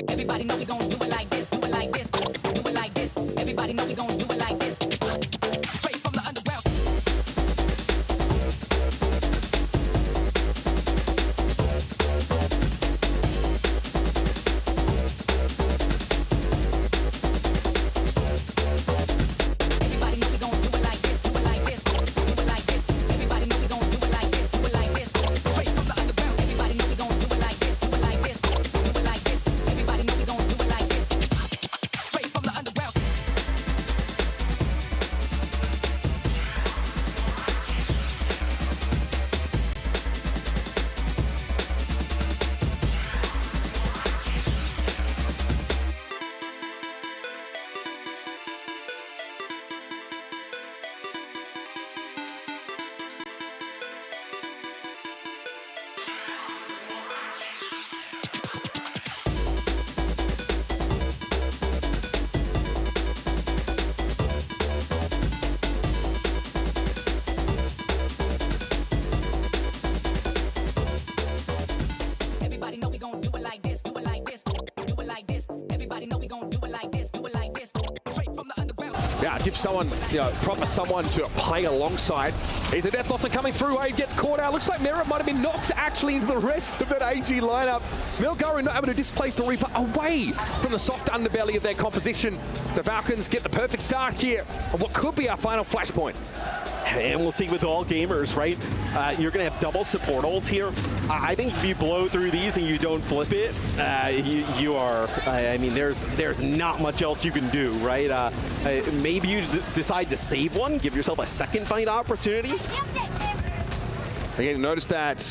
Everybody know we gon' do it like this, do it like this, do it like this. Everybody know we gon' do it like this. Straight from the underground. Everybody know we gon' do it like this, do it like this, do it like this. Everybody know we gon' do it like this, do it like this. Straight from the underground. Everybody know we gon' do it like this, do it like this, do it like this. Everybody know we gon' do it like this. Straight from the underground. Everybody know we gon' do it like this, do it like this, do it like this. Everybody know we gon' do it like this, do it like this. Straight from the underground. Yeah, give someone, proper someone to play alongside. Is the Death Losser coming through? He gets caught out. Looks like Merritt might have been knocked actually into the rest of that AG lineup. Milgaru not able to displace the Reaper away from the soft underbelly of their composition. The Falcons get the perfect start here on what could be our final flashpoint. And we'll see with all gamers, right? You're going to have double support ult here. I think if you blow through these and you don't flip it, you are, I mean, there's not much else you can do, right? Maybe you decide to save one, give yourself a second fight opportunity. Again, notice that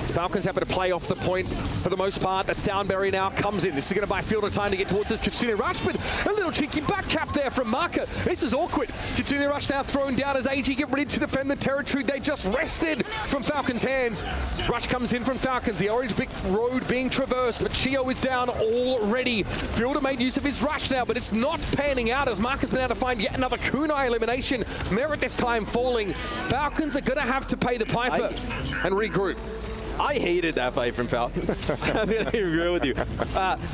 Falcons happen to play off the point for the most part. That sound barrier now comes in. This is going to buy Fielder time to get towards this Kitsune Rush, but a little cheeky back cap there from Marker. This is awkward. Kitsune Rush now thrown down as AG get ready to defend the territory they just wrested from Falcons' hands. Rush comes in from Falcons. The orange big road being traversed, but Chio is down already. Fielder made use of his rush now, but it's not panning out as Marker's been able to find yet another kunai elimination. Merritt this time falling. Falcons are going to have to pay the piper and regroup. I hated that fight from Falcons. I'm going to agree with you.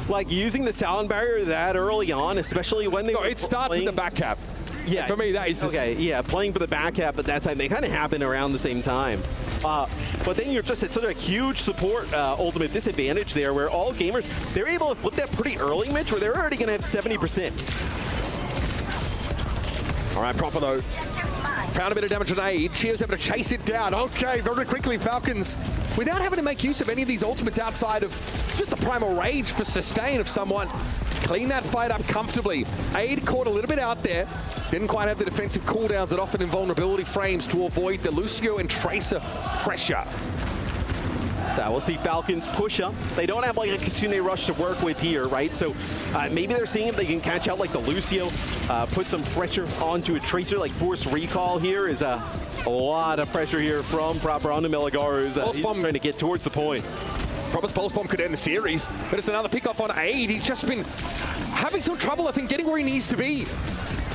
Like using the sound barrier that early on, especially when they were it starts with the back cap. Yeah, for me that is just... okay. Yeah, playing for the back cap at that time, they kind of happen around the same time. But then you're just at such a huge support ultimate disadvantage there, where all gamers they're able to flip that pretty early, Mitch, where they're already going to have 70%. All right, proper though. Found a bit of damage on A. Chio's able to chase it down. Okay, very quickly, Falcons, without having to make use of any of these ultimates outside of just the primal rage for sustain of someone, clean that fight up comfortably. Aid caught a little bit out there. Didn't quite have the defensive cooldowns that often invulnerability frames to avoid the Lucio and Tracer pressure. So we'll see Falcons push up. They don't have like a Kitsune Rush to work with here, right? So maybe they're seeing if they can catch out like the Lucio, put some pressure onto a Tracer, like force recall here is a lot of pressure here from proper onto Milgaru's. He's trying to get towards the point. Proper's Pulse Bomb could end the series, but it's another pick off on Aid. He's just been having some trouble, I think, getting where he needs to be.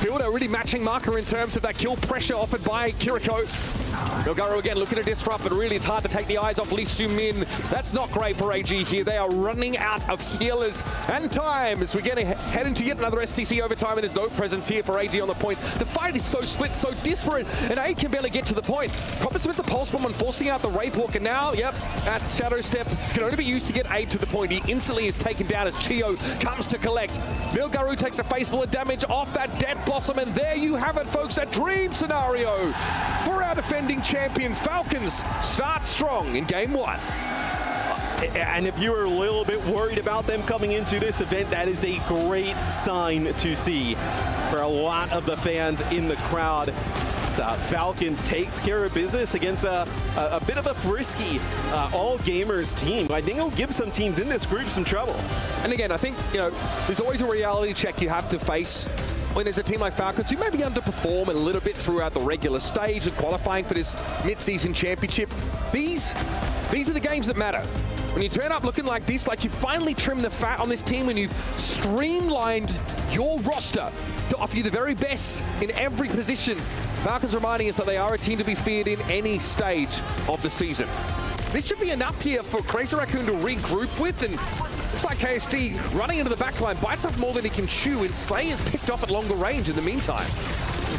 Fielder really matching Marker in terms of that kill pressure offered by Kiriko. Milgaru again looking to disrupt, but really it's hard to take the eyes off Lee Su-min. That's not great for AG here. They are running out of healers and time as we head into yet another STC overtime, and there's no presence here for AG on the point. The fight is so split, so disparate, and Aid can barely get to the point. Proper submits a Pulse Bomb and forcing out the Wraithwalker now. Yep, that Shadow Step can only be used to get Aid to the point. He instantly is taken down as Chio comes to collect. Milgaru takes a face full of damage off that Dead Blossom, and there you have it, folks, a dream scenario for our defending champions. Falcons start strong in game one. And if you were a little bit worried about them coming into this event, that is a great sign to see for a lot of the fans in the crowd. So Falcons takes care of business against a bit of a frisky all-gamers team. I think it'll give some teams in this group some trouble. And again, I think, there's always a reality check you have to face when there's a team like Falcons who maybe underperform a little bit throughout the regular stage and qualifying for this mid-season championship. These are the games that matter. When you turn up looking like this, like you finally trimmed the fat on this team and you've streamlined your roster to offer you the very best in every position, Falcons reminding us that they are a team to be feared in any stage of the season. This should be enough here for Crazy Raccoon to regroup with, and looks like KSG running into the backline, bites up more than he can chew, and Slay is picked off at longer range in the meantime.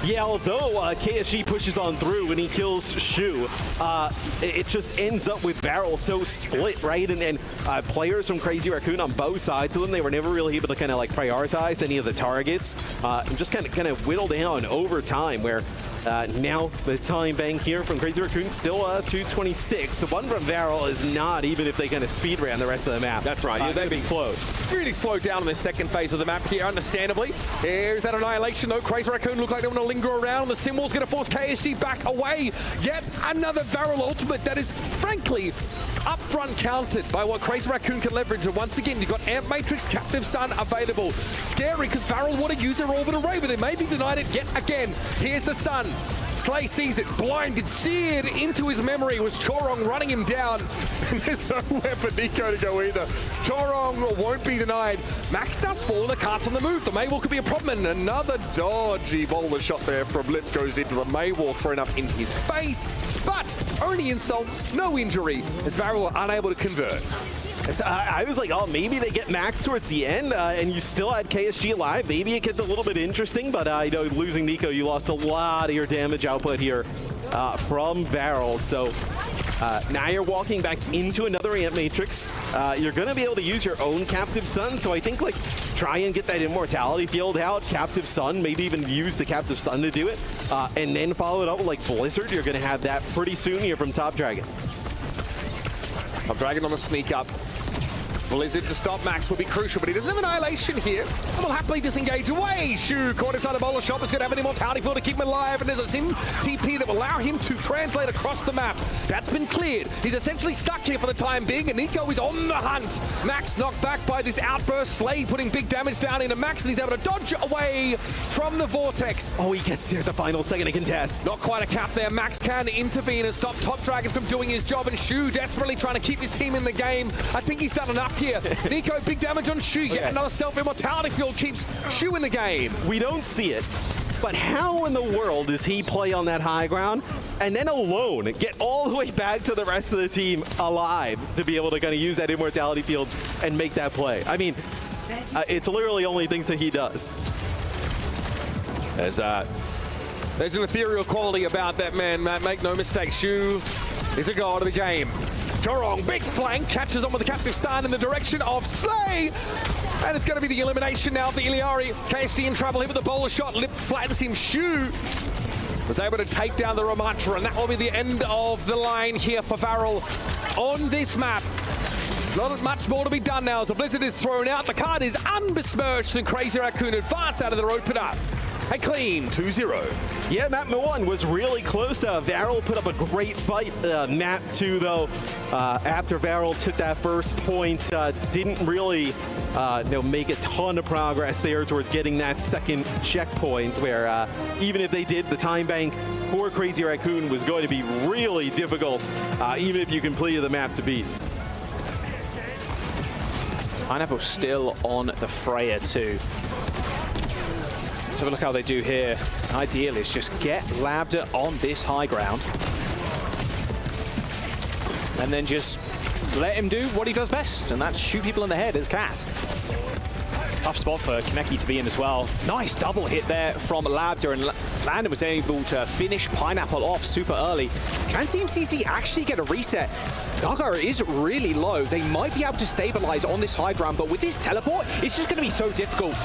Yeah, although KSG pushes on through and he kills Shu, it just ends up with Varel so split, right? And players from Crazy Raccoon on both sides of them, they were never really able to kind of like prioritize any of the targets, and just kind of whittle down over time, where now the time bank here from Crazy Raccoon still 226. The one from Varel is not, even if they kind of speed ran the rest of the map. That's right. Yeah, they've been close. Really slowed down in the second phase of the map here, understandably. Here's that Annihilation, though. Crazy Raccoon look like they want to linger around. The Symbol's going to force KSG back away. Yet another Varel ultimate that is, frankly, upfront countered by what Crazy Raccoon can leverage. And once again, you've got Amp Matrix, Captive Sun available. Scary, because Varel want to use their Orbit Array, but they may be denied it yet again. Here's the Sun. Slay sees it, blinded, seared into his memory. Was Chorong running him down. And there's nowhere for Nico to go either. Chorong won't be denied. Max does fall, the cart's on the move. The Maywall could be a problem, and another dodgy boulder shot there from Lip goes into the Maywall, thrown up in his face. But only insult, no injury, as Varel unable to convert. I was like, oh, maybe they get Max towards the end, and you still had KSG alive. Maybe it gets a little bit interesting, but you know, losing Nico, you lost a lot of your damage output here from Varel. So now you're walking back into another Amp Matrix. You're going to be able to use your own Captive Sun, so I think like try and get that Immortality field out, Captive Sun, maybe even use the Captive Sun to do it, and then follow it up with like Blizzard. You're going to have that pretty soon here from Top Dragon. Top Dragon on the sneak up. Blizzard to stop Max will be crucial, but he doesn't have Annihilation here, and will happily disengage away. Shu caught inside the bowler shot, is going to have an Immortality field to keep him alive, and there's a Sim TP that will allow him to translate across the map. That's been cleared. He's essentially stuck here for the time being, and Nico is on the hunt. Max knocked back by this outburst. Slay putting big damage down into Max, and he's able to dodge away from the Vortex. Oh, he gets here at the final second to contest. Not quite a cap there. Max can intervene and stop Top Dragon from doing his job, and Shu desperately trying to keep his team in the game. I think he's done enough here. Nico, big damage on Shu. Yet another self-immortality field keeps Shu in the game. We don't see it, but how in the world does he play on that high ground and then alone get all the way back to the rest of the team alive to be able to kind of use that immortality field and make that play? I mean, it's literally only things that he does. There's an ethereal quality about that man, Matt. Make no mistake, Shu is a god of the game. Chorong, big flank, catches on with the Captive Sun in the direction of Slay. And it's going to be the elimination now of the Iliari. KSG in trouble here with the bowler shot. Lip flattens him. Shu was able to take down the Ramatra, and that will be the end of the line here for Varel on this map. Not much more to be done now as the Blizzard is thrown out. The card is unbesmirched, and Crazy Raccoon advance out of their opener. A clean 2-0. Yeah, map 1 was really close. Varel put up a great fight. Map 2, though, after Varel took that first point, didn't really make a ton of progress there towards getting that second checkpoint, where even if they did, the time bank for Crazy Raccoon was going to be really difficult, even if you completed the map to beat. Pineapple still on the Freya too. Let's have a look how they do here. Ideal is just get Lambda on this high ground and then just let him do what he does best, and that's shoot people in the head as Cass. Tough spot for Kaneki to be in as well. Nice double hit there from Lambda, and Landon was able to finish Pineapple off super early. Can Team CC actually get a reset? Gaga is really low. They might be able to stabilize on this high ground, but with this teleport, it's just going to be so difficult.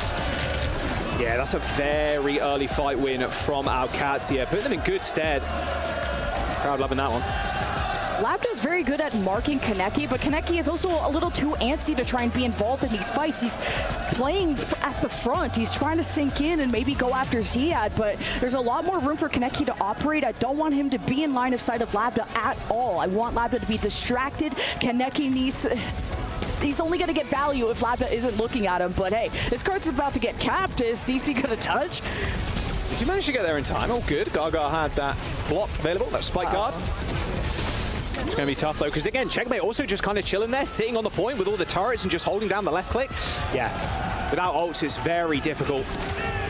Yeah, that's a very early fight win from OWCS here. Put them in good stead. Crowd loving that one. Lambda is very good at marking Kaneki, but Kaneki is also a little too antsy to try and be involved in these fights. He's playing at the front. He's trying to sink in and maybe go after Ziad, but there's a lot more room for Kaneki to operate. I don't want him to be in line of sight of Lambda at all. I want Lambda to be distracted. Kaneki needs... He's only going to get value if Lambda isn't looking at him, but hey, this card's about to get capped. Is CC going to touch? Did you manage to get there in time? Oh, good. Gaga had that block available, that spike guard. It's going to be tough, though, because, again, Checkmate also just kind of chilling there, sitting on the point with all the turrets and just holding down the left click. Yeah, without ults, it's very difficult.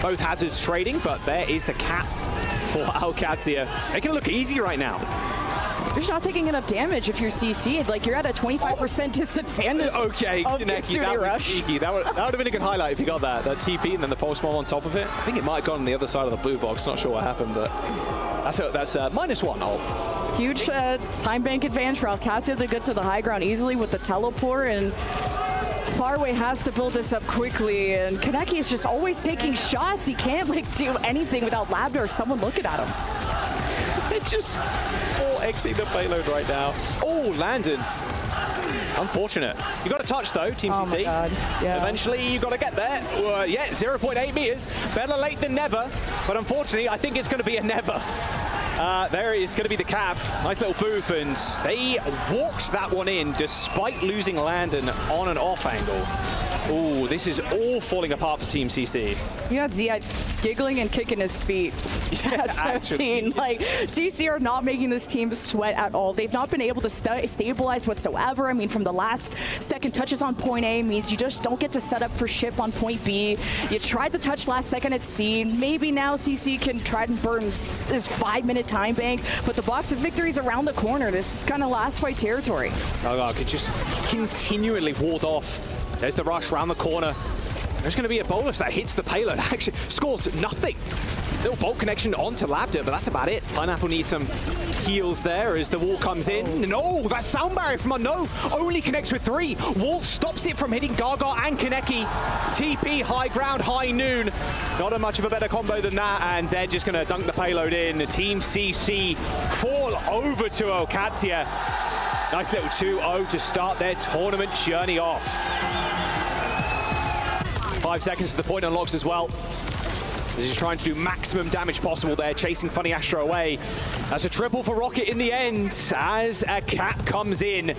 Both hazards trading, but there is the cap for OWCS. Making it look easy right now. You're just not taking enough damage if you're CC'd. Like, you're at a 25% disadvantage. Okay, of Kaneki, that was rush. cheeky. That would have been a good highlight if you got that TP and then the pulse bomb on top of it. I think it might have gone on the other side of the blue box. Not sure what happened, but that's -1 all. Huge time bank advantage for OWCS. They get to the high ground easily with the teleport, and Farway has to build this up quickly, and Kaneki is just always taking shots. He can't like do anything without Labda or someone looking at him. They're just 4xing the payload right now. Oh, Landon. Unfortunate. You got to touch though, Team Oh CC. my God. Yeah. Eventually, you got to get there. Yeah, 0.8 meters. Better late than never. But unfortunately, I think it's going to be a never. There is going to be the cap. Nice little boop, and they walked that one in despite losing Landon on an off angle. Ooh, this is all falling apart for Team CC. You had Zia giggling and kicking his feet at 17. Like, CC are not making this team sweat at all. They've not been able to stabilize whatsoever. I mean, from the last second touches on point A means you just don't get to set up for ship on point B. You tried to touch last second at C. Maybe now CC can try and burn this 5-minute time bank, but the box of victories around the corner. This is kind of last fight territory. Oh, could just continually ward off. There's the rush around the corner. There's going to be a bolus that hits the payload. Actually, scores nothing. Little bolt connection onto Labda, but that's about it. Pineapple needs some heals there as the wall comes in. No, that sound barrier from Unknown only connects with 3. Wall stops it from hitting Gaga and Kaneki. TP, high ground, high noon. Not a much of a better combo than that, and they're just going to dunk the payload in. Team CC fall over to OWCS. Nice little 2-0 to start their tournament journey off. 5 seconds to the point unlocks as well. This is trying to do maximum damage possible there, chasing Funny Astro away. That's a triple for Rocket in the end as a cap comes in.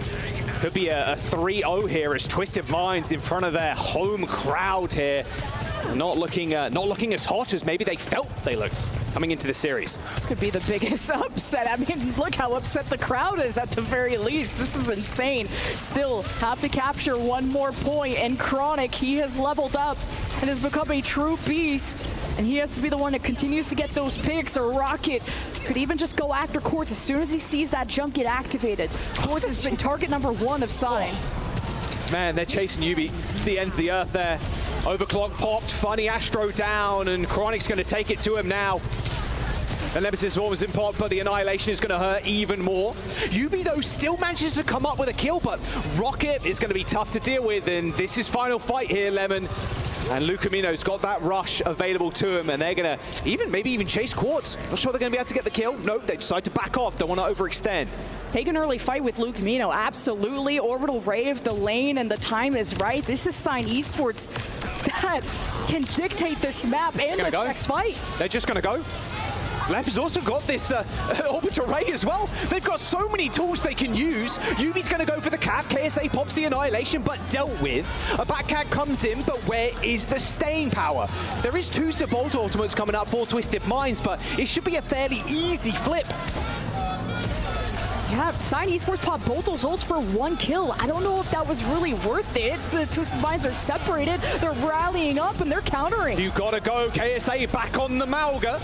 Could be a 3-0 here as Twisted Minds in front of their home crowd here. Not looking as hot as maybe they felt they looked coming into the series. This could be the biggest upset. I mean, look how upset the crowd is at the very least. This is insane. Still have to capture one more point, and Chronic, he has leveled up and has become a true beast, and he has to be the one that continues to get those picks. Or Rocket could even just go after Quartz as soon as he sees that jump get activated. Quartz has been target number 1 of Sign. Man, they're chasing Yubi to the end of the earth there. Overclock popped, Funny Astro down, and Chronic's going to take it to him now. The Nemesis Swarm is in pot, but the Annihilation is going to hurt even more. Yubi, though, still manages to come up with a kill, but Rocket is going to be tough to deal with, and this is final fight here, Lemon. And Lucamino's got that rush available to him, and they're going to maybe even chase Quartz. Not sure they're going to be able to get the kill. Nope, they decide to back off. Don't want to overextend. Take an early fight with Lucamino, absolutely. Orbital Rave, the lane, and the time is right. This is Sign Esports that can dictate this map and this next fight. They're just going to go. Lep has also got this Orbital Ray as well. They've got so many tools they can use. Yubi's going to go for the cap. KSA pops the Annihilation, but dealt with. A back cap comes in, but where is the staying power? There is 2 Subbolt ultimates coming up for Twisted Minds, but it should be a fairly easy flip. Yeah, Sign Esports popped both those ults for 1 kill. I don't know if that was really worth it. The Twisted Minds are separated. They're rallying up and they're countering. You gotta go, KSA back on the Malga.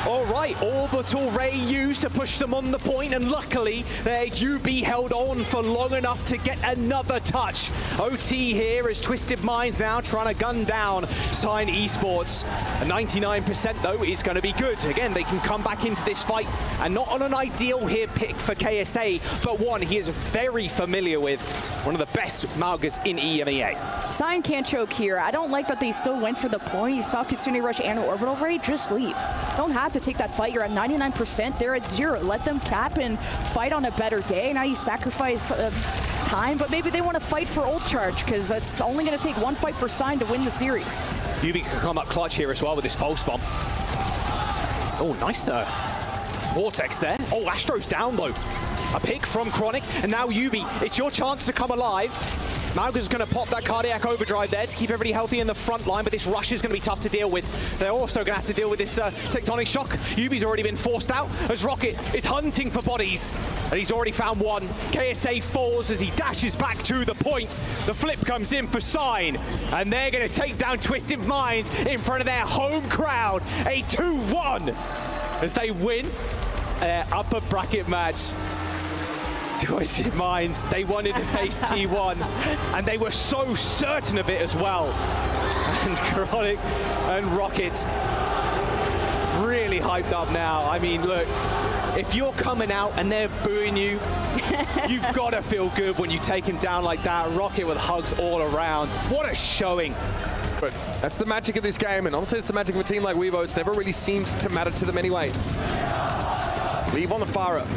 All right, Orbital Ray used to push them on the point, and luckily, their UB held on for long enough to get another touch. OT here as Twisted Minds now trying to gun down Sign Esports. A 99% though is gonna be good. Again, they can come back into this fight, and not on an ideal here pick for KSA, but one he is very familiar with. One of the best Malgas in EMEA. Sign can't choke here. I don't like that they still went for the point. You saw Kitsune Rush and Orbital Ray, just leave. Don't have to take that fight. You're at 99%, they're at 0. Let them cap and fight on a better day. Now you sacrifice time, but maybe they want to fight for ult charge, because it's only going to take 1 fight for Sign to win the series. Yubi can come up clutch here as well with this pulse bomb. Oh, nice Vortex there. Oh, Astro's down though. A pick from Chronic, and now Yubi, it's your chance to come alive. Malga's going to pop that cardiac overdrive there to keep everybody healthy in the front line, but this rush is going to be tough to deal with. They're also going to have to deal with this tectonic shock. Yubi's already been forced out as Rocket is hunting for bodies, and he's already found one. KSA falls as he dashes back to the point. The flip comes in for Sign, and they're going to take down Twisted Minds in front of their home crowd. A 2-1. as they win their upper bracket match. Twisted Minds, they wanted to face T1, and they were so certain of it as well. And Chronic and Rocket really hyped up now. I mean, look, if you're coming out and they're booing you, you've got to feel good when you take him down like that. Rocket with hugs all around. What a showing. But that's the magic of this game, and honestly, it's the magic of a team like Weevo. It's never really seemed to matter to them anyway. Leave on the Farah.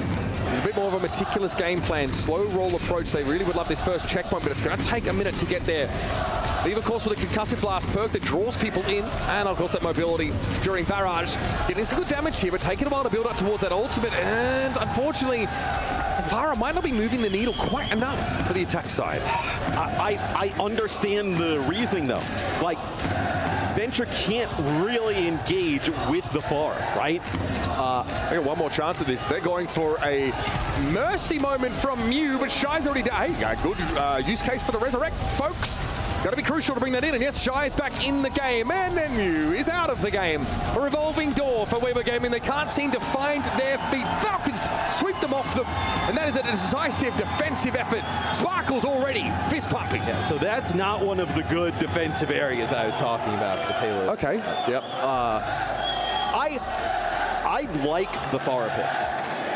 There's a bit more of a meticulous game plan, slow roll approach. They really would love this first checkpoint, but it's going to take a minute to get there. Leave, of course, with a concussive blast perk that draws people in, and of course that mobility during barrage. Getting some good damage here, but taking a while to build up towards that ultimate, and unfortunately, Farah might not be moving the needle quite enough for the attack side. I understand the reasoning, though. Like, Venture can't really engage with the Farah, right? They got one more chance at this. They're going for a mercy moment from Mew, but Shy's already down. Hey, good use case for the Resurrect, folks. Got to be crucial to bring that in, and yes, Shy is back in the game, and then Mew is out of the game. A revolving door for Weaver Gaming. They can't seem to find their feet. Falcons sweep them off them, and that is a decisive defensive effort. Sparkle's already fist pumping. Yeah, so that's not one of the good defensive areas I was talking about for the payload. Okay, yep. I like the Farah pick.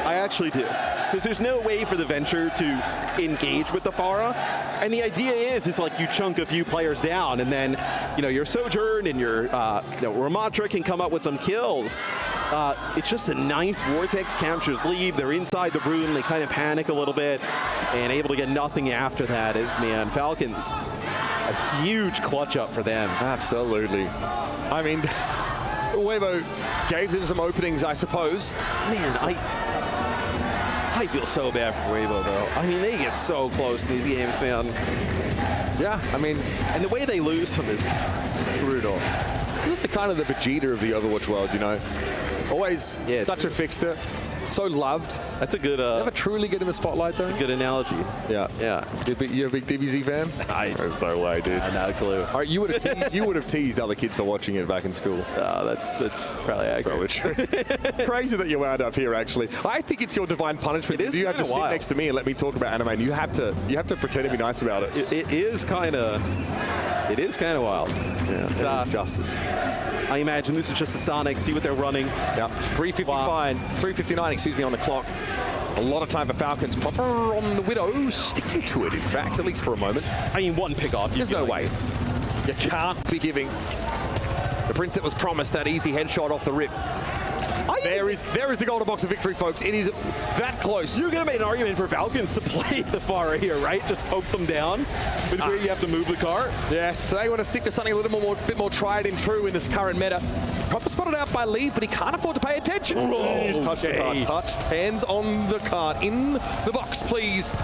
I actually do. Because there's no way for the Venture to engage with the Farah. And the idea is like you chunk a few players down, and then, you know, your Sojourn and your Ramatra can come up with some kills. It's just a nice Vortex captures lead. They're inside the room. They kind of panic a little bit and able to get nothing after that is, man, Falcons, a huge clutch up for them. Absolutely. I mean, Wevo gave them some openings, I suppose. Man, I feel so bad for Wevo, though. I mean, they get so close in these games, man. Yeah, I mean... And the way they lose them is brutal. Isn't the kind of the Vegeta of the Overwatch world, you know? Always such a fixer, so loved. That's a good... Never truly get in the spotlight, though. Good analogy. Yeah. Yeah. You're a big DBZ fan? There's no way, dude. Not a clue. All right, you would have teased other kids for watching it back in school. That's probably accurate. True. Crazy that you wound up here, actually. I think it's your divine punishment. You have to sit next to me and let me talk about anime, and you have to pretend to be nice about it. It is kind of wild. Yeah, it's justice. I imagine this is just a Sonic. See what they're running. Yep. 3:59, excuse me, on the clock. A lot of time for Falcons. Proper on the Widow, sticking to it, in fact, at least for a moment. I mean, one pick off. There's no way. You can't be giving the Prince that was promised that easy headshot off the rip. There is the golden box of victory, folks. It is that close. You're going to make an argument for Falcons to play the Farah here, right? Just poke them down with where you have to move the cart. Yes, they want to stick to something a bit more tried and true in this current meta. Proper spotted out by Lee, but he can't afford to pay attention. Please touch the cart. Touched hands on the cart. In the box, please.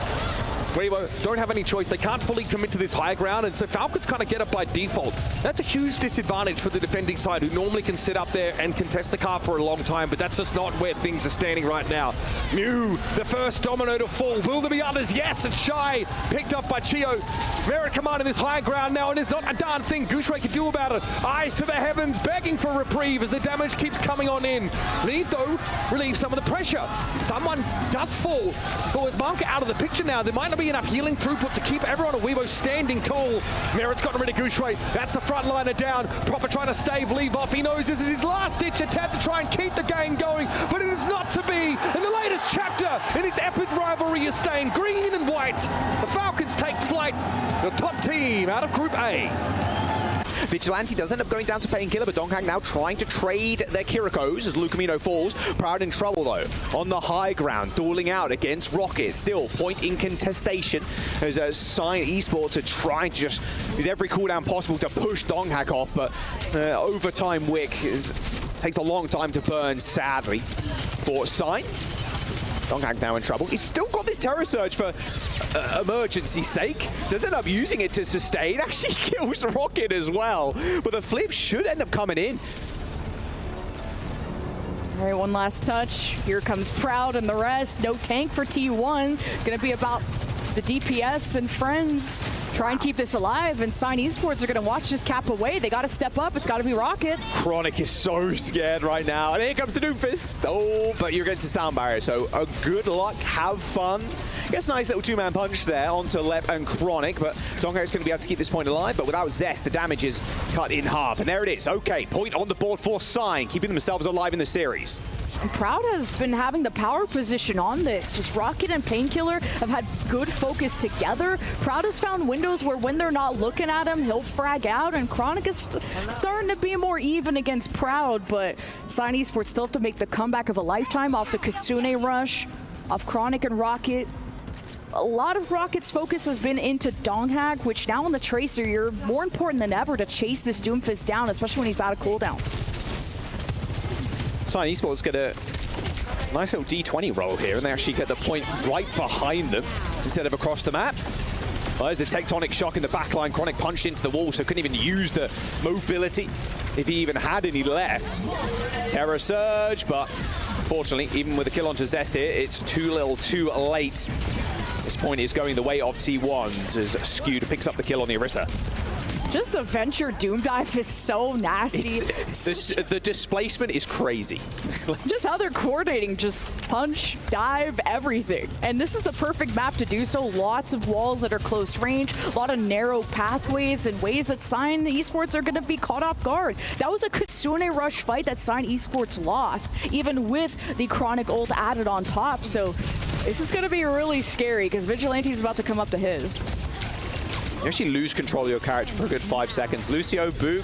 Weevo don't have any choice. They can't fully commit to this high ground, and so Falcons kind of get up by default. That's a huge disadvantage for the defending side, who normally can sit up there and contest the car for a long time, but that's just not where things are standing right now. Mew, the first domino to fall. Will there be others? Yes, it's Shy, picked up by Chio. Merit commanding this high ground now, and there's not a darn thing Gooshray can do about it. Eyes to the heavens, begging for reprieve as the damage keeps coming on in. Leave, though, relieves some of the pressure. Someone does fall, but with Monk out of the picture now, there might not be enough healing throughput to keep everyone at Weevo standing tall. Merit's gotten rid of Gooshray. That's the front liner down. Proper trying to stave Leave off. He knows this is his last-ditch attempt to try and keep the game going, but it is not to be. And the latest chapter in his epic rivalry is staying green and white. The Falcons take flight. The top team out of Group A. Vigilante does end up going down to Painkiller, but Donghang now trying to trade their Kirikos as Lucamino falls. Proud in trouble, though, on the high ground, dueling out against Rocket. Still, point in contestation as a sign Esports are trying to just use every cooldown possible to push Donghang off, but overtime Wick takes a long time to burn, sadly, for Sign. Donghang now in trouble. He's still got this Terror Surge for emergency's sake. Does end up using it to sustain. Actually kills Rocket as well. But the flip should end up coming in. All right, one last touch. Here comes Proud and the rest. No tank for T1. Gonna be about the DPS and friends try and keep this alive, and Sign Esports are going to watch this cap away. They got to step up. It's got to be Rocket. Chronic is so scared right now. And here comes the Doomfist. Oh, but you're against the sound barrier, so good luck. Have fun. Gets a nice little two-man punch there onto Lep and Chronic, but Donghair's going to be able to keep this point alive, but without Zest, the damage is cut in half. And there it is. Okay, point on the board for Sign, keeping themselves alive in the series. And Proud has been having the power position on this. Just Rocket and Painkiller have had good focus together. Proud has found windows where when they're not looking at him, he'll frag out, and Chronic is starting to be more even against Proud, but Sign Esports still have to make the comeback of a lifetime off the Kitsune rush, off Chronic and Rocket. A lot of Rocket's focus has been into Donghag, which now on the Tracer, you're more important than ever to chase this Doomfist down, especially when he's out of cooldowns. Sign Esports get a nice little D20 roll here, and they actually get the point right behind them instead of across the map. Well, there's the tectonic shock in the backline. Chronic punched into the wall, so couldn't even use the mobility if he even had any left. Terror Surge, but fortunately, even with a kill onto Zest here, it's too little too late. This point is going the way of T1s as Skewed picks up the kill on the Orisa. Just the Venture Doom Dive is so nasty. The displacement is crazy. Just how they're coordinating, just punch, dive, everything. And this is the perfect map to do so. Lots of walls that are close range, a lot of narrow pathways and ways that Sign Esports are going to be caught off guard. That was a Kitsune Rush fight that Sign Esports lost, even with the Chronic ult added on top. So this is going to be really scary because Vigilante's about to come up to his. You actually lose control of your character for a good 5 seconds. Lucio, boop.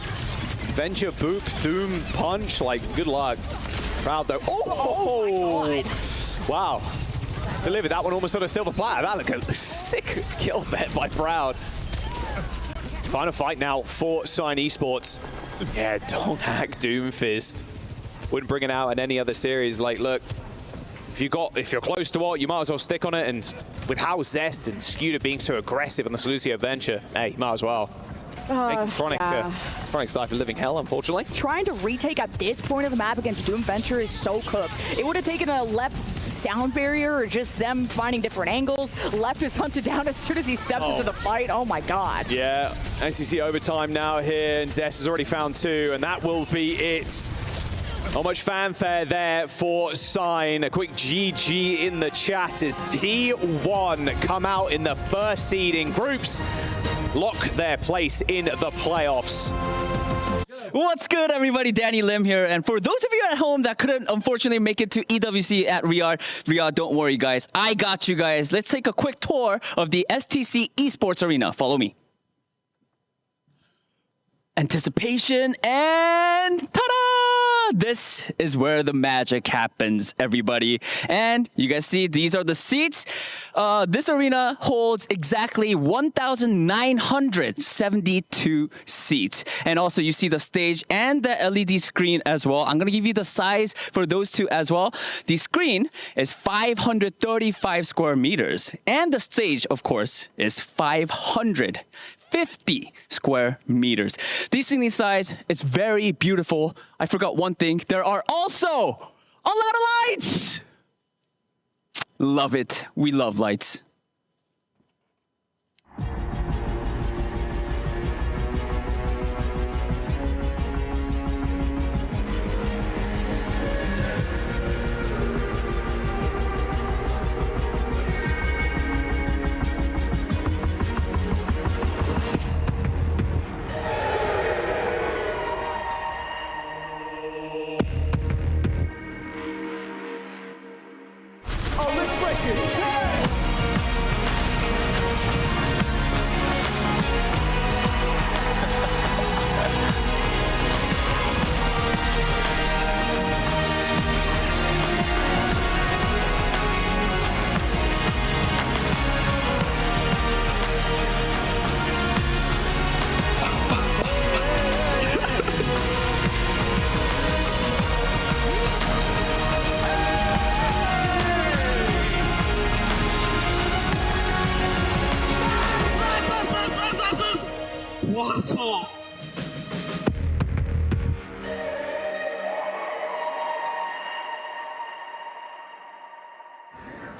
Venture, boop. Doom, punch. Like, good luck. Proud, though. Oh my God. Wow. Delivered that one almost on a silver platter. That looked a sick kill there by Proud. Final fight now for Sign Esports. Yeah, Donghag Doomfist. Wouldn't bring it out in any other series. Like, look, if you're close to it, you might as well stick on it. And with how Zest and Skewed being so aggressive on the Lucio Venture, hey, might as well. Chronic's life a living hell, unfortunately. Trying to retake at this point of the map against Doom Venture is so cooked. It would have taken a Lep sound barrier or just them finding different angles. Lep is hunted down as soon as he steps into the fight. Oh my God. Yeah, SEC overtime now here, and Zest has already found 2, and that will be it. Not much fanfare there for Sign. A quick GG in the chat as T1 come out in the first seed in groups, lock their place in the playoffs. What's good, everybody? Danny Lim here. And for those of you at home that couldn't, unfortunately, make it to EWC at Riyadh, don't worry, guys. I got you guys. Let's take a quick tour of the STC Esports Arena. Follow me. Anticipation and ta-da! This is where the magic happens, everybody. And you guys see, these are the seats. This arena holds exactly 1,972 seats. And also you see the stage and the LED screen as well. I'm gonna give you the size for those two as well. The screen is 535 square meters. And the stage, of course, is 550 square meters. Decently sized, it's very beautiful. I forgot one thing. There are also a lot of lights. Love it. We love lights.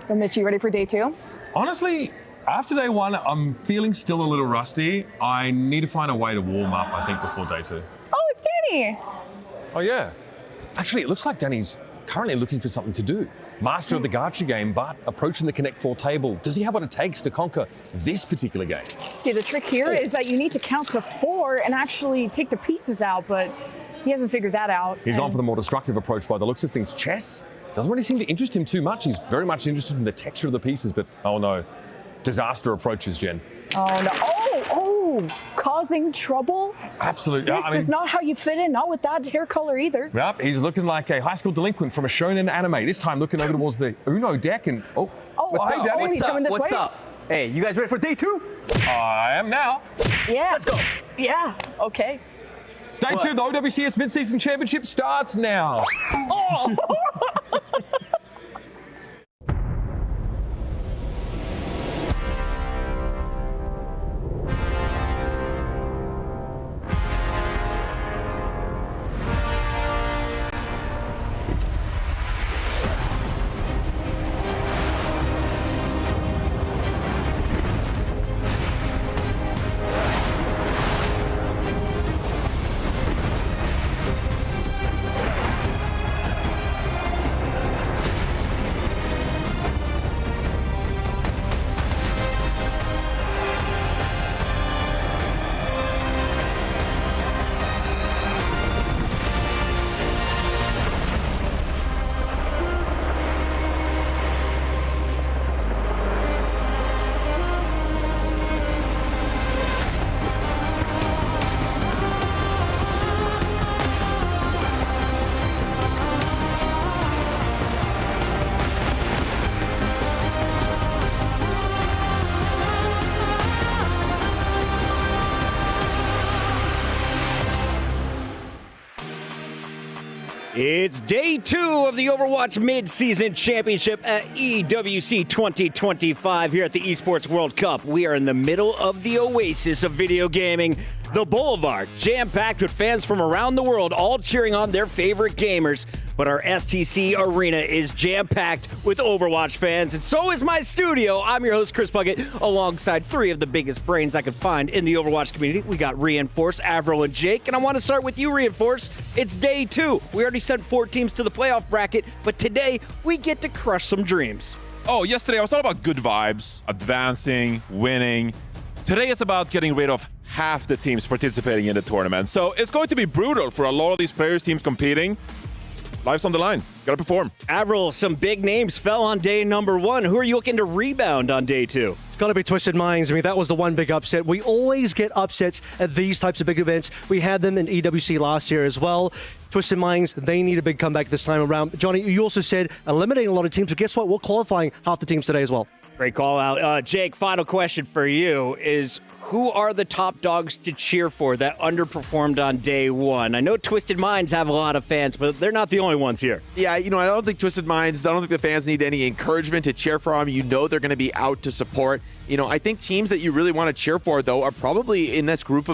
So Mitch, you ready for day 2? Honestly, After day one, I'm feeling still a little rusty. I need to find a way to warm up, I think, before day 2. Oh, it's Danny. Oh, yeah. Actually, it looks like Danny's currently looking for something to do. Master of the gacha game, but approaching the Connect 4 table. Does he have what it takes to conquer this particular game? See, the trick here is that you need to count to 4 and actually take the pieces out, but he hasn't figured that out. He's gone for the more destructive approach by the looks of things. Chess doesn't really seem to interest him too much. He's very much interested in the texture of the pieces, but oh no, disaster approaches, Jen. Oh, no. Oh, causing trouble? Absolutely. This is not how you fit in, not with that hair color either. Yep, he's looking like a high school delinquent from a shonen anime. This time looking over towards the Uno deck and, What's up? Danny. He's coming this What's way. up? Hey, you guys ready for day 2? I am now. Yeah. Let's go. Yeah, okay. Day 2 of the OWCS Midseason Championship starts now. Oh! It's day 2 of the Overwatch Midseason Championship at EWC 2025 here at the Esports World Cup. We are in the middle of the oasis of video gaming, the Boulevard, jam-packed with fans from around the world, all cheering on their favorite gamers. But our STC arena is jam-packed with Overwatch fans, and so is my studio. I'm your host, Chris Puckett, alongside 3 of the biggest brains I could find in the Overwatch community. We got Reinforce, Avril, and Jake, and I want to start with you, Reinforce. It's day 2. We already sent 4 teams to the playoff bracket, but today we get to crush some dreams. Oh, yesterday I was all about good vibes, advancing, winning. Today is about getting rid of half the teams participating in the tournament. So it's going to be brutal for a lot of these players, teams competing. Life's on the line. Gotta perform. Avril, some big names fell on day number 1. Who are you looking to rebound on day 2? It's got to be Twisted Minds. I mean, that was the one big upset. We always get upsets at these types of big events. We had them in EWC last year as well. Twisted Minds, they need a big comeback this time around. Johnny, you also said eliminating a lot of teams, but guess what? We're qualifying half the teams today as well. Great call out. Jake, final question for you is, who are the top dogs to cheer for that underperformed on day 1? I know Twisted Minds have a lot of fans, but they're not the only ones here. Yeah, I don't think Twisted Minds, I don't think the fans need any encouragement to cheer for them. They're going to be out to support. I think teams that you really want to cheer for, though, are probably in this group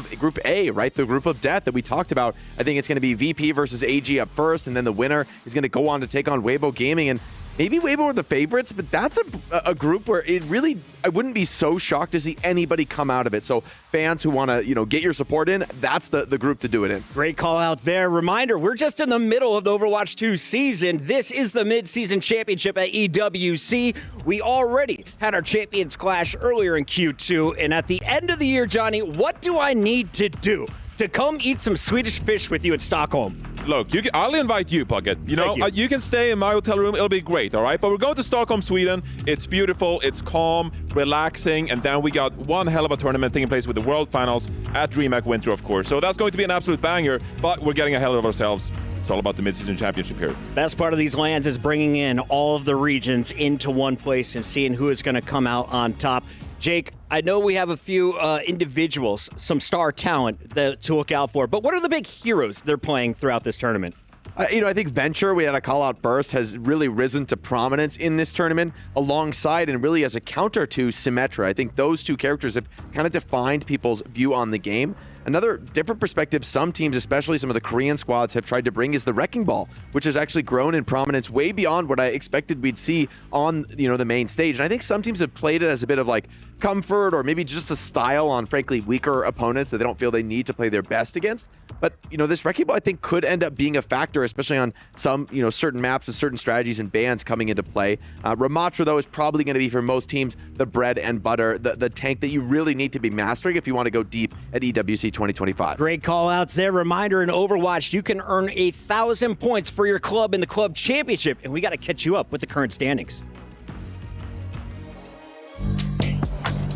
A, right? The group of death that we talked about. I think it's going to be VP versus AG up first, and then the winner is going to go on to take on Weibo Gaming. And maybe Weibo are the favorites, but that's a group where I wouldn't be so shocked to see anybody come out of it. So fans who want to, get your support in, that's the group to do it in. Great call out there. Reminder, we're just in the middle of the Overwatch 2 season. This is the Mid-Season Championship at EWC. We already had our Champions Clash earlier in Q2, and at the end of the year, Johnny, what do I need to do to come eat some Swedish fish with you in Stockholm? Look, I'll invite you, Puckett. You can stay in my hotel room. It'll be great, all right? But we're going to Stockholm, Sweden. It's beautiful. It's calm, relaxing. And then we got one hell of a tournament taking place with the World Finals at DreamHack Winter, of course. So that's going to be an absolute banger. But we're getting ahead of ourselves. It's all about the Mid-Season Championship here. Best part of these lands is bringing in all of the regions into one place and seeing who is going to come out on top. Jake, I know we have a few individuals, some star talent to look out for, but what are the big heroes they're playing throughout this tournament? I think Venture, we had a call out first, has really risen to prominence in this tournament alongside and really as a counter to Symmetra. I think those two characters have kind of defined people's view on the game. another different perspective some teams, especially some of the Korean squads, have tried to bring is the Wrecking Ball, which has actually grown in prominence way beyond what I expected we'd see on, the main stage. And I think some teams have played it as a bit of like comfort or maybe just a style on, frankly, weaker opponents that they don't feel they need to play their best against. But, this Wrecking Ball, I think, could end up being a factor, especially on some, certain maps with certain strategies and bans coming into play. Ramatra, though, is probably going to be, for most teams, the bread and butter, the tank that you really need to be mastering if you want to go deep at EWC 2025. Great call-outs there. Reminder, in Overwatch, you can earn 1,000 points for your club in the club championship, and we got to catch you up with the current standings.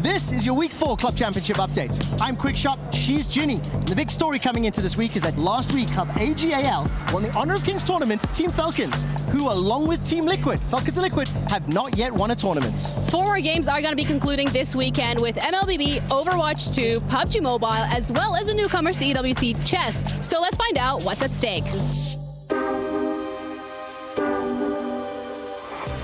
This is your Week 4 Club Championship update. I'm Quickshot, she's Ginny. And the big story coming into this week is that last week, Club AGAL won the Honor of Kings tournament, Team Falcons, who, along with Team Liquid, Falcons and Liquid, have not yet won a tournament. 4 more games are going to be concluding this weekend with MLBB, Overwatch 2, PUBG Mobile, as well as a newcomers to EWC Chess. So let's find out what's at stake.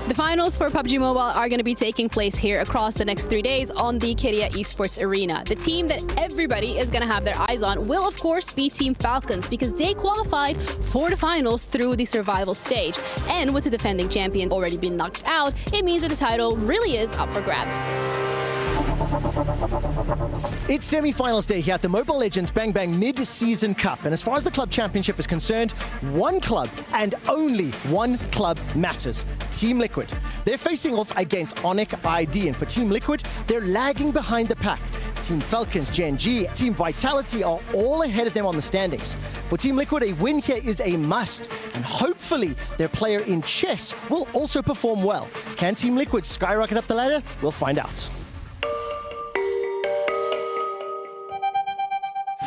The finals for PUBG Mobile are going to be taking place here across the next 3 days on the Kiria Esports Arena. The team that everybody is going to have their eyes on will, of course, be Team Falcons because they qualified for the finals through the survival stage. And with the defending champion already been knocked out, it means that the title really is up for grabs. It's semi-finals day here at the Mobile Legends Bang Bang Mid-Season Cup. And as far as the club championship is concerned, one club and only one club matters. Team Liquid. They're facing off against Onyx ID. And for Team Liquid, they're lagging behind the pack. Team Falcons, Gen G, Team Vitality are all ahead of them on the standings. For Team Liquid, a win here is a must. And hopefully, their player in chess will also perform well. Can Team Liquid skyrocket up the ladder? We'll find out.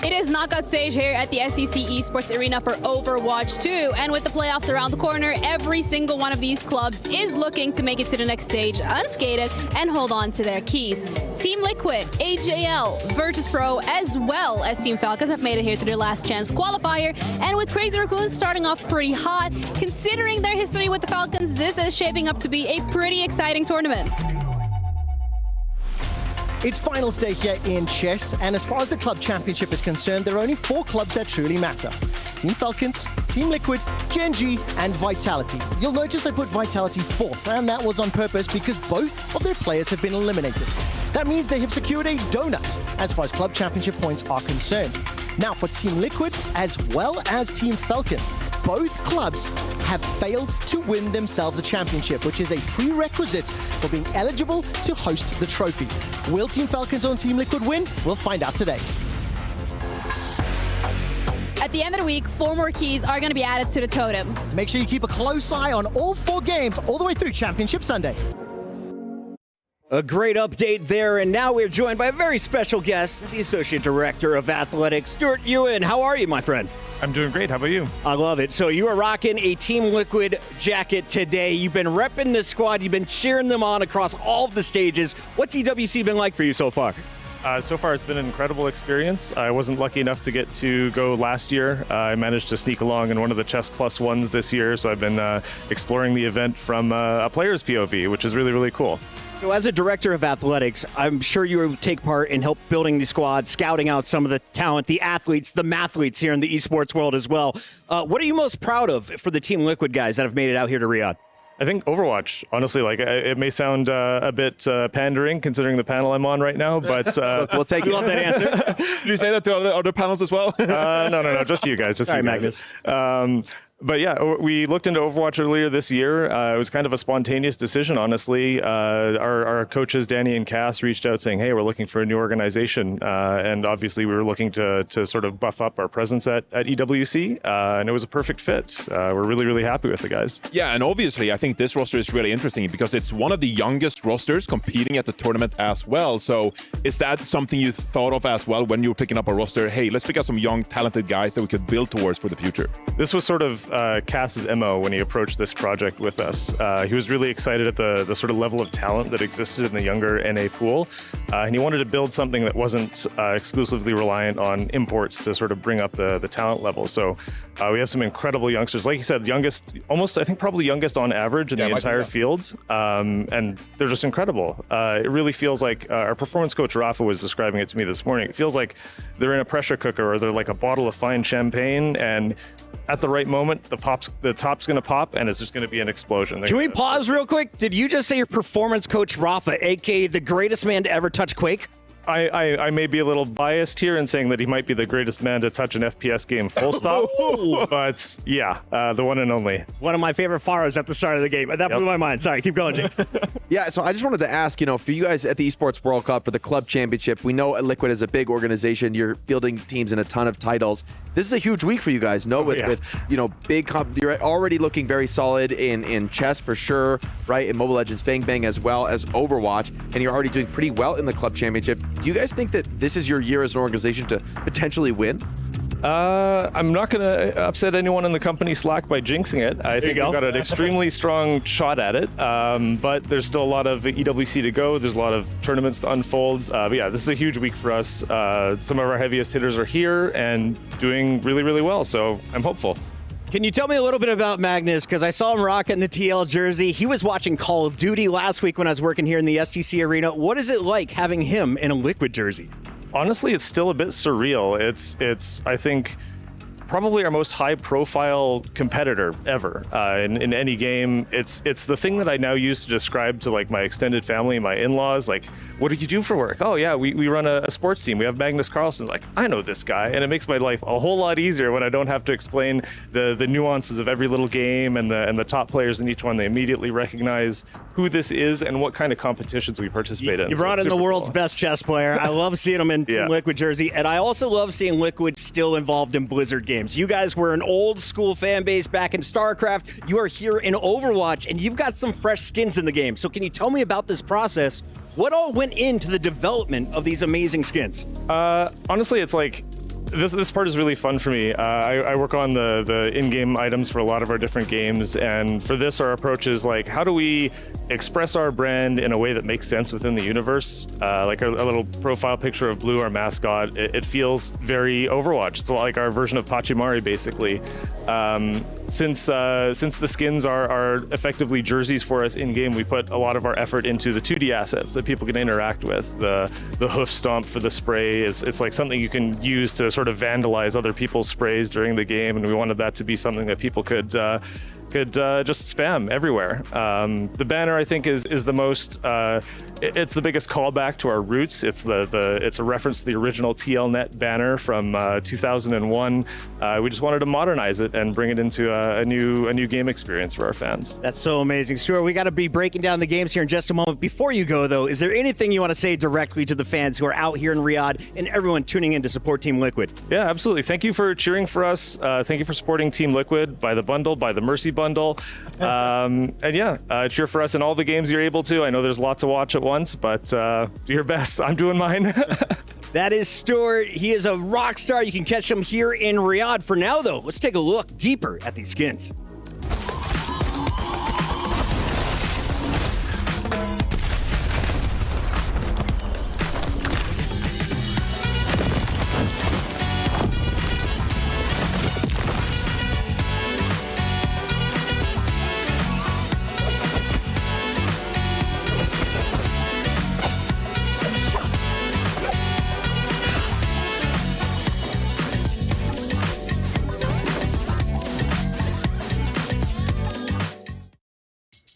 It is knockout stage here at the SEC Esports Arena for Overwatch 2, and with the playoffs around the corner, every single one of these clubs is looking to make it to the next stage unscathed and hold on to their keys. Team Liquid, AJL, Vertus Pro, as well as Team Falcons have made it here to their last chance qualifier, and with Crazy Raccoons starting off pretty hot, considering their history with the Falcons, this is shaping up to be a pretty exciting tournament. It's finals day here in chess, and as far as the club championship is concerned, there are only 4 clubs that truly matter. Team Falcons, Team Liquid, Gen G, and Vitality. You'll notice I put Vitality 4th, and that was on purpose because both of their players have been eliminated. That means they have secured a donut as far as club championship points are concerned. Now for Team Liquid, as well as Team Falcons, both clubs have failed to win themselves a championship, which is a prerequisite for being eligible to host the trophy. Will Team Falcons or Team Liquid win? We'll find out today. At the end of the week, 4 more keys are going to be added to the totem. Make sure you keep a close eye on all 4 games all the way through Championship Sunday. A great update there, and now we're joined by a very special guest, the Associate Director of Athletics, Stuart Ewan. How are you, my friend? I'm doing great. How about you? I love it. So you are rocking a Team Liquid jacket today. You've been repping this squad. You've been cheering them on across all of the stages. What's EWC been like for you so far? So far, it's been an incredible experience. I wasn't lucky enough to get to go last year. I managed to sneak along in one of the Chess Plus ones this year, so I've been exploring the event from a player's POV, which is really, really cool. So as a director of athletics, I'm sure you take part in help building the squad, scouting out some of the talent, the athletes, the mathletes here in the esports world as well. What are you most proud of for the Team Liquid guys that have made it out here to Riyadh? I think Overwatch, honestly, like it may sound a bit pandering considering the panel I'm on right now, but we'll take it. Love that answer. Did you say that to other panels as well? No, just you guys. Just Sorry, you guys. Magnus. But yeah, we looked into Overwatch earlier this year. It was kind of a spontaneous decision, honestly. Our coaches, Danny and Cass, reached out saying, hey, we're looking for a new organization. And obviously we were looking to sort of buff up our presence at EWC. And it was a perfect fit. We're really, really happy with the guys. Yeah, and obviously I think this roster is really interesting because it's one of the youngest rosters competing at the tournament as well. So is that something you thought of as well when you were picking up a roster? Hey, let's pick out some young, talented guys that we could build towards for the future. This was sort of Cass's MO when he approached this project with us. He was really excited at the sort of level of talent that existed in the younger NA pool, and he wanted to build something that wasn't exclusively reliant on imports to sort of bring up the talent level. So we have some incredible youngsters, like you said, probably youngest on average in the entire field, and they're just incredible. It really feels like our performance coach Rafa was describing it to me this morning. It feels like they're in a pressure cooker, or they're like a bottle of fine champagne, and at the right moment, the top's going to pop, and it's just going to be an explosion. Can we pause real quick? Did you just say your performance coach Rafa, aka the greatest man to ever touch Quake? I may be a little biased here in saying that he might be the greatest man to touch an FPS game, full stop. But yeah, the one and only. One of my favorite Pharos at the start of the game. That blew my mind. Sorry, keep going, Jake. Yeah, so I just wanted to ask, for you guys at the Esports World Cup for the club championship, we know Liquid is a big organization. You're fielding teams in a ton of titles. This is a huge week for you guys, with big you're already looking very solid in chess for sure, right? In Mobile Legends Bang Bang as well as Overwatch, and you're already doing pretty well in the club championship. Do you guys think that this is your year as an organization to potentially win? I'm not going to upset anyone in the company Slack by jinxing it. I think we've got an extremely strong shot at it, but there's still a lot of EWC to go. There's a lot of tournaments to unfold. But yeah, this is a huge week for us. Some of our heaviest hitters are here and doing really, really well, so I'm hopeful. Can you tell me a little bit about Magnus? Because I saw him rocking the TL jersey. He was watching Call of Duty last week when I was working here in the STC arena. What is it like having him in a Liquid jersey? Honestly, it's still a bit surreal. It's I think, probably our most high-profile competitor ever in any game. It's the thing that I now use to describe to like my extended family, my in-laws. Like, what do you do for work? Oh yeah, we run a sports team. We have Magnus Carlsen. Like, I know this guy, and it makes my life a whole lot easier when I don't have to explain the nuances of every little game and the top players in each one. They immediately recognize who this is and what kind of competitions we participate in. You brought in the world's best chess player. I love seeing him in Team Liquid jersey, and I also love seeing Liquid still involved in Blizzard games. You guys were an old school fan base back in StarCraft. You are here in Overwatch, and you've got some fresh skins in the game. So can you tell me about this process? What all went into the development of these amazing skins? Honestly, it's like, this part is really fun for me. I work on the in-game items for a lot of our different games, and for this, our approach is like, how do we express our brand in a way that makes sense within the universe? Like a little profile picture of Blue, our mascot, it feels very Overwatch. It's like our version of Pachimari, basically. Since the skins are effectively jerseys for us in-game, we put a lot of our effort into the 2D assets that people can interact with. The hoof stomp for the spray it's like something you can use to sort of vandalize other people's sprays during the game, and we wanted that to be something that people could just spam everywhere. The banner, I think, is the most. It's the biggest callback to our roots. It's it's a reference to the original TLNet banner from 2001. We just wanted to modernize it and bring it into a new game experience for our fans. That's so amazing, Stuart. We got to be breaking down the games here in just a moment. Before you go, though, is there anything you want to say directly to the fans who are out here in Riyadh and everyone tuning in to support Team Liquid? Yeah, absolutely. Thank you for cheering for us. Thank you for supporting Team Liquid. Buy the bundle, buy the Mercy bundle, and yeah, cheer for us in all the games you're able to. I know there's lots to watch at once, but do your best. I'm doing mine. That is Stuart. He is a rock star. You can catch him here in Riyadh. For now, though, let's take a look deeper at these skins.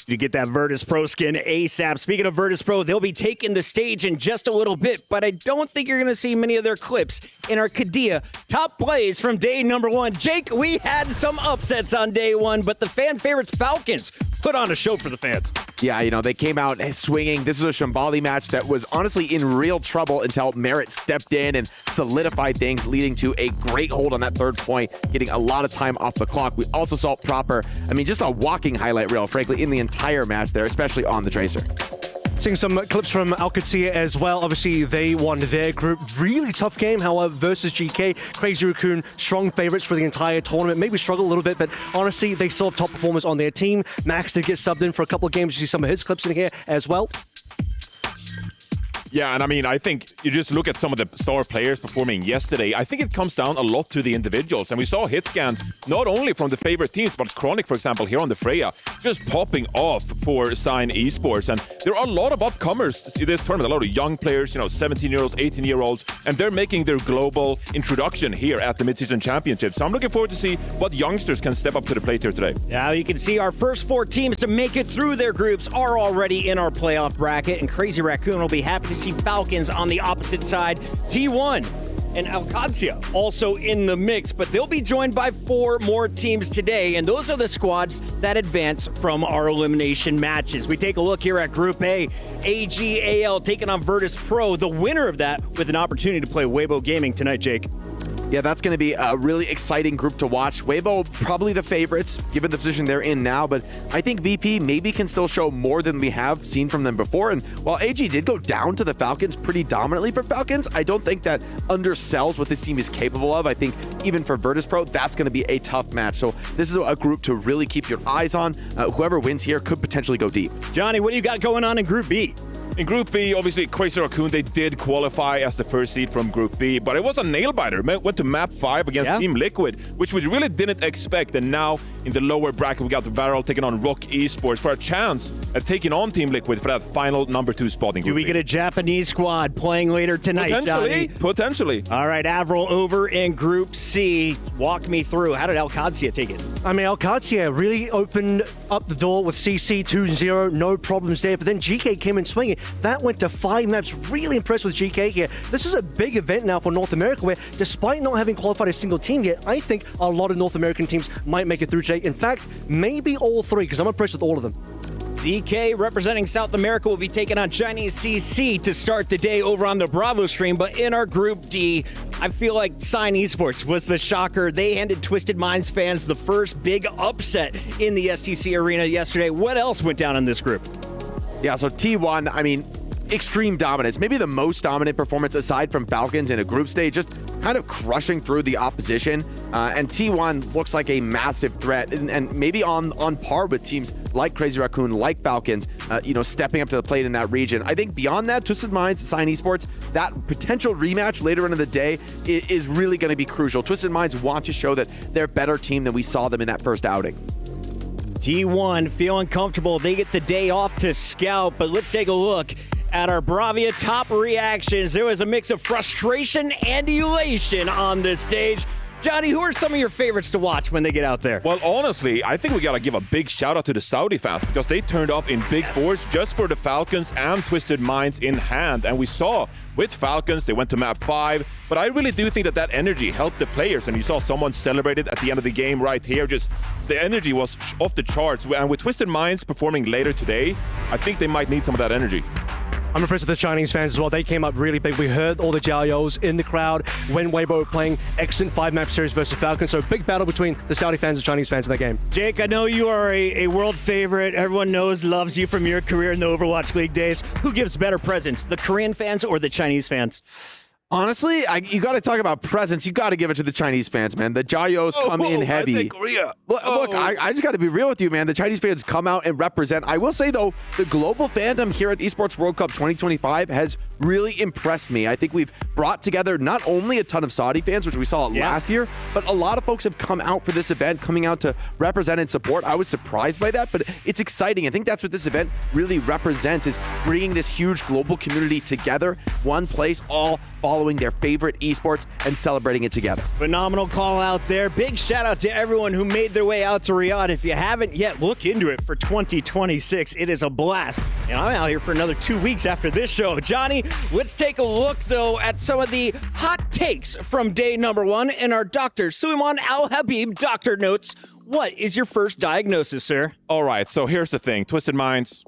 You get that Vertus Pro skin ASAP. Speaking of Vertus Pro, they'll be taking the stage in just a little bit, but I don't think you're going to see many of their clips in our Kadia top plays from day number one. Jake, we had some upsets on day one, but the fan favorites Falcons put on a show for the fans. Yeah, they came out swinging. This is a Shambali match that was honestly in real trouble until Merritt stepped in and solidified things, leading to a great hold on that third point, getting a lot of time off the clock. We also saw Proper, just a walking highlight reel, frankly, in the entire match there, especially on the Tracer. Seeing some clips from OWCS as well. Obviously, they won their group. Really tough game, however, versus GK. Crazy Raccoon, strong favorites for the entire tournament. Maybe struggle a little bit, but honestly, they still have top performers on their team. Max did get subbed in for a couple of games. You see some of his clips in here as well. Yeah, and I mean, I think you just look at some of the star players performing yesterday. I think it comes down a lot to the individuals. And we saw hit scans, not only from the favorite teams, but Chronic, for example, here on the Freya, just popping off for Sign Esports. And there are a lot of upcomers in this tournament, a lot of young players, 17-year-olds, 18-year-olds, and they're making their global introduction here at the Midseason Championship. So I'm looking forward to see what youngsters can step up to the plate here today. Now you can see our first 4 teams to make it through their groups are already in our playoff bracket, and Crazy Raccoon will be happy to see Falcons on the opposite side. T1 and Alcancia also in the mix, but they'll be joined by 4 more teams today, and those are the squads that advance from our elimination matches. We take a look here at Group A. AGAL taking on Vertus Pro, the winner of that with an opportunity to play Weibo Gaming tonight, Jake. Yeah, that's going to be a really exciting group to watch. Weibo, probably the favorites, given the position they're in now, but I think VP maybe can still show more than we have seen from them before. And while AG did go down to the Falcons pretty dominantly for Falcons, I don't think that undersells what this team is capable of. I think even for Vertus Pro, that's going to be a tough match. So this is a group to really keep your eyes on. Whoever wins here could potentially go deep. Johnny, what do you got going on in Group B? In Group B, obviously, Crazy Raccoon, they did qualify as the first seed from Group B, but it was a nail-biter. Went to map 5 against Team Liquid, which we really didn't expect. And now, in the lower bracket, we got the Barrel taking on Rock Esports for a chance at taking on Team Liquid for that final number 2 spot in Group B. Do we get a Japanese squad playing later tonight, Johnny? Potentially. All right, Avril over in Group C. Walk me through. How did Alcancia take it? I mean, Alcancia really opened up the door with CC 2-0, no problems there. But then GK came in swinging. That went to 5 maps. Really impressed with GK here. This is a big event now for North America where, despite not having qualified a single team yet, I think a lot of North American teams might make it through today. In fact, maybe all 3, because I'm impressed with all of them. ZK representing South America will be taking on Chinese CC to start the day over on the Bravo stream. But in our Group D, I feel like Sign Esports was the shocker. They handed Twisted Minds fans the first big upset in the STC arena yesterday. What else went down in this group? Yeah, so T1, I mean, extreme dominance. Maybe the most dominant performance aside from Falcons in a group stage, just kind of crushing through the opposition. And T1 looks like a massive threat and maybe on par with teams like Crazy Raccoon, like Falcons, stepping up to the plate in that region. I think beyond that, Twisted Minds, Sign Esports, that potential rematch later into the day is really going to be crucial. Twisted Minds want to show that they're a better team than we saw them in that first outing. T1 feeling comfortable. They get the day off to scout, but let's take a look at our Bravia top reactions. There was a mix of frustration and elation on this stage. Johnny, who are some of your favorites to watch when they get out there? Well, honestly, I think we got to give a big shout out to the Saudi fans because they turned up in big force just for the Falcons and Twisted Minds in hand. And we saw with Falcons, they went to map 5. But I really do think that energy helped the players. And you saw someone celebrated at the end of the game right here. Just the energy was off the charts. And with Twisted Minds performing later today, I think they might need some of that energy. I'm impressed with the Chinese fans as well. They came up really big. We heard all the Jiaoyos in the crowd when Weibo were playing excellent 5-map series versus Falcons. So big battle between the Saudi fans and Chinese fans in that game. Jake, I know you are a world favorite. Everyone loves you from your career in the Overwatch League days. Who gives better presents, the Korean fans or the Chinese fans? Honestly, you got to talk about presence. You got to give it to the Chinese fans, man. The Jiaoyos come in heavy. I said Korea. Look, I just got to be real with you, man. The Chinese fans come out and represent. I will say, though, the global fandom here at the Esports World Cup 2025 has really impressed me. I think we've brought together not only a ton of Saudi fans, which we saw last year, but a lot of folks have come out for this event, coming out to represent and support. I was surprised by that, but it's exciting. I think that's what this event really represents, is bringing this huge global community together, one place, all following their favorite esports and celebrating it together. Phenomenal call out there. Big shout out to everyone who made their way out to Riyadh. If you haven't yet, look into it for 2026. It is a blast. And I'm out here for another 2 weeks after this show. Johnny, let's take a look, though, at some of the hot takes from day number 1 in our Dr. Suleiman Al-Habib Doctor Notes. What is your first diagnosis, sir? All right, so here's the thing. Twisted Minds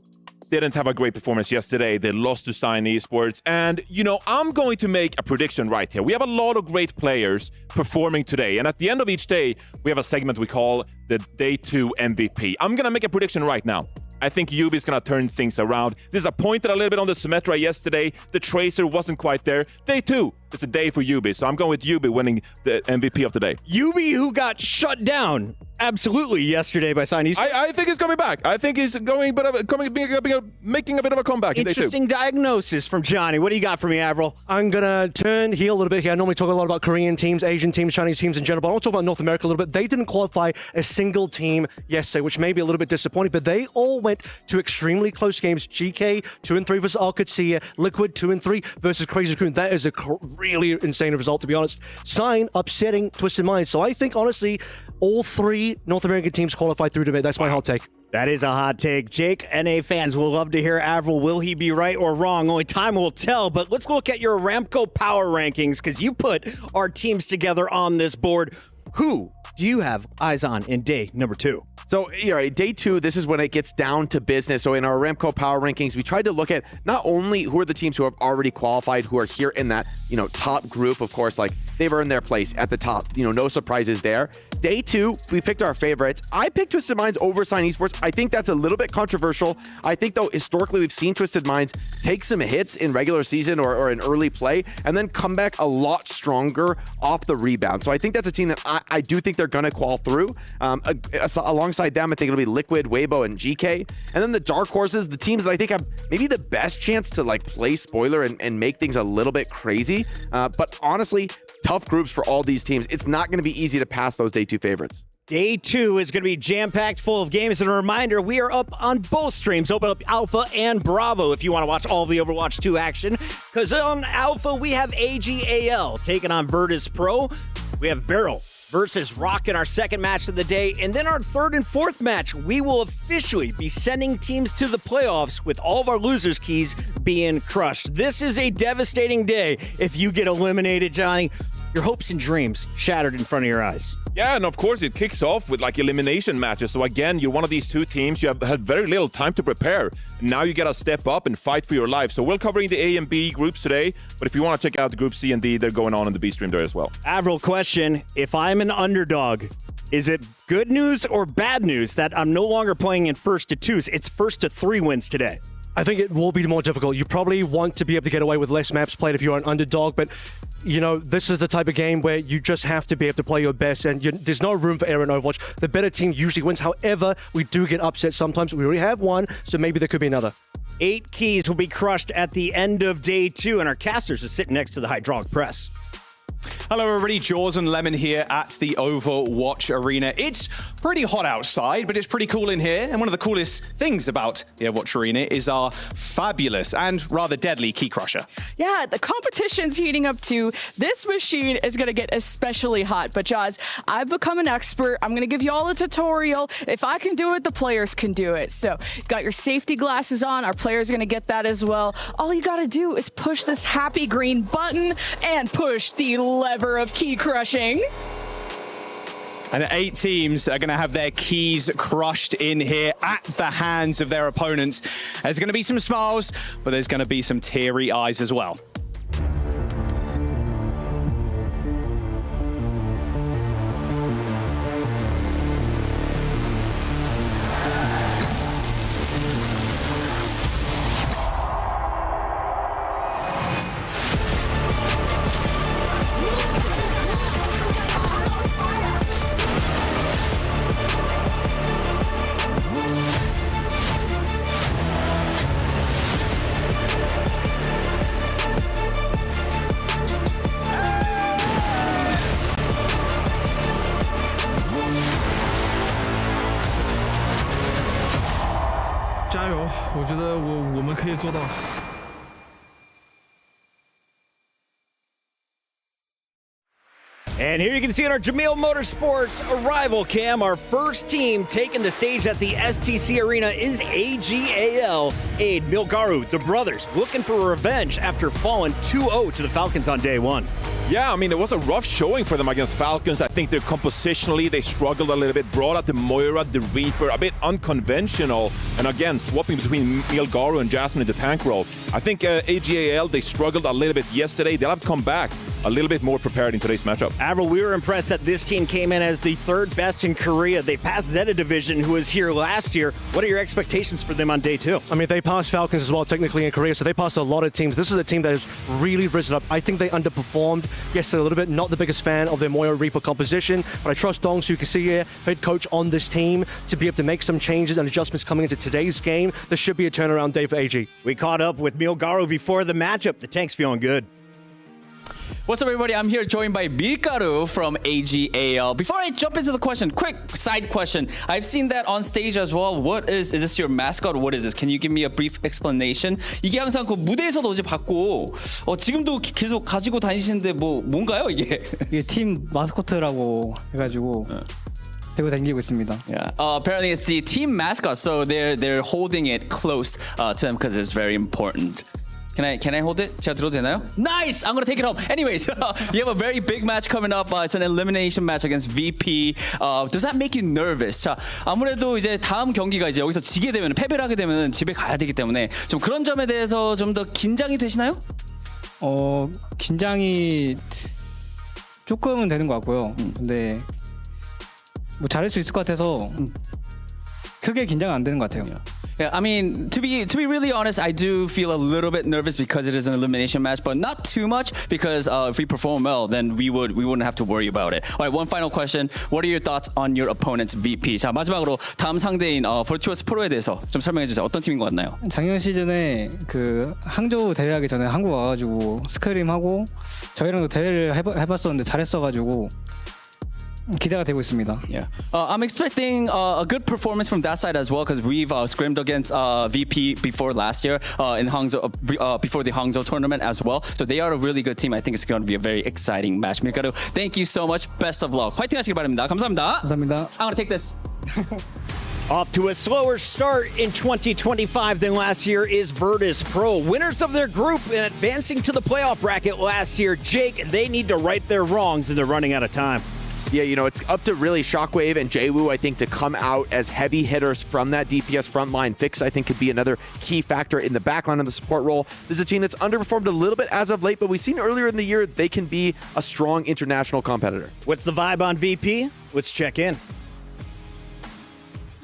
didn't have a great performance yesterday. They lost to Sign Esports. And, I'm going to make a prediction right here. We have a lot of great players performing today. And at the end of each day, we have a segment we call the Day 2 MVP. I'm going to make a prediction right now. I think Yubi is going to turn things around. Disappointed a little bit on the Symmetra yesterday. The Tracer wasn't quite there. Day 2, it's a day for Yubi. So I'm going with Yubi winning the MVP of the day. Yubi, who got shut down absolutely yesterday by Sign Esports. I think he's coming back. I think he's making a bit of a comeback. Interesting diagnosis from Johnny. What do you got for me, Avril? I'm going to turn heel a little bit here. I normally talk a lot about Korean teams, Asian teams, Chinese teams in general, but I want to talk about North America a little bit. They didn't qualify a single team yesterday, which may be a little bit disappointing, but they all went to extremely close games. GK 2-3 versus Alcatia, Liquid 2-3 versus Crazy Raccoon. That is a really insane result, to be honest. Sign upsetting Twisted Minds. So I think, honestly, all 3 North American teams qualified through debate. That's my hot take. That is a hot take. Jake, NA fans will love to hear Avril. Will he be right or wrong? Only time will tell. But let's look at your Aramco power rankings, because you put our teams together on this board. Who do you have eyes on in day number 2? So, day 2, this is when it gets down to business. So in our Aramco power rankings, we tried to look at not only who are the teams who have already qualified, who are here in that, top group. Of course, like, they've earned their place at the top. No surprises there. Day 2, we picked our favorites. I picked Twisted Minds over Sign Esports. I think that's a little bit controversial. I think, though, historically, we've seen Twisted Minds take some hits in regular season or in early play and then come back a lot stronger off the rebound. So I think that's a team that I do think they're going to qual through. Alongside them, I think it'll be Liquid, Weibo, and GK. And then the dark horses, the teams that I think have maybe the best chance to play spoiler and make things a little bit crazy. But honestly, tough groups for all these teams. It's not going to be easy to pass those day 2 favorites. Day 2 is going to be jam-packed full of games. And a reminder, we are up on both streams. Open up Alpha and Bravo if you want to watch all the Overwatch 2 action. Because on Alpha, we have AGAL taking on Vertus Pro. We have Beryl versus Rock in our second match of the day. And then our third and fourth match, we will officially be sending teams to the playoffs with all of our losers' keys being crushed. This is a devastating day if you get eliminated, Johnny. Your hopes and dreams shattered in front of your eyes. Yeah, and of course it kicks off with elimination matches. So again, you're one of these 2 teams. You have had very little time to prepare. Now you got to step up and fight for your life. So we're covering the A and B groups today. But if you want to check out the group C and D, they're going on in the B stream there as well. Avril, question. If I'm an underdog, is it good news or bad news that I'm no longer playing in 1st to 2s? It's 1st to 3 wins today. I think it will be more difficult. You probably want to be able to get away with less maps played if you're an underdog, but this is the type of game where you just have to be able to play your best, and there's no room for error in Overwatch. The better team usually wins. However, we do get upset sometimes. We already have one, so maybe there could be another. 8 keys will be crushed at the end of day 2, and our casters are sitting next to the hydraulic press. Hello everybody, Jaws and Lemon here at the Overwatch Arena. It's pretty hot outside, but it's pretty cool in here. And one of the coolest things about the Overwatch Arena is our fabulous and rather deadly key crusher. Yeah, the competition's heating up too. This machine is going to get especially hot. But Jaws, I've become an expert. I'm going to give you all a tutorial. If I can do it, the players can do it. So got your safety glasses on. Our players are going to get that as well. All you got to do is push this happy green button and push the lever of key crushing. And 8 teams are going to have their keys crushed in here at the hands of their opponents. There's going to be some smiles, but there's going to be some teary eyes as well. And here you can see on our Jamil Motorsports arrival cam, our first team taking the stage at the STC Arena is AGAL. Aid, Milgaru, the brothers, looking for revenge after falling 2-0 to the Falcons on day 1. Yeah, I mean, it was a rough showing for them against Falcons. I think they're compositionally, they struggled a little bit, brought out the Moira, the Reaper, a bit unconventional, and again, swapping between Milgaro and Jasmine in the tank role. I think AGAL, they struggled a little bit yesterday. They'll have to come back a little bit more prepared in today's matchup. Avril, we were impressed that this team came in as the third best in Korea. They passed Zeta Division, who was here last year. What are your expectations for them on day two? I mean, they passed Falcons as well, technically, in Korea, so they passed a lot of teams. This is a team that has really risen up. I think they underperformed yesterday a little bit. Not the biggest fan of their Moira Reaper composition, but I trust Dong-Soo Kasiye, head coach on this team, to be able to make some changes and adjustments coming into today's game. This should be a turnaround day for AG. We caught up with Milgaro before the matchup. The tank's feeling good. What's up, everybody? I'm here joined by Milgaro from AGAL. Before I jump into the question, quick side question. I've seen that on stage as well. What is this your mascot? What is this? Can you give me a brief explanation? 이게 항상 그 무대에서도 어제 봤고 지금도 계속 가지고 다니시는데 뭔가요 이게? 이게 팀 마스코트라고 해가지고 들고 다니고 있습니다. Yeah. Apparently it's the team mascot, so they're holding it close to them because it's very important. Can I hold it? 제가 들어도 되나요? Nice! I'm gonna take it home. Anyways, you have a very big match coming up. It's an elimination match against VP. Does that make you nervous? 자, 아무래도 이제 다음 경기가 이제 여기서 지게 되면 패배를 하게 되면 집에 가야 되기 때문에 좀 그런 점에 대해서 좀 더 긴장이 되시나요? 긴장이 조금은 되는 것 같고요. 근데 뭐 잘할 수 있을 것 같아서 크게 긴장 안 되는 것 같아요. Yeah, I mean, to be really honest, I do feel a little bit nervous because it is an elimination match, but not too much because if we perform well, then we wouldn't have to worry about it. All right, one final question. What are your thoughts on your opponent's VP? 자, 마지막으로 다음 상대인 Vertus Pro에 대해서 좀 설명해 주세요. 어떤 팀인 것 같나요? 작년 시즌에 그 항저우 대회하기 전에 한국 와가지고 스크림하고 저희랑도 대회를 해봤었는데 잘했어가지고 기대가 되고 있습니다. Yeah, I'm expecting a good performance from that side as well because we've scrimmed against VP before last year in Hangzhou before the Hangzhou tournament as well. So they are a really good team. I think it's going to be a very exciting match. Milgaro, thank you so much. Best of luck. 화이팅 하시기 바랍니다. 감사합니다. 감사합니다. I'm gonna take this. Off to a slower start in 2025 than last year is Vertus Pro. Winners of their group and advancing to the playoff bracket last year. Jake, they need to right their wrongs and they're running out of time. Yeah, you know, it's up to really Shockwave and Jaewoo, I think, to come out as heavy hitters from that DPS frontline. Fix, I think, could be another key factor in the backline of the support role. This is a team that's underperformed a little bit as of late, but we've seen earlier in the year they can be a strong international competitor. What's the vibe on VP? Let's check in.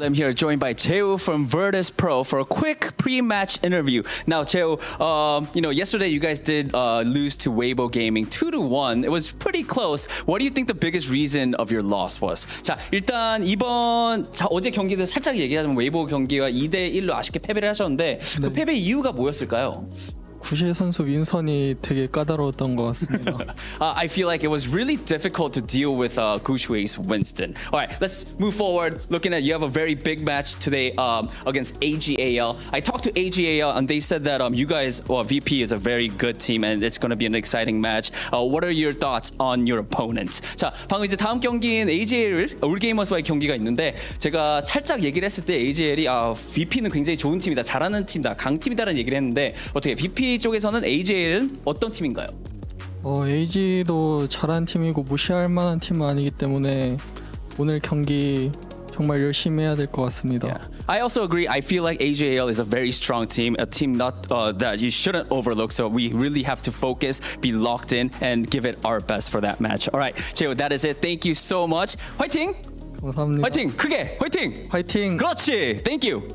I'm here joined by Jaewoo from Vertus Pro for a quick pre-match interview. Now, Jaewoo, yesterday you guys did lose to Weibo Gaming 2-1. It was pretty close. What do you think the biggest reason of your loss was? 자, 일단 어제 경기를 살짝 얘기하자면 웨이보 경기와 2대1로 아쉽게 패배를 하셨는데 그 패배 이유가 뭐였을까요? 구실 선수 윈선이 되게 까다로웠던 것 같습니다. I feel like it was really difficult to deal with Gushui's Winston. All right, let's move forward. Looking at you have a very big match today against AGAL. I talked to AGAL and they said that you guys, VP is a very good team and it's going to be an exciting match. What are your thoughts on your opponent? 자, 방금 이제 다음 경기인 AGL 올게이머스와의 경기가 있는데 제가 살짝 얘기를 했을 때 AGL이 VP는 굉장히 좋은 팀이다, 잘하는 팀이다, 강팀이다라는 얘기를 했는데 어떻게 VP 쪽에서는 AGL은 어떤 팀인가요? AG도 잘한 팀이고 무시할 만한 팀은 아니기 때문에 오늘 경기 정말 열심히 해야 될 것 같습니다. Yeah. I also agree. I feel like AGAL is a very strong team, a team not that you shouldn't overlook. So we really have to focus, be locked in, and give it our best for that match. All right, Jaewoo, that is it. Thank you so much. 화이팅! 감사합니다. 화이팅! 크게! 화이팅! 화이팅! 그렇지! Thank you!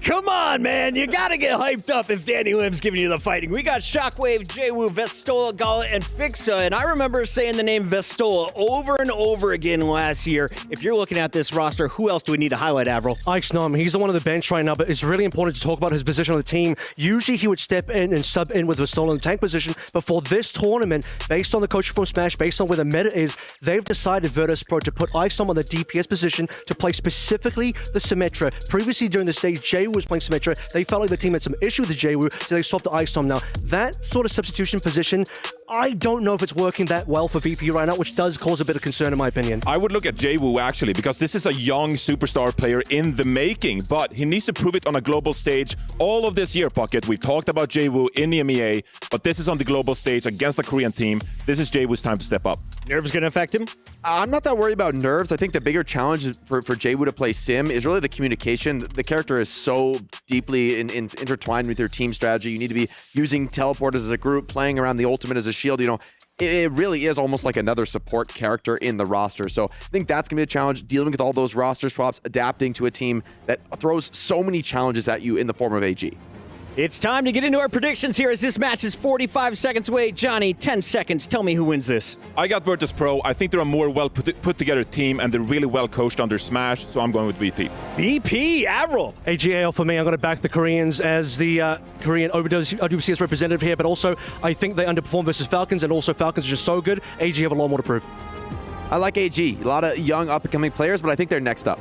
Come on, man. You got to get hyped up if Danny Lim's giving you the fighting. We got Shockwave, Jaewoo, Vestola, Gala, and Fixa. And I remember saying the name Vestola over and over again last year. If you're looking at this roster, who else do we need to highlight, Avril? Ike Snom, he's the one on the bench right now, but it's really important to talk about his position on the team. Usually he would step in and sub in with Vestola in the tank position, but for this tournament, based on the coach from Smash, based on where the meta is, they've decided Vertus Pro to put Ike Snom on the DPS position to play specifically the Symmetra. Previously during the stage, Jaewoo Jwoo was playing Symmetra. They felt like the team had some issue with Jwoo, so they swapped to Ice Storm. Now, that sort of substitution position, I don't know if it's working that well for VP right now, which does cause a bit of concern in my opinion. I would look at Jwoo actually, because this is a young superstar player in the making, but he needs to prove it on a global stage. All of this year, Pocket, we've talked about Jwoo in the EMEA, but this is on the global stage against a Korean team. This is Jwoo's time to step up. Nerves going to affect him? I'm not that worried about nerves. I think the bigger challenge for Jwoo to play Sim is really the communication. The character is so deeply intertwined with your team strategy. You need to be using teleporters as a group, playing around the ultimate as a shield. You know, it really is almost like another support character in the roster. So I think that's going to be a challenge, dealing with all those roster swaps, adapting to a team that throws so many challenges at you in the form of AG. It's time to get into our predictions here as this match is 45 seconds away. Johnny, 10 seconds. Tell me who wins this. I got Vertus Pro. I think they're a more well put together team, and they're really well coached under Smash, so I'm going with VP. VP, Avril. AGL for me. I'm going to back the Koreans as the Korean OWCS representative here, but also I think they underperform versus Falcons, and also Falcons are just so good. AG have a lot more to prove. I like AG. A lot of young up-and-coming players, but I think they're next up.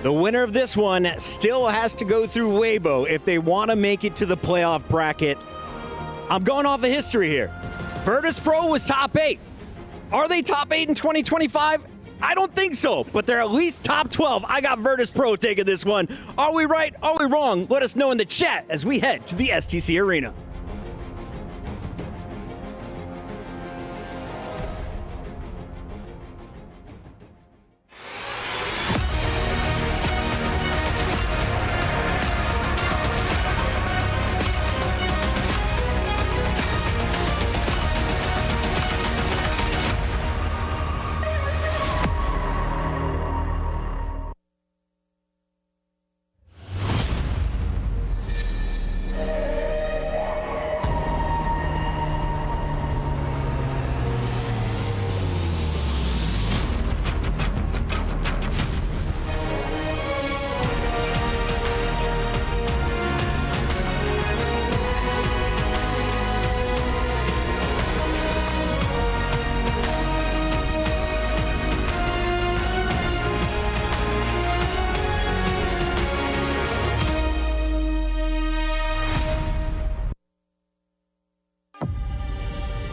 The winner of this one still has to go through Weibo if they want to make it to the playoff bracket. I'm going off of history here. Vertus Pro was top 8. Are they top 8 in 2025? I don't think so, but they're at least top 12. I got Vertus Pro taking this one. Are we right? Are we wrong? Let us know in the chat as we head to the STC Arena.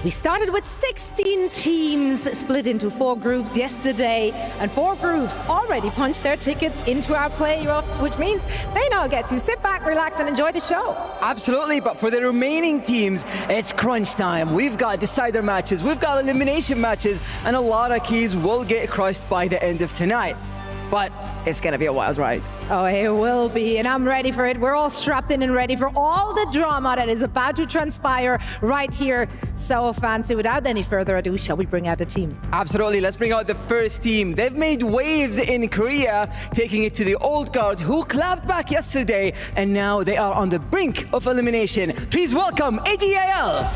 We started with 16 teams split into 4 groups yesterday, and 4 groups already punched their tickets into our playoffs, which means they now get to sit back, relax, and enjoy the show. Absolutely, but for the remaining teams, it's crunch time. We've got decider matches, we've got elimination matches, and a lot of keys will get crushed by the end of tonight. But it's gonna be a wild ride. Oh, it will be, and I'm ready for it. We're all strapped in and ready for all the drama that is about to transpire right here. So fancy. Without any further ado, shall we bring out the teams? Absolutely, let's bring out the first team. They've made waves in Korea, taking it to the old guard who clapped back yesterday, and now they are on the brink of elimination. Please welcome AGAL.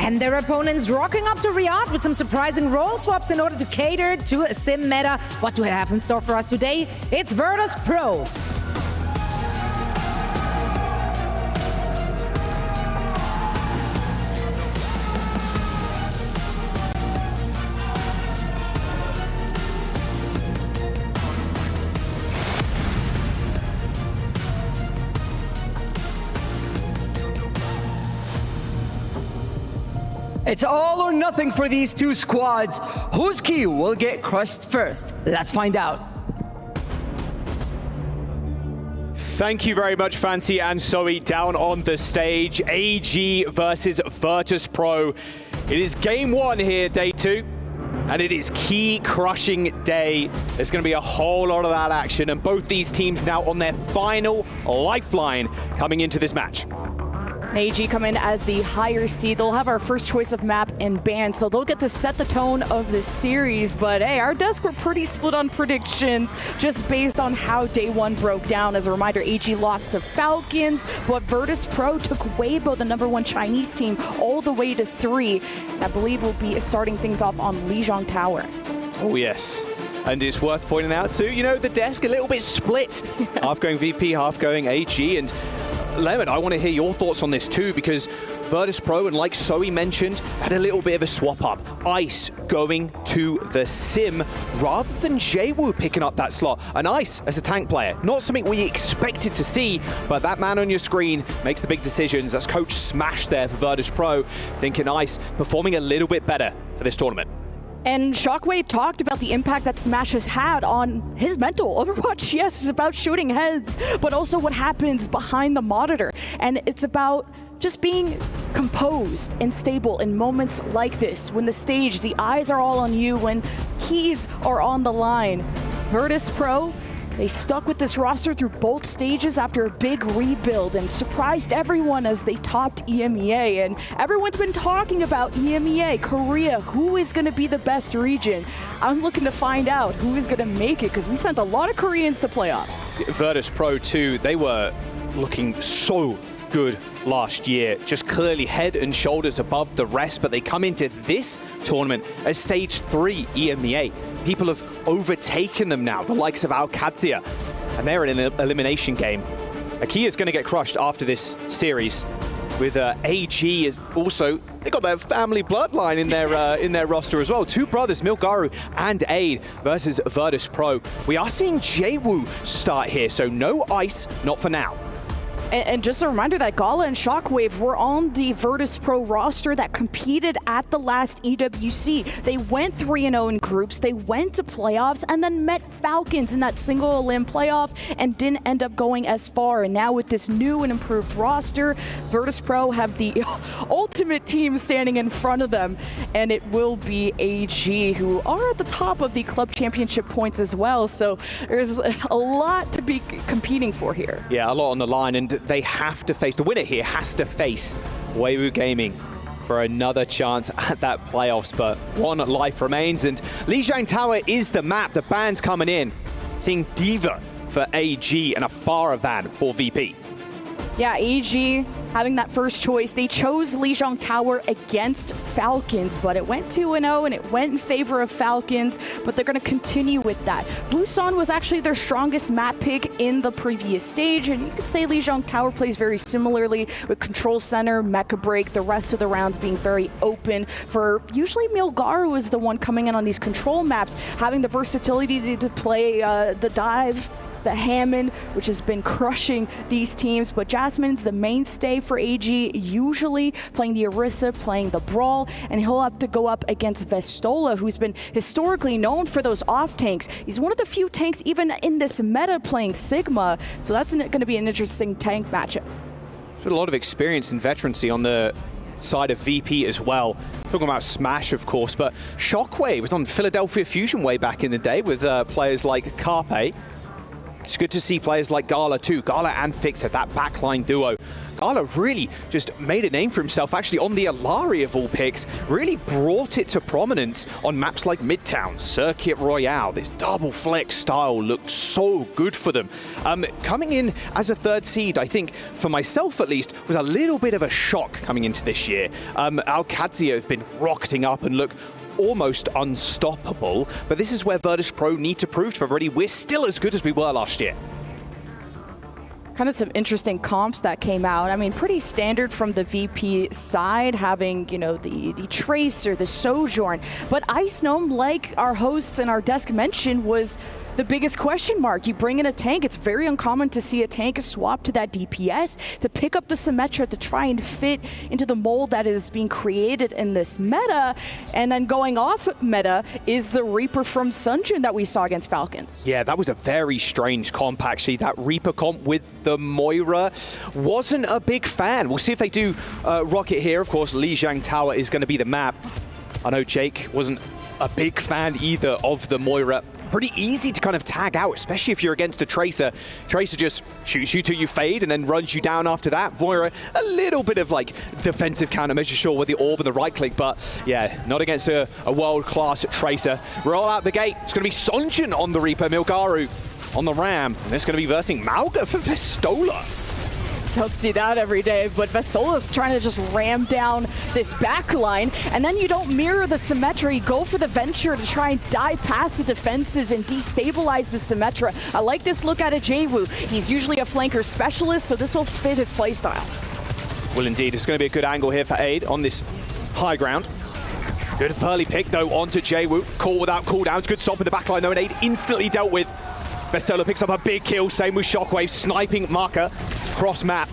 And their opponents rocking up to Riyadh with some surprising role swaps in order to cater to a sim meta. What do I have in store for us today? It's Vertus Pro. It's all or nothing for these two squads. Whose key will get crushed first? Let's find out. Thank you very much, Fancy and Zoe, down on the stage. AG versus Vertus Pro. It is game 1 here, day 2. And it is key crushing day. There's going to be a whole lot of that action, and both these teams now on their final lifeline coming into this match. AG come in as the higher seed. They'll have our first choice of map and ban, so they'll get to set the tone of this series. But hey, our desk were pretty split on predictions just based on how day 1 broke down. As a reminder, AG lost to Falcons, but Vertus Pro took Weibo, the #1 Chinese team, all the way to 3. I believe we'll be starting things off on Lijiang Tower. Oh, yes. And it's worth pointing out too, you know, the desk a little bit split. Half going VP, half going AG. And Lemon, I want to hear your thoughts on this too, because Vertus Pro, and like Zoe mentioned, had a little bit of a swap up. Ice going to the Sim rather than Jaywu picking up that slot. And Ice as a tank player, not something we expected to see, but that man on your screen makes the big decisions. That's Coach Smash there for Vertus Pro, thinking Ice performing a little bit better for this tournament. And Shockwave talked about the impact that Smash has had on his mental. Overwatch, yes, is about shooting heads, but also what happens behind the monitor. And it's about just being composed and stable in moments like this, when the stage, the eyes are all on you, when keys are on the line. Vertus Pro, they stuck with this roster through both stages after a big rebuild and surprised everyone as they topped EMEA. And everyone's been talking about EMEA, Korea, who is going to be the best region. I'm looking to find out who is going to make it, because we sent a lot of Koreans to playoffs. Vertus Pro too, they were looking so good last year, just clearly head and shoulders above the rest, but they come into this tournament as stage 3 EMEA. People have overtaken them now, the likes of OWCS, and they're in an elimination game. Aki is going to get crushed after this series, with AG is also, they got their family bloodline in their roster as well. Two brothers, Milgaru and Aid versus Vertus Pro. We are seeing Jaywu start here, so no Ice, not for now. And just a reminder that Gala and Shockwave were on the Vertus Pro roster that competed at the last EWC. They went 3-0 in groups, they went to playoffs, and then met Falcons in that single elim playoff and didn't end up going as far. And now with this new and improved roster, Vertus Pro have the ultimate team standing in front of them, and it will be AG, who are at the top of the club championship points as well. So there's a lot to be competing for here. Yeah, a lot on the line, and they have to face, the winner here has to face Weiwu Gaming for another chance at that playoffs, but one life remains, and Lijiang Tower is the map. The band's coming in, seeing Diva for AG and a Faravan for VP. Yeah, AG having that first choice. They chose Lijiang Tower against Falcons, but it went 2-0 and it went in favor of Falcons, but they're going to continue with that. Busan was actually their strongest map pick in the previous stage, and you could say Lijiang Tower plays very similarly with Control Center, Mecha Break, the rest of the rounds being very open for usually Milgaru is the one coming in on these control maps, having the versatility to play the dive, the Hammond, which has been crushing these teams, but Jasmine's the mainstay for AG, usually playing the Orisa, playing the Brawl, and he'll have to go up against Vestola, who's been historically known for those off tanks. He's one of the few tanks even in this meta playing Sigma, so that's going to be an interesting tank matchup. There's been a lot of experience and veterancy on the side of VP as well. Talking about Smash, of course, but Shockwave was on Philadelphia Fusion way back in the day with players like Carpe. It's good to see players like Gala too. Gala and Fixer, that backline duo. Gala really just made a name for himself actually on the Alari of all picks. Really brought it to prominence on maps like Midtown, Circuit Royale. This double flex style looked so good for them. Coming in as a third seed, I think, for myself at least, was a little bit of a shock coming into this year. OWCS have been rocketing up and look almost unstoppable, but this is where Vertus Pro need to prove to everybody we're still as good as we were last year. Kind of some interesting comps that came out. I mean, pretty standard from the VP side, having, you know, the Tracer, the Sojourn, but Ice Gnome, like our hosts and our desk mentioned, was the biggest question mark. You bring in a tank, it's very uncommon to see a tank swap to that DPS to pick up the Symmetra to try and fit into the mold that is being created in this meta. And then going off meta is the Reaper from Sunjin that we saw against Falcons. Yeah, that was a very strange comp actually. That Reaper comp with the Moira. Wasn't a big fan. We'll see if they do rock it here. Of course, Lijiang Tower is going to be the map. I know Jake wasn't a big fan either of the Moira. Pretty easy to kind of tag out, especially if you're against a Tracer. Tracer just shoots you till you fade and then runs you down after that. Moira, a little bit of like defensive countermeasure, sure, with the orb and the right click, but yeah, not against a world-class Tracer. Roll out the gate. It's going to be Sonjin on the Reaper, Milgaru on the Ram, and it's going to be versing Mauga for Vestola. Don't see that every day, but Vestola's trying to just ram down this back line, and then you don't mirror the Symmetra. Go for the venture to try and dive past the defenses and destabilize the Symmetra. I like this look out of Jwoo. He's usually a flanker specialist, so this will fit his playstyle. Well, indeed, it's going to be a good angle here for Aid on this high ground. Good early pick, though, onto Jwoo. Call without cooldowns. Good stop in the backline, though, and Aid instantly dealt with. Vestola picks up a big kill, same with Shockwave, sniping Marker cross map.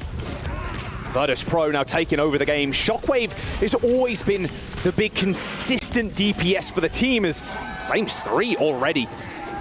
Vertus Pro now taking over the game. Shockwave has always been the big consistent DPS for the team, as Flames 3 already.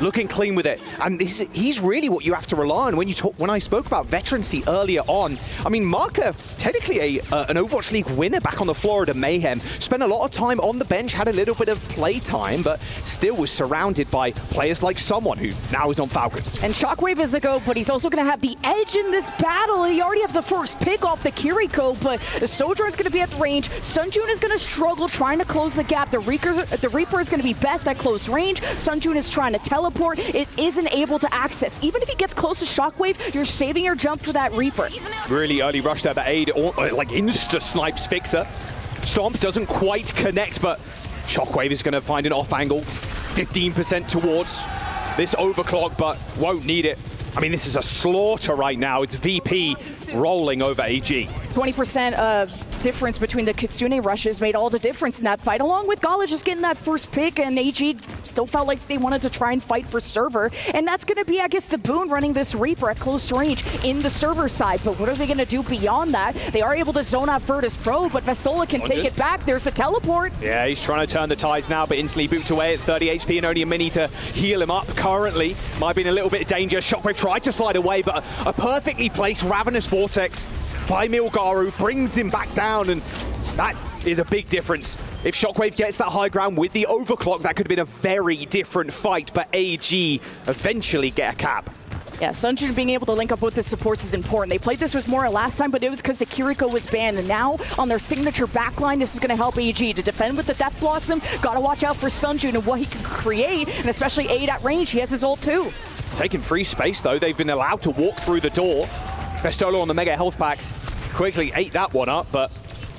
Looking clean with it, and he's really what you have to rely on when I spoke about veterancy earlier on. I mean, Marker, technically an Overwatch League winner back on the Florida Mayhem, spent a lot of time on the bench, had a little bit of play time, but still was surrounded by players like someone who now is on Falcons. And Shockwave is the GOAT, but he's also going to have the edge in this battle. He already has the first pick off the Kiriko, but the Sojourn's going to be at the range. Sunjun is going to struggle trying to close the gap. The Reaper is going to be best at close range. Sunjun is trying to teleport. It isn't able to access. Even if he gets close to Shockwave, you're saving your jump for that Reaper. Really early rush there, but Aid like insta-snipes Fixer. Stomp doesn't quite connect, but Shockwave is going to find an off angle. 15% towards this overclock, but won't need it. I mean, this is a slaughter right now. It's VP rolling over AG. 20% of difference between the Kitsune rushes made all the difference in that fight, along with Gala just getting that first pick, and AG still felt like they wanted to try and fight for server. And that's going to be, I guess, the boon running this Reaper at close range in the server side. But what are they going to do beyond that? They are able to zone out Vertus Pro, but Vestola can take it back. There's the teleport. Yeah, he's trying to turn the tides now, but instantly boots away at 30 HP and only a mini to heal him up currently. Might be in a little bit of danger. Shockwave tried to slide away, but a perfectly placed Ravenous Vortex by Milgaru brings him back down, and that is a big difference. If Shockwave gets that high ground with the overclock, that could have been a very different fight, but AG eventually get a cap. Yeah, Sunjun being able to link up with the supports is important. They played this with Mora last time, but it was because the Kiriko was banned. And now, on their signature backline, this is going to help AG to defend with the Death Blossom. Got to watch out for Sunjun and what he can create, and especially Aid at range. He has his ult too. Taking free space, though. They've been allowed to walk through the door. Vestola on the Mega Health Pack quickly ate that one up, but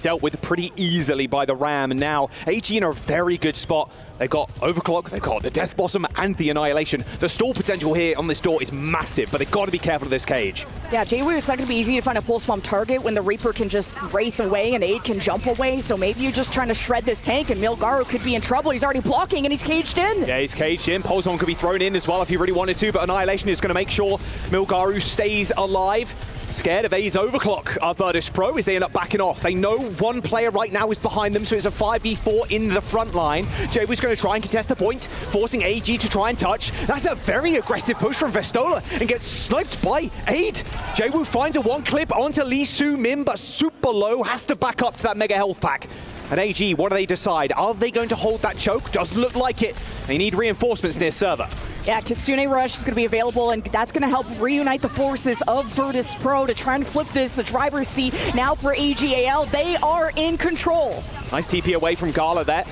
dealt with pretty easily by the Ram. And now AG in a very good spot. They've got Overclock, they've got the Death Blossom and the Annihilation. The stall potential here on this door is massive, but they've got to be careful of this cage. Yeah, Jwoo, it's not going to be easy to find a pulse bomb target when the Reaper can just wraith away and Aid can jump away. So maybe you're just trying to shred this tank, and Milgaru could be in trouble. He's already blocking and he's caged in. Yeah, he's caged in. Pulse bomb could be thrown in as well if he really wanted to, but Annihilation is going to make sure Milgaru stays alive. Scared of A's overclock are Vertus Pro as they end up backing off. They know one player right now is behind them, so it's a 5v4 in the front line. Jwoo's going to try and contest the point, forcing AG to try and touch. That's a very aggressive push from Vestola and gets sniped by Aid. Jwoo finds a one clip onto Lee Soo Min, but super low, has to back up to that Mega Health Pack. And AG, what do they decide? Are they going to hold that choke? Doesn't look like it. They need reinforcements near server. Yeah, Kitsune Rush is going to be available, and that's going to help reunite the forces of Vertus Pro to try and flip this. The driver's seat now for AGAL. They are in control. Nice TP away from Gala there.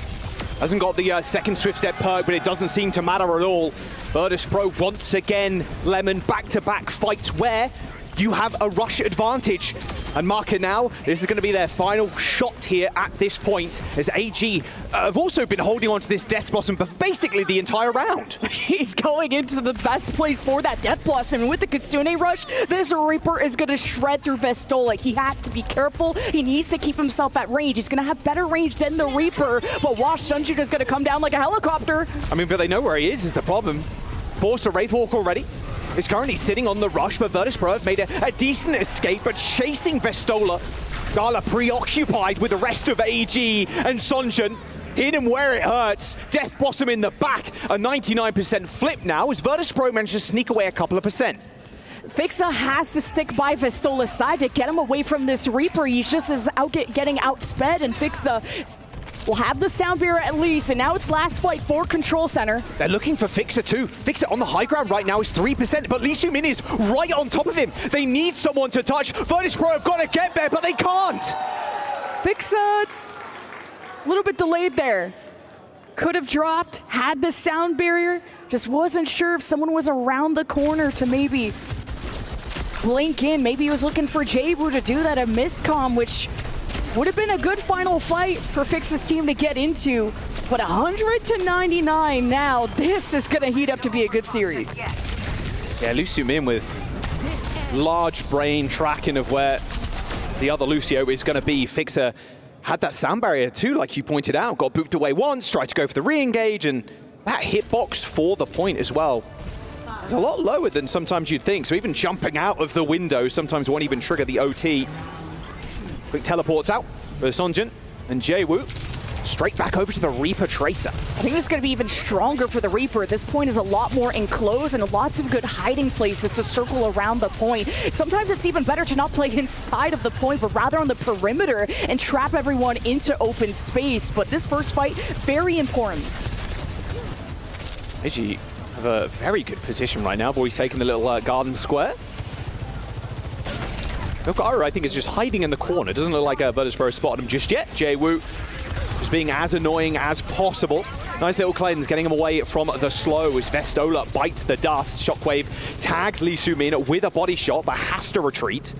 Hasn't got the second Swift Step perk, but it doesn't seem to matter at all. Vertus Pro once again, Lemon, back-to-back fights where you have a rush advantage. And Marker now, this is going to be their final shot here at this point, as AG have also been holding on to this Death Blossom for basically the entire round. He's going into the best place for that Death Blossom. And with the Kitsune Rush, this Reaper is going to shred through Vestola. He has to be careful. He needs to keep himself at range. He's going to have better range than the Reaper, but Wash Sunjun is going to come down like a helicopter. I mean, but they know where he is the problem. Forced a Wraithwalk already. Is currently sitting on the rush, but Vertus Pro have made a decent escape, but chasing Vestola. Gala preoccupied with the rest of AG and Sunjun. Hit him where it hurts. Death Blossom in the back. A 99% flip now as Vertus Pro managed to sneak away a couple of percent. Fixa has to stick by Vestola's side to get him away from this Reaper. He's just as getting outsped, and Fixa will have the sound barrier at least, and now it's last fight for Control Center. They're looking for Fixa too. Fixa on the high ground right now is 3%, but Lee Soo Min is right on top of him. They need someone to touch. Vertus Pro have got to get there, but they can't. Fixa, a little bit delayed there. Could have dropped, had the sound barrier, just wasn't sure if someone was around the corner to maybe blink in. Maybe he was looking for Jabu to do that, a miscomm, which would have been a good final fight for Fix's team to get into. But 100-99 now. This is going to heat up to be a good series. Yeah, Lucio Min with large brain tracking of where the other Lucio is going to be. Fixer had that sound barrier too, like you pointed out. Got booped away once, tried to go for the re-engage, and that hitbox for the point as well. It's a lot lower than sometimes you'd think, so even jumping out of the window sometimes won't even trigger the OT. Quick teleports out for Sonjin and Jaewoo. Straight back over to the Reaper Tracer. I think this is going to be even stronger for the Reaper. This point is a lot more enclosed and lots of good hiding places to circle around the point. Sometimes it's even better to not play inside of the point, but rather on the perimeter and trap everyone into open space. But this first fight, very important. AG have a very good position right now. Boys taking the little garden square. Milgaru, I think, is just hiding in the corner. Doesn't look like Vertus Pro spotted him just yet. Jaewoo just being as annoying as possible. Nice little cleanse, getting him away from the slow as Vestola bites the dust. Shockwave tags Lee Soo-min with a body shot, but has to retreat.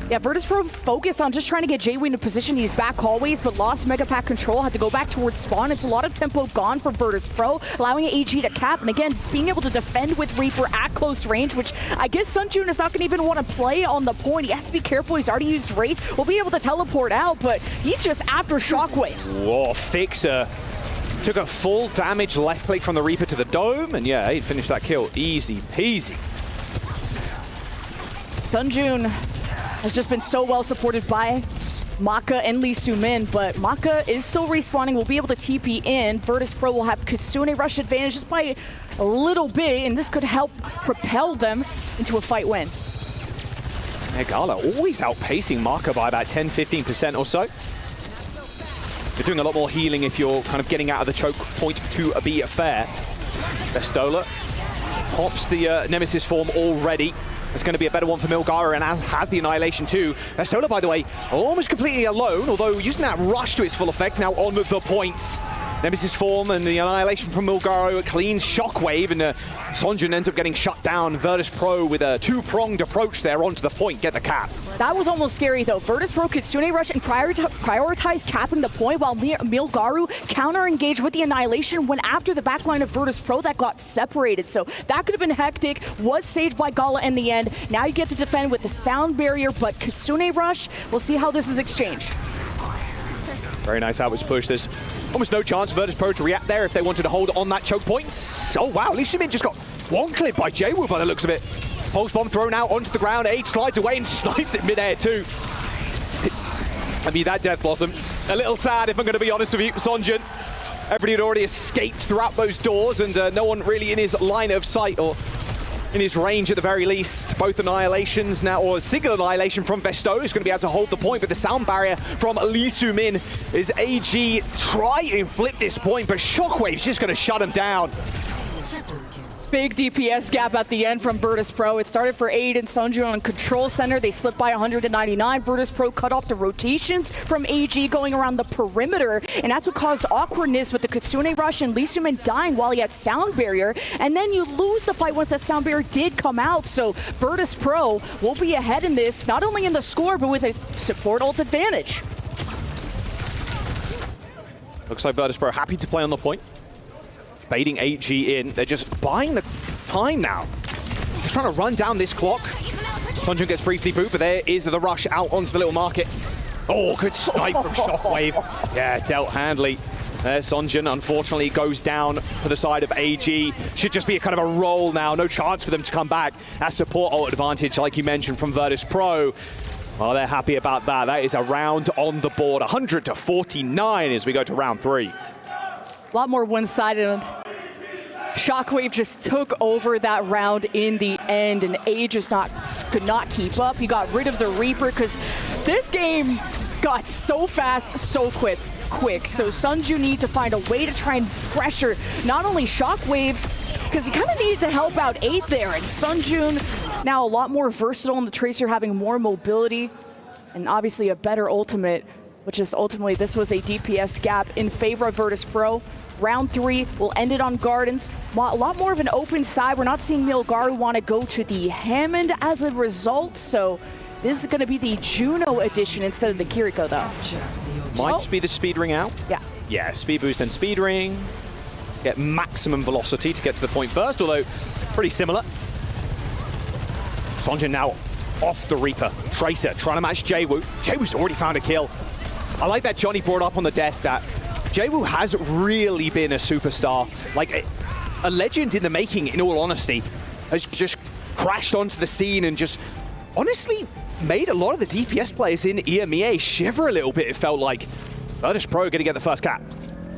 Yeah, Vertus Pro focused on just trying to get Jaewoo into position. He's back hallways, but lost Mega Pack control, had to go back towards spawn. It's a lot of tempo gone for Vertus Pro, allowing AG to cap, and again, being able to defend with Reaper at close range, which I guess Sunjun is not going to even want to play on the point. He has to be careful. He's already used Wraith. Will be able to teleport out, but he's just after Shockwave. Whoa, Fixer took a full damage left click from the Reaper to the dome, and yeah, he'd finished that kill easy peasy. Sunjun has just been so well supported by Maka and Lee Soo-min, but Maka is still respawning, will be able to TP in. Vertus Pro will have Kitsune rush advantage just by a little bit, and this could help propel them into a fight win. Gala always outpacing Maka by about 10-15% or so. You're doing a lot more healing if you're kind of getting out of the choke point to be fair. Vestola pops the Nemesis form already. It's going to be a better one for Milgaru, and has the Annihilation too. Vestola, by the way, almost completely alone, although using that rush to its full effect now on the points. Nemesis form and the Annihilation from Milgaru cleans Shockwave, and Sonjun ends up getting shut down. Vertus Pro with a two-pronged approach there onto the point, get the cap. That was almost scary though. Vertus Pro Kitsune rush and prioritize capping the point while Milgaru counter-engaged with the Annihilation went after the backline of Vertus Pro that got separated. So that could have been hectic, was saved by Gala in the end. Now you get to defend with the sound barrier, but Kitsune rush, we'll see how this is exchanged. Very nice outwards push. There's almost no chance for Vertus Pro to react there if they wanted to hold on that choke point. Oh wow, Lee Soo-min just got one clip by Jaewoo by the looks of it. Pulse bomb thrown out onto the ground. Age slides away and snipes it midair too. I mean, that Death Blossom, a little sad if I'm going to be honest with you, Sonjun. Everybody had already escaped throughout those doors, and no one really in his line of sight or in his range at the very least. Both Annihilations now, or a single Annihilation from Vestola is going to be able to hold the point, but the sound barrier from Lee Soo-min is AG try and flip this point, but Shockwave's just going to shut him down. Big DPS gap at the end from Vertus Pro. It started for Aid and Sunjun on Control Center. They slipped by 100-99. Vertus Pro cut off the rotations from AG going around the perimeter, and that's what caused awkwardness with the Kitsune rush and Lee Soo-min dying while he had sound barrier, and then you lose the fight once that sound barrier did come out. So Vertus Pro will be ahead in this, not only in the score, but with a support ult advantage. Looks like Vertus Pro happy to play on the point. Baiting AG in. They're just buying the time now. Just trying to run down this clock. Sonjun gets briefly booped, but there is the rush out onto the little market. Oh, good snipe from Shockwave. Yeah, dealt handily. There, Sonjun unfortunately goes down to the side of AG. Should just be a kind of a roll now. No chance for them to come back. That support ult advantage, like you mentioned, from Vertus Pro. Well, they're happy about that. That is a round on the board. 100-49 as we go to round 3. A lot more one-sided. Shockwave just took over that round in the end, and A just could not keep up. He got rid of the Reaper because this game got so fast, so quick. So Sunjun need to find a way to try and pressure not only Shockwave, because he kind of needed to help out 8 there, and Sunjun now a lot more versatile in the Tracer, having more mobility, and obviously a better ultimate, which is ultimately this was a DPS gap in favor of Vertus Pro. Round 3, we'll end it on Gardens. A lot more of an open side. We're not seeing Milgaru want to go to the Hammond as a result, so this is going to be the Juno edition instead of the Kiriko, though. Might just be the speed ring out. Yeah. Yeah, speed boost and speed ring. Get maximum velocity to get to the point first, although pretty similar. Sonjin now off the Reaper. Tracer trying to match Jwoo. Jwoo's already found a kill. I like that Johnny brought up on the desk that Jwoo has really been a superstar. Like a legend in the making, in all honesty. Has just crashed onto the scene and just honestly made a lot of the DPS players in EMEA shiver a little bit, it felt like. Vertus Pro going to get the first cap.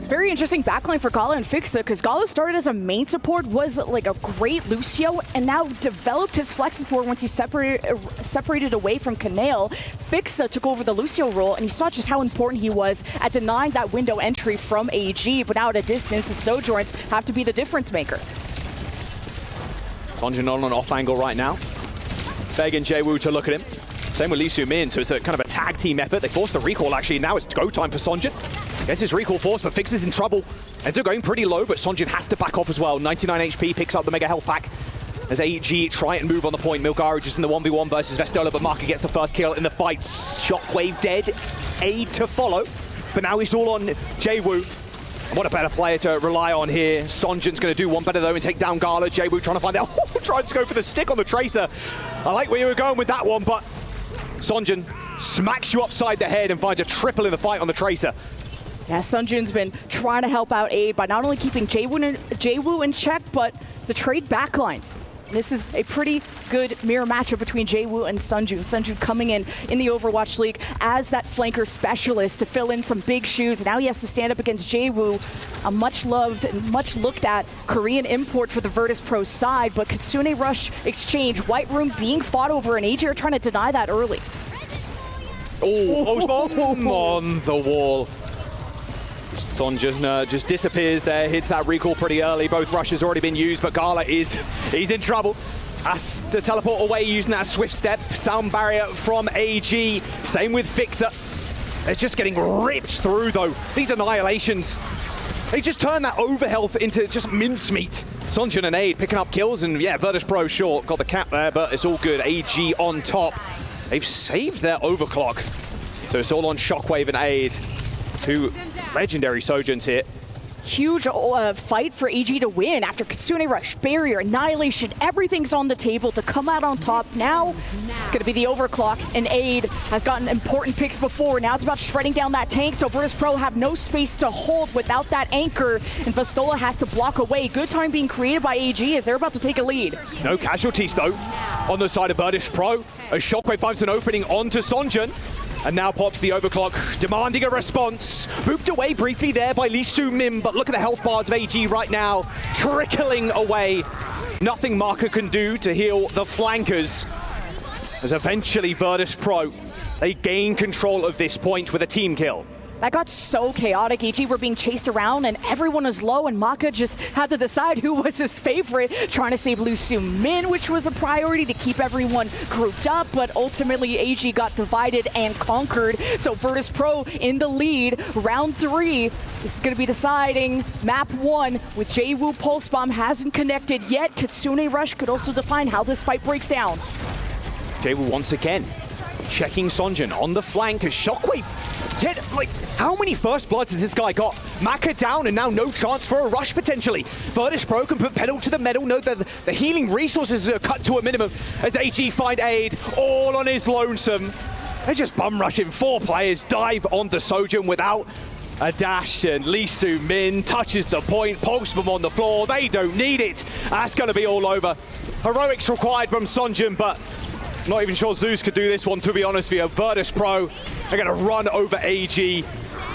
Very interesting backline for Gala and FACEIT, because Gala started as a main support, was like a great Lucio, and now developed his flex support once he separated away from Kanale. FACEIT took over the Lucio role, and he saw just how important he was at denying that window entry from AG, but now at a distance, the Sojourns have to be the difference maker. Sonjin on an off angle right now. Begging Jwoo to look at him. Same with Lee Soo-min, so it's a kind of a tag team effort. They forced the recall, actually. Now it's go time for Sonjin. Gets his recall forced, but Fix is in trouble. Ends up going pretty low, but Sonjin has to back off as well. 99 HP, picks up the Mega Health Pack. As AG try and move on the point. Milgaru just in the 1v1 versus Vestola, but Marker gets the first kill in the fight. Shockwave dead. Aid to follow. But now he's all on Jwoo. What a better player to rely on here. Sonjin's going to do one better, though, and take down Gala. Jwoo trying to find out. Trying to go for the stick on the Tracer. I like where you were going with that one, but Sonjin smacks you upside the head and finds a triple in the fight on the Tracer. Yeah, Sonjin's been trying to help out Aid by not only keeping Jwoo in check, but the trade backlines. This is a pretty good mirror matchup between Jwoo and Sunjun. Sunjun coming in the Overwatch League as that flanker specialist to fill in some big shoes. Now he has to stand up against Jwoo, a much-loved and much-looked-at Korean import for the Vertus Pro side, but Kitsune Rush exchange, White Room being fought over, and AJ are trying to deny that early. Oh, on the wall. Sonjin just disappears there, hits that recall pretty early. Both rushes already been used, but Gala he's in trouble. Has to teleport away using that swift step. Sound barrier from AG. Same with FACEIT. They're just getting ripped through, though. These annihilations. They just turn that overhealth into just mincemeat. Sonjin and Aid picking up kills, and yeah, Vertus Pro short. Got the cap there, but it's all good. AG on top. They've saved their overclock. So it's all on Shockwave and Aid. Two legendary Sojourns here. Huge fight for AG to win after Kitsune Rush, Barrier, Annihilation, everything's on the table to come out on top. Now it's going to be the overclock, and Aid has gotten important picks before. Now it's about shredding down that tank, so Vertus Pro have no space to hold without that anchor, and Vestola has to block away. Good time being created by AG as they're about to take a lead. No casualties, though, on the side of Vertus Pro, as Shockwave finds an opening onto Sonjin. And now pops the overclock, demanding a response. Booped away briefly there by Lee Soo-min, but look at the health bars of AG right now, trickling away. Nothing Marker can do to heal the flankers. As eventually Vertus Pro, they gain control of this point with a team kill. That got so chaotic. AG were being chased around and everyone was low, and Maka just had to decide who was his favorite, trying to save Lee Soo-min, which was a priority to keep everyone grouped up, but ultimately AG got divided and conquered. So Vertus Pro in the lead, round 3. This is going to be deciding map 1 with Jwoo Pulse Bomb hasn't connected yet. Kitsune Rush could also define how this fight breaks down. Jwoo once again checking Sonjin on the flank as Shockwave. Yet, like, how many first bloods has this guy got? Maka down and now no chance for a rush potentially. Vertus Pro can put pedal to the metal. No, the healing resources are cut to a minimum as AG find Aid all on his lonesome. They're just bum rushing 4 players, dive on the Sojourn without a dash, and Lee Soo-min touches the point, pulse bomb on the floor. They don't need it. That's going to be all over. Heroics required from Sonjin, but not even sure Zeus could do this one, to be honest with you. Vertus Pro, they're going to run over AG.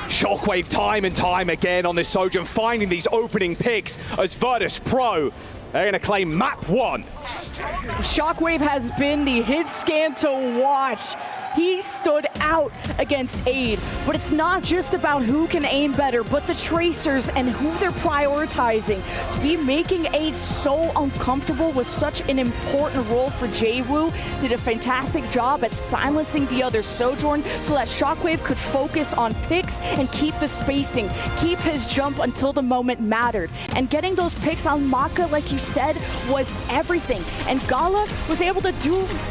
Shockwave time and time again on this Sojourn, finding these opening picks as Vertus Pro, they're going to claim map 1. Shockwave has been the hit scan to watch. He stood out against Aid. But it's not just about who can aim better, but the tracers and who they're prioritizing. To be making Aid so uncomfortable was such an important role for Jaewoo. Did a fantastic job at silencing the other Sojourn so that Shockwave could focus on picks and keep the spacing, keep his jump until the moment mattered. And getting those picks on Maka, like you said, was everything. And Gala was able to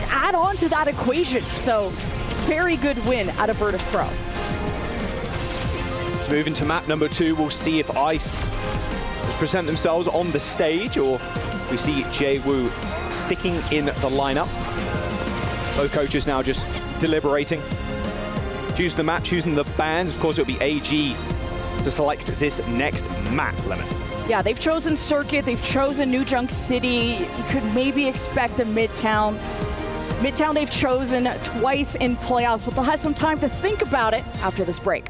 add on to that equation. So very good win out of Vertus Pro. Let's move into map number 2. We'll see if Ice just present themselves on the stage, or we see Jaewoo sticking in the lineup. Both coaches now just deliberating, choosing the map, choosing the bands. Of course, it'll be AG to select this next map, Lemon. Yeah, they've chosen Circuit, they've chosen New Junk City. You could maybe expect a Midtown. Midtown they've chosen twice in playoffs, but they'll have some time to think about it after this break.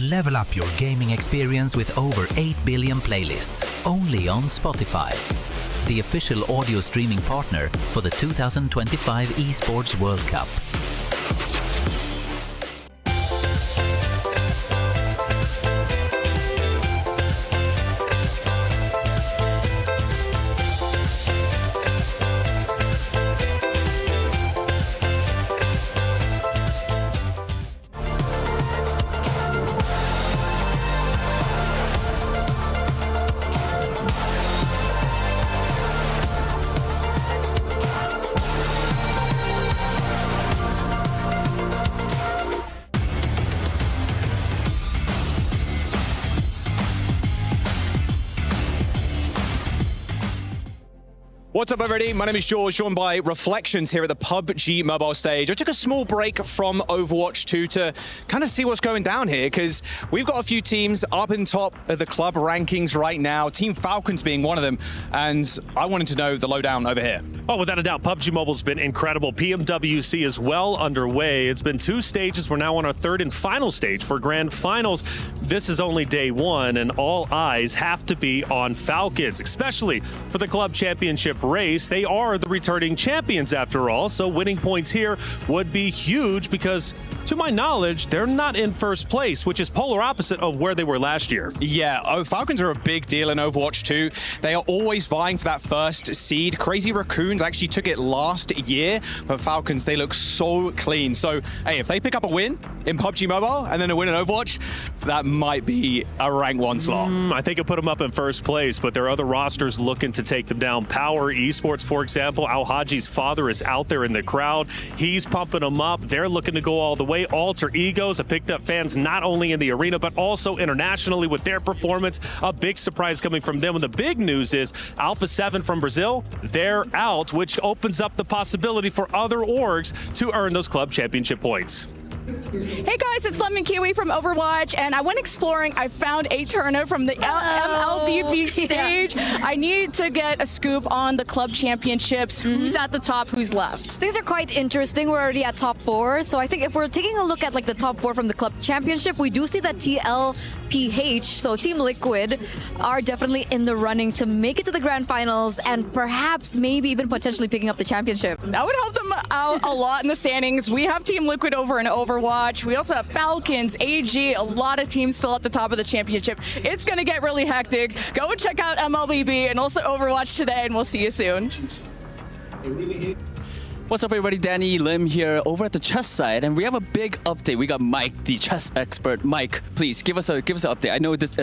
Level up your gaming experience with over 8 billion playlists, only on Spotify, the official audio streaming partner for the 2025 Esports World Cup. What's up, everybody? My name is George, joined by Reflections here at the PUBG Mobile stage. I took a small break from Overwatch 2 to kind of see what's going down here, because we've got a few teams up in top of the club rankings right now, Team Falcons being one of them, and I wanted to know the lowdown over here. Oh, without a doubt, PUBG Mobile's been incredible. PMWC is well underway. It's been 2 stages. We're now on our 3rd and final stage for Grand Finals. This is only day 1, and all eyes have to be on Falcons, especially for the club championship race. They are the returning champions after all, so winning points here would be huge because, to my knowledge, they're not in first place, which is polar opposite of where they were last year. Yeah, Falcons are a big deal in Overwatch 2. They are always vying for that first seed. Crazy Raccoons actually took it last year, but Falcons, they look so clean. So, hey, if they pick up a win in PUBG Mobile and then a win in Overwatch, that might be a rank 1 slot. I think it'll put them up in first place, but there are other rosters looking to take them down. Power Esports, for example, Al Haji's father is out there in the crowd. He's pumping them up. They're looking to go all the way. Alter Egos have picked up fans not only in the arena, but also internationally with their performance. A big surprise coming from them. And the big news is Alpha 7 from Brazil, they're out, which opens up the possibility for other orgs to earn those club championship points. Hey guys, it's Lemon Kiwi from Overwatch, and I went exploring. I found a Turner from the MLBB stage. I need to get a scoop on the club championships. Who's at the top, who's left? Things are quite interesting. We're already at top 4, so I think if we're taking a look at like the top 4 from the club championship, we do see that TLPH, so Team Liquid, are definitely in the running to make it to the grand finals and perhaps maybe even potentially picking up the championship. That would help them out a lot in the standings. We have Team Liquid over in Overwatch. We also have Falcons, AG, a lot of teams still at the top of the championship. It's going to get really hectic. Go and check out MLBB and also Overwatch today, and we'll see you soon. What's up, everybody? Danny Lim here over at the chess side, and we have a big update. We got Mike, the chess expert. Mike, please give us an update.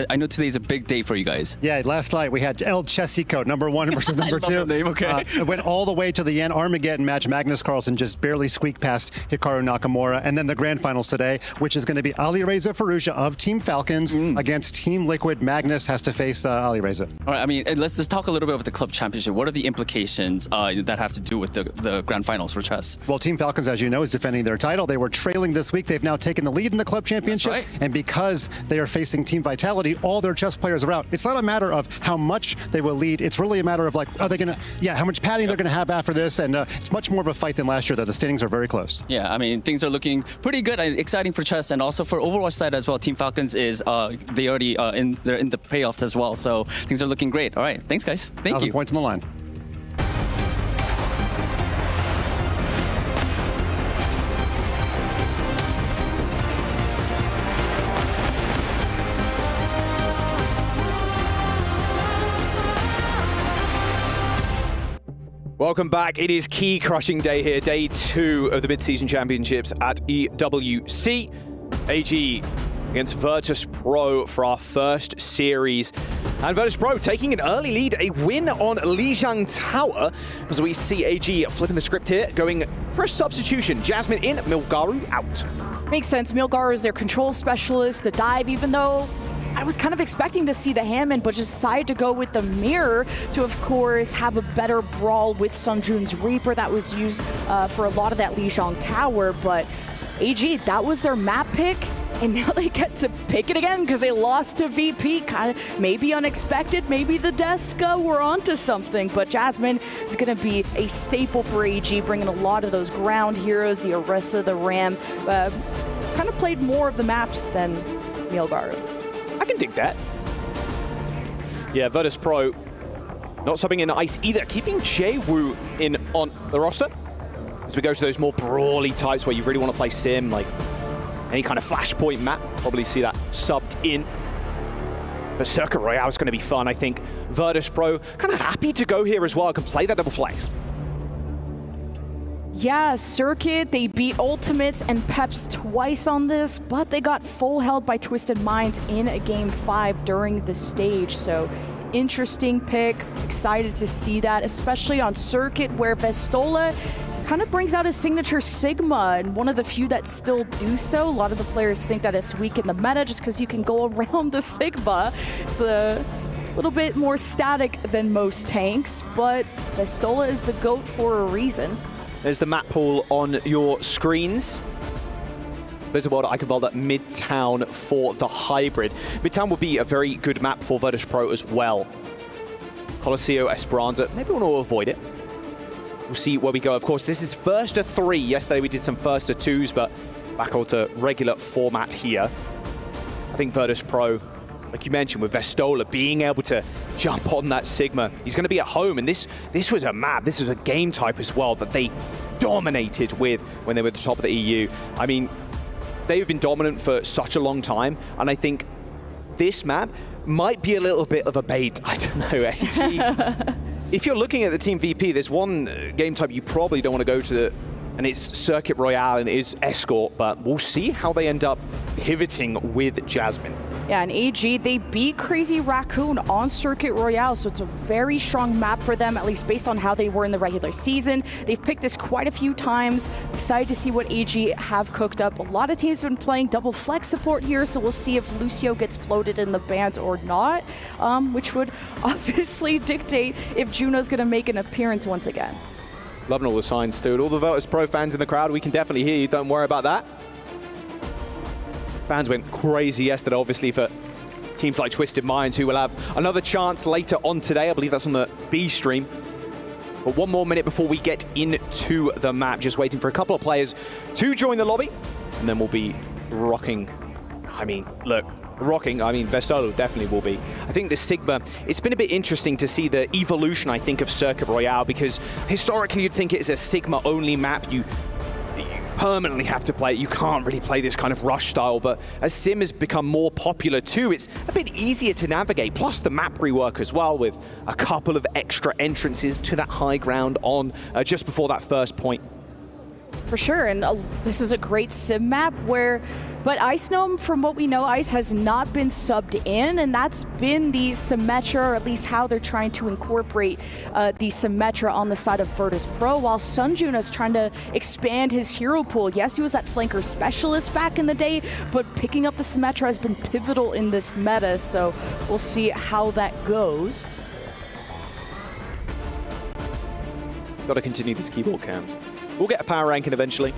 I know today's a big day for you guys. Yeah, last night we had El Chessico, number 1 versus number 2. Name, okay. It went all the way to the end Armageddon match. Magnus Carlsen just barely squeaked past Hikaru Nakamura, and then the grand finals today, which is going to be Alireza Firouzja of Team Falcons against Team Liquid. Magnus has to face Alireza. All right. I mean, let's talk a little bit about the club championship. What are the implications that have to do with the grand finals for chess? Well, Team Falcons, as you know, is defending their title. They were trailing this week. They've now taken the lead in the club championship. That's right. And because they are facing Team Vitality, all their chess players are out. It's not a matter of how much they will lead. It's really a matter of like, are they going to, how much padding they're going to have after this. And it's much more of a fight than last year, though. The standings are very close. Yeah, I mean, things are looking pretty good and exciting for chess, and also for Overwatch side as well. Team Falcons is they already they're in the playoffs as well, so things are looking great. All right, thanks guys. Thank you. 1,000 points on the line. Welcome back. It is key crushing day here, day 2 of the Midseason Championships at EWC. AG against Vertus Pro for our first series. And Vertus Pro taking an early lead, a win on Lijiang Tower, as we see AG flipping the script here, going for a substitution. Jasmine in, Milgaru out. Makes sense. Milgaru is their control specialist, the dive, even though I was kind of expecting to see the Hammond, but just decided to go with the Mirror to, of course, have a better brawl with Sunjun's Reaper that was used for a lot of that Lijiang Tower. But AG, that was their map pick, and now they get to pick it again because they lost to VP. Kind of maybe unexpected, maybe the Deska were onto something, but Jasmine is going to be a staple for AG, bringing a lot of those ground heroes, the Orisa, the Ram, kind of played more of the maps than Milgaru. I can dig that. Yeah, Vertus Pro not subbing in Ice either, keeping Jaewoo in on the roster. As we go to those more brawly types where you really want to play sim, like any kind of flashpoint map, probably see that subbed in. But Circuit Royale is going to be fun, I think. Vertus Pro kind of happy to go here as well, can play that double flex. Yeah, Circuit, they beat Ultimates and Peps twice on this, but they got full held by Twisted Minds in a Game 5 during the stage. So interesting pick, excited to see that, especially on Circuit where Vestola kind of brings out his signature Sigma, and one of the few that still do so. A lot of the players think that it's weak in the meta just because you can go around the Sigma. It's a little bit more static than most tanks, but Vestola is the GOAT for a reason. There's the map pool on your screens. Visible at Eichenwalde Midtown for the hybrid. Midtown will be a very good map for Vertus Pro as well. Colosseo, Esperanza, maybe we want to avoid it. We'll see where we go. Of course, this is first to 3. Yesterday we did some first to 2s, but back onto regular format here. I think Vertus Pro, like you mentioned, with Vestola being able to jump on that Sigma, he's going to be at home. And this was a map, this was a game type as well that they dominated with when they were at the top of the EU. I mean, they've been dominant for such a long time, and I think this map might be a little bit of a bait. I don't know, AG. If you're looking at the Team VP, there's one game type you probably don't want to go to, and it's Circuit Royale and it is Escort, but we'll see how they end up pivoting with Jasmine. Yeah, and AG, they beat Crazy Raccoon on Circuit Royale, so it's a very strong map for them, at least based on how they were in the regular season. They've picked this quite a few times. Excited to see what AG have cooked up. A lot of teams have been playing double flex support here, so we'll see if Lucio gets floated in the bans or not, which would obviously dictate if Juno's going to make an appearance once again. Loving all the signs, dude. All the Vertus Pro fans in the crowd, we can definitely hear you. Don't worry about that. Fans went crazy yesterday, obviously, for teams like Twisted Minds, who will have another chance later on today. I believe that's on the B stream. But one more minute before we get into the map. Just waiting for a couple of players to join the lobby. And then we'll be rocking. I mean, look, rocking. I mean, Vestola definitely will be. I think the Sigma, it's been a bit interesting to see the evolution, I think, of Circuit Royale, because historically you'd think it's a Sigma-only map. You permanently have to play it. You can't really play this kind of rush style, but as Sim has become more popular too, it's a bit easier to navigate. Plus the map rework as well, with a couple of extra entrances to that high ground on just before that first point. For sure, and this is a great sim map but Ice Gnome, from what we know, Ice has not been subbed in, and that's been the Symmetra, or at least how they're trying to incorporate the Symmetra on the side of Vertus Pro, while Sunjun is trying to expand his hero pool. Yes, he was that flanker specialist back in the day, but picking up the Symmetra has been pivotal in this meta, so we'll see how that goes. Got to continue these keyboard cams. We'll get a power ranking eventually.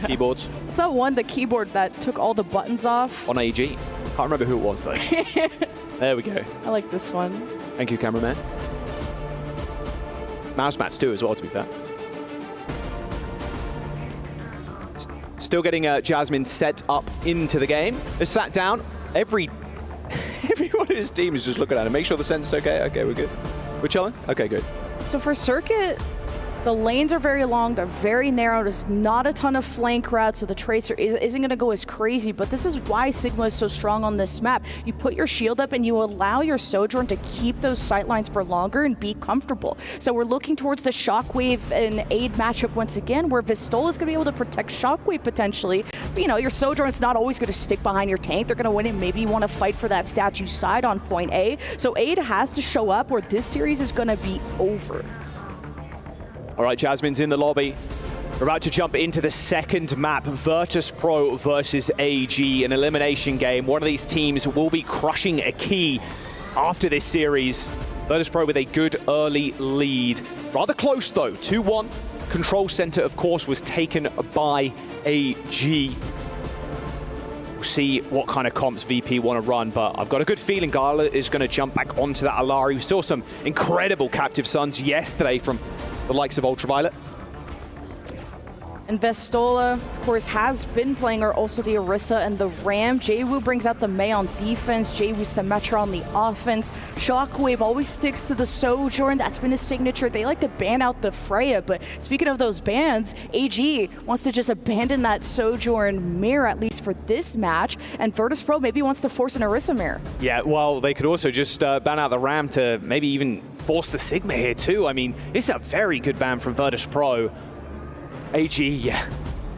Keyboards. It's that one, the keyboard that took all the buttons off. On AG. Can't remember who it was though. There we go. I like this one. Thank you, cameraman. Mouse mats too as well, to be fair. Still getting Jasmine set up into the game. Is sat down. Everyone in his team is just looking at him. Make sure the sensor's okay. Okay, we're good. We're chilling? Okay, good. So for Circuit, the lanes are very long, they're very narrow, there's not a ton of flank routes, so the Tracer isn't going to go as crazy, but this is why Sigma is so strong on this map. You put your shield up and you allow your Sojourn to keep those sightlines for longer and be comfortable. So we're looking towards the Shockwave and Aid matchup once again, where Vistola is going to be able to protect Shockwave potentially. But, you know, your Sojourn's not always going to stick behind your tank. They're going to win it. Maybe you want to fight for that statue side on point A. So Aid has to show up, or this series is going to be over. All right, Jasmine's in the lobby. We're about to jump into the second map, Vertus Pro versus AG, an elimination game. One of these teams will be crushing a key after this series. Vertus Pro with a good early lead. Rather close though, 2-1. Control center, of course, was taken by AG. We'll see what kind of comps VP want to run, but I've got a good feeling Gala is going to jump back onto that Alari. We saw some incredible Captive Suns yesterday from the likes of Ultraviolet. And Vestola, of course, has been playing her also the Orisa and the Ram. Jwoo brings out the Mei on defense, Jwoo Symmetra on the offense. Shockwave always sticks to the Sojourn. That's been his signature. They like to ban out the Freya, but speaking of those bans, AG wants to just abandon that Sojourn mirror, at least for this match, and Vertus Pro maybe wants to force an Orisa mirror. Yeah, well, they could also just ban out the Ram to maybe even force the Sigma here too. I mean, it's a very good ban from Vertus Pro. AG, yeah.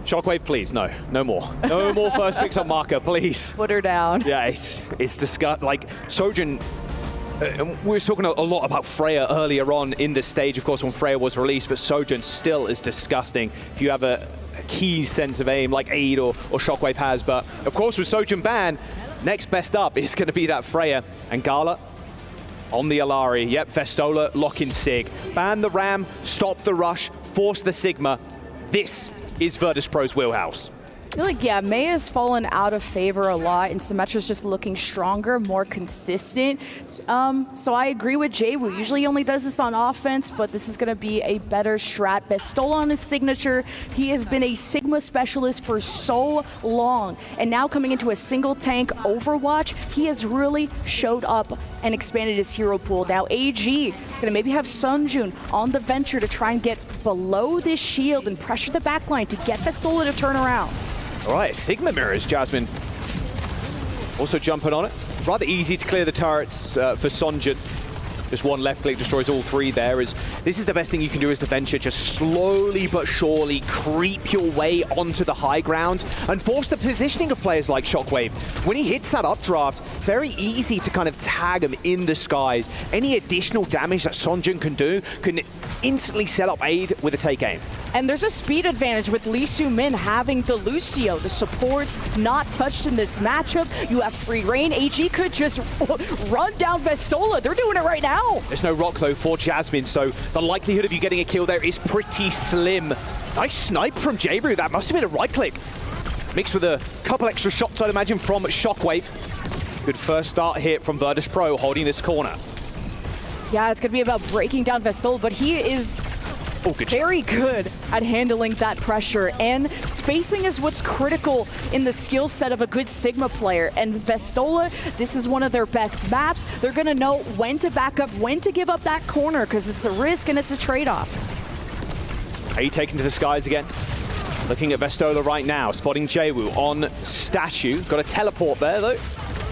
Shockwave, please, no more. No more first picks on Marker, please. Put her down. Yeah, it's disgusting. Like, Sojourn, we were talking a lot about Freya earlier on in this stage, of course, when Freya was released, but Sojourn still is disgusting if you have a key sense of aim like Aid or Shockwave has. But, of course, with Sojourn banned, next best up is going to be that Freya. And Gala on the Alari. Yep, Vestola, lock in Sig. Ban the Ram, stop the rush, force the Sigma. This is Vertus Pro's wheelhouse. I feel like, yeah, Mei has fallen out of favor a lot, and Symmetra's just looking stronger, more consistent. So I agree with Jwoo. Usually he only does this on offense, but this is going to be a better strat. Vestola on his signature. He has been a Sigma specialist for so long, and now coming into a single tank Overwatch, he has really showed up and expanded his hero pool. Now AG gonna maybe have Sunjun on the Venture to try and get below this shield and pressure the backline to get Vestola to turn around. All right, Sigma mirrors, Jasmine. Also jumping on it. Rather easy to clear the turrets for Sunjun. Just one left click destroys all three there. This is the best thing you can do as the Venture. Just slowly but surely creep your way onto the high ground and force the positioning of players like Shockwave. When he hits that updraft, very easy to kind of tag him in the skies. Any additional damage that Sunjun can do can instantly set up Aid with a take aim. And there's a speed advantage with Lee Soo-min having the Lucio. The support's not touched in this matchup. You have free reign. AG could just run down Vestola. They're doing it right now. There's no rock, though, for Jasmine, so the likelihood of you getting a kill there is pretty slim. Nice snipe from Jwoo. That must have been a right click. Mixed with a couple extra shots, I'd imagine, from Shockwave. Good first start here from Vertus Pro, holding this corner. Yeah, it's going to be about breaking down Vestola, but he is very good at handling that pressure, and spacing is what's critical in the skill set of a good Sigma player. And Vestola, this is one of their best maps. They're going to know when to back up, when to give up that corner, because it's a risk and it's a trade-off. Aid taken to the skies again. Looking at Vestola right now, spotting Jwoo on Statue. Got a teleport there, though,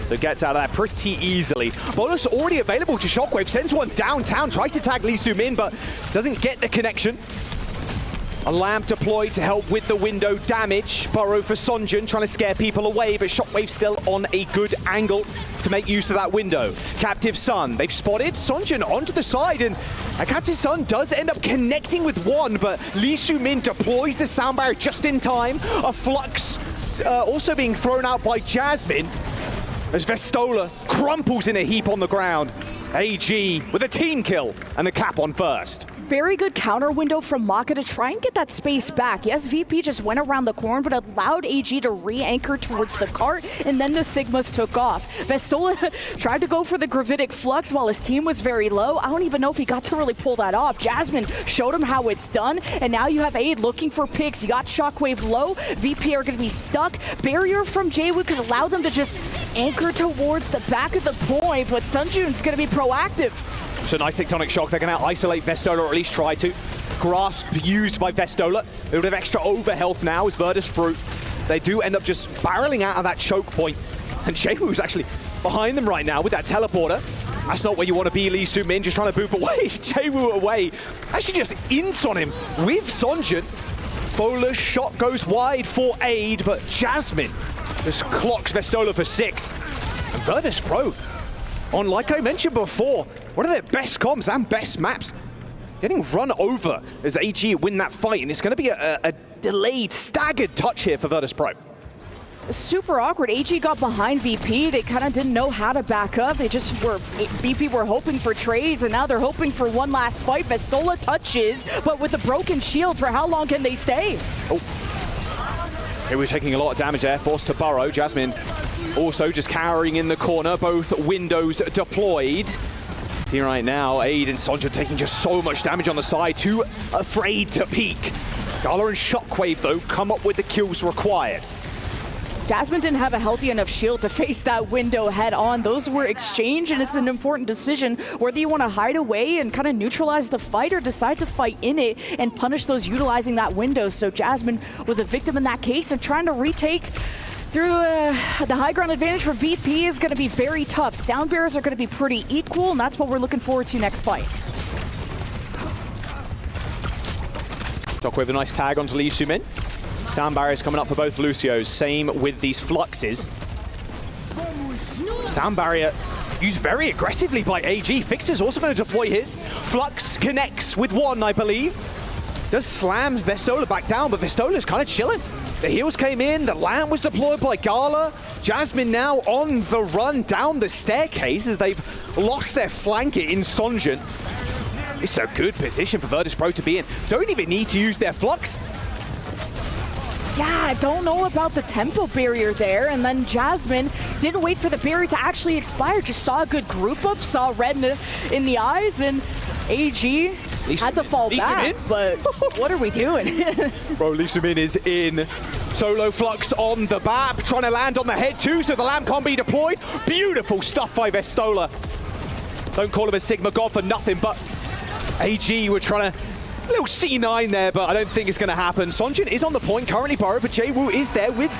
that gets out of there pretty easily. Bonus already available to Shockwave, sends one downtown, tries to tag Lee Soo-min, but doesn't get the connection. A lamp deployed to help with the window damage. Burrow for Sonjun, trying to scare people away, but Shockwave still on a good angle to make use of that window. Captive Sun, they've spotted Sonjun onto the side, and Captive Sun does end up connecting with one, but Lee Su-min deploys the sound barrier just in time. A Flux also being thrown out by Jasmine, as Vestola crumples in a heap on the ground. AG with a team kill and the cap on first. Very good counter window from Maka to try and get that space back. Yes, VP just went around the corner, but allowed AG to re-anchor towards the cart, and then the Sigmas took off. Vestola tried to go for the Gravitic Flux while his team was very low. I don't even know if he got to really pull that off. Jasmine showed him how it's done, and now you have Aid looking for picks. You got Shockwave low. VP are going to be stuck. Barrier from Jaewoo could allow them to just anchor towards the back of the point, but Sunjun's going to be proactive. So nice Tectonic Shock. They're going to isolate Vestola, or at least try to. Grasp used by Vestola. A bit of extra over health now as Vertus Pro. They do end up just barreling out of that choke point. And Jaewoo's actually behind them right now with that teleporter. That's not where you want to be, Lee Su-min, just trying to boop away. Jaewoo away. Actually just ints on him with Sonjun. Bowler's shot goes wide for Aid, but Jasmine just clocks Vestola for 6. And Vertus Pro, on, like I mentioned before, one of their best comms and best maps, getting run over as AG win that fight, and it's going to be a delayed, staggered touch here for Vertus Pro. Super awkward. AG got behind VP. They kind of didn't know how to back up. They just were, VP were hoping for trades, and now they're hoping for one last fight. Vestola touches, but with a broken shield, for how long can they stay? Oh. He was taking a lot of damage there, forced to burrow. Jasmine also just cowering in the corner, both windows deployed. See right now, Aid and Sonjun taking just so much damage on the side, too afraid to peek. Gala and Shockwave, though, come up with the kills required. Jasmine didn't have a healthy enough shield to face that window head on. Those were exchanged, and it's an important decision whether you want to hide away and kind of neutralize the fight or decide to fight in it and punish those utilizing that window. So Jasmine was a victim in that case, and trying to retake through the high ground advantage for VP is going to be very tough. Sound barriers are going to be pretty equal, and that's what we're looking forward to next fight. Shockwave a nice tag onto Lee Su-min. Sound barriers coming up for both Lucios. Same with these Fluxes. Sound barrier used very aggressively by AG. Fixer's also going to deploy his. Flux connects with one, I believe. Does slam Vestola back down, but Vestola's kind of chilling. The heals came in, the lamp was deployed by Gala. Jasmine now on the run down the staircase as they've lost their flanker in Sonjun. It's a good position for Vertus Pro to be in. Don't even need to use their Flux. Yeah, I don't know about the tempo barrier there, and then Jasmine didn't wait for the barrier to actually expire, just saw a good group up, saw red in the eyes, and AG had to fall back, but what are we doing? Bro, Lee Su-min is in. Solo Flux on the BAP, trying to land on the head too, so the lamp can't be deployed. Beautiful stuff by Vestola. Don't call him a Sigma God for nothing, but AG were trying to... A little C9 there, but I don't think it's going to happen. Sonjun is on the point, currently burrowed, but Jaewoo is there with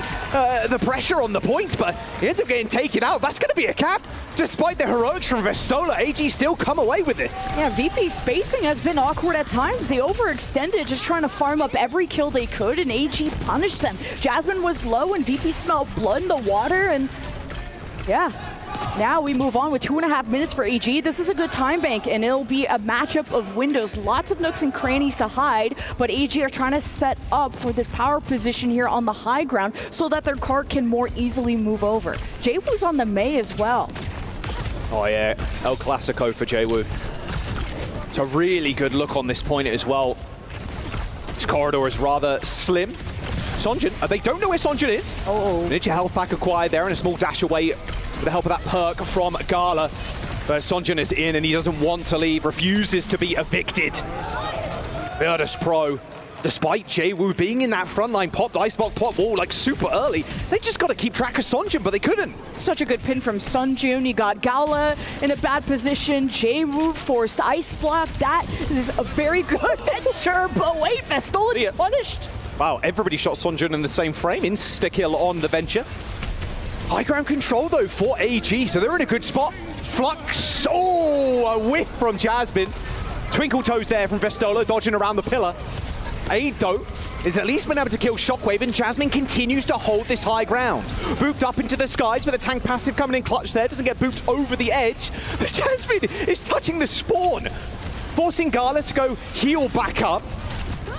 the pressure on the point, but he ends up getting taken out. That's going to be a cap. Despite the heroics from Vestola, AG still come away with it. Yeah, VP's spacing has been awkward at times. They overextended, just trying to farm up every kill they could, and AG punished them. Jasmine was low, and VP smelled blood in the water, and yeah. Now we move on with 2.5 minutes for AG. This is a good time bank, and it'll be a matchup of windows. Lots of nooks and crannies to hide, but AG are trying to set up for this power position here on the high ground so that their cart can more easily move over. Jaewoo's on the May as well. Oh yeah, El Clasico for Jaewoo. It's a really good look on this point as well. This corridor is rather slim. Sonjun, they don't know where Sonjun is. Ninja health pack acquired there and a small dash away with the help of that perk from Gala. But Sonjun is in and he doesn't want to leave, refuses to be evicted. Vertus Pro, despite Jaewoo being in that frontline, popped Icebox, popped wall like super early. They just got to keep track of Sonjun, but they couldn't. Such a good pin from Sonjun. You got Gala in a bad position. Jaewoo forced Ice Block. That is a very good headshot, but wait, Vestola is punished. Wow, everybody shot Sonjun in the same frame. Insta-kill on the venture. High ground control, though, for AG, so they're in a good spot. Flux, oh, a whiff from Jasmine. Twinkle toes there from Vestola, dodging around the pillar. Aid, though, is at least been able to kill Shockwave, and Jasmine continues to hold this high ground. Booped up into the skies with a tank passive coming in clutch there. Doesn't get booped over the edge, but Jasmine is touching the spawn, forcing Gala to go heal back up.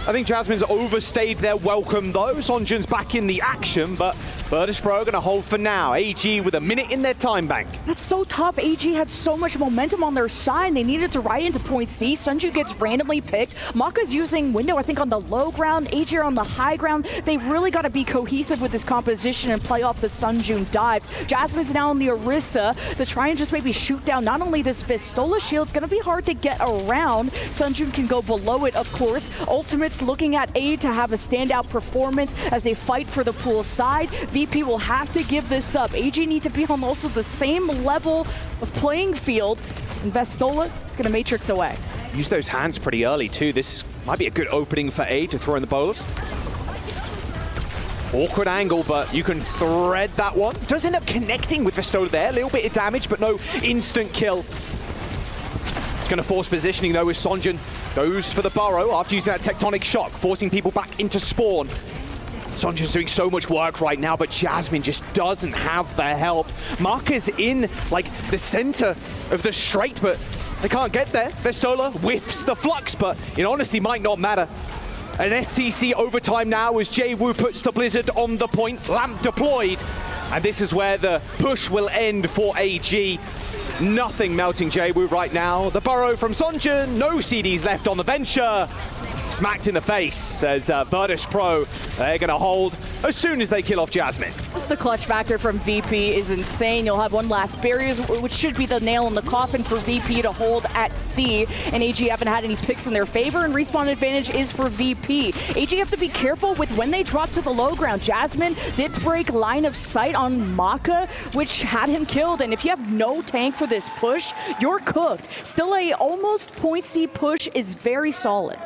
I think Jasmine's overstayed their welcome, though. Sonjun's back in the action, but Vertus Pro are going to hold for now. AG with a minute in their time bank. That's so tough. AG had so much momentum on their side. They needed to ride into point C. Sunjun gets randomly picked. Maka's using Window, I think, on the low ground. AG are on the high ground. They really got to be cohesive with this composition and play off the Sunjun dives. Jasmine's now on the Orisa to try and just maybe shoot down not only this Vistola shield. It's going to be hard to get around. Sunjun can go below it, of course. Ultimate's looking at A to have a standout performance as they fight for the pool side. VP will have to give this up. AG need to be on also the same level of playing field. And Vistola is going to matrix away. Use those hands pretty early, too. This might be a good opening for A to throw in the bowls. Awkward angle, but you can thread that one. Does end up connecting with Vistola there. A little bit of damage, but no instant kill. Going to force positioning, though, with Sonjun. Goes for the burrow after using that tectonic shock, forcing people back into spawn. Sonjun's doing so much work right now, but Jasmine just doesn't have the help. Marker's in, like, the center of the straight, but they can't get there. Vistola whiffs the flux, but it honestly might not matter. An SCC overtime now as Jwoo puts the Blizzard on the point. Lamp deployed. And this is where the push will end for AG. Nothing melting Jwoo right now. The burrow from Sonjun. No CDs left on the venture. Smacked in the face, says Vertus Pro. They're going to hold as soon as they kill off Jasmine. Just the clutch factor from VP is insane. You'll have one last barrier, which should be the nail in the coffin for VP to hold at C. And AG haven't had any picks in their favor, and respawn advantage is for VP. AG have to be careful with when they drop to the low ground. Jasmine did break line of sight on Maka, which had him killed. And if you have no tank for this push, you're cooked. Still a almost point C push is very solid.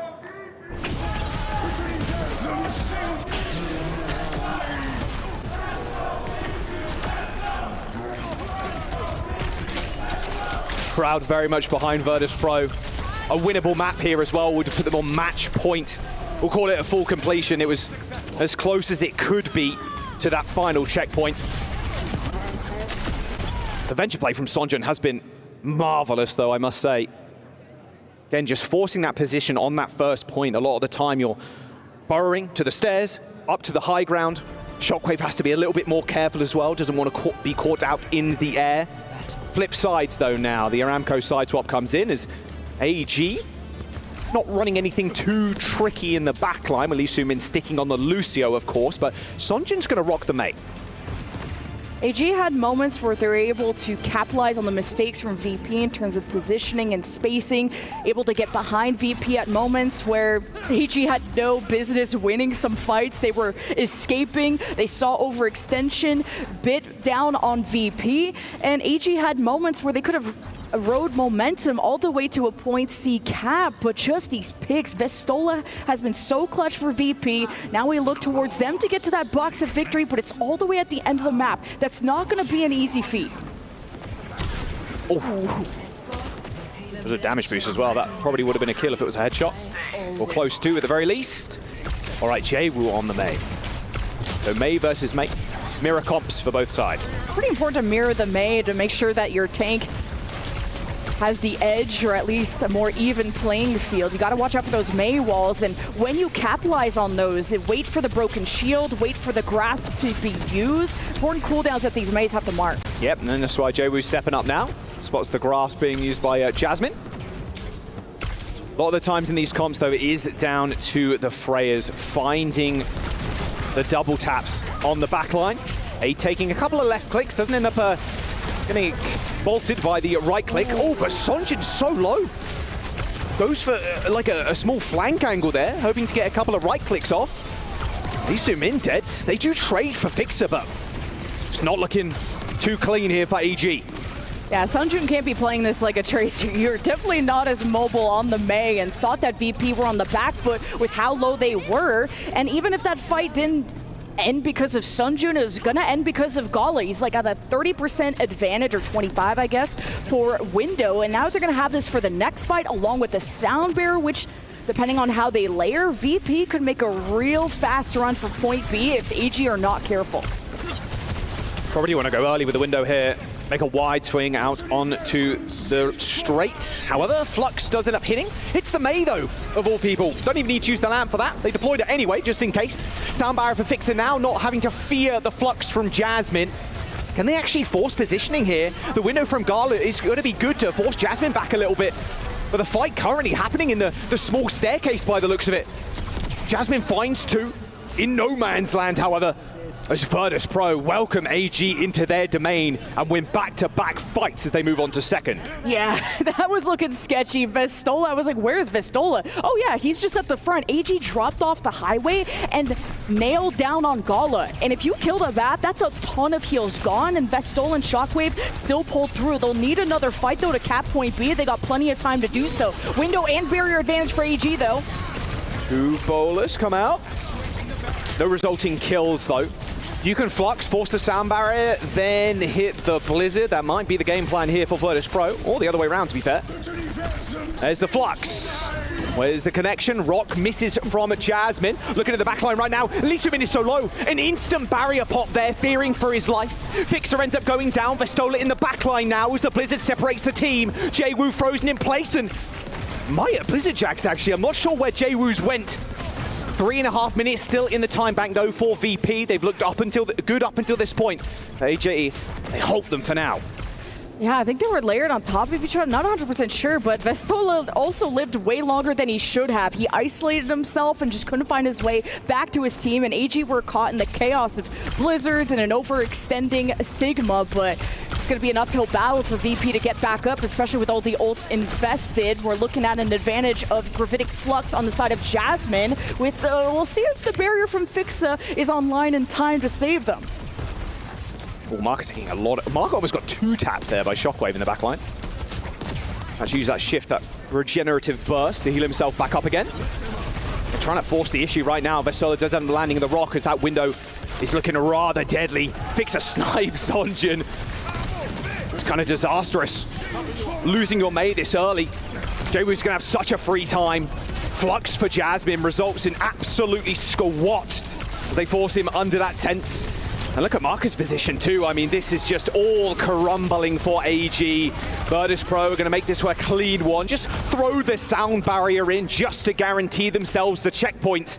Crowd very much behind Vertus Pro. A winnable map here as well would put them on match point. We'll call it a full completion. It was as close as it could be to that final checkpoint. The venture play from Sonjun has been marvelous, though, I must say. Again, just forcing that position on that first point. A lot of the time you're burrowing to the stairs, up to the high ground. Shockwave has to be a little bit more careful as well. Doesn't want to be caught out in the air. Flip sides, though, now. The Aramco side swap comes in as AG not running anything too tricky in the backline. At least Sumin sticking on the Lucio, of course, but Sonjun's going to rock the mate. AG had moments where they were able to capitalize on the mistakes from VP in terms of positioning and spacing, able to get behind VP at moments where AG had no business winning some fights. They were escaping. They saw overextension, bit down on VP, and AG had moments where they could have rode momentum all the way to a point C cap, but just these picks. Vistola has been so clutch for VP. Now we look towards them to get to that box of victory, but it's all the way at the end of the map. That's not going to be an easy feat. Oh. There's a damage boost as well. That probably would have been a kill if it was a headshot. Or close to, at the very least. All right, Jwoo on the Mei. So Mei versus Mei. Mirror comps for both sides. Pretty important to mirror the Mei to make sure that your tank has the edge, or at least a more even playing field. You got to watch out for those Mei walls, and when you capitalize on those, wait for the broken shield, wait for the grasp to be used. Important cooldowns that these Meis have to mark. Yep, and then that's why Jwoo's stepping up now. Spots the grasp being used by Jasmine. A lot of the times in these comps, though, it is down to the Freyas finding the double taps on the back line. Taking a couple of left clicks, doesn't end up getting bolted by the right click. Oh, but Sonjun's so low. Goes for like a small flank angle there, hoping to get a couple of right clicks off. They zoom in, Deads. They do trade for Fixer, but it's not looking too clean here for AG. Yeah, Sonjun can't be playing this like a Tracer. You're definitely not as mobile on the Mei, and thought that VP were on the back foot with how low they were. And even if that fight didn't end because of Sonjun, is gonna end because of Gala. He's like at a 30% advantage, or 25, I guess, for Window. And now they're gonna have this for the next fight, along with the Sound Bearer, which depending on how they layer, VP could make a real fast run for point B if AG are not careful. Probably want to go early with the window here. Make a wide swing out onto the straight. However, Flux does end up hitting. It's the Mei, though, of all people. Don't even need to use the lamp for that. They deployed it anyway, just in case. Sound barrier for Fixer now, not having to fear the Flux from Jasmine. Can they actually force positioning here? The window from Gala is going to be good to force Jasmine back a little bit. But the fight currently happening in the small staircase by the looks of it. Jasmine finds two in no man's land, however. As Vertus Pro welcome AG into their domain and win back-to-back fights as they move on to second. Yeah, that was looking sketchy. Vestola, I was like, where's Vestola? Oh yeah, he's just at the front. AG dropped off the highway and nailed down on Gala. And if you kill the Vap, that's a ton of heals gone, and Vestola and Shockwave still pulled through. They'll need another fight, though, to cap point B. They got plenty of time to do so. Window and barrier advantage for AG, though. Two bowlers come out. No resulting kills, though. You can Flux, force the sound barrier, then hit the Blizzard. That might be the game plan here for Vertus Pro, or the other way around, to be fair. There's the Flux. Where's the connection? Rock misses from Jasmine. Looking at the backline right now. Lisumin is so low. An instant barrier pop there, fearing for his life. Fixer ends up going down. Vestola in the backline now as the Blizzard separates the team. Jwoo frozen in place, and Maya Blizzard Jacks, actually. I'm not sure where Jwoo's went. 3.5 minutes still in the time bank, though, for VP. They've looked good up until this point. AJ, they hold them for now. Yeah, I think they were layered on top of each other. Not 100% sure, but Vestola also lived way longer than he should have. He isolated himself and just couldn't find his way back to his team, and AG were caught in the chaos of blizzards and an overextending Sigma, but it's going to be an uphill battle for VP to get back up, especially with all the ults invested. We're looking at an advantage of Gravitic Flux on the side of Jasmine. With we'll see if the barrier from Fixa is online in time to save them. Oh, Marco's taking a lot. Marco almost got two tapped there by Shockwave in the backline. Actually use that shift, that regenerative burst to heal himself back up again. They're trying to force the issue right now. Vestola does end up landing in the rock as that window is looking rather deadly. Fixer snipes Sonjin. It's kind of disastrous. Losing your Mei this early. Jwoo's gonna have such a free time. Flux for Jasmine results in absolutely squat. They force him under that tent. And look at Marcus' position too. I mean, this is just all crumbling for AG. Vertus Pro are going to make this a clean one. Just throw the sound barrier in just to guarantee themselves the checkpoint.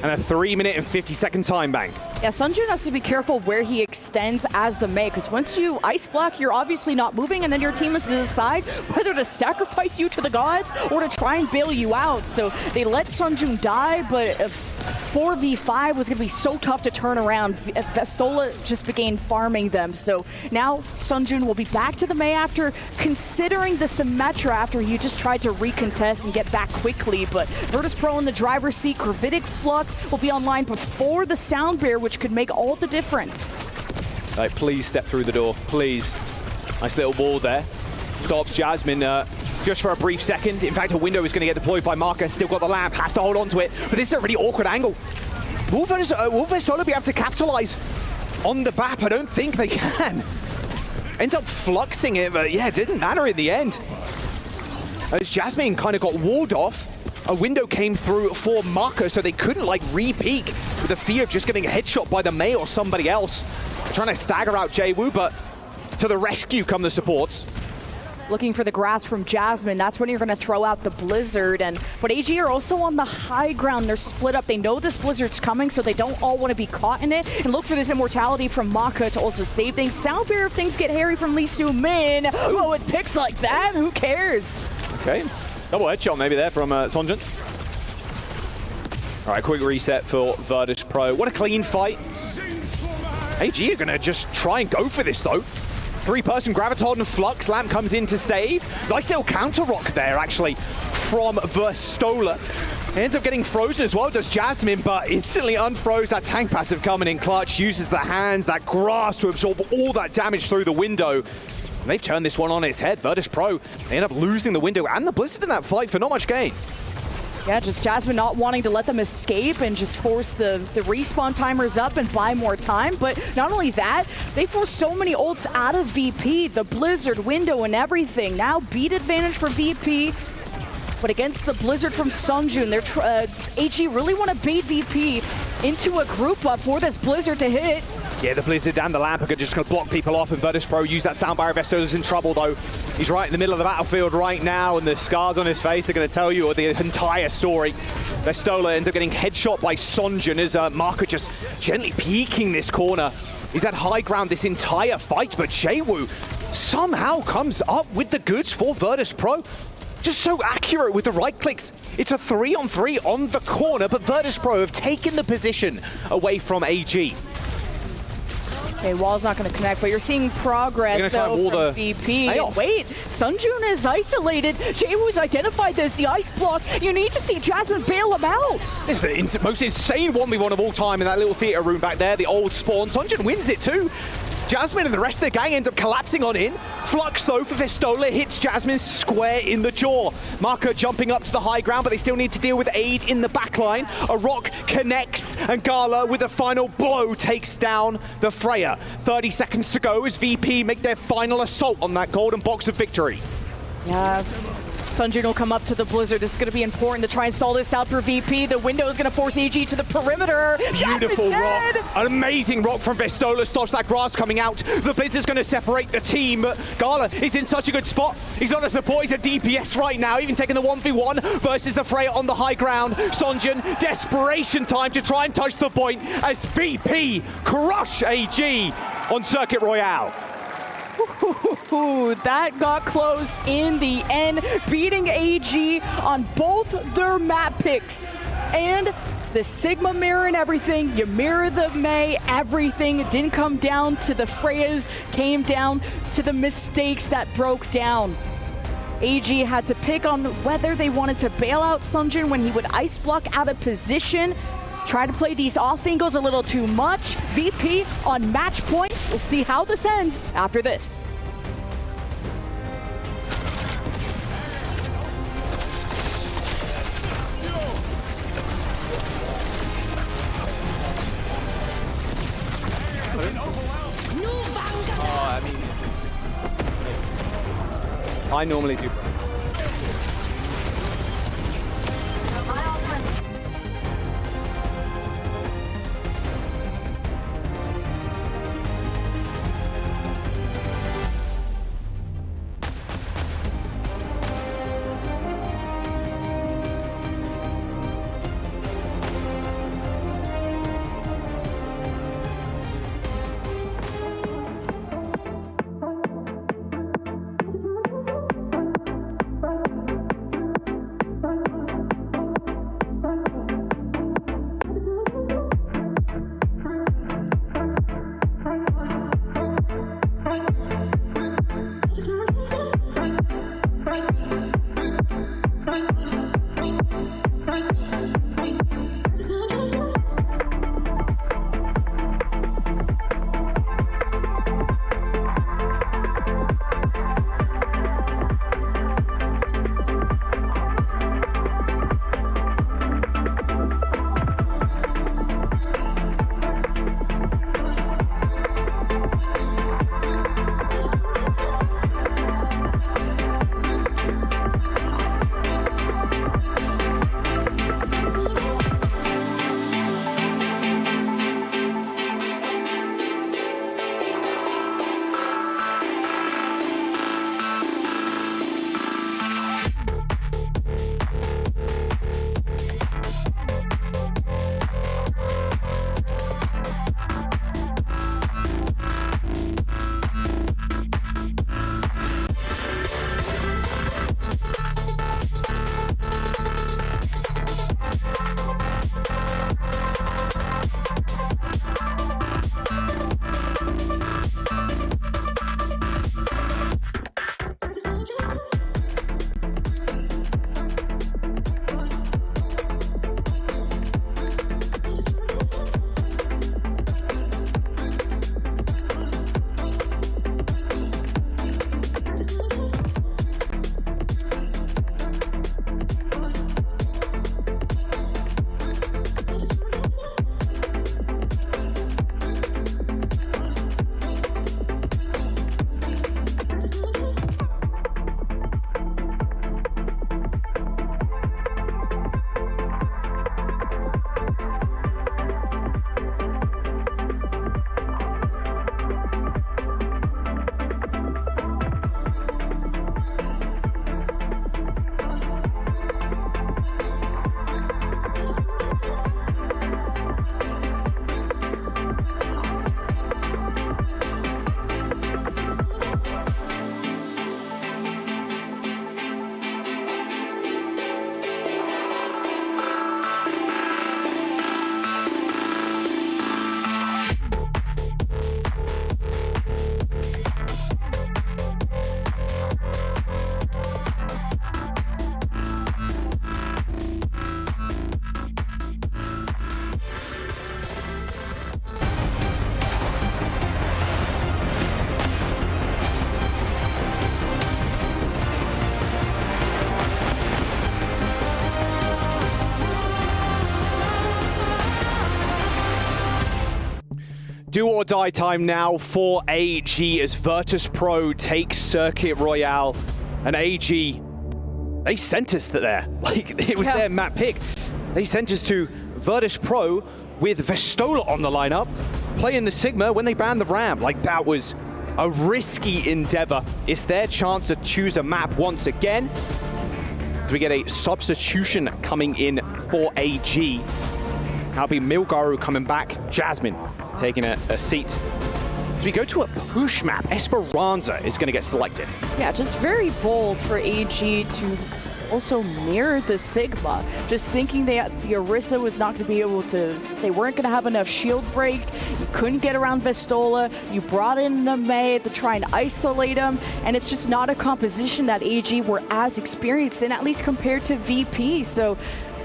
And a 3-minute and 50-second time bank. Yeah, Sunjun has to be careful where he extends as the Mei, because once you ice block, you're obviously not moving, and then your team has to decide whether to sacrifice you to the gods or to try and bail you out. So they let Sunjun die, but 4v5 was going to be so tough to turn around. Vestola just began farming them. So now Sunjun will be back to the Mei after considering the Symmetra after he just tried to recontest and get back quickly. But Vertus Pro in the driver's seat, Gravitic Flux will be online before the sound barrier, which could make all the difference. All right, please step through the door, please. Nice little wall there. Stops Jasmine just for a brief second. In fact, a window is going to get deployed by Marcus. Still got the lamp, has to hold on to it. But this is a really awkward angle. Will Vestola be able to capitalize on the BAP? I don't think they can. Ends up fluxing it, but yeah, it didn't matter in the end. As Jasmine kind of got walled off, a window came through for Marcus, so they couldn't like re-peek with the fear of just getting a headshot by the Mei or somebody else. They're trying to stagger out Jwoo, but to the rescue come the supports. Looking for the grasp from Jasmine, that's when you're going to throw out the Blizzard. But AG are also on the high ground. They're split up. They know this Blizzard's coming, so they don't all want to be caught in it. And look for this immortality from Maka to also save things. Sound barrier if things get hairy from Lee Soo-min. Oh, it picks like that. Who cares? Okay. Double headshot maybe there from Sonjun. All right, quick reset for Vertus Pro. What a clean fight. AG are going to just try and go for this, though. 3-person Graviton and Flux. Lamp comes in to save. Nice little counter rock there, actually, from Vestola. Ends up getting frozen as well, does Jasmine, but instantly unfroze. That tank passive coming in clutch. Uses the hands, that grass to absorb all that damage through the window. And they've turned this one on its head. Vertus Pro, they end up losing the window and the Blizzard in that fight for not much gain. Yeah, just Jasmine not wanting to let them escape and just force the respawn timers up and buy more time. But not only that, they forced so many ults out of VP, the Blizzard window and everything. Now beat advantage for VP. But against the Blizzard from Sunjun, AG really want to bait VP into a group up for this Blizzard to hit. Yeah, the Blizzard and the Lamp are just going to block people off, and Vertus Pro use that sound barrier. Vestola's in trouble, though. He's right in the middle of the battlefield right now, and the scars on his face are going to tell you the entire story. Vestola ends up getting headshot by Sonjun as Marco just gently peeking this corner. He's had high ground this entire fight, but Jaewu somehow comes up with the goods for Vertus Pro. Just so accurate with the right clicks. It's a 3-on-3 on the corner, but Vertus Pro have taken the position away from AG. Okay, wall's not going to connect, but you're seeing progress, though, from VP. Wait, Sunjun is isolated. Jaewoo's identified this, the ice block. You need to see Jasmine bail him out. This is the most insane 1v1 of all time in that little theater room back there, the old spawn. Sunjun wins it too. Jasmine and the rest of the gang end up collapsing on in. Flux, though, for Vestola hits Jasmine square in the jaw. Marco jumping up to the high ground, but they still need to deal with aid in the backline. A rock connects, and Gala, with a final blow, takes down the Freya. 30 seconds to go as VP make their final assault on that golden box of victory. Yeah. Sunjun will come up to the Blizzard. This is going to be important to try and stall this out for VP. The window is going to force AG to the perimeter. Beautiful rock. An amazing rock from Vestola stops that grass coming out. The Blizzard's going to separate the team, but Gala is in such a good spot. He's not a support, he's a DPS right now, even taking the 1v1 versus the Freya on the high ground. Sonjun, desperation time to try and touch the point as VP crush AG on Circuit Royale. Ooh, that got close in the end, beating AG on both their map picks. And the Sigma mirror and everything, you mirror the Mei, everything didn't come down to the Freyas, came down to the mistakes that broke down. AG had to pick on whether they wanted to bail out Sunjun when he would ice block out of position. Try to play these off angles a little too much. VP on match point. We'll see how this ends after this. I normally do. Do or die time now for AG as Vertus Pro takes Circuit Royale. And AG, they sent us there. Like, it was their map pick. They sent us to Vertus Pro with Vestola on the lineup, playing the Sigma when they banned the Ram. Like, that was a risky endeavor. It's their chance to choose a map once again. So we get a substitution coming in for AG. That'll be Milgaru coming back, Jasmine taking a seat. So we go to a push map. Esperanza is going to get selected. Yeah, just very bold for AG to also mirror the Sigma. Just thinking that the Orisa was not going to be able to, they weren't going to have enough shield break. You couldn't get around Vestola. You brought in Name to try and isolate him. And it's just not a composition that AG were as experienced in, at least compared to VP. So,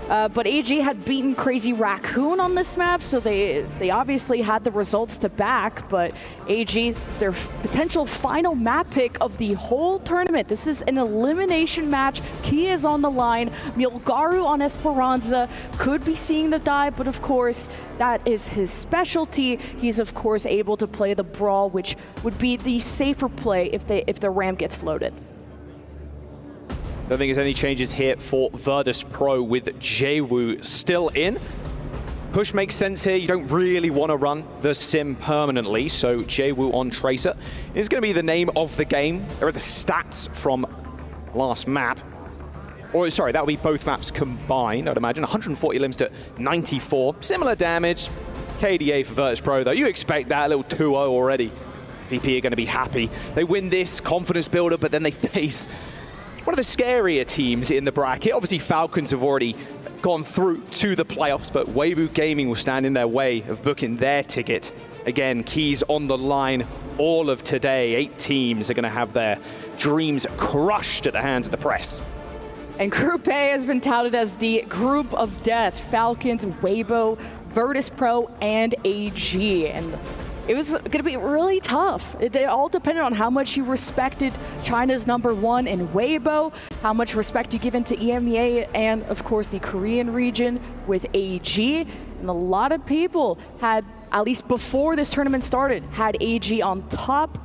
but AG had beaten Crazy Raccoon on this map, so they obviously had the results to back, but AG, it's their potential final map pick of the whole tournament. This is an elimination match. Key is on the line. Milgaru on Esperanza could be seeing the dive, but of course, that is his specialty. He's of course able to play the Brawl, which would be the safer play if the Ram gets floated. Don't think there's any changes here for Vertus Pro with Jwoo still in. Push makes sense here. You don't really want to run the sim permanently, so Jwoo on Tracer is going to be the name of the game. There are the stats from last map. Or sorry, that will be both maps combined, I'd imagine. 140 limbs to 94. Similar damage. KDA for Vertus Pro, though. You expect that, a little 2-0 already. VP are going to be happy. They win this confidence builder, but then they face one of the scarier teams in the bracket. Obviously, Falcons have already gone through to the playoffs, but Weibo Gaming will stand in their way of booking their ticket. Again, keys on the line all of today. 8 teams are going to have their dreams crushed at the hands of the press. And Group A has been touted as the group of death. Falcons, Weibo, Vertus Pro, and AG. And it was going to be really tough. It all depended on how much you respected China's #1 in Weibo, how much respect you give into EMEA, and of course the Korean region with AG. And a lot of people had, at least before this tournament started, had AG on top,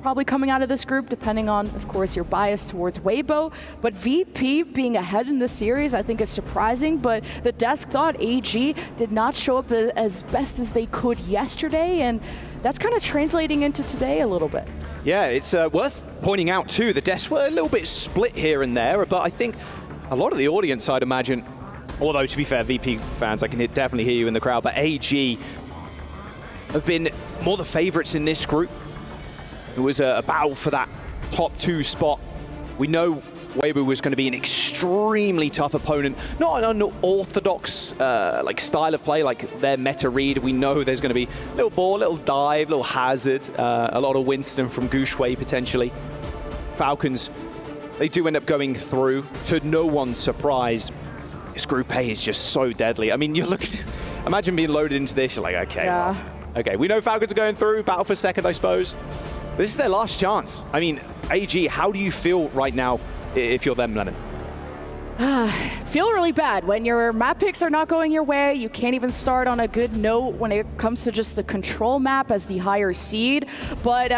probably coming out of this group, depending on, of course, your bias towards Weibo. But VP being ahead in this series, I think is surprising, but the desk thought AG did not show up as best as they could yesterday, and that's kind of translating into today a little bit. Yeah, it's worth pointing out too, the desks were a little bit split here and there, but I think a lot of the audience, I'd imagine, although to be fair, VP fans, I can definitely hear you in the crowd, but AG have been more the favorites in this group. It was a battle for that top 2 spot. We know Weibo was going to be an extremely tough opponent. Not an unorthodox like style of play, like their meta read. We know there's going to be little ball, little dive, little hazard, a lot of Winston from Gushui potentially. Falcons, they do end up going through. To no one's surprise, this Group A is just so deadly. I mean, you look at, imagine being loaded into this, you're like, okay, well, okay, we know Falcons are going through, battle for second, I suppose. This is their last chance. I mean, AG, how do you feel right now if you're them, Lemon? Feel really bad when your map picks are not going your way. You can't even start on a good note when it comes to just the control map as the higher seed. But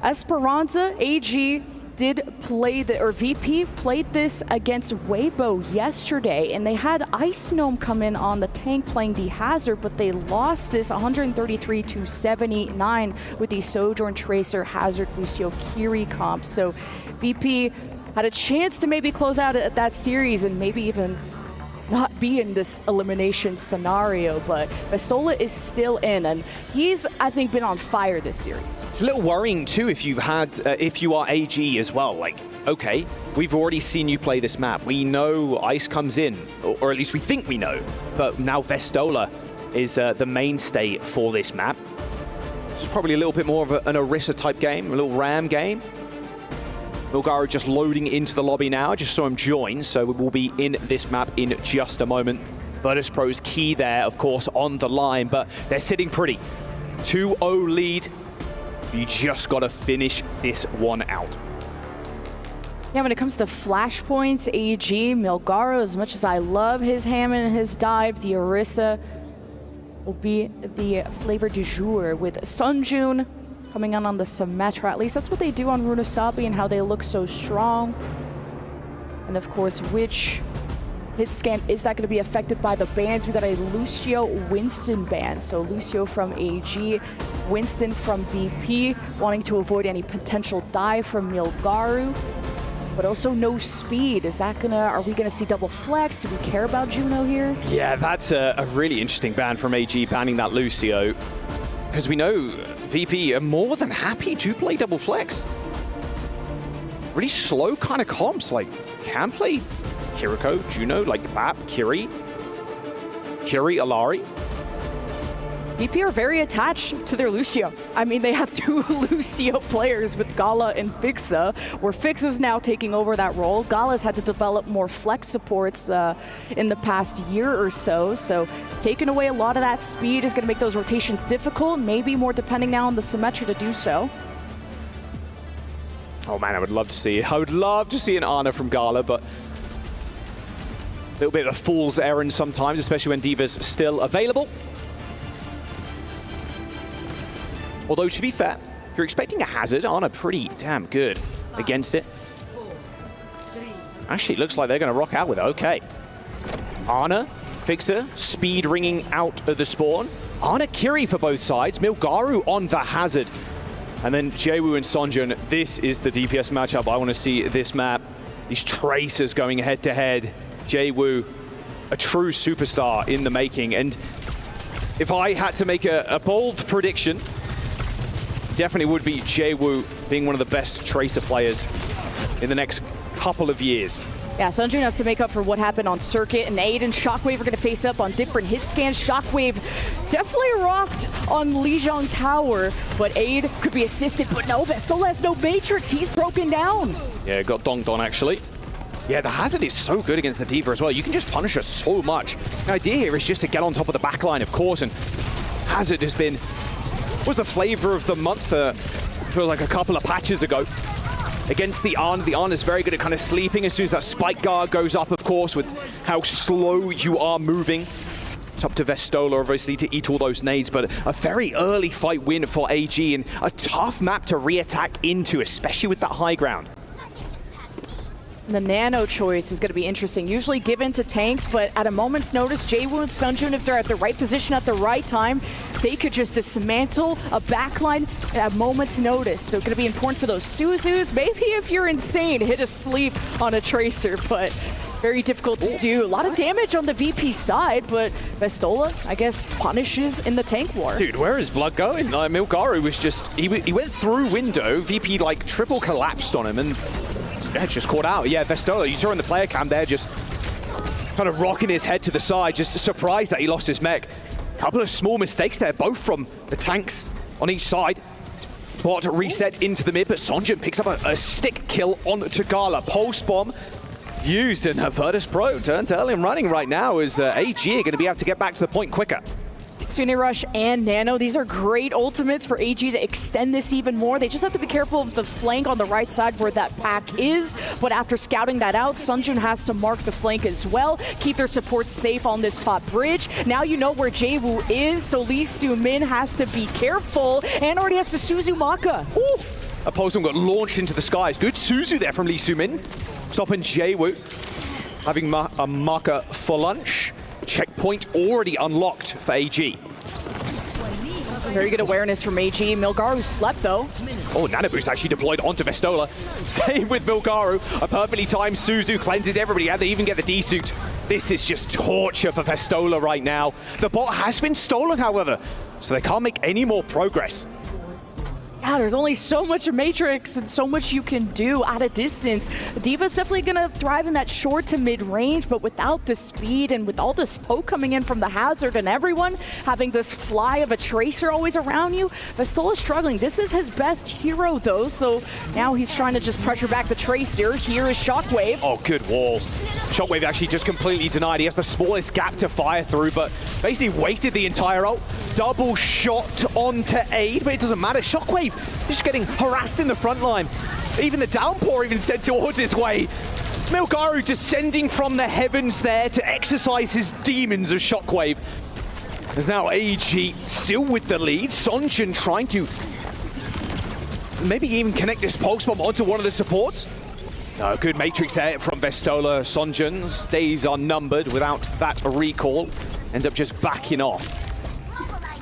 Esperanza, AG did play VP played this against Weibo yesterday, and they had Ice Gnome come in on the tank playing the Hazard, but they lost this 133 to 79 with the Sojourn Tracer Hazard Lucio Kiri comp. So VP had a chance to maybe close out that series and maybe even not be in this elimination scenario, but Vestola is still in, and he's, I think, been on fire this series. It's a little worrying too if you've had, if you are AG as well. Like, okay, we've already seen you play this map. We know Ice comes in, or at least we think we know, but now Vestola is the mainstay for this map. This is probably a little bit more of an Orisa type game, a little Ram game. Milgaru just loading into the lobby now. Just saw him join, so we will be in this map in just a moment. Vertus Pro's key there, of course, on the line, but they're sitting pretty. 2-0 lead. You just got to finish this one out. Yeah, when it comes to flashpoints, AG, Milgaru, as much as I love his Hammond and his dive, the Orisa, will be the flavor du jour with Sunjun coming on the Symmetra. At least that's what they do on Runesabi and how they look so strong. And of course, which hit scan is that going to be affected by the bans? We got a Lucio Winston ban. So Lucio from AG, Winston from VP, wanting to avoid any potential die from Milgaru. But also no speed. Is that are we gonna see double flex? Do we care about Juno here? Yeah, that's a really interesting ban from AG, banning that Lucio. Because we know VP are more than happy to play double flex. Really slow kind of comps, like can play Kiriko, Juno, like Bap, Kiri, Alari. VP are very attached to their Lucio. I mean, they have 2 Lucio players with Gala and Fixa, where Fixa's now taking over that role. Gala's had to develop more flex supports in the past year or so. So taking away a lot of that speed is going to make those rotations difficult, maybe more depending now on the Symmetra to do so. Oh man, I would love to see it. I would love to see an Ana from Gala, but a little bit of a fool's errand sometimes, especially when D.Va's still available. Although, to be fair, if you're expecting a hazard, Ana pretty damn good against it. Actually, it looks like they're going to rock out with it. Okay. Ana, Fixer, speed ringing out of the spawn. Ana Kiri for both sides. Milgaru on the hazard. And then Jaewoo and Sonjun. This is the DPS matchup. I want to see this map. These Tracers going head-to-head. Jaewoo, a true superstar in the making. And if I had to make a bold prediction, definitely would be Jaewoo being one of the best Tracer players in the next couple of years. Yeah, Sunjun has to make up for what happened on Circuit, and Aid and Shockwave are going to face up on different hit scans. Shockwave definitely rocked on Lijiang Tower, but Aid could be assisted, but no, Vestola has no Matrix. He's broken down. Yeah, got donked on, actually. Yeah, the hazard is so good against the D.Va as well. You can just punish her so much. The idea here is just to get on top of the backline, of course, and hazard has been... was the flavor of the month, feels like a couple of patches ago. Against the Ana. The Ana is very good at kind of sleeping as soon as that spike guard goes up, of course, with how slow you are moving. It's up to Vestola, obviously, to eat all those nades, but a very early fight win for AG and a tough map to re-attack into, especially with that high ground. The Nano choice is going to be interesting. Usually given to tanks, but at a moment's notice, Jaewoo and Sunjun, if they're at the right position at the right time, they could just dismantle a backline at a moment's notice. So it's going to be important for those Suzus. Maybe if you're insane, hit a sleep on a Tracer, but very difficult to do. A lot of damage on the VP side, but Vestola, I guess, punishes in the tank war. Dude, where is Blood going? Milgaru was just, he went through window, VP like triple collapsed on him, and yeah, just caught out. Yeah, Vestola, you saw in the player cam there, just kind of rocking his head to the side, just surprised that he lost his mech. Couple of small mistakes there, both from the tanks on each side. Bot reset into the mid, but Sonjun picks up a stick kill on Tagala. Pulse bomb used, and Vertus Pro turned early and running right now as AG are going to be able to get back to the point quicker. Kitsune Rush and Nano, these are great ultimates for AG to extend this even more. They just have to be careful of the flank on the right side where that pack is, but after scouting that out, Sunjun has to mark the flank as well, keep their supports safe on this top bridge. Now you know where Jaewoo is, so Lee Soo-min has to be careful, and already has to Suzu Maka. Ooh! Opposing got launched into the skies. Good Suzu there from Lee Soo-min. Stopping Jaewoo, having a Maka for lunch. Checkpoint already unlocked for AG. Very good awareness from AG. Milgaru slept though. Oh, Nanoboost actually deployed onto Vestola. Same with Milgaru. A perfectly timed Suzu cleanses everybody, and they even get the D-suit. This is just torture for Vestola right now. The bot has been stolen, however, so they can't make any more progress. Yeah, there's only so much Matrix and so much you can do at a distance. D.Va's definitely going to thrive in that short to mid-range, but without the speed and with all this poke coming in from the hazard and everyone having this fly of a Tracer always around you, Vestola's struggling. This is his best hero, though, so now he's trying to just pressure back the Tracer. Here is Shockwave. Oh, good wall. Shockwave actually just completely denied. He has the smallest gap to fire through, but basically wasted the entire ult. Double shot onto Aid, but it doesn't matter. Shockwave just getting harassed in the front line. Even the downpour even sent towards his way. Milgaru descending from the heavens there to exercise his demons of Shockwave. There's now AG still with the lead. Sonjin trying to maybe even connect this pulse bomb onto one of the supports. Good matrix there from Vestola. Sonjin's days are numbered without that recall. Ends up just backing off.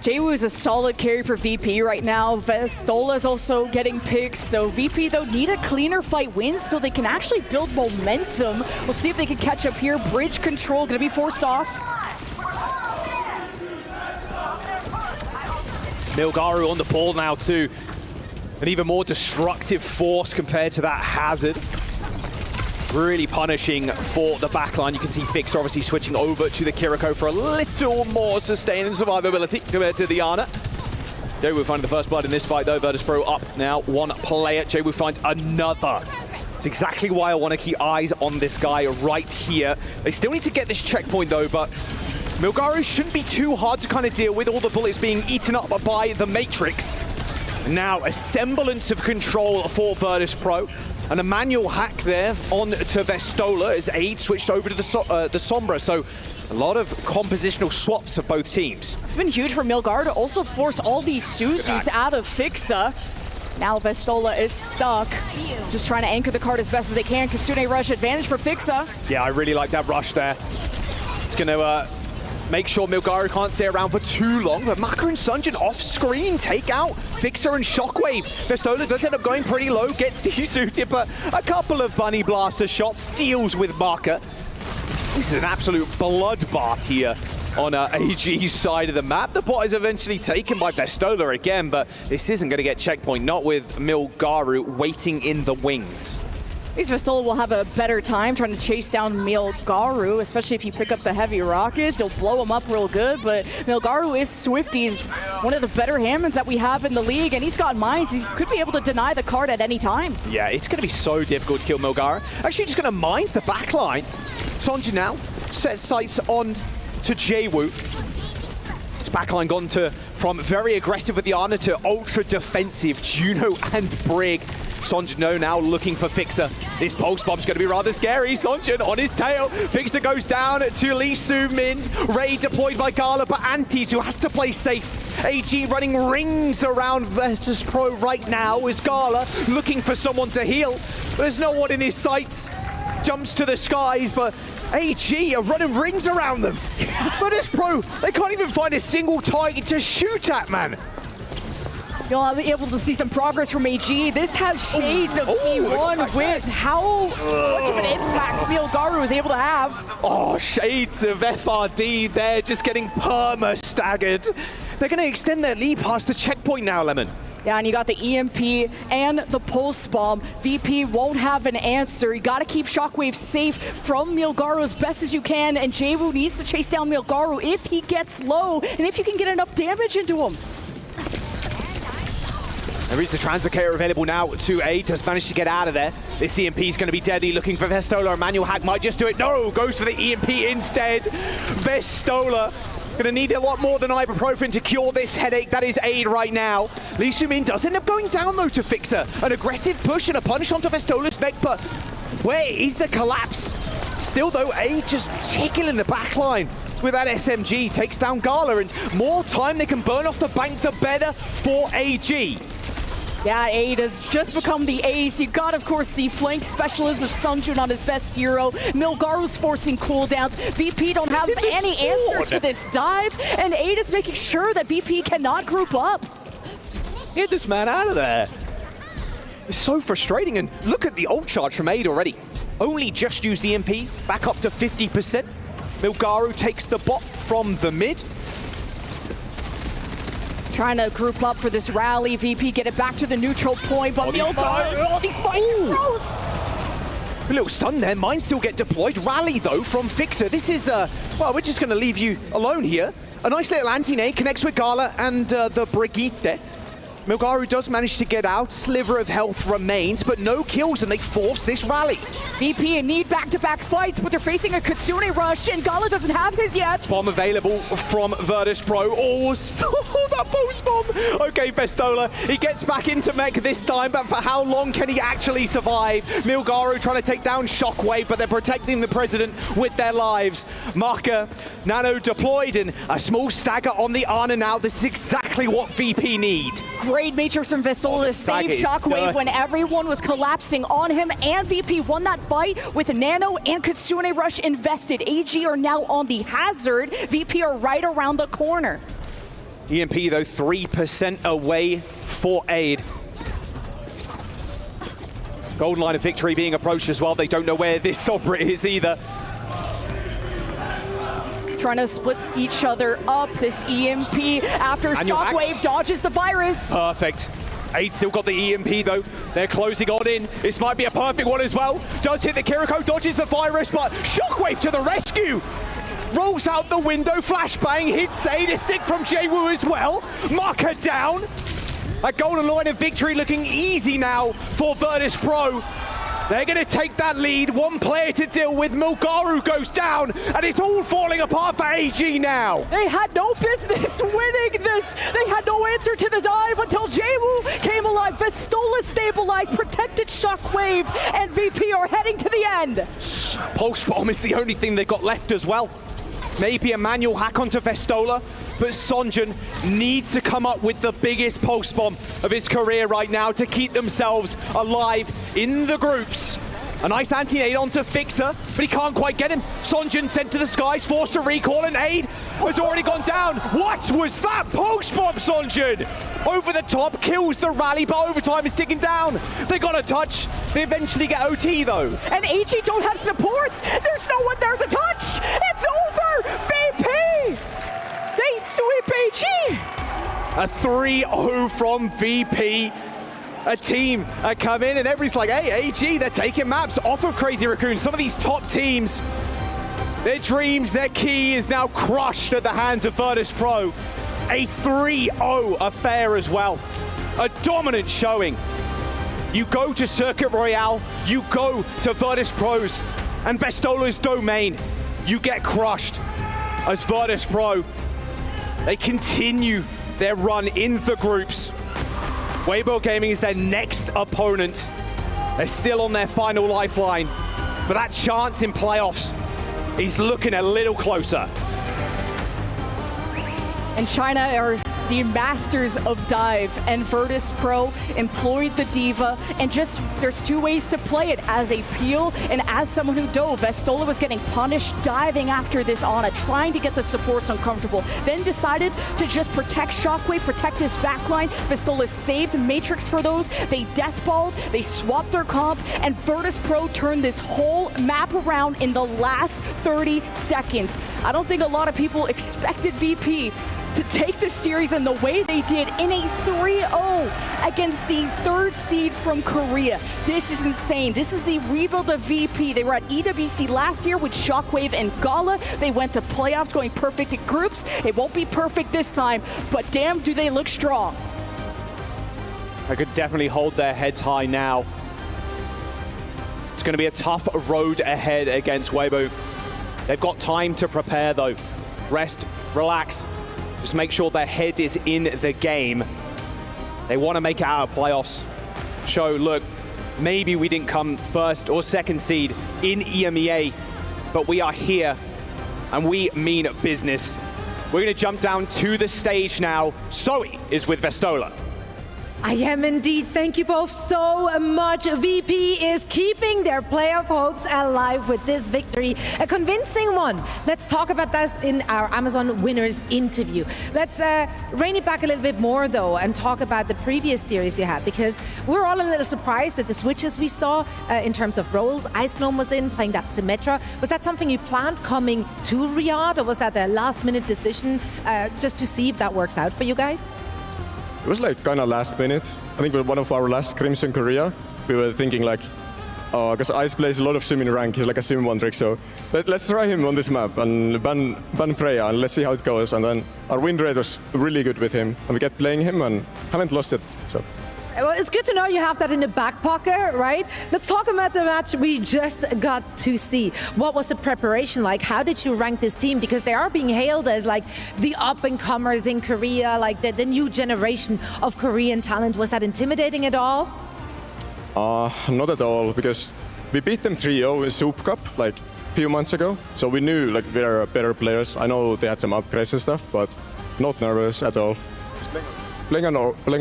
Jwoo is a solid carry for VP right now. Vestola is also getting picks, so VP, though, need a cleaner fight win so they can actually build momentum. We'll see if they can catch up here. Bridge control going to be forced off. Milgaru on the ball now, too. An even more destructive force compared to that Hazard. Really punishing for the backline. You can see Fixer obviously switching over to the Kiriko for a little more sustain and survivability compared to the Ana. Jwoo finding the first blood in this fight though. Vertus Pro up now, one player. Jwoo finds another. It's exactly why I want to keep eyes on this guy right here. They still need to get this checkpoint though, but Milgaru shouldn't be too hard to kind of deal with, all the bullets being eaten up by the Matrix. Now a semblance of control for Vertus Pro. And a manual hack there on to Vestola as Aid switched over to the Sombra. So a lot of compositional swaps of both teams. It's been huge for Milgaru to also force all these Suzus out of Fixa. Now Vestola is stuck. Just trying to anchor the card as best as they can. Kitsune rush advantage for Fixa. Yeah, I really like that rush there. It's going to make sure Milgaru can't stay around for too long. But Maka and Sonjin off-screen take out Fixer and Shockwave. Vestola does end up going pretty low, gets desuited, but a couple of Bunny Blaster shots deals with Maka. This is an absolute bloodbath here on AG's side of the map. The bot is eventually taken by Vestola again, but this isn't going to get checkpoint, not with Milgaru waiting in the wings. At least Vestola will have a better time trying to chase down Milgaru, especially if you pick up the heavy rockets. He'll blow him up real good, but Milgaru is swift. He's one of the better Hammonds that we have in the league, and he's got mines. He could be able to deny the card at any time. Yeah, it's going to be so difficult to kill Milgaru. Actually, just going to mines the backline. Sonjin now sets sights on to Jwoo. His backline gone from very aggressive with the Ana to ultra defensive. Juno and Brig. Sonjin now looking for Fixer. This pulse bomb's going to be rather scary. Sonjin on his tail. Fixer goes down to Lee Soo-min. Ray deployed by Gala, but Antis, who has to play safe. AG running rings around Vertus Pro right now as Gala looking for someone to heal. There's no one in his sights. Jumps to the skies, but AG are running rings around them. Vertus Pro, they can't even find a single target to shoot at, man. You'll be able to see some progress from AG. This has shades of E1 with how much of an impact Milgaru was able to have. Oh, shades of FRD there, just getting perma-staggered. They're going to extend their lead past the checkpoint now, Lemon. Yeah, and you got the EMP and the Pulse Bomb. VP won't have an answer. You got to keep Shockwave safe from Milgaru as best as you can, and Jwoo needs to chase down Milgaru if he gets low, and if you can get enough damage into him. There is the Translocator available now to Aid. Does manage to get out of there. This EMP is going to be deadly. Looking for Vestola. Manual hack might just do it. No, goes for the EMP instead. Vestola going to need a lot more than ibuprofen to cure this headache. That is Aid right now. Lee Soo-min does end up going down though to Fixer. An aggressive push and a punish onto Vestola's mech, but where is the collapse? Still though, Aid just tickling the backline with that SMG. Takes down Gala, and more time they can burn off the bank, the better for AG. Yeah, Aid has just become the ace. You got, of course, the flank specialist of Sonjin on his best hero. Milgaru's forcing cooldowns. VP don't have any answer to this dive, and Aid is making sure that VP cannot group up. Get this man out of there. It's so frustrating, and look at the ult charge from Aid already. Only just used EMP, back up to 50%. Milgaru takes the bot from the mid. Trying to group up for this rally. VP get it back to the neutral point, but Milgaru, all these fights, gross! A little stun there. Mine still get deployed. Rally, though, from Fixer. This is, well, we're just going to leave you alone here. A nice little anti-nade connects with Gala and the Brigitte. Milgaru does manage to get out. Sliver of health remains, but no kills, and they force this rally. VP need back-to-back fights, but they're facing a Kitsune rush, and Gala doesn't have his yet. Bomb available from Vertus Pro. Oh, so that post bomb. Okay, Festola, he gets back into mech this time, but for how long can he actually survive? Milgaro trying to take down Shockwave, but they're protecting the President with their lives. Marker, Nano deployed, and a small stagger on the Ana now. This is exactly what VP need. Great Matrix from Vestola to save Shockwave when everyone was collapsing on him, and VP won that fight with Nano and Kitsune Rush invested. AG are now on the hazard. VP are right around the corner. EMP, though, 3% away for aid. Golden line of victory being approached as well. They don't know where this Sombra is either. Trying to split each other up. This EMP after Shockwave dodges the virus. Perfect. Aid still got the EMP though. They're closing on in. This might be a perfect one as well. Does hit the Kiriko, dodges the virus, but Shockwave to the rescue. Rolls out the window, flashbang, hits Aid, a stick from Jaewoo as well. Marker down. A golden line of victory looking easy now for Vertus Pro. They're going to take that lead. One player to deal with. Milgaru goes down, and it's all falling apart for AG now. They had no business winning this. They had no answer to the dive until Jaewoo came alive. Vestola stabilized, protected Shockwave, and VP are heading to the end. Pulse Bomb is the only thing they've got left as well. Maybe a manual hack onto Vestola, but Sonjun needs to come up with the biggest pulse bomb of his career right now to keep themselves alive in the groups. A nice anti-nade onto Fixer, but he can't quite get him. Sonjun sent to the skies, forced to recall, and Aid has already gone down. What was that pulse bomb, Sonjun? Over the top, kills the rally, but overtime is ticking down. They got a touch. They eventually get OT though. And AG don't have supports. There's no one there to touch. It's over. VP. They sweep AG. A 3-0 from VP. A team come in and everybody's like, hey, AG, they're taking maps off of Crazy Raccoon. Some of these top teams, their dreams, their key is now crushed at the hands of Vertus Pro. A 3-0 affair as well. A dominant showing. You go to Circuit Royale, you go to Vertus Pro's and Vestola's domain. You get crushed as Vertus Pro. They continue their run in the groups. Weibo Gaming is their next opponent. They're still on their final lifeline, but that chance in playoffs is looking a little closer. And China are the masters of dive, and Vertus Pro employed the Diva, and just there's two ways to play it, as a peel and as someone who dove. Vestola was getting punished diving after this Ana, trying to get the supports uncomfortable, then decided to just protect Shockwave, protect his backline. Vestola saved Matrix for those. They deathballed, they swapped their comp, and Vertus Pro turned this whole map around in the last 30 seconds. I don't think a lot of people expected VP to take this series in the way they did in a 3-0 against the third seed from Korea. This is insane. This is the rebuild of VP. They were at EWC last year with Shockwave and Gala. They went to playoffs going perfect in groups. It won't be perfect this time, but damn, do they look strong. They could definitely hold their heads high now. It's going to be a tough road ahead against Weibo. They've got time to prepare though. Rest, relax. Just make sure their head is in the game. They want to make it out of playoffs. Show, look, maybe we didn't come first or second seed in EMEA, but we are here and we mean business. We're going to jump down to the stage now. Zoe is with Vestola. I am indeed. Thank you both so much. VP is keeping their playoff hopes alive with this victory. A convincing one. Let's talk about this in our Amazon winners interview. Let's rein it back a little bit more though and talk about the previous series you had, because we're all a little surprised at the switches we saw in terms of roles. Ice Gnome was in playing that Symmetra. Was that something you planned coming to Riyadh, or was that a last minute decision just to see if that works out for you guys? It was like kind of last minute. I think one of our last scrims in Korea, we were thinking like, oh, because Ice plays a lot of sim in rank, he's like a sim one trick, so let's try him on this map and ban Freya and let's see how it goes. And then our win rate was really good with him, and we kept playing him and haven't lost it. So. Well, it's good to know you have that in the back pocket, right? Let's talk about the match we just got to see. What was the preparation like? How did you rank this team? Because they are being hailed as like the up-and-comers in Korea, like the new generation of Korean talent. Was that intimidating at all? Not at all, because we beat them 3-0 in Soup Cup like a few months ago. So we knew like we are better players. I know they had some upgrades and stuff, but not nervous at all. Just playing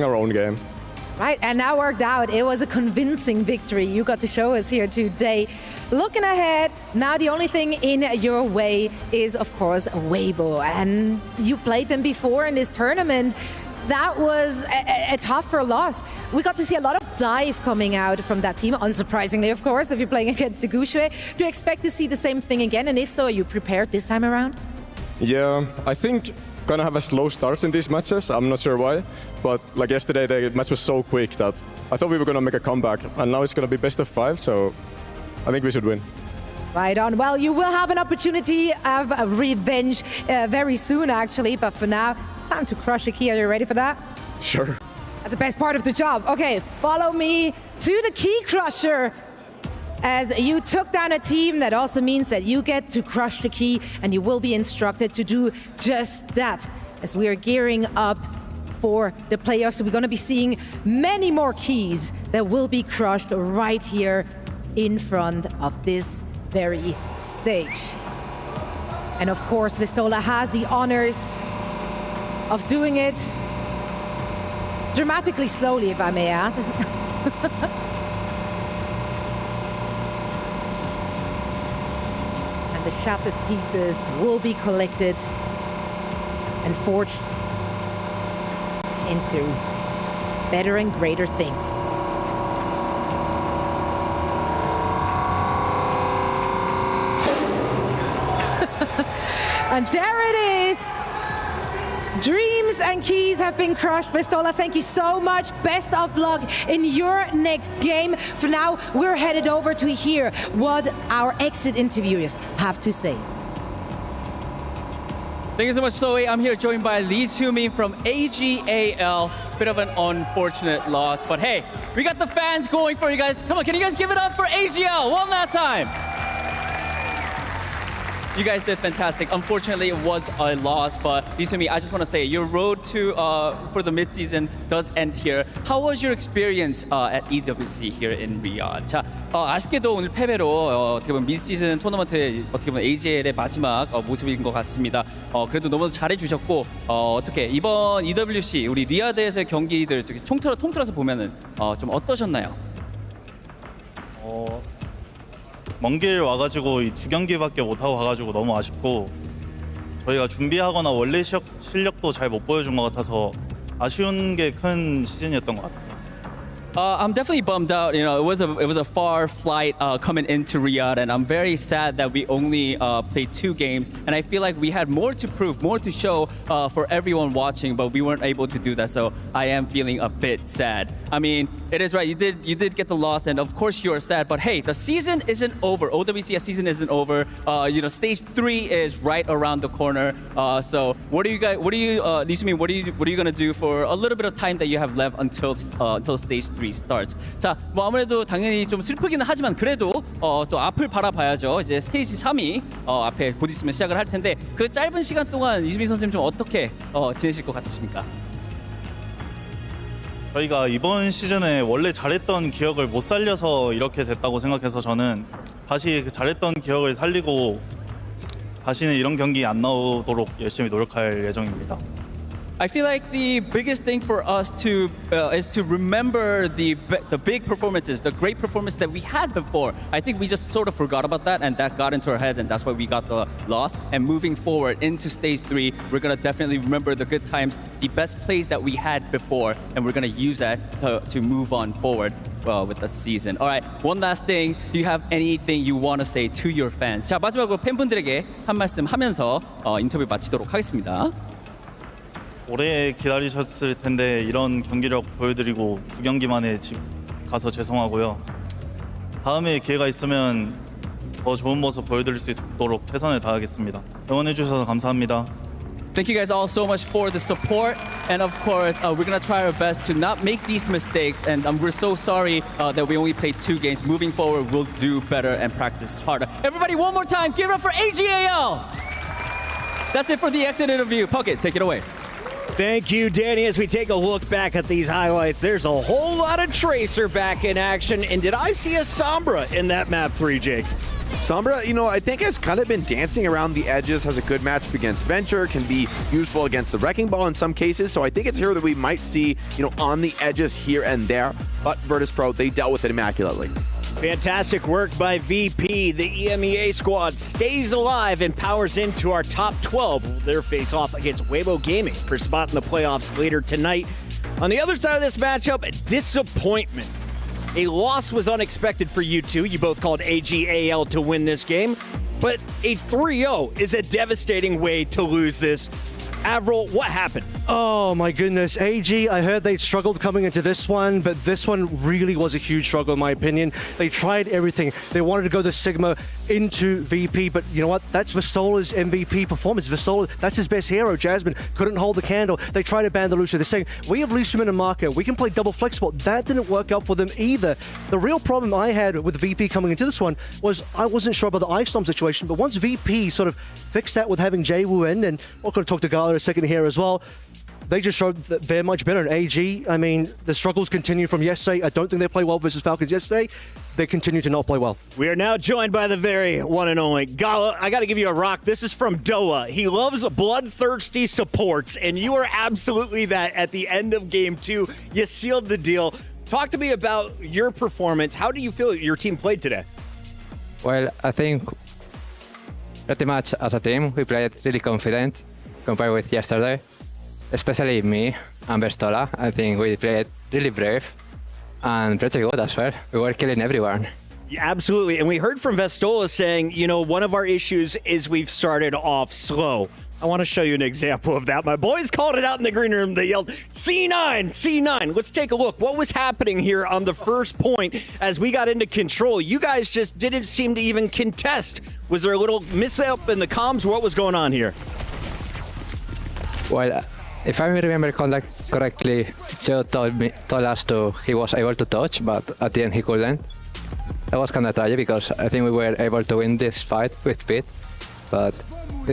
our own game. Right, and that worked out. It was a convincing victory you got to show us here today. Looking ahead, now the only thing in your way is, of course, Weibo. And you played them before in this tournament. That was a tougher loss. We got to see a lot of dive coming out from that team, unsurprisingly, of course, if you're playing against the Gushue. Do you expect to see the same thing again? And if so, are you prepared this time around? Yeah, I think gonna have a slow start in these matches. I'm not sure why, but like yesterday, the match was so quick that I thought we were gonna make a comeback, and now it's gonna be best of 5, so I think we should win. Right on. Well, you will have an opportunity of revenge very soon, actually, but for now, it's time to crush a key. Are you ready for that? Sure. That's the best part of the job. Okay, follow me to the key crusher. As you took down a team, that also means that you get to crush the key, and you will be instructed to do just that. As we are gearing up for the playoffs, we're going to be seeing many more keys that will be crushed right here in front of this very stage. And of course, Vistola has the honors of doing it dramatically slowly, if I may add. And the shattered pieces will be collected and forged into better and greater things. And there it is. Dreams and keys have been crushed. Vistola, thank you so much. Best of luck in your next game. For now, we're headed over to hear what our exit interviewers have to say. Thank you so much, Zoe. I'm here joined by Lee Soo-min from AGAL. Bit of an unfortunate loss, but hey, we got the fans going for you guys. Come on, can you guys give it up for AGL one last time? You guys did fantastic. Unfortunately, it was a loss, but Lee Soo-min, I just want to say your road to for the midseason does end here. How was your experience at EWC here in Riyadh? 자, 아쉽게도 오늘 패배로 어떻게 보면 midseason 토너먼트 어떻게 보면 AGL의 마지막 모습인 것 같습니다. 그래도 너무 잘해주셨고 어떻게 이번 EWC 우리 리야드에서의 경기들 통틀어서 보면은 좀 어떠셨나요? 먼 길 와가지고 이 2경기밖에 못하고 가가지고 너무 아쉽고 저희가 준비하거나 원래 실력도 잘 못 보여준 것 같아서 아쉬운 게 큰 시즌이었던 것 같아요. I'm definitely bummed out. You know, it was a far flight coming into Riyadh, and I'm very sad that we only played 2 games. And I feel like we had more to prove, more to show for everyone watching, but we weren't able to do that. So I am feeling a bit sad. I mean, it is right. You did get the loss, and of course you're sad. But hey, the season isn't over. OWCS season isn't over. You know, stage 3 is right around the corner. So what are you guys? Lee Soo-min, what are you gonna do for a little bit of time that you have left until stage 3 starts? 자, 뭐 아무래도 당연히 좀 슬프기는 하지만 그래도 또 앞을 바라봐야죠. 이제 스테이지 3이 앞에 곧 있으면 시작을 할 텐데 그 짧은 시간 동안 이수민 선생님 좀 어떻게 지내실 것 같으십니까? 저희가 이번 시즌에 원래 잘했던 기억을 못 살려서 이렇게 됐다고 생각해서 저는 다시 그 잘했던 기억을 살리고 다시는 이런 경기 안 나오도록 열심히 노력할 예정입니다. I feel like the biggest thing for us is to remember the big performances, the great performance that we had before. I think we just sort of forgot about that, and that got into our heads, and that's why we got the loss. And moving forward into stage 3, we're gonna definitely remember the good times, the best plays that we had before, and we're gonna use that to move on forward with the season. All right, one last thing. Do you have anything you want to say to your fans? 자, 마지막으로 팬분들에게 한 말씀 하면서 인터뷰 마치도록 하겠습니다. 오래 기다리셨을 텐데 이런 경기력 보여드리고 9경기 만에 집 가서 죄송하고요. 다음에 기회가 있으면 더 좋은 모습 보여드릴 수 있도록 최선을 다하겠습니다. 응원해 주셔서 감사합니다. Thank you guys all so much for the support. And of course, we're going to try our best to not make these mistakes. And we're so sorry that we only played 2 games. Moving forward, we'll do better and practice harder. Everybody, one more time, give it up for AGAL! That's it for the exit interview. Puckett, take it away. Thank you, Danny. As we take a look back at these highlights, there's a whole lot of Tracer back in action. And did I see a Sombra in that map 3, Jake? Sombra, I think has kind of been dancing around the edges, has a good matchup against Venture, can be useful against the Wrecking Ball in some cases. So I think it's here that we might see, on the edges here and there. But Vertus Pro, they dealt with it immaculately. Fantastic work by VP. The EMEA squad stays alive and powers into our top 12. Their face off against Weibo Gaming for a spot in the playoffs later tonight. On the other side of this matchup, disappointment. A loss was unexpected for you two. You both called AGAL to win this game, but a 3-0 is a devastating way to lose this. Avril, what happened? Oh my goodness, AG, I heard they'd struggled coming into this one, but this one really was a huge struggle in my opinion. They tried everything. They wanted to go the Sigma into VP, but you know what? That's Vistola's MVP performance. Vistola, that's his best hero. Jasmine couldn't hold the candle. They tried to ban the Lucio. They're saying, we have Lucian and Marco. We can play double flexible. That didn't work out for them either. The real problem I had with VP coming into this one was I wasn't sure about the Ice Storm situation, but once VP sort of fixed that with having Jwoo in, and we're going to talk to Gala in a second here as well, they just showed that they're much better. And AG, I mean, the struggles continue from yesterday. I don't think they played well versus Falcons yesterday. They continue to not play well. We are now joined by the very one and only Gala. I got to give you a rock. This is from Doa. He loves bloodthirsty supports, and you are absolutely that at the end of game 2. You sealed the deal. Talk to me about your performance. How do you feel your team played today? Well, I think pretty much as a team, we played really confident compared with yesterday. Especially me and Vistola. I think we played really brave and pretty good as well. We were killing everyone. Yeah, absolutely. And we heard from Vistola saying, one of our issues is we've started off slow. I want to show you an example of that. My boys called it out in the green room. They yelled, C9, C9. Let's take a look. What was happening here on the first point as we got into control? You guys just didn't seem to even contest. Was there a little mishap in the comms? What was going on here? Well, if I remember correctly, Joe told us he was able to touch, but at the end he couldn't. That was kind of tragic because I think we were able to win this fight with Pete, but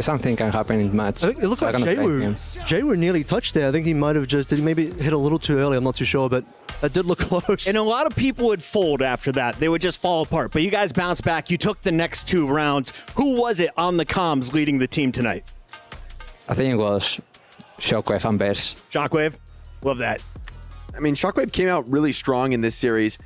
something can happen in match. I think it looked like Jwoo nearly touched there. I think he might have just, did he maybe hit a little too early? I'm not too sure, but that did look close. And a lot of people would fold after that. They would just fall apart. But you guys bounced back. You took the next 2 rounds. Who was it on the comms leading the team tonight? I think it was Shockwave and Bears. Shockwave, love that. I mean, Shockwave came out really strong in this series.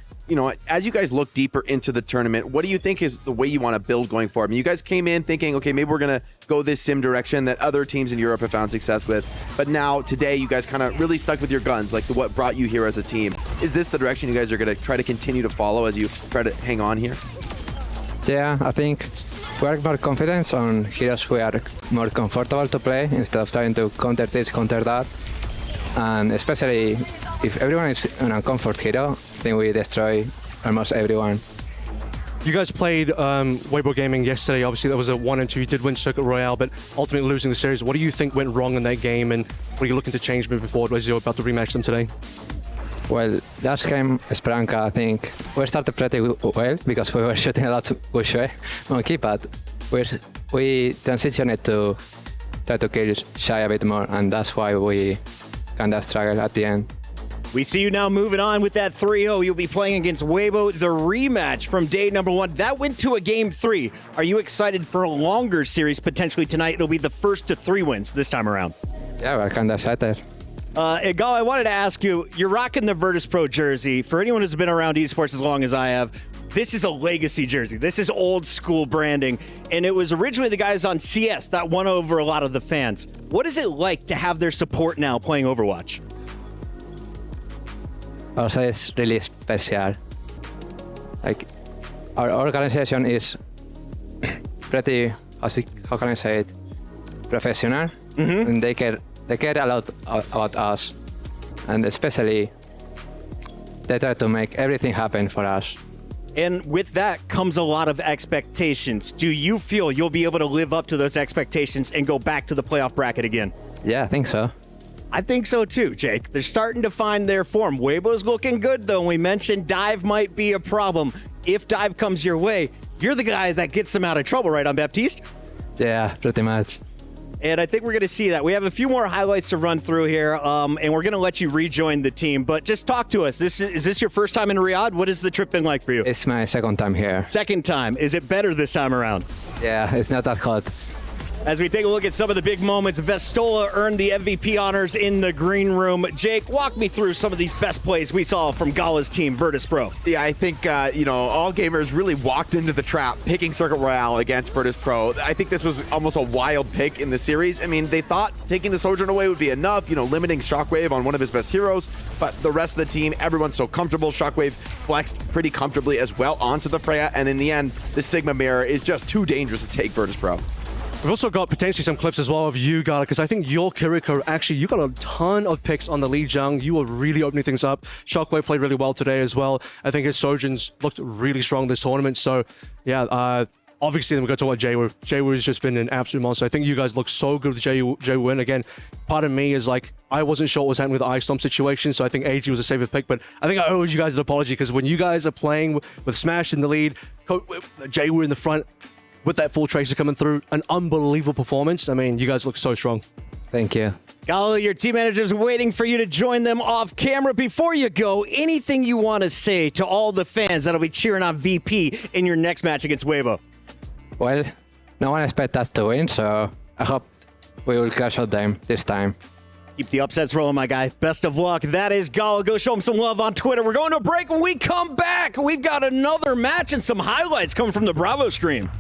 As you guys look deeper into the tournament, what do you think is the way you want to build going forward? I mean, you guys came in thinking, okay, maybe we're going to go this sim direction that other teams in Europe have found success with. But now, today, you guys kind of really stuck with your guns, like what brought you here as a team. Is this the direction you guys are going to try to continue to follow as you try to hang on here? Yeah, I think we are more confident on heroes we are more comfortable to play instead of trying to counter this, counter that. And especially if everyone is on a comfort hero, I think we destroy almost everyone. You guys played Weibo Gaming yesterday. Obviously, that was a 1-2. You did win Circuit Royale, but ultimately losing the series. What do you think went wrong in that game, and what are you looking to change moving forward as you're about to rematch them today? Well, last game, Spranka, I think we started pretty well because we were shooting a lot with Shui Monkey, but we transitioned to try to kill Shy a bit more, and that's why we kind of struggle at the end. We see you now moving on with that 3-0. You'll be playing against Weibo, the rematch from day number 1. That went to a game 3. Are you excited for a longer series potentially tonight? It'll be the first to 3 wins this time around. Yeah, we're kind of excited. Gal, I wanted to ask you, you're rocking the Vertus Pro jersey. For anyone who's been around esports as long as I have, this is a legacy jersey. This is old school branding. And it was originally the guys on CS that won over a lot of the fans. What is it like to have their support now playing Overwatch? Also, it's really special. Like, our organization is pretty, how can I say it, professional. Mm-hmm. And they care a lot about us. And especially, they try to make everything happen for us. And with that comes a lot of expectations. Do you feel you'll be able to live up to those expectations and go back to the playoff bracket again? Yeah, I think so. I think so too, Jake. They're starting to find their form. Weibo's looking good, though. We mentioned dive might be a problem. If dive comes your way, you're the guy that gets them out of trouble, right, on Baptiste? Yeah, pretty much. And I think we're going to see that. We have a few more highlights to run through here, and we're going to let you rejoin the team. But just talk to us. Is this your first time in Riyadh? What has the trip been like for you? It's my second time here. Second time. Is it better this time around? Yeah, it's not that hot. As we take a look at some of the big moments, Vestola earned the MVP honors in the green room. Jake, walk me through some of these best plays we saw from Gala's team, Vertus Pro. Yeah, I think, all gamers really walked into the trap picking Circuit Royale against Vertus Pro. I think this was almost a wild pick in the series. I mean, they thought taking the Sojourn away would be enough, limiting Shockwave on one of his best heroes, but the rest of the team, everyone's so comfortable. Shockwave flexed pretty comfortably as well onto the Freya, and in the end, the Sigma Mirror is just too dangerous to take Vertus Pro. We've also got potentially some clips as well of you, Gala, because I think your Kiriko, actually, you got a ton of picks on the lead jung. You were really opening things up. Shockwave played really well today as well. I think his Sojourns looked really strong this tournament. So, yeah, obviously, then we got to what Jaywu. Jaywu has just been an absolute monster. I think you guys look so good with Jaywu. And again, part of me is like, I wasn't sure what was happening with the Ice Storm situation, so I think AG was a safer pick. But I think I owe you guys an apology, because when you guys are playing with Smash in the lead, Jaywu in the front, with that full Tracer coming through, an unbelievable performance. I mean, you guys look so strong. Thank you. Gala, your team manager's waiting for you to join them off camera. Before you go, anything you want to say to all the fans that'll be cheering on VP in your next match against Weibo? Well, no one expects us to win, so I hope we will crush out them this time. Keep the upsets rolling, my guy. Best of luck. That is Gala. Go show him some love on Twitter. We're going to a break. When we come back, we've got another match and some highlights coming from the Bravo stream.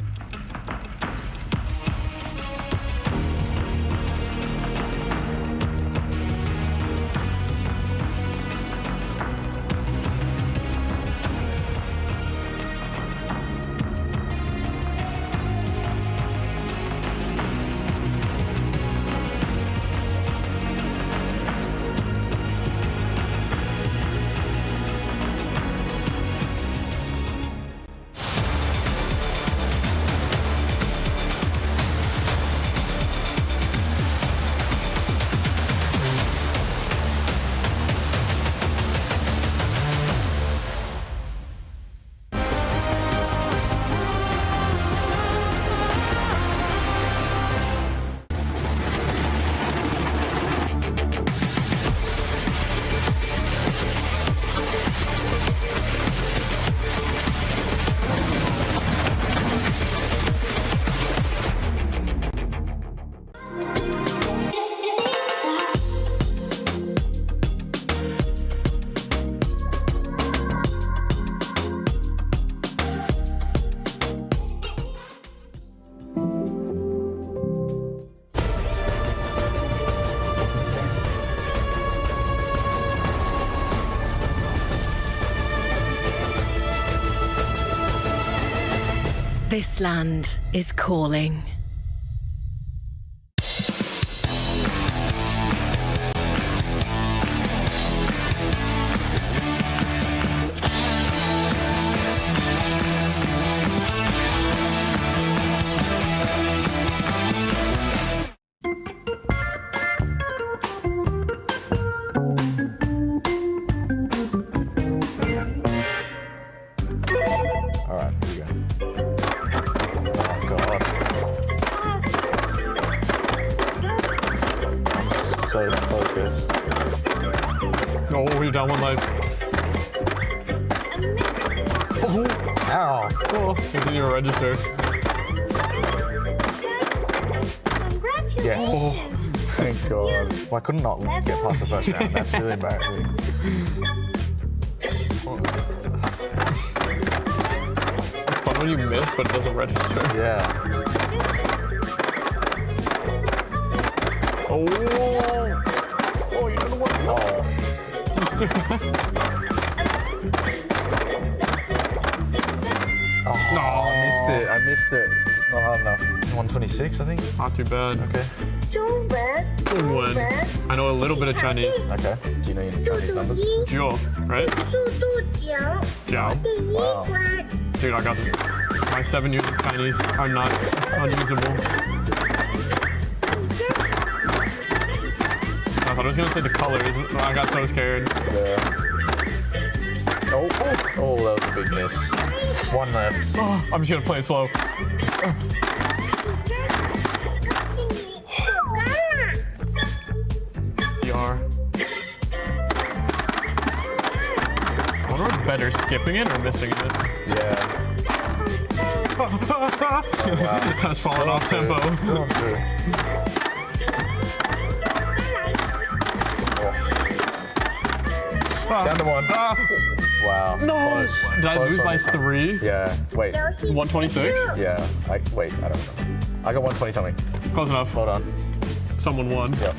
This land is calling. All right, here we go. Oh, God. I'm so focused. Oh, we've done one life. Oh, ow. Oh, it didn't even register. Yes. Oh. Thank God. Well, I could not get past the first round. That's really embarrassing. It's fun when you miss, but it doesn't register. Yeah. Oh. Oh, you didn't work. Oh. Oh, no. I missed it. I missed it. Not hard enough. 126, I think. Not too bad. Okay. One. I know a little bit of Chinese. Okay. Do you know your Chinese numbers? Jiao, right? Jiao. Wow. Dude, I got this. My 7 years of Chinese are not unusable. thought I was gonna say the colors. I got so scared. Yeah. Oh, that was a big miss. One left. I'm just gonna play it slow. DR. I wonder what's better, skipping it or missing it? Yeah. Oh, wow. That's falling off tempo. Still untrue. Down to one. Wow. No! Close. Did I Close lose one. by 3? Yeah. Wait. 126? Yeah. Wait, I don't know. I got 120 something. Close enough. Hold on. Someone won. Yep.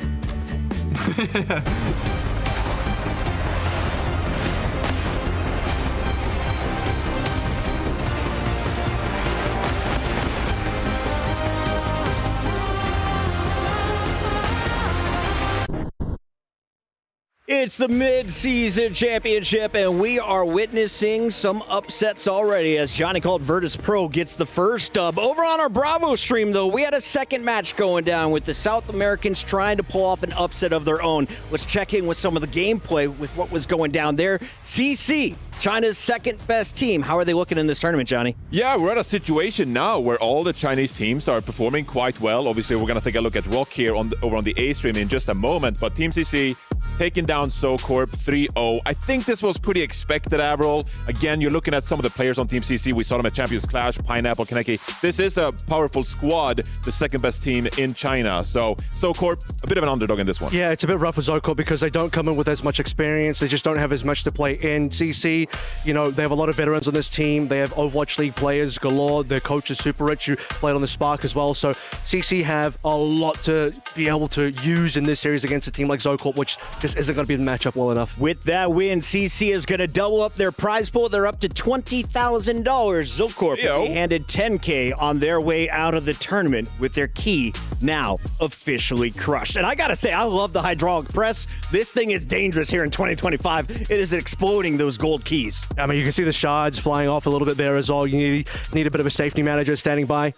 It's the Midseason Championship, and we are witnessing some upsets already as Johnny called Vertus Pro gets the first dub. Over on our Bravo stream, though, we had a second match going down with the South Americans trying to pull off an upset of their own. Let's check in with some of the gameplay with what was going down there. CC, China's second best team. How are they looking in this tournament, Johnny? Yeah, we're at a situation now where all the Chinese teams are performing quite well. Obviously, we're going to take a look at Rock here over on the A stream in just a moment, but Team CC taking down SoCorp 3-0. I think this was pretty expected, Avril. Again, you're looking at some of the players on Team CC. We saw them at Champions Clash, Pineapple, Kaneki. This is a powerful squad, the second best team in China. So SoCorp, a bit of an underdog in this one. Yeah, it's a bit rough for SoCorp because they don't come in with as much experience. They just don't have as much to play in. CC, you know, they have a lot of veterans on this team. They have Overwatch League players galore. Their coach is super rich, who played on the Spark as well. So CC have a lot to be able to use in this series against a team like SoCorp, which just isn't going to be the matchup well enough. With that win, CC is going to double up their prize pool. They're up to $20,000. SoCorp will be handed $10K on their way out of the tournament with their key now officially crushed. And I got to say, I love the hydraulic press. This thing is dangerous here in 2025. It is exploding those gold keys. I mean, you can see the shards flying off a little bit there as well. You need a bit of a safety manager standing by.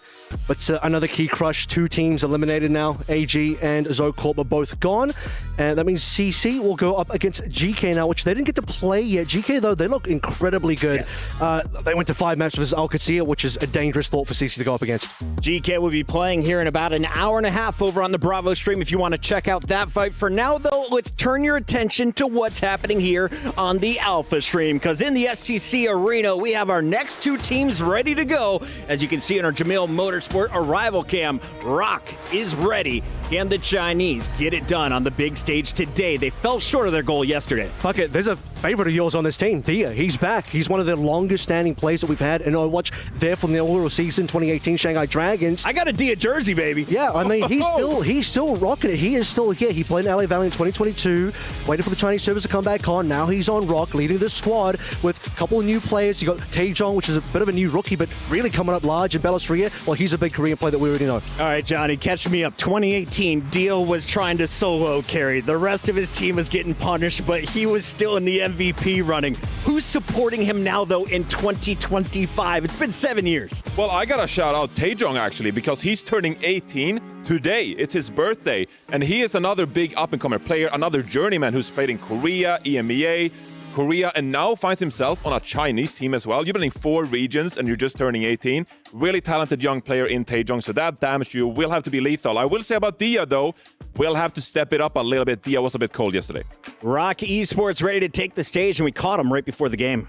But another key crush. 2 teams eliminated now. AG and ZoCorp are both gone. And that means CC will go up against GK now, which they didn't get to play yet. GK, though, they look incredibly good. Yes. They went to 5 matches versus OWCS, which is a dangerous thought for CC to go up against. GK will be playing here in about an hour and a half over on the Bravo stream if you want to check out that fight. For now, though, let's turn your attention to what's happening here on the Alpha stream, because in the STC arena, we have our next 2 teams ready to go. As you can see in our Jamil Motorsport arrival cam, Rock is ready. Can the Chinese get it done on the big stage today? They fell short of their goal yesterday. Fuck it, there's a favorite of yours on this team, Dia. He's back. He's one of the longest standing players that we've had in Overwatch. There from the inaugural season, 2018 Shanghai Dragons. I got a Dia jersey, baby. Yeah, I mean, he's still rocking it. He is still here. He played in LA Valley in 2022, waiting for the Chinese servers to come back on. Now he's on Rock, leading the squad with a couple of new players. You got Taejong, which is a bit of a new rookie, but really coming up large. And Bellassria, well, he's a big Korean player that we already know. All right, Johnny, catch me up. 2018, Dia was trying to solo carry. The rest of his team was getting punished, but he was still in the MVP running. Who's supporting him now, though, in 2025? It's been 7 years. Well, I gotta shout out Taejong, actually, because he's turning 18 today. It's his birthday, and he is another big up-and-comer player, another journeyman who's played in Korea, EMEA, Korea, and now finds himself on a Chinese team as well. You've been in 4 regions and you're just turning 18. Really talented young player in Taejong, so that damage you will have to be lethal. I will say about Dia, though, we'll have to step it up a little bit. Dia was a bit cold yesterday. Rock Esports ready to take the stage, and we caught him right before the game.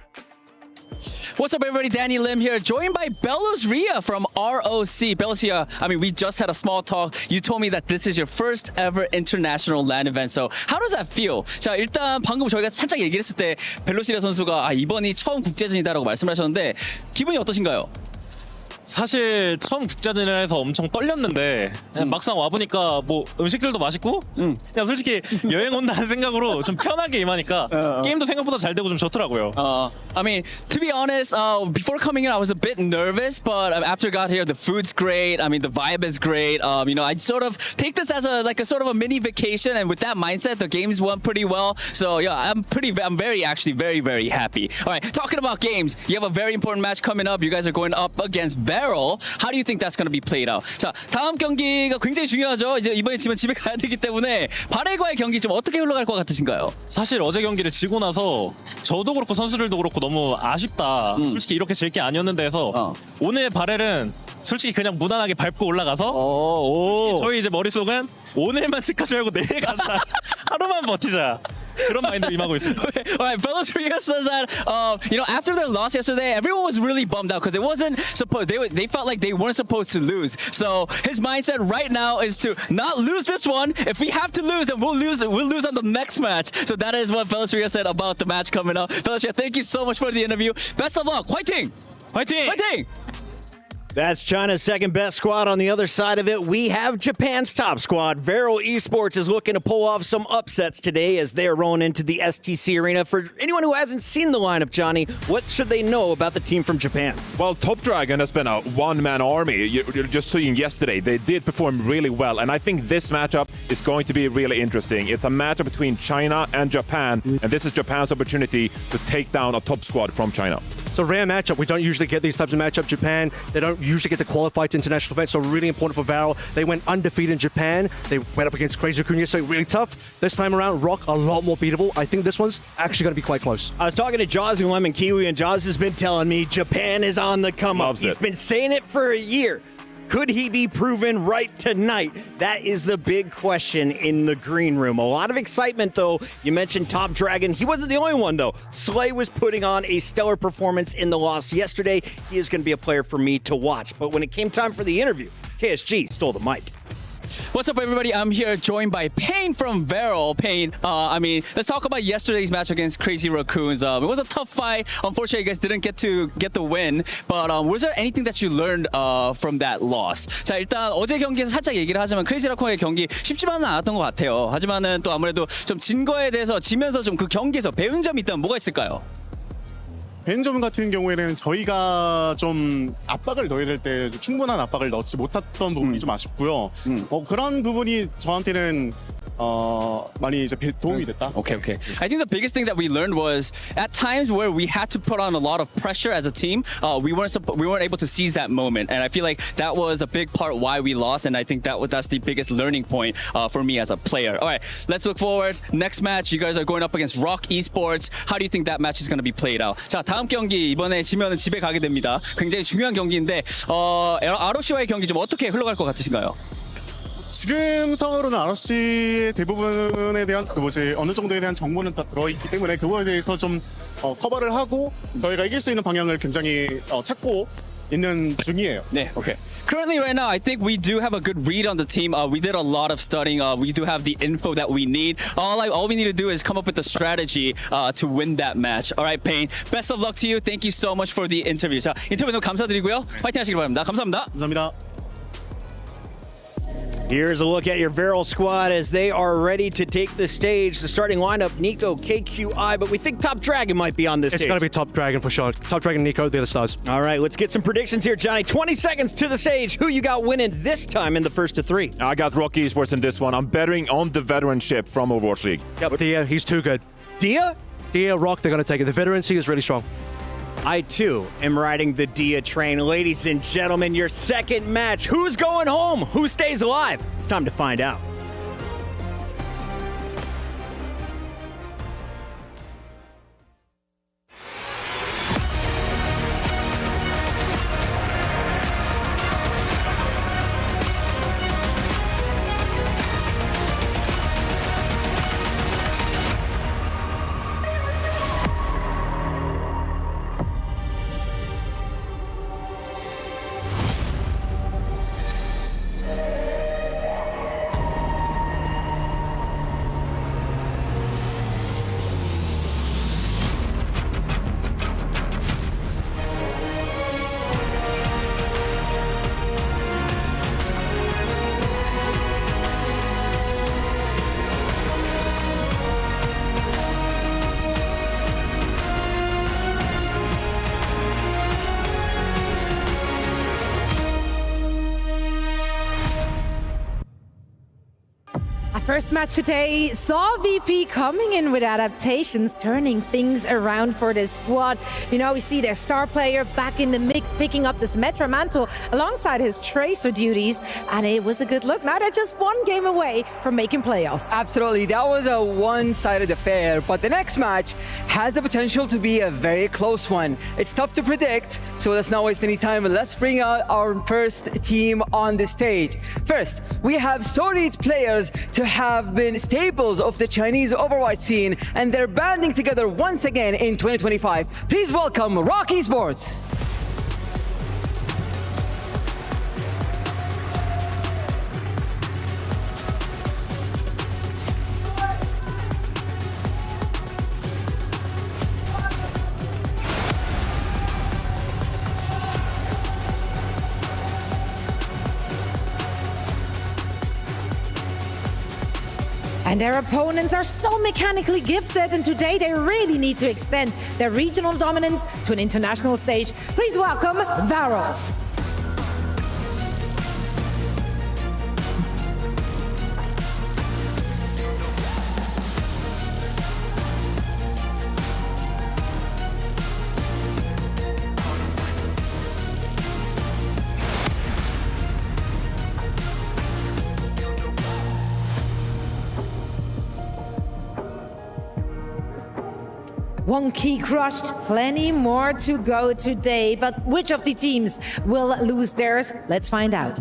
What's up, everybody? Danny Lim here, joined by Bellassria from ROC. Bellassria, I mean, we just had a small talk. You told me that this is your first ever international LAN event. So how does that feel? 자, 일단 방금 저희가 살짝 얘기를 했을 때 벨로시아 선수가 이번이 처음 국제전이다라고 말씀을 하셨는데 기분이 어떠신가요? 사실 처음 국제전이라서 엄청 떨렸는데 그냥 막상 와보니까 뭐 음식들도 맛있고 그냥 솔직히 여행 온다는 생각으로 좀 편하게 임하니까 게임도 생각보다 잘 되고 좀 좋더라고요. I mean, to be honest, before coming in, I was a bit nervous, but after I got here, the food's great. I mean, the vibe is great. You know, I sort of take this as a sort of a mini vacation, and with that mindset, the games went pretty well. So yeah, I'm very, very happy. All right, talking about games, you have a very important match coming up. You guys are going up against Veril. How do you think that's going to be played out? 자, 다음 경기가 굉장히 중요하죠. 이제 이번에 지면 집에 가야 되기 때문에 바렐과의 경기 좀 어떻게 흘러갈 것 같으신가요? 사실 어제 경기를 지고 나서 저도 그렇고 선수들도 그렇고 너무 아쉽다. 솔직히 이렇게 질 게 아니었는데 해서 오늘 바렐은 솔직히 그냥 무난하게 밟고 올라가서 솔직히 저희 이제 머릿속은 오늘만 치카지 말고 내일 가자. 하루만 버티자. 그런 마인드로 임하고 있습니다. Alright, Vertus Pro says that after their loss yesterday, everyone was really bummed out because it wasn't supposed. They felt like they weren't supposed to lose. So his mindset right now is to not lose this one. If we have to lose, then we'll lose on the next match. So that is what Vertus Pro said about the match coming up. Vertus, thank you so much for the interview. Best of luck. Fighting. Fighting. Fighting. That's China's second best squad. On the other side of it, we have Japan's top squad. Veril Esports is looking to pull off some upsets today as they're rolling into the STC arena. For anyone who hasn't seen the lineup, Johnny, what should they know about the team from Japan? Well, Top Dragon has been a one-man army. You're just seeing yesterday. They did perform really well, and I think this matchup is going to be really interesting. It's a matchup between China and Japan, and this is Japan's opportunity to take down a top squad from China. It's a rare matchup. We don't usually get these types of matchups. Japan, they don't usually get to qualify to international events, so really important for Veril. They went undefeated in Japan. They went up against Crazy Kunya, so really tough. This time around, Rock a lot more beatable. I think this one's actually going to be quite close. I was talking to Jaws and Lemon Kiwi, and Jaws has been telling me Japan is on the come up. He's been saying it for a year. Could he be proven right tonight? That is the big question in the green room. A lot of excitement, though. You mentioned Top Dragon. He wasn't the only one, though. Slay was putting on a stellar performance in the loss yesterday. He is going to be a player for me to watch. But when it came time for the interview, KSG stole the mic. What's up, everybody? I'm here joined by Payne from Veril. Payne, let's talk about yesterday's match against Crazy Raccoons. It was a tough fight. Unfortunately, you guys didn't get the win. But was there anything that you learned from that loss? 자, 일단 어제 경기는 살짝 얘기를 하자면 크레이지 라콘의 경기 쉽지만은 않았던 것 같아요. 하지만은 또 아무래도 좀 진 거에 대해서 지면서 좀 그 경기에서 배운 점이 있다면 뭐가 있을까요? 벤점 같은 경우에는 저희가 좀 압박을 넣어야 될 때 충분한 압박을 넣지 못했던 부분이 좀 아쉽고요. 그런 부분이 저한테는 많이 이제 도움이 됐다. Okay. I think the biggest thing that we learned was at times where we had to put on a lot of pressure as a team, we weren't able to seize that moment, and I feel like that was a big part why we lost, and I think that's the biggest learning point for me as a player. All right, let's look forward. Next match, you guys are going up against Rock Esports. How do you think that match is going to be played out? 자, 다음 경기 이번에 지면은 집에 가게 됩니다. 굉장히 중요한 경기인데 ROC와의 경기 좀 어떻게 흘러갈 것 같으신가요? 지금 상황으로는 ROC의 대부분에 대한 어느 정도에 대한 정보는 다 들어있기 때문에 그거에 대해서 좀 커버를 하고 저희가 이길 수 있는 방향을 굉장히 찾고 있는 중이에요. 네, okay. Currently, right now, I think we do have a good read on the team. We did a lot of studying. We do have the info that we need. All we need to do is come up with a strategy to win that match. All right, Payne. Best of luck to you. Thank you so much for the interview. 자, 인터뷰 너무 감사드리고요. 파이팅 하시길 바랍니다. 감사합니다. 감사합니다. Here's a look at your Veril squad as they are ready to take the stage. The starting lineup, Nico, KQI, but we think Top Dragon might be on this stage. It's going to be Top Dragon for sure. Top Dragon, Nico, the other stars. All right, let's get some predictions here, Johnny. 20 seconds to the stage. Who you got winning this time in the first of three? I got Rock Esports in this one. I'm betting on the veteranship from Overwatch League. Yep, Dia, he's too good. Dia? Dia, Rock, they're going to take it. The veterancy is really strong. I, too, am riding the Dia train. Ladies and gentlemen, your second match. Who's going home? Who stays alive? It's time to find out. First match today saw VP coming in with adaptations, turning things around for this squad. You know, we see their star player back in the mix, picking up this Metra mantle alongside his Tracer duties, and it was a good look. Now they're just one game away from making playoffs. Absolutely, that was a one-sided affair, but the next match has the potential to be a very close one. It's tough to predict, so let's not waste any time and let's bring out our first team on the stage. First, we have storied players to have been staples of the Chinese Overwatch scene, and they're banding together once again in 2025. Please welcome Rock Esports. And their opponents are so mechanically gifted, and today they really need to extend their regional dominance to an international stage. Please welcome Varel. One key crushed, plenty more to go today, but which of the teams will lose theirs? Let's find out.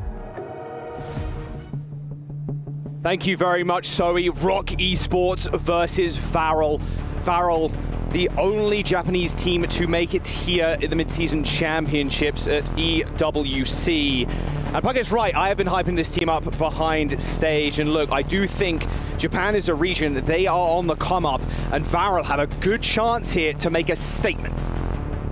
Thank you very much, Zoe. Rock Esports versus Varel. Varel, the only Japanese team to make it here in the Midseason Championships at EWC. And Pug is right, I have been hyping this team up behind stage. And look, I do think Japan is a region, they are on the come up, and Varel have a good chance here to make a statement.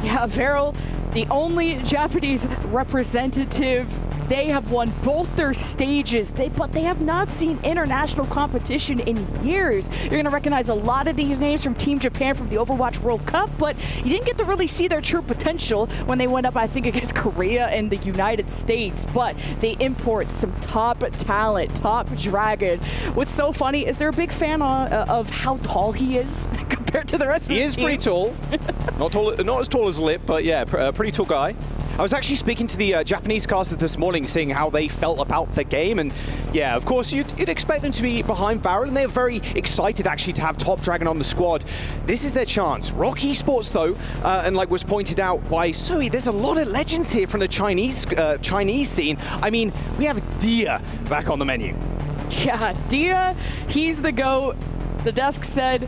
Yeah, Varel, the only Japanese representative. They have won both their stages, but they have not seen international competition in years. You're going to recognize a lot of these names from Team Japan from the Overwatch World Cup, but you didn't get to really see their true potential when they went up, I think, against Korea and the United States. But they import some top talent, top dragon. What's so funny is they're a big fan of how tall he is compared to the rest of the team. He is pretty tall. Not as tall as Lip, but yeah, a pretty tall guy. I was actually speaking to the Japanese casters this morning, seeing how they felt about the game, and yeah, of course, you'd expect them to be behind Varel, and they're very excited actually to have Top Dragon on the squad. This is their chance. Rock Esports, though, and like was pointed out by Zoe, there's a lot of legends here from the Chinese scene. I mean, we have Dia back on the menu. Yeah, Dia, he's the GOAT. The desk said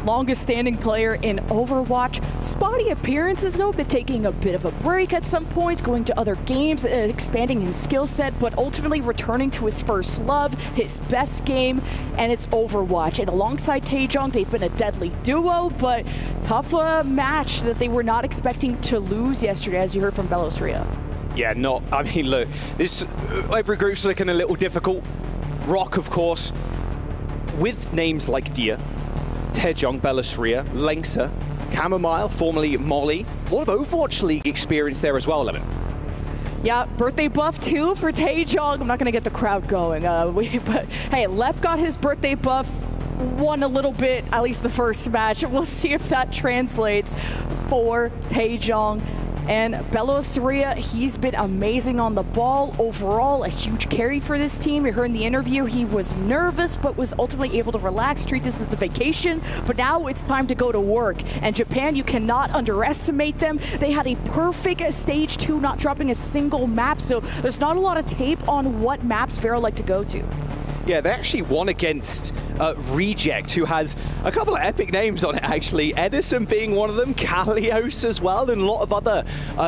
longest standing player in Overwatch. Spotty appearances though, but taking a bit of a break at some points, going to other games, expanding his skill set, but ultimately returning to his first love, his best game, and it's Overwatch. And alongside Taejong, they've been a deadly duo, but tough match that they were not expecting to lose yesterday, as you heard from Belosria. Yeah, I mean, look, this every group's looking a little difficult. Rock, of course, with names like Dia, Taejong, Belosria, Lengsa, Chamomile, formerly Molly. A lot of Overwatch League experience there as well, Lemon. Yeah, birthday buff too for Taejong. I'm not going to get the crowd going. But hey, Lep got his birthday buff, won a little bit, at least the first match. We'll see if that translates for Taejong. And Belosria, he's been amazing on the ball. Overall, a huge carry for this team. You heard in the interview, he was nervous, but was ultimately able to relax, treat this as a vacation. But now it's time to go to work. And Japan, you cannot underestimate them. They had a perfect stage 2, not dropping a single map. So there's not a lot of tape on what maps Varel like to go to. Yeah, they actually won against Reject, who has a couple of epic names on it, actually. Edison being one of them, Kalios as well, and a lot of other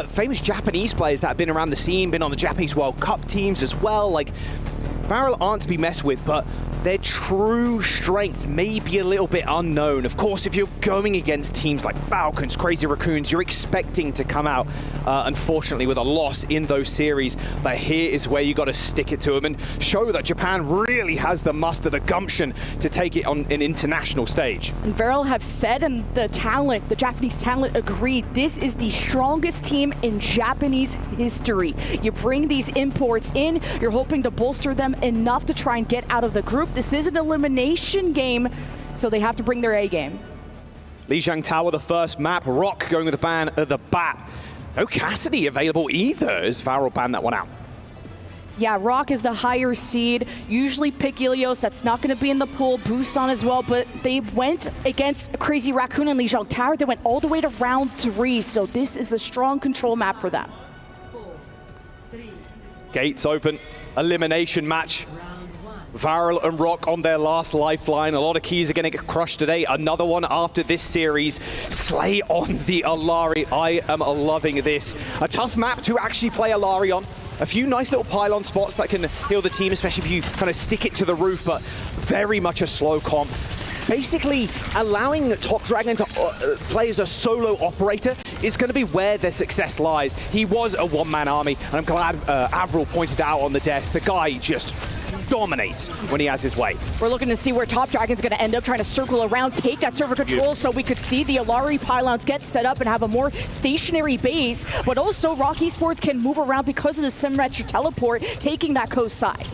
famous Japanese players that have been around the scene, been on the Japanese World Cup teams as well. Like, Varel aren't to be messed with, but their true strength may be a little bit unknown. Of course, if you're going against teams like Falcons, Crazy Raccoons, you're expecting to come out, unfortunately, with a loss in those series. But here is where you got to stick it to them and show that Japan really has the muster, the gumption to take it on an international stage. And Varel have said, and the Japanese talent agreed, this is the strongest team in Japanese history. You bring these imports in, you're hoping to bolster them them enough to try and get out of the group. This is an elimination game, so they have to bring their A game. Lijiang Tower, the first map. Rock going with the ban at the bat. No Cassidy available either as Varel banned that one out. Yeah, Rock is the higher seed. Usually pick Ilios. That's not going to be in the pool. Boost on as well, but they went against Crazy Raccoon and Lijiang Tower. They went all the way to round 3, so this is a strong control map for them. Gates open. Elimination match. Varel and Rock on their last lifeline. A lot of keys are going to get crushed today. Another one after this series. Slay on the Alari. I am loving this. A tough map to actually play Alari on. A few nice little pylon spots that can heal the team, especially if you kind of stick it to the roof, but very much a slow comp. Basically, allowing Top Dragon to play as a solo operator is going to be where their success lies. He was a one-man army, and I'm glad Avril pointed out on the desk. The guy just dominates when he has his way. We're looking to see where Top Dragon's going to end up, trying to circle around, take that server control, so we could see the Alari pylons get set up and have a more stationary base, but also Rock Esports can move around because of the Simretcher teleport, taking that coast side.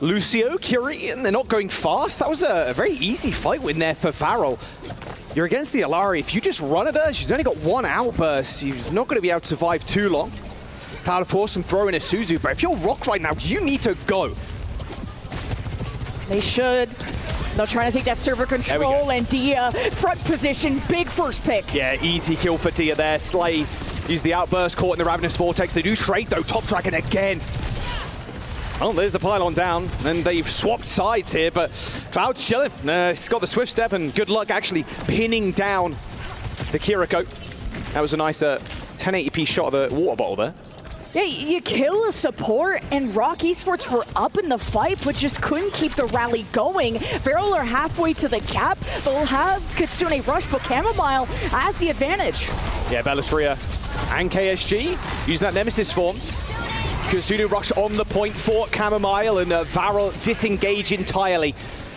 Lucio, Curie, and they're not going fast. That was a very easy fight win there for Varel. You're against the Alari. If you just run at her, she's only got one outburst. She's not going to be able to survive too long. Power force and throw in a Suzu, but if you're Rock right now, you need to go. They should. They're trying to take that server control, and Dia, front position, big first pick. Yeah, easy kill for Dia there. Slay used the outburst, caught in the Ravenous Vortex. They do trade though, Top Dragon again. Oh, there's the pylon down, and they've swapped sides here, but Cloud's chilling. He's got the swift step, and good luck actually pinning down the Kiriko. That was a nice 1080p shot of the water bottle there. Yeah, you kill a support, and Rock Esports were up in the fight, but just couldn't keep the rally going. Veril are halfway to the cap. They'll have Kitsune Rush, but Chamomile has the advantage. Yeah, Bellisria and KSG using that Nemesis form. Kitsune Rush on the point for Chamomile, and Varel disengage entirely.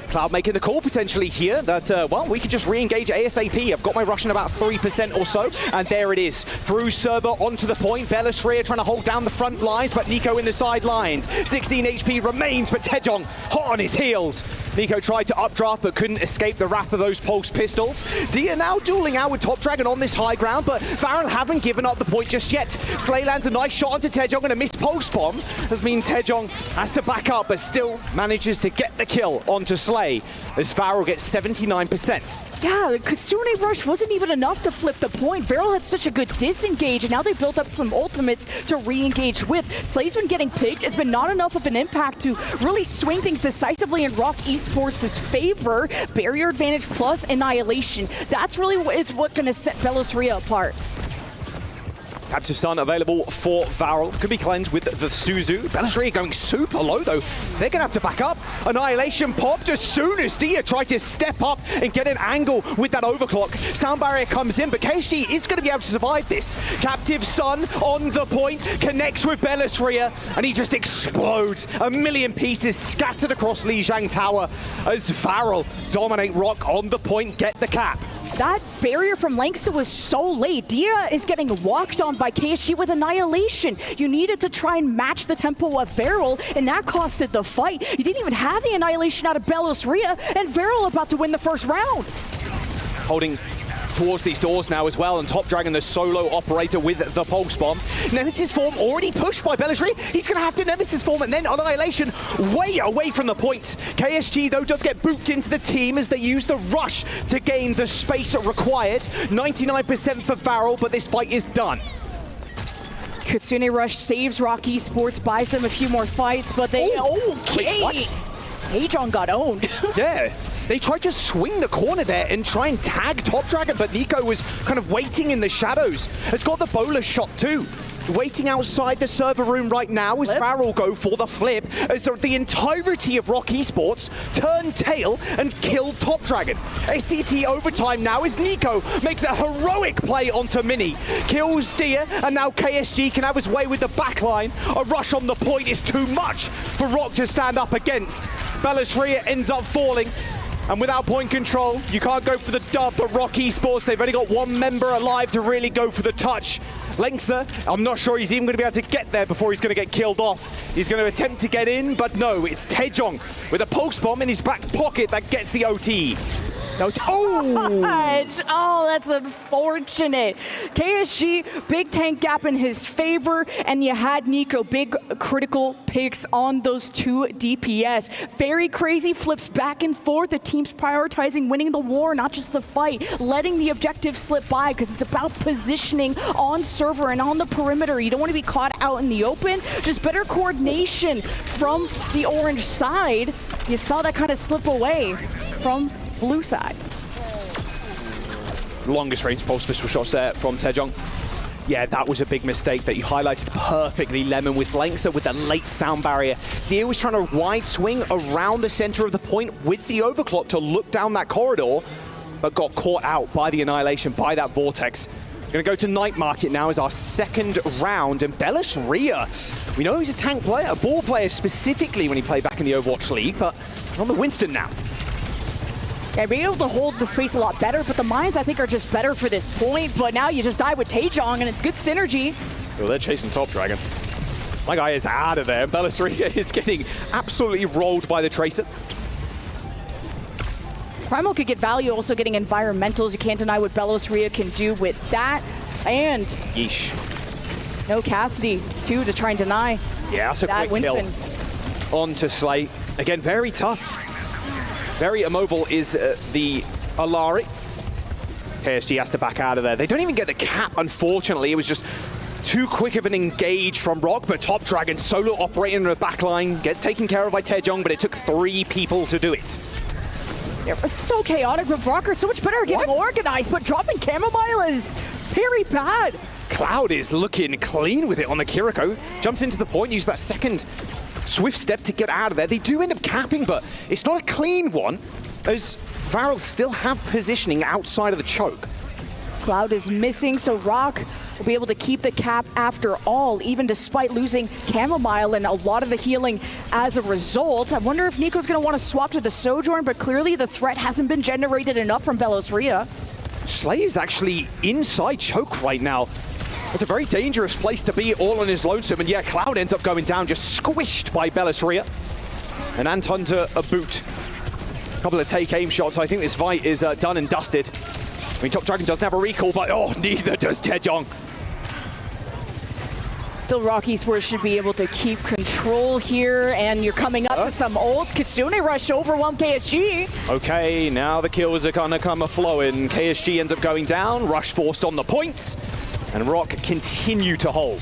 Cloud making the call potentially here that, well, we can just re-engage ASAP. I've got my rush in about 3% or so, and there it is. Through server onto the point. Bellisria trying to hold down the front lines, but Nico in the sidelines. 16 HP remains, but Taejong hot on his heels. Nico tried to updraft, but couldn't escape the wrath of those pulse pistols. Dia now dueling out with Top Dragon on this high ground, but Varel haven't given up the point just yet. Slay lands a nice shot onto Taejong, and a missed pulse bomb. This means Taejong has to back up, but still manages to get the kill onto Slay, as Varel gets 79%. Yeah, Kitsune Rush wasn't even enough to flip the point. Varel had such a good disengage, and now they built up some ultimates to re-engage with. Slay's been getting picked. It's been not enough of an impact to really swing things decisively in Rock Esports' favor. Barrier advantage plus Annihilation. That's really what's going to set Bellisria apart. Captive Sun available for Varel. Could be cleansed with the Suzu. Bellisria going super low though. They're going to have to back up. Annihilation popped as soon as Dia tried to step up and get an angle with that overclock. Sound barrier comes in, but KSG is going to be able to survive this. Captive Sun on the point, connects with Bellisria, and he just explodes. A million pieces scattered across Lijiang Tower as Varel dominate Rock on the point, get the cap. That barrier from Langston was so late. Dia is getting walked on by KSG with Annihilation. You needed to try and match the tempo of Varel, and that costed the fight. You didn't even have the Annihilation out of Bellisria, and Varel about to win the first round. Holding towards these doors now as well, and Top Dragon, the solo operator with the pulse bomb. Nemesis form already pushed by Bellisria. He's going to have to Nemesis form, and then Annihilation way away from the point. KSG, though, does get booped into the team as they use the rush to gain the space required. 99% for Varel, but this fight is done. Kitsune Rush saves Rock Esports, buys them a few more fights, but they... Okay! Wait, what? Taejong got owned. Yeah. They tried to swing the corner there and try and tag Top Dragon, but Nico was kind of waiting in the shadows. Has got the bowler shot too. Waiting outside the server room right now as Varel go for the flip, as the entirety of Rock Esports turn tail and kill Top Dragon. FACEIT overtime now as Nico makes a heroic play onto Mini. Kills Dia, and now KSG can have his way with the backline. A rush on the point is too much for Rock to stand up against. Bellisria ends up falling. And without point control, you can't go for the dub, but Rock Esports, they've only got one member alive to really go for the touch. Lengtser, I'm not sure he's even going to be able to get there before he's going to get killed off. He's going to attempt to get in, but no, it's Taejong with a pulse bomb in his back pocket that gets the OT. Oh, that's unfortunate. KSG, big tank gap in his favor, and you had Nico, big critical picks on those 2 DPS. Very crazy flips back and forth. The team's prioritizing winning the war, not just the fight, letting the objective slip by because it's about positioning on server and on the perimeter. You don't want to be caught out in the open. Just better coordination from the orange side. You saw that kind of slip away from blue side. Longest range pulse pistol shots there from Taejong. Yeah, that was a big mistake that you highlighted perfectly. Lemon was Lengtser with the late sound barrier. Dia was trying to wide swing around the center of the point with the overclock to look down that corridor, but got caught out by the Annihilation, by that Vortex. We're going to go to Night Market now as our second round, and Bellis Rhea, we know he's a tank player, a ball player specifically when he played back in the Overwatch League, but on the Winston now. Yeah, being able to hold the space a lot better, but the mines, I think, are just better for this point. But now you just die with Taejong, and it's good synergy. Well, they're chasing Top Dragon. My guy is out of there. Bellis Rhea is getting absolutely rolled by the Tracer. Primal could get value, also getting environmentals. You can't deny what Bellis Rhea can do with that. And yeesh. No Cassidy, too, to try and deny. Yeah, that's a that quick Winston. kill. On to Slay. Again, very tough. Very immobile is the Alari. KSG has to back out of there. They don't even get the cap, unfortunately. It was just too quick of an engage from Rock, but Top Dragon solo operating in the back line, gets taken care of by Taejong, but it took 3 people to do it. Yeah, it's so chaotic with Rocker, so much better at getting organized, but dropping Chamomile is very bad. Cloud is looking clean with it on the Kiriko. Jumps into the point, uses that second swift step to get out of there. They do end up capping, but it's not a clean one, as Varel still have positioning outside of the choke. Cloud is missing, so Rock will be able to keep the cap after all, even despite losing Chamomile and a lot of the healing as a result. I wonder if Nico's going to want to swap to the Sojourn, but clearly the threat hasn't been generated enough from Bellis Rhea. Slay is actually inside choke right now. It's a very dangerous place to be all on his lonesome, and yeah, Cloud ends up going down, just squished by Bellis Rhea. And Anton to a boot. A couple of take-aim shots. I think this fight is done and dusted. I mean, Top Dragon doesn't have a recall, but oh, neither does Taejong. Still, Rock Esports should be able to keep control here, and you're coming up with some ults. Kitsune Rush to overwhelm KSG. Okay, now the kills are gonna come a-flowing. KSG ends up going down, Rush forced on the points, and Rock continue to hold.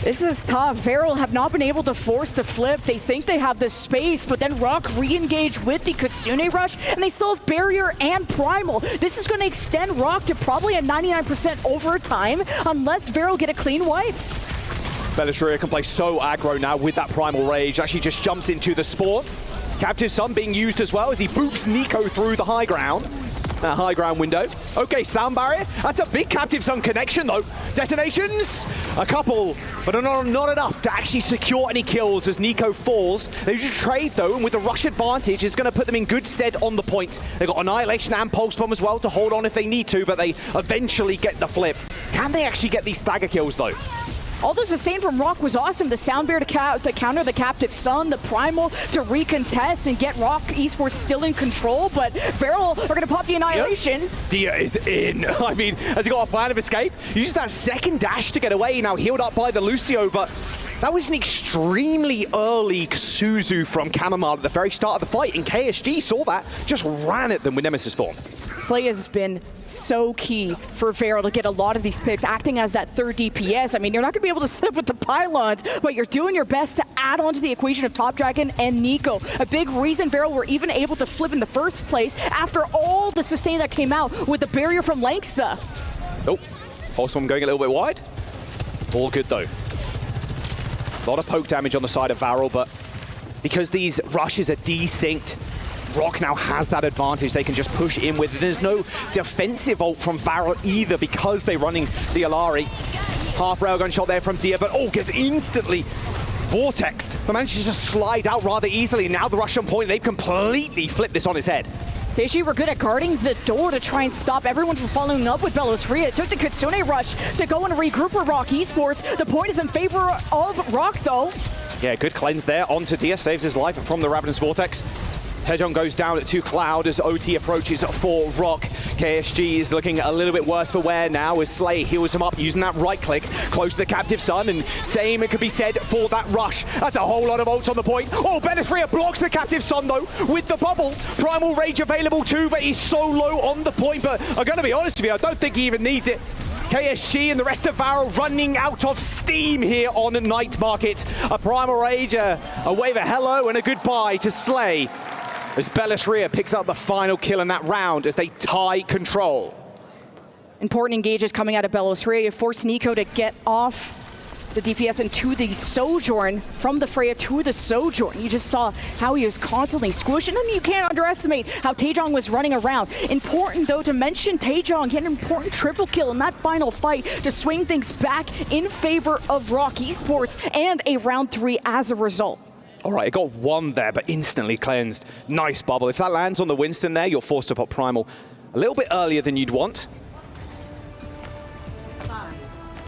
This is tough. Varel have not been able to force the flip. They think they have the space, but then Rock re-engage with the Kitsune Rush, and they still have Barrier and Primal. This is going to extend Rock to probably a 99% overtime, unless Varel get a clean wipe. Bellis Rhea can play so aggro now with that Primal Rage. Actually just jumps into the Spore. Captive Sun being used as well as he boops Nico through the high ground. That high ground window. Okay, sound barrier. That's a big Captive Sun connection though. Detonations, a couple, but not enough to actually secure any kills as Nico falls. They just trade though, and with the rush advantage, it's going to put them in good stead on the point. They've got Annihilation and Pulse Bomb as well to hold on if they need to, but they eventually get the flip. Can they actually get these stagger kills though? All the sustain from Rock was awesome. The Sound Bear to counter the Captive Sun, the Primal to recontest and get Rock Esports still in control, but Varel are going to pop the Annihilation. Yep. Dia is in. I mean, has he got a plan of escape? He used that second dash to get away, now healed up by the Lucio, but that was an extremely early Suzu from Chamomile at the very start of the fight, and KSG saw that, just ran at them with Nemesis form. Slay has been so key for Varel to get a lot of these picks, acting as that third DPS. I mean, you're not going to be able to sit with the pylons, but you're doing your best to add on to the equation of Top Dragon and Nico. A big reason Varel were even able to flip in the first place after all the sustain that came out with the barrier from Lengtser. Oh, also I'm going a little bit wide. All good though. A lot of poke damage on the side of Varel, but because these rushes are desynced, Rock now has that advantage. They can just push in with it. There's no defensive ult from Varel either because they're running the Alari. Half railgun shot there from Dia, but oh, gets instantly vortexed, but managed to just slide out rather easily. Now the rush on point, they've completely flipped this on its head. FACEIT were good at guarding the door to try and stop everyone from following up with Belosria. It took the Kitsune rush to go and regroup with Rock Esports. The point is in favor of Rock, though. Yeah, good cleanse there onto Dia, saves his life from the Ravenous Vortex. Taejong goes down to Cloud as OT approaches for Rock. KSG is looking a little bit worse for wear now as Slay heals him up using that right click close to the Captive Sun, and same it could be said for that rush. That's a whole lot of ults on the point. Oh, Belosria blocks the Captive Sun though with the bubble. Primal Rage available too, but he's so low on the point. But I'm going to be honest with you, I don't think he even needs it. KSG and the rest of Varel running out of steam here on Night Market. A Primal Rage, a wave of hello and a goodbye to Slay, as Belosria picks up the final kill in that round as they tie control. Important engages coming out of Belosria. Forced Nico to get off the DPS into the Sojourn, from the Freya to the Sojourn. You just saw how he was constantly squishing, and you can't underestimate how Taejong was running around. Important, though, to mention Taejong. He had an important triple kill in that final fight to swing things back in favor of Rock Esports, and a round 3 as a result. All right, it got one there, but instantly cleansed. Nice bubble. If that lands on the Winston there, you're forced to pop Primal a little bit earlier than you'd want.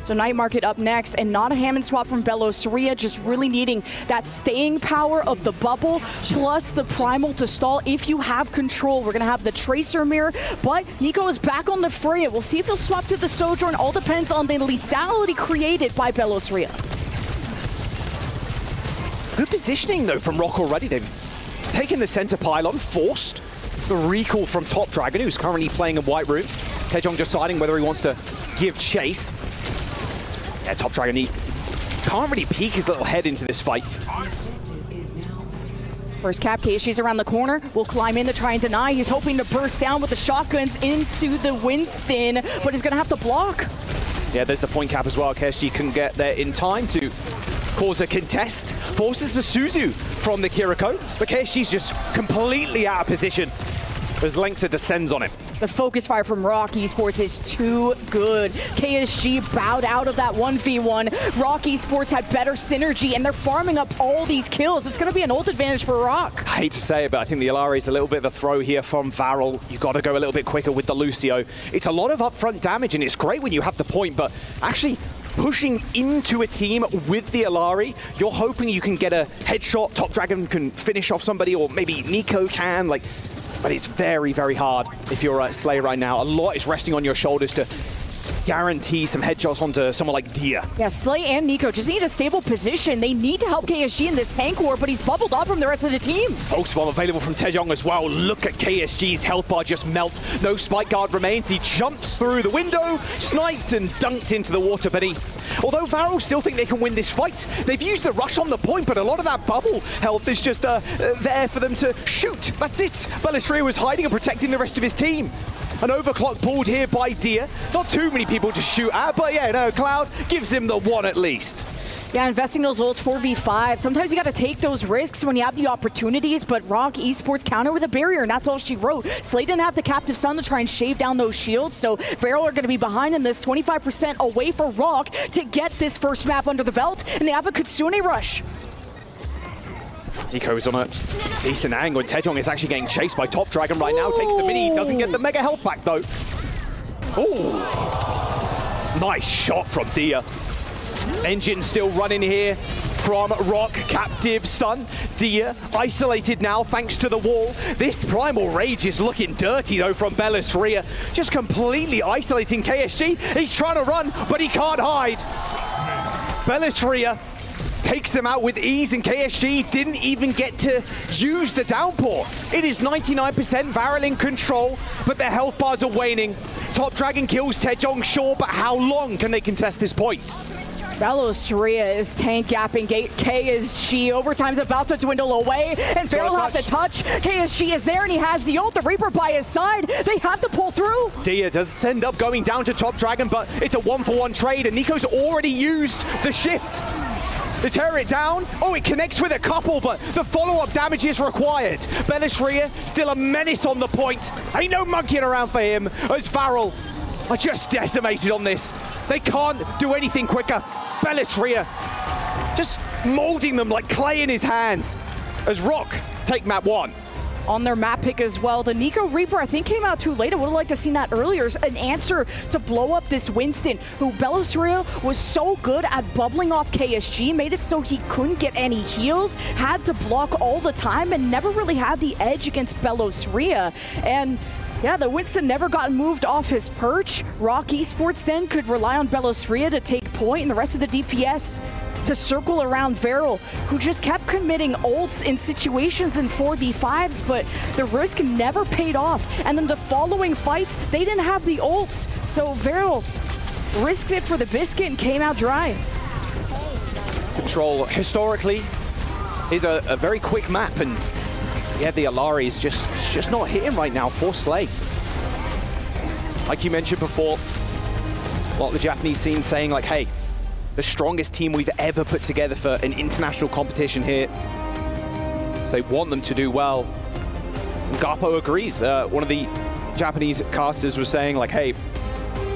So Night Market up next, and not a Hammond swap from Belosria, just really needing that staying power of the bubble, plus the Primal to stall if you have control. We're going to have the Tracer Mirror, but Nico is back on the Freya. We'll see if they'll swap to the Sojourn. All depends on the lethality created by Belosria. Good positioning, though, from Rock already. They've taken the center pylon, forced the recall from Top Dragon, who's currently playing in White Room. Taejong deciding whether he wants to give chase. Yeah, Top Dragon, he can't really peek his little head into this fight. First cap, KSG's around the corner. Will climb in to try and deny. He's hoping to burst down with the shotguns into the Winston, but he's going to have to block. Yeah, there's the point cap as well. KSG couldn't get there in time to cause a contest. Forces the Suzu from the Kiriko, but KSG's just completely out of position as Lengsa descends on him. The focus fire from Rock Esports is too good. KSG bowed out of that 1v1. Rock Esports had better synergy, and they're farming up all these kills. It's going to be an ult advantage for Rock. I hate to say it, but I think the Illari is a little bit of a throw here from Varel. You've got to go a little bit quicker with the Lucio. It's a lot of upfront damage, and it's great when you have the point, but actually pushing into a team with the Illari, you're hoping you can get a headshot, Top Dragon can finish off somebody, or maybe Nico can, but it's very, very hard if you're at Slay right now. A lot is resting on your shoulders to guarantee some headshots onto someone like Dia. Yeah, Slay and Nico just need a stable position. They need to help KSG in this tank war, but he's bubbled off from the rest of the team. Pulse bomb available from Taejong as well. Look at KSG's health bar just melt. No spike guard remains. He jumps through the window, sniped and dunked into the water beneath. Although Varel still think they can win this fight. They've used the rush on the point, but a lot of that bubble health is just there for them to shoot. That's it. Belosria was hiding and protecting the rest of his team. An overclock pulled here by Dia. Not too many people to shoot at, but yeah, no, Cloud gives him the one at least. Yeah, investing those ults 4v5. Sometimes you got to take those risks when you have the opportunities, but Rock Esports counter with a barrier, and that's all she wrote. Slay didn't have the Captive Sun to try and shave down those shields, so Varel are going to be behind in this, 25% away for Rock to get this first map under the belt, and they have a Kitsune rush. Nico is on a decent angle, and Taejong is actually getting chased by Top Dragon right now. Takes the mini, doesn't get the mega health back though. Ooh, nice shot from Dia. Engine still running here from Rock, Captive Sun. Dia isolated now thanks to the wall. This Primal Rage is looking dirty though from Belosria. Just completely isolating KSG. He's trying to run, but he can't hide. Belosria takes them out with ease, and KSG didn't even get to use the downpour. It is 99% Varel in control, but their health bars are waning. Top Dragon kills Taejong, sure, but how long can they contest this point? Belosria is tank gapping KSG. Overtime's about to dwindle away, and Varel has to touch. KSG is there, and he has the ult. The Reaper by his side. They have to pull through. Dia does end up going down to Top Dragon, but it's a 1-for-1 trade, and Nico's already used the shift. They tear it down. Oh, it connects with a couple, but the follow-up damage is required. Belosria still a menace on the point. Ain't no monkeying around for him, as Varel are just decimated on this. They can't do anything quicker. Belosria just molding them like clay in his hands as Rock take map 1. On their map pick as well. The Nico Reaper, I think, came out too late. I would have liked to seen that earlier. An answer to blow up this Winston, who Belosria was so good at bubbling off KSG, made it so he couldn't get any heals, had to block all the time, and never really had the edge against Belosria. And yeah, the Winston never got moved off his perch. Rock Esports then could rely on Belosria to take point, and the rest of the DPS to circle around Veril, who just kept committing ults in situations in 4v5s, but the risk never paid off. And then the following fights, they didn't have the ults, so Veril risked it for the biscuit and came out dry. Control, historically, is a very quick map, and yeah, the Alari is just not hitting right now for Slay. Like you mentioned before, a lot of the Japanese scene saying like, hey, the strongest team we've ever put together for an international competition here. So they want them to do well. And Garpo agrees. One of the Japanese casters was saying like, hey,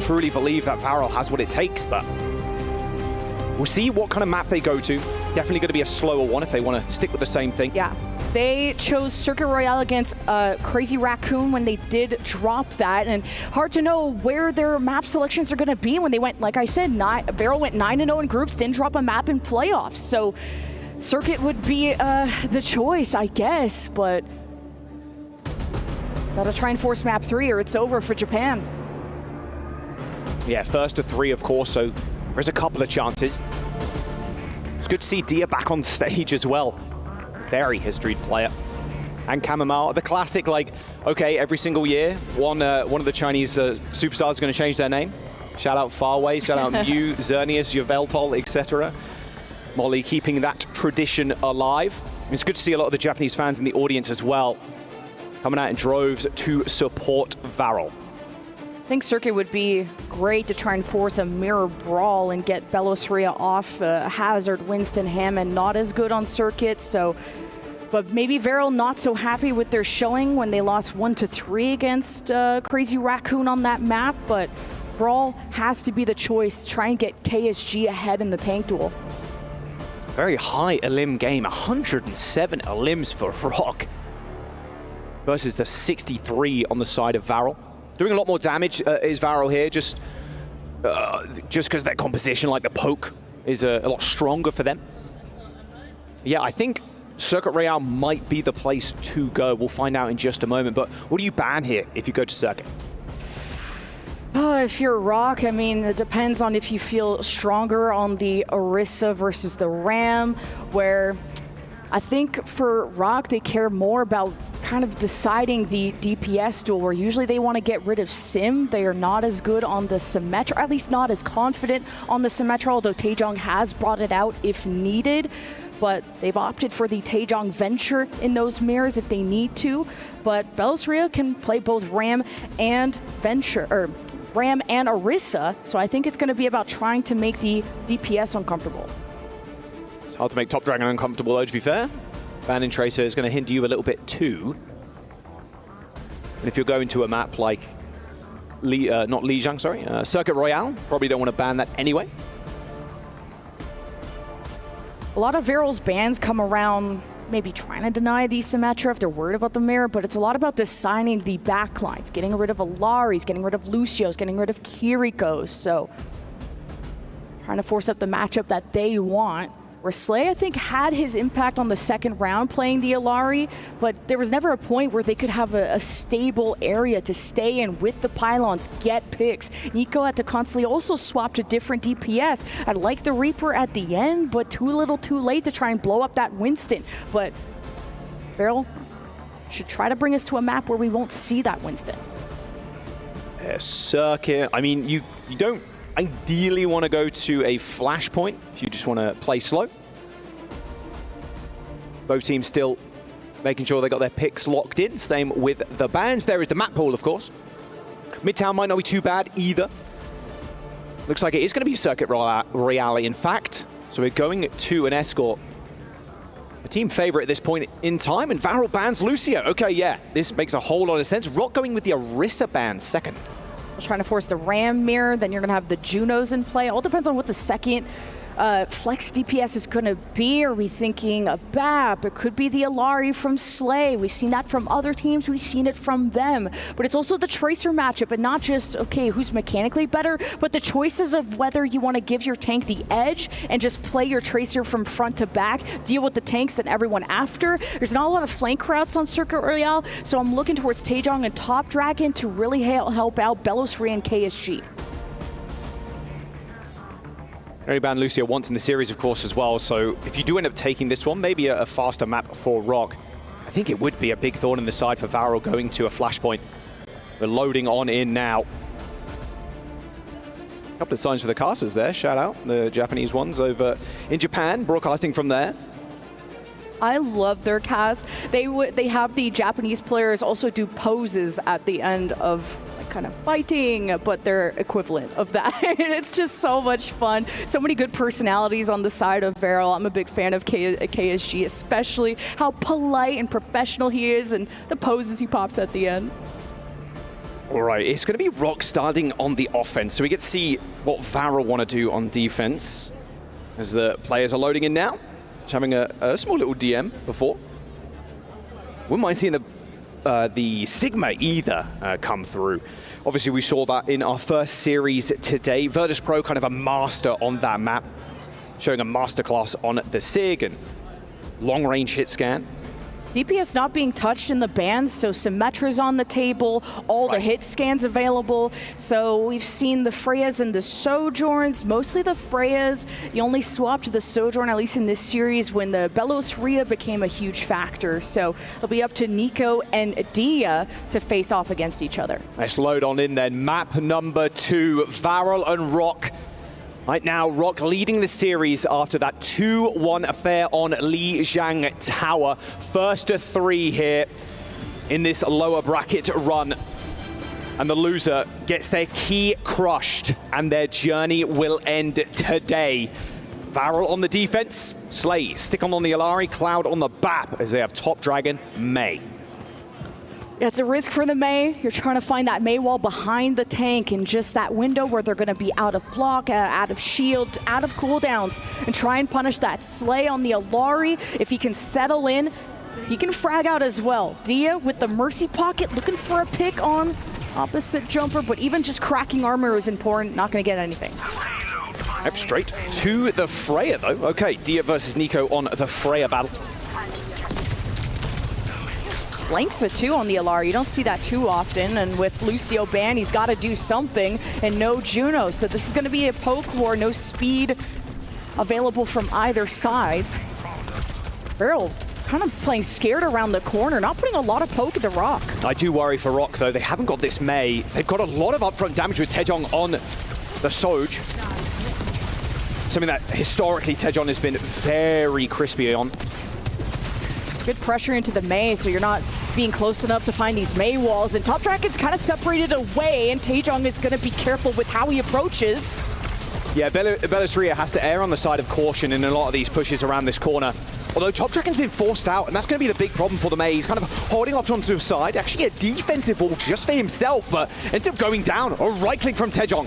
truly believe that Varel has what it takes, but we'll see what kind of map they go to. Definitely going to be a slower one if they want to stick with the same thing. Yeah. They chose Circuit Royale against Crazy Raccoon when they did drop that, and hard to know where their map selections are going to be when they went, like I said, Veril went 9-0 in groups, didn't drop a map in playoffs, so Circuit would be the choice, I guess, but gotta try and force map 3 or it's over for Japan. Yeah, first to 3, of course, so there's a couple of chances. It's good to see Dia back on stage as well. Very historied player. And Chamomile, the classic, like, okay, every single year, one of the Chinese superstars is going to change their name. Shout out Farway, shout out Mew, Xerneas, Yveltal, etc. Molly keeping that tradition alive. It's good to see a lot of the Japanese fans in the audience as well, coming out in droves to support Varel. I think Circuit would be great to try and force a mirror brawl and get Belosria off Hazard, Winston, Hammond, not as good on Circuit, so, but maybe Veril not so happy with their showing when they lost 1-3 against Crazy Raccoon on that map, but Brawl has to be the choice to try and get KSG ahead in the tank duel. Very high elim game, 107 elims for Rock versus the 63 on the side of Varel. Doing a lot more damage is Varel here, just because their composition, like the poke, is a lot stronger for them. Yeah, I think Circuit Royale might be the place to go. We'll find out in just a moment, but what do you ban here if you go to Circuit? Oh, if you're Rock, I mean, it depends on if you feel stronger on the Orisa versus the Ram, where I think for Rock, they care more about kind of deciding the DPS duel, where usually they want to get rid of Sim. They are not as good on the Symmetra, at least not as confident on the Symmetra, although Taejong has brought it out if needed. But they've opted for the Taejong Venture in those mirrors if they need to. But Belosria can play both Ram and Venture, or Ram and Orisa, so I think it's going to be about trying to make the DPS uncomfortable. It's hard to make Top Dragon uncomfortable, though, to be fair. Banning Tracer is going to hinder you a little bit, too. And if you're going to a map like, Circuit Royale, probably don't want to ban that anyway. A lot of Veril's bans come around maybe trying to deny the Symmetra if they're worried about the mirror, but it's a lot about designing the backlines, getting rid of Alaris, getting rid of Lucios, getting rid of Kirikos, so trying to force up the matchup that they want. Where Slay, I think, had his impact on the second round playing the Alari, but there was never a point where they could have a stable area to stay in with the pylons, get picks. Nico had to constantly also swap to different DPS. I like the Reaper at the end, but too little too late to try and blow up that Winston. But Veril should try to bring us to a map where we won't see that Winston. Circuit, I mean, you don't ideally want to go to a flashpoint if you just want to play slow. Both teams still making sure they got their picks locked in. Same with the bans. There is the map pool, of course. Midtown might not be too bad either. Looks like it is going to be Circuit Royale, in fact. So we're going to an escort. A team favorite at this point in time, and Varel bans Lucio. Okay, yeah, this makes a whole lot of sense. Rock going with the Orisa ban second. Trying to force the Ram mirror, then you're going to have the Junos in play. All depends on what the second flex DPS is going to be? Are we thinking a BAP? It could be the Alari from Slay. We've seen that from other teams. We've seen it from them. But it's also the Tracer matchup, and not just, okay, who's mechanically better, but the choices of whether you want to give your tank the edge and just play your Tracer from front to back, deal with the tanks and everyone after. There's not a lot of flank routes on Circuit Royale, so I'm looking towards Taejong and Top Dragon to really help out Belosri and KSG. Very bad Lucio wants in the series, of course, as well. So if you do end up taking this one, maybe a faster map for Rock. I think it would be a big thorn in the side for Varel going to a flashpoint. We're loading on in now. A couple of signs for the casters there. Shout out the Japanese ones over in Japan, broadcasting from there. I love their cast. They have the Japanese players also do poses at the end of kind of fighting, but they're equivalent of that. It's just so much fun. So many good personalities on the side of Varel. I'm a big fan of KSG, especially how polite and professional he is and the poses he pops at the end. All right, it's going to be Rock starting on the offense. So we get to see what Varel want to do on defense as the players are loading in now. Just having a small little DM before. Wouldn't mind seeing the Sigma either come through. Obviously, we saw that in our first series today. Vertus Pro kind of a master on that map, showing a masterclass on the Sig and long-range hit scan. DPS not being touched in the bans, so Symmetra's on the table, all the hit scans available. So we've seen the Freyas and the Sojourns, mostly the Freyas. You only swapped the Sojourn, at least in this series, when the Belos Rhea became a huge factor. So it'll be up to Nico and Dia to face off against each other. Let's load on in then. Map number 2, Varel and Rock. Right now, Rock leading the series after that 2-1 affair on Lijiang Tower. First to 3 here in this lower bracket run. And the loser gets their key crushed, and their journey will end today. Varel on the defense, Slay stick on the Alari, Cloud on the BAP as they have Top Dragon, Mei. Yeah, it's a risk for the Mei. You're trying to find that Mei wall behind the tank and just that window where they're going to be out of block, out of shield, out of cooldowns, and try and punish that Slay on the Alari. If he can settle in, he can frag out as well. Dia with the Mercy Pocket looking for a pick on opposite jumper, but even just cracking armor is important. Not going to get anything. Yep, straight to the Freya though. Okay, Dia versus Nico on the Freya battle. Blanks a 2 on the Alari. You don't see that too often, and with Lucio ban, he's got to do something, and no Juno. So this is going to be a poke war, no speed available from either side. Varel kind of playing scared around the corner, not putting a lot of poke into Rock. I do worry for Rock though. They haven't got this Mei. They've got a lot of upfront damage with Taejong on the Soj. Something that historically Taejong has been very crispy on. Good pressure into the Mei, so you're not being close enough to find these Mei walls. And Top Dragon's kind of separated away, and Taejong is going to be careful with how he approaches. Yeah, Belos Rhea has to err on the side of caution in a lot of these pushes around this corner. Although Top Dragon's been forced out, and that's going to be the big problem for the Mei. He's kind of holding off onto the side, actually a defensive ball just for himself, but ends up going down. A right click from Taejong.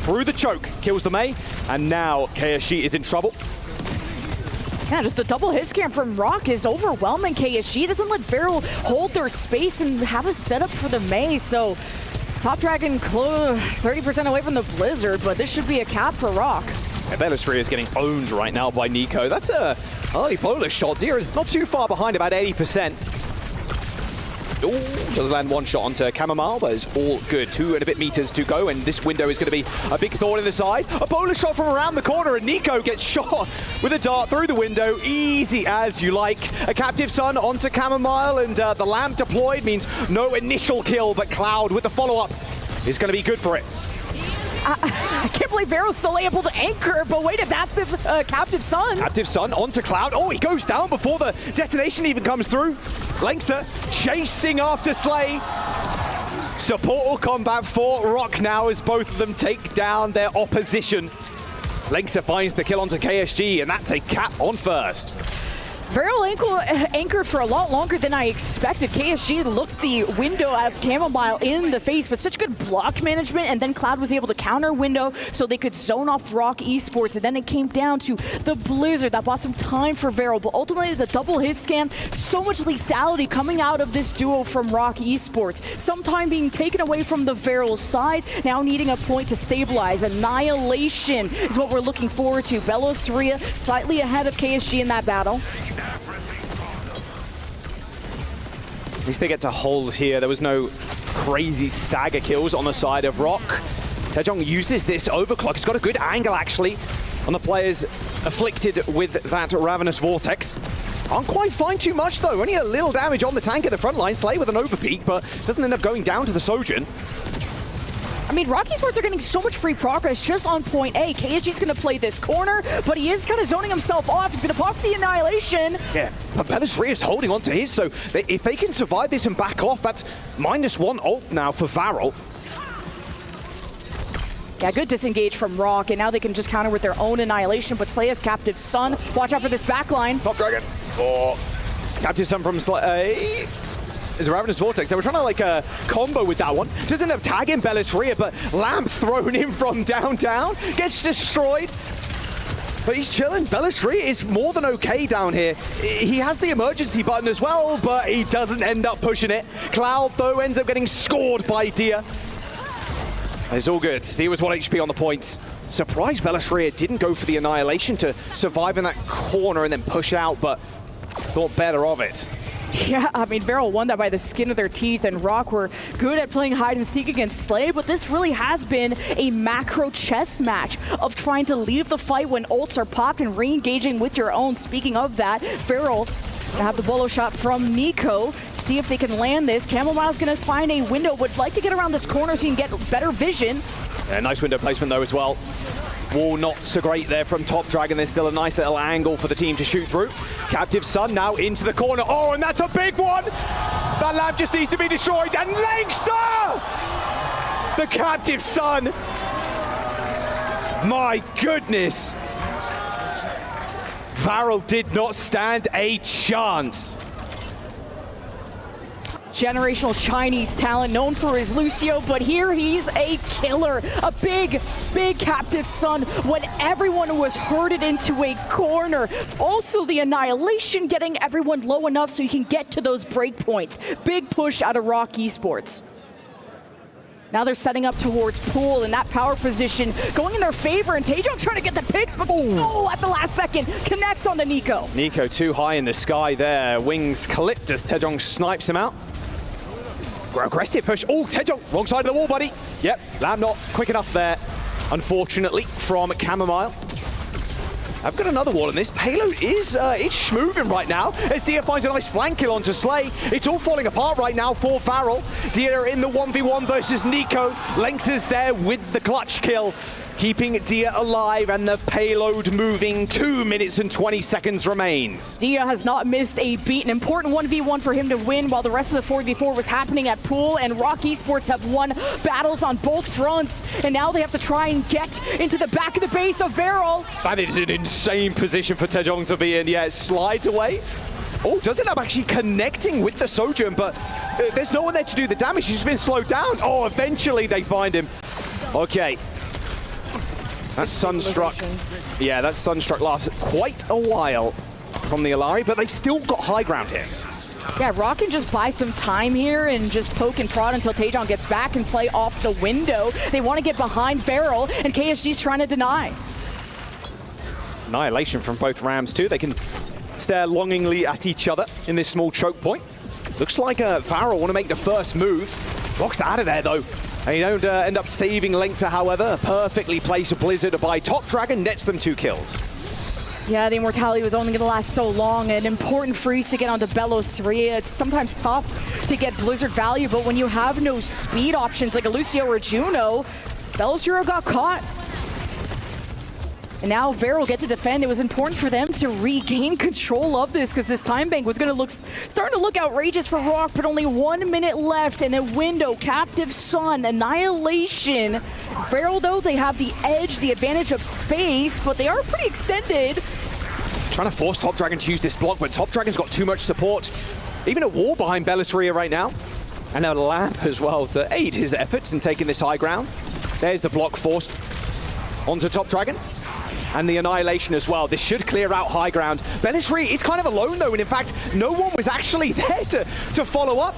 Through the choke, kills the Mei, and now KSG is in trouble. Yeah, just the double hit scan from Rock is overwhelming KSG. It doesn't let Varel hold their space and have a setup for the Mei, so Top Dragon 30% away from the Blizzard, but this should be a cap for Rock. Yeah, Belos Rhea is getting owned right now by Nico. That's a early Polish shot. Dia is not too far behind, about 80%. Ooh, does land one shot onto Chamomile, but it's all good. 2 and a bit meters to go, and this window is going to be a big thorn in the side. A Polish shot from around the corner, and Nico gets shot with a dart through the window. Easy as you like. A Captive Sun onto Chamomile, and the lamp deployed means no initial kill, but Cloud with the follow-up is going to be good for it. I can't believe Varel's still able to anchor, but wait, adaptive Captive Sun. Captive Sun onto Cloud. Oh, he goes down before the detonation even comes through. Lankster chasing after Slay. Supportal combat for Rock now as both of them take down their opposition. Lankster finds the kill onto KSG, and that's a cap on first. Feral anchored for a lot longer than I expected. KSG looked the window at Chamomile in the face, but such good block management, and then Cloud was able to counter window so they could zone off Rock Esports, and then it came down to the Blizzard that bought some time for Feral, but ultimately the double hit scan, so much lethality coming out of this duo from Rock Esports. Some time being taken away from the Feral side, now needing a point to stabilize. Annihilation is what we're looking forward to. Bellosaria slightly ahead of KSG in that battle. At least they get to hold here. There was no crazy stagger kills on the side of Rock. Taejong uses this overclock. He's got a good angle, actually, on the players afflicted with that Ravenous Vortex. Can't quite find too much, though. Only a little damage on the tank at the front line. Slay with an overpeak, but doesn't end up going down to the Sojourn. I mean, Rock Esports are getting so much free progress just on point A. KSG's going to play this corner, but he is kind of zoning himself off. He's going to pop the Annihilation. Yeah, but Bellosaria is holding on to his, so if they can survive this and back off, that's -1 ult now for Feral. Yeah, good disengage from Rock, and now they can just counter with their own Annihilation, but Slay has Captive Sun. Watch out for this backline. Top Dragon. Oh, Captive Sun from Slay. Is a Ravenous Vortex. They were trying to like a combo with that one. Just end up tagging Bellosaria, but Lamp thrown in from downtown. Gets destroyed. But he's chilling. Bellosaria is more than okay down here. He has the emergency button as well, but he doesn't end up pushing it. Cloud, though, ends up getting scored by Dia. It's all good. Dia was 1 HP on the points. Surprised Bellosaria didn't go for the Annihilation to survive in that corner and then push out, but thought better of it. Yeah, I mean, Feral won that by the skin of their teeth, and Rock were good at playing hide and seek against Slay, but this really has been a macro chess match of trying to leave the fight when ults are popped and re-engaging with your own. Speaking of that, Feral gonna have the bolo shot from Nico. See if they can land this. Chamomile's gonna find a window, would like to get around this corner so you can get better vision. Yeah, nice window placement though as well. Wall not so great there from Top Dragon. There's still a nice little angle for the team to shoot through. Captive Sun now into the corner. Oh, and that's a big one! That lamp just needs to be destroyed, and Lengsa! The Captive Sun! My goodness! Feral did not stand a chance. Generational Chinese talent, known for his Lucio, but here he's a killer. A big, big Captive Sun when everyone was herded into a corner. Also the Annihilation getting everyone low enough so you can get to those breakpoints. Big push out of Rock Esports. Now they're setting up towards Pool in that power position, going in their favor, and Taejong trying to get the picks, but at the last second, connects on to Nico. Nico too high in the sky there. Wings clipped as Taejong snipes him out. Aggressive push. Oh, Taejong, wrong side of the wall, buddy. Yep, Lamb not quick enough there, unfortunately, from Chamomile. I've got another wall, and this payload is it's schmoving right now as Dia finds a nice flank kill onto Slay. It's all falling apart right now for Feral. Dia in the 1v1 versus Nico. Lynx is there with the clutch kill, keeping Dia alive and the payload moving. 2 minutes and 20 seconds remains. Dia has not missed a beat. An important 1v1 for him to win while the rest of the 4v4 was happening at Pool, and Rock Esports have won battles on both fronts, and now they have to try and get into the back of the base of Feral. That is an insane position for Taejong to be in. Yeah, it slides away. Oh, doesn't end up actually connecting with the Sojourn, but there's no one there to do the damage. He's just been slowed down. Oh, eventually they find him. Okay. That's Sunstruck. Yeah, that Sunstruck lasts quite a while from the Alari, but they've still got high ground here. Yeah, Rock can just buy some time here and just poke and prod until Taejong gets back and play off the window. They want to get behind Feral, and KSG's trying to deny. Annihilation from both Rams too. They can stare longingly at each other in this small choke point. Looks like Feral want to make the first move. Rock's out of there though. And you don't end up saving Lengsa, however. Perfectly placed Blizzard by Top Dragon, nets them 2 kills. Yeah, the Immortality was only going to last so long. An important freeze to get onto Bellosaria. It's sometimes tough to get Blizzard value, but when you have no speed options like a Lucio or Juno, Bellosaria got caught. And now Feral get to defend. It was important for them to regain control of this because this time bank was going to starting to look outrageous for Rock, but only 1 minute left in a window. Captive Sun, Annihilation. Feral, though, they have the edge, the advantage of space, but they are pretty extended. Trying to force Top Dragon to use this block, but Top Dragon's got too much support. Even a wall behind Bellisria right now. And a lamp as well to aid his efforts in taking this high ground. There's the block forced onto Top Dragon. And the annihilation as well. This should clear out high ground. Bellisria is kind of alone though, and in fact, no one was actually there to follow up.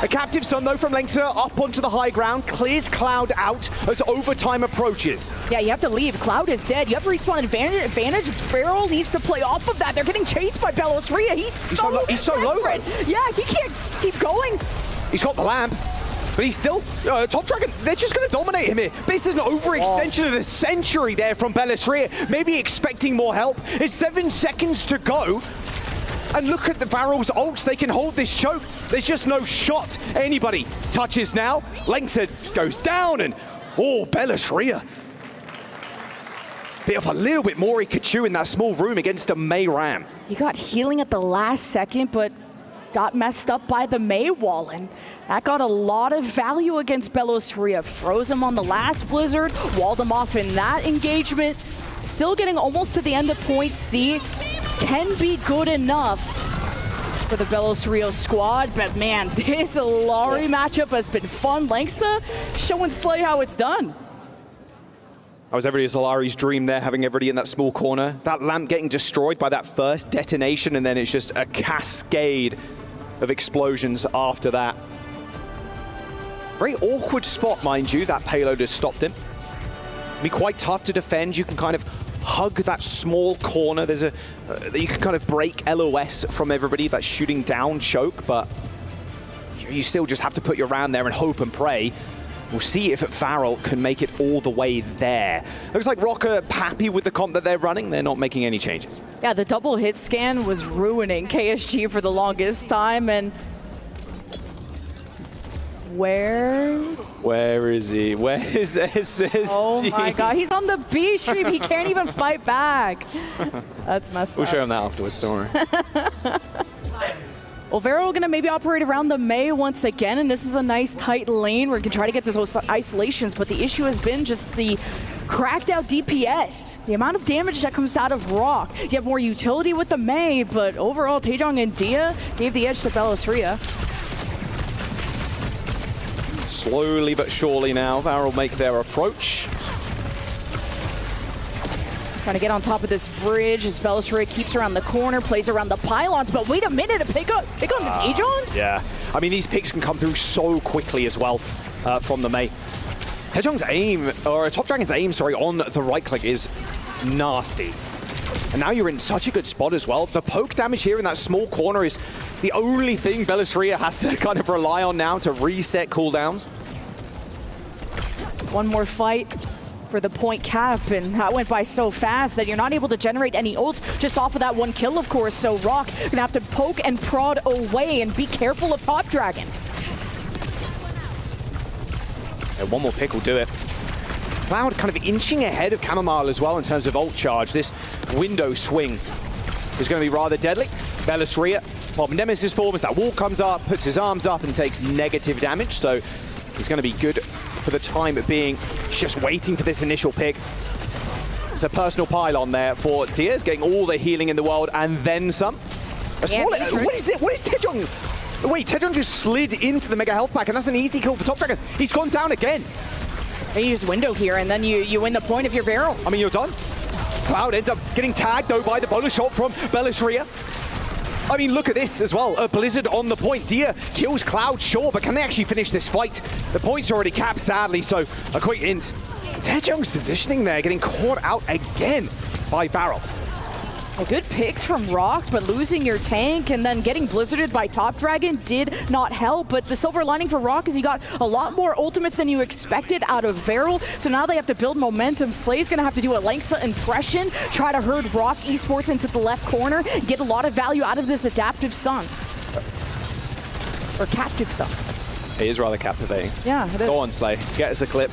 A captive son though from Lengsa up onto the high ground, clears Cloud out as overtime approaches. Yeah, you have to leave. Cloud is dead. You have respawn advantage. Feral needs to play off of that. They're getting chased by Bellisria. He's so low. Yeah, he can't keep going. He's got the lamp. But he's still, Top Dragon, they're just going to dominate him here. This is an overextension of the century there from Bellisria. Maybe expecting more help. It's 7 seconds to go. And look at the Varel's ults. They can hold this choke. There's just no shot. Anybody touches now. Lengsa goes down and, Bellisria. Bit of a little bit more he could chew in that small room against a Mei Ram. He got healing at the last second, but got messed up by the Mei wall, and that got a lot of value against Bellisria. Froze him on the last Blizzard, walled him off in that engagement. Still getting almost to the end of point C. Can be good enough for the Bellisria squad, but man, this Alari matchup has been fun. Lengsa showing Slay how it's done. That was everybody's Alari's dream there, having everybody in that small corner. That lamp getting destroyed by that first detonation, and then it's just a cascade of explosions after that. Very awkward spot, mind you, that payload has stopped him. Be quite tough to defend. You can kind of hug that small corner. There's you can kind of break LOS from everybody that's shooting down choke, but you still just have to put your round there and hope and pray. We'll see if Varel can make it all the way there. Looks like Rock are happy with the comp that they're running. They're not making any changes. Yeah, the double hit scan was ruining KSG for the longest time, and where is he? Where is SSG? Oh my god, he's on the B stream. He can't even fight back. That's messed up. We'll show him that afterwards, don't worry. Well, Vero going to maybe operate around the Mei once again, and this is a nice tight lane where you can try to get those isolations, but the issue has been just the cracked out DPS. The amount of damage that comes out of Rock. You have more utility with the Mei, but overall, Taejong and Dia gave the edge to Bellisria. Slowly but surely now, Varel make their approach. Trying to get on top of this bridge as Bellisria keeps around the corner, plays around the pylons, but wait a minute, a pick on the Taejong? Yeah, I mean, these picks can come through so quickly as well from the Mei. Taejong's aim, or Top Dragon's aim, sorry, on the right click is nasty. And now you're in such a good spot as well. The poke damage here in that small corner is the only thing Bellisria has to kind of rely on now to reset cooldowns. One more fight for the point cap, and that went by so fast that you're not able to generate any ults just off of that one kill, of course. So Rock gonna have to poke and prod away and be careful of Top Dragon. Yeah, one more pick will do it. Cloud kind of inching ahead of Chamomile as well in terms of ult charge. This window swing is going to be rather deadly. Bellisria popping Nemesis form as that wall comes up, puts his arms up and takes negative damage. So he's going to be good for the time being, just waiting for this initial pick. It's a personal pylon there for Diaz, getting all the healing in the world and then some. What is it? What is Taejong? Wait, Taejong just slid into the Mega Health Pack, and that's an easy kill for Top Dragon. He's gone down again. You use window here, and then you win the point if you're Varel. I mean, you're done. Cloud ends up getting tagged, though, by the bonus shot from Bellisria. I mean, look at this as well. A Blizzard on the point. Dia kills Cloud, sure, but can they actually finish this fight? The point's already capped, sadly, so a quick hint. Taejong's positioning there, getting caught out again by Varel. Well, good picks from Rock, but losing your tank and then getting blizzarded by Top Dragon did not help. But the silver lining for Rock is you got a lot more ultimates than you expected out of Varel. So now they have to build momentum. Slay's going to have to do a Lengsa impression, try to herd Rock Esports into the left corner, get a lot of value out of this adaptive son. Or captive son. It is rather captivating. Yeah, it is. Go on, Slay. Get us a clip.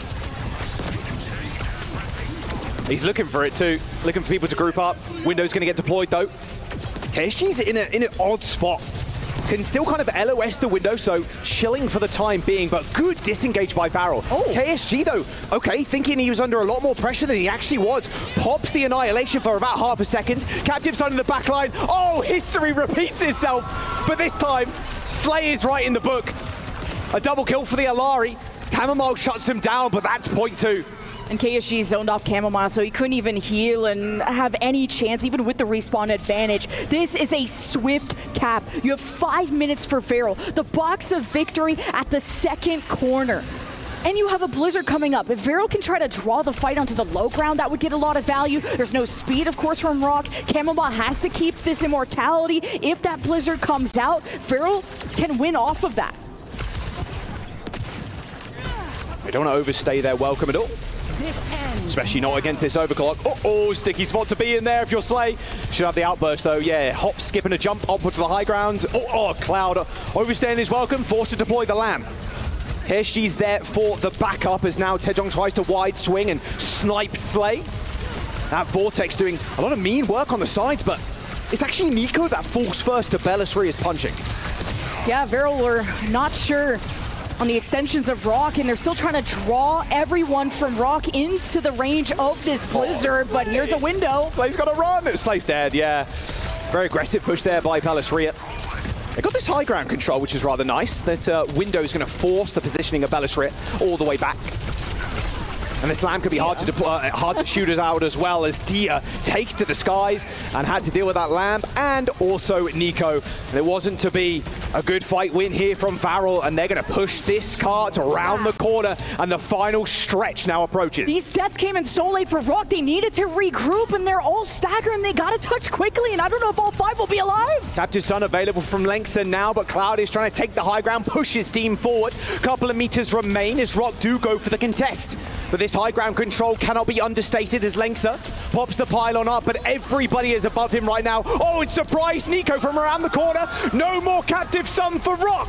He's looking for it too, looking for people to group up. Window's going to get deployed though. KSG's in an odd spot. can still kind of LOS the window, so chilling for the time being, but good disengage by Varel. KSG though, okay, thinking he was under a lot more pressure than he actually was, pops the Annihilation for about half a second. Captive Sun in the back line. Oh, history repeats itself, but this time, Slay is right in the book. A double kill for the Alari. Chamomile shuts him down, but that's point 2. And KSG zoned off Chamomile, so he couldn't even heal and have any chance, even with the respawn advantage. This is a swift cap. You have 5 minutes for Varel. The box of victory at the second corner. And you have a Blizzard coming up. If Varel can try to draw the fight onto the low ground, that would get a lot of value. There's no speed, of course, from Rock. Chamomile has to keep this immortality. If that Blizzard comes out, Varel can win off of that. They don't want to overstay their welcome at all. Especially not against this overclock. Oh, sticky spot to be in there if you're Slay. Should have the outburst though. Yeah, hop, skip and a jump upward to the high ground. Cloud overstaying his welcome, forced to deploy the Lamb. HG's there for the backup as now Taejong tries to wide swing and snipe Slay. That Vortex doing a lot of mean work on the sides, but it's actually Nico that falls first to Bellisri is punching. Yeah, Varel were not sure on the extensions of Rock, and they're still trying to draw everyone from Rock into the range of this Blizzard, but here's a window. Slay's got to run. Slay's dead, yeah. Very aggressive push there by Bellisri. They got this high ground control, which is rather nice. That window is going to force the positioning of Bellisri all the way back. And this Lamb could be hard to deploy, hard to shoot it out as well, as Dia takes to the skies and had to deal with that Lamb and also Nico. And it wasn't to be a good fight win here from Varel, and they're going to push this cart around the corner, and the final stretch now approaches. These deaths came in so late for Rock. They needed to regroup, and they're all staggered, and they got to touch quickly, and I don't know if all 5 will be alive. Captive Sun available from Lengthen now, but Cloud is trying to take the high ground, push his team forward. Couple of meters remain as Rock do go for the contest. But this high ground control cannot be understated as Lengther pops the pylon up, but everybody is above him right now. Oh, it's surprise Nico from around the corner. No more Captive Sun for Rock.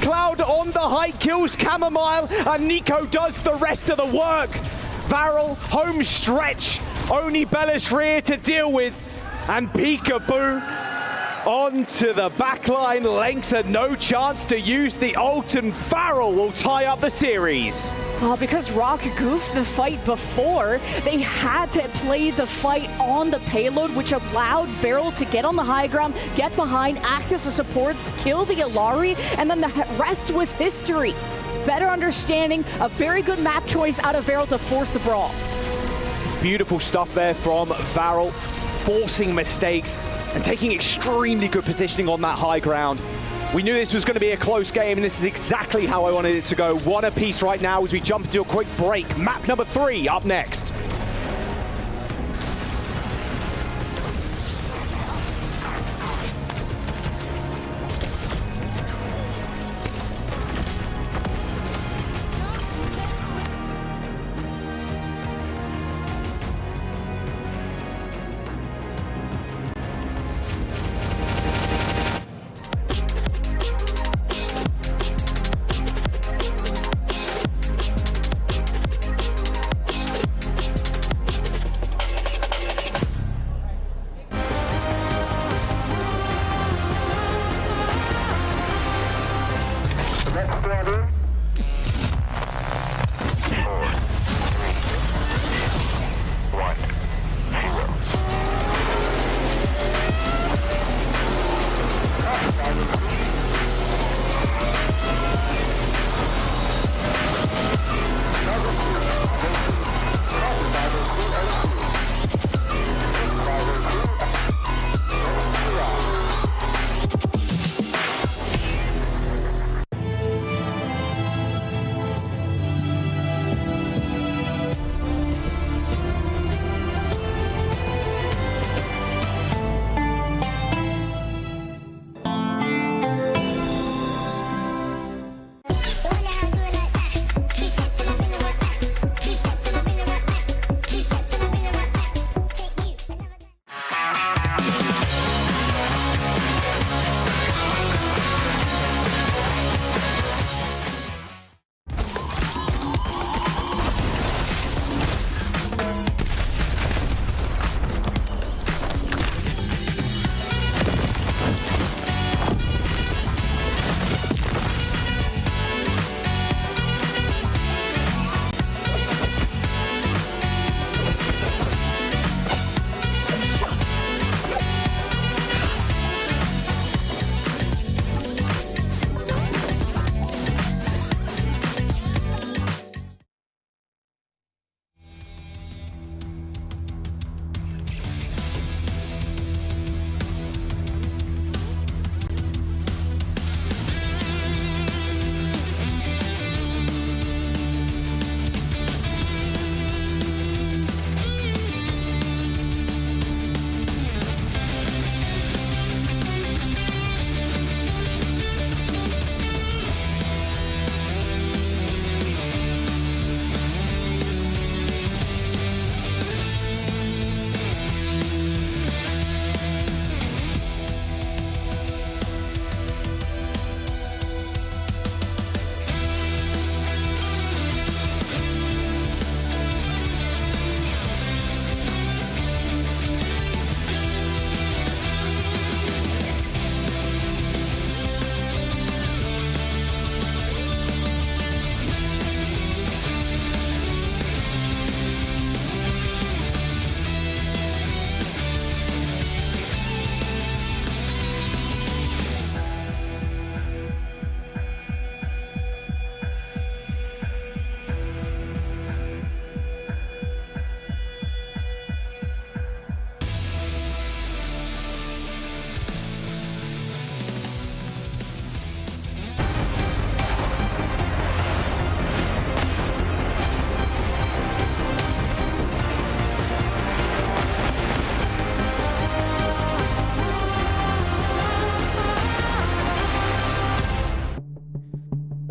Cloud on the height kills Chamomile, and Nico does the rest of the work. Varel, home stretch. Only Bellisri to deal with, and peekaboo. Onto the backline, Lengther no chance to use the ult, and Varel will tie up the series. Because Rock goofed the fight before, they had to play the fight on the payload, which allowed Varel to get on the high ground, get behind, access the supports, kill the Alari, and then the rest was history. Better understanding, a very good map choice out of Varel to force the brawl. Beautiful stuff there from Varel, forcing mistakes and taking extremely good positioning on that high ground. We knew this was going to be a close game, and this is exactly how I wanted it to go. One apiece right now as we jump into a quick break. Map number 3 up next.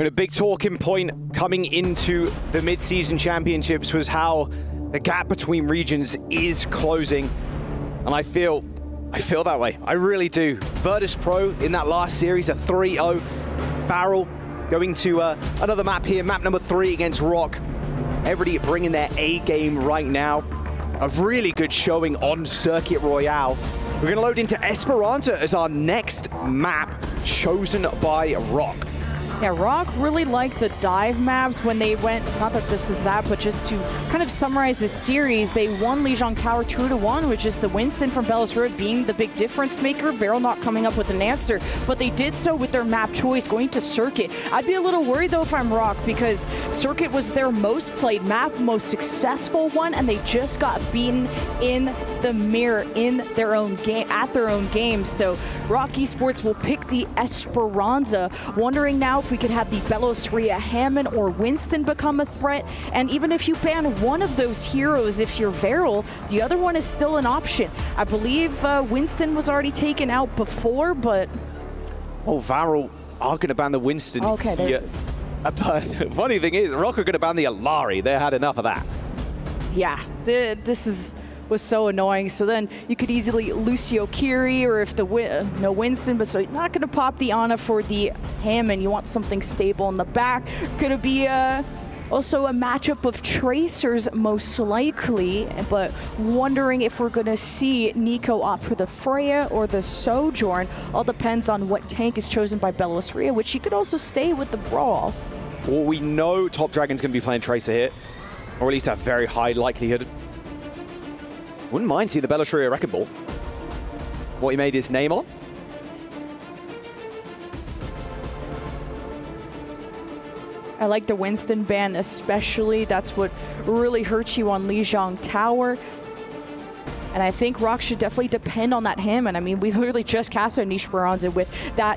And a big talking point coming into the mid-season championships was how the gap between regions is closing. And I feel that way. I really do. Vertus Pro in that last series, a 3-0. Varel going to another map here, map number 3 against Rock. Everybody bringing their A game right now. A really good showing on Circuit Royale. We're going to load into Esperanza as our next map, chosen by Rock. Yeah, Rock really liked the dive maps when they went, not that this is that, but just to kind of summarize this series, they won Lijiang Tower 2-1, which is the Winston from Belarus being the big difference maker. Varel not coming up with an answer, but they did so with their map choice, going to Circuit. I'd be a little worried though if I'm Rock, because Circuit was their most played map, most successful one, and they just got beaten in the mirror in their own game, at their own game. So Rock Esports will pick the Esperanza, wondering now if we could have the Belos Hammond or Winston become a threat. And even if you ban one of those heroes, if you're Varel, the other one is still an option. I believe Winston was already taken out before, but... Oh, Varel are going to ban the Winston. Okay, there it is. But the funny thing is, Rock are going to ban the Alari. They had enough of that. Yeah, this was so annoying. So then you could easily Lucio Kiri, or if the no Winston, but so you're not going to pop the Ana for the Hammond. You want something stable in the back. Going to be also a matchup of Tracers most likely, but wondering if we're going to see Nico opt for the Freya or the Sojourn. All depends on what tank is chosen by Belos Ria, which he could also stay with the Brawl. Well, we know Top Dragon's going to be playing Tracer here, or at least a very high likelihood. Wouldn't mind seeing the Belos Ria Wrecking Ball. What he made his name on. I like the Winston ban especially. That's what really hurts you on Lijiang Tower. And I think Rock should definitely depend on that Hammond. I mean, we literally just cast a Esperanza with that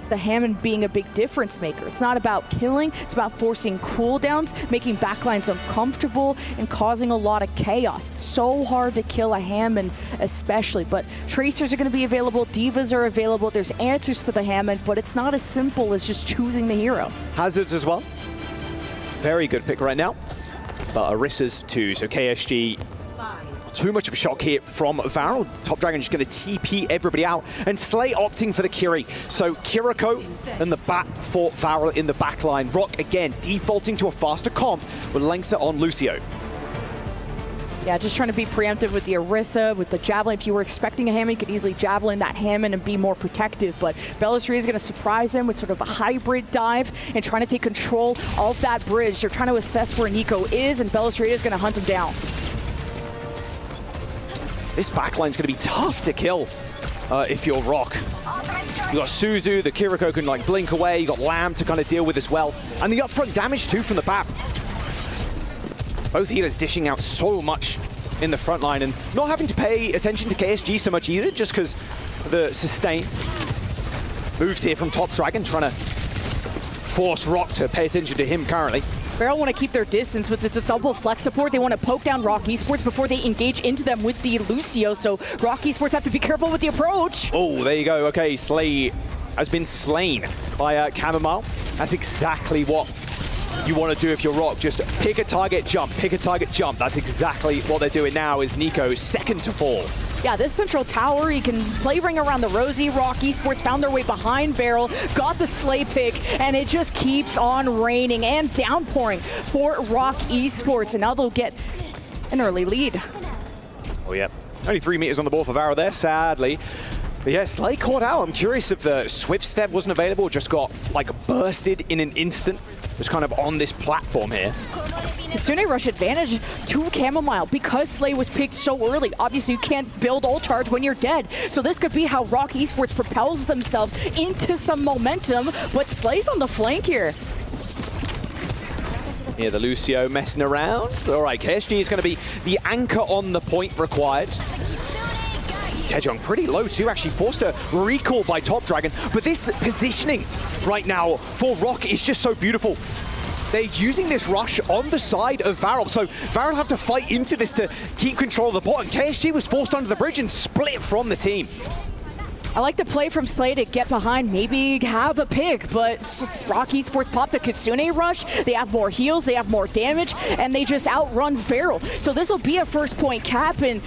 the Hammond being a big difference maker. It's not about killing, it's about forcing cooldowns, making backlines uncomfortable, and causing a lot of chaos. It's so hard to kill a Hammond especially, but Tracers are going to be available, Divas are available, there's answers to the Hammond, but it's not as simple as just choosing the hero. Hazards as well. Very good pick right now. But Orissa's too, so KSG too much of a shock here from Varel. Top Dragon just going to TP everybody out, and Slay opting for the Kiri. So Kiriko and the bat for Varel in the back line. Rock again defaulting to a faster comp with Lengsa on Lucio. Yeah, just trying to be preemptive with the Orisa, with the Javelin. If you were expecting a Hammond, you could easily Javelin that Hammond and be more protective. But Belos Ria is going to surprise him with sort of a hybrid dive and trying to take control of that bridge. They're trying to assess where Nico is, and Belos Ria is going to hunt him down. This backline's going to be tough to kill if you're Rock. You got Suzu, the Kiriko can like blink away. You got Lamb to kind of deal with as well, and the upfront damage too from the BAP. Both healers dishing out so much in the front line and not having to pay attention to KSG so much either, just because the sustain moves here from Top Dragon, trying to force Rock to pay attention to him currently. Varel want to keep their distance with the double flex support. They want to poke down Rock Esports before they engage into them with the Lucio, so Rock Esports have to be careful with the approach. Oh, there you go. Okay, Slay has been slain by Chamomile. That's exactly what you want to do if you're Rock. Just pick a target, jump, pick a target, jump. That's exactly what they're doing now, is Nico second to fall. Yeah, this central tower, you can play ring around the Rosie. Rock Esports found their way behind Varel, got the Slay pick, and it just keeps on raining and downpouring for Rock Esports, and now they'll get an early lead. Oh yeah, only 3 meters on the ball for Varel there, sadly. But yeah, Slay caught out. I'm curious if the Swift Step wasn't available, just got like bursted in an instant, just kind of on this platform here. Kitsune rush advantage to Chamomile because Slay was picked so early. Obviously, you can't build ult charge when you're dead. So this could be how Rock Esports propels themselves into some momentum, but Slay's on the flank here. Yeah, the Lucio messing around. All right, KSG is going to be the anchor on the point required. Taejong pretty low too, actually forced a recall by Top Dragon. But this positioning right now for Rock is just so beautiful. They're using this rush on the side of Varel, so Varel have to fight into this to keep control of the pot, and KSG was forced onto the bridge and split from the team. I like the play from Slay to get behind, maybe have a pick, but Rock Esports pop the Kitsune Rush. They have more heals, they have more damage, and they just outrun Feral. So this will be a first point cap, and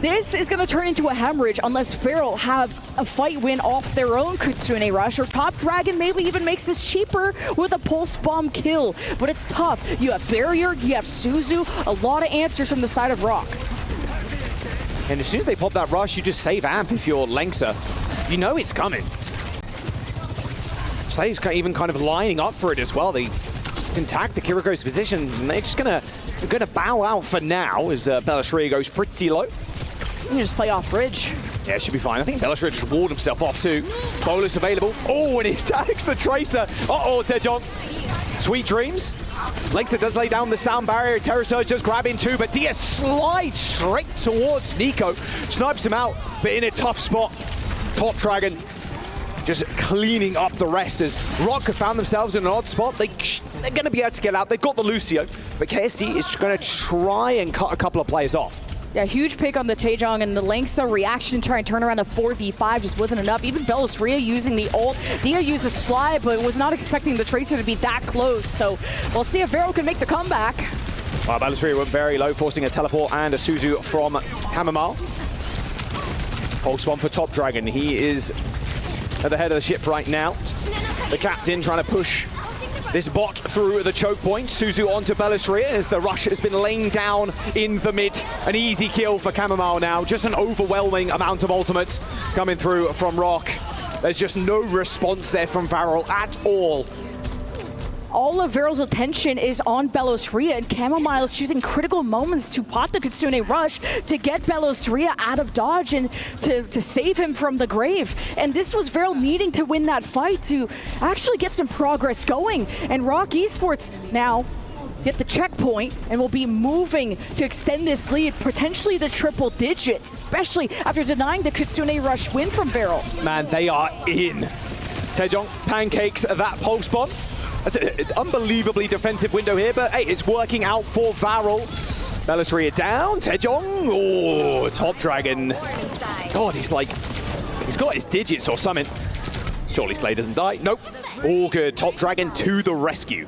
this is going to turn into a hemorrhage unless Feral have a fight win off their own Kitsune Rush, or Top Dragon maybe even makes this cheaper with a Pulse Bomb kill. But it's tough. You have Barrier, you have Suzu, a lot of answers from the side of Rock. And as soon as they pop that rush, you just save Amp if you're Lengsa. You know it's coming. Slay's even kind of lining up for it as well. They can tag the Kiriko's position, and they're just gonna bow out for now as Belashria goes pretty low. You just play off bridge. Yeah, it should be fine. I think Belashria just walled himself off too. Bolus available. Oh, and he attacks the Tracer. Uh-oh, Taejong. Sweet dreams. Lengsa does lay down the sound barrier. Terror Surge does grab in too, but Dia slides straight towards Nico. Snipes him out, but in a tough spot. Top Dragon just cleaning up the rest as Rock have found themselves in an odd spot. They're going to be able to get out. They've got the Lucio, but KSC is going to try and cut a couple of players off. Yeah, huge pick on the Taejong, and the Lengsa reaction trying to turn around a 4v5 just wasn't enough. Even Belashria using the ult. Dia used a slide, but was not expecting the Tracer to be that close. So let's see if Vero can make the comeback. Well, Belashria went very low, forcing a teleport and a Suzu from Chamomile. Pulse Bomb for Top Dragon. He is at the head of the ship right now. The captain trying to push this bot through the choke point. Suzu onto Belashria as the rush has been laying down in the mid. An easy kill for Chamomile now. Just an overwhelming amount of ultimates coming through from Rock. There's just no response there from Varel at all. All of Veral's attention is on Belashria, and Chamomile is choosing critical moments to pop the Kitsune Rush to get Belashria out of dodge and to save him from the grave. And this was Veral needing to win that fight to actually get some progress going. And Rock Esports now get the checkpoint and will be moving to extend this lead, potentially the triple digits, especially after denying the Kitsune Rush win from Veral. Man, they are in. Taejong pancakes that Pulse Bomb. That's an unbelievably defensive window here, but hey, it's working out for Varel. Belashria down, Taejong. Oh, Top Dragon. God, he's got his digits or something. Surely Slay doesn't die. Nope. All good. Top Dragon to the rescue.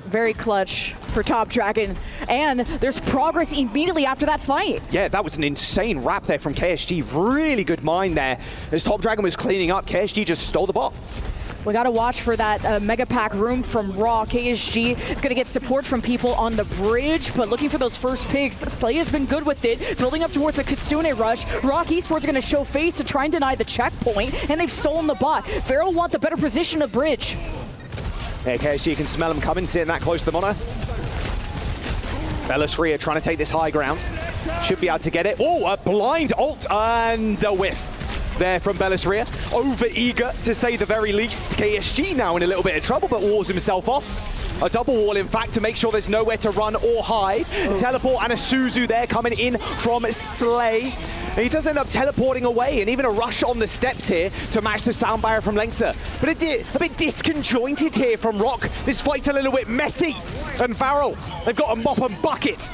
Very clutch for Top Dragon, and there's progress immediately after that fight. Yeah, that was an insane wrap there from KSG. Really good mind there. As Top Dragon was cleaning up, KSG just stole the bot. We got to watch for that Mega Pack room from Raw. KSG is going to get support from people on the bridge, but looking for those first picks. Slay has been good with it, building up towards a Kitsune Rush. Rock Esports are going to show face to try and deny the checkpoint, and they've stolen the bot. Feral want the better position of bridge. Yeah, KSG can smell him coming, sitting that close to the mono. Belashria trying to take this high ground. Should be able to get it. Oh, a blind ult and a whiff there from Belashria. Over eager to say the very least. KSG now in a little bit of trouble, but walls himself off. A double wall, in fact, to make sure there's nowhere to run or hide. A teleport and a Suzu there coming in from Slay. And he does end up teleporting away, and even a rush on the steps here to match the sound barrier from Lengsa. But a bit disconjointed here from Rock. This fight's a little bit messy. And Varel, they've got a mop and bucket.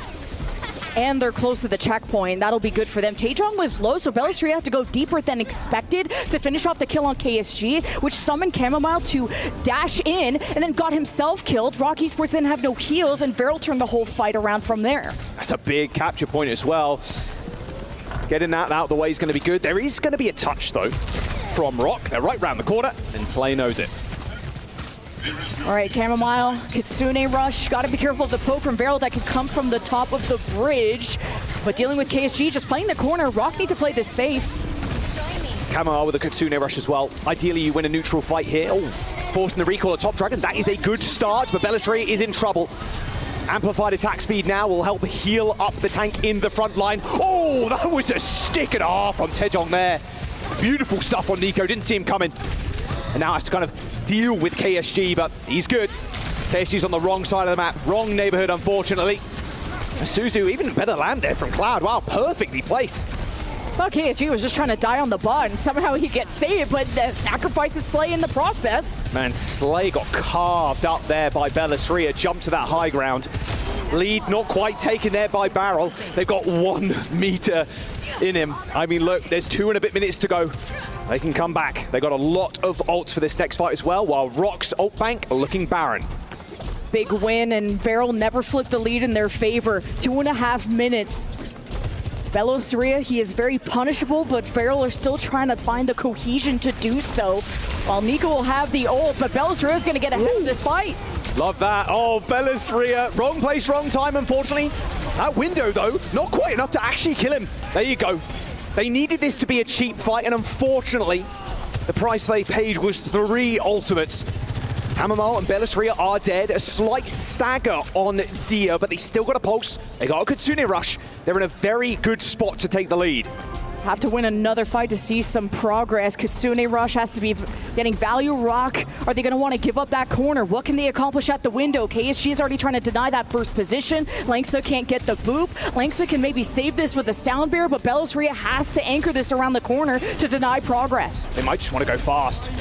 And they're close to the checkpoint. That'll be good for them. Taejong was low, so Belashria had to go deeper than expected to finish off the kill on KSG, which summoned Chamomile to dash in and then got himself killed. Rock Esports didn't have no heals, and Varel turned the whole fight around from there. That's a big capture point as well. Getting that out of the way is going to be good. There is going to be a touch, though, from Rock. They're right round the corner, and Slay knows it. All right, Chamomile, Kitsune Rush. Got to be careful of the poke from Varel that could come from the top of the bridge. But dealing with KSG, just playing the corner. Rock need to play this safe. Chamomile with a Kitsune Rush as well. Ideally, you win a neutral fight here. Oh, forcing the recall of Top Dragon. That is a good start, but Belashria is in trouble. Amplified attack speed now will help heal up the tank in the front line. Oh, that was a stick and a half on Taejong there. Beautiful stuff on Nico. Didn't see him coming. And now has to kind of deal with KSG, but he's good. KSG's on the wrong side of the map. Wrong neighborhood, unfortunately. And Suzu, even better land there from Cloud. Wow, perfectly placed. Well, KSG was just trying to die on the bot, and somehow he gets saved, but sacrifices Slay in the process. Man, Slay got carved up there by Belashria. Jumped to that high ground. Lead not quite taken there by Barrel. They've got 1 meter in him. I mean, look, there's 2 and a bit minutes to go. They can come back. They got a lot of ults for this next fight as well, while Rock's ult bank are looking barren. Big win, and Varel never flipped the lead in their favor. 2.5 minutes. Veloceria, he is very punishable, but Varel are still trying to find the cohesion to do so. While Nico will have the ult, but Veloceria is going to get ahead of this fight. Love that. Oh, Veloceria. Wrong place, wrong time, unfortunately. That window, though, not quite enough to actually kill him. There you go. They needed this to be a cheap fight, and unfortunately, the price they paid was 3 ultimates. Chamomile and Veloceria are dead. A slight stagger on Dia, but they still got a pulse. They got a Kitsune rush. They're in a very good spot to take the lead. Have to win another fight to see some progress. Kitsune Rush has to be getting value. Rock, are they going to want to give up that corner? What can they accomplish at the window? KSG is already trying to deny that first position. Lanksa can't get the boop. Lanksa can maybe save this with a sound barrier, but Veloceria has to anchor this around the corner to deny progress. They might just want to go fast.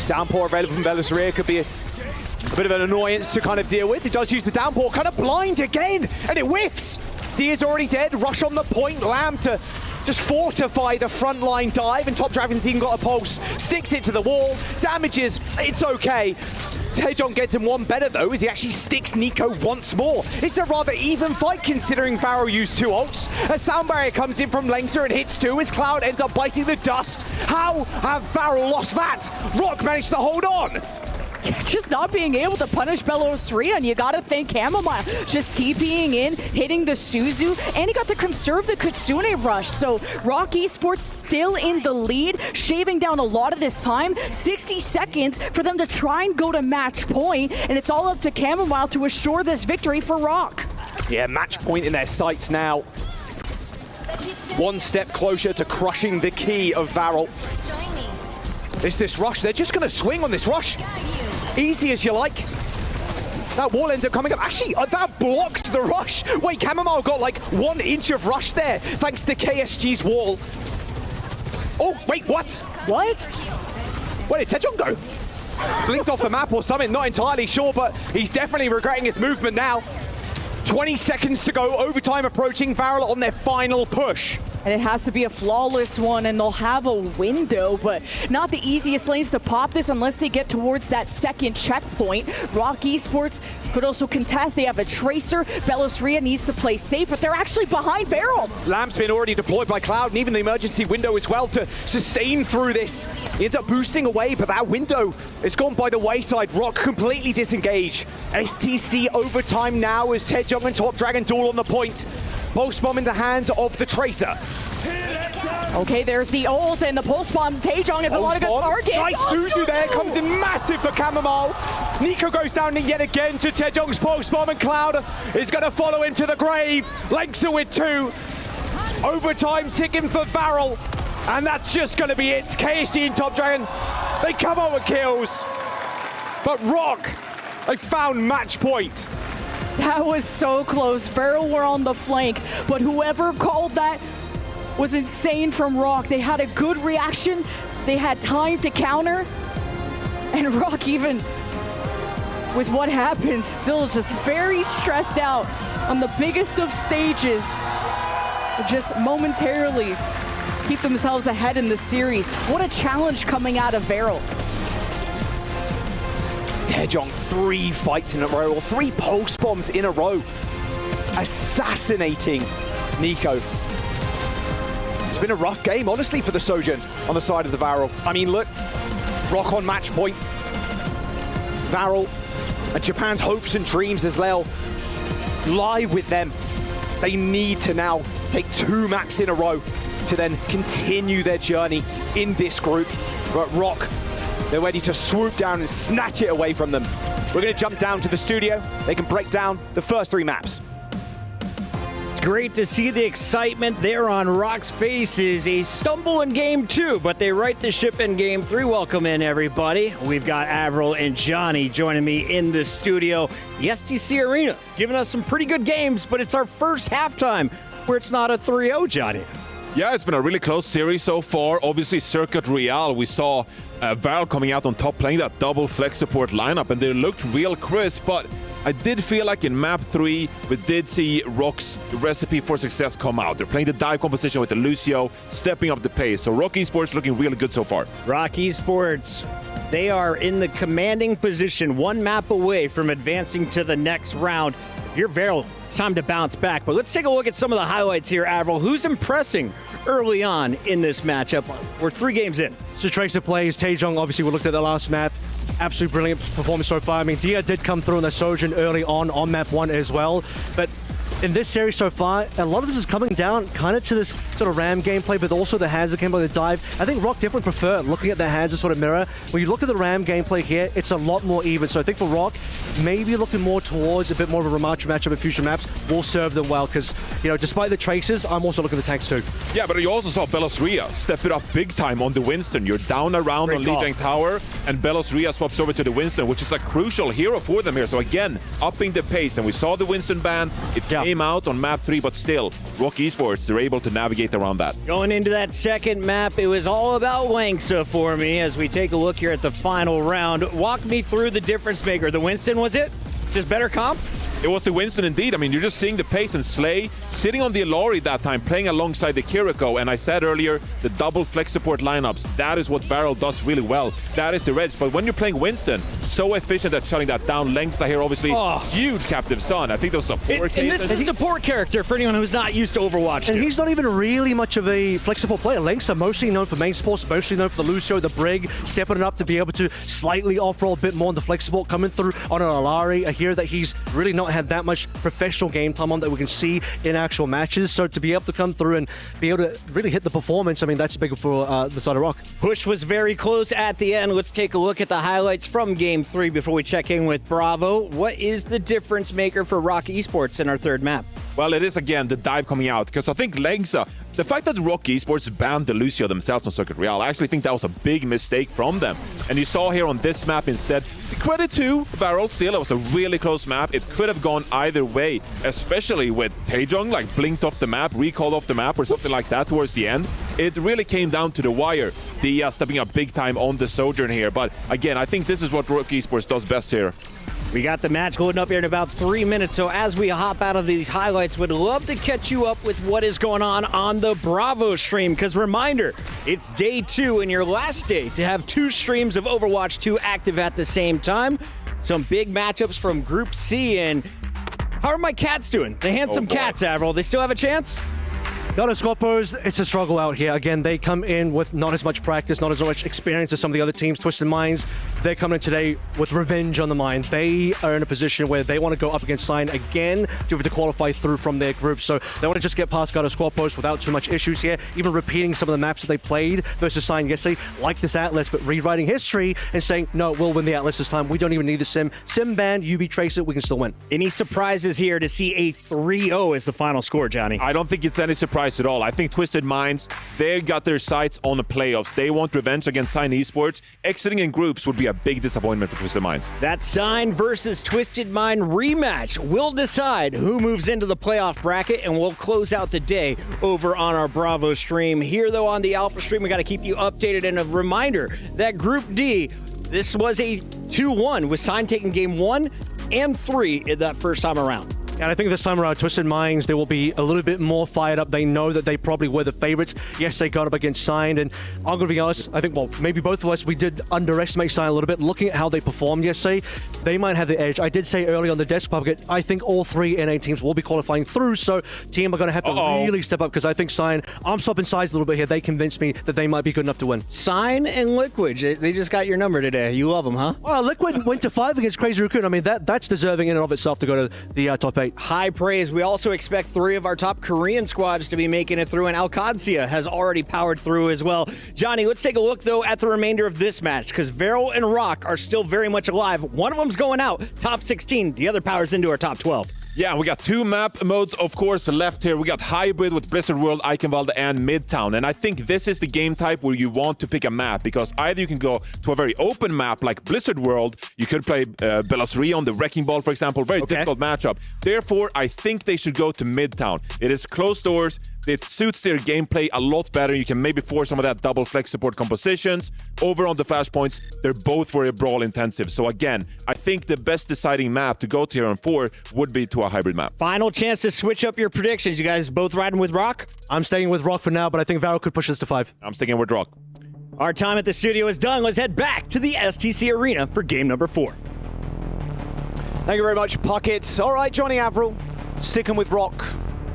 Downpour available from Veloceria could be a bit of an annoyance to kind of deal with. It does use the downpour, kind of blind again, and it whiffs. Dia's already dead. Rush on the point. Lamb to just fortify the front line dive, and Top Dragon's even got a pulse. Sticks it to the wall. Damages, it's okay. Taejong gets him one better though, as he actually sticks Nico once more. It's a rather even fight considering Varel used 2 ults. A sound barrier comes in from Lanksa and hits 2 as Cloud ends up biting the dust. How have Varel lost that? Rock managed to hold on. Just not being able to punish Veloceria, and you gotta thank Chamomile. Just TPing in, hitting the Suzu, and he got to conserve the Kitsune Rush. So Rock Esports still in the lead, shaving down a lot of this time. 60 seconds for them to try and go to match point, and it's all up to Chamomile to assure this victory for Rock. Yeah, match point in their sights now. One step closer to crushing the key of Varel. It's this rush. They're just going to swing on this rush. Easy as you like. That wall ends up coming up. Actually, that blocked the rush. Wait, Chamomile got like 1 inch of rush there, thanks to KSG's wall. Oh, wait, what? What? Where did Taejong go? Blinked off the map or something, not entirely sure, but he's definitely regretting his movement now. 20 seconds to go, overtime approaching, Varel on their final push. And it has to be a flawless one, and they'll have a window, but not the easiest lanes to pop this unless they get towards that second checkpoint. Rock Esports could also contest. They have a Tracer. Veloceria needs to play safe, but they're actually behind Varel. Lamp's been already deployed by Cloud, and even the emergency window as well to sustain through this. He ends up boosting away, but that window is gone by the wayside. Rock completely disengaged. STC overtime now as Taejong and Top Dragon duel on the point. Pulse bomb in the hands of the Tracer. Okay, there's the ult, and the pulse bomb. Taejong has a lot of good targets. Nice Suzu there, comes in massive for Chamomile. Nico goes down yet again to Taejong's pulse bomb, and Cloud is going to follow him to the grave. Lanksa with 2. Overtime ticking for Varel, and that's just going to be it. KSG and Top Dragon, they come out with kills. But Rock, they found match point. That was so close. Varel were on the flank, but whoever called that was insane from Rock. They had a good reaction. They had time to counter. And Rock, even with what happened, still just very stressed out on the biggest of stages. Just momentarily keep themselves ahead in the series. What a challenge coming out of Varel. Taejong 3 fights in a row, or 3 pulse bombs in a row, assassinating Nico. It's been a rough game, honestly, for the Sojin on the side of the Varel. I mean, look, Rock on match point. Varel and Japan's hopes and dreams as they'll lie with them. They need to now take 2 maps in a row to then continue their journey in this group. But Rock, they're ready to swoop down and snatch it away from them. We're going to jump down to the studio. They can break down the first 3 maps. It's great to see the excitement there on Rock's faces. A stumble in game 2, but they right the ship in game 3. Welcome in, everybody. We've got Avril and Johnny joining me in the studio. The STC Arena giving us some pretty good games, but it's our first halftime where it's not a 3-0, Johnny. Yeah, it's been a really close series so far. Obviously, Circuit Real, we saw Varel coming out on top playing that double flex support lineup, and they looked real crisp, but I did feel like in map 3, we did see Rock's recipe for success come out. They're playing the dive composition with the Lucio, stepping up the pace. So Rock Esports looking really good so far. Rock Esports, they are in the commanding position, one map away from advancing to the next round. If you're Veril, it's time to bounce back. But let's take a look at some of the highlights here, Avril. Who's impressing early on in this matchup? We're 3 games in. So Tracer plays. Taejong, obviously, we looked at the last map. Absolute brilliant performance so far. I mean, Dia did come through on the Sojourn early on map 1 as well. But in this series so far, a lot of this is coming down kind of to this sort of Ram gameplay, but also the Hansa gameplay, the dive. I think Rock definitely prefer looking at the Hansa sort of mirror. When you look at the Ram gameplay here, it's a lot more even. So I think for Rock, maybe looking more towards a bit more of a Ramattra matchup in future maps will serve them well, because, you know, despite the traces, I'm also looking at the tanks too. Yeah, but you also saw Belos Ria step it up big time on the Winston. You're down around on Lijiang Tower, and Belos Ria swaps over to the Winston, which is a crucial hero for them here. So again, upping the pace, and we saw the Winston ban. It came out on map 3, but still, Rock Esports, they're able to navigate around that. Going into that second map, it was all about Langsa for me as we take a look here at the final round. Walk me through the difference maker. The Winston, was it? Just better comp? It was the Winston indeed. I mean, you're just seeing the pace, and Slay sitting on the Ilari that time, playing alongside the Kiriko. And I said earlier, the double flex support lineups, that is what Veril does really well. That is the edge. But when you're playing Winston, so efficient at shutting that down. Lengsa here, obviously, huge captive son. I think those support And this is a support character for anyone who's not used to Overwatch. And he's not even really much of a flexible player. Lengsa, mostly known for main sports, mostly known for the Lucio, the Brig, stepping it up to be able to slightly off-roll a bit more on the flexible, coming through on an Alari. I hear that he's really not had that much professional game time on that we can see in actual matches. So to be able to come through and be able to really hit the performance, I mean, that's big for the side of Rock. Push was very close at the end. Let's take a look at the highlights from Game 3 before we check in with Bravo. What is the difference maker for Rock Esports in our third map? Well, it is, again, the dive coming out, because I think Lengsa, the fact that Rock Esports banned the Lucio themselves on Circuit Real, I actually think that was a big mistake from them. And you saw here on this map instead, credit to Veril, still, it was a really close map. It could have gone either way, especially with Taejong, like, blinked off the map, recalled off the map, or something like that towards the end. It really came down to the wire. Dia stepping up big time on the Sojourn here. But again, I think this is what Rock Esports does best here. We got the match going up here in about 3 minutes, so as we hop out of these highlights, would love to catch you up with what is going on the Bravo stream, because reminder, it's day 2 and your last day to have 2 streams of Overwatch 2 active at the same time. Some big matchups from Group C, and how are my cats doing? The handsome cats, Avril, they still have a chance? Got Scorpos, it's a struggle out here. Again, they come in with not as much practice, not as much experience as some of the other teams. Twisted Minds, they're coming in today with revenge on the mind. They are in a position where they want to go up against Sign again to be able to qualify through from their group. So they want to just get past God Scorpos without too much issues here, even repeating some of the maps that they played versus Sign yesterday, like this Atlas, but rewriting history and saying, no, we'll win the Atlas this time. We don't even need the Sim. Sim ban, UB trace it, we can still win. Any surprises here to see a 3-0 as the final score, Johnny? I don't think it's any surprise at all. I think Twisted Minds, they got their sights on the playoffs. They want revenge against Sign Esports. Exiting in groups would be a big disappointment for Twisted Minds. That Sign versus Twisted Mind rematch will decide who moves into the playoff bracket, and we'll close out the day over on our Bravo stream. Here, though, on the Alpha stream, we got to keep you updated. And a reminder that Group D, this was a 2-1 with Sign taking game 1 and 3 in that first time around. And I think this time around, Twisted Minds, they will be a little bit more fired up. They know that they probably were the favorites. Yes, they got up against Sign, and I'm going to be honest, I think, well, maybe both of us, we did underestimate Sign a little bit. Looking at how they performed yesterday, they might have the edge. I did say early on the desktop, I think all 3 NA teams will be qualifying through, so team are going to have to really step up, because I think Sign, I'm swapping sides a little bit here. They convinced me that they might be good enough to win. Sign and Liquid, they just got your number today. You love them, huh? Well, Liquid went to 5 against Crazy Raccoon. I mean, that's deserving in and of itself to go to the top 8. High praise. We also expect 3 of our top Korean squads to be making it through, and Alcancia has already powered through as well. Johnny, let's take a look, though, at the remainder of this match, because Veril and Rock are still very much alive. One of them's going out, top 16. The other powers into our top 12. Yeah, we got 2 map modes, of course, left here. We got Hybrid with Blizzard World, Eichenwalde, and Midtown. And I think this is the game type where you want to pick a map, because either you can go to a very open map like Blizzard World. You could play Belos Ria on the Wrecking Ball, for example. Very difficult matchup. Therefore, I think they should go to Midtown. It is closed doors, It suits their gameplay a lot better. You can maybe force some of that double flex support compositions. Over on the flashpoints, they're both very brawl intensive. So again, I think the best deciding map to go to here on 4 would be to a hybrid map. Final chance to switch up your predictions. You guys both riding with Rock? I'm staying with Rock for now, but I think Varel could push this to 5. I'm sticking with Rock. Our time at the studio is done. Let's head back to the STC Arena for game number 4. Thank you very much, Puckett. All right, Johnny Avril, sticking with Rock.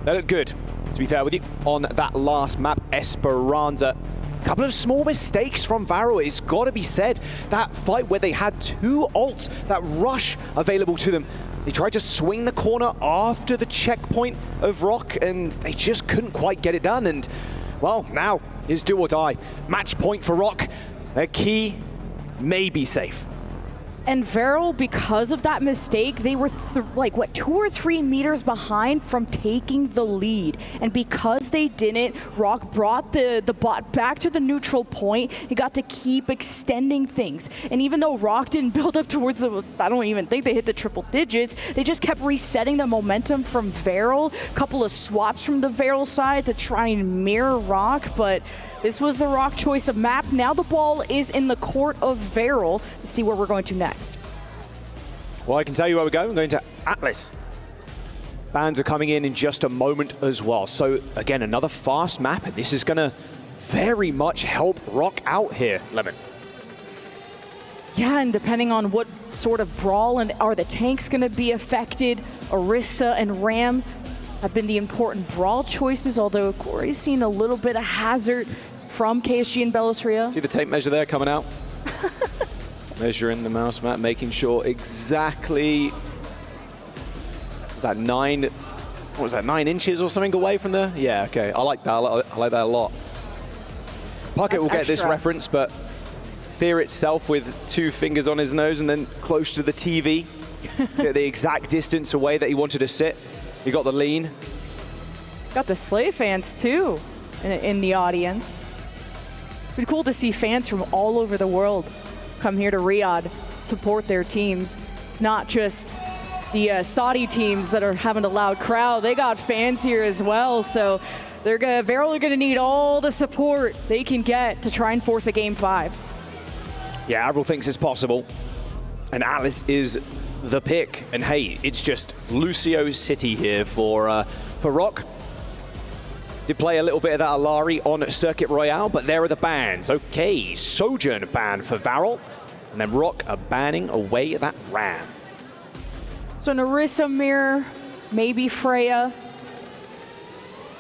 They look good, to be fair with you, on that last map, Esperanza. A couple of small mistakes from Varel, it's got to be said. That fight where they had 2 ults, that rush available to them, they tried to swing the corner after the checkpoint of Rock, and they just couldn't quite get it done. And, well, now is do or die. Match point for Rock. Their key may be safe. And Varel, because of that mistake, they were 2 or 3 meters behind from taking the lead. And because they didn't, Rock brought the bot back to the neutral point. He got to keep extending things. And even though Rock didn't build up towards I don't even think they hit the triple digits, they just kept resetting the momentum from Varel. A couple of swaps from the Varel side to try and mirror Rock, but this was the Rock choice of map. Now the ball is in the court of Varel. Let's see where we're going to next. Well, I can tell you where we're going. We're going to Atlas. Bands are coming in just a moment as well. So, again, another fast map, and this is going to very much help Rock out here, Lemon. Yeah, and depending on what sort of brawl and are the tanks going to be affected, Orisa and Ram have been the important brawl choices, although Corey's seen a little bit of hazard from KSG and Bellisria. See the tape measure there coming out? Measuring the mouse map, making sure exactly, was that 9 inches or something away from there? Yeah, okay, I like that, I like that a lot. Puckett will get this reference, but Fear itself with 2 fingers on his nose and then close to the TV, get the exact distance away that he wanted to sit. He got the lean. Got the Slay fans too in the audience. It's been cool to see fans from all over the world come here to Riyadh, support their teams. It's not just the Saudi teams that are having a loud crowd. They got fans here as well, so Varel are gonna need all the support they can get to try and force a game 5. Yeah, Avril thinks it's possible, and Atlas is the pick. And hey, it's just Lucio City here for Rock. Did play a little bit of that Alari on Circuit Royale, but there are the bans. Okay, Sojourn ban for Varel, and then Rock are banning away that Ram. So Narissa Mirror, maybe Freya.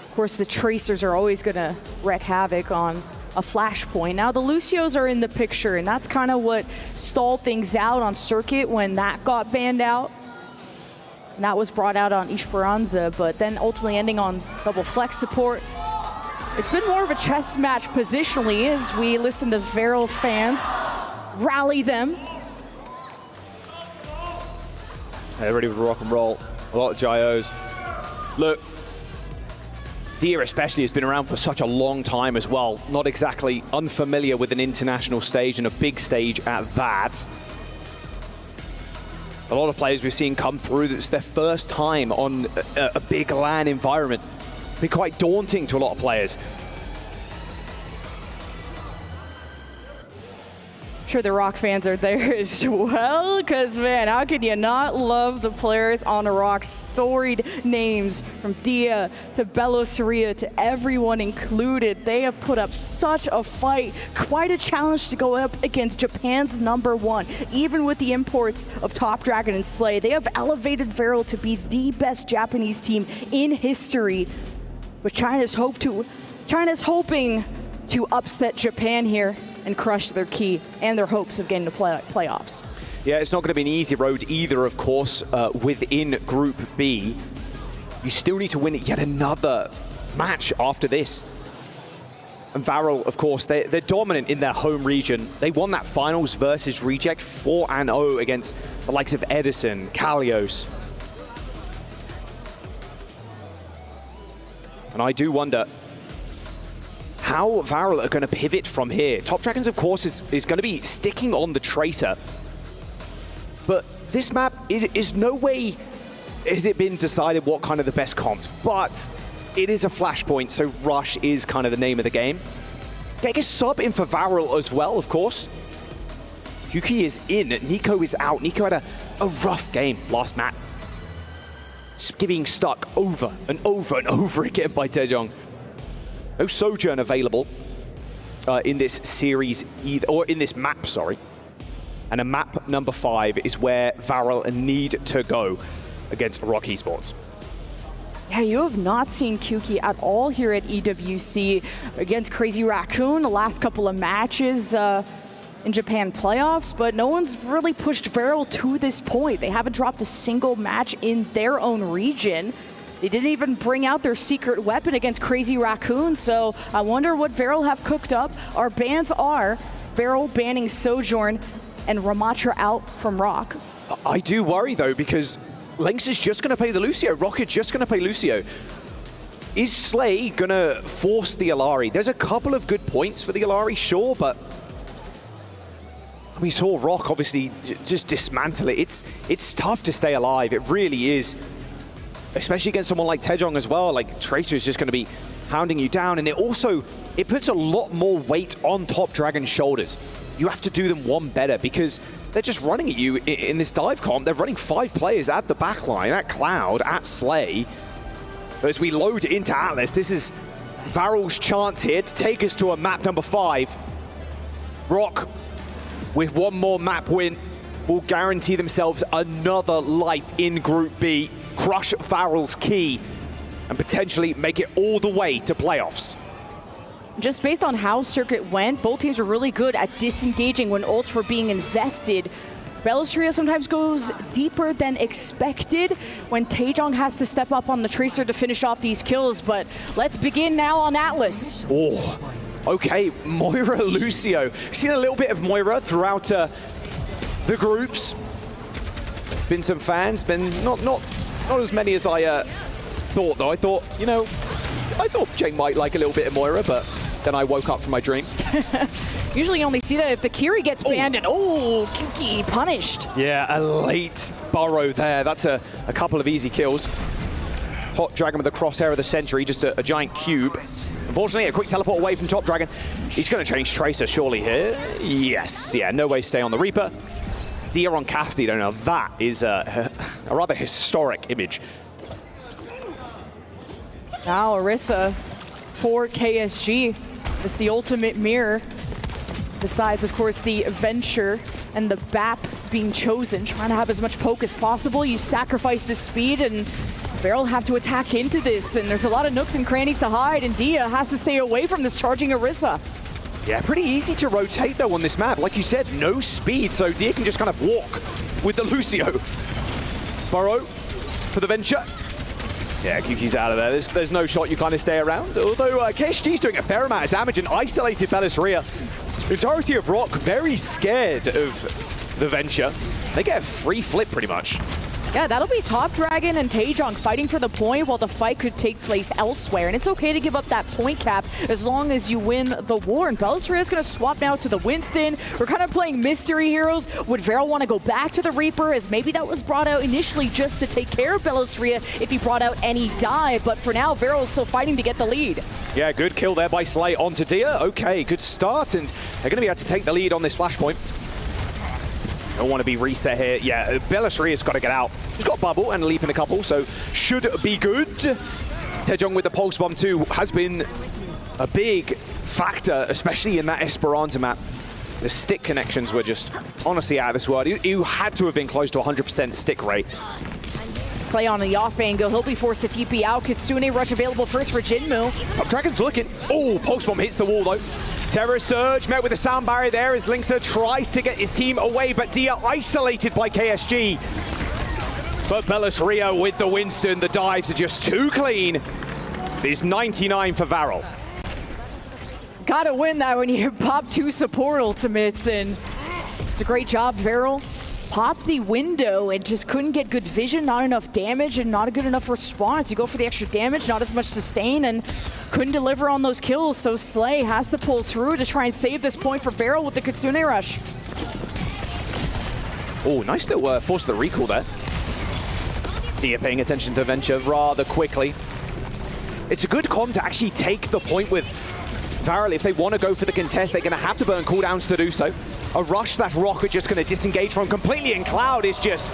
Of course, the Tracers are always gonna wreak havoc on a flashpoint. Now the Lucios are in the picture, and that's kind of what stalled things out on Circuit when that got banned out. And that was brought out on Esperanza, but then ultimately ending on double flex support. It's been more of a chess match positionally as we listen to Varel fans rally them. They're ready for rock and roll. A lot of gyos. Look, Dia especially has been around for such a long time as well. Not exactly unfamiliar with an international stage and a big stage at that. A lot of players we've seen come through, it's their first time on a big LAN environment. Be quite daunting to a lot of players. Sure, the Rock fans are there as well, because man, how can you not love the players on Rock? Storied names from Dia to Bellosaria to everyone included. They have put up such a fight, quite a challenge to go up against Japan's #1. Even with the imports of Top Dragon and Slay, they have elevated Varel to be the best Japanese team in history. But China's hoping to upset Japan here and crush their key and their hopes of getting to playoffs. Yeah, it's not going to be an easy road either, of course, within Group B. You still need to win yet another match after this. And Varel, of course, they're dominant in their home region. They won that finals versus Reject 4-0 against the likes of Edison, Kalios. And I do wonder how Varel are going to pivot from here. Top Dragons, of course, is going to be sticking on the Tracer. But this map is no way has it been decided what kind of the best comps. But it is a flashpoint, so rush is kind of the name of the game. Getting a sub in for Varel as well, of course. Yuki is in, Nico is out. Nico had a rough game last match. Being stuck over and over and over again by Taejong. No Sojourn available in this series either, or in this map, sorry. And a map number 5 is where Varel need to go against Rock Esports. Yeah, you have not seen Kyuki at all here at EWC against Crazy Raccoon the last couple of matches in Japan playoffs, but no one's really pushed Varel to this point. They haven't dropped a single match in their own region. They didn't even bring out their secret weapon against Crazy Raccoon, so I wonder what Varel have cooked up. Our bans are Varel banning Sojourn and Ramatra out from Rock. I do worry though, because Lynx is just going to play the Lucio. Rocket just going to play Lucio. Is Slay going to force the Illari? There's a couple of good points for the Illari, sure, but we saw Rock obviously just dismantle it. It's tough to stay alive. It really is, especially against someone like Taejong as well. Like Tracer is just going to be hounding you down, and it puts a lot more weight on Top Dragon's shoulders. You have to do them one better because they're just running at you in this dive comp. They're running 5 players at the back line, at Cloud, at Slay. As we load into Atlas, this is Varel's chance here to take us to a map number 5. Rock, with one more map win, will guarantee themselves another life in Group B, crush Varel's key, and potentially make it all the way to playoffs. Just based on how Circuit went, both teams were really good at disengaging when ults were being invested. Belistria sometimes goes deeper than expected when Taejong has to step up on the Tracer to finish off these kills, but let's begin now on Atlas. Oh, okay, Moira Lucio. Seen a little bit of Moira throughout the groups. Been some fans, been not as many as I thought though. I thought Jane might like a little bit of Moira, but then I woke up from my dream. Usually you only see that if the Kiri gets banned and Kyuki punished. Yeah, a late burrow there. That's a couple of easy kills. Top Dragon with the crosshair of the century, just a giant cube. Unfortunately, a quick teleport away from Top Dragon. He's going to change Tracer surely here. Yes, yeah, no way to stay on the Reaper. Dia on Cassidy, don't know. That is a rather historic image. Now Orisa for KSG. It's the ultimate mirror. Besides, of course, the Venture and the BAP being chosen, trying to have as much poke as possible. You sacrifice the speed, and Varel have to attack into this, and there's a lot of nooks and crannies to hide, and Dia has to stay away from this charging Orisa. Yeah, pretty easy to rotate, though, on this map. Like you said, no speed, so Dia can just kind of walk with the Lucio. Burrow for the Venture. Yeah, Kyuki's out of there. There's no shot you kind of stay around. Although KSG's doing a fair amount of damage and isolated Belistria. The entirety of Rock very scared of the Venture. They get a free flip pretty much. Yeah, that'll be Top Dragon and Taejong fighting for the point while the fight could take place elsewhere. And it's okay to give up that point cap as long as you win the war. And Belistria is going to swap now to the Winston. We're kind of playing mystery heroes. Would Varel want to go back to the Reaper, as maybe that was brought out initially just to take care of Belistria if he brought out any dive. But for now, Varel is still fighting to get the lead. Yeah, good kill there by Slay onto Dia. Okay, good start. And they're going to be able to take the lead on this flashpoint. Don't want to be reset here. Yeah, Bellistria's got to get out. He's got bubble and leap in a couple, so should be good. Taejong with the pulse bomb too has been a big factor, especially in that Esperanza map. The stick connections were just honestly out of this world. You had to have been close to 100% stick rate. Slay on the off angle. He'll be forced to TP out. Kitsune rush available first for Jinmu. Oh, Dragon's looking. Oh, pulse bomb hits the wall though. Terror Surge met with a sound barrier there as Linkster tries to get his team away, but Dia isolated by KSG. But Belistria with the Winston, the dives are just too clean. There's 99 for Varel. Gotta win that when you pop 2 support ultimates, and it's a great job, Varel. Popped the window and just couldn't get good vision, not enough damage, and not a good enough response. You go for the extra damage, not as much sustain, and couldn't deliver on those kills, so Slay has to pull through to try and save this point for Varel with the Kitsune rush. Oh, nice little force of the recall there. Dia paying attention to Venture rather quickly. It's a good comm to actually take the point with Varel. If they want to go for the contest, they're going to have to burn cooldowns to do so. A rush that Rock are just going to disengage from completely, and Cloud is just,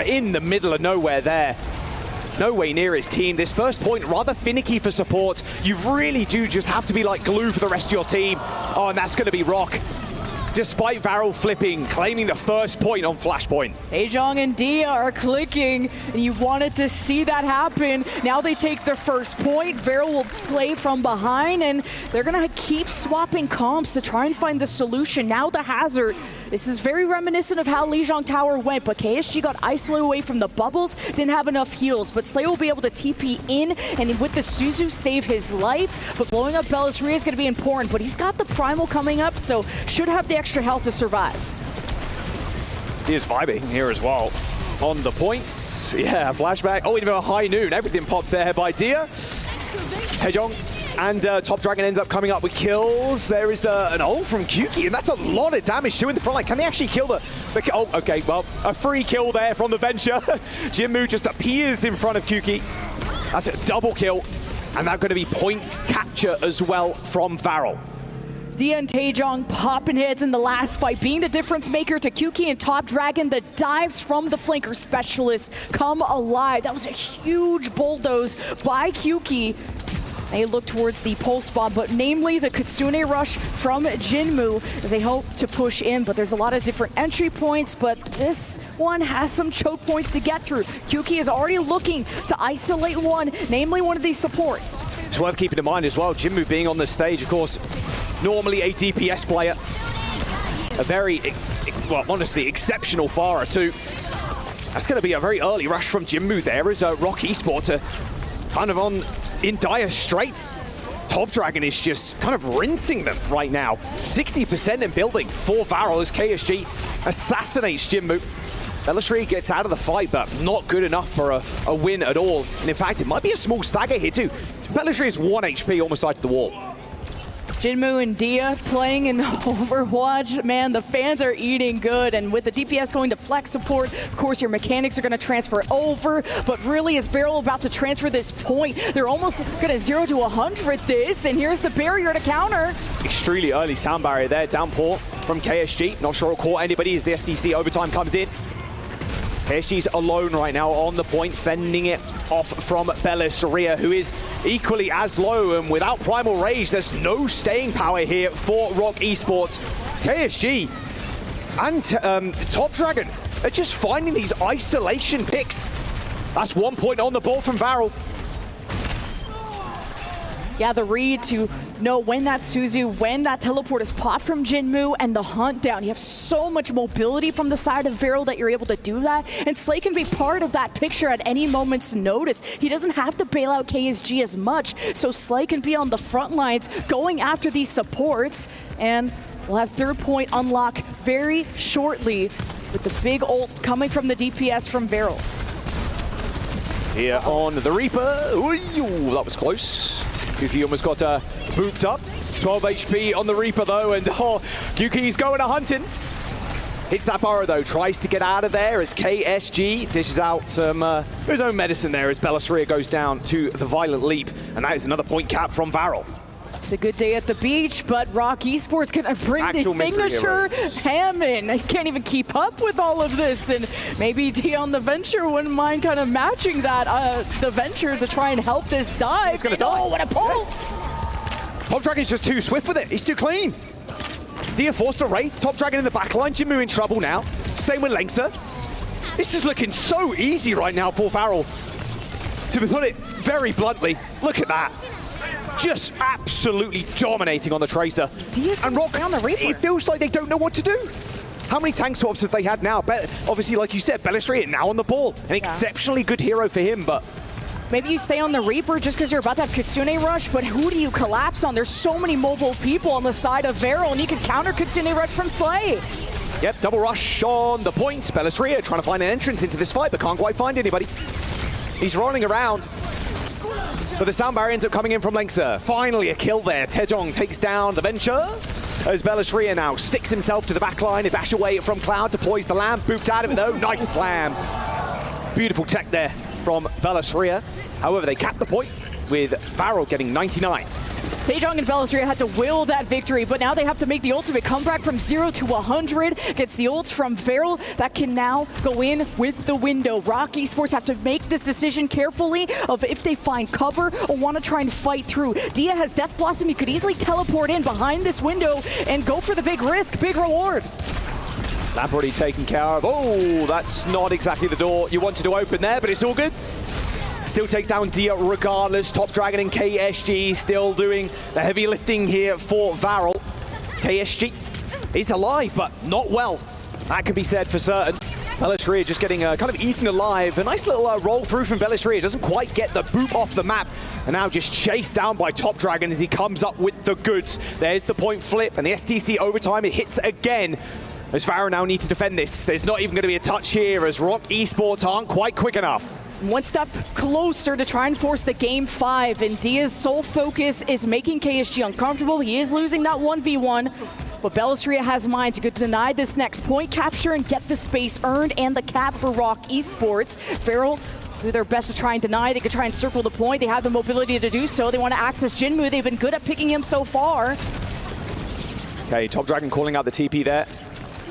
in the middle of nowhere there. No way near his team. This first point, rather finicky for support. You really do just have to be like glue for the rest of your team. Oh, and that's going to be Rock. Despite Varel flipping, claiming the first point on Flashpoint. Taejong and Dia are clicking, and you wanted to see that happen. Now they take their first point. Varel will play from behind, and they're gonna keep swapping comps to try and find the solution. Now the hazard. This is very reminiscent of how Lijiang Tower went, but KSG got isolated away from the bubbles, didn't have enough heals, but Slay will be able to TP in, and with the Suzu save his life, but blowing up Bellisria is gonna be important, but he's got the Primal coming up, so should have the extra health to survive. He is vibing here as well. On the points, yeah, flashback. Oh, even a high noon, everything popped there by Dia. Taejong and Top Dragon ends up coming up with kills. There is an ult from Kyuki, and that's a lot of damage to in the front line. Can they actually kill the oh, okay, well, a free kill there from the Venture. Jinmu just appears in front of Kyuki. That's a double kill, and that's going to be point capture as well from Varel. Dia and Taejong popping heads in the last fight, being the difference maker to Kyuki and Top Dragon. The dives from the flanker specialists come alive. That was a huge bulldoze by Kyuki. They look towards the pulse bomb, but namely the Kitsune rush from Jinmu as they hope to push in, but there's a lot of different entry points, but this one has some choke points to get through. Kyuki is already looking to isolate one, namely one of these supports. It's worth keeping in mind as well, Jinmu being on the stage, of course, normally a DPS player. A very, well, honestly, exceptional Pharah too. That's going to be a very early rush from Jinmu there as Rock Esports kind of in dire straits. Top Dragon is just kind of rinsing them right now. 60% in building for Varel as KSG assassinates Jinmu. Bellisria gets out of the fight, but not good enough for a win at all. And in fact, it might be a small stagger here too. Bellisria is 1 HP, almost side to the wall. Jinmu and Dia playing in Overwatch. Man, the fans are eating good, and with the DPS going to flex support, of course your mechanics are going to transfer over, but really is Varel about to transfer this point? They're almost going to 0 to 100 this, and here's the barrier to counter. Extremely early sound barrier there, downpour from KSG. Not sure it'll caught anybody as the SDC overtime comes in. KSG's alone right now on the point, fending it off from Bellisria, who is equally as low, and without Primal Rage, there's no staying power here for Rock Esports. KSG and Top Dragon are just finding these isolation picks. That's 1 point on the board from Varel. Yeah, the read to know when that Suzu, when that teleport is popped from Jinmu, and the hunt down. You have so much mobility from the side of Varel that you're able to do that, and Slay can be part of that picture at any moment's notice. He doesn't have to bail out KSG as much, so Slay can be on the front lines going after these supports, and we'll have third point unlock very shortly with the big ult coming from the DPS from Varel. Here on the Reaper. Ooh, that was close. Kyuki almost got booped up. 12 HP on the Reaper though, and Kyuki's going to hunting. Hits that burrow though, tries to get out of there as KSG dishes out some his own medicine there as Bellisria goes down to the Violent Leap, and that is another point cap from Varel. It's a good day at the beach, but Rock Esports gonna bring the signature Hammond. I can't even keep up with all of this, and maybe Dia on the Venture wouldn't mind kind of matching that, the Venture to try and help this dive. He's gonna die. Oh, what a pulse! Top Dragon's just too swift with it. He's too clean. Dia forced a Wraith. Top Dragon in the backline. Jinmu in trouble now. Same with Lengsa. It's just looking so easy right now for Varel. To put it very bluntly, look at that. Just absolutely dominating on the Tracer. Dia's and Rock, on the Reaper. It feels like they don't know what to do. How many tank swaps have they had now? Obviously, like you said, Bellisria now on the ball. An exceptionally good hero for him, but maybe you stay on the Reaper just because you're about to have Kitsune Rush, but who do you collapse on? There's so many mobile people on the side of Varel, and you can counter Kitsune Rush from Slay. Yep, double rush on the point. Bellisria trying to find an entrance into this fight, but can't quite find anybody. He's rolling around. But the sound barrier ends up coming in from Lengsa. Finally a kill there. Taejong takes down the Venture as Bellisria now sticks himself to the back line. A dash away from Cloud, deploys the lamp, booped out of it though. Nice slam. Beautiful tech there from Bellisria. However, they cap the point. with Varel getting 99. Taejong and Bellisria had to will that victory, but now they have to make the ultimate comeback from 0 to 100. Gets the ult from Verel that can now go in with the window. Rock Esports have to make this decision carefully of if they find cover or want to try and fight through. Dia has Death Blossom. He could easily teleport in behind this window and go for the big risk, big reward. Lamp already taken care of. Oh, that's not exactly the door you wanted to open there, but it's all good. Still takes down Dia regardless. Top Dragon and KSG still doing the heavy lifting here for Varel. KSG is alive, but not well. That can be said for certain. Bellisria just getting kind of eaten alive. A nice little roll through from Bellisria. Doesn't quite get the boot off the map. And now just chased down by Top Dragon as he comes up with the goods. There's the point flip and the STC overtime. It hits again. As Varel now needs to defend this. There's not even going to be a touch here as Rock Esports aren't quite quick enough. One step closer to try and force the game 5, and Dia's sole focus is making KSG uncomfortable. He is losing that 1v1, but Bellisria has minds. He could deny this next point capture and get the space earned and the cap for Rock Esports. Varel do their best to try and deny. They could try and circle the point. They have the mobility to do so. They want to access Jinmu. They've been good at picking him so far. Okay, Top Dragon calling out the TP there.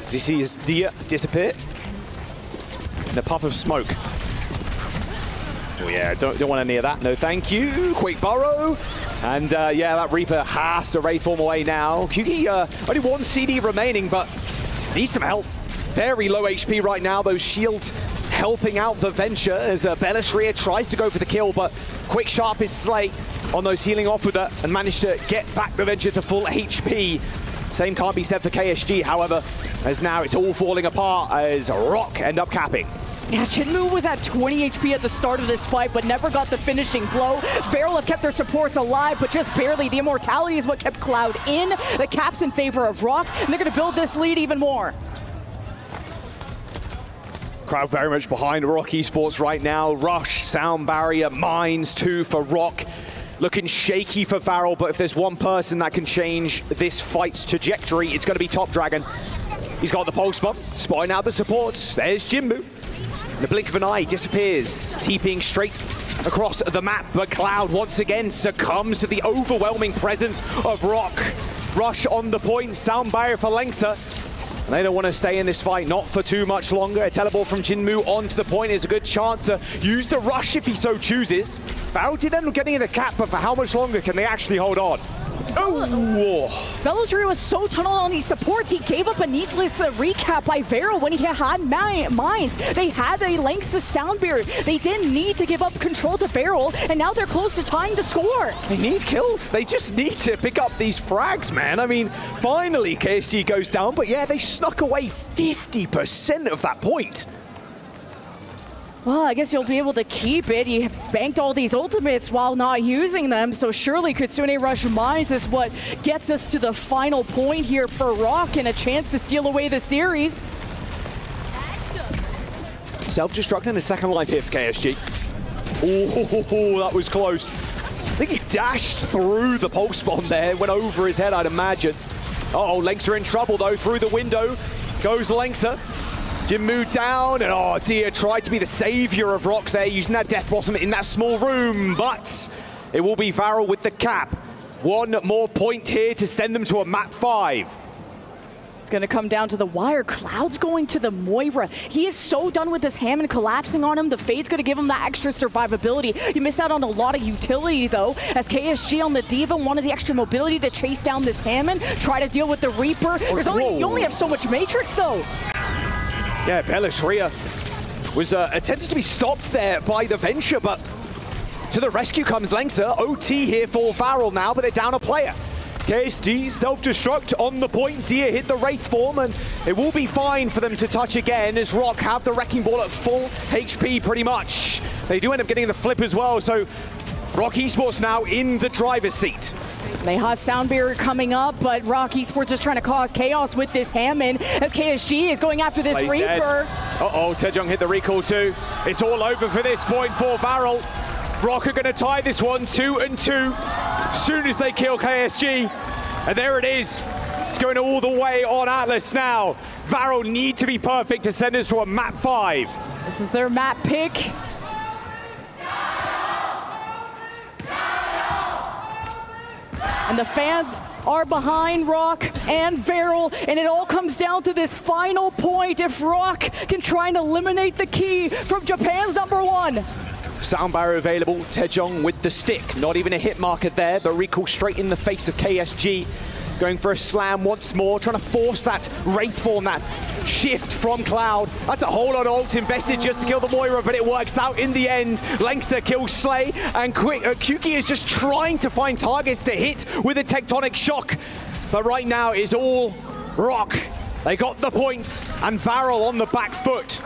As he sees Dia disappear in a puff of smoke. Oh yeah, don't want any of that. No, thank you. Quick burrow. And yeah, that Reaper has to Wraith form away now. Kyugi, only one CD remaining, but needs some help. Very low HP right now. Those shields helping out the Venture as Bellisria tries to go for the kill, but Quick Sharp is Slay on those healing off with her and managed to get back the Venture to full HP. Same can't be said for KSG, however, as now it's all falling apart as Rock end up capping. Yeah, Jinmu was at 20 HP at the start of this fight, but never got the finishing blow. Varel have kept their supports alive, but just barely. The immortality is what kept Cloud in. The cap's in favor of Rock, and they're going to build this lead even more. Crowd very much behind Rock Esports right now. Rush, Sound Barrier, Mines too for Rock. Looking shaky for Varel, but if there's one person that can change this fight's trajectory, it's going to be Top Dragon. He's got the pulse bomb, spotting out the supports. There's Jinmu. In the blink of an eye, disappears, TPing straight across the map, but Cloud once again succumbs to the overwhelming presence of Rock. Rush on the point, Sound Barrier for Lengsa. And they don't want to stay in this fight, not for too much longer. A teleport from Jinmu onto the point is a good chance to use the rush if he so chooses. Varel did end up getting in the cap, but for how much longer can they actually hold on? Oh! Bellisria was so tunneled on these supports, he gave up a needless recap by Varel when he had mines. They had a length to Sound Barrier. They didn't need to give up control to Varel, and now they're close to tying the score. They need kills. They just need to pick up these frags, man. I mean, finally KSG goes down, but yeah, they snuck away 50% of that point. Well, I guess you'll be able to keep it. He banked all these ultimates while not using them, so surely Kitsune Rush Mines is what gets us to the final point here for Rock and a chance to seal away the series. Self-destructing a second life here for KSG. Oh, that was close. I think he dashed through the pulse bomb there, went over his head, I'd imagine. Uh-oh, Lengsa in trouble though, through the window goes Lengsa. Jinmu down, and oh, Dia tried to be the savior of Rock there, using that Death Blossom in that small room, but it will be Varel with the cap. One more point here to send them to a map 5. It's going to come down to the wire. Cloud's going to the Moira. He is so done with this Hammond collapsing on him. The Fade's going to give him that extra survivability. You miss out on a lot of utility, though, as KSG on the Diva wanted the extra mobility to chase down this Hammond, try to deal with the Reaper. You only have so much Matrix, though. Yeah, Bellisria was attempted to be stopped there by the Venture, but to the rescue comes Lengsa. OT here for Varel now, but they're down a player. KSG self-destruct on the point. Dia hit the Wraith form, and it will be fine for them to touch again as Rock have the Wrecking Ball at full HP pretty much. They do end up getting the flip as well, so Rock Esports now in the driver's seat. They have Sound Barrier coming up, but Rock Esports is trying to cause chaos with this Hammond as KSG is going after this Reaper. Dead. Uh-oh, Taejong hit the recall too. It's all over for this point for Varel. Rock are going to tie this one 2-2 as soon as they kill KSG. And there it is. It's going all the way on Atlas now. Varel need to be perfect to send us to a map 5. This is their map pick. And the fans are behind Rock and Veril, and it all comes down to this final point. If Rock can try and eliminate the key from Japan's #1. Sound barrier available. Taejong with the stick. Not even a hit marker there, but recall straight in the face of KSG. Going for a slam once more, trying to force that Wraith form, that shift from Cloud. That's a whole lot of ult invested just to kill the Moira, but it works out in the end. Lengther kills Slay, and Kuki is just trying to find targets to hit with a tectonic shock. But right now it's all Rock. They got the points, and Varel on the back foot.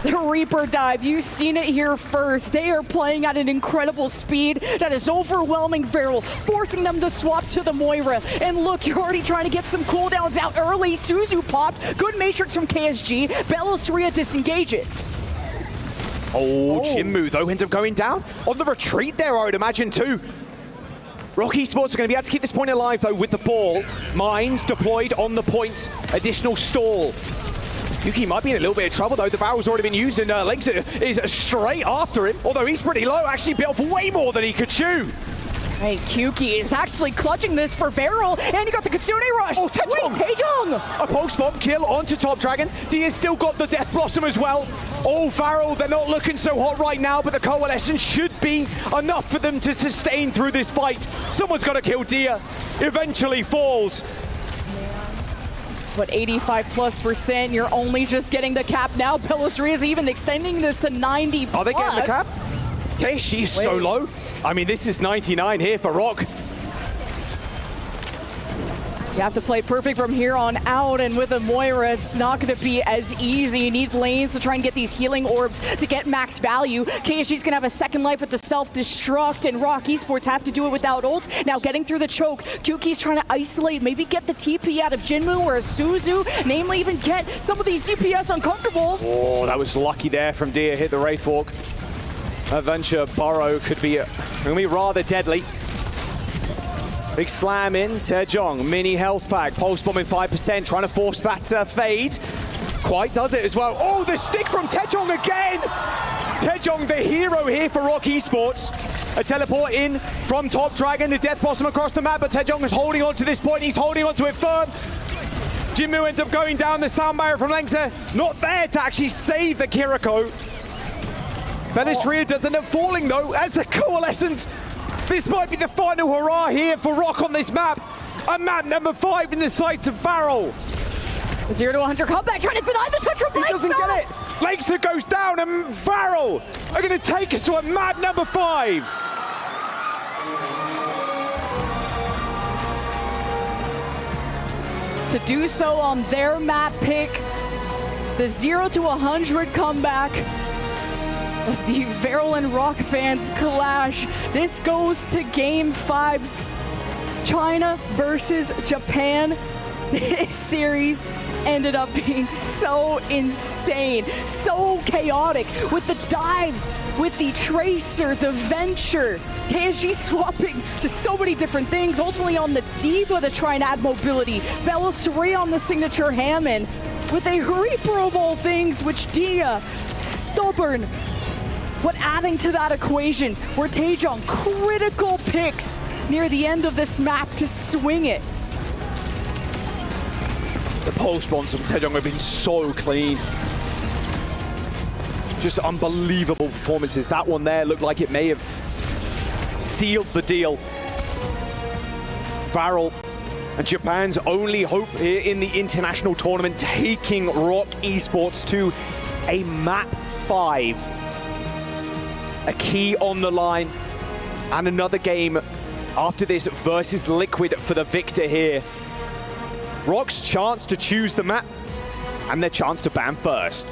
The Reaper dive, you've seen it here first. They are playing at an incredible speed that is overwhelming Veril, forcing them to swap to the Moira. And look, you're already trying to get some cooldowns out early. Suzu popped, good matrix from KSG. Bellasaria disengages. Oh, Jinmu though ends up going down. On the retreat there, I would imagine too. Rock Esports are going to be able to keep this point alive though with the ball. Mines deployed on the point, additional stall. Yuki might be in a little bit of trouble though. The barrel's already been used and Lynx is straight after him. Although he's pretty low, actually bit off way more than he could chew. Hey, Kuki is actually clutching this for Veril, and he got the Kitsune Rush. Oh, Taejong! Wait, Taejong! A post-bomb kill onto Top Dragon. Dia's still got the Death Blossom as well. Oh, Varel, they're not looking so hot right now, but the Coalition should be enough for them to sustain through this fight. Someone's got to kill Dia. Eventually falls. But 85+%, you're only just getting the cap now. Bellasaria is even extending this to 90+. Are they getting the cap? Okay, she's so low. I mean, this is 99 here for Rock. You have to play perfect from here on out, and with a Moira, it's not going to be as easy. You need lanes to try and get these healing orbs to get max value. KSG's going to have a second life with the self-destruct, and Rock Esports have to do it without ults. Now getting through the choke, Kuki's trying to isolate, maybe get the TP out of Jinmu or a Suzu, namely even get some of these DPS uncomfortable. Oh, that was lucky there from Dia, hit the Wraith Fork. Adventure Burrow could be, rather deadly. Big slam in, Taejong, mini health pack, pulse bombing 5%, trying to force that fade. Quite does it as well. Oh, the stick from Taejong again! Taejong, the hero here for Rock Esports. A teleport in from Top Dragon, the Death Blossom across the map, but Taejong is holding on to this point, he's holding on to it firm. Jinmu ends up going down, the sound barrier from Lengther, not there to actually save the Kiriko. Bellasaria does end up falling though, as the Coalescence. This might be the final hurrah here for Rock on this map. And map number 5 in the sights of Varel. 0 to 100 comeback, trying to deny the touch from Lengther. He doesn't get it. Lengther goes down and Varel are going to take us to a map number 5. To do so on their map pick, the 0 to 100 comeback. As the Veril and Rock fans clash, this goes to Game 5. China versus Japan. This series ended up being so insane, so chaotic, with the dives, with the Tracer, the Venture, KSG swapping to so many different things, ultimately on the Diva to try and add mobility, Bellasaria on the signature Hammond, with a Reaper of all things, which Dia, stubborn, but adding to that equation, where Taejong critical picks near the end of this map to swing it. The pulse bombs from Taejong have been so clean. Just unbelievable performances. That one there looked like it may have sealed the deal. Varel and Japan's only hope here in the international tournament, taking Rock Esports to a map 5. A key on the line, and another game after this versus Liquid for the victor here. Rock's chance to choose the map, and their chance to ban first.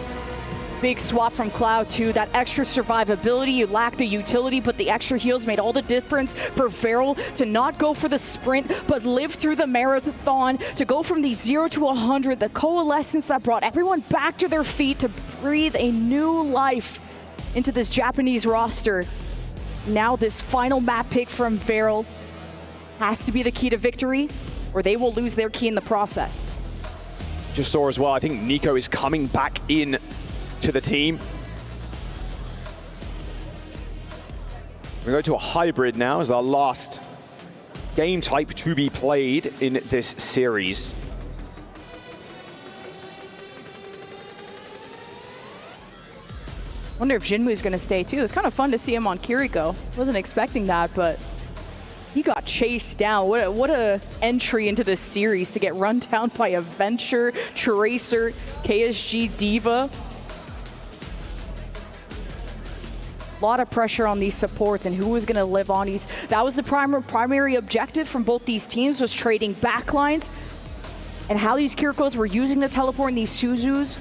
Big swap from Cloud too, that extra survivability, you lack the utility, but the extra heals made all the difference for Veril to not go for the sprint, but live through the marathon, to go from the 0 to 100, the coalescence that brought everyone back to their feet to breathe a new life into this Japanese roster. Now this final map pick from Veril has to be the key to victory, or they will lose their key in the process. Just saw as well, I think Nico is coming back in to the team. We go to a hybrid now as our last game type to be played in this series. Wonder if Jinwoo's going to stay too. It's kind of fun to see him on Kiriko. Wasn't expecting that, but he got chased down. What a entry into this series to get run down by a Venture, Tracer, KSG, D.Va. A lot of pressure on these supports and who was going to live on these. That was the primary objective from both these teams, was trading backlines and how these Kirikos were using the teleport and these Suzus,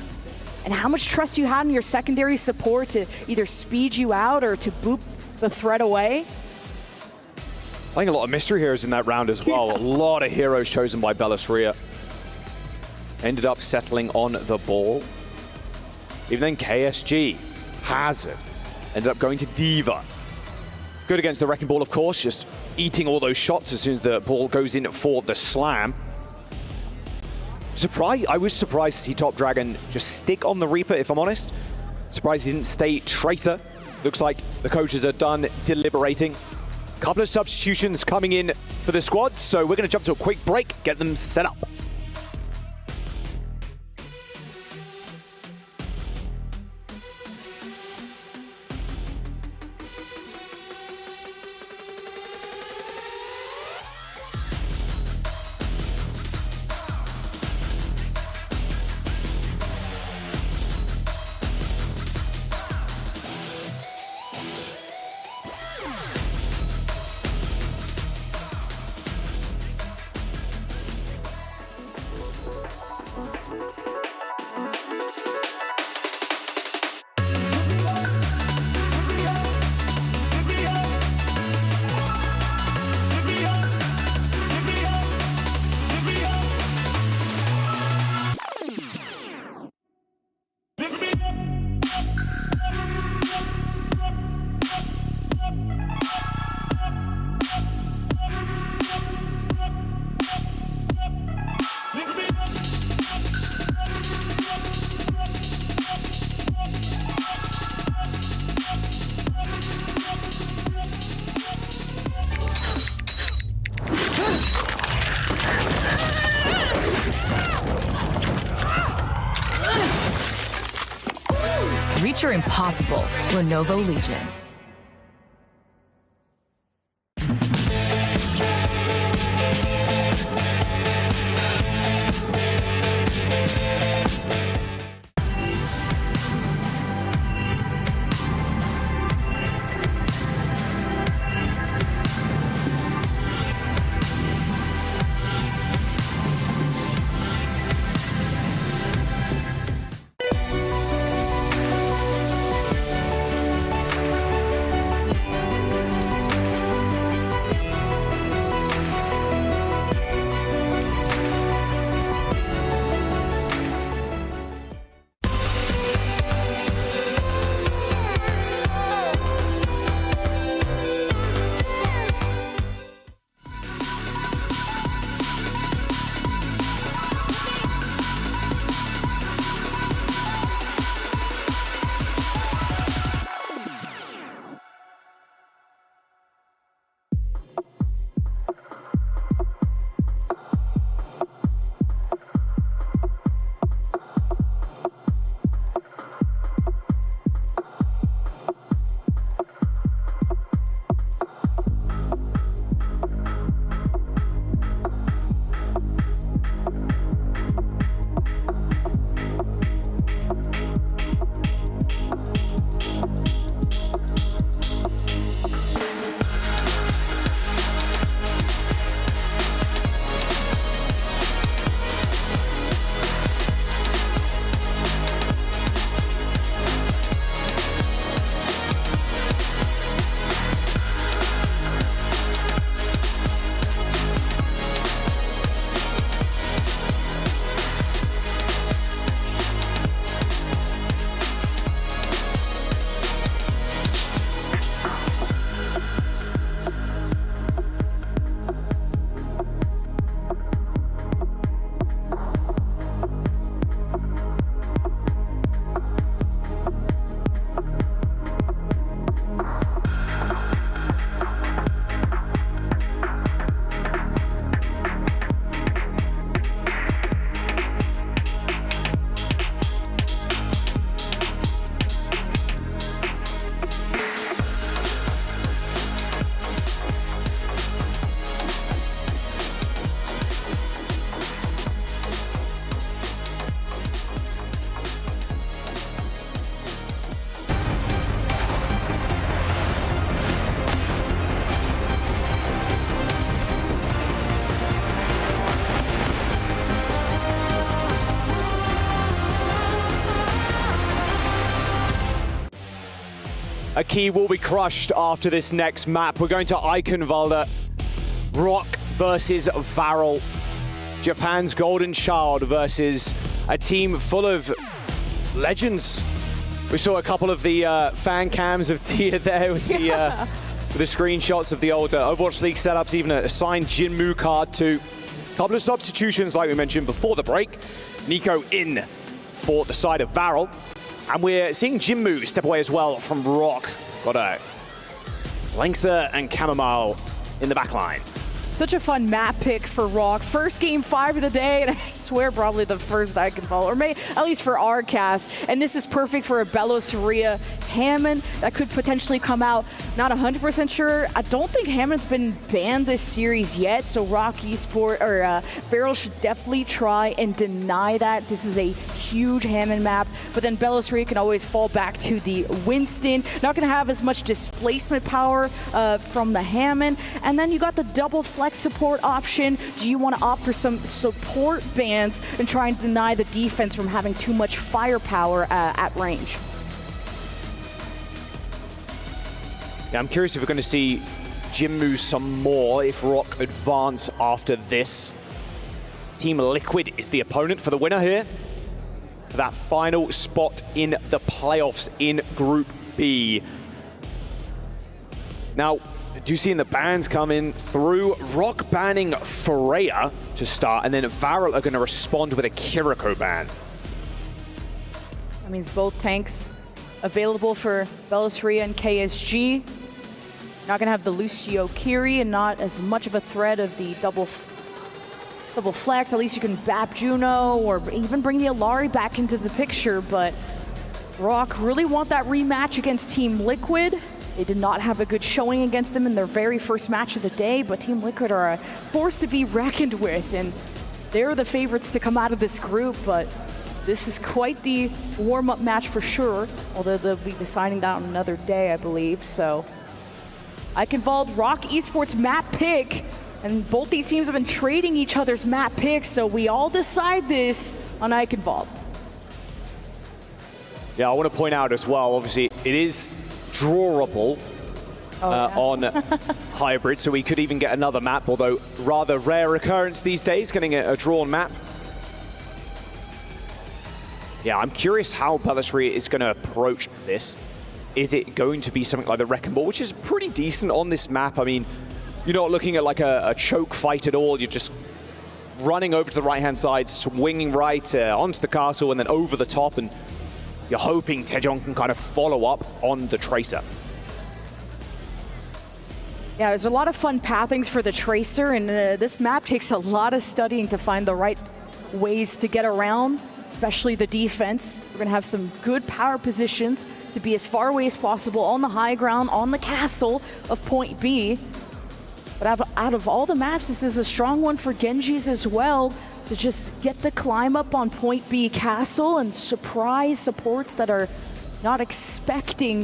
and how much trust you had in your secondary support to either speed you out or to boop the threat away. I think a lot of mystery heroes in that round as well. A lot of heroes chosen by Bellisria. Ended up settling on the ball. Even then KSG, Hazard, ended up going to D.Va. Good against the Wrecking Ball, of course, just eating all those shots as soon as the ball goes in for the slam. I was surprised to see Top Dragon just stick on the Reaper, if I'm honest. Surprised he didn't stay Tracer. Looks like the coaches are done deliberating. Couple of substitutions coming in for the squads, so we're going to jump to a quick break, get them set up. Reach your impossible. Lenovo Legion. A key will be crushed after this next map. We're going to Eichenwalde. Rock versus Varel. Japan's golden child versus a team full of legends. We saw a couple of the fan cams of Tia there with the screenshots of the old Overwatch League setups, even a signed Jinmu card too. A couple of substitutions like we mentioned before the break. NiKo in for the side of Varel. And we're seeing Jinmu step away as well from Rock. Got a Lengsa and Chamomile in the back line. Such a fun map pick for Rock. First game 5 of the day, and I swear probably the first I can follow, or maybe at least for our cast. And this is perfect for a Belosaria Hammond that could potentially come out. Not 100% sure. I don't think Hammond's been banned this series yet, so Rock Esports or Varel should definitely try and deny that. This is a huge Hammond map, but then Belosaria can always fall back to the Winston. Not going to have as much displacement power from the Hammond, and then you got the double flex support option. Do you want to opt for some support bans and try and deny the defense from having too much firepower at range? Yeah, I'm curious if we're going to see Jinmu some more if Rock advance after this. Team Liquid is the opponent for the winner here. For that final spot in the playoffs in Group B. Now, do you see the bans coming through? Rock banning Freya to start, and then Varel are going to respond with a Kiriko ban. That means both tanks available for Belosaria and KSG. Not going to have the Lucio Kiri and not as much of a threat of the double flex. At least you can bap Juno or even bring the Alari back into the picture, but Rock really want that rematch against Team Liquid. They did not have a good showing against them in their very first match of the day, but Team Liquid are a force to be reckoned with, and they're the favorites to come out of this group, but this is quite the warm-up match for sure, although they'll be deciding that on another day, I believe. So Eichenwalde Rock Esports map pick, and both these teams have been trading each other's map picks, so we all decide this on Eichenwalde. Yeah, I want to point out as well, obviously, it is drawable on hybrid, so we could even get another map, although rather rare occurrence these days, getting a drawn map. Yeah, I'm curious how Belosaria is going to approach this. Is it going to be something like the Wrecking Ball, which is pretty decent on this map? I mean, you're not looking at like a choke fight at all. You're just running over to the right-hand side, swinging right onto the castle, and then over the top, and you're hoping Taejong can kind of follow up on the Tracer. Yeah, there's a lot of fun pathings for the Tracer, and this map takes a lot of studying to find the right ways to get around, especially the defense. We're going to have some good power positions to be as far away as possible on the high ground, on the castle of Point B. But out of all the maps, this is a strong one for Genji's as well, to just get the climb up on Point B castle and surprise supports that are not expecting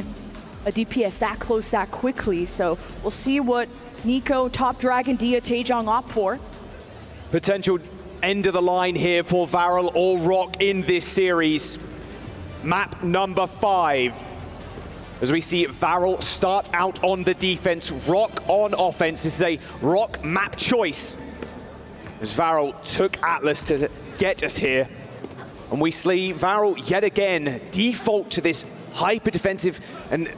a DPS that close that quickly. So we'll see what NiKo, Top Dragon, Dia, Taejong opt for. Potential end of the line here for Varel or Rock in this series. Map number 5. As we see Varel start out on the defense, Rock on offense. This is a Rock map choice, as Varel took Atlas to get us here. And we see Varel yet again default to this hyper defensive and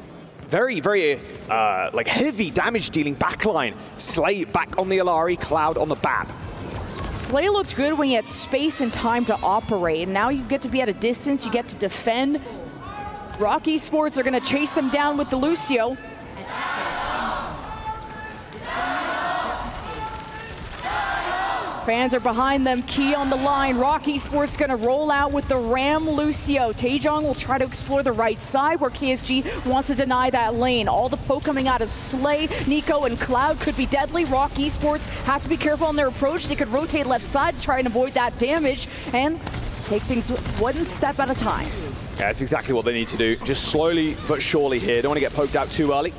very, very like heavy damage dealing backline. Slay back on the Alari, Cloud on the BAP. Slay looked good when he had space and time to operate. And now you get to be at a distance, you get to defend. Rock Esports are going to chase them down with the Lucio. Fans are behind them, key on the line. Rock Esports gonna roll out with the Ram Lucio. Taejong will try to explore the right side where KSG wants to deny that lane. All the poke coming out of Slay, NiKo, and Cloud could be deadly. Rock Esports have to be careful on their approach. They could rotate left side to try and avoid that damage and take things one step at a time. Yeah, that's exactly what they need to do. Just slowly but surely here. Don't want to get poked out too early.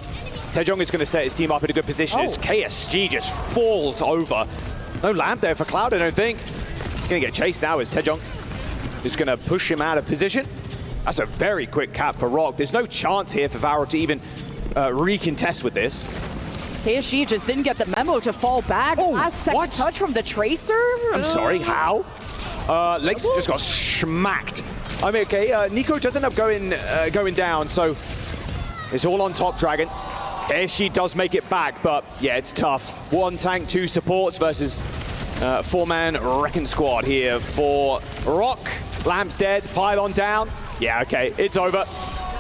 Taejong is going to set his team up in a good position as KSG just falls over. No lamp there for Cloud, I don't think. He's going to get chased now as Taejong is going to push him out of position. That's a very quick cap for Rock. There's no chance here for Varro to even recontest with this. KSG just didn't get the memo to fall back. Last second touch from the Tracer. I'm sorry, how? Legs just got smacked. I mean, okay, Nico does end up going down, so it's all on Top Dragon. KSG does make it back, but yeah, it's tough. 1 tank, 2 supports versus 4-man Wrecking Squad here for Rock. Lamp's dead, Pylon down. Yeah, okay, it's over.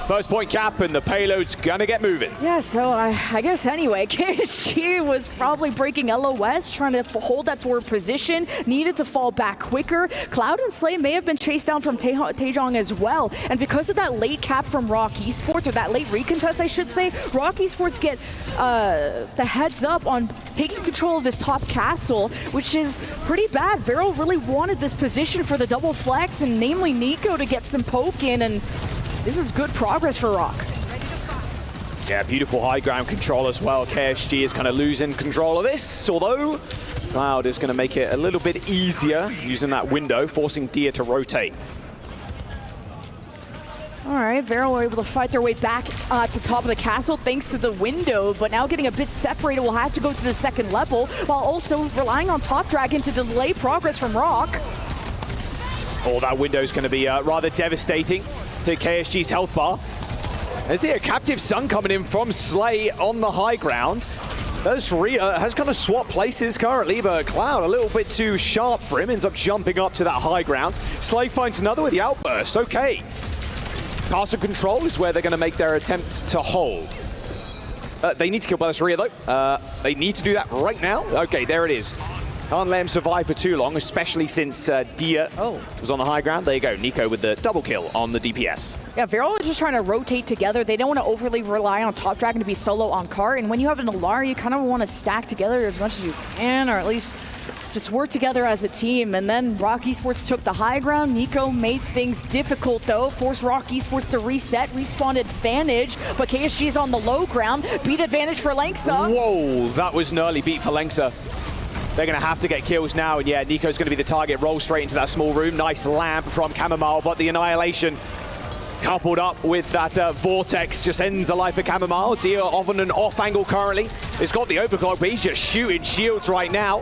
First point cap, and the payload's gonna get moving. Yeah, so I guess anyway, KSG was probably breaking LOS, trying to hold that forward position, needed to fall back quicker. Cloud and Slay may have been chased down from Taejong as well, and because of that late cap from Rock Esports, or that late recontest, I should say, Rock Esports get the heads up on taking control of this top castle, which is pretty bad. Vero really wanted this position for the double flex, and namely Nico to get some poke in, and this is good progress for Rock. Yeah, beautiful high ground control as well. KSG is kind of losing control of this, although Cloud is going to make it a little bit easier using that window, forcing Dia to rotate. All right, Vero were able to fight their way back at the top of the castle thanks to the window, but now getting a bit separated, will have to go to the second level, while also relying on Top Dragon to delay progress from Rock. Oh, that window is going to be rather devastating to KSG's health bar. There's the Captive Sun coming in from Slay on the high ground. Vertus Ria has kind of swapped places currently, but Cloud a little bit too sharp for him, ends up jumping up to that high ground. Slay finds another with the outburst. Okay. Castle control is where they're going to make their attempt to hold. They need to kill Vertus Ria though. They need to do that right now. Okay, there it is. Can't let him survive for too long, especially since Dia was on the high ground. There you go, Nico with the double kill on the DPS. Yeah, Vero is just trying to rotate together. They don't want to overly rely on Top Dragon to be solo on cart, and when you have an Alar, you kind of want to stack together as much as you can, or at least just work together as a team. And then Rock Esports took the high ground. Nico made things difficult though, forced Rock Esports to reset, respawn advantage, but KSG is on the low ground. Beat advantage for Lenksa. Whoa, that was an early beat for Lenksa. They're going to have to get kills now, and yeah, Nico's going to be the target. Roll straight into that small room. Nice lamp from Chamomile, but the Annihilation coupled up with that Vortex just ends the life of Chamomile. Dia on an off angle currently. He's got the overclock, but he's just shooting shields right now.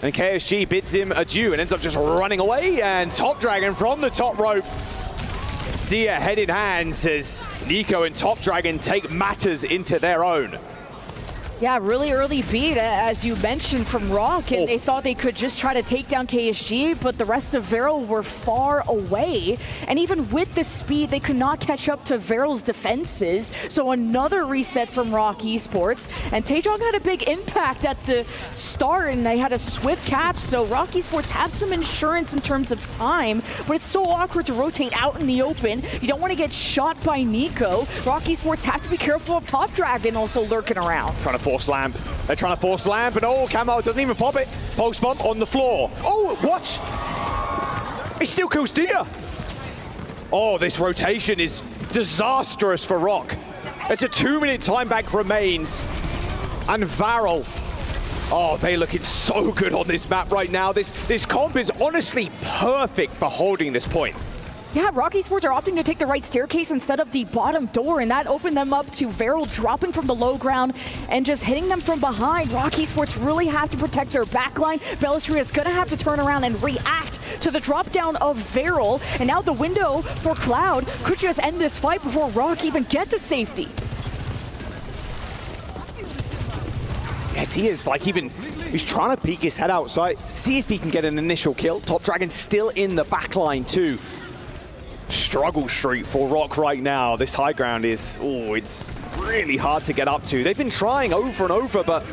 And KSG bids him adieu and ends up just running away, and Top Dragon from the top rope. Dia head in hand as Nico and Top Dragon take matters into their own. Yeah, really early beat, as you mentioned, from Rock, and they thought they could just try to take down KSG, but the rest of Vero were far away, and even with the speed, they could not catch up to Vero's defenses, so another reset from Rock Esports, and Taejong had a big impact at the start, and they had a swift cap, so Rock Esports have some insurance in terms of time, but it's so awkward to rotate out in the open. You don't want to get shot by Nico. Rock Esports have to be careful of Top Dragon also lurking around. Trying to force lamp. They're trying to force lamp, and Camo doesn't even pop it. Pulse bump on the floor. Oh, what? He still kills Dia. Oh, this rotation is disastrous for Rock. It's a 2-minute time bank remains. And Varel. Oh, they're looking so good on this map right now. This comp is honestly perfect for holding this point. Yeah, Rock Esports are opting to take the right staircase instead of the bottom door, and that opened them up to Vero dropping from the low ground and just hitting them from behind. Rock Esports really have to protect their backline. Vertus Ria is going to have to turn around and react to the drop down of Vero, and now the window for Cloud could just end this fight before Rock even get to safety. Yeah, Dia's like he's trying to peek his head outside, see if he can get an initial kill. Top Dragon still in the backline too. Struggle street for Rock right now. This high ground is, it's really hard to get up to. They've been trying over and over, but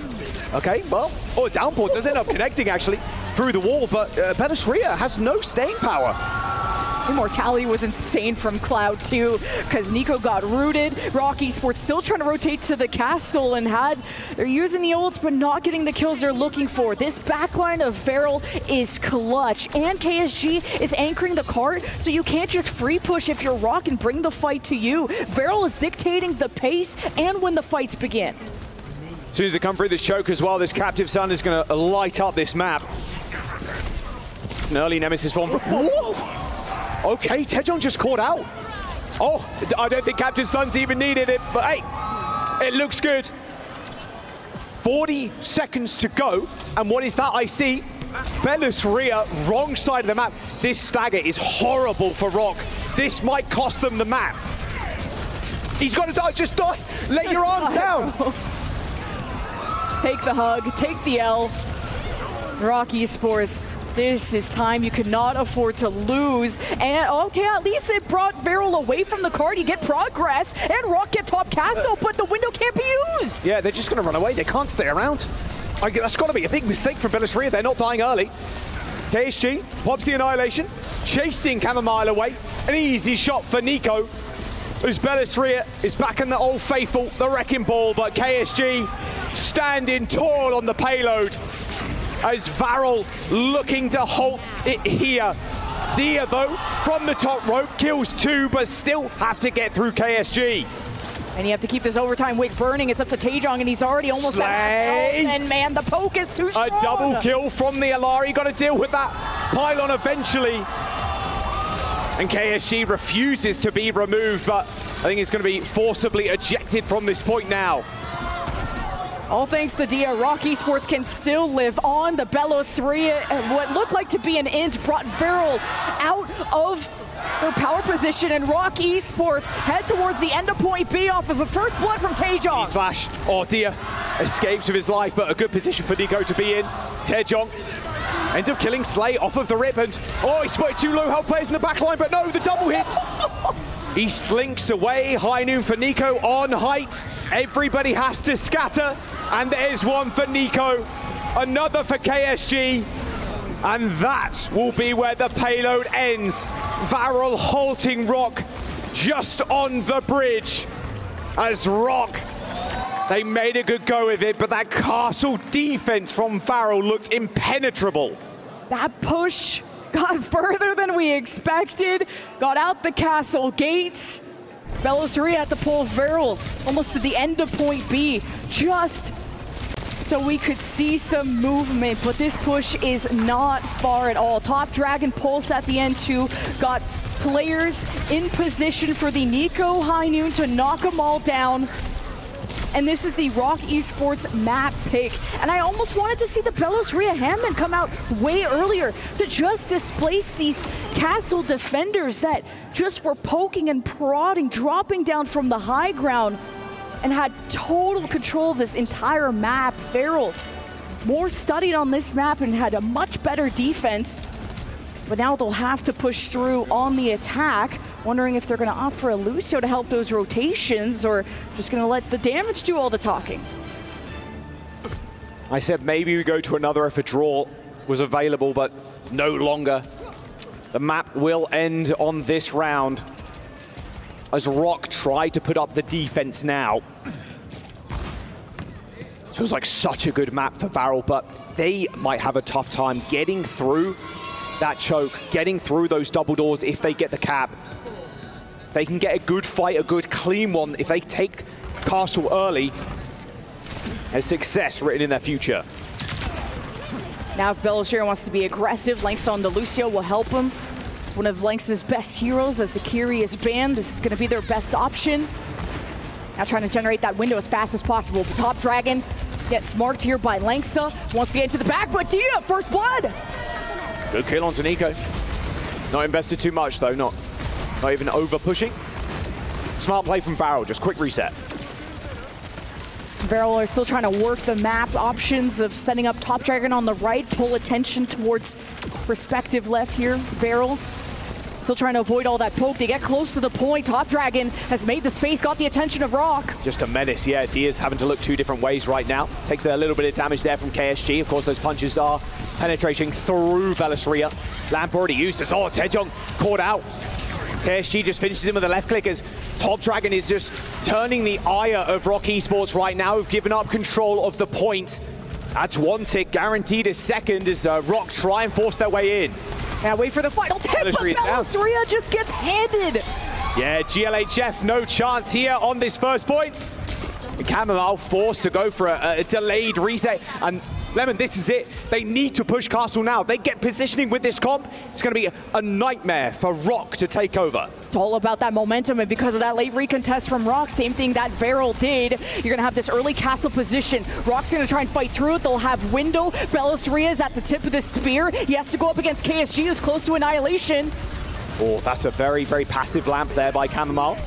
okay, well, Downpour does end up connecting actually through the wall, but Vertus Ria has no staying power. Immortality was insane from Cloud too, because Nico got rooted. Rock Esports still trying to rotate to the castle, and they're using the ults but not getting the kills they're looking for. This backline of Verel is clutch, and KSG is anchoring the cart, so you can't just free push if you're Rock and bring the fight to you. Verel is dictating the pace and when the fights begin. As soon as they come through this choke as well, this Captive Sun is going to light up this map. It's an early Nemesis form. Whoa! Okay, Taejong just caught out. Oh, I don't think Captain Sun's even needed it, but hey, it looks good. 40 seconds to go, and what is that I see? Belisria, wrong side of the map. This stagger is horrible for Rock. This might cost them the map. He's got to die, just die. Lay your arms down. Take the hug, take the L. Rock Esports, this is time you could not afford to lose. And okay, at least it brought Veril away from the card. You get progress, and Rock get top castle, but the window can't be used. Yeah, they're just going to run away. They can't stay around. That's got to be a big mistake from Belisria. They're not dying early. KSG pops the Annihilation, chasing Chamomile away. An easy shot for Nico, as Belisria is back in the old faithful, the Wrecking Ball, but KSG standing tall on the payload. As Varel looking to halt it here. Dia, though, from the top rope, kills 2, but still have to get through KSG. And you have to keep this overtime wick burning. It's up to Taejong, and he's already almost at half health. And man, the poke is too strong. A double kill from the Alari. Got to deal with that pylon eventually. And KSG refuses to be removed, but I think it's going to be forcibly ejected from this point now. All thanks to Dia, Rock Esports can still live on. The Belisria, what looked like to be an int, brought Veril out of their power position, and Rock Esports head towards the end of point B off of a first blood from Taejong. He's flash. Oh, Dia escapes with his life, but a good position for Nico to be in. Taejong ends up killing Slay off of the rip, and oh, he spotted 2 low health players in the back line, but no, the double hit. He slinks away. High noon for Nico on height. Everybody has to scatter, and there's one for Nico, another for KSG, and that will be where the payload ends. Varel halting Rock just on the bridge as Rock, they made a good go of it, but that castle defense from Varel looked impenetrable. That push got further than we expected, got out the castle gates. Belisria had to pull Veril almost to the end of point B, just so we could see some movement, but this push is not far at all. Top Dragon Pulse at the end too, got players in position for the Nico High Noon to knock them all down. And this is the Rock Esports map pick. And I almost wanted to see the Belisria Handman come out way earlier to just displace these castle defenders that just were poking and prodding, dropping down from the high ground, and had total control of this entire map. Veril, more studied on this map and had a much better defense. But now they'll have to push through on the attack. Wondering if they're going to opt for a Lucio to help those rotations, or just going to let the damage do all the talking. I said maybe we go to another if a draw was available, but no longer. The map will end on this round as Rock try to put up the defense now. Feels like such a good map for Varel, but they might have a tough time getting through that choke, getting through those double doors if they get the cap. They can get a good fight, a good clean one. If they take castle early, there's success written in their future. Now if Belisria wants to be aggressive, Lanks on the Lucio will help him. One of Lanks' best heroes as the Kiri is banned. This is going to be their best option. Now trying to generate that window as fast as possible. The Top Dragon gets marked here by Langsta. Wants to get into the back, but Dia, first blood! Good kill on Nico. Not invested too much though, not even over pushing. Smart play from Varel, just quick reset. Veril are still trying to work the map options of setting up Top Dragon on the right, pull attention towards perspective left here. Veril still trying to avoid all that poke. They get close to the point. Top Dragon has made the space, got the attention of Rock. Just a menace, yeah. Dia's having to look 2 different ways right now. Takes a little bit of damage there from KSG. Of course, those punches are penetrating through Belisria. Lamp already used this. Oh, Taejong caught out. KSG just finishes him with the left click as Top Dragon is just turning the ire of Rock Esports right now, who've given up control of the point. That's 1 tick, guaranteed a second as Rock try and force their way in. Now wait for the final tip, but Belisria just gets handed. Yeah, GLHF, no chance here on this first point. And Chamomile forced to go for a delayed reset, and Lemon, this is it. They need to push Castle now. They get positioning with this comp. It's going to be a nightmare for Rock to take over. It's all about that momentum, and because of that late recontest from Rock, same thing that Veril did. You're going to have this early castle position. Rock's going to try and fight through it. They'll have Window. Belisria is at the tip of the spear. He has to go up against KSG, who's close to Annihilation. Oh, that's a very, very passive lamp there by Chamomile.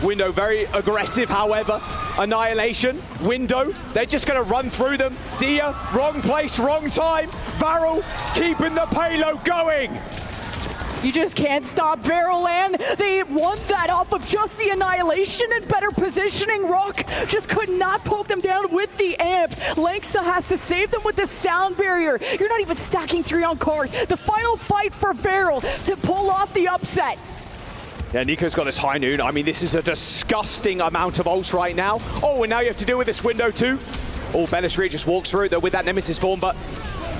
Window very aggressive, however. Annihilation, Window, they're just going to run through them. Dia, wrong place, wrong time. Varel keeping the payload going. You just can't stop Veril, and they won that off of just the Annihilation and better positioning. Rock just could not poke them down with the amp. Lexa has to save them with the sound barrier. You're not even stacking 3 on cars. The final fight for Veril to pull off the upset. Yeah, Nico's got this high noon. I mean, this is a disgusting amount of ults right now. Oh, and now you have to deal with this Window too. Oh, Belisria just walks through though with that Nemesis form, but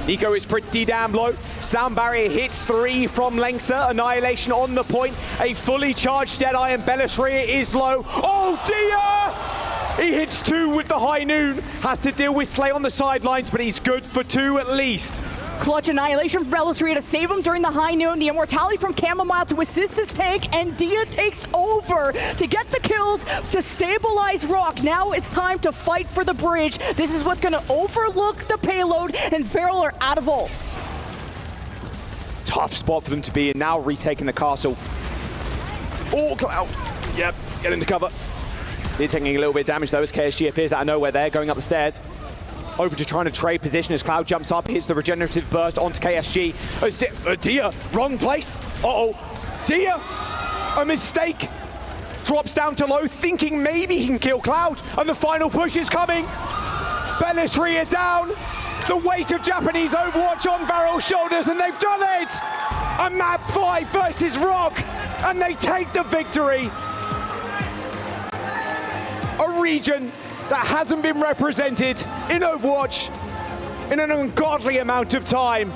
Nico is pretty damn low. Sound barrier hits 3 from Lexa. Annihilation on the point. A fully charged Deadeye, and Belisria is low. Oh, Dia! He hits 2 with the high noon. Has to deal with Slay on the sidelines, but he's good for 2 at least. Clutch Annihilation from Belisria to save him during the high noon. The Immortality from Chamomile to assist his tank, and Dia takes over to get the kills to stabilize Rock. Now it's time to fight for the bridge. This is what's going to overlook the payload, and Veril are out of ults. Tough spot for them to be in, now retaking the castle. Oh, Cloud. Yep, get into cover. They're taking a little bit of damage though as KSG appears out of nowhere there, going up the stairs. Open to trying to trade position as Cloud jumps up, hits the regenerative burst onto KSG. Dia, wrong place. Uh-oh. Dia, a mistake. Drops down to low, thinking maybe he can kill Cloud, and the final push is coming. Belisria down. The weight of Japanese Overwatch on Varil's shoulders, and they've done it! A map 5 versus Rock, and they take the victory. A region that hasn't been represented in Overwatch in an ungodly amount of time.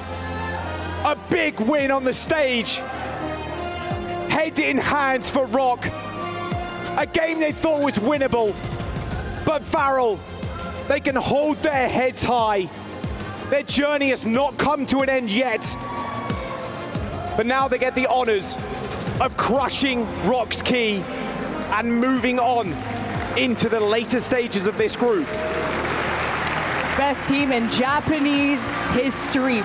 A big win on the stage. Head in hands for Rock. A game they thought was winnable, but Varil, they can hold their heads high. Their journey has not come to an end yet, but now they get the honors of crushing Rock's key and moving on into the later stages of this group. Best team in Japanese history,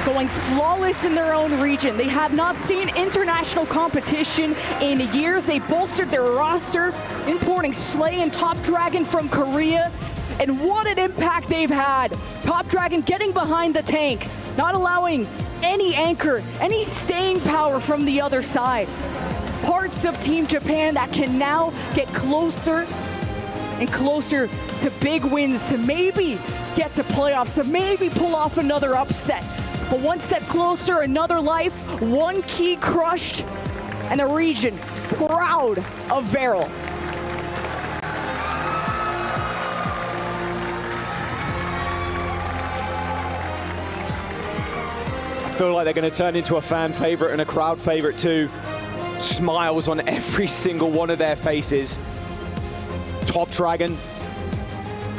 going flawless in their own region. They have not seen international competition in years. They bolstered their roster, importing Slay and Top Dragon from Korea. And what an impact they've had. Top Dragon getting behind the tank, not allowing any anchor, any staying power from the other side. Parts of Team Japan that can now get closer and closer to big wins, to maybe get to playoffs, to maybe pull off another upset. But one step closer, another life, one key crushed, and the region proud of Veril. I feel like they're going to turn into a fan favorite and a crowd favorite too. Smiles on every single one of their faces. Top Dragon,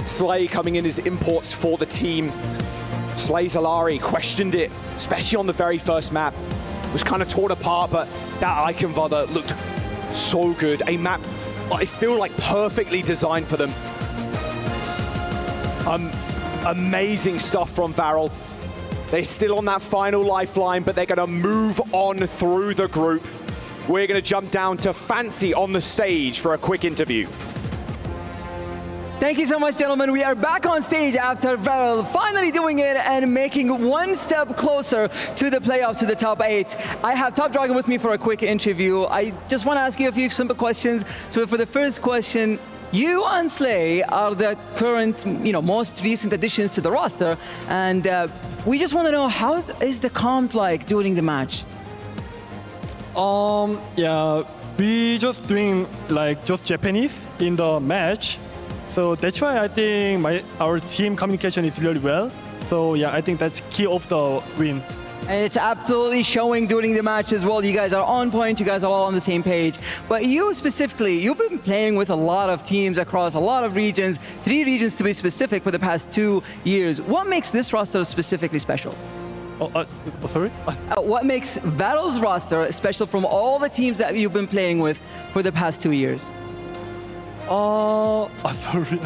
Slay coming in as imports for the team. Slay Zalari questioned it, especially on the very first map. Was kind of torn apart, but that Icon Vother looked so good. A map, I feel like, perfectly designed for them. Amazing stuff from Varil. They're still on that final lifeline, but they're going to move on through the group. We're going to jump down to Fancy on the stage for a quick interview. Thank you so much, gentlemen. We are back on stage after Veril finally doing it and making one step closer to the playoffs, to the top 8. I have Top Dragon with me for a quick interview. I just want to ask you a few simple questions. So for the first question, you and Slay are the current, most recent additions to the roster, and we just want to know, how is the comp like during the match? Yeah, we just doing like just Japanese in the match. So that's why I think our team communication is really well. So yeah, I think that's key of the win. And it's absolutely showing during the match as well. You guys are on point, you guys are all on the same page. But you specifically, you've been playing with a lot of teams across a lot of regions, 3 regions to be specific, for the past 2 years. What makes this roster specifically special? Sorry? What makes Battle's roster special from all the teams that you've been playing with for the past 2 years? Sorry.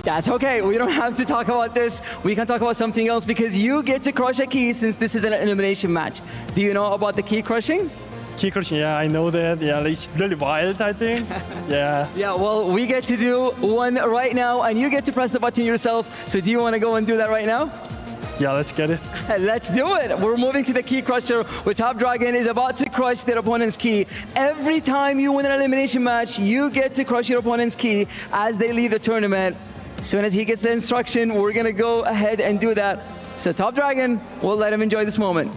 That's okay. We don't have to talk about this. We can talk about something else because you get to crush a key since this is an elimination match. Do you know about the key crushing? Key crushing, yeah, I know that. Yeah, it's really wild, I think. Yeah. Yeah, well, we get to do one right now and you get to press the button yourself. So do you want to go and do that right now? Yeah, let's get it. Let's do it. We're moving to the key crusher where Top Dragon is about to crush their opponent's key. Every time you win an elimination match, you get to crush your opponent's key as they leave the tournament. As soon as he gets the instruction, we're going to go ahead and do that. So Top Dragon, we'll let him enjoy this moment.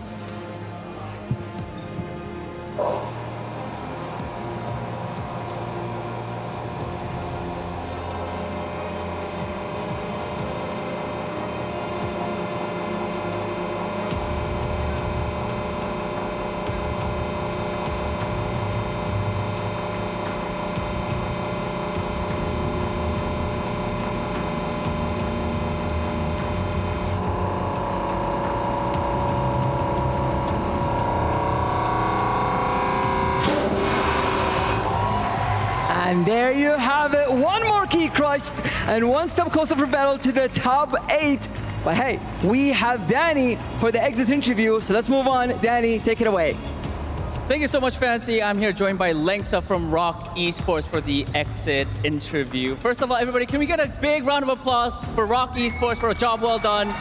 And there you have it. One more key crushed and one step closer for Battle to the top 8. But hey, we have Danny for the exit interview. So let's move on. Danny, take it away. Thank you so much, Fancy. I'm here joined by Lengsa from Rock Esports for the exit interview. First of all, everybody, can we get a big round of applause for Rock Esports for a job well done?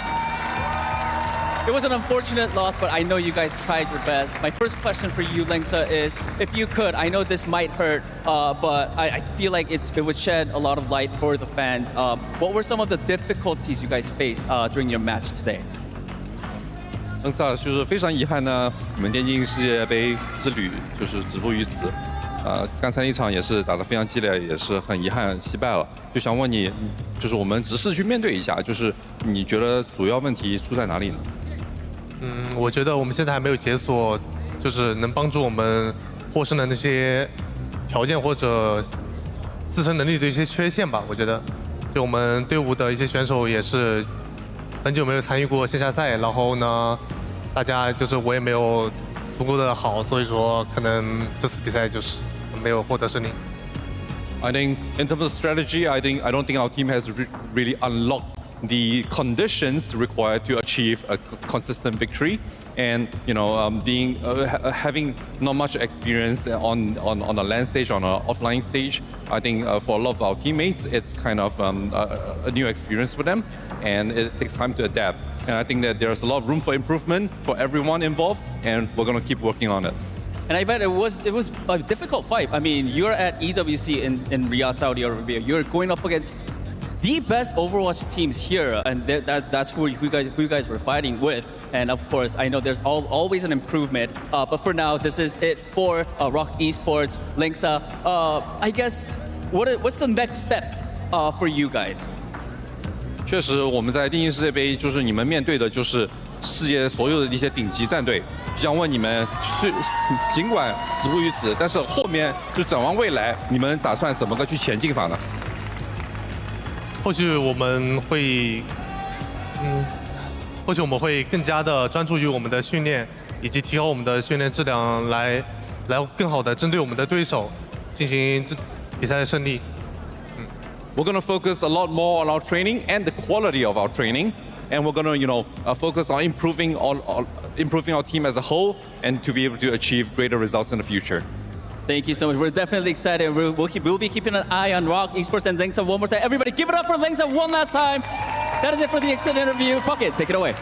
It was an unfortunate loss, but I know you guys tried your best. My first question for you, Lengsa, is if you could, I know this might hurt, but I feel like it would shed a lot of light for the fans. What were some of the difficulties you guys faced during your match today? 恩萨就是非常遗憾呢，你们电竞世界杯之旅就是止步于此。刚才一场也是打得非常激烈，也是很遗憾惜败了。就想问你，就是我们直视去面对一下，就是你觉得主要问题出在哪里呢？我觉得我们现在还没有解锁，就是能帮助我们获胜的那些条件或者自身能力的一些缺陷吧。我觉得，就我们队伍的一些选手也是很久没有参与过线下赛，然后呢，大家就是我也没有足够的好，所以说可能这次比赛就是没有获得胜利。I think in terms of strategy, I don't think our team has really unlocked the conditions required to achieve a consistent victory, and having not much experience on a LAN stage, on an offline stage. I think for a lot of our teammates, it's kind of a new experience for them, and it takes time to adapt. And I think that there's a lot of room for improvement for everyone involved, and we're going to keep working on it. And I bet it was a difficult fight. I mean, you're at EWC in Riyadh, Saudi Arabia. You're going up against the best Overwatch teams here, and that's who you guys were fighting with. And of course, I know there's always an improvement. But for now, this is it for Rock Esports. Lengsa, I guess, what's the next step for you guys? 确实，我们在电竞世界杯，就是你们面对的就是世界所有的一些顶级战队。想问你们，尽管止步于此，但是后面就展望未来，你们打算怎么个去前进法呢？或许我们会更加的专注于我们的训练，以及提高我们的训练质量，来更好的针对我们的对手进行比赛的胜利。We're going to focus a lot more on our training and the quality of our training, and we're going to, focus on improving our team as a whole, and to be able to achieve greater results in the future. Thank you so much. We're definitely excited. We'll be keeping an eye on Rock Esports and Lengsa one more time. Everybody, give it up for Lengsa one last time. That is it for the exit interview. Puckett, take it away.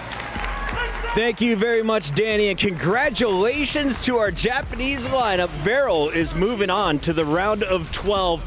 Thank you very much, Danny, and congratulations to our Japanese lineup. Veril is moving on to the round of 12.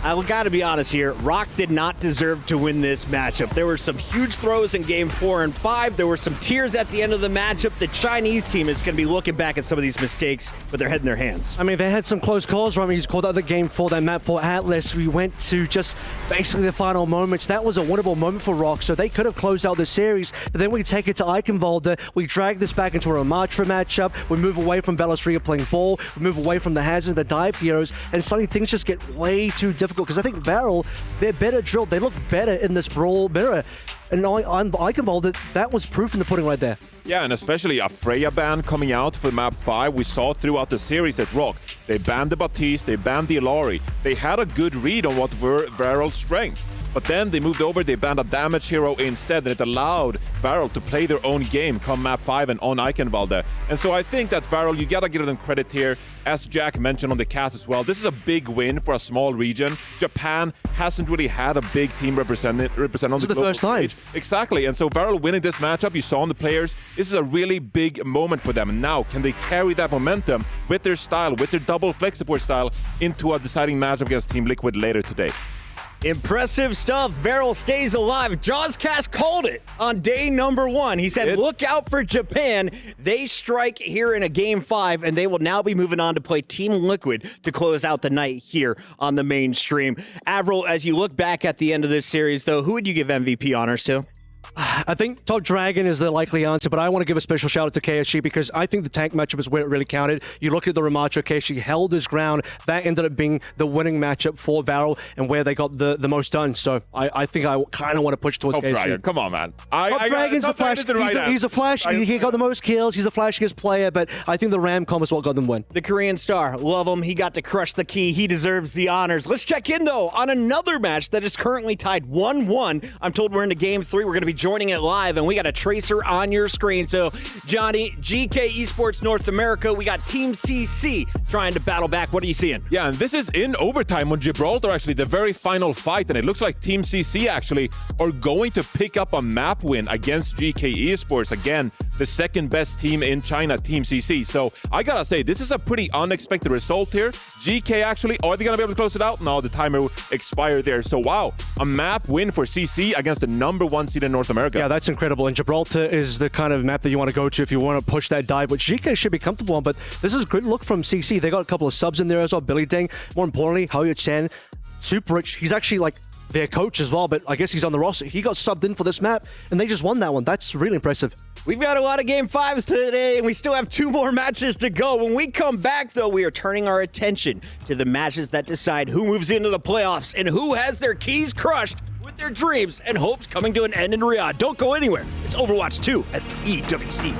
I gotta be honest here. Rock did not deserve to win this matchup. There were some huge throws in game 4 and 5. There were some tears at the end of the matchup. The Chinese team is gonna be looking back at some of these mistakes with their head in their hands. I mean, they had some close calls, right? I mean, he's called out the game for that map for Atlas. We went to just basically the final moments. That was a winnable moment for Rock, so they could have closed out the series. But then we take it to Eichenwalde. We drag this back into a Ramatra matchup. We move away from Bellasria playing ball. We move away from the Hazard, the dive heroes, and suddenly things just get way too difficult because I think Varel, they're better drilled. They look better in this brawl mirror. And on Eichenwalde, that was proof in the pudding right there. Yeah, and especially a Freya ban coming out for map 5. We saw throughout the series at Rock. They banned the Baptiste, they banned the Ilari. They had a good read on what were Varel's strengths. But then they moved over, they banned a damage hero instead, and it allowed Varel to play their own game come map 5 and on Eichenwalde. And so I think that Varel, you gotta give them credit here. As Jack mentioned on the cast as well, this is a big win for a small region. Japan hasn't really had a big team represent on the global first time. stage. Exactly, and so Varel winning this matchup, you saw on the players, this is a really big moment for them. And now, can they carry that momentum with their style, with their double flex support style, into a deciding matchup against Team Liquid later today? Impressive stuff. Varel stays alive. JawsCast called it on day number 1. He said, look out for Japan. They strike here in a game 5, and they will now be moving on to play Team Liquid to close out the night here on the main stream. Avril, as you look back at the end of this series, though, who would you give MVP honors to? I think Top Dragon is the likely answer, but I want to give a special shout out to KSG because I think the tank matchup is where it really counted. You look at the Ramatra, KSG held his ground. That ended up being the winning matchup for Varel and where they got the most done. So I think I kind of want to push towards Top KSG. Dragon, come on, man. Top Dragon's a flash. He's a flash. He got the most kills. He's the flashiest player, but I think the Ram comp is what got them win. The Korean star, love him. He got to crush the key. He deserves the honors. Let's check in, though, on another match that is currently tied 1-1. I'm told we're into game 3. We're going to be joining it live, and we got a tracer on your screen. So, Johnny, GK Esports North America, we got Team CC trying to battle back. What are you seeing? Yeah, and this is in overtime on Gibraltar, actually, the very final fight, and it looks like Team CC actually are going to pick up a map win against GK Esports. Again, the second best team in China, Team CC. So, I gotta say, this is a pretty unexpected result here. GK actually, are they gonna be able to close it out? No, the timer will expire there. So, wow, a map win for CC against the #1 seed in North America. Yeah, that's incredible. And Gibraltar is the kind of map that you want to go to if you want to push that dive, which GK should be comfortable on. But this is a good look from CC. They got a couple of subs in there as well. Billy Deng. More importantly, Hao Chen, super rich. He's actually like their coach as well, but I guess he's on the roster. He got subbed in for this map, and they just won that one. That's really impressive. We've got a lot of game 5s today, and we still have 2 more matches to go. When we come back, though, we are turning our attention to the matches that decide who moves into the playoffs and who has their keys crushed with their dreams and hopes coming to an end in Riyadh. Don't go anywhere. It's Overwatch 2 at the EWC.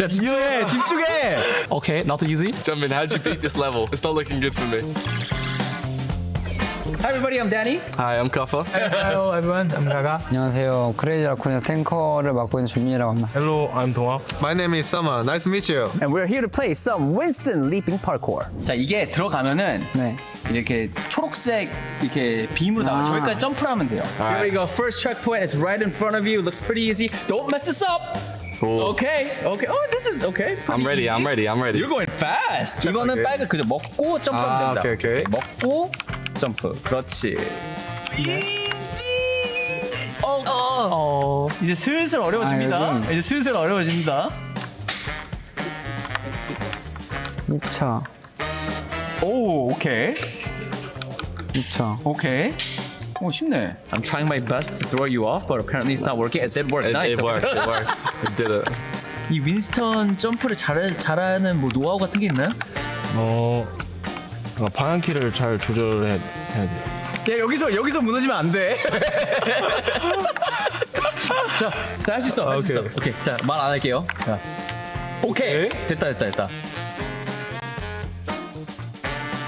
집중해, 집중해. Okay, not easy. Jumpin, how did you beat this level? It's not looking good for me. Hi everybody, I'm Danny. Hi, I'm Kuffa. Hello everyone, I'm Gaga. 안녕하세요. 크레이지 라쿤의 탱커를 맡고 있는 준민이라고 합니다. Hello, I'm 동아. My name is Sama. Nice to meet you. And we're here to play some Winston leaping parkour. 자, 이게 들어가면은 이렇게 초록색 이렇게 빔으로 나와요. 저기까지 점프를 하면 돼요. Here we go. First checkpoint. It's right in front of you. Looks pretty easy. Don't mess this up. Cool. Okay. Oh, this is okay. I'm ready. Easy. I'm ready. You're going fast. 이거는 빨간 그저 먹고 점프하면 된다. Okay. 먹고 점프. 그렇지. Easy. 이제 슬슬 어려워집니다. 이제 슬슬 어려워집니다. 2차. 오, 오케이. 2차. 오케이. 오, 쉽네. I'm trying my best to throw you off, but apparently it's not working. It did work. Nice. It worked. It did it. 이 윈스턴 점프를 잘하는 뭐 노하우 같은 게 있나요? 방향키를 잘 조절해 해야 돼요. 야, 여기서 무너지면 안 돼. 자, 할 수 있어. 할 수 있어. 오케이. 자, 말 안 할게요. 자. 오케이. 됐다.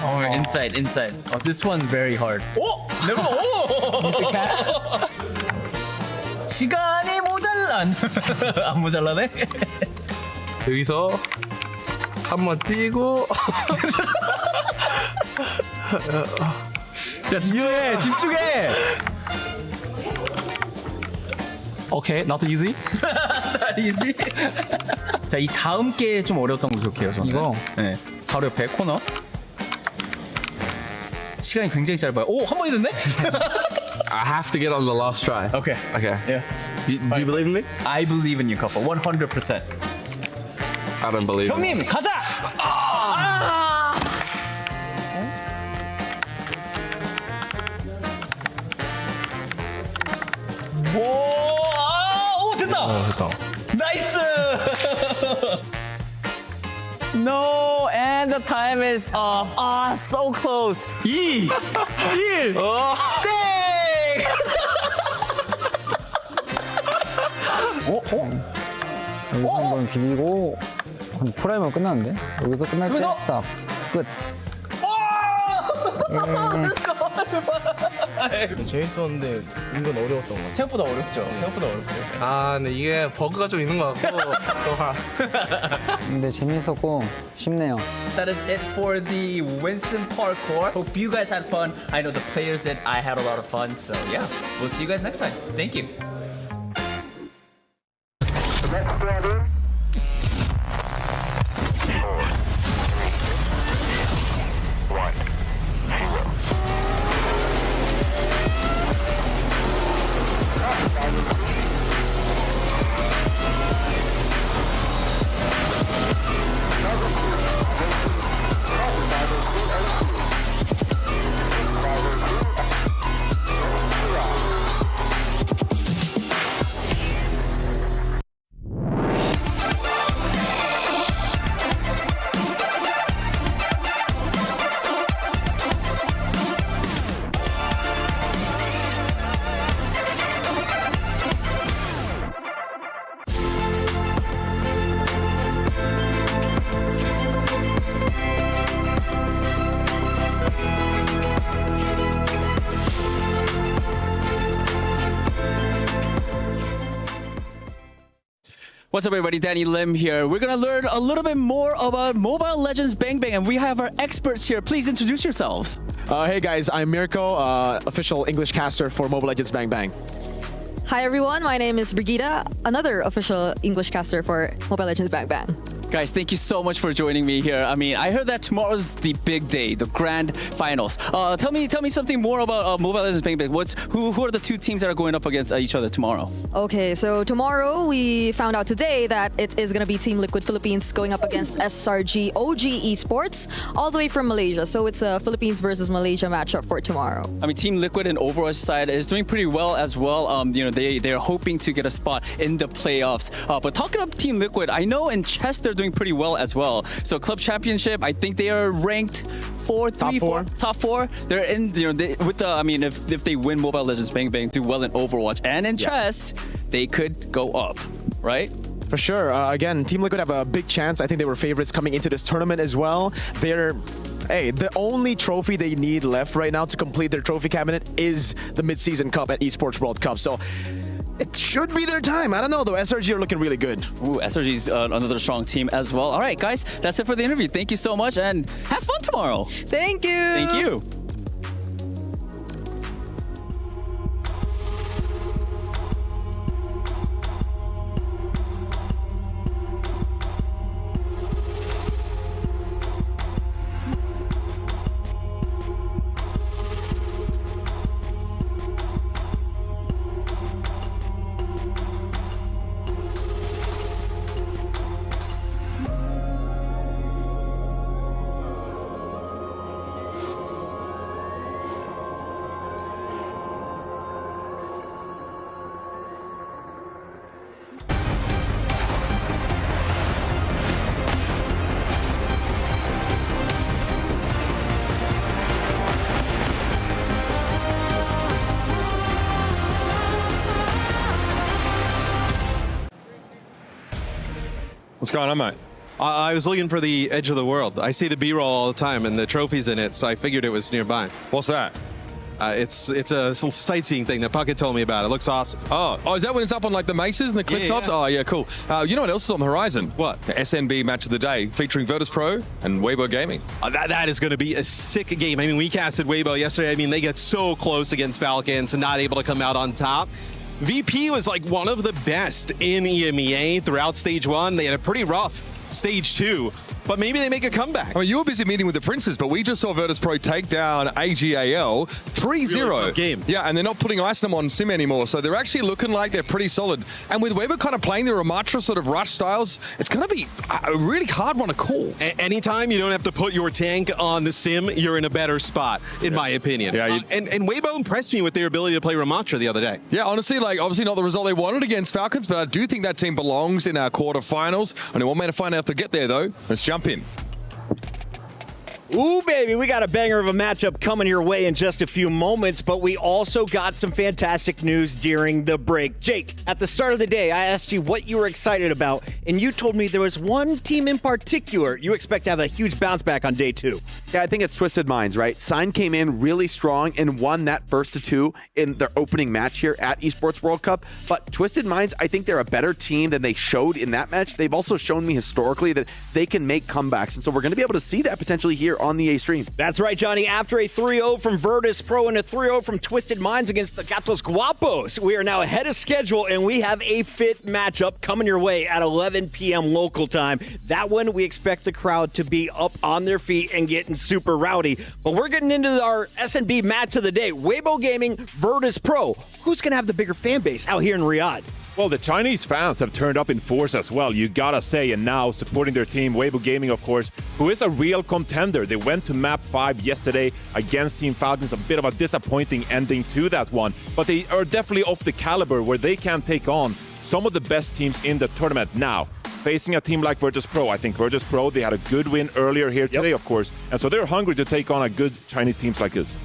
Oh, inside. Oh, this one very hard. 오! 내가 시간이 모자란. 안 모자라네. 여기서 한번 뛰고. 야, 집중해. Okay, not easy. Not easy. 자, 이 다음 게 좀 어려웠던 거 기억해요, 저는. 이거? 네. 바로 옆에 코너. 시간이 굉장히 짧아요. 오, 한 번이 됐네? I have to get on the last try. Okay. Yeah. Do you believe in me? I believe in you, couple. 100%. I don't believe. 형님, in 가자! 오, 됐다! 됐다. 나이스! No, and the time is off. Ah, so close. 2, 1, 땡! 여기서 한번 비비고 한 프라이머 끝났는데? 여기서 끝날 때 싹 끝. 재밌었는데 은근 어려웠던 것 같아요. 생각보다 어렵죠. 아, 근데 이게 버그가 좀 있는 것 같고. 근데 재밌었고 쉽네요. That is it for the Winston Parkour. Hope you guys had fun. I know the players did. I had a lot of fun. So yeah, we'll see you guys next time. Thank you. What's up, everybody? Danny Lim here. We're gonna learn a little bit more about Mobile Legends Bang Bang, and we have our experts here. Please introduce yourselves. Hey guys, I'm Mirko, official English caster for Mobile Legends Bang Bang. Hi everyone, my name is Brigida, another official English caster for Mobile Legends Bang Bang. Guys, thank you so much for joining me here. I mean, I heard that tomorrow's the big day, the grand finals. Tell me something more about Mobile Legends Bang Bang. Who are the two teams that are going up against each other tomorrow? Okay, so tomorrow we found out today that it is going to be Team Liquid Philippines going up against SRG OG Esports, all the way from Malaysia. So it's a Philippines versus Malaysia matchup for tomorrow. I mean, Team Liquid and Overwatch side is doing pretty well as well. They're hoping to get a spot in the playoffs. But talking about Team Liquid, I know in chess they're doing pretty well as well. So Club Championship, I think they are ranked top four. They're in, if they win Mobile Legends Bang Bang, do well in Overwatch and in chess, they could go up, right? For sure. Again, Team Liquid have a big chance. I think they were favorites coming into this tournament as well. The only trophy they need left right now to complete their trophy cabinet is the Midseason Cup at Esports World Cup. So it should be their time. I don't know, though. SRG are looking really good. Ooh, SRG's another strong team as well. All right, guys, that's it for the interview. Thank you so much, and have fun tomorrow. Thank you. Thank you. What's going on, mate? I was looking for the Edge of the World. I see the B-roll all the time and the trophies in it, so I figured it was nearby. What's that? It's a sightseeing thing that Puckett told me about. It looks awesome. Oh, is that when it's up on like the mesas and the cliff tops? Oh, yeah, cool. You know what else is on the horizon? What? The SNB match of the day featuring Vertus Pro and Weibo Gaming. That is going to be a sick game. I mean, we casted Weibo yesterday. I mean, they get so close against Falcons and not able to come out on top. VP was like one of the best in EMEA throughout stage 1. They had a pretty rough stage 2. But maybe they make a comeback. I mean, you were busy meeting with the Princes, but we just saw Vertus Pro take down AGAL 3-0. Really game. Yeah, and they're not putting Iceland on Sim anymore, so they're actually looking like they're pretty solid. And with Weber kind of playing the Ramatra sort of rush styles, it's going to be a really hard one to call. Anytime you don't have to put your tank on the Sim, you're in a better spot, in my opinion. Yeah, and Weibo impressed me with their ability to play Ramatra the other day. Yeah, honestly, like obviously not the result they wanted against Falcons, but I do think that team belongs in our quarterfinals. Only one way to find out if they get there, though. Let's jump in. Ooh, baby, we got a banger of a matchup coming your way in just a few moments, but we also got some fantastic news during the break. Jake, at the start of the day, I asked you what you were excited about, and you told me there was one team in particular you expect to have a huge bounce back on day 2. Yeah, I think it's Twisted Minds, right? Sign came in really strong and won that first of 2 in their opening match here at Esports World Cup. But Twisted Minds, I think they're a better team than they showed in that match. They've also shown me historically that they can make comebacks. And so we're going to be able to see that potentially here on the A stream. That's right, Johnny. After a 3-0 from Vertus Pro and a 3-0 from Twisted Minds against the Gatos Guapos, we are now ahead of schedule, and we have a 5th matchup coming your way at 11 p.m. local time. That one, we expect the crowd to be up on their feet and getting super rowdy. But we're getting into our SNB match of the day. Weibo Gaming, Vertus Pro. Who's going to have the bigger fan base out here in Riyadh? Well, the Chinese fans have turned up in force as well, you gotta say, and now supporting their team, Weibo Gaming, of course, who is a real contender. They went to Map 5 yesterday against Team Falcons, a bit of a disappointing ending to that one, but they are definitely of the caliber where they can take on some of the best teams in the tournament now. Facing a team like Vertus Pro, I think Vertus Pro, they had a good win earlier here today, of course, and so they're hungry to take on a good Chinese teams like this.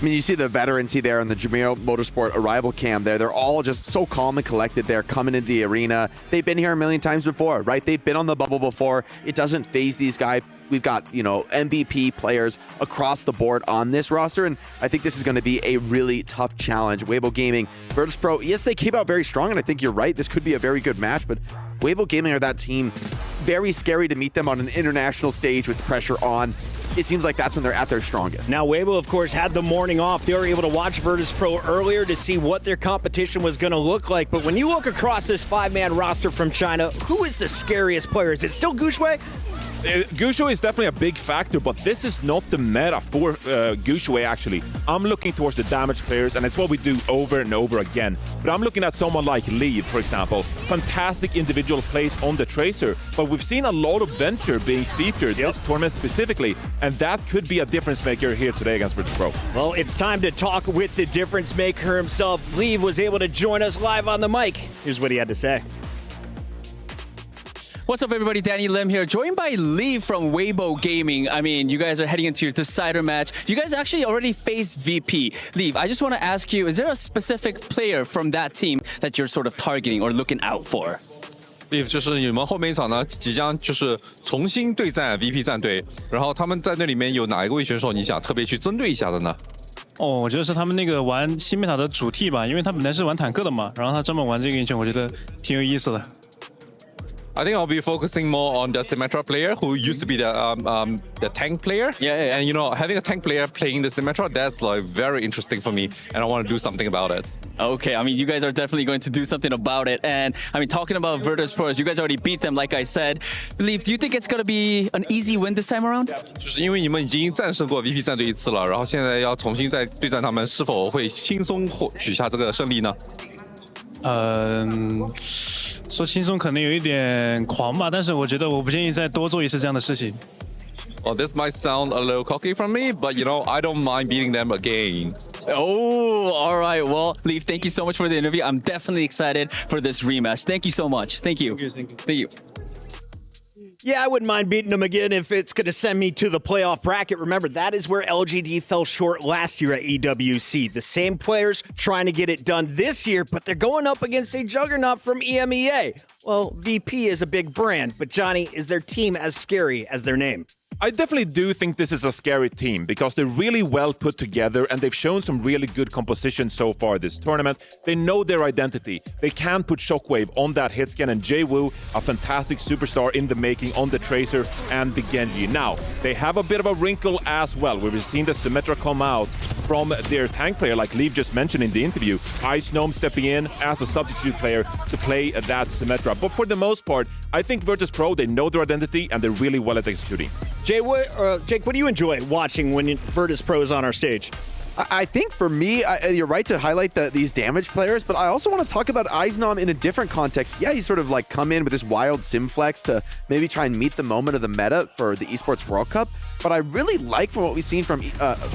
I mean, you see the veterancy there in the Jamiro Motorsport arrival cam there. They're all just so calm and collected there coming into the arena. They've been here a million times before, right? They've been on the bubble before. It doesn't phase these guys. We've got, you know, MVP players across the board on this roster, and I think this is going to be a really tough challenge. Weibo Gaming, Vertus Pro, yes, they came out very strong, and I think you're right. This could be a very good match, but Weibo Gaming are that team. Very scary to meet them on an international stage with pressure on. It seems like that's when they're at their strongest. Now, Weibo, of course, had the morning off. They were able to watch Vertus Pro earlier to see what their competition was going to look like. But when you look across this 5-man roster from China, who is the scariest player? Is it still Guxue? Guxue is definitely a big factor, but this is not the meta for Guxue, actually. I'm looking towards the damage players, and it's what we do over and over again. But I'm looking at someone like Lee, for example. Fantastic individual plays on the Tracer, but we've seen a lot of Venture being featured this tournament specifically, and that could be a difference maker here today against Vertus Pro. Well, it's time to talk with the difference maker himself. Lee was able to join us live on the mic. Here's what he had to say. What's up, everybody? Danny Lim here, joined by Lee from Weibo Gaming. I mean, you guys are heading into your decider match. You guys actually already faced VP. Lee, I just want to ask you, is there a specific player from that team that you're sort of targeting or looking out for? Leaf 就是你们后面一场呢，即将就是重新对战 VP 战队，然后他们在那里面有哪一位选手你想特别去针对一下的呢？哦，我觉得是他们那个玩新Meta的主 T 吧，因为他本来是玩坦克的嘛，然后他专门玩这个英雄，我觉得挺有意思的。I think I'll be focusing more on the Symmetra player who used to be the tank player. Yeah. And you know, having a tank player playing the Symmetra, that's like very interesting for me, and I want to do something about it. Okay, I mean, you guys are definitely going to do something about it. And I mean, talking about Vertus Pro, you guys already beat them, like I said. Leaf, do you think it's going to be an easy win this time around? 就是因为你们已经战胜过 VP 战队一次了，然后现在要重新再对战他们，是否会轻松取下这个胜利呢？说轻松可能有一点狂吧，但是我觉得我不建议再多做一次这样的事情。Well, this might sound a little cocky from me, but you know, I don't mind beating them again. Oh, all right. Well, Leaf, thank you so much for the interview. I'm definitely excited for this rematch. Thank you so much. Thank you. Thank you. Thank you. Yeah, I wouldn't mind beating them again if it's going to send me to the playoff bracket. Remember, that is where LGD fell short last year at EWC. The same players trying to get it done this year, but they're going up against a juggernaut from EMEA. Well, VP is a big brand, but Johnny, is their team as scary as their name? I definitely do think this is a scary team because they're really well put together and they've shown some really good composition so far this tournament. They know their identity. They can put Shockwave on that hit scan, and Jwoo, a fantastic superstar in the making on the Tracer and the Genji. Now, they have a bit of a wrinkle as well. We've seen the Symmetra come out from their tank player, like Leaf just mentioned in the interview. Ice Gnome stepping in as a substitute player to play that Symmetra. But for the most part, I think Vertus Pro, they know their identity and they're really well at executing. Jake, what do you enjoy watching when Vertus Pro is on our stage? I think for me, you're right to highlight these damage players, but I also want to talk about Eisnom in a different context. Yeah, he's sort of like come in with this wild sim flex to maybe try and meet the moment of the meta for the Esports World Cup, but I really like from what we've seen from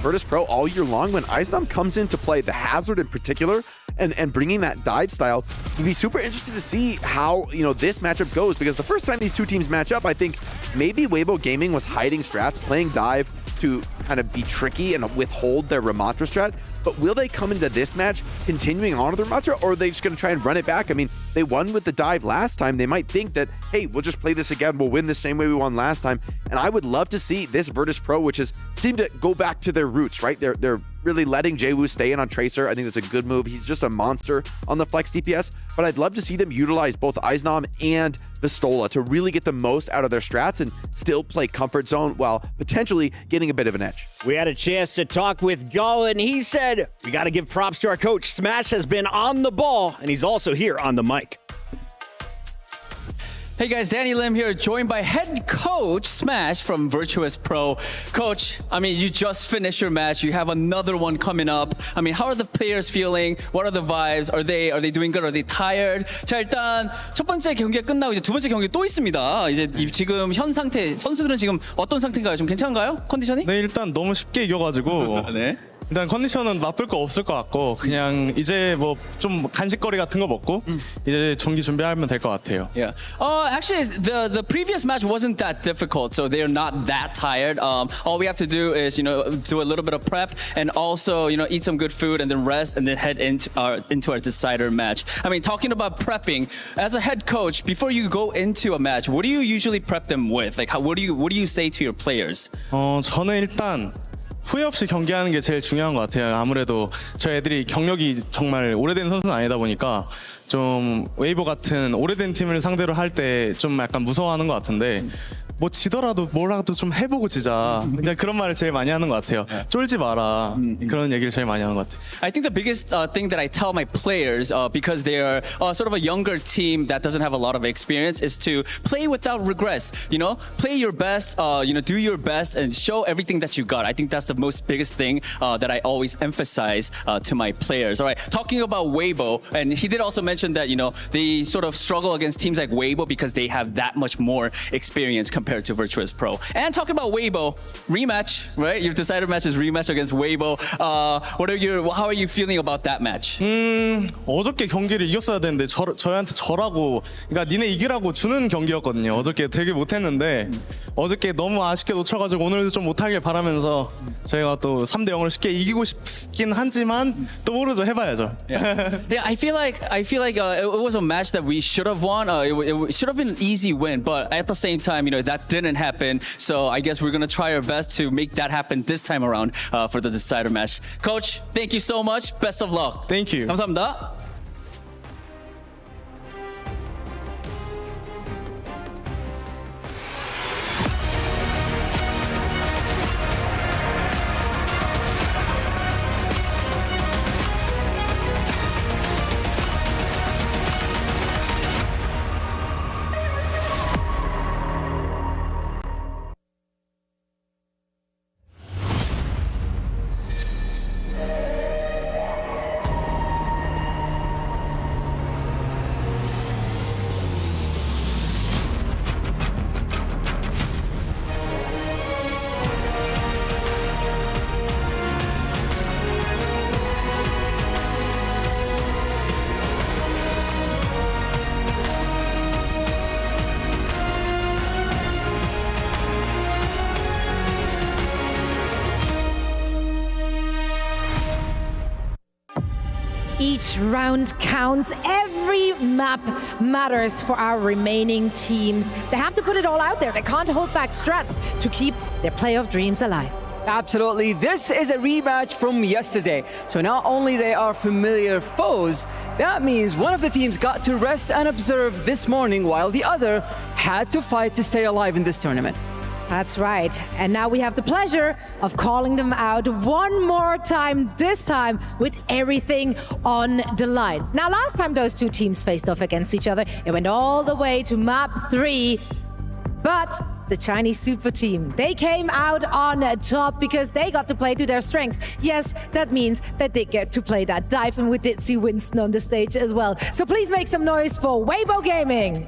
Vertus Pro all year long, when Eisnom comes in to play the Hazard in particular, and bringing that dive style, it'd be super interesting to see how, this matchup goes, because the first time these two teams match up, I think maybe Weibo Gaming was hiding strats, playing dive to kind of be tricky and withhold their Ramatra strat. But will they come into this match continuing on with the Ramatra, or are they just going to try and run it back? I mean, they won with the dive last time. They might think that, hey, we'll just play this again. We'll win the same way we won last time. And I would love to see this Vertus Pro, which has seemed to go back to their roots, right? They're really letting Jwoo stay in on Tracer. I think that's a good move. He's just a monster on the flex DPS, but I'd love to see them utilize both Eisnom and Vistola to really get the most out of their strats and still play comfort zone while potentially getting a bit of an edge. We had a chance to talk with Gall, and he said, we got to give props to our coach. Smash has been on the ball, and he's also here on the mic. Hey guys, Danny Lim here, joined by head coach Smash from Vertus Pro. Coach, I mean, you just finished your match. You have another one coming up. I mean, how are the players feeling? What are the vibes? Are they doing good? Are they tired? 자, 일단 첫 번째 경기가 끝나고 이제 두 번째 경기 또 있습니다. 이제 지금 현 상태, 선수들은 지금 어떤 상태인가요? 좀 괜찮은가요? 컨디션이? 네, 일단 너무 쉽게 이겨가지고. 네. 일단 컨디션은 나쁠 거 없을 것 같고, 그냥 이제 뭐 좀 간식거리 같은 거 먹고 이제 경기 준비하면 될 것 같아요. Yeah. Actually, the previous match wasn't that difficult, so they're not that tired. All we have to do is do a little bit of prep and also eat some good food and then rest and then head into our decider match. I mean, talking about prepping, as a head coach, before you go into a match, what do you usually prep them with? Like, what do you say to your players? 저는 일단 후회 없이 경기하는 게 제일 중요한 것 같아요. 아무래도 저희 애들이 경력이 정말 오래된 선수는 아니다 보니까 좀 웨이버 같은 오래된 팀을 상대로 할 때 좀 약간 무서워하는 것 같은데, 뭐 지더라도 뭐라도 좀 해보고 지자. 그냥 그런 말을 제일 많이 하는 것 같아요. 쫄지 마라. 그런 얘기를 제일 많이 하는 것 같아요. I think the biggest thing that I tell my players, because they are sort of a younger team that doesn't have a lot of experience, is to play without regrets. Play your best. Do your best and show everything that you got. I think that's the most biggest thing that I always emphasize to my players. All right, talking about Weibo, and he did also mention that they sort of struggle against teams like Weibo because they have that much more experience compared to Vertus Pro. And talking about Weibo, rematch, right? Your decider match is rematch against Weibo. How are you feeling about that match? 어저께 경기를 이겼어야 되는데 저희한테 져라고, 그러니까 니네 이기라고 주는 경기였거든요. 어저께 되게 못했는데 어저께 너무 아쉽게 놓쳐가지고 오늘도 좀 못하길 바라면서 저희가 또 3대0으로 쉽게 이기고 싶긴 하지만 또 모르죠. 해봐야죠. Yeah, I feel like it was a match that we should have won. It should have been an easy win, but at the same time, that didn't happen. So I guess we're gonna try our best to make that happen this time around for the decider match. Coach, thank you so much. Best of luck. Thank you. 감사합니다. each round counts. Every map matters for our remaining teams. They have to put it all out there. They can't hold back strats to keep their playoff dreams alive. Absolutely. This is a rematch from yesterday. So not only they are familiar foes, that means one of the teams got to rest and observe this morning while the other had to fight to stay alive in this tournament. That's right. And now we have the pleasure of calling them out one more time, this time with everything on the line. Now, last time those two teams faced off against each other, it went all the way to map 3. But the Chinese super team, they came out on top because they got to play to their strengths. Yes, that means that they get to play that dive, and we did see Winston on the stage as well. So please make some noise for Weibo Gaming.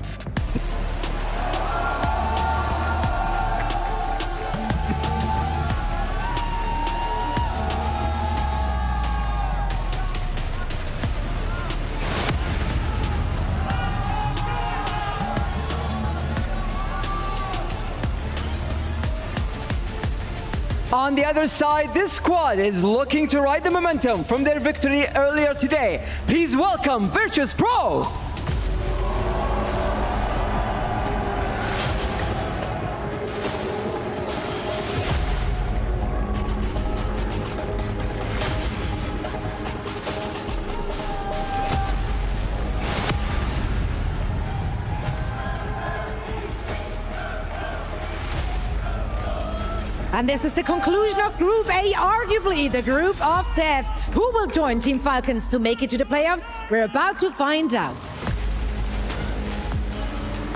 On the other side, this squad is looking to ride the momentum from their victory earlier today. Please welcome Vertus Pro. And this is the conclusion of Group A, arguably the group of death. Who will join Team Falcons to make it to the playoffs? We're about to find out.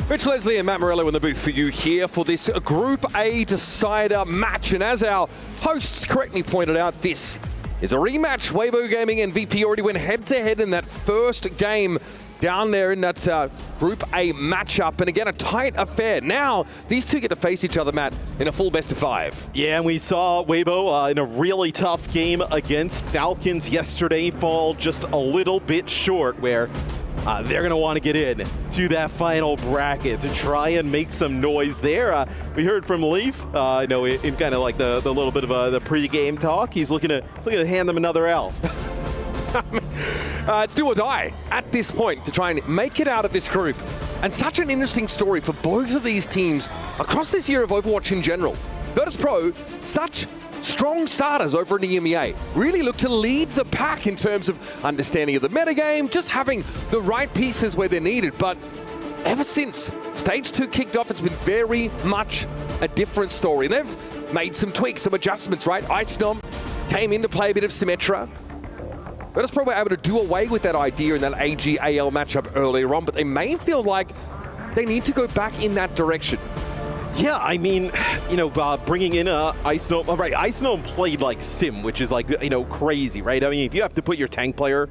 Rich Leslie and Matt Morello in the booth for you here for this Group A decider match. And as our hosts correctly pointed out, this is a rematch. Weibo Gaming and VP already went head-to-head in that first game down there in that Group A matchup. And again, a tight affair. Now, these two get to face each other, Matt, in a full best-of-5. Yeah, and we saw Weibo in a really tough game against Falcons yesterday fall just a little bit short, where they're going to want to get in to that final bracket to try and make some noise there. We heard from Leaf, in kind of like the little bit of the pre-game talk. He's looking to hand them another L. It's do or die at this point to try and make it out of this group. And such an interesting story for both of these teams across this year of Overwatch in general. Vertus Pro, such strong starters over in the EMEA, really look to lead the pack in terms of understanding of the metagame, just having the right pieces where they're needed. But ever since Stage 2 kicked off, it's been very much a different story. And they've made some tweaks, some adjustments, right? Icenom came in to play a bit of Symmetra. Vertus Pro were able to do away with that idea in that AG-AL matchup earlier on, but they may feel like they need to go back in that direction. Yeah, I mean, bringing in Icenom, right? Icenom played like Sim, which is like, crazy, right? I mean, if you have to put your tank player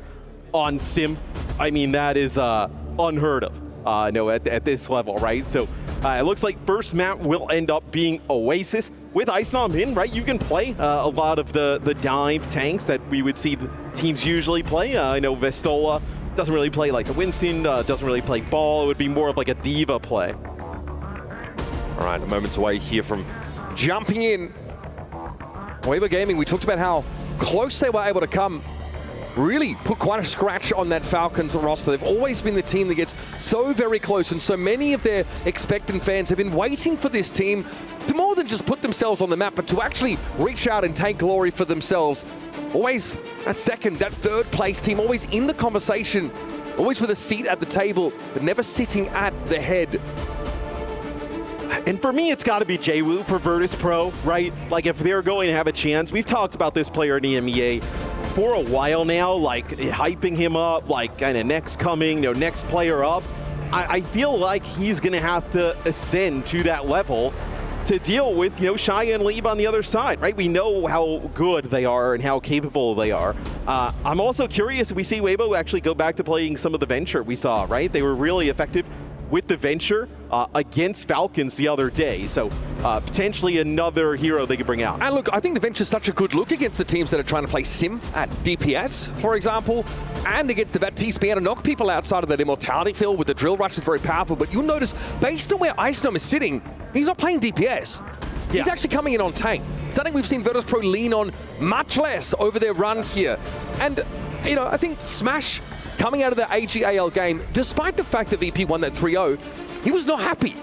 on Sim, I mean, that is unheard of, at this level, right? So it looks like first map will end up being Oasis. With Icenom in, right, you can play a lot of the dive tanks that we would see the teams usually play. I know Vestola doesn't really play like the Winston, doesn't really play ball. It would be more of like a diva play. All right, a moment's away here from jumping in. Weibo Gaming, we talked about how close they were able to come. Really put quite a scratch on that Falcons roster. They've always been the team that gets so very close, and so many of their expectant fans have been waiting for this team to more than just put themselves on the map, but to actually reach out and take glory for themselves. Always that second, that third place team, always in the conversation, always with a seat at the table, but never sitting at the head. And for me, it's got to be Jwoo for Vertus Pro, right? Like, if they're going to have a chance, we've talked about this player in EMEA for a while now, like hyping him up, like kind of next coming, next player up. I feel like he's going to have to ascend to that level to deal with, Shia and Lieb on the other side, right? We know how good they are and how capable they are. I'm also curious if we see Weibo actually go back to playing some of the Venture we saw, right? They were really effective with the Venture against Falcons the other day. So potentially another hero they could bring out. And look, I think the Venture's such a good look against the teams that are trying to play Sim at DPS, for example, and against the Baptiste being able to knock people outside of that Immortality field with the Drill Rush is very powerful. But you'll notice, based on where Icenom is sitting, he's not playing DPS. He's actually coming in on tank. Something we've seen Vertus Pro lean on much less over their run here. And you know, I think Smash coming out of the AGAL game, despite the fact that VP won that 3-0, he was not happy.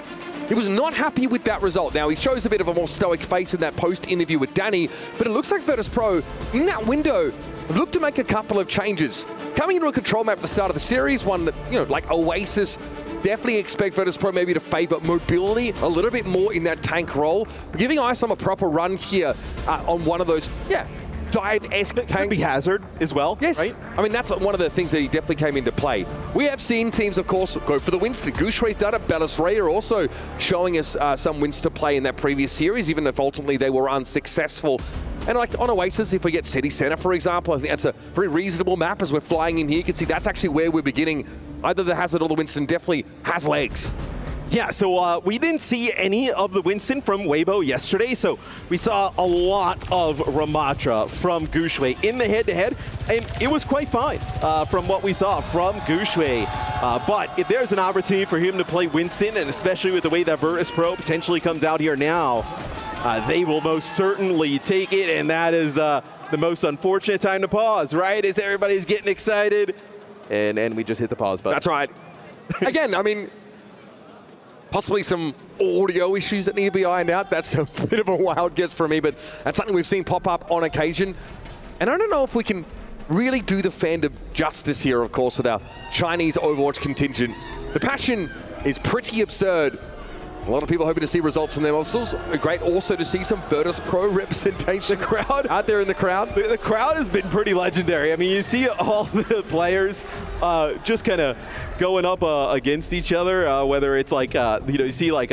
He was not happy with that result. Now, he shows a bit of a more stoic face in that post-interview with Danny, but it looks like Vertus Pro, in that window, looked to make a couple of changes. Coming into a control map at the start of the series, one that, you know, like Oasis, definitely expect Vertus Pro maybe to favor mobility a little bit more in that tank role. Giving Isom a proper run here on one of those, dive-esque tanks. Could be Hazard as well, yes. Right? I mean, that's one of the things that he definitely came into play. We have seen teams, of course, go for the Winston. Gushue's done it. Bellis Ray are also showing us some Winston play in that previous series, even if ultimately they were unsuccessful. And like on Oasis, if we get City Center, for example, I think that's a very reasonable map as we're flying in here. You can see that's actually where we're beginning. Either the Hazard or the Winston definitely has legs. Yeah, so we didn't see any of the Winston from Weibo yesterday, so we saw a lot of Ramatra from Gushue in the head-to-head, and it was quite fine from what we saw from Gushue. But if there's an opportunity for him to play Winston, and especially with the way that Vertus Pro potentially comes out here now, they will most certainly take it, and that is the most unfortunate time to pause, right? As everybody's getting excited, and we just hit the pause button. That's right. Again, I mean, possibly some audio issues that need to be ironed out. That's a bit of a wild guess for me, but that's something we've seen pop up on occasion. And I don't know if we can really do the fandom justice here, of course, with our Chinese Overwatch contingent. The passion is pretty absurd. A lot of people hoping to see results from them. Also, great also to see some Vertus Pro representation. The crowd out there in the crowd. The crowd has been pretty legendary. I mean, you see all the players just kind of going up against each other, whether it's like, you see like,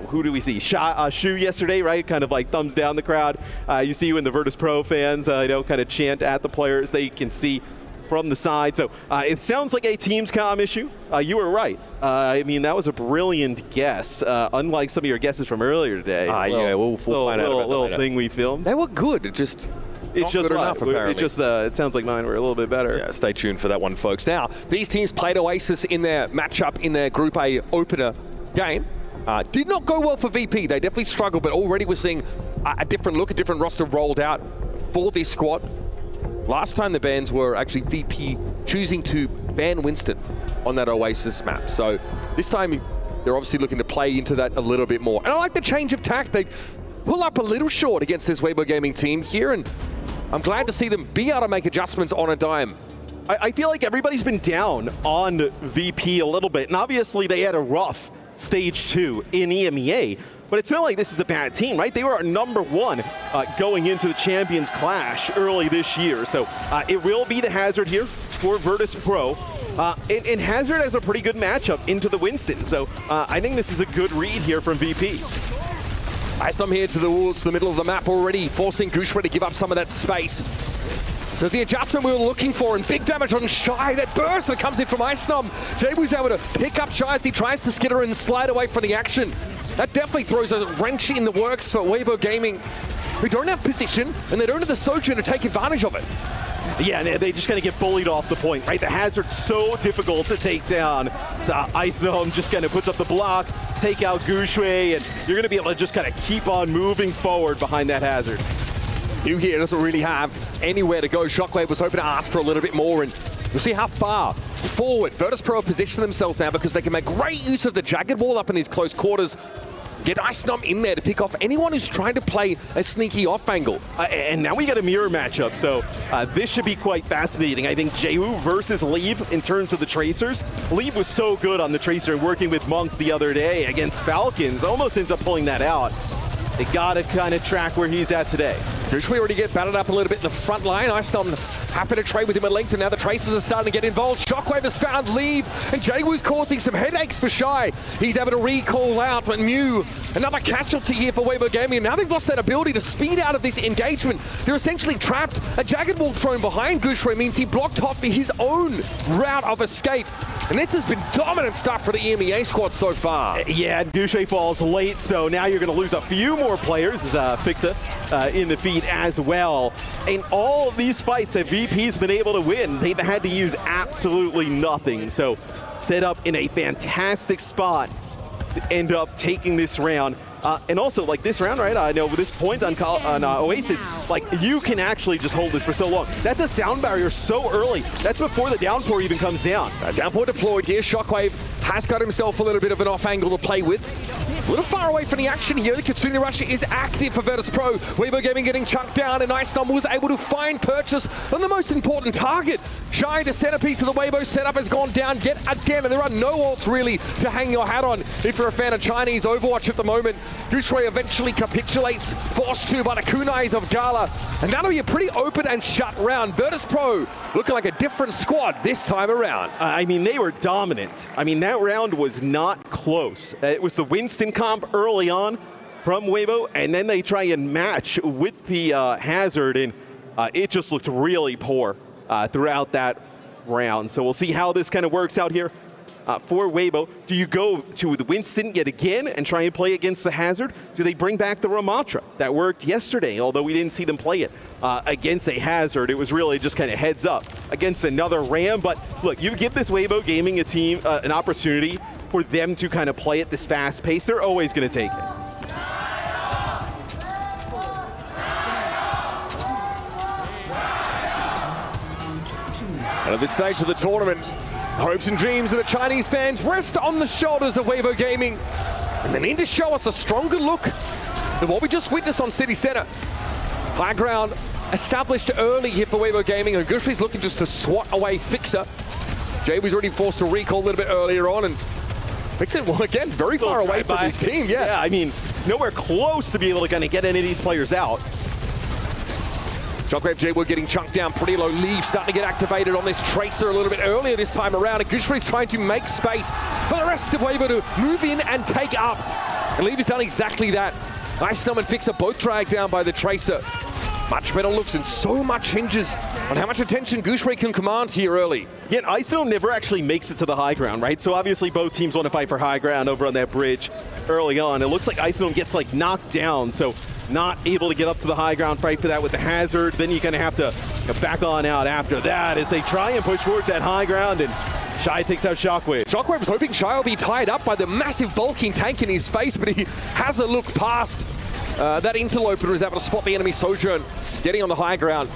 who do we see? Shu yesterday, right? Kind of like thumbs down the crowd. You see when the Vertus Pro fans, kind of chant at the players they can see from the side. So it sounds like a teams comm issue. You were right. I mean, that was a brilliant guess, unlike some of your guesses from earlier today. We'll find out about that little later. thing we filmed. They were good. It's just good enough, apparently. It just it sounds like mine were a little bit better. Yeah, stay tuned for that one, folks. Now, these teams played Oasis in their matchup in their Group A opener game. Did not go well for VP. They definitely struggled, but already we're seeing a different look, a different roster rolled out for this squad. Last time the bans were actually VP choosing to ban Winston on that Oasis map. So this time they're obviously looking to play into that a little bit more. And I like the change of tack. They pull up a little short against this Weibo Gaming team here, and I'm glad to see them be able to make adjustments on a dime. I feel like everybody's been down on VP a little bit, and obviously they had a rough stage 2 in EMEA, but it's not like this is a bad team, right? They were our #1 going into the Champions Clash early this year, so it will be the Hazard here for Vertus Pro. And Hazard has a pretty good matchup into the Winston, so I think this is a good read here from VP. Isom here to the walls, to the middle of the map already, forcing Gushue to give up some of that space. So the adjustment we were looking for, and big damage on Shy. That burst that comes in from Isom. Jabu's able to pick up Shy as he tries to skitter and slide away from the action. That definitely throws a wrench in the works for Weibo Gaming, who don't have position, and they don't have the Sojourn to take advantage of it. Yeah, and they just kind of get bullied off the point, right? The Hazard's so difficult to take down. Isom just kind of puts up the block, take out Gushue, and you're going to be able to just kind of keep on moving forward behind that Hazard. New here doesn't really have anywhere to go. Shockwave was hoping to ask for a little bit more, and you'll see how far forward Vertus Pro position themselves now, because they can make great use of the Jagged Wall up in these close quarters. Get Isom in there to pick off anyone who's trying to play a sneaky off angle. And now we got a mirror matchup, so this should be quite fascinating. I think Jaewu versus Leave in terms of the Tracers. Leave was so good on the Tracer and working with Monk the other day against Falcons. Almost ends up pulling that out. They got to kind of track where he's at today. Gushue already get battered up a little bit in the front line. Isom happy to trade with him at length, and now the Tracers are starting to get involved. Shockwave has found Leave, and Jaewu's causing some headaches for Shy. He's able to recall out, but Mew, another casualty here for Weibo Gaming. Now they've lost that ability to speed out of this engagement. They're essentially trapped. A Jagged Wall thrown behind Gushue means he blocked off for his own route of escape. And this has been dominant stuff for the EMEA squad so far. Yeah, Gushue falls late, so now you're going to lose a few more players as FACEIT in the feed as well. In all of these fights that VP's been able to win, they've had to use absolutely nothing. So set up in a fantastic spot end up taking this round. And also, like this round, right? I know with this point on Oasis, like you can actually just hold this for so long. That's a sound barrier so early. That's before the downpour even comes down. Downpour deployed here. Shockwave has got himself a little bit of an off angle to play with. A little far away from the action here. The Kitsune Rush is active for Vertus Pro. Weibo Gaming getting chunked down, and Icenom was able to find purchase on the most important target. Shy, the centerpiece of the Weibo setup, has gone down yet again, and there are no ults really to hang your hat on if you're a fan of Chinese Overwatch at the moment. Gushui eventually capitulates, forced to by the kunais of Gala, and that'll be a pretty open and shut round. Vertus Pro looking like a different squad this time around. I mean, they were dominant. I mean, that round was not close. It was the Winston comp early on from Weibo, and then they try and match with the Hazard, and it just looked really poor throughout that round. So we'll see how this kind of works out here for Weibo. Do you go to the Winston yet again and try and play against the Hazard? Do they bring back the Ramatra? That worked yesterday, although we didn't see them play it against a Hazard. It was really just kind of heads up against another Ram. But look, you give this Weibo Gaming a team an opportunity for them to kind of play at this fast pace. They're always going to take it. And at this stage of the tournament, hopes and dreams of the Chinese fans rest on the shoulders of Weibo Gaming. And they need to show us a stronger look than what we just witnessed on City Center. High ground established early here for Weibo Gaming, and Gushui's looking just to swat away Fixer. JB's already forced to recall a little bit earlier on, and Fixer, well, again, very far away from his team, Yeah, I mean, nowhere close to be able to kind of get any of these players out. Shockwave J, we're getting chunked down pretty low. Leave starting to get activated on this Tracer a little bit earlier this time around. And Gushui's trying to make space for the rest of Weibo to move in and take up. And Leave has done exactly that. Icenom and Fixer both dragged down by the Tracer. Much better looks, and so much hinges on how much attention Gushui can command here early. Yet Icenom never actually makes it to the high ground, right? So obviously both teams want to fight for high ground over on that bridge early on. It looks like Icenom gets like knocked down, so not able to get up to the high ground, fight for that with the Hazard. Then you kind of have to back on out after that as they try and push towards that high ground, and Shy takes out Shockwave. Shockwave was hoping Shy will be tied up by the massive bulking tank in his face, but he has a look past that interloper and was able to spot the enemy Sojourn getting on the high ground.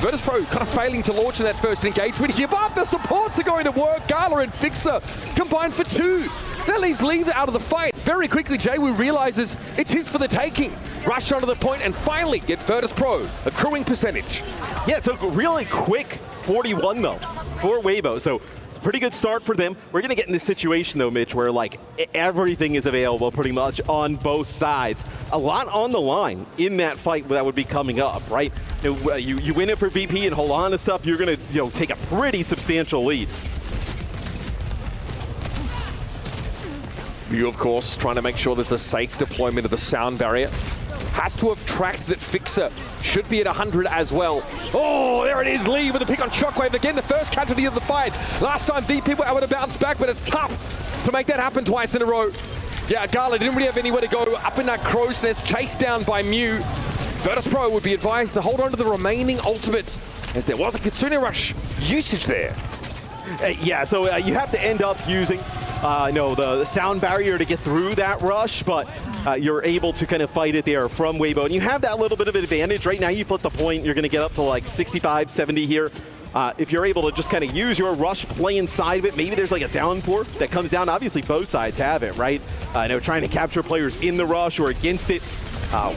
Vertus Pro kind of failing to launch in that first engagement here, but the supports are going to work. Gala and Fixer combined for 2. That leaves Leave out of the fight. Very quickly, Jaywu realizes it's his for the taking. Rush onto the point and finally get Vertus Pro accruing percentage. Yeah, it's a really quick 41 though for Weibo. So pretty good start for them. We're going to get in this situation though, Mitch, where like everything is available pretty much on both sides. A lot on the line in that fight that would be coming up, right? You win it for VP and hold on to stuff, you're going to take a pretty substantial lead. View, of course, trying to make sure there's a safe deployment of the sound barrier. Has to have tracked that Fixer should be at 100 as well. Oh, there it is, Lee with the pick on Shockwave. Again, the first casualty of the fight. Last time VP were able to bounce back, but it's tough to make that happen twice in a row. Yeah, Gala didn't really have anywhere to go. Up in that crow's nest, chased down by Mew. Vertus Pro would be advised to hold on to the remaining ultimates, as there was a Kitsune Rush usage there. Yeah, so you have to end up using the sound barrier to get through that rush, but you're able to kind of fight it there from Weibo. And you have that little bit of an advantage. Right now you flip the point, you're going to get up to like 65, 70 here. If you're able to just kind of use your rush, play inside of it, maybe there's like a downpour that comes down. Obviously both sides have it, right? Trying to capture players in the rush or against it.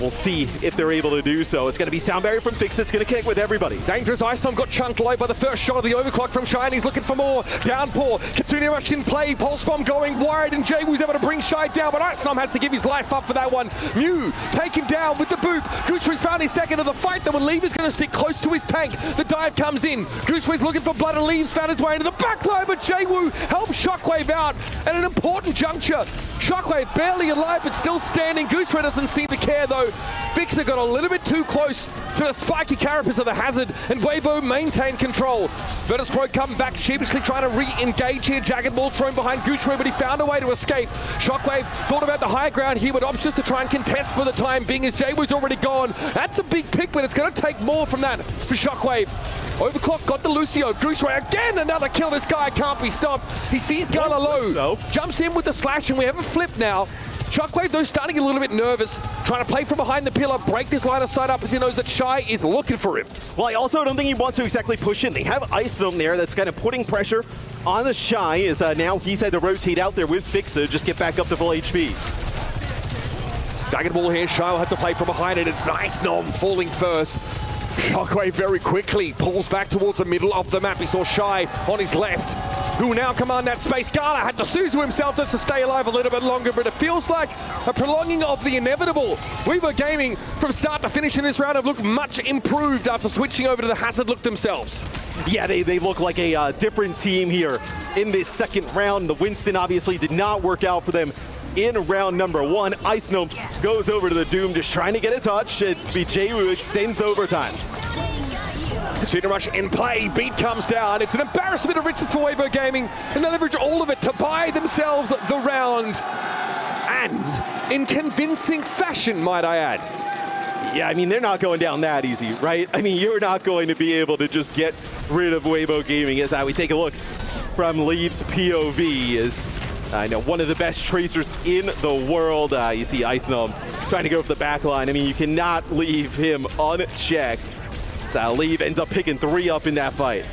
We'll see if they're able to do so. It's going to be sound barrier from FACEIT. It's going to kick with everybody. Dangerous. Icenom got chunked low by the first shot of the overclock from Shy. He's looking for more. Downpour. Kitsune Rush in play. Pulse bomb going wide, and Jaywu's able to bring Shy down, but Icenom has to give his life up for that one. Mew taken down with the boop. Gushui's found his second of the fight, though, and Leave is going to stick close to his tank. The dive comes in. Gushui's looking for blood, and Leave's found his way into the backline, but Jaywu helps Shockwave out at an important juncture. Shockwave barely alive, but still standing. Gushui doesn't seem to care, though. Fixer got a little bit too close to the spiky carapace of the Hazard, and Weibo maintained control. Vertus Pro come back, sheepishly trying to re-engage here. Jagged ball thrown behind Gushui, but he found a way to escape. Shockwave thought about the high ground here, but opts just to try and contest for the time being as Jaywood's already gone. That's a big pick, but it's going to take more from that for Shockwave. Overclock got the Lucio. Gooshway again, another kill. This guy can't be stopped. He sees Gala low, jumps in with the slash, and we have a flip now. Shockwave, though, starting a little bit nervous, trying to play from behind the pillar, break this line of sight up as he knows that Shy is looking for him. Well, I also don't think he wants to exactly push in. They have Ice-Gnome there that's kind of putting pressure on the Shy as now he's had to rotate out there with FACEIT, just get back up to full HP. Dragon Ball here, Shy will have to play from behind it. It's Ice-Gnome falling first. Shockwave very quickly pulls back towards the middle of the map. He saw Shy on his left, who will now command that space. Gala had to Suzu himself just to stay alive a little bit longer, but it feels like a prolonging of the inevitable. Weaver Gaming, from start to finish in this round, have looked much improved after switching over to the Hazard look themselves. Yeah, they look like a different team here in this second round. The Winston obviously did not work out for them in round number 1. Ice-Gnome goes over to the Doom, just trying to get a touch. Jaewoo extends overtime. Casino Rush in play, beat comes down. It's an embarrassment of riches for Weibo Gaming, and they leverage all of it to buy themselves the round. And in convincing fashion, might I add. Yeah, I mean, they're not going down that easy, right? I mean, you're not going to be able to just get rid of Weibo Gaming. As we take a look from Leaf's POV, is I know one of the best tracers in the world. You see Ice-Gnome trying to go for the back line. I mean, you cannot leave him unchecked. Leaf ends up picking 3 up in that fight.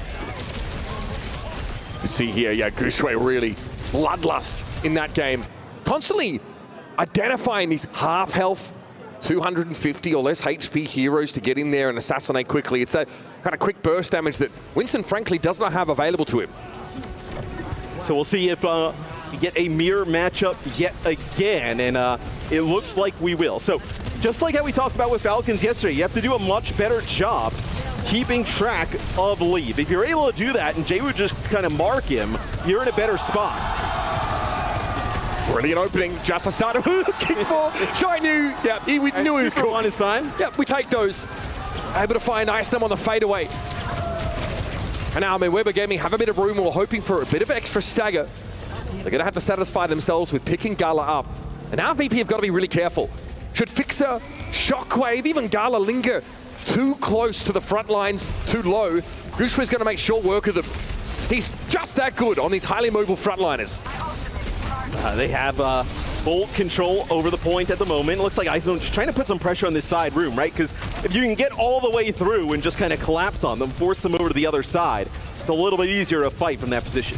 You see here, yeah, Gooshway really bloodlust in that game. Constantly identifying these half health, 250 or less HP heroes to get in there and assassinate quickly. It's that kind of quick burst damage that Winston frankly does not have available to him. So we'll see if we get a mirror matchup yet again, and it looks like we will. So just like how we talked about with Falcons yesterday, you have to do a much better job keeping track of Leaf. If you're able to do that and Jay would just kind of mark him, you're in a better spot. Brilliant opening, just a start of kick for Shy knew, yeah, knew he was cool. One is fine. Yeah, we take those. Able to find Ice-Gnome on the fadeaway. And now, I mean, Weber Gaming have a bit of room. We're hoping for a bit of extra stagger. They're going to have to satisfy themselves with picking Gala up. And now VP have got to be really careful. Should Fixer, Shockwave, even Gala linger too close to the front lines, too low, Gooshway's going to make short work of them. He's just that good on these highly mobile frontliners. They have full control over the point at the moment. It looks like Ice-Gnome just trying to put some pressure on this side room, right? Because if you can get all the way through and just kind of collapse on them, force them over to the other side, it's a little bit easier to fight from that position.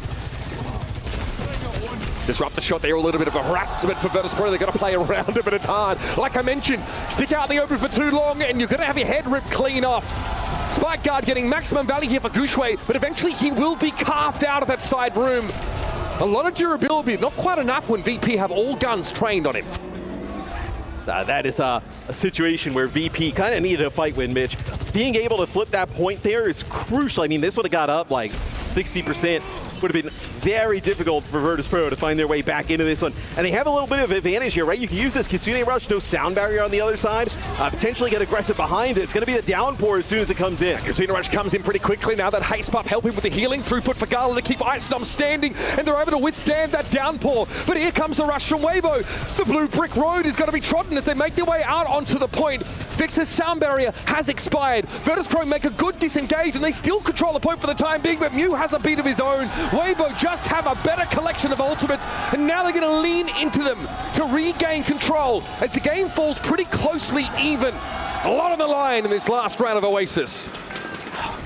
Disrupt the shot there, a little bit of a harassment for Vertus Pro. They're going to play around it, but it's hard. Like I mentioned, stick out in the open for too long and you're going to have your head ripped clean off. Spike Guard getting maximum value here for Gooshway, but eventually he will be carved out of that side room. A lot of durability, not quite enough when VP have all guns trained on him. So that is a situation where VP kind of needed a fight win, Mitch. Being able to flip that point there is crucial. I mean, this would have got up like 60%. Would have been very difficult for Vertus Pro to find their way back into this one. And they have a little bit of advantage here, right? You can use this Kitsune Rush, no sound barrier on the other side. Potentially get aggressive behind it. It's going to be the downpour as soon as it comes in. Kitsune Rush comes in pretty quickly now. That haste buff helping with the healing throughput for Gala to keep Ice-Gnome standing. And they're able to withstand that downpour. But here comes the rush from Weibo. The blue brick road is going to be trodden as they make their way out onto the point. Vix's sound barrier has expired. Vertus Pro make a good disengage and they still control the point for the time being, but Mew has a beat of his own. Weibo just have a better collection of ultimates, and now they're going to lean into them to regain control as the game falls pretty closely even. A lot on the line in this last round of Oasis.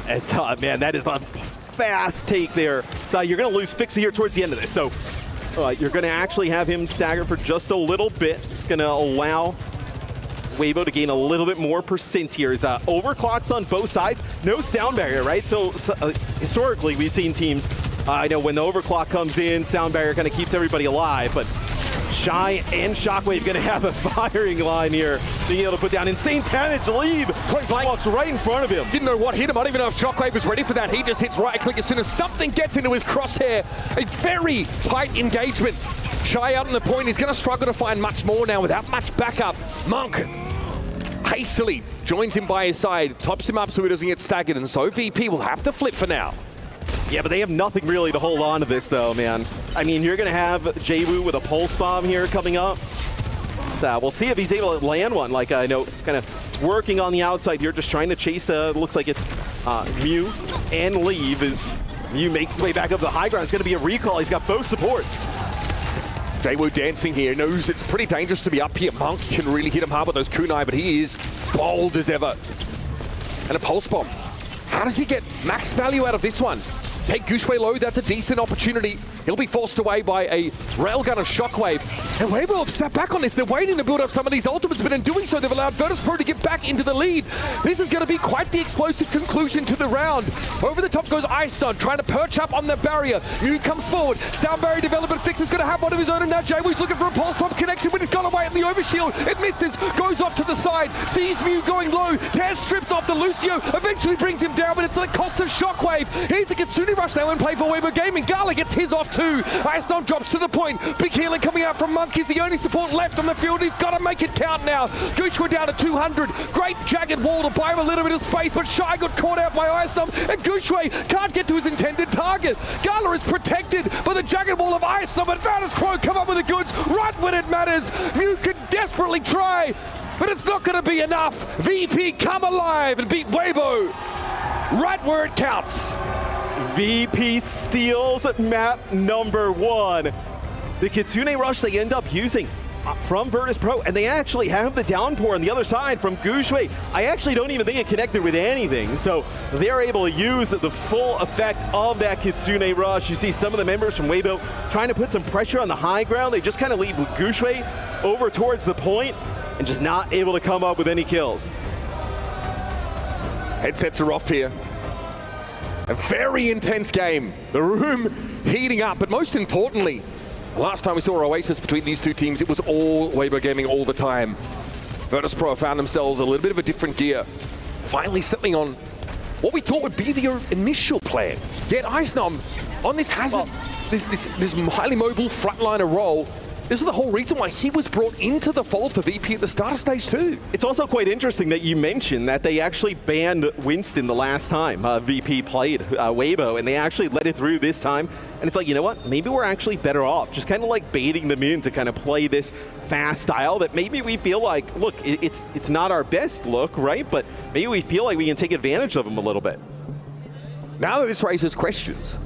Man, that is a fast take there. So you're going to lose Fixie here towards the end of this. So you're going to actually have him stagger for just a little bit. It's going to allow Weibo to gain a little bit more percent here. Is overclocks on both sides. No sound barrier, right? So historically, we've seen teams, I know when the overclock comes in, sound barrier kind of keeps everybody alive, but Shy and Shockwave going to have a firing line here, being able to put down insane damage. Leave walks right in front of him. Didn't know what hit him. I don't even know if Shockwave was ready for that. He just hits right click as soon as something gets into his crosshair. A very tight engagement. Shy out on the point. He's going to struggle to find much more now without much backup. Monk hastily joins him by his side, tops him up so he doesn't get staggered, and so VP will have to flip for now. Yeah, but they have nothing really to hold on to this, though, man. I mean, you're going to have Jaewoo with a pulse bomb here coming up. So we'll see if he's able to land one. Like, I know, kind of working on the outside here, just trying to chase, looks like it's Mew and leave as Mew makes his way back up the high ground. It's going to be a recall. He's got both supports. Jaywu dancing here, knows it's pretty dangerous to be up here. Monk can really hit him hard with those kunai, but he is bold as ever. And a pulse bomb. How does he get max value out of this one? Take Gushue low, that's a decent opportunity. He'll be forced away by a railgun of Shockwave. And Weibo have sat back on this. They're waiting to build up some of these ultimates, but in doing so, they've allowed Vertus Pro to get back into the lead. This is going to be quite the explosive conclusion to the round. Over the top goes Icenon, trying to perch up on the barrier. Mew comes forward. Sound barrier development fix is going to have one of his own, and now Jaywoo's looking for a pulse bomb connection, but he's gone away in the overshield. It misses, goes off to the side, sees Mew going low. Taz strips off the Lucio, eventually brings him down, but it's at the cost of Shockwave. Here's the Kitsune Rush now in play for Weibo Gaming. Gala gets his off too. Icenon drops to the point. Big healing coming out from Monk. He's the only support left on the field. He's got to make it count now. Gushue down to 200. Great jagged wall to buy him a little bit of space, but Shy got caught out by Icenon, and Gushue can't get to his intended target. Gala is protected by the jagged wall of Icenon, but Vertus Pro come up with the goods right when it matters. Mew could desperately try, but it's not going to be enough. VP come alive and beat Weibo right where it counts. VP steals map number 1. The Kitsune Rush they end up using from Vertus Pro, and they actually have the downpour on the other side from Gushue. I actually don't even think it connected with anything, so they're able to use the full effect of that Kitsune Rush. You see some of the members from Weibo trying to put some pressure on the high ground. They just kind of leave Gushue over towards the point and just not able to come up with any kills. Headsets are off here. A very intense game. The room heating up, but most importantly, last time we saw Oasis between these two teams, it was all Weibo Gaming all the time. Vertus Pro found themselves a little bit of a different gear. Finally settling on what we thought would be their initial plan. Get Icenom on this hazard, this highly mobile frontliner role. This is the whole reason why he was brought into the fold for VP at the start of stage 2. It's also quite interesting that you mentioned that they actually banned Winston the last time VP played Weibo, and they actually let it through this time. And it's like, you know what? Maybe we're actually better off just kind of like baiting them in to kind of play this fast style that maybe we feel like, look, it's not our best look, right? But maybe we feel like we can take advantage of them a little bit. Now this raises questions.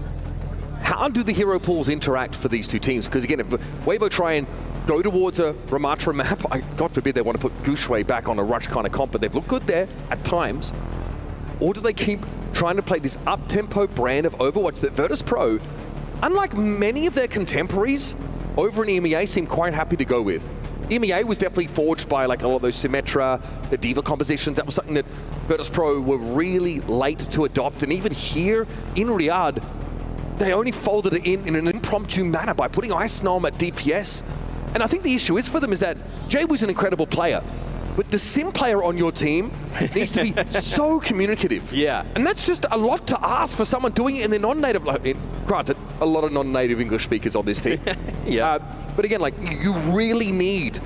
How do the hero pools interact for these two teams? Because again, if Weibo try and go towards a Ramatra map, God forbid they want to put Gushue back on a rush kind of comp, but they've looked good there at times. Or do they keep trying to play this up-tempo brand of Overwatch that Vertus Pro, unlike many of their contemporaries over in EMEA, seem quite happy to go with? EMEA was definitely forged by like a lot of those Symmetra, the Diva compositions. That was something that Vertus Pro were really late to adopt. And even here in Riyadh, they only folded it in an impromptu manner by putting Icenom at DPS. And I think the issue is for them is that Jaywoo's an incredible player, but the sim player on your team needs to be so communicative. Yeah. And that's just a lot to ask for someone doing it in their non-native, granted, a lot of non-native English speakers on this team. Yeah. But again, like, you really need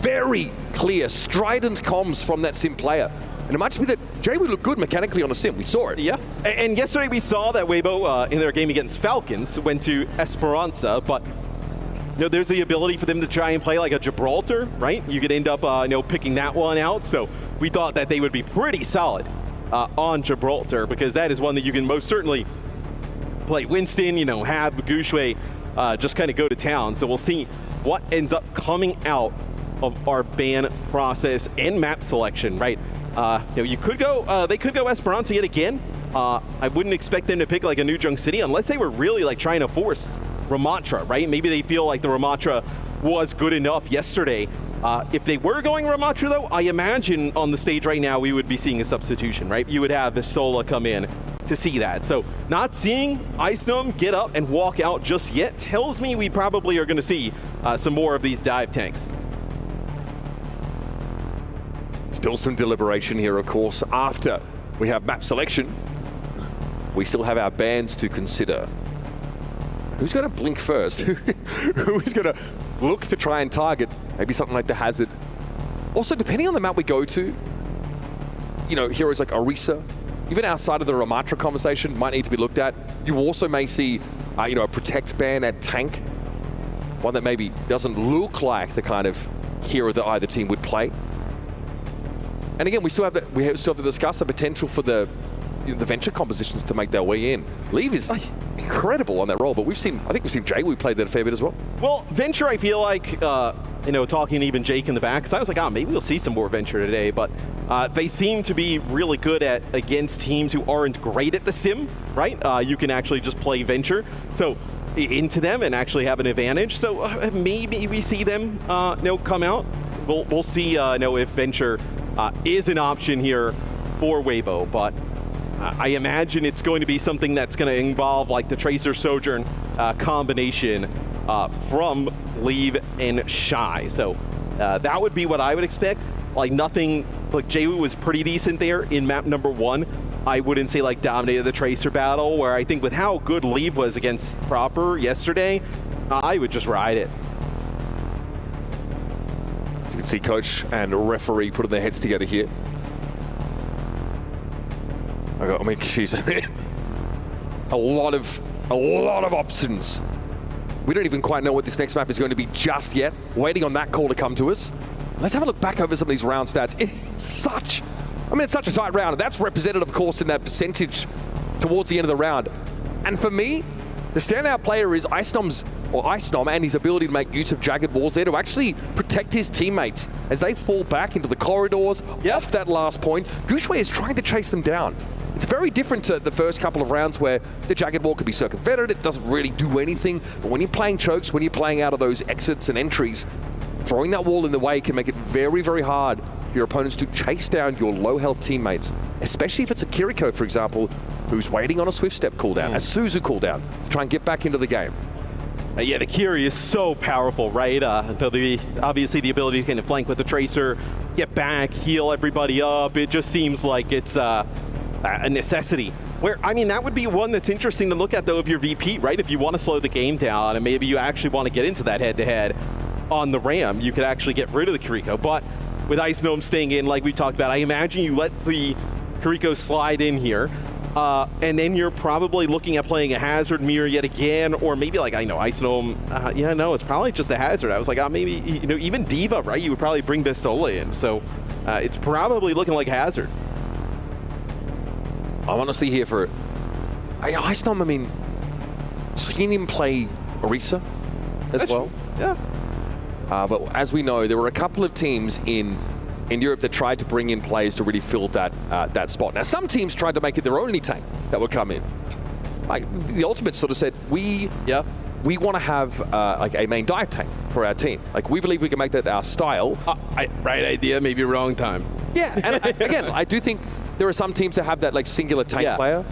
very clear, strident comms from that sim player. And it might just be that Jaywoo looked good mechanically on a sim. We saw it. Yeah. And yesterday we saw that Weibo in their game against Falcons went to Esperanza, but you know, there's the ability for them to try and play like a Gibraltar, right? You could end up picking that one out. So we thought that they would be pretty solid on Gibraltar, because that is one that you can most certainly play Winston, have Gushue just kind of go to town. So we'll see what ends up coming out of our ban process and map selection, right? You could go, they could go Esperanza yet again. I wouldn't expect them to pick like a New Junk City unless they were really like trying to force Ramatra, right? Maybe they feel like the Ramatra was good enough yesterday. If they were going Ramatra though, I imagine on the stage right now, we would be seeing a substitution, right? You would have Vistola come in to see that. So not seeing Icenom get up and walk out just yet tells me we probably are gonna see some more of these dive tanks. Still some deliberation here, of course. After we have map selection, we still have our bans to consider. Who's going to blink first? Who's going to look to try and target maybe something like the Hazard? Also, depending on the map we go to, heroes like Orisa, even outside of the Ramatra conversation, might need to be looked at. You also may see, a Protect ban at tank, one that maybe doesn't look like the kind of hero that either team would play. And again, we still have to discuss the potential for the the Venture compositions to make their way in. Leave is incredible on that role, but I think we've seen Jay play that a fair bit as well. Well, Venture, I feel like, talking to even Jake in the back, because I was like, maybe we'll see some more Venture today, but they seem to be really good against teams who aren't great at the sim, right? You can actually just play Venture. So into them and actually have an advantage. So maybe we see them come out. We'll see if Venture is an option here for Weibo, but I imagine it's going to be something that's going to involve like the Tracer Sojourn combination from Leave and Shy. So that would be what I would expect. Like nothing, like Jaywu was pretty decent there in map number 1. I wouldn't say like dominated the Tracer battle, where I think with how good Leave was against Proper yesterday, I would just ride it. As you can see coach and referee putting their heads together here. I mean, she's a lot of options. We don't even quite know what this next map is going to be just yet. Waiting on that call to come to us. Let's have a look back over some of these round stats. It's such a tight round, and that's represented, of course, in that percentage towards the end of the round. And for me, the standout player is Icenom and his ability to make use of jagged walls there to actually protect his teammates as they fall back into the corridors off that last point. Gushue is trying to chase them down. It's very different to the first couple of rounds where the jagged wall could be circumvented. It doesn't really do anything. But when you're playing chokes, when you're playing out of those exits and entries, throwing that wall in the way can make it very, very hard for your opponents to chase down your low health teammates, especially if it's a Kiriko, for example, who's waiting on a Swift Step cooldown, a Suzu cooldown, to try and get back into the game. Yeah, the Kiri is so powerful, right? Obviously the ability to kind of flank with the Tracer, get back, heal everybody up. It just seems like it's a necessity. That would be one that's interesting to look at, though, if you're VP, right? If you want to slow the game down and maybe you actually want to get into that head-to-head on the Ram, you could actually get rid of the Kiriko. But with Ice Gnome staying in, like we talked about, I imagine you let the Kiriko slide in here, and then you're probably looking at playing a Hazard Mirror yet again, or maybe like, Ice Gnome, it's probably just a Hazard. I was like, maybe, even Diva, right? You would probably bring Bestola in. So it's probably looking like Hazard. I'm honestly here for Ice Gnome, seen him play Orisa as well. Yeah. But as we know, there were a couple of teams in Europe that tried to bring in players to really fill that spot. Now, some teams tried to make it their only tank that would come in. Like the Ultimate sort of said, we want to have like a main dive tank for our team. Like we believe we can make that our style. Right idea, maybe wrong time. Yeah, and again, I do think there are some teams that have that like singular tank player,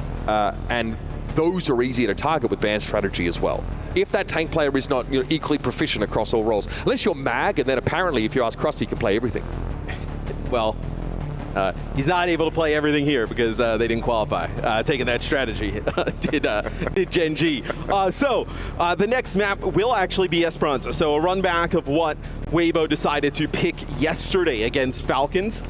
and those are easier to target with band strategy as well. If that tank player is not equally proficient across all roles, unless you're Mag, and then apparently if you ask Krusty, you can play everything. Well, he's not able to play everything here because they didn't qualify. Taking that strategy did Gen G. So the next map will actually be Esperanza. So a run back of what Weibo decided to pick yesterday against Falcons.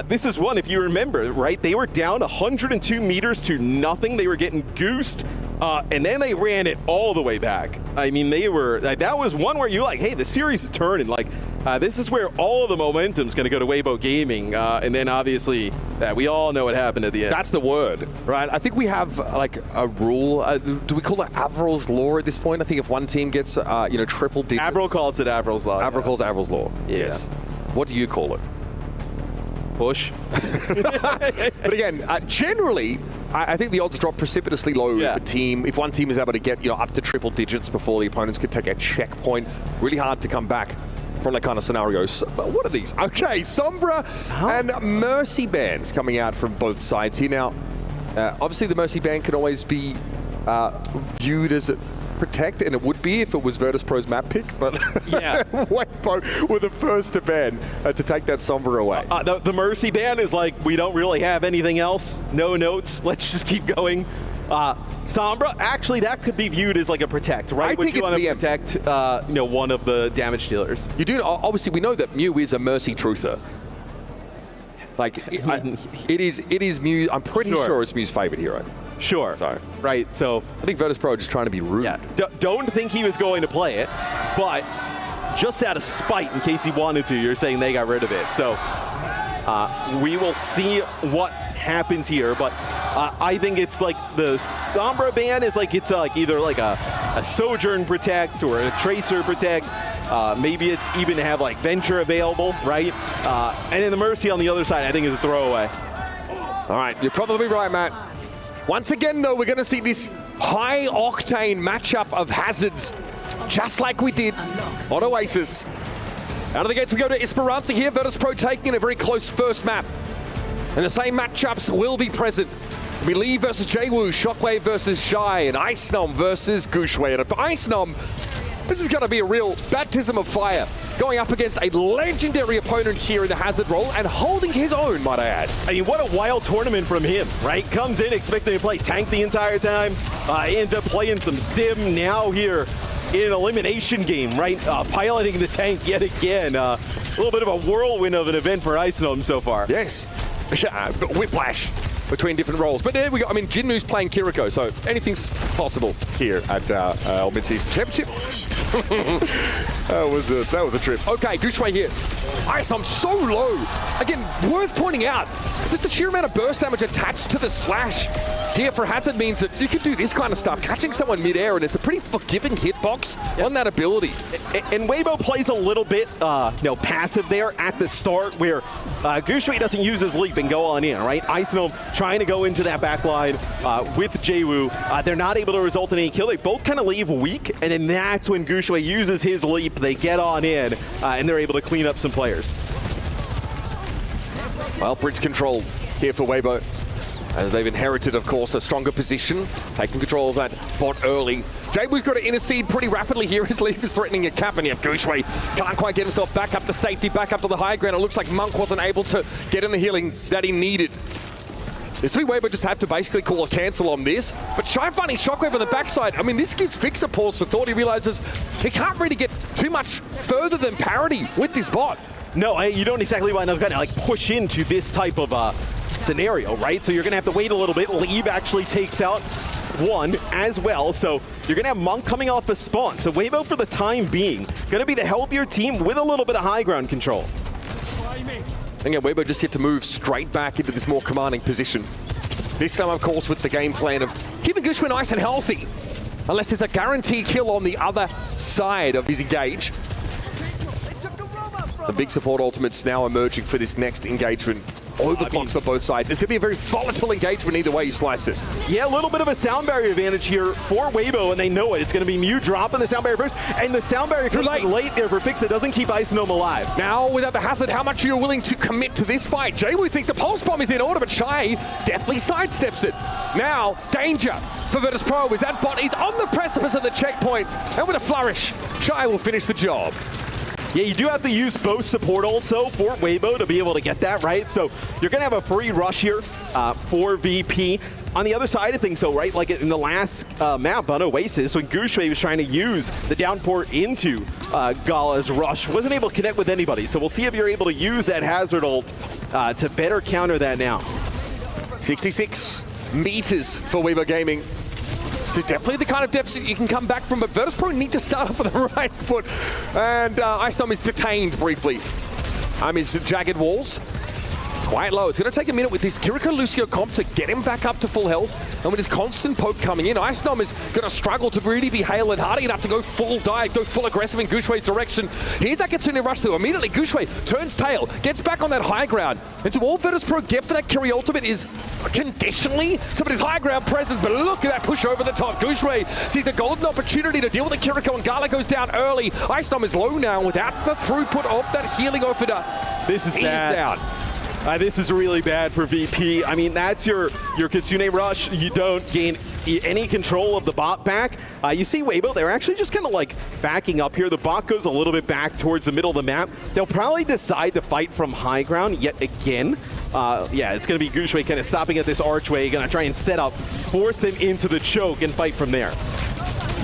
This is one, if you remember, right? They were down 102 meters to nothing. They were getting goosed, and then they ran it all the way back. They were, that was one where you're like, hey, the series is turning. Like, this is where all of the momentum's going to go to Weibo Gaming. And then obviously, we all know what happened at the end. That's the word, right? I think we have like a rule. Do we call it Avril's Law at this point? I think if one team gets, triple digits. Avril calls it Avril's Law. Avril calls Avril's Law. Yeah. Yes. What do you call it? Push. But again, generally, I think the odds drop precipitously low if a team, if one team is able to get up to triple digits before the opponents could take a checkpoint. Really hard to come back from that kind of scenario. So, what are these? Okay, Sombra and Mercy Bands coming out from both sides here. Now, obviously the Mercy Band can always be viewed as a protect, and it would be if it was Vertus Pro's map pick, but Weibo were the first to ban to take that Sombra away. The Mercy Band is like, we don't really have anything else, no notes, let's just keep going. Sombra, actually that could be viewed as like a protect, right? I think you want to protect one of the damage dealers. You do, obviously we know that Mew is a Mercy truther. Like, it is Mew, I'm pretty sure it's Mew's favorite hero. Sure. So, right. So I think Vertus Pro just trying to be rude. Yeah. Don't think he was going to play it, but just out of spite, in case he wanted to, you're saying they got rid of it. So we will see what happens here. But I think it's like the Sombra ban is like, it's like either like a Sojourn Protect or a Tracer Protect. Maybe it's even to have like Venture available, right? And then the Mercy on the other side, I think, is a throwaway. All right, you're probably right, Matt. Once again, though, we're going to see this high-octane matchup of hazards, just like we did on Oasis. Out of the gates, we go to Esperanza here. Vertus Pro taking in a very close first map. And the same matchups will be present. It'll be Lee versus Jwoo, Shockwave versus Shy, and Icenom versus Gushway. And for Icenom, this is going to be a real baptism of fire, going up against a legendary opponent here in the hazard role and holding his own, might I add. I mean, what a wild tournament from him, right? Comes in expecting to play tank the entire time, ends up playing some sim now here in an elimination game, right? Piloting the tank yet again. A little bit of a whirlwind of an event for Icenom so far. Yes, whiplash between different roles. But there we go. I mean, Jinmu's playing Kiriko, so anything's possible here at our Midseason Championship. that was a trip. Okay, Gushway here. Icenom so low. Again, worth pointing out, just the sheer amount of burst damage attached to the slash here for Hazard means that you can do this kind of stuff, catching someone mid-air, and it's a pretty forgiving hitbox on that ability. And Weibo plays a little bit passive there at the start, where Gushway doesn't use his leap and go on in, right? Icenom trying to go into that back line with Jwoo. They're not able to result in any kill. They both kind of leave weak, and then that's when Gushway uses his leap. They get on in, and they're able to clean up some players. Well, bridge control here for Weibo, as they've inherited, of course, a stronger position, taking control of that bot early. Jwoo's got to intercede pretty rapidly here. His leaf is threatening a cap, and Gushway can't quite get himself back up to safety, back up to the high ground. It looks like Monk wasn't able to get in the healing that he needed. This week, Weibo just have to basically call a cancel on this. But Shy finding Shockwave on the backside. I mean, this gives Fix a pause for thought. He realizes he can't really get too much further than parity with this bot. No, you don't exactly want to kind of like push into this type of scenario, right? So you're going to have to wait a little bit. Leave actually takes out one as well. So you're going to have Monk coming off a spawn. So Weibo, for the time being, going to be the healthier team with a little bit of high ground control. And again, Weibo just had to move straight back into this more commanding position. This time, of course, with the game plan of keeping Gushway nice and healthy, unless there's a guaranteed kill on the other side of his engage. The big support ultimates now emerging for this next engagement. Overclocks for both sides. It's going to be a very volatile engagement either way you slice it. Yeah, a little bit of a sound barrier advantage here for Weibo, and they know it. It's going to be Mew dropping the sound barrier first, and the sound barrier comes late there for FACEIT. Doesn't keep Icenom alive. Now, without the hazard, how much are you willing to commit to this fight? Jwoo thinks a pulse bomb is in order, but Shy definitely sidesteps it. Now, danger for Vertus Pro as that bot is on the precipice of the checkpoint, and with a flourish, Shy will finish the job. Yeah, you do have to use both support also for Weibo to be able to get that, right? So you're going to have a free rush here for VP. On the other side of things, though, right, like in the last map on Oasis, when Gushway was trying to use the downport into Gala's rush, wasn't able to connect with anybody. So we'll see if you're able to use that hazard ult to better counter that now. 66 meters for Weibo Gaming. It's definitely the kind of deficit you can come back from, but Vertus Pro need to start off with the right foot. And Icenom is detained briefly. His jagged walls. Quite low. It's going to take a minute with this Kiriko Lucio comp to get him back up to full health. And with his constant poke coming in, Icenom is going to struggle to really be Hale and Hardy enough to go full dive, go full aggressive in Gushway's direction. Here's that Kitsune rush through. Immediately, Gushway turns tail, gets back on that high ground. And so all Vertus Pro get for that Kiri ultimate is conditionally somebody's high ground presence. But look at that push over the top. Gushway sees a golden opportunity to deal with the Kiriko, and Gala goes down early. Icenom is low now without the throughput of that healing Ofida. This is bad. Down. This is really bad for VP. I mean, that's your Kitsune rush. You don't gain any control of the bot back. You see Weibo, they're actually just kind of like backing up here. The bot goes a little bit back towards the middle of the map. They'll probably decide to fight from high ground yet again. Yeah, it's going to be Gushway kind of stopping at this archway, going to try and set up, force him into the choke and fight from there.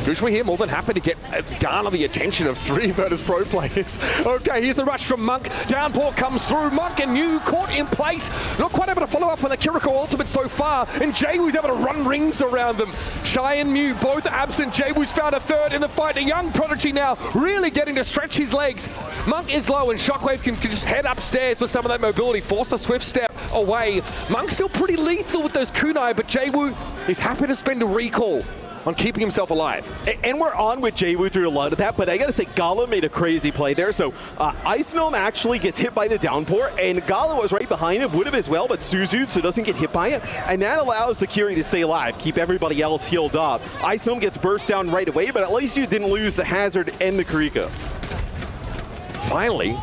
Gushway here more than happy to garner the attention of 3 Vertus Pro players. Okay, here's the rush from Monk. Downpour comes through. Monk and Mew caught in place. Not quite able to follow up on the Kiriko ultimate so far. And Jwoo's able to run rings around them. Shy and Mew both absent. Jwoo's found a third in the fight. A young prodigy now really getting to stretch his legs. Monk is low and Shockwave can just head upstairs with some of that mobility. Force the swift step. away. Monk's still pretty lethal with those kunai, but Jwoo is happy to spend a recall on keeping himself alive. And we're on with Jwoo through a lot of that, but I gotta say, Gala made a crazy play there. So Ice Gnome actually gets hit by the downpour, and Gala was right behind him, would have as well, but Suzu so doesn't get hit by it, and that allows the Curie to stay alive, keep everybody else healed up. Ice Gnome gets burst down right away, but at least you didn't lose the Hazard and the Karika. Finally,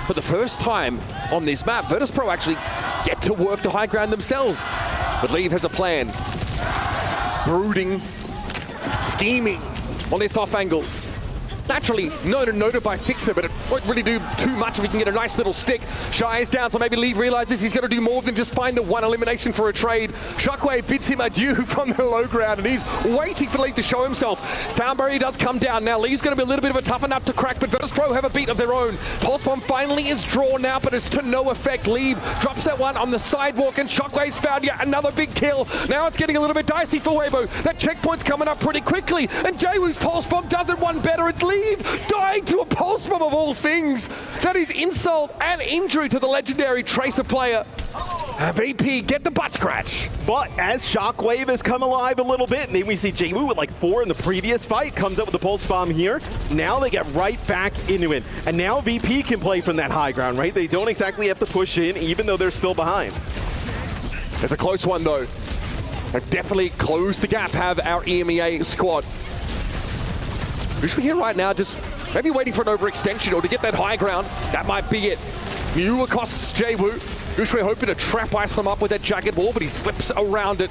for the first time on this map, Vertus Pro actually get to work the high ground themselves. But Leave has a plan. Brooding, scheming on this off angle. Naturally noted by Fixer, but it won't really do too much if he can get a nice little stick. Shy is down, so maybe Leave realizes he's got to do more than just find the one elimination for a trade. Shockwave bids him adieu from the low ground, and he's waiting for Leave to show himself. Soundberry does come down now. Leave's going to be a little bit of a tough enough to crack, but Vertus Pro have a beat of their own. Pulse Bomb finally is drawn now, but it's to no effect. Leave drops that one on the sidewalk, and Shockwave's found yet another big kill. Now it's getting a little bit dicey for Weibo. That checkpoint's coming up pretty quickly, and Jwoo's Pulse Bomb does it one better. It's Leave dying to a Pulse Bomb of all things. That is insult and injury to the legendary Tracer player. VP get the butt scratch. But as Shockwave has come alive a little bit, and then we see Jwoo with like 4 in the previous fight, comes up with the Pulse Bomb here. Now they get right back into it. And now VP can play from that high ground, right? They don't exactly have to push in, even though they're still behind. It's a close one, though. They've definitely closed the gap, have our EMEA squad. Usually here right now, just maybe waiting for an overextension or to get that high ground. That might be it. Mew accosts Jwoo. Usually hoping to trap Ice Gnome up with that jagged wall, but he slips around it.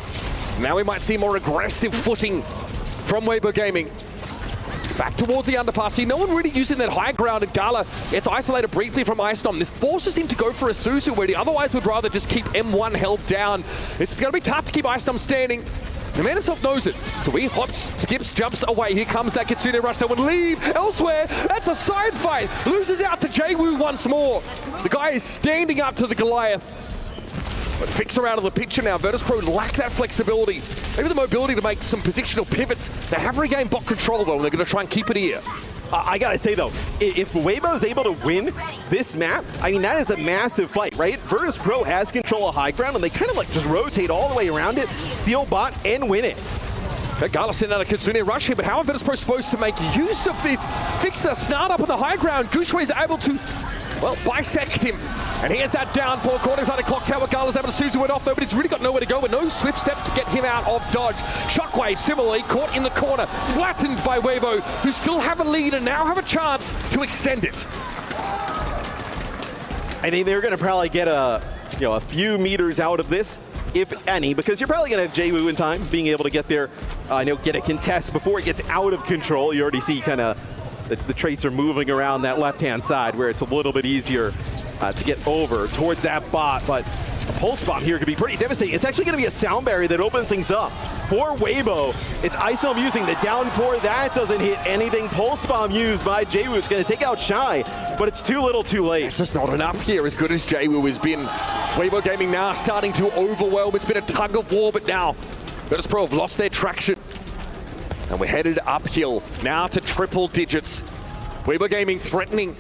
Now we might see more aggressive footing from Weibo Gaming. Back towards the underpass. See, no one really using that high ground at Gala. It's isolated briefly from Ice Gnome. This forces him to go for a Suzu where he otherwise would rather just keep M1 held down. It's going to be tough to keep Ice Gnome standing. The man himself knows it, so he hops, skips, jumps away. Here comes that Kitsune rush that would leave elsewhere. That's a side fight. Loses out to Jwoo once more. The guy is standing up to the Goliath. But Fixer out of the picture now. Vertus Pro lack that flexibility. Maybe the mobility to make some positional pivots. They have regained bot control though, and they're going to try and keep it here. I gotta say though, if Weibo is able to win this map, I mean, that is a massive fight, right? Vertus Pro has control of high ground, and they kind of like just rotate all the way around it, steal bot, and win it. Gala sending out a Kitsune rush here, but how are Vertus Pro supposed to make use of this? Fixer snarled up on the high ground. Gushue is able to, well, bisect him. And here's that downpour. Corner's under clock tower. Gala's able to Suzu it off though, but he's really got nowhere to go with no swift step to get him out of dodge. Shockwave similarly caught in the corner, flattened by Weibo, who still have a lead and now have a chance to extend it. I think they're going to probably get a few meters out of this, if any, because you're probably going to have Jwoo in time, being able to get there, get a contest before it gets out of control. You already see kind of the Tracer moving around that left-hand side where it's a little bit easier to get over towards that bot, but a Pulse Bomb here could be pretty devastating. It's actually going to be a Sound Barrier that opens things up. For Weibo, it's Ice Gnome using the downpour. That doesn't hit anything. Pulse Bomb used by Jwoo. It's going to take out Shy, but it's too little too late. It's just not enough here, as good as Jwoo has been. Weibo Gaming now starting to overwhelm. It's been a tug of war, but now Vertus Pro have lost their traction. And we're headed uphill now to triple digits. Weibo Gaming threatening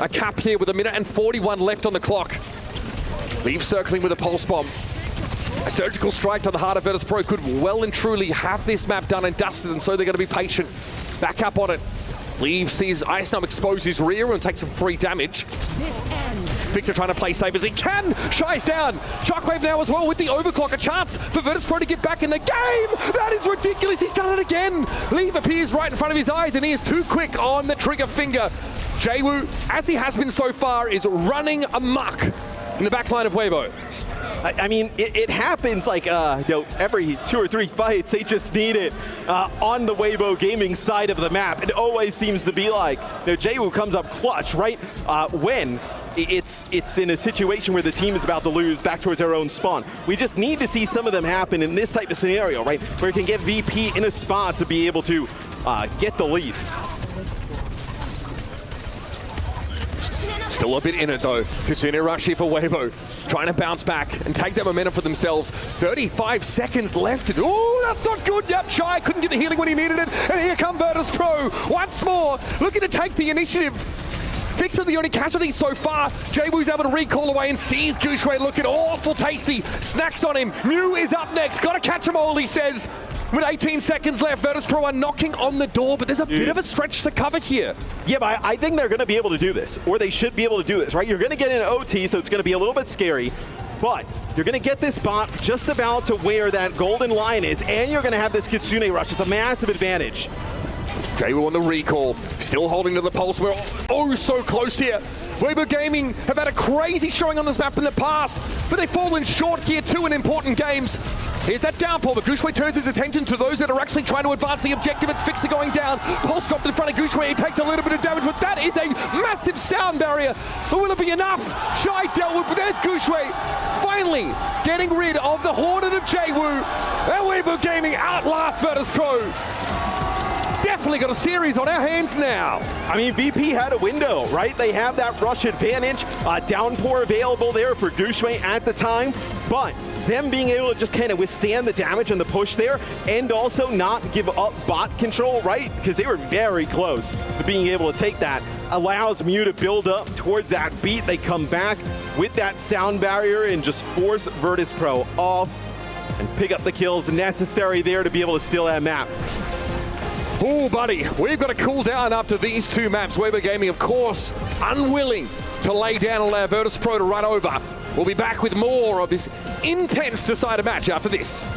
a cap here with 1:41 left on the clock. Leave circling with a Pulse Bomb. A surgical strike to the heart of Vertus Pro could well and truly have this map done and dusted, and so they're going to be patient. Back up on it. Leave sees Ice Gnome expose his rear and take some free damage. Fixer trying to play safe as he can. Shy's down. Shockwave now as well with the overclock. A chance for Vertus Pro to get back in the game. That is ridiculous. He's done it again. Leave appears right in front of his eyes, and he is too quick on the trigger finger. Jwoo, as he has been so far, is running amok in the back line of Weibo. I mean, it happens like every 2 or 3 fights. They just need it on the Weibo Gaming side of the map. It always seems to be like Jwoo comes up clutch, right? When it's in a situation where the team is about to lose back towards their own spawn. We just need to see some of them happen in this type of scenario, right? Where it can get VP in a spot to be able to get the lead. Still a bit in it though. Kitsune rush here for Weibo. Trying to bounce back and take that momentum for themselves. 35 seconds left. Oh, that's not good. Yep, Shy couldn't get the healing when he needed it. And here come Vertus Pro once more, looking to take the initiative. Fix are the only casualties so far. Jwu's able to recall away and sees Gushui looking awful tasty. Snacks on him. Mew is up next. Gotta catch them all, he says. With 18 seconds left, Vertus Pro are knocking on the door, but there's a bit of a stretch to cover here. Yeah, but I think they're going to be able to do this, or they should be able to do this, right? You're going to get an OT, so it's going to be a little bit scary, but you're going to get this bot just about to where that golden line is, and you're going to have this Kitsune rush. It's a massive advantage. Jwu on the recall, still holding to the pulse. We're oh so close here. Weibo Gaming have had a crazy showing on this map in the past, but they've fallen short here too in important games. Here's that downpour, but Gushui turns his attention to those that are actually trying to advance the objective. It's Fixer going down. Pulse dropped in front of Gushui. He takes a little bit of damage, but that is a massive sound barrier. But will it be enough? Shy dealt with, but there's Gushui finally getting rid of the Hornet of Jwu. And Weibo Gaming outlast Vertus Pro. Definitely got a series on our hands now. I mean, VP had a window, right? They have that rush advantage. Downpour available there for Gushui at the time, but them being able to just kind of withstand the damage and the push there, and also not give up bot control, right? Because they were very close to being able to take that. Allows Mew to build up towards that beat. They come back with that sound barrier and just force Vertus Pro off and pick up the kills necessary there to be able to steal that map. Oh, buddy, we've got to cool down after these two maps. Weibo Gaming, of course, unwilling to lay down and allow Vertus Pro to run over. We'll be back with more of this intense decider match after this.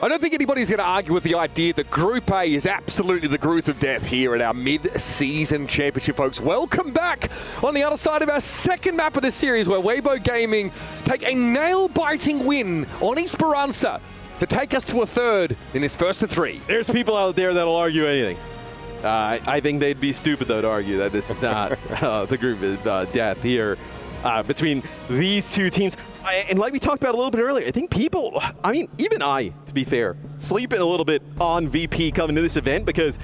I don't think anybody's going to argue with the idea that Group A is absolutely the group of death here at our mid-season championship, folks. Welcome back on the other side of our second map of the series, where Weibo Gaming take a nail-biting win on Esperanza to take us to a third in this first of three. There's people out there that'll argue anything. I think they'd be stupid, though, to argue that this is not the group of death here between these two teams. And like we talked about a little bit earlier, I think people, I mean, even I, to be fair, sleeping a little bit on VP coming to this event because,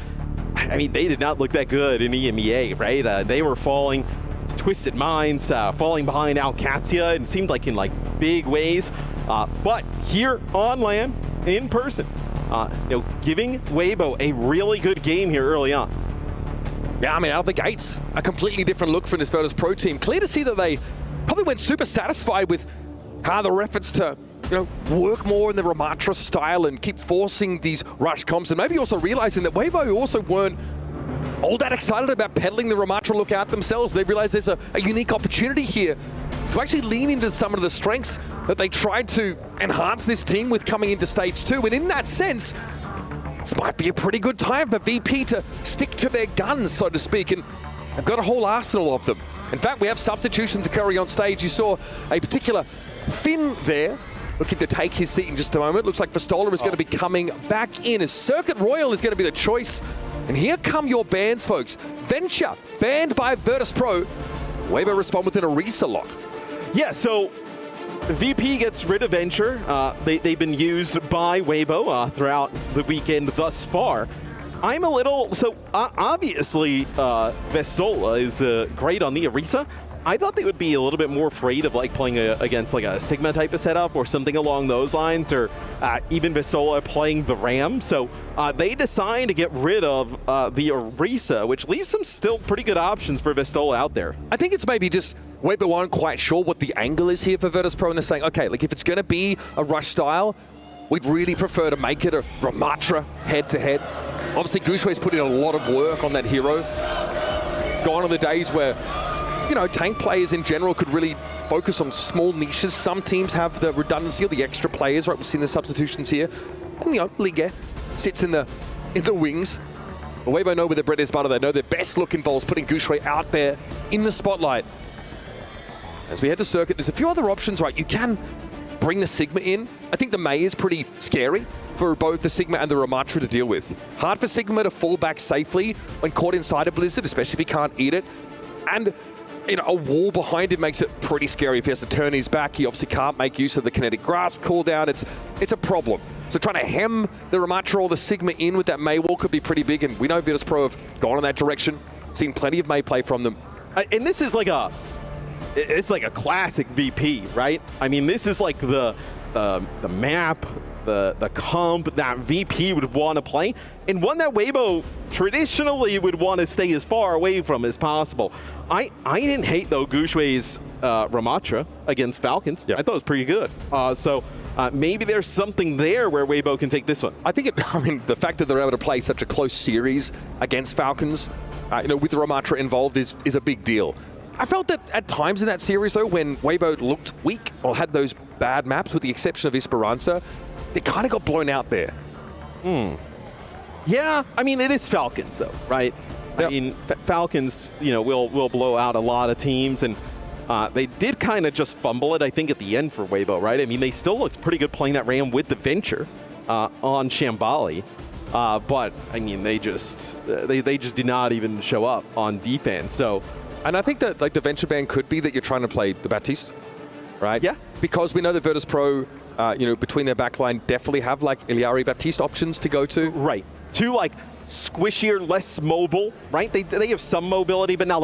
I mean, they did not look that good in EMEA, right? They were falling to Twisted Minds, falling behind Alcatia, and seemed like in big ways. But here on LAN, in person, giving Weibo a really good game here early on. Yeah, I mean, out of the gates, a completely different look from this Vertus Pro team. Clear to see that they probably went super satisfied with how their efforts to, work more in the Ramatra style and keep forcing these rush comps, and maybe also realizing that Weibo also weren't all that excited about peddling the Ramatra look out themselves. They realized there's a unique opportunity here to actually lean into some of the strengths that they tried to enhance this team with coming into stage 2. And in that sense, this might be a pretty good time for VP to stick to their guns, so to speak, and they've got a whole arsenal of them. In fact, we have substitutions occurring on stage. You saw a particular Finn there, looking to take his seat in just a moment. Looks like Vistola is going to be coming back in, as Circuit Royal is going to be the choice. And here come your bans, folks. Venture, banned by Vertus Pro. Weibo respond with an Orisa lock. Yeah, so VP gets rid of Venture. They've been used by Weibo throughout the weekend thus far. I'm a little, so obviously Vistola is great on the Orisa. I thought they would be a little bit more afraid of playing against a Sigma type of setup or something along those lines, or even Vistola playing the Ram. So they decide to get rid of the Orisa, which leaves some still pretty good options for Vistola out there. I think it's maybe just Weibo aren't quite sure what the angle is here for Vertus Pro, and they're saying, okay, if it's going to be a rush style, we'd really prefer to make it a Ramatra head-to-head. Obviously, Gushue's put in a lot of work on that hero. Gone are the days where tank players in general could really focus on small niches. Some teams have the redundancy or the extra players, right? We've seen the substitutions here. And, Ligue sits in the wings. But Weibo know where their bread is butter. They know their best look involves putting Gushue out there in the spotlight. As we head to Circuit, there's a few other options, right? You can bring the Sigma in. I think the Mei is pretty scary for both the Sigma and the Ramatra to deal with. Hard for Sigma to fall back safely when caught inside a Blizzard, especially if he can't eat it. And a wall behind him makes it pretty scary. If he has to turn his back, he obviously can't make use of the kinetic grasp cooldown. It's a problem. So trying to hem the Ramatra or the Sigma in with that Mei wall could be pretty big, and we know Vertus Pro have gone in that direction. Seen plenty of Mei play from them. And this is it's like a classic VP, right? I mean, this is like the map, the comp that VP would want to play, and one that Weibo traditionally would want to stay as far away from as possible. I didn't hate, though, Gushue's Ramatra against Falcons. I thought it was pretty good. So maybe there's something there where Weibo can take this one. I think the fact that they're able to play such a close series against Falcons, with the Ramatra involved is a big deal. I felt that at times in that series, though, when Weibo looked weak or had those bad maps, with the exception of Esperanza, they kind of got blown out there. Yeah, I mean, it is Falcons, though, right? Yep. I mean, Falcons, will blow out a lot of teams, and they did kind of just fumble it, I think, at the end for Weibo, right? I mean, they still looked pretty good playing that Ram with the Venture on Shambali, but I mean, they just did not even show up on defense. So, and I think that the Venture ban could be that you're trying to play the Baptiste, right? Yeah, because we know that Vertus Pro, between their backline, definitely have Iliari Baptiste options to go to. Right. Two squishier, less mobile, right? They have some mobility, but not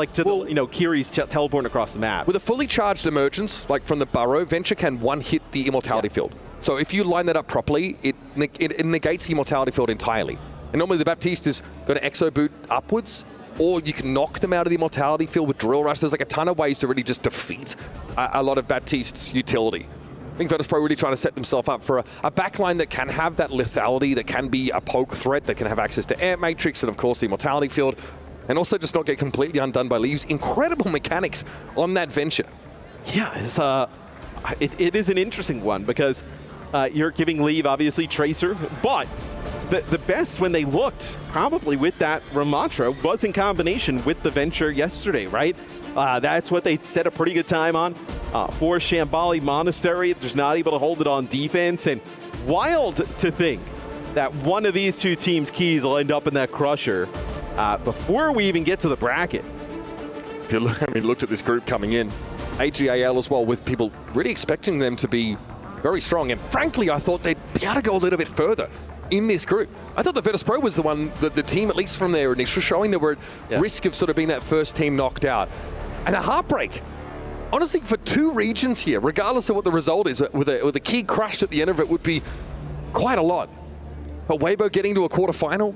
Kiri's teleporting across the map. With a fully charged emergence, from the burrow, Venture can one-hit the immortality field. So if you line that up properly, it negates the immortality field entirely. And normally the Baptiste is going to exo boot upwards, or you can knock them out of the immortality field with drill rush. There's a ton of ways to really just defeat a lot of Baptiste's utility. I think Vertus Pro really trying to set themselves up for a backline that can have that lethality, that can be a poke threat, that can have access to Air Matrix and, of course, the Immortality Field, and also just not get completely undone by Leaves. Incredible mechanics on that Venture. Yeah, it is an interesting one because You're giving leave, obviously, Tracer. But the best when they looked, probably with that Ramatra, was in combination with the Venture yesterday, right? That's what they set a pretty good time on. For Shambali Monastery, just not able to hold it on defense. And wild to think that one of these two teams' keys will end up in that Crusher before we even get to the bracket. If you look, looked at this group coming in, AGAL as well, with people really expecting them to be very strong. And frankly, I thought they'd be able to go a little bit further in this group. I thought the Vertus Pro was the one, the team, at least from their initial showing, they were at risk of sort of being that first team knocked out. And a heartbreak. Honestly, for two regions here, regardless of what the result is, with a key crushed at the end of it would be quite a lot. But Weibo getting to a quarterfinal,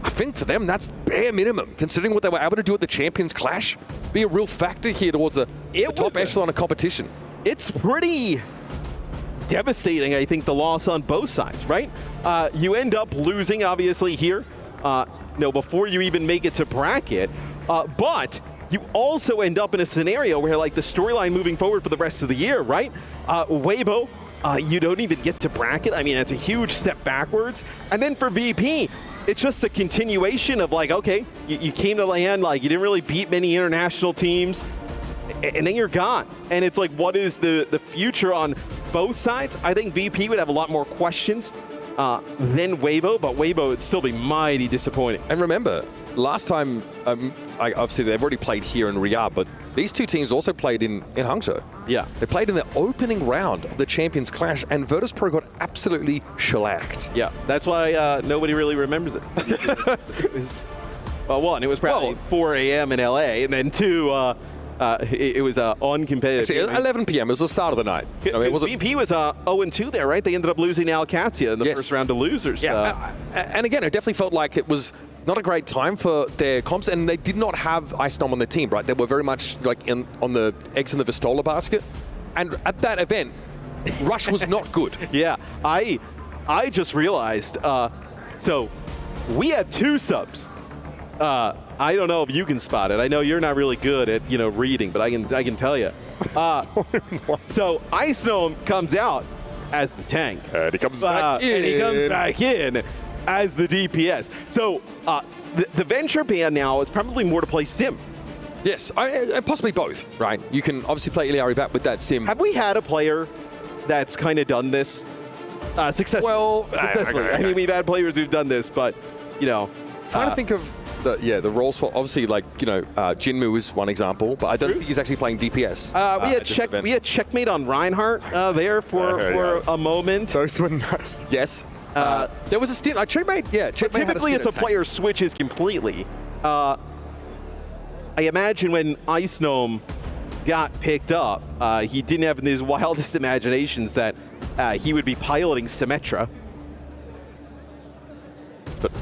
I think for them, that's bare minimum, considering what they were able to do at the Champions Clash. Be a real factor here towards the top echelon of competition. It's pretty devastating, I think, the loss on both sides, right? You end up losing, obviously, here, before you even make it to bracket, but you also end up in a scenario where, like, the storyline moving forward for the rest of the year, right? Weibo, you don't even get to bracket. I mean, it's a huge step backwards. And then for VP, it's just a continuation of, like, okay, you came to LAN, like, you didn't really beat many international teams, and then you're gone. And it's like, what is the future on both sides? I think VP would have a lot more questions than Weibo, but Weibo would still be mighty disappointing. And remember, last time, obviously they've already played here in Riyadh, but these two teams also played in Hangzhou. Yeah. They played in the opening round of the Champions Clash, and Vertus Pro got absolutely shellacked. Yeah, that's why nobody really remembers it. Well, one, it was probably 4 a.m. in LA, and then two, it was uncompetitive. Actually, 11 p.m. was the start of the night. VP was 0-2 there, right? They ended up losing to Alcatia in the first round of losers. Yeah, and again, it definitely felt like it was not a great time for their comps, and they did not have Icenom on the team, right? They were very much like on the eggs in the Vistola basket. And at that event, Rush was not good. Yeah, I just realized, so we have two subs. I don't know if you can spot it. I know you're not really good at, reading, but I can tell you. So Icenom comes out as the tank. And he comes back in. And he comes back in as the DPS. So the Venture ban now is probably more to play Sim. Yes, possibly both, right? You can obviously play Iliari back with that Sim. Have we had a player that's kind of done this successfully? Well, successfully. okay. I mean, we've had players who've done this, but, Trying to think of the roles for, obviously, like, Jinmu is one example, but I don't think he's actually playing DPS. We had checkmate on Reinhardt there for a moment. Those were yes. There was a stint. Checkmate, yeah. Checkmate typically, it's a player switches completely. I imagine when Icenom got picked up, he didn't have in his wildest imaginations that he would be piloting Symmetra.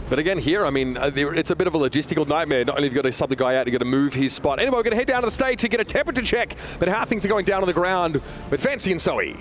But again, here, I mean, it's a bit of a logistical nightmare. Not only have you got to sub the guy out, you've got to move his spot. Anyway, we're going to head down to the stage to get a temperature check, but how things are going down on the ground with Fancy and Zoe.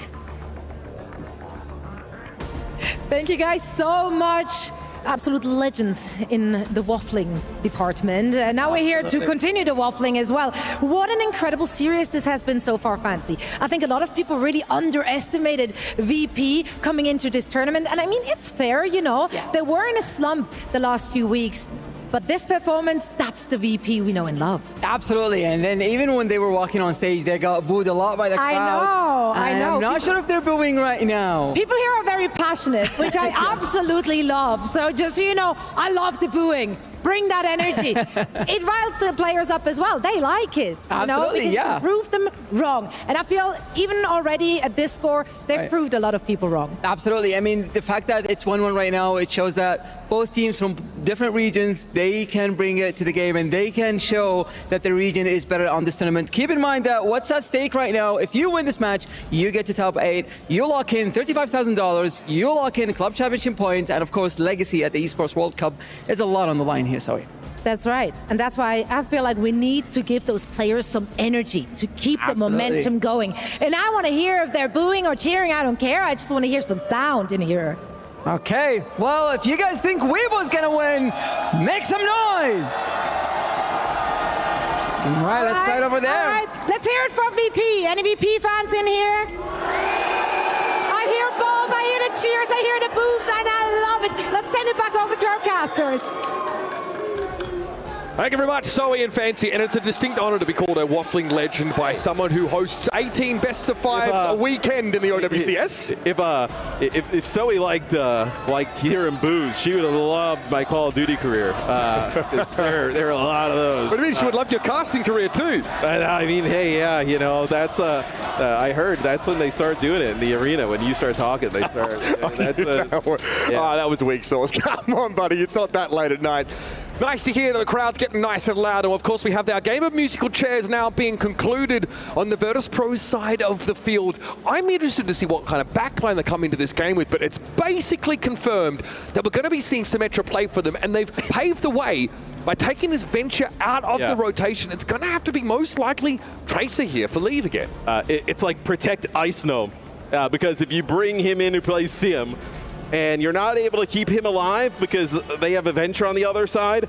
Thank you guys so much. Absolute legends in the waffling department. Now we're here to continue the waffling as well. What an incredible series this has been so far, Fancy. I think a lot of people really underestimated VP coming into this tournament. And I mean, it's fair, They were in a slump the last few weeks. But this performance, that's the VP we know and love. Absolutely, and then even when they were walking on stage, they got booed a lot by the crowd. I know. I'm not sure if they're booing right now. People here are very passionate, which I absolutely love. So just so you know, I love the booing. Bring that energy. It riles the players up as well. They like it. Absolutely, because you proved them wrong. And I feel even already at this score, they've proved a lot of people wrong. Absolutely. I mean, the fact that it's 1-1 right now, it shows that both teams from different regions, they can bring it to the game and they can show that the region is better on this tournament. Keep in mind that what's at stake right now, if you win this match, you get to top 8, you lock in $35,000, you lock in club championship points, and of course, legacy at the Esports World Cup. There's a lot on the line here. That's right. And that's why I feel like we need to give those players some energy to keep the momentum going. And I want to hear if they're booing or cheering. I don't care. I just want to hear some sound in here. Okay. Well, if you guys think Weibo's going to win, make some noise. All right, let's start over there. All right, let's hear it from VP. Any VP fans in here? I hear Bob, I it. Let's send it back over to our casters. Thank you very much, Zoe and Fancy, and it's a distinct honor to be called a waffling legend by someone who hosts 18 best of fives a weekend in the OWCS. If Zoe liked hearing booze, she would have loved my Call of Duty career. There are a lot of those. What do you mean? She would love your casting career too. I mean, hey, yeah, you know, that's I heard that's when they start doing it in the arena. When you start talking, they start. Oh, that was weak sauce. Come on, buddy. It's not that late at night. Nice to hear that the crowd's getting nice and loud. And of course, we have our game of musical chairs now being concluded on the Vertus Pro side of the field. I'm interested to see what kind of backline they come into this game with, but it's basically confirmed that we're going to be seeing Symmetra play for them, and they've paved the way by taking this venture out of the rotation. It's going to have to be most likely Tracer here for Leave again. It's like protect Ice Gnome, because if you bring him in to play Sim, and you're not able to keep him alive because they have a venture on the other side,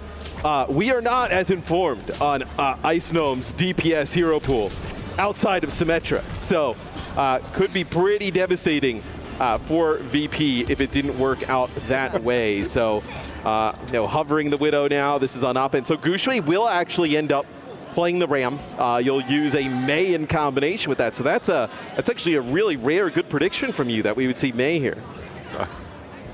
we are not as informed on Ice Gnome's DPS hero pool outside of Symmetra. So could be pretty devastating for VP if it didn't work out that way. So hovering the Widow now, this is on up. And so Gushui will actually end up playing the Ram. You'll use a Mei in combination with that. So that's actually a really rare good prediction from you that we would see Mei here.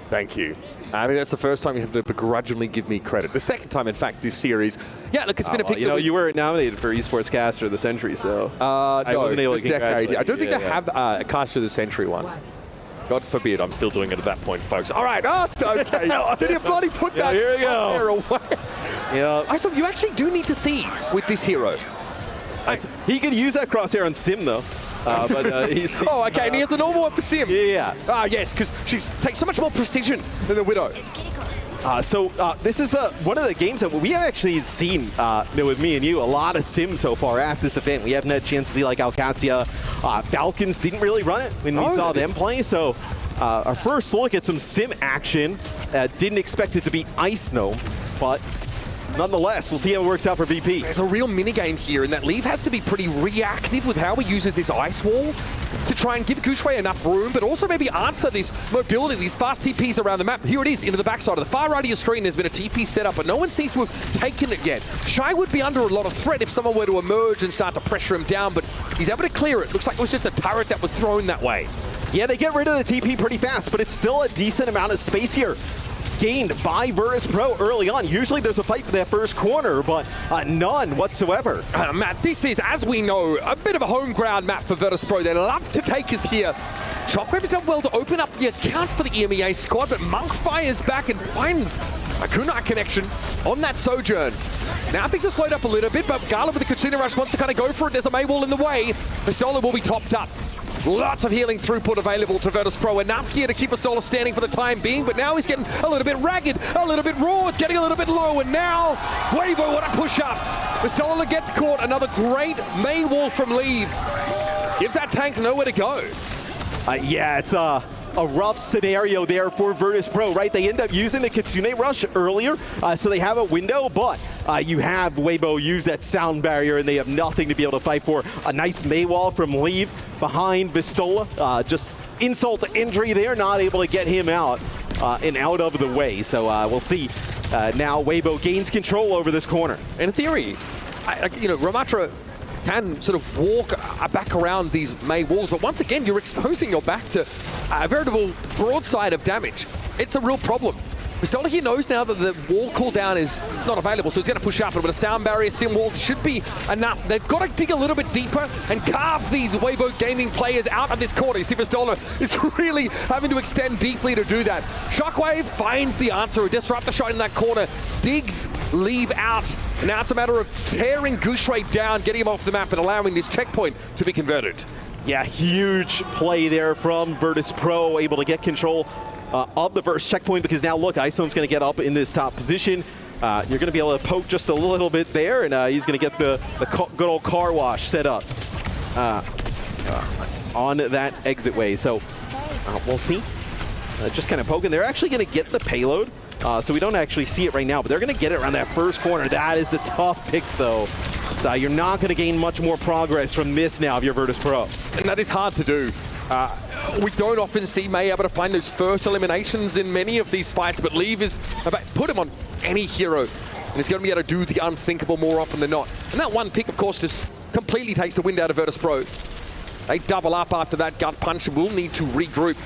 Thank you. I mean, that's the first time you have to begrudgingly give me credit. The second time, in fact, this series. Yeah, look, it's been a pick. You were nominated for Esports Caster of the Century, so I no, wasn't able this to decade. I don't think they have a Caster of the Century one. God forbid, I'm still doing it at that point, folks. All right, okay. Did you bloody put that here we go. away? Yeah. I thought you actually do need to see with this hero. He could use that crosshair on Sim, though. He's oh, okay, and he has the normal one for Sim. Yeah. Ah, yes, because she takes so much more precision than the Widow. This is one of the games that we have actually seen with me and you, a lot of Sim so far at this event. We haven't had a chance to see like Alcatia. Falcons didn't really run it when we saw them play, so our first look at some Sim action. Didn't expect it to be Ice Gnome, but nonetheless, we'll see how it works out for VP. There's a real minigame here, and that Leave has to be pretty reactive with how he uses this ice wall to try and give Gushui enough room, but also maybe answer this mobility, these fast TPs around the map. Here it is, into the backside of the far right of your screen. There's been a TP set up, but no one seems to have taken it yet. Shy would be under a lot of threat if someone were to emerge and start to pressure him down, but he's able to clear it. Looks like it was just a turret that was thrown that way. Yeah, they get rid of the TP pretty fast, but it's still a decent amount of space here gained by Vertus Pro early on. Usually there's a fight for that first corner, but none whatsoever. Matt, this is, as we know, a bit of a home ground map for Vertus Pro. They love to take us here. Shockwave has done well to open up the account for the EMEA squad, but Monk fires back and finds a kunai connection on that Sojourn. Now things are slowed up a little bit, but Gala with the Katsuna Rush wants to kind of go for it. There's a Mei wall in the way. Vistola will be topped up. Lots of healing throughput available to Vertus Pro. Enough here to keep Vistola standing for the time being, but now he's getting a little bit ragged, a little bit raw. It's getting a little bit low, and now Wavo, what a push up. Vistola gets caught. Another great Mei wall from Leave. Gives that tank nowhere to go. Yeah, it's a rough scenario there for Vertus Pro, right? They end up using the Kitsune Rush earlier, so they have a window, but you have Weibo use that sound barrier, and they have nothing to be able to fight for. A nice Mei wall from Leave behind Vistola. Just insult to injury there, not able to get him out and out of the way. So we'll see. Now Weibo gains control over this corner. In theory, Ramatra can sort of walk back around these Mei walls, but once again, you're exposing your back to a veritable broadside of damage. It's a real problem. Vistola here knows now that the wall cooldown is not available, so he's going to push up, but with a sound barrier, Sim wall should be enough. They've got to dig a little bit deeper and carve these Weibo gaming players out of this corner. You see Vistola is really having to extend deeply to do that. Shockwave finds the answer, disrupt the shot in that corner, digs Leave out. Now it's a matter of tearing Gushui down, getting him off the map and allowing this checkpoint to be converted. Yeah, huge play there from Vertus Pro, able to get control of the first checkpoint, because now look, Isome's going to get up in this top position. You're going to be able to poke just a little bit there, and he's going to get the good old car wash set up on that exit way. So we'll see. Just kind of poking. They're actually going to get the payload, so we don't actually see it right now, but they're going to get it around that first corner. That is a tough pick, though. You're not going to gain much more progress from this now if you're Vertus Pro. And that is hard to do. We don't often see May able to find those first eliminations in many of these fights, but Leave is about put him on any hero, and he's going to be able to do the unthinkable more often than not. And that one pick, of course, just completely takes the wind out of Vertus Pro. They double up after that gut punch and will need to regroup.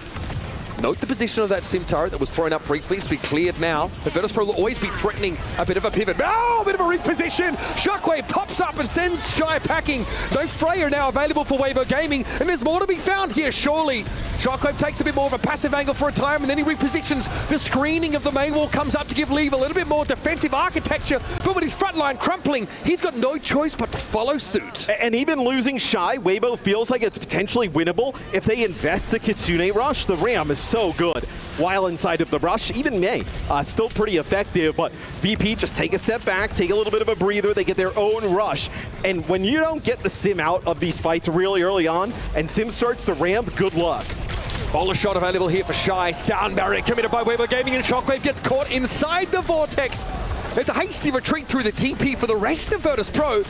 Note the position of that Sim turret that was thrown up briefly. It's been cleared now. The Vertus Pro will always be threatening a bit of a pivot. Oh, a bit of a reposition. Shockwave pops up and sends Shy packing. No Freya now available for Weibo Gaming, and there's more to be found here, surely. Shockwave takes a bit more of a passive angle for a time, and then he repositions. The screening of the main wall comes up to give Leave a little bit more defensive architecture, but with his front line crumpling, he's got no choice but to follow suit. And even losing Shy, Weibo feels like it's potentially winnable if they invest the Kitsune rush. The Ram is so good while inside of the rush. Even May, still pretty effective, but VP just take a step back, take a little bit of a breather, they get their own rush. And when you don't get the Sim out of these fights really early on, and Sim starts to ramp, good luck. Bowler shot available here for Shy. Sound barrier committed by Weibo Gaming, and Shockwave gets caught inside the vortex. There's a hasty retreat through the TP for the rest of Vertus Pro,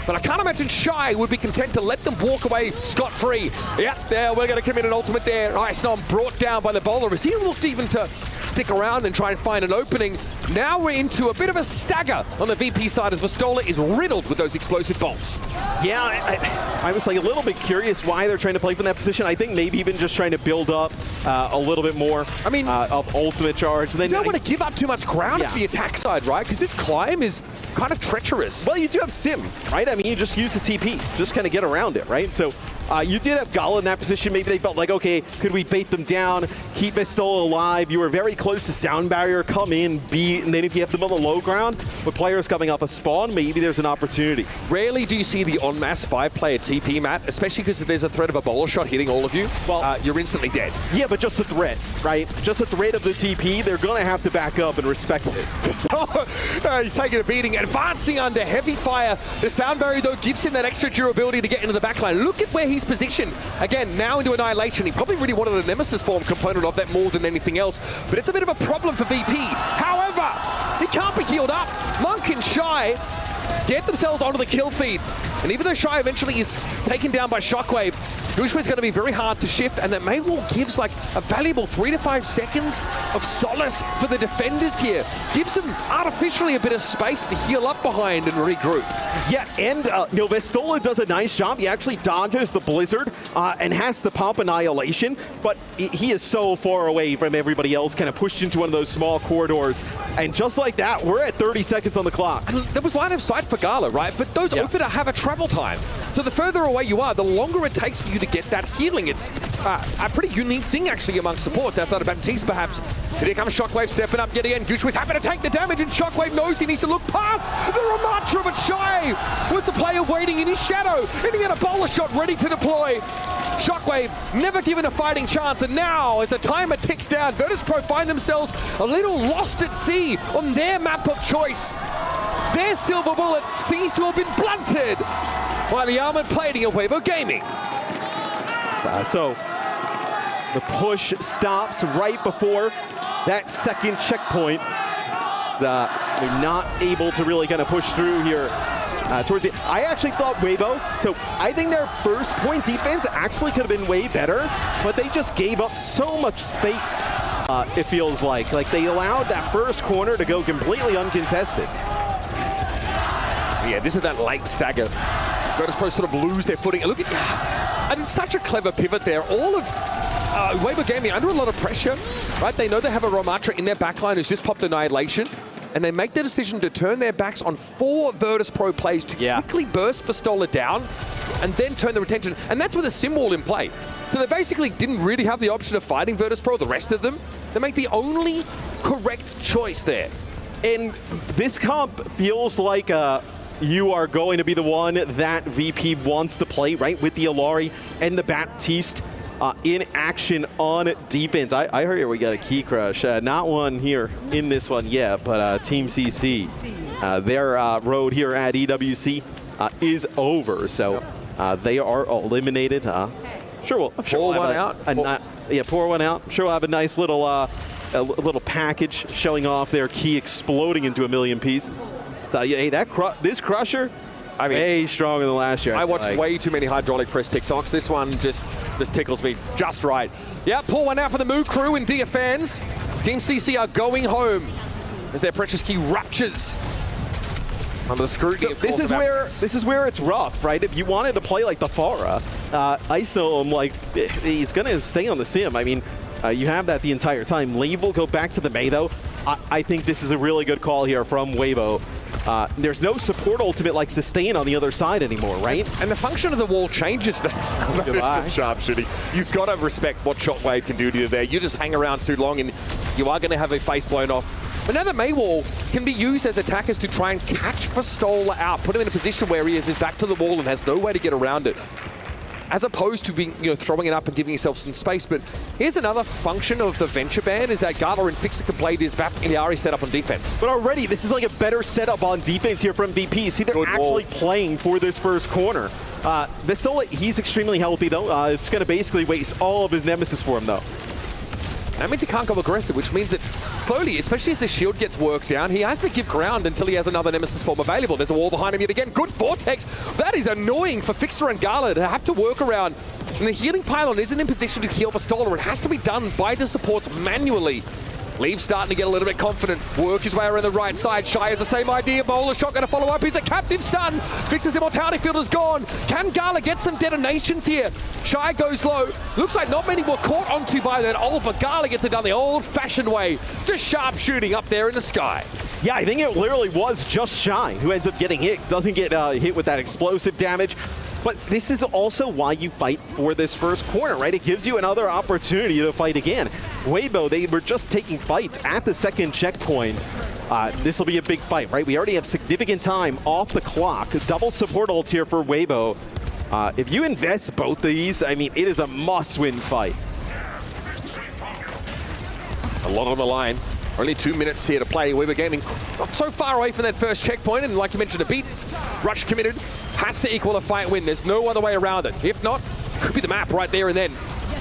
but I can't imagine Shy would be content to let them walk away scot-free. Yep, there, we're going to commit an ultimate there. Ice Nom brought down by the bowler as he looked even to stick around and try and find an opening. Now we're into a bit of a stagger on the VP side as Vastola is riddled with those explosive bolts. Yeah, I was like a little bit curious why they're trying to play from that position. I think maybe even just trying to build up a little bit more of ultimate charge. Then you don't want to give up too much ground at the attack side, right? Because this climb is kind of treacherous. Well, you do have Sim, right? I mean, you just use the TP, just kind of get around it, right? So you did have Gala in that position. Maybe they felt like, okay, could we bait them down, keep Vastola alive? You were very close to Sound Barrier, come in, beat, and then if you have them on the low ground, with players coming off a spawn, maybe there's an opportunity. Rarely do you see the en masse 5-player TP, Matt, especially because if there's a threat of a bowler shot hitting all of you, well, you're instantly dead. Yeah, but just the threat, right? Just the threat of the TP, they're going to have to back up and respect it. He's taking a beating, advancing under heavy fire. The Sound Barrier, though, gives him that extra durability to get into the backline. Look at where he's positioned. Again, now into Annihilation. He probably really wanted a Nemesis form component of that more than anything else, but it's a bit of a problem for VP. However, he can't be healed up. Monk and Shy get themselves onto the kill feed, and even though Shy eventually is taken down by Shockwave, Gushwa's going to be very hard to shift, and that Maywall gives like a valuable 3 to 5 seconds of solace for the defenders here. Gives them artificially a bit of space to heal up behind and regroup. Yeah, and Vastola does a nice job. He actually dodges the Blizzard and has to pop Annihilation, but he is so far away from everybody else, kind of pushed into one of those small corridors. And just like that, we're at 30 seconds on the clock. And there was line of sight for Gala, right? But those Ofida have a travel time. So the further away you are, the longer it takes for you to get that healing. It's a pretty unique thing, actually, among supports outside of Baptiste, perhaps. And here comes Shockwave stepping up yet again. Gushwa's happy to take the damage, and Shockwave knows he needs to look past the Ramatra, but Shy was the player waiting in his shadow, and he had a bowler shot ready to deploy. Shockwave never given a fighting chance, and now as the timer ticks down, Vertus Pro find themselves a little lost at sea on their map of choice. Their silver bullet seems to have been blunted by the armored plating of Weibo Gaming. So the push stops right before that second checkpoint. They're not able to really kind of push through here towards it. I actually thought Weibo, so I think their first point defense actually could have been way better, but they just gave up so much space, it feels like. Like they allowed that first corner to go completely uncontested. Yeah, this is that late stagger. Vertus Pro sort of lose their footing. Look at, and it's such a clever pivot there. All of Weibo Gaming under a lot of pressure, right? They know they have a Ramatra in their backline who's just popped Annihilation, and they make the decision to turn their backs on 4 Vertus Pro plays to quickly burst Vastola down and then turn their attention. And that's with a Sim wall in play. So they basically didn't really have the option of fighting Vertus Pro, the rest of them. They make the only correct choice there. And this comp feels like you are going to be the one that VP wants to play, right? With the Alari and the Baptiste in action on defense. I heard we got a key crush. Not one here in this one yet, but Team CC, their road here at EWC is over. So they are eliminated. Sure, we'll have pour one out. I'm sure we'll have a nice little little package showing off their key exploding into a million pieces. So, hey, this Crusher, I mean, way stronger than last year. I watched way too many hydraulic press TikToks. This one just tickles me just right. Yeah, pull one out for the Moo crew and Dia fans. Team CC are going home as their precious key ruptures under the scrutiny. So this is where it's rough, right? If you wanted to play like the Pharah, ISO, like he's gonna stay on the sim. I mean, you have that the entire time. Leave will go back to the Mei though. I think this is a really good call here from Weibo. There's no support ultimate like Sustain on the other side anymore, right? And the function of the wall changes the sharpshooting. You've got to respect what Shockwave can do to you there. You just hang around too long and you are going to have a face blown off. But now the Mei wall can be used as attackers to try and catch Verstola out, put him in a position where he is his back to the wall and has no way to get around it. As opposed to being, throwing it up and giving yourself some space. But here's another function of the Venture ban is that Gala and Fixer can play this Bap Iliari setup on defense. But already, this is like a better setup on defense here from VP. You see, they're actually playing for this first corner. Verstola, he's extremely healthy, though. It's going to basically waste all of his Nemesis for him, though. That means he can't go aggressive, which means that slowly, especially as the shield gets worked down, he has to give ground until he has another Nemesis form available. There's a wall behind him yet again. Good Vortex. That is annoying for Fixer and Gala to have to work around. And the healing pylon isn't in position to heal Verstola. It has to be done by the supports manually. Leaves starting to get a little bit confident. Work his way around the right side. Shy has the same idea. Bowler shot going to follow up. He's a captive son. Fixer's immortality field is gone. Can Gala get some detonations here? Shy goes low. Looks like not many were caught onto by that ult, but Gala gets it done the old-fashioned way. Just sharp shooting up there in the sky. Yeah, I think it literally was just Shy who ends up getting hit. Doesn't get hit with that explosive damage. But this is also why you fight for this first corner, right? It gives you another opportunity to fight again. Weibo, they were just taking fights at the second checkpoint. This will be a big fight, right? We already have significant time off the clock. Double support ults here for Weibo. If you invest both of these, I mean, it is a must-win fight. A lot on the line. Only 2 minutes here to play. Weibo Gaming not so far away from that first checkpoint, and like you mentioned, a beat. Rush committed. Has to equal a fight win. There's no other way around it. If not, could be the map right there and then.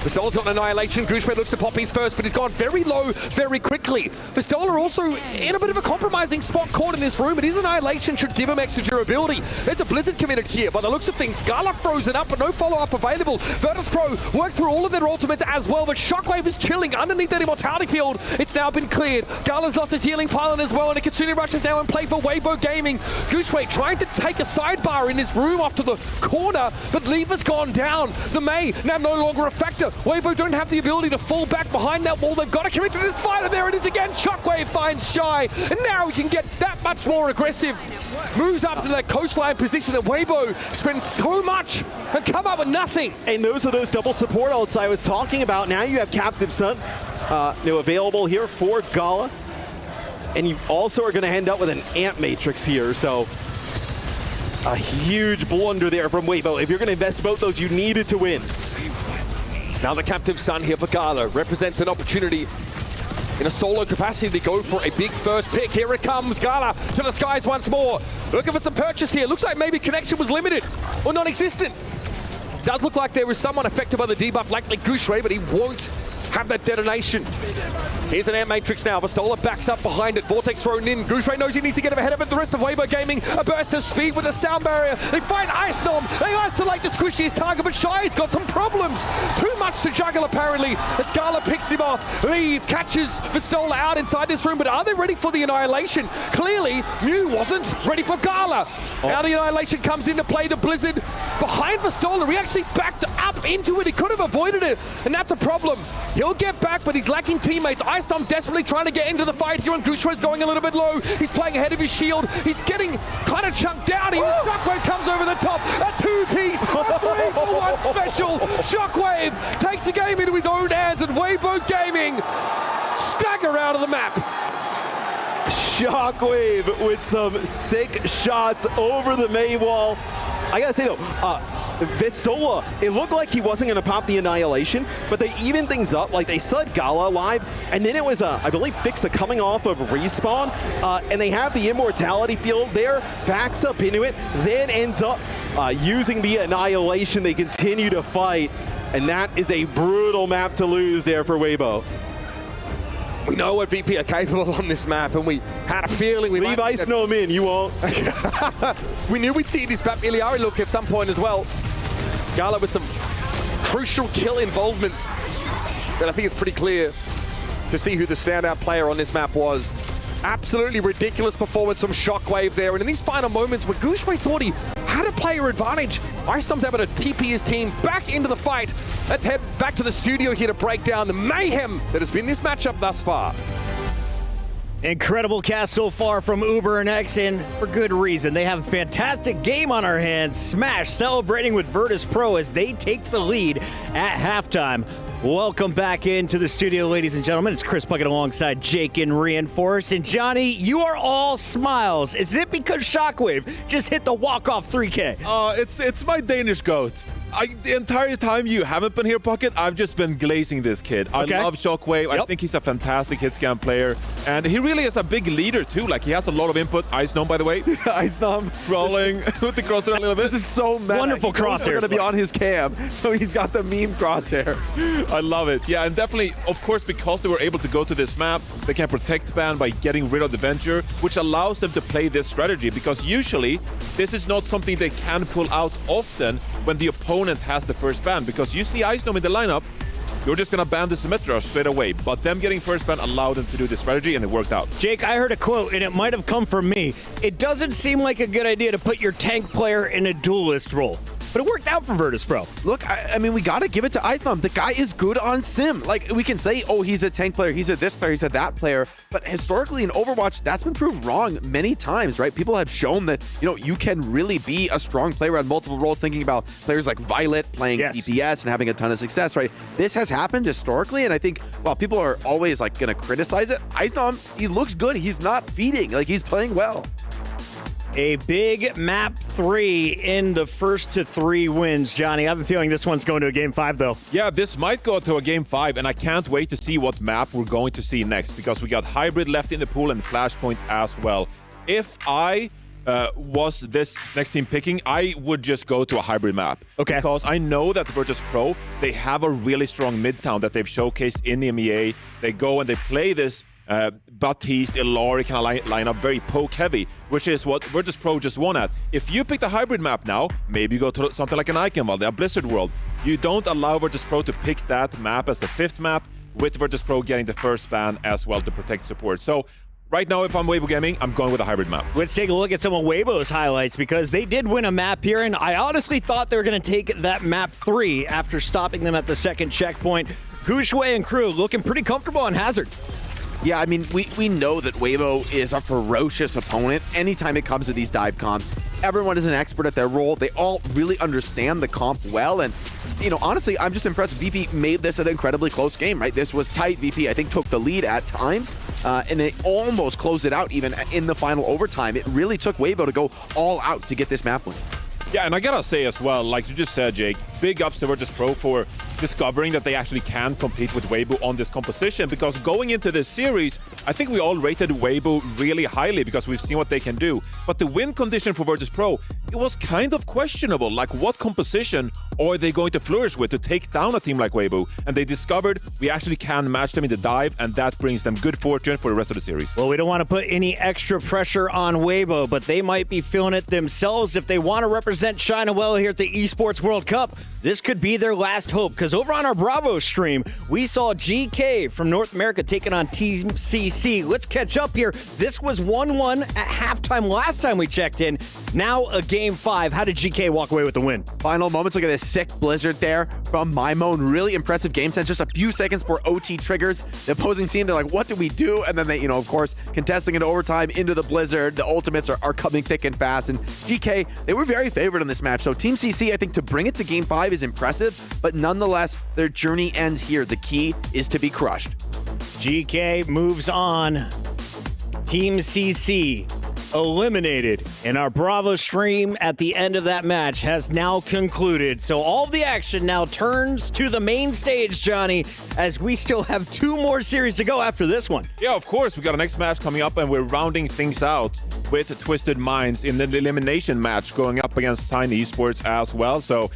Verstola's got an annihilation. Gushme looks to pop his first, but he's gone very low very quickly. Verstola also in a bit of a compromising spot caught in this room, but his annihilation should give him extra durability. There's a blizzard committed here. By the looks of things, Gala frozen up, but no follow-up available. Vertus Pro worked through all of their ultimates as well, but Shockwave is chilling underneath that immortality field. It's now been cleared. Gala's lost his healing pylon as well, and a Kitsune Rush is now in play for Weibo Gaming. Gushme trying to take a sidebar in his room off to the corner, but Lever's gone down. The Mei now no longer a factor. Weibo don't have the ability to fall back behind that wall. They've got to commit to this fight, and there it is again. Shockwave finds Shy, and now he can get that much more aggressive. Moves up to that coastline position, and Weibo spends so much and come up with nothing. And those are those double support ults I was talking about. Now you have Captive Sun available here for Gala. And you also are going to end up with an Amp Matrix here, so a huge blunder there from Weibo. If you're going to invest both those, you needed to win. Now the Captive Sun here for Gala represents an opportunity in a solo capacity to go for a big first pick. Here it comes, Gala to the skies once more. Looking for some purchase here. Looks like maybe connection was limited or non-existent. Does look like there was someone affected by the debuff, likely Gushme, but he won't have that detonation. Here's an Air Matrix now. Verstola backs up behind it. Vortex thrown in. Gushme knows he needs to get ahead of it. The rest of Weibo Gaming, a burst of speed with a sound barrier. They find Ice Nom. They isolate the squishiest target, but Shy's got some problems. Too much to juggle, apparently, as Gala picks him off. Leave catches Verstola out inside this room, but are they ready for the annihilation? Clearly, Mew wasn't ready for Gala. Now the annihilation comes into play. The Blizzard behind Verstola. He actually backed up into it. He could have avoided it, and that's a problem. He'll get back, but he's lacking teammates. Ice Nom desperately trying to get into the fight here, and Gushme's going a little bit low. He's playing ahead of his shield. He's getting kind of chunked down here. Shockwave comes over the top. A two-piece, a 3-for-1 special. Shockwave takes the game into his own hands, and Weibo Gaming stagger out of the map. Shockwave with some sick shots over the Mei wall. I gotta say though, Verstola, it looked like he wasn't going to pop the annihilation, but they evened things up. Like, they still had Gala alive, and then it was, I believe, Fixa coming off of respawn, and they have the immortality field there, backs up into it, then ends up using the annihilation. They continue to fight, and that is a brutal map to lose there for Weibo. We know what VP are capable on this map, and we had a feeling we Leave Ice Gnome in, you won't. We knew we'd see this map Iliari look at some point as well. Gala with some crucial kill involvements, but I think it's pretty clear to see who the standout player on this map was. Absolutely ridiculous performance from Shockwave there, and in these final moments where Gushway thought he had a player advantage, Icenom's able to TP his team back into the fight. Let's head back to the studio here to break down the mayhem that has been this matchup thus far. Incredible cast so far from Uber and X, and for good reason. They have a fantastic game on our hands. Smash celebrating with Vertus Pro as they take the lead at halftime. Welcome back into the studio, ladies and gentlemen. It's Chris Puckett alongside Jake and Reinforce. And Johnny, you are all smiles. Is it because Shockwave just hit the walk-off 3K? It's my Danish goat. The entire time you haven't been here, Puckett, I've just been glazing this kid. Okay. I love Shockwave. I think he's a fantastic hit scan player. And he really is a big leader, too. Like, he has a lot of input. Ice Gnome, by the way. Ice Gnome Crawling with the crosshair a little bit. This is so meta. Wonderful crosshairs. Going to be on his cam, so he's got the meme crosshair. I love it. Yeah, and definitely, of course, because they were able to go to this map, they can protect ban by getting rid of the Venture, which allows them to play this strategy, because usually this is not something they can pull out often when the opponent has the first ban, because you see Ice Gnome in the lineup, you're just going to ban the Symmetra straight away. But them getting first ban allowed them to do this strategy, and it worked out. Jake, I heard a quote, and it might have come from me. It doesn't seem like a good idea to put your tank player in a duelist role. But it worked out for Vertus Pro. Look, I mean, we got to give it to Ice Gnome. The guy is good on Sim. Like, we can say, oh, he's a tank player, he's a this player, he's a that player. But historically in Overwatch, that's been proved wrong many times, right? People have shown that, you know, you can really be a strong player on multiple roles, thinking about players like Violet playing DPS and having a ton of success, right? This has happened historically, and I think, while people are always, like, going to criticize it, Ice Gnome, he looks good. He's not feeding. Like, he's playing well. A big map 3 in the first to 3 wins. Johnny, I have a feeling this one's going to a game 5, though. Yeah, this might go to a game 5, and I can't wait to see what map we're going to see next, because we got Hybrid left in the pool and Flashpoint as well. If I was this next team picking, I would just go to a Hybrid map. Okay. Because I know that Vertus Pro, they have a really strong mid-town that they've showcased in EMEA. They go and they play this Baptiste, Ilari kind of line up, very poke heavy, which is what Vertus Pro just won at. If you pick the Hybrid map now, maybe you go to something like an Eichenwalde, a Blizzard World. You don't allow Vertus Pro to pick that map as the 5th map, with Vertus Pro getting the first ban as well to protect support. So right now, if I'm Weibo Gaming, I'm going with a Hybrid map. Let's take a look at some of Weibo's highlights, because they did win a map here, and I honestly thought they were going to take that map 3 after stopping them at the 2nd checkpoint. Gushway and crew looking pretty comfortable on Hazard. Yeah, I mean, we know that Weibo is a ferocious opponent anytime it comes to these dive comps. Everyone is an expert at their role. They all really understand the comp well. And, you know, honestly, I'm just impressed. VP made this an incredibly close game, right? This was tight. VP, I think, took the lead at times, and they almost closed it out even in the final overtime. It really took Weibo to go all out to get this map win. Yeah, and I gotta say as well, like you just said, Jake, big ups to Vertus Pro for discovering that they actually can compete with Weibo on this composition, because going into this series, I think we all rated Weibo really highly because we've seen what they can do. But the win condition for Vertus Pro, it was kind of questionable. Like, what composition are they going to flourish with to take down a team like Weibo? And they discovered we actually can match them in the dive, and that brings them good fortune for the rest of the series. Well, we don't want to put any extra pressure on Weibo, but they might be feeling it themselves if they want to represent China well here at the Esports World Cup. This could be their last hope, because over on our Bravo stream, we saw GK from North America taking on Team CC. Let's catch up here. This was 1-1 at halftime last time we checked in. Now a game 5. How did GK walk away with the win? Final moments. Look at this sick Blizzard there from Mimone. Really impressive game sense. Just a few seconds before OT triggers. The opposing team, they're like, what do we do? And then they, you know, of course, contesting into overtime into the Blizzard. The ultimates are coming thick and fast. And GK, they were very favored in this match. So Team CC, I think, to bring it to game 5 is impressive. But nonetheless, their journey ends here. The key is to be crushed. GK moves on. Team CC eliminated, and our Bravo stream at the end of that match has now concluded. So all the action now turns to the main stage, Johnny, as we still have 2 more series to go after this one. Yeah, of course. We got a next match coming up, and we're rounding things out with Twisted Minds in the elimination match going up against Tiny Esports as well. So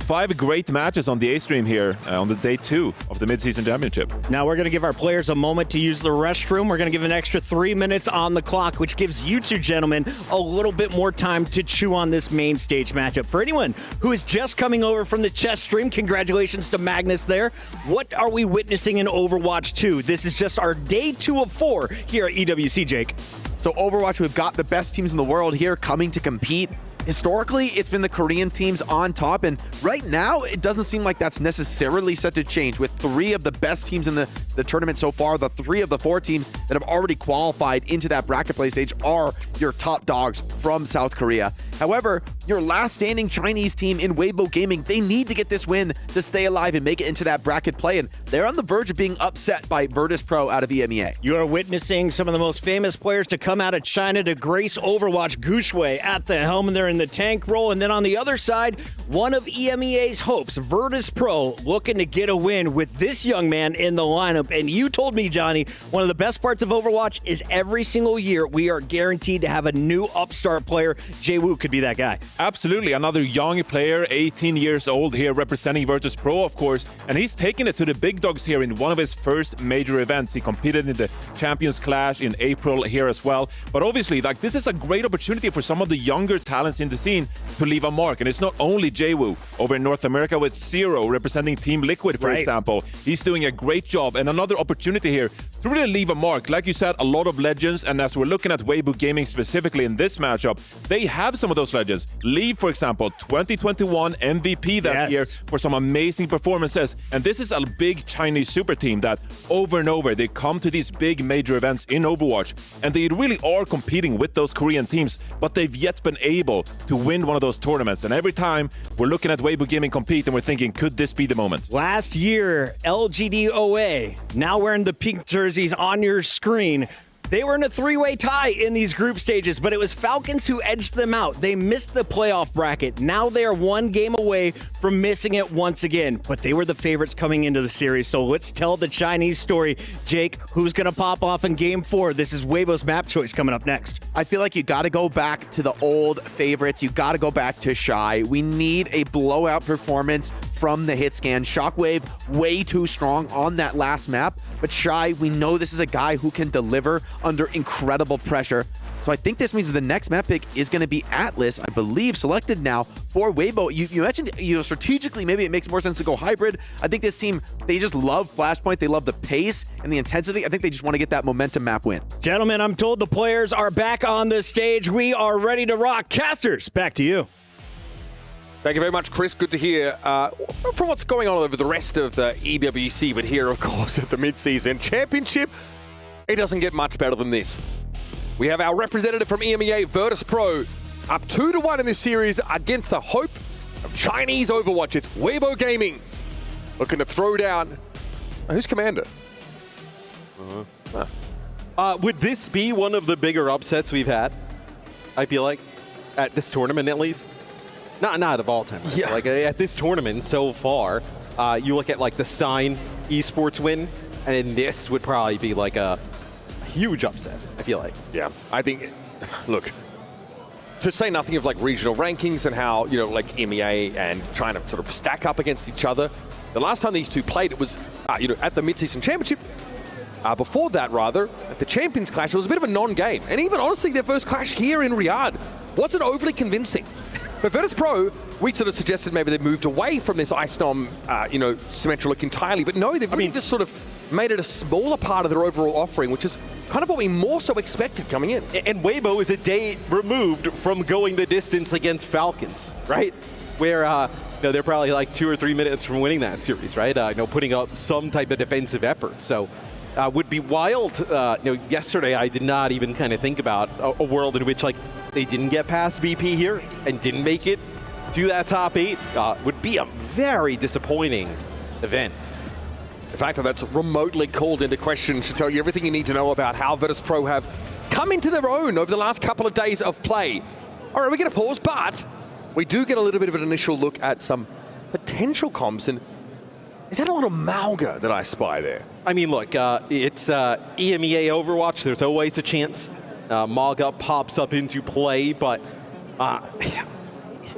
5 great matches on the A stream here on the day 2 of the Midseason Championship. Now we're going to give our players a moment to use the restroom. We're going to give an extra 3 minutes on the clock, which gives you two gentlemen a little bit more time to chew on this main stage matchup. For anyone who is just coming over from the chess stream, congratulations to Magnus there. What are we witnessing in Overwatch 2? This is just our day 2 of 4 here at EWC, Jake. So Overwatch, we've got the best teams in the world here coming to compete. Historically, it's been the Korean teams on top, and right now, it doesn't seem like that's necessarily set to change. With 3 of the best teams in the tournament so far, the 3 of the 4 teams that have already qualified into that bracket play stage are your top dogs from South Korea. However, your last standing Chinese team in Weibo Gaming, they need to get this win to stay alive and make it into that bracket play, and they're on the verge of being upset by Vertus Pro out of EMEA. You are witnessing some of the most famous players to come out of China to grace Overwatch. Gushue at the helm, and they're in the tank role. And then on the other side, one of EMEA's hopes, Vertus Pro, looking to get a win with this young man in the lineup. And you told me, Johnny, one of the best parts of Overwatch is every single year we are guaranteed to have a new upstart player. Jaewoo could be that guy. Absolutely. Another young player, 18 years old here, representing Vertus Pro, of course. And he's taken it to the big dogs here in one of his first major events. He competed in the Champions Clash in April here as well. But obviously, like, this is a great opportunity for some of the younger talents in the scene to leave a mark. And it's not only Jaewoo over in North America with Zero representing Team Liquid, for example. He's doing a great job, and another opportunity here to really leave a mark. Like you said, a lot of legends, and as we're looking at Weibo Gaming specifically in this matchup, they have some of those legends. Leave, for example, 2021 MVP that year for some amazing performances. And this is a big Chinese super team that over and over, they come to these big major events in Overwatch, and they really are competing with those Korean teams, but they've yet been able to win one of those tournaments. And every time we're looking at Weibo Gaming compete, and we're thinking, could this be the moment? Last year, LGDOA, now wearing the pink jerseys on your screen, they were in a 3-way tie in these group stages, but it was Falcons who edged them out. They missed the playoff bracket. Now they are 1 game away from missing it once again, but they were the favorites coming into the series. So let's tell the Chinese story. Jake, who's going to pop off in game 4? This is Weibo's map choice coming up next. I feel like you got to go back to the old favorites. You got to go back to Shy. We need a blowout performance from the hit scan. Shockwave, way too strong on that last map. But Shy, we know this is a guy who can deliver under incredible pressure. So I think this means the next map pick is going to be Atlas, I believe, selected now for Weibo. You mentioned, strategically, maybe it makes more sense to go hybrid. I think this team, they just love Flashpoint. They love the pace and the intensity. I think they just want to get that momentum map win. Gentlemen, I'm told the players are back on the stage. We are ready to rock. Casters, back to you. Thank you very much, Chris. Good to hear from what's going on over the rest of the EWC, but here, of course, at the Midseason Championship, it doesn't get much better than this. We have our representative from EMEA, Vertus Pro, up 2-1 in this series against the hope of Chinese Overwatch. It's Weibo Gaming looking to throw down. Who's commander? Would this be one of the bigger upsets we've had? I feel like, at this tournament at least. Not of all time. Right? Yeah. Like at this tournament so far, you look at like the Sign Esports win, and this would probably be like a huge upset, I feel like. Yeah, I think, look, to say nothing of like regional rankings and how, like EMEA and China sort of stack up against each other. The last time these two played, it was, at the Midseason Championship. Before that, rather, at the Champions Clash, it was a bit of a non-game. And even, honestly, their first clash here in Riyadh wasn't overly convincing. But Vertus Pro, we sort of suggested maybe they moved away from this Ice Storm, symmetrical look entirely. But no, they've really just sort of made it a smaller part of their overall offering, which is kind of what we more so expected coming in. And Weibo is a day removed from going the distance against Falcons, right? Where they're probably like 2 or 3 minutes from winning that series, right? Putting up some type of defensive effort. So would be wild. Yesterday I did not even kind of think about a world in which like they didn't get past VP here and didn't make it to that top 8. Would be a very disappointing event. The fact that that's remotely called into question should tell you everything you need to know about how Vertus Pro have come into their own over the last couple of days of play. All right, we're going to pause, but we do get a little bit of an initial look at some potential comps. And is that a little Malga that I spy there? I mean, look, it's EMEA Overwatch. There's always a chance Malga pops up into play, but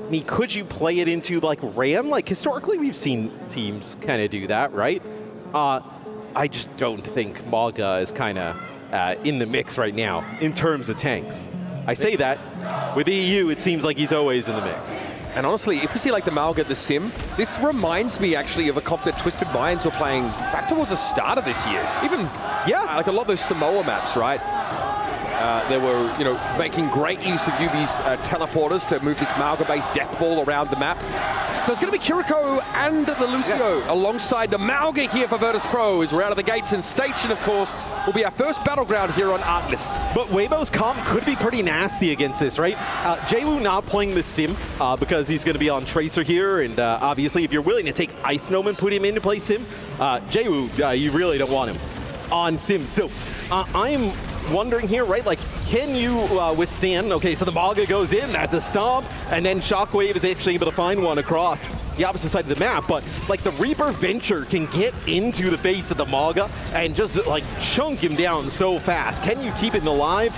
I mean, could you play it into like Ram? Like historically, we've seen teams kind of do that, right? I just don't think Maga is kind of in the mix right now in terms of tanks. I say that. With EU, it seems like he's always in the mix. And honestly, if we see like the Malga, the Sim, this reminds me actually of a comp that Twisted Minds were playing back towards the start of this year. Even, like a lot of those Samoa maps, right? They were, making great use of Yubi's teleporters to move this Malga-based death ball around the map. So it's going to be Kiriko and the Lucio alongside the Malga here for Vertus Pro as we're out of the gates, and Station, of course, will be our first battleground here on Atlas. But Weibo's comp could be pretty nasty against this, right? Jwoo not playing the Sim because he's going to be on Tracer here, and obviously if you're willing to take Ice Gnome and put him in to play Sim, Jwoo, you really don't want him on Sim. So I'm wondering here, right? Like, can you withstand? Okay, so the Maga goes in, that's a stomp, and then Shockwave is actually able to find one across the opposite side of the map. But like the Reaper Venture can get into the face of the Maga and just like chunk him down so fast. Can you keep it alive?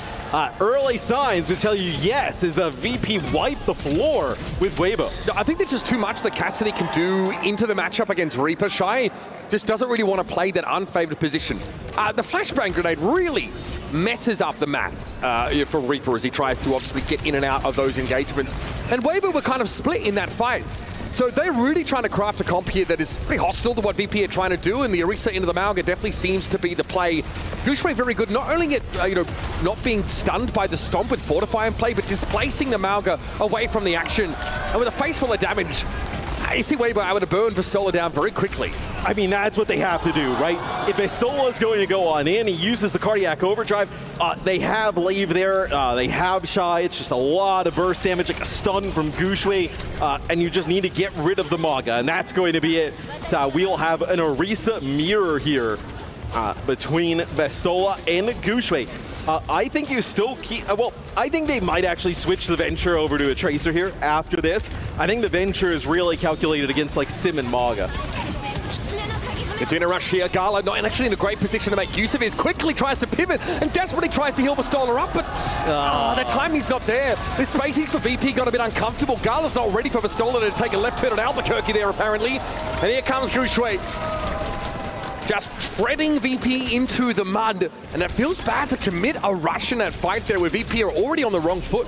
Early signs would tell you yes, as a VP wipe the floor with Weibo. I think there's just too much that Cassidy can do into the matchup against Reaper. Shy just doesn't really want to play that unfavored position. The Flashbang Grenade really messes up the math for Reaper as he tries to obviously get in and out of those engagements. And Weibo were kind of split in that fight. So they're really trying to craft a comp here that is pretty hostile to what VP are trying to do, and the Orisa into the Malga definitely seems to be the play. Gushway very good, not only at not being stunned by the stomp with Fortify in play, but displacing the Malga away from the action. And with a face full of damage, you see Weibo able to burn Vistola down very quickly. I mean, that's what they have to do, right? If Vistola is going to go on in, he uses the Cardiac Overdrive. They have Leave there. They have Shy. It's just a lot of burst damage, like a stun from Gushwei. And you just need to get rid of the Maga, and that's going to be it. We'll have an Orisa mirror here between Vistola and Gushwei. I think you still keep... I think they might actually switch the Venture over to a Tracer here after this. I think the Venture is really calculated against like Sim and Maga. It's in a rush here. Gala not actually in a great position to make use of it. Quickly tries to pivot and desperately tries to heal Vistola up, but the timing's not there. The spacing for VP got a bit uncomfortable. Gala's not ready for Vistola to take a left turn at Albuquerque there, apparently. And here comes Gushwei. Just treading VP into the mud, and it feels bad to commit a rush in that fight there where VP are already on the wrong foot.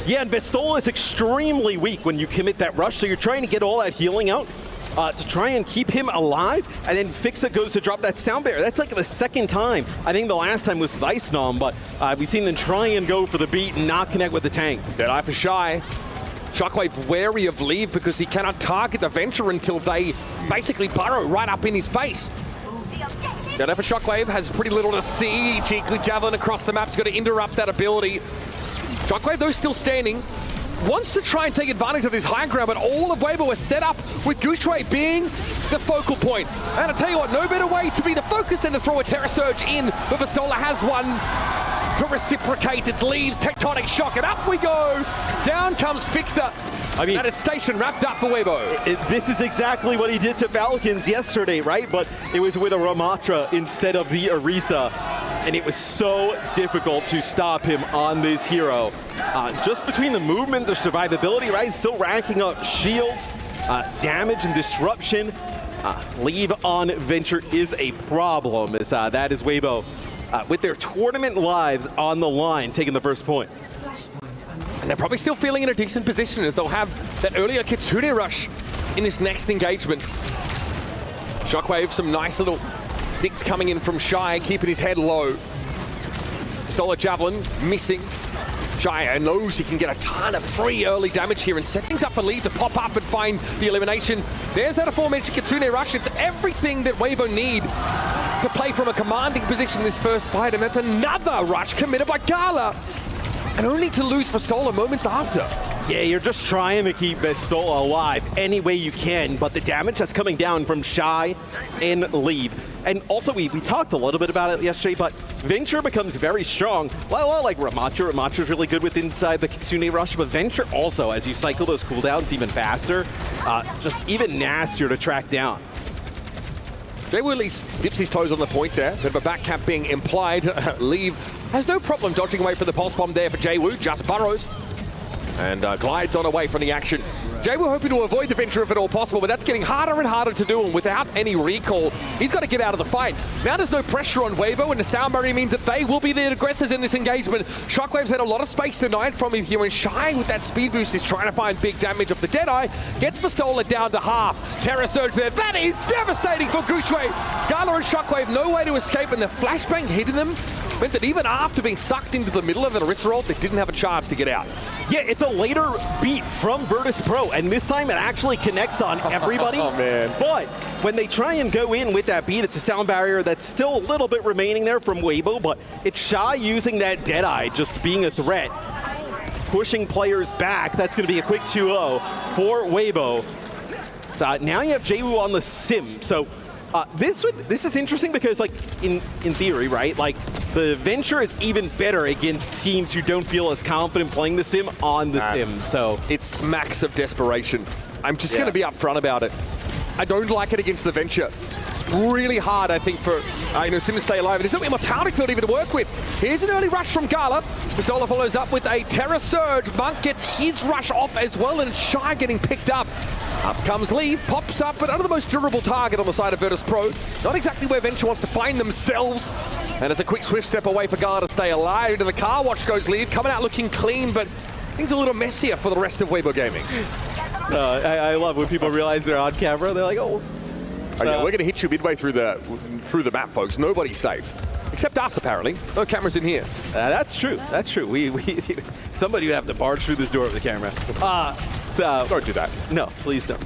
Yeah, and Vistola is extremely weak when you commit that rush, so you're trying to get all that healing out to try and keep him alive, and then Fixa goes to drop that Sound Barrier. That's like the second time. I think the last time was with Ice Nom, but we've seen them try and go for the beat and not connect with the tank. Dead eye for Shy. Shockwave wary of Leave because he cannot target the Venture until they basically burrow right up in his face. Dead eye for Shockwave has pretty little to see. Cheeky Javelin across the map's got to interrupt that ability. Shockwave, though, still standing. Wants to try and take advantage of this high ground, but all of Weibo is set up with Gushwei being the focal point. And I tell you what, no better way to be the focus than to throw a Terra Surge in, but Vistola has one to reciprocate. It's Leaves, Tectonic Shock, and up we go. Down comes Fixer. I mean, that is Station wrapped up for Weibo. This is exactly what he did to Falcons yesterday, right? But it was with a Ramatra instead of the Orisa. And it was so difficult to stop him on this hero. Just between the movement, the survivability, right? Still racking up shields, damage and disruption. Leave on Venture is a problem. As, that is Weibo with their tournament lives on the line, taking the first point. And they're probably still feeling in a decent position as they'll have that earlier Kitsune rush in this next engagement. Shockwave, some nice little dicks coming in from Shy, keeping his head low. Solid Javelin missing. Shy knows he can get a ton of free early damage here and set things up for Leave to pop up and find the elimination. There's that aforementioned Kitsune rush. It's everything that Weibo need to play from a commanding position in this first fight, and that's another rush committed by Gala. And only to lose for Solar moments after. Yeah, you're just trying to keep Vistola alive any way you can, but the damage that's coming down from Shy and Leave. And also, we talked a little bit about it yesterday, but Venture becomes very strong. Well, like Ramatra. Ramatra's really good with inside the Kitsune rush, but Venture also, as you cycle those cooldowns even faster, just even nastier to track down. Jwoo at least dips his toes on the point there. Bit of a back cap being implied. Leave has no problem dodging away from the pulse bomb there for Jwoo. Just burrows and glides on away from the action. Jay, we're hoping to avoid the Venture if at all possible, but that's getting harder and harder to do, and without any recall, he's got to get out of the fight. Now there's no pressure on Weibo, and the sound barrier means that they will be the aggressors in this engagement. Shockwave's had a lot of space denied from him here, and Shy with that speed boost is trying to find big damage of the Deadeye. Gets Vastola down to half. Terra Surge there. That is devastating for Gushui. Gala and Shockwave, no way to escape, and the flashbang hitting them meant that even after being sucked into the middle of an Orisa ult, they didn't have a chance to get out. Yeah, it's a later beat from Vertus Pro, and this time it actually connects on everybody. Oh, man. But when they try and go in with that beat, it's a sound barrier that's still a little bit remaining there from Weibo, but it's Shy using that Deadeye, just being a threat, pushing players back. That's going to be a quick 2-0 for Weibo. So now you have Jwoo on the sim. So this is interesting because, like, in theory, right, like, the Venture is even better against teams who don't feel as confident playing the sim on the sim. So it smacks of desperation. I'm just going to be upfront about it. I don't like it against the Venture. Really hard, I think, for Sim to stay alive. And there's no Immortality field even to work with. Here's an early rush from Gala. Vastola follows up with a Terra Surge. Monk gets his rush off as well, and Shy getting picked up. Up comes Lee, pops up, but under the most durable target on the side of Vertus Pro. Not exactly where Venture wants to find themselves. And it's a quick swift step away for Gala to stay alive. Into the car wash goes Lead, coming out looking clean, but things a little messier for the rest of Weibo Gaming. I love when people realize they're on camera. They're like, oh. Yeah, we're going to hit you midway through the map, folks. Nobody's safe. Except us, apparently. No cameras in here. That's true. That's true. We somebody would have to barge through this door with the camera. So don't do that. No, please don't.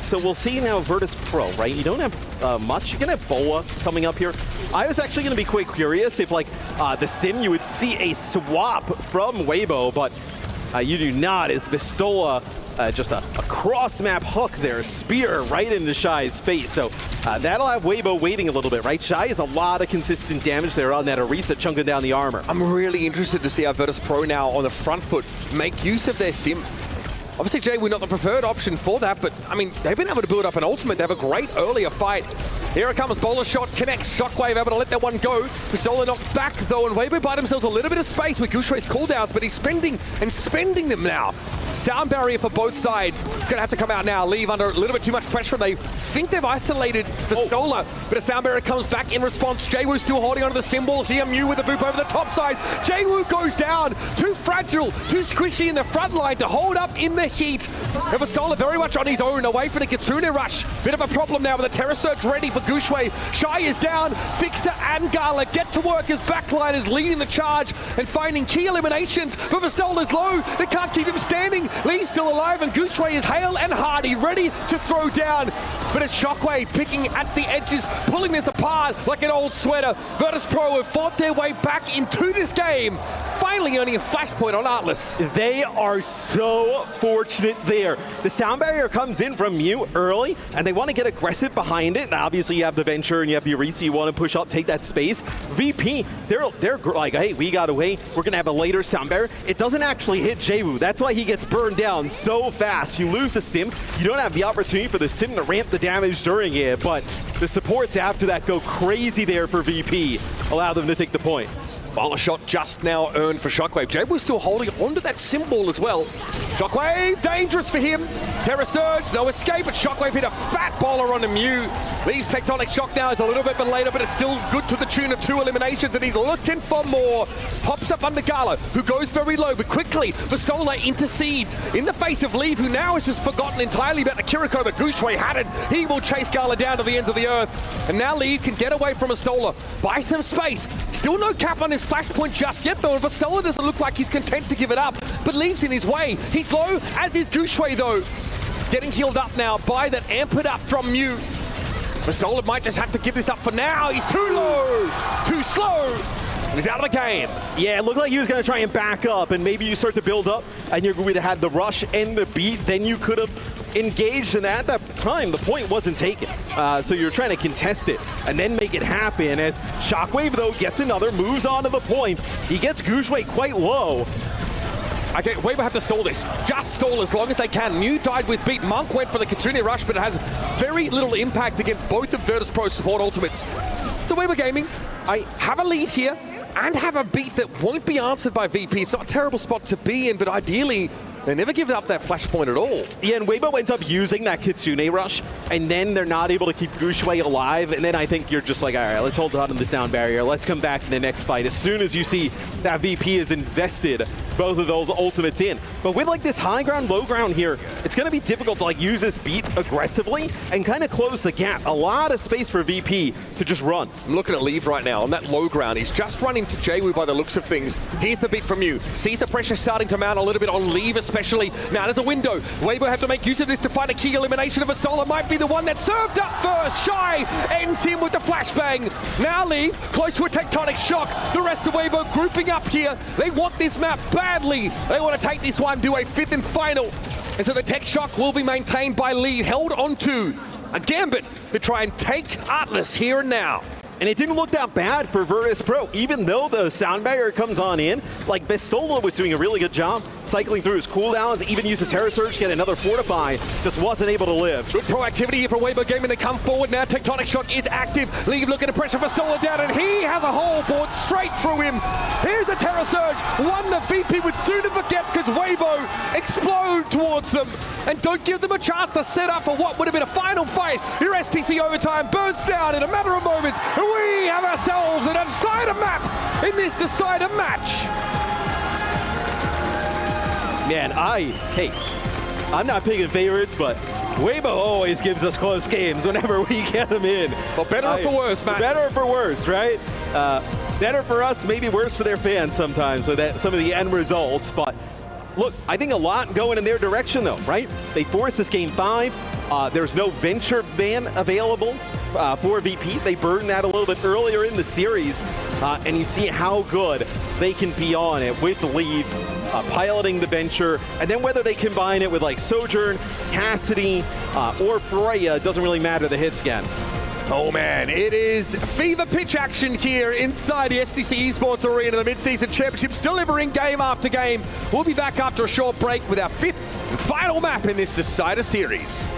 So we'll see now Vertus Pro, right? You don't have much. You're going to have Boa coming up here. I was actually going to be quite curious if, like, the sim, you would see a swap from Weibo, but you do not, as Vastola just a cross-map hook there, spear right into Shy's face. So that'll have Weibo waiting a little bit, right? Shy has a lot of consistent damage there on that Orisa chunking down the armor. I'm really interested to see how Vertus Pro now on the front foot make use of their sim. Obviously, Jay, we're not the preferred option for that, but, I mean, they've been able to build up an ultimate. They have a great earlier fight. Here it comes, Bowler shot connects. Shockwave able to let that one go. Vastola knocked back, though, and Weibo buy themselves a little bit of space with Gushui's cooldowns, but he's spending them now. Sound barrier for both sides. Gonna have to come out now, leave under a little bit too much pressure. They think they've isolated Vastola, but a sound barrier comes back in response. Jwoo still holding onto the symbol. Here, Mew with the boop over the top side. Jwoo goes down. Too fragile, too squishy in the front line to hold up in the heat. And Vastola very much on his own, away from the Kitsune rush. Bit of a problem now with the Terra Surge ready for Gushui. Shy is down. Fixer and Gala get to work as backliners leading the charge and finding key eliminations. But Vastola's low. They can't keep him standing. Lee's still alive, and Gushui is hale and hearty, ready to throw down. But it's Shockwave picking at the edges, pulling this apart like an old sweater. Vertus Pro have fought their way back into this game, finally earning a flashpoint on Atlas. They are so fortunate there. The sound barrier comes in from Mew early, and they want to get aggressive behind it. Now, obviously, you have the Venture and you have the Orisa. You want to push up, take that space. VP, they're like, hey, we got away. We're going to have a later sound barrier. It doesn't actually hit Jwoo. That's why he gets burned down so fast. You lose the sim. You don't have the opportunity for the sim to ramp the damage during it, but the supports after that go crazy there for VP. Allow them to take the point. Bowler shot just now earned for Shockwave. Jwoo still holding onto that symbol as well. Shockwave, dangerous for him. Terra Surge, no escape, but Shockwave hit a fat bowler on the Mew. Leaves Tectonic Shock now, is a little bit later, but it's still good to the tune of 2 eliminations, and he's looking for more. Pops up under Gala, who goes very low, but quickly, Vastola intercedes in the face of Leave, who now has just forgotten entirely about the Kiriko, but Gushui had it. He will chase Gala down to the ends of the earth. And now Leave can get away from Vastola, buy some space. Still no cap on his flashpoint just yet, though, and Vastola doesn't look like he's content to give it up, but Leave's in his way. He's low, as is Gushui, though. Getting healed up now by that ampered up from Mew. Vastola might just have to give this up for now. He's too low, too slow. He's out of the game. Yeah, it looked like he was going to try and back up, and maybe you start to build up, and you're going to have the rush and the beat. Then you could have engaged in that. At that time, the point wasn't taken. So you're trying to contest it and then make it happen as Shockwave, though, gets another, moves on to the point. He gets Gushui quite low. Okay, Weibo have to stall this. Just stall as long as they can. Mew died with beat. Monk went for the Kitsune rush, but it has very little impact against both of Vertus Pro support ultimates. So Weibo Gaming, I have a lead here and have a beat that won't be answered by VP. It's not a terrible spot to be in, but ideally, They never give up that flashpoint at all. Yeah, and Weibo ends up using that Kitsune rush, and then they're not able to keep Gushui alive, and then I think you're just like, all right, let's hold on to the sound barrier. Let's come back in the next fight. As soon as you see that VP is invested both of those ultimates in. But with like this high ground, low ground here, it's going to be difficult to like use this beat aggressively and kind of close the gap. A lot of space for VP to just run. I'm looking at Leave right now on that low ground. He's just running to Jaywu by the looks of things. Here's the beat from you. Sees the pressure starting to mount a little bit on Leave especially. Now there's a window. Weibo have to make use of this to find a key elimination of Astola. Might be the one that served up first. Shy ends him with the flashbang. Now Leave close to a tectonic shock. The rest of Weibo grouping up here. They want this map badly. They want to take this one to a 5th and final. And so the tech shock will be maintained by Lead, held onto a gambit to try and take Atlas here and now. And it didn't look that bad for Vertus Pro, even though the sound barrier comes on in. Like, Vestola was doing a really good job cycling through his cooldowns, even used a Terror Surge, get another Fortify, just wasn't able to live. Good proactivity here for Weibo Gaming. They come forward now. Tectonic Shock is active. Leave looking to pressure Vestola down, and he has a hole bored straight through him. Here's a Terror Surge, one the VP would sooner forget because Weibo explode towards them and don't give them a chance to set up for what would have been a final fight. Your STC overtime burns down in a matter of moments. We have ourselves an decider map in this decider match. Man, I'm not picking favorites, but Weibo always gives us close games whenever we get them in. But better or for worse, Matt. Better or for worse, right? Better for us, maybe worse for their fans sometimes with that, some of the end results. But look, I think a lot going in their direction though, right? They forced this game 5. There's no venture ban available for VP. They burned that a little bit earlier in the series, and you see how good they can be on it with Leave, piloting the venture, and then whether they combine it with like Sojourn, Cassidy, or Freya, doesn't really matter, the hit scan. Oh man, it is fever pitch action here inside the STC Esports Arena, the Midseason Championships, delivering game after game. We'll be back after a short break with our 5th and final map in this Decider series.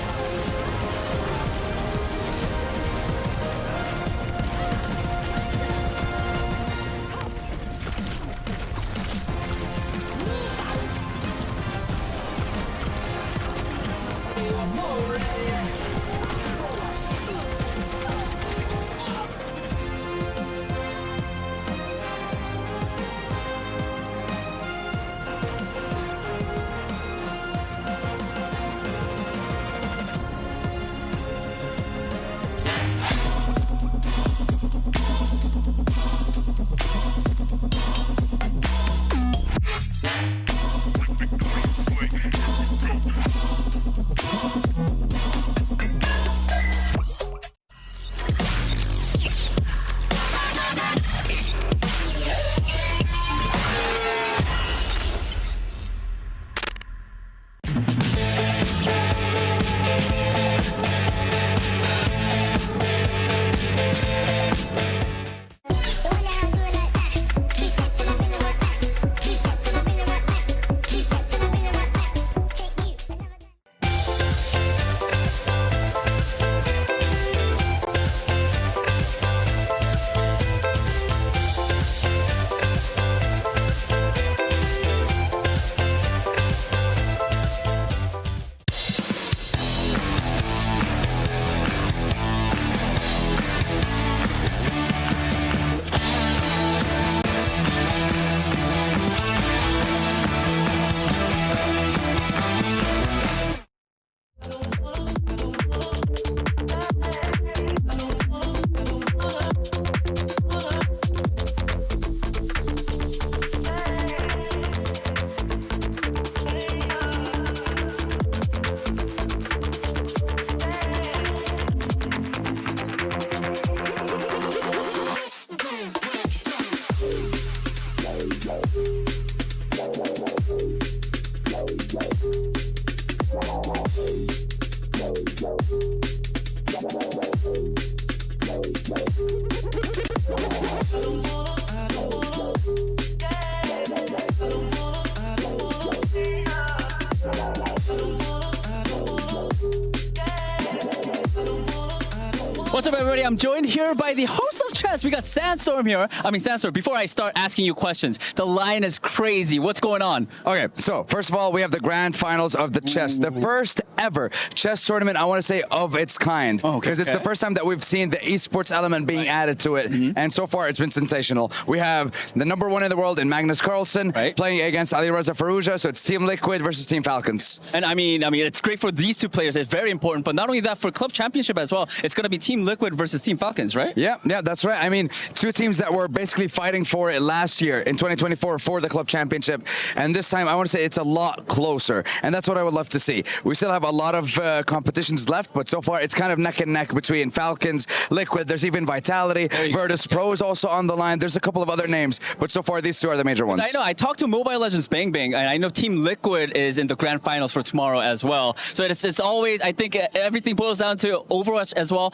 I'm joined here by the host of chess. We got Sandstorm here. Sandstorm, before I start asking you questions, the line is crazy. What's going on? Okay, so first of all, we have the grand finals of the chess. The first ever chess tournament, I want to say, of its kind. Because it's the first time that we've seen the esports element being added to it. And so far, it's been sensational. We have the #1 in the world in Magnus Carlsen playing against Alireza Firouzja. So it's Team Liquid versus Team Falcons. And I mean, it's great for these two players. It's very important. But not only that, for Club Championship as well, it's going to be Team Liquid versus Team Falcons, right? Yeah, that's right. I mean, two teams that were basically fighting for it last year in 2024 for the Club Championship. And this time, I want to say it's a lot closer. And that's what I would love to see. We still have a lot of competitions left, but so far it's kind of neck and neck between Falcons, Liquid. There's even Vitality. Vertus Pro is also on the line. There's a couple of other names, but so far these two are the major ones. I know. I talked to Mobile Legends Bang Bang, and I know Team Liquid is in the grand finals for tomorrow as well. So it's always, I think everything boils down to Overwatch as well.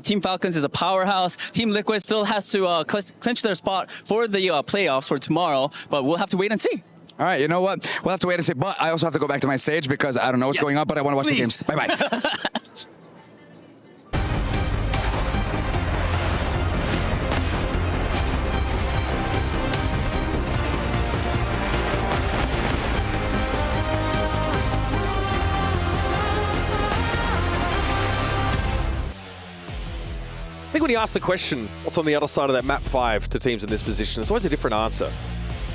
Team Falcons is a powerhouse. Team Liquid still has to clinch their spot for the playoffs for tomorrow, but we'll have to wait and see. All right, you know what? We'll have to wait and see. But I also have to go back to my stage because I don't know what's going on, but I want to watch the games. Bye-bye. I think when you ask the question, what's on the other side of that map 5 to teams in this position, it's always a different answer.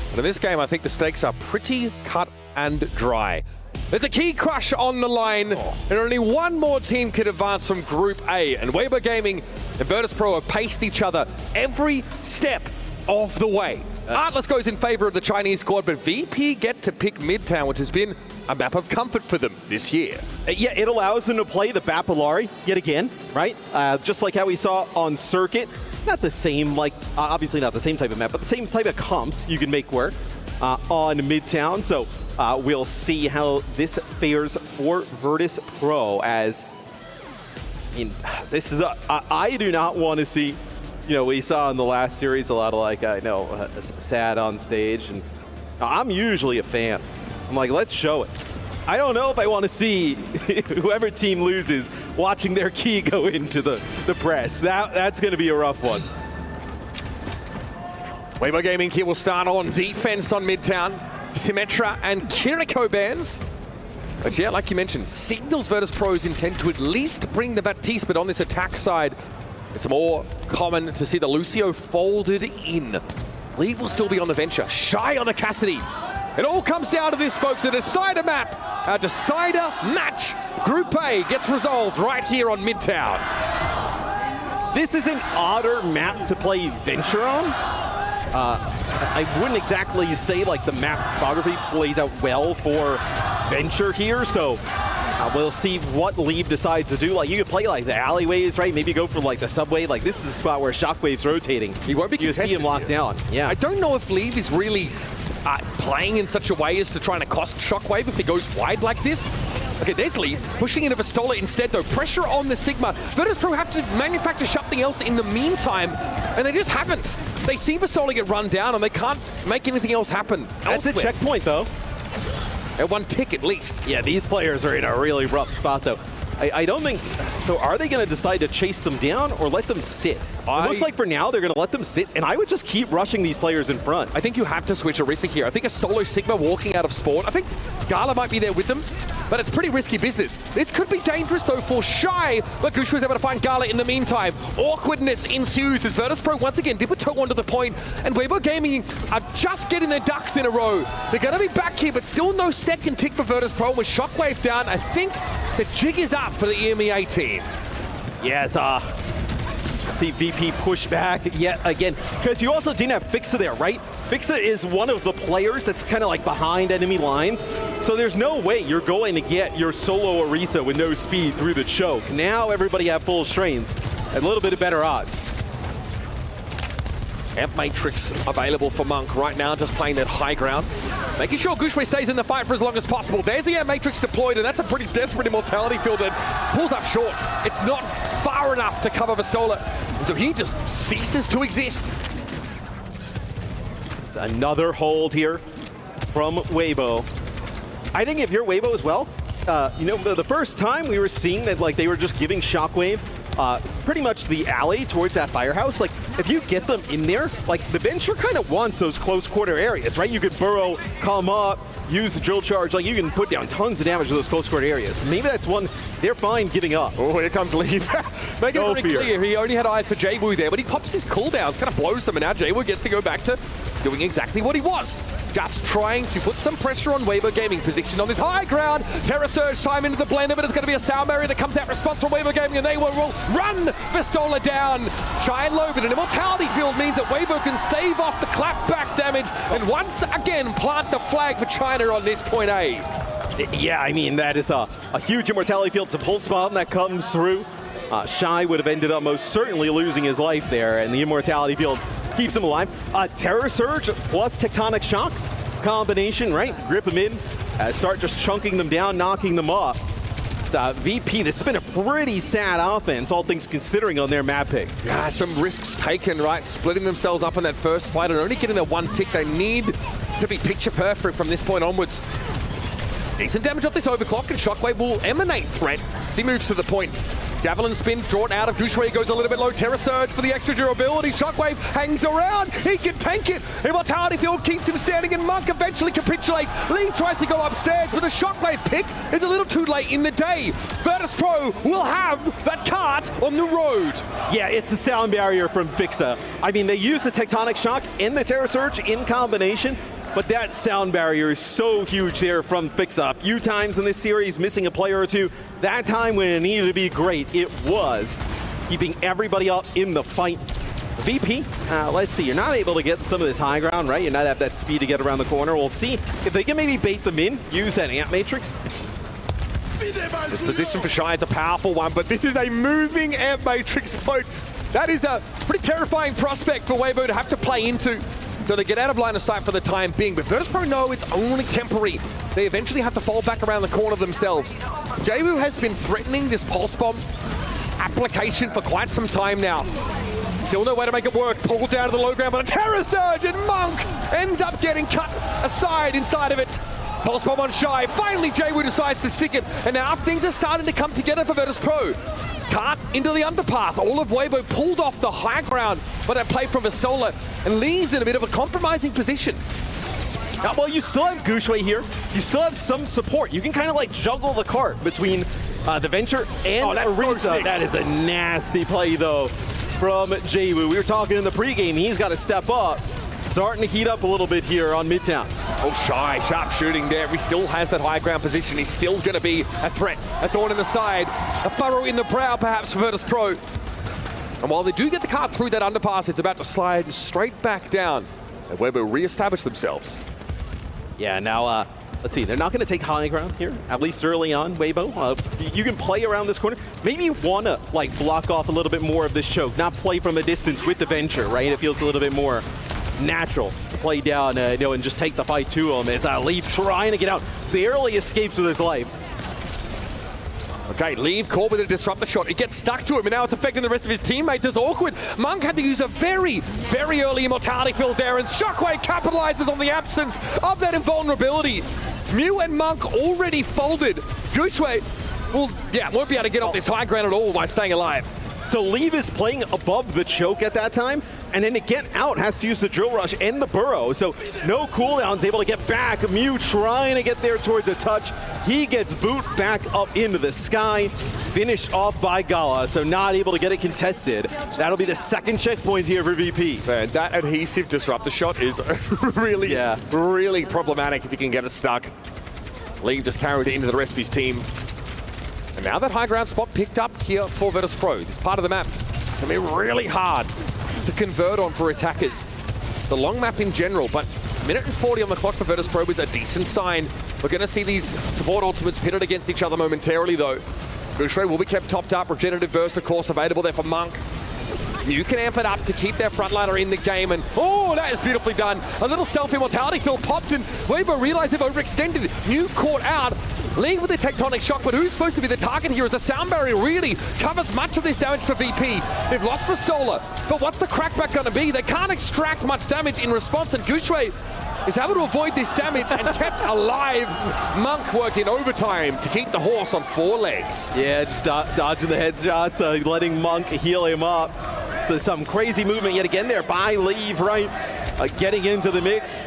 But in this game, I think the stakes are pretty cut and dry. There's a key crush on the line, and only one more team can advance from Group A. And Weibo Gaming and Vertus Pro have paced each other every step of the way. Atlas goes in favor of the Chinese squad, but VP get to pick Midtown, which has been a map of comfort for them this year. Yeah, it allows them to play the Bapalari yet again, right? Just like how we saw on Circuit. Not the same, obviously not the same type of map, but the same type of comps you can make work on Midtown. So we'll see how this fares for Vertus Pro as, this is I do not want to see, we saw in the last series a lot of sad on stage, and I'm usually a fan. I'm like, let's show it. I don't know if I want to see whoever team loses watching their key go into the press. That's going to be a rough one. Weibo Gaming here will start on defense on Midtown. Symmetra and Kiriko bans. But yeah, like you mentioned, signals Vertus Pro's intent to at least bring the Baptiste, but on this attack side, it's more common to see the Lucio folded in. Leave will still be on the venture. Shy on the Cassidy. It all comes down to this, folks, a decider map. A decider match. Group A gets resolved right here on Midtown. This is an odder map to play Venture on. I wouldn't exactly say the map topography plays out well for Venture here, so we'll see what Leave decides to do. You could play the alleyways, right? Maybe go for the subway. This is a spot where Shockwave's rotating. He won't be contested. You see him locked down. Yeah. I don't know if Leave is really playing in such a way as to trying to cost Shockwave if he goes wide like this. Okay, there's Lee pushing into Vistola instead, though. Pressure on the Sigma. Vertus Pro have to manufacture something else in the meantime, and they just haven't. They see Vistola get run down, and they can't make anything else happen. That's a checkpoint, though. At 1 tick, at least. Yeah, these players are in a really rough spot, though. I don't think... So are they going to decide to chase them down or let them sit? It looks like for now they're going to let them sit, and I would just keep rushing these players in front. I think you have to switch Orisa here. I think a solo Sigma walking out of spawn. I think Gala might be there with them, but it's pretty risky business. This could be dangerous, though, for Shy, but Gushua is able to find Gala in the meantime. Awkwardness ensues as Vertus Pro once again dip a toe onto the point, and Weibo Gaming are just getting their ducks in a row. They're going to be back here, but still no second tick for Vertus Pro. With Shockwave down, I think the jig is up for the EMEA team. Yes, see VP push back yet again, because you also didn't have Fixa there, right? Fixa is one of the players that's kind of behind enemy lines, so there's no way you're going to get your solo Orisa with no speed through the choke. Now everybody have full strength, a little bit of better odds. Amp Matrix available for Monk right now, just playing that high ground. Making sure Gushue stays in the fight for as long as possible. There's the Amp Matrix deployed, and that's a pretty desperate immortality field that pulls up short. It's not far enough to cover Vistola, and so he just ceases to exist. Another hold here from Weibo. I think if you're Weibo as well, the first time we were seeing that they were just giving Shockwave pretty much the alley towards that firehouse. Like, if you get them in there, like, the Venture kind of wants those close quarter areas, right? You could burrow, come up, use the drill charge. Like, you can put down tons of damage to those close quarter areas. Maybe that's one they're fine giving up. Oh, here comes Leaf. Making it very clear, he only had eyes for Jaewoo there, but he pops his cooldowns, kind of blows them, and now Jaewoo gets to go back to doing exactly what he was. Just trying to put some pressure on Weibo Gaming, position on this high ground. Terra Surge time into the blender, but it's going to be a sound barrier that comes out response from Weibo Gaming, and they will run Vistola down. Shy and low, but an immortality field means that Weibo can stave off the clapback damage and once again plant the flag for China on this point A. Yeah, I mean, that is a huge immortality field. It's a pulse bomb that comes through. Shy would have ended up most certainly losing his life there, and the immortality field keeps him alive. Terror Surge plus Tectonic Shock combination, right? Grip him in, start just chunking them down, knocking them off. VP, this has been a pretty sad offense, all things considering, on their map pick. Yeah, some risks taken, right? Splitting themselves up in that first fight and only getting their one tick. They need to be picture perfect from this point onwards. Decent damage off this overclock, and Shockwave will emanate threat as he moves to the point. Javelin spin drawn out of Gushway, goes a little bit low. Terra Surge for the extra durability. Shockwave hangs around. He can tank it. Immortality Field keeps him standing, and Monk eventually capitulates. Lee tries to go upstairs, but the Shockwave pick is a little too late in the day. Vertus Pro will have that cart on the road. Yeah, it's a sound barrier from Fixa. I mean, they use the Tectonic Shock and the Terra Surge in combination, but that sound barrier is so huge there from Fixa. A few times in this series, missing a player or two. That time when it needed to be great, it was. Keeping everybody up in the fight. VP, let's see, you're not able to get some of this high ground, right? You're not have that speed to get around the corner. We'll see if they can maybe bait them in, use that Amp Matrix. This position for Shy is a powerful one, but this is a moving Amp Matrix float. That is a pretty terrifying prospect for Weibo to have to play into. So they get out of line of sight for the time being, but Vertus Pro know it's only temporary. They eventually have to fall back around the corner themselves. Jaewoo has been threatening this Pulse Bomb application for quite some time now. Still no way to make it work. Pulled down to the low ground, but a Terra Surge, and Monk ends up getting cut aside inside of it. Pulse Bomb on Shy. Finally, Jaewoo decides to stick it, and now things are starting to come together for Vertus Pro. Cart into the underpass. All of Weibo pulled off the high ground, but that play from Vistola and leaves in a bit of a compromising position. Well, you still have Gushway here. You still have some support. You can kind of like juggle the cart between the Venture and Ariza. So that is a nasty play, though, from Jaewoo. We were talking in the pregame. He's got to step up. Starting to heat up a little bit here on Midtown. Oh, Shy, sharp shooting there. He still has that high ground position. He's still going to be a threat, a thorn in the side, a furrow in the brow, perhaps, for Vertus Pro. And while they do get the cart through that underpass, it's about to slide straight back down. And Weibo re-establish themselves. Yeah, now, let's see. They're not going to take high ground here, at least early on, Weibo. You can play around this corner. Maybe you want to, like, block off a little bit more of this choke, not play from a distance with the Venture, right? It feels a little bit more natural to play down and just take the fight to him as Leaf trying to get out, barely escapes with his life. Okay, Leave caught with a disrupt the shot. It gets stuck to him, and now it's affecting the rest of his teammates. It's awkward. Monk had to use a very, very early immortality field there, and Shockwave capitalizes on the absence of that invulnerability. Mew and Monk already folded. Gushway won't be able to get off this high ground at all by staying alive. So Leave is playing above the choke at that time, and then to get out has to use the drill rush and the burrow. So no cooldowns, able to get back. Mew trying to get there towards a touch. He gets boot back up into the sky. Finished off by Gala, so not able to get it contested. That'll be the second checkpoint here for VP. Man, that adhesive disruptor shot is really problematic if you can get it stuck. Leave just carried it into the rest of his team. And now that high ground spot picked up here for Vertus Pro. This part of the map can be really hard to convert on for attackers. The long map in general, but minute and 40 on the clock for Vertus Pro is a decent sign. We're going to see these support ultimates pitted against each other momentarily, though. Gushway will be kept topped up. Regenerative Burst, of course, available there for Monk. You can amp it up to keep their frontliner in the game, and oh, that is beautifully done. A little self-immortality field popped, and Weibo realized they've overextended. Mew caught out. Leave with the tectonic shock, but who's supposed to be the target here as the sound barrier really covers much of this damage for VP. They've lost Vistola, but what's the crackback going to be? They can't extract much damage in response, and Gouchway is able to avoid this damage and kept alive. Monk working overtime to keep the horse on 4 legs. Yeah, just dodging the headshots, letting Monk heal him up. So some crazy movement yet again there by Leave, right? Getting into the mix.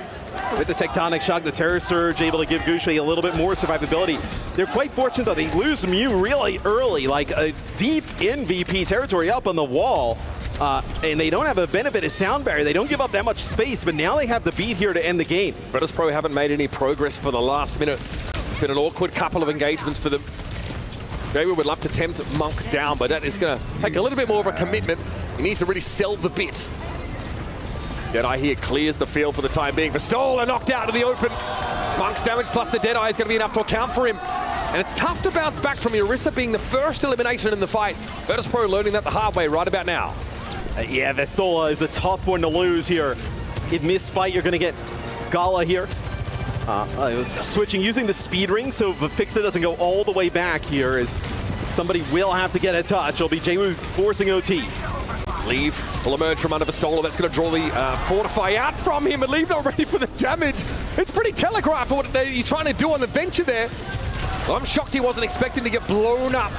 With the tectonic shock, the terror surge, able to give Gouchway a little bit more survivability. They're quite fortunate though. They lose Mew really early, like deep in VP territory up on the wall. And they don't have a benefit of sound barrier. They don't give up that much space, but now they have the beat here to end the game. Vertus Pro haven't made any progress for the last minute. It's been an awkward couple of engagements for them. JayWoo would love to tempt Monk down, but that is going to take a little bit more of a commitment. He needs to really sell the bit. Deadeye here clears the field for the time being. Vistola knocked out to the open. Monk's damage plus the Deadeye is going to be enough to account for him. And it's tough to bounce back from Orisa being the first elimination in the fight. Vertus Pro learning that the hard way right about now. Yeah, Vistola is a tough one to lose here. In this fight, you're going to get Gala here. Switching, using the speed ring, so FACEIT doesn't go all the way back here, as somebody will have to get a touch. It'll be JayWoo forcing OT. Leave will emerge from under Vistola. That's going to draw the Fortify out from him, and Leave not ready for the damage. It's pretty telegraphed for what he's trying to do on the venture there. Well, I'm shocked he wasn't expecting to get blown up.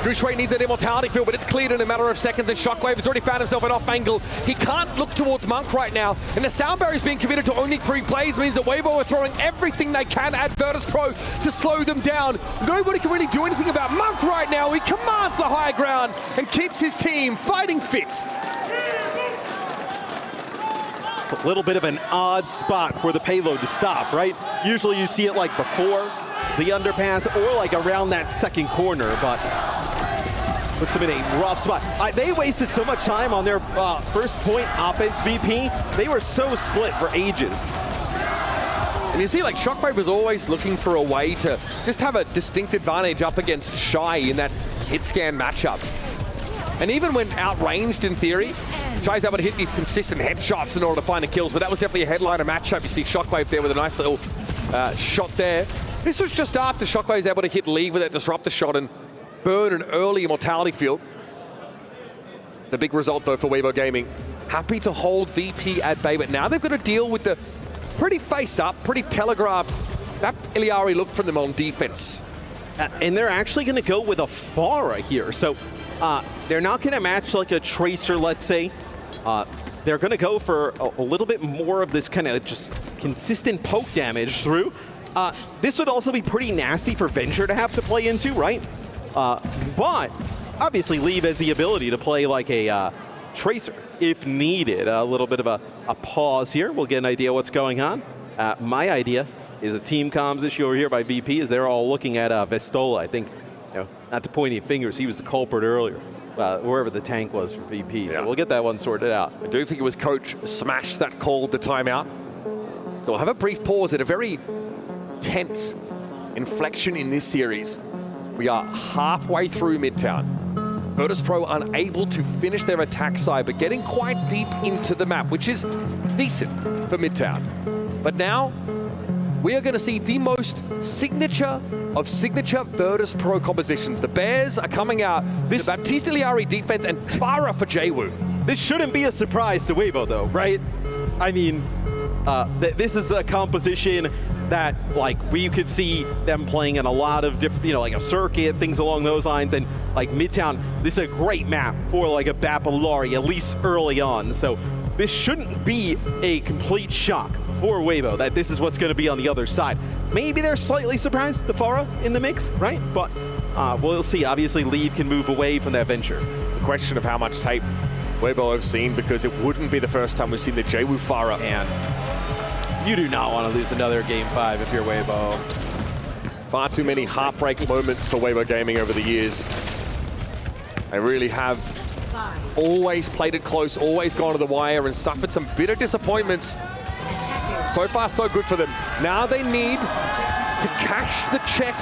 Gouchway needs that immortality field, but it's cleared in a matter of seconds, and Shockwave has already found himself an off angle. He can't look towards Monk right now, and the sound barrier is being committed to only 3 plays, means that Weibo are throwing everything they can at Vertus Pro to slow them down. Nobody can really do anything about Monk right now. He commands the high ground and keeps his team fighting fit. It's a little bit of an odd spot for the payload to stop, right? Usually you see it like before the underpass or like around that second corner, but puts them in a rough spot. They wasted so much time on their first point offense VP. They were so split for ages. And you see, like, Shockwave was always looking for a way to just have a distinct advantage up against Shy in that hit scan matchup. And even when outranged in theory, Shy's able to hit these consistent headshots in order to find the kills, but that was definitely a headliner matchup. You see Shockwave there with a nice little shot there. This was just after Shockwave's able to hit League with that disruptor shot and burn an early immortality field. The big result, though, for Weibo Gaming. Happy to hold VP at bay, but now they've got to deal with the pretty face-up, pretty telegraphed that Iliari look from them on defense. And they're actually going to go with a Pharah here. So they're not going to match like a Tracer, let's say. They're going to go for a little bit more of this kind of just consistent poke damage through. This would also be pretty nasty for Venture to have to play into, right? But obviously Leave has the ability to play like a Tracer if needed. A little bit of a pause here. We'll get an idea what's going on. My idea is a team comms issue over here by VP as they're all looking at Vistola. I think, not to point any fingers, he was the culprit earlier. Wherever the tank was for VP. Yeah. So we'll get that one sorted out. I do think it was Coach Smash that called the timeout. So we'll have a brief pause at a very tense inflection in this series. We are halfway through Midtown. Vertus Pro unable to finish their attack side, but getting quite deep into the map, which is decent for Midtown. But now, we are going to see the most signature of signature Vertus Pro compositions. The Bears are coming out. The Baptiste Iliari defense and Pharah for JayWoo. This shouldn't be a surprise to Weibo, though, right? I mean, this is a composition that, like, we could see them playing in a lot of different, like a circuit, things along those lines. And, like, Midtown, this is a great map for, like, a Bapalari, at least early on. So this shouldn't be a complete shock for Weibo that this is what's going to be on the other side. Maybe they're slightly surprised, the Pharah in the mix, right? But we'll see. Obviously, Lead can move away from that venture. It's a question of how much tape Weibo have seen, because it wouldn't be the first time we've seen the JayWoo Pharah. And you do not want to lose another Game 5 if you're Weibo. Far too many heartbreak moments for Weibo Gaming over the years. They really have always played it close, always gone to the wire, and suffered some bitter disappointments. So far, so good for them. Now they need to cash the check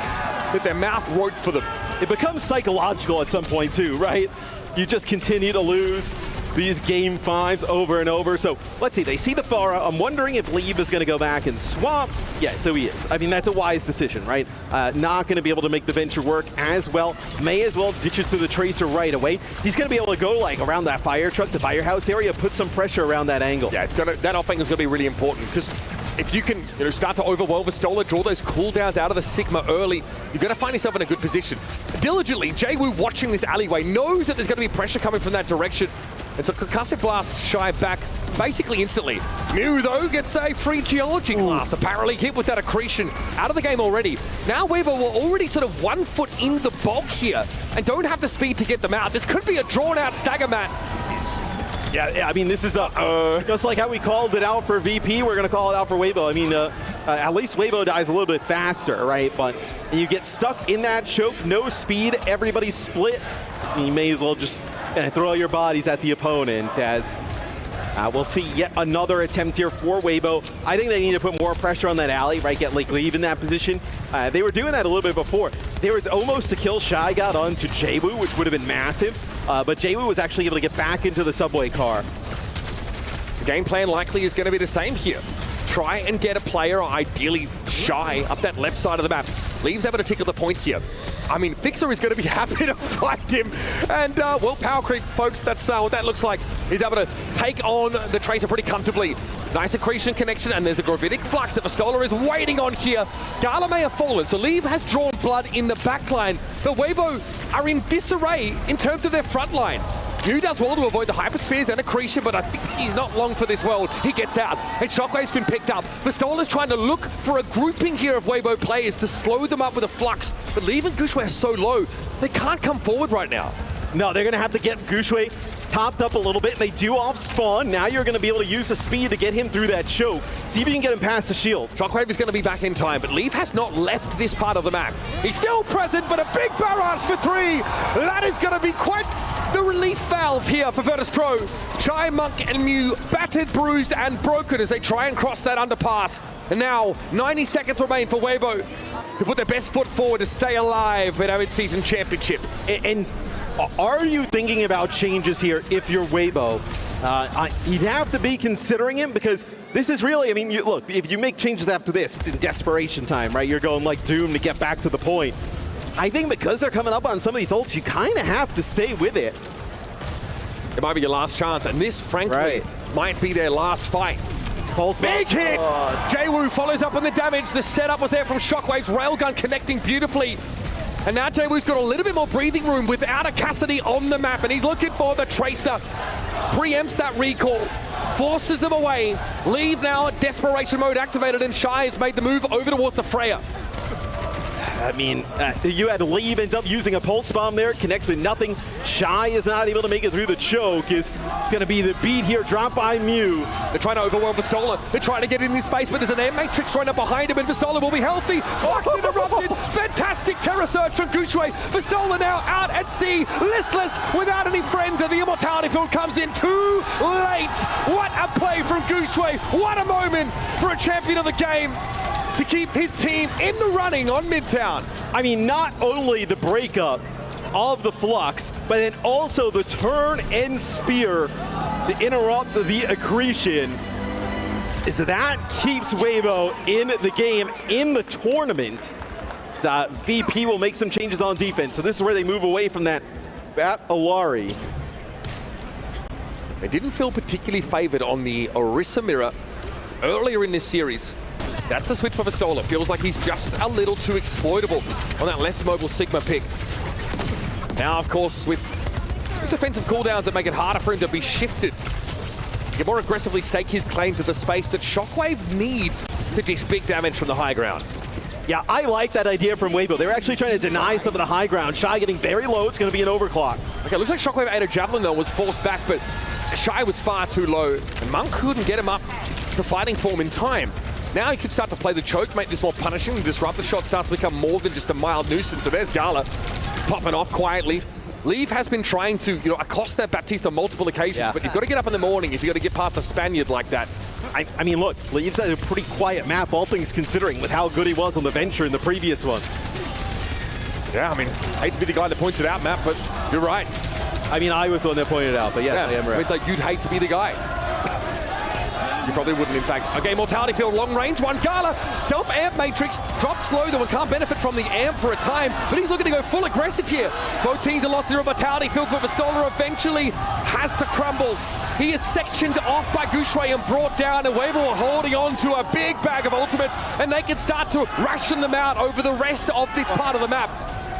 that their mouth wrote for them. It becomes psychological at some point too, right? You just continue to lose. these game 5s over and over. So let's see, they see the Pharah. I'm wondering if Leave is going to go back and swamp. Yeah, so he is. I mean, that's a wise decision, right? Not going to be able to make the venture work as well. May as well ditch it to the Tracer right away. He's going to be able to go like around that fire truck, the firehouse area, put some pressure around that angle. Yeah, that offing is going to be really important because if you can start to overwhelm Vistola, draw those cooldowns out of the Sigma early, you're going to find yourself in a good position. Diligently, JWoo watching this alleyway knows that there's going to be pressure coming from that direction. And so Concussive Blast Shy back basically instantly. Mew, though, gets a free Geology class, apparently hit with that accretion out of the game already. Now Weibo will already sort of 1 foot in the bulk here and don't have the speed to get them out. This could be a drawn-out stagger mat. Yeah, I mean, this is just like how we called it out for VP, we're going to call it out for Weibo. I mean, at least Weibo dies a little bit faster, right? But you get stuck in that choke, no speed, everybody's split. You may as well just kind of throw your bodies at the opponent as we'll see yet another attempt here for Weibo. I think they need to put more pressure on that alley, right? Get like Leave in that position. They were doing that a little bit before. There was almost a kill Shy got onto JWoo, which would have been massive. But JWoo was actually able to get back into the subway car. The game plan likely is going to be the same here. Try and get a player, ideally Shy, up that left side of the map. Leaves able to tickle the point here. I mean, Fixer is going to be happy to fight him. And, well, Power Creep, folks, that's what that looks like. He's able to take on the Tracer pretty comfortably. Nice accretion connection, and there's a Gravitic Flux that Vistola is waiting on here. Gala may have fallen, so Leave has drawn blood in the backline. But Weibo are in disarray in terms of their front line. Mew does well to avoid the hyperspheres and accretion, but I think he's not long for this world. He gets out, and Shockwave's been picked up. Vistola's trying to look for a grouping here of Weibo players to slow them up with a Flux, but Leave and Gushue are so low, they can't come forward right now. No, they're going to have to get Gushue topped up a little bit. They do off spawn. Now you're going to be able to use the speed to get him through that choke. See if you can get him past the shield. Shockwave is going to be back in time, but Leave has not left this part of the map. He's still present, but a big barrage for 3. That is going to be quite the relief valve here for Vertus Pro. Shy, Monk, and Mew battered, bruised, and broken as they try and cross that underpass. And now 90 seconds remain for Weibo to put their best foot forward to stay alive in our Midseason Championship. And are you thinking about changes here if you're Weibo? You'd have to be considering him because this is really, I mean, look, if you make changes after this, it's in desperation time, right? You're going like Doom to get back to the point. I think because they're coming up on some of these ults, you kind of have to stay with it. It might be your last chance, and this, frankly, might be their last fight. Big hit! JWoo follows up on the damage. The setup was there from Shockwave's railgun connecting beautifully. And now JWoo's got a little bit more breathing room without a Cassidy on the map, and he's looking for the Tracer. Preempts that recall, forces them away. Leave now, desperation mode activated, and Shy has made the move over towards the Freya. I mean, you had Leave ends up using a pulse bomb there, connects with nothing. Shy is not able to make it through the choke. It's going to be the beat here, dropped by Mew. They're trying to overwhelm Vistola. They're trying to get in his face, but there's an air matrix right up behind him, and Vistola will be healthy. Flux interrupted. Fantastic terror surge from Gushue. Vistola now out at sea, listless, without any friends, and the immortality field comes in too late. What a play from Gushue. What a moment for a champion of the game to keep his team in the running on Midtown. I mean, not only the breakup of the Flux, but then also the turn and spear to interrupt the accretion. Is that keeps Weibo in the game, in the tournament. VP will make some changes on defense, so this is where they move away from that Bat Awari. They didn't feel particularly favored on the Orisa mirror earlier in this series. That's the switch for Vistola. Feels like he's just a little too exploitable on that less mobile Sigma pick. Now, of course, with his defensive cooldowns that make it harder for him to be shifted, he can more aggressively stake his claim to the space that Shockwave needs to dish big damage from the high ground. Yeah, I like that idea from Weibo. They were actually trying to deny some of the high ground. Shy getting very low. It's going to be an overclock. Okay, looks like Shockwave ate a javelin, though, was forced back, but Shy was far too low. And Monk couldn't get him up to fighting form in time. Now he could start to play the choke, make this more punishing. The disruptor shot starts to become more than just a mild nuisance. So there's Gala. He's popping off quietly. Leave has been trying to, accost that Baptiste on multiple occasions, but you've got to get up in the morning if you've got to get past a Spaniard like that. I mean, look, Leave's had a pretty quiet map, all things considering, with how good he was on the Venture in the previous one. Yeah, I mean, hate to be the guy that points it out, Matt, but you're right. I mean, I was the one that pointed it out, but yes, I am right. It's like you'd hate to be the guy. You probably wouldn't, in fact. Okay, Mortality Field, long range one. Gala, self-amp matrix, drops low, though, and can't benefit from the amp for a time, but he's looking to go full aggressive here. Both teams are lost their Mortality Field, but Vastola eventually has to crumble. He is sectioned off by Gushui and brought down, and Weibo are holding on to a big bag of ultimates, and they can start to ration them out over the rest of this part of the map.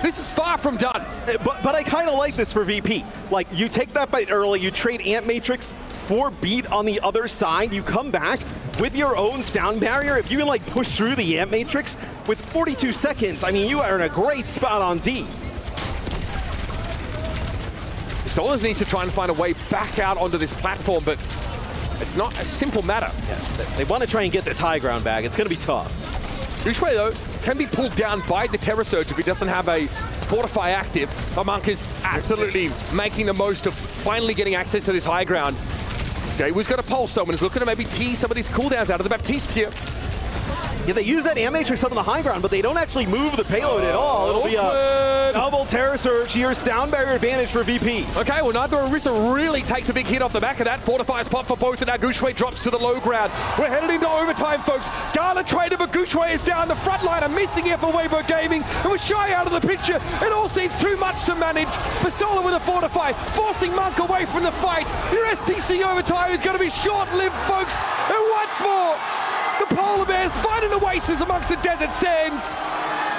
This is far from done. But I kind of like this for VP. Like, you take that bite early, you trade Amp Matrix for beat on the other side, you come back with your own sound barrier. If you can, like, push through the Amp Matrix with 42 seconds, I mean, you are in a great spot on D. Solas needs to try and find a way back out onto this platform, but it's not a simple matter. Yeah, they want to try and get this high ground back. It's going to be tough. Gushui, though, can be pulled down by the Terror Surge if he doesn't have a Fortify active. Monk is absolutely making the most of finally getting access to this high ground. Jaywoo's got a pulse, though, and is looking to maybe tease some of these cooldowns out of the Baptiste here. Yeah, they use that Amp Matrix up on the high ground, but they don't actually move the payload at all. It'll be a double Terror Surge here, sound barrier advantage for VP. Okay, well, neither Orisa really takes a big hit off the back of that. Fortifies pop for both, and now Gushui drops to the low ground. We're headed into overtime, folks. Gala traded, but Gushui is down. The front line are missing here for Weibo Gaming, and we're shy out of the picture. It all seems too much to manage. Vastola with a Fortify, forcing Monk away from the fight. Your STC overtime is going to be short-lived, folks. And once more, the Polar Bears find an oasis amongst the desert sands,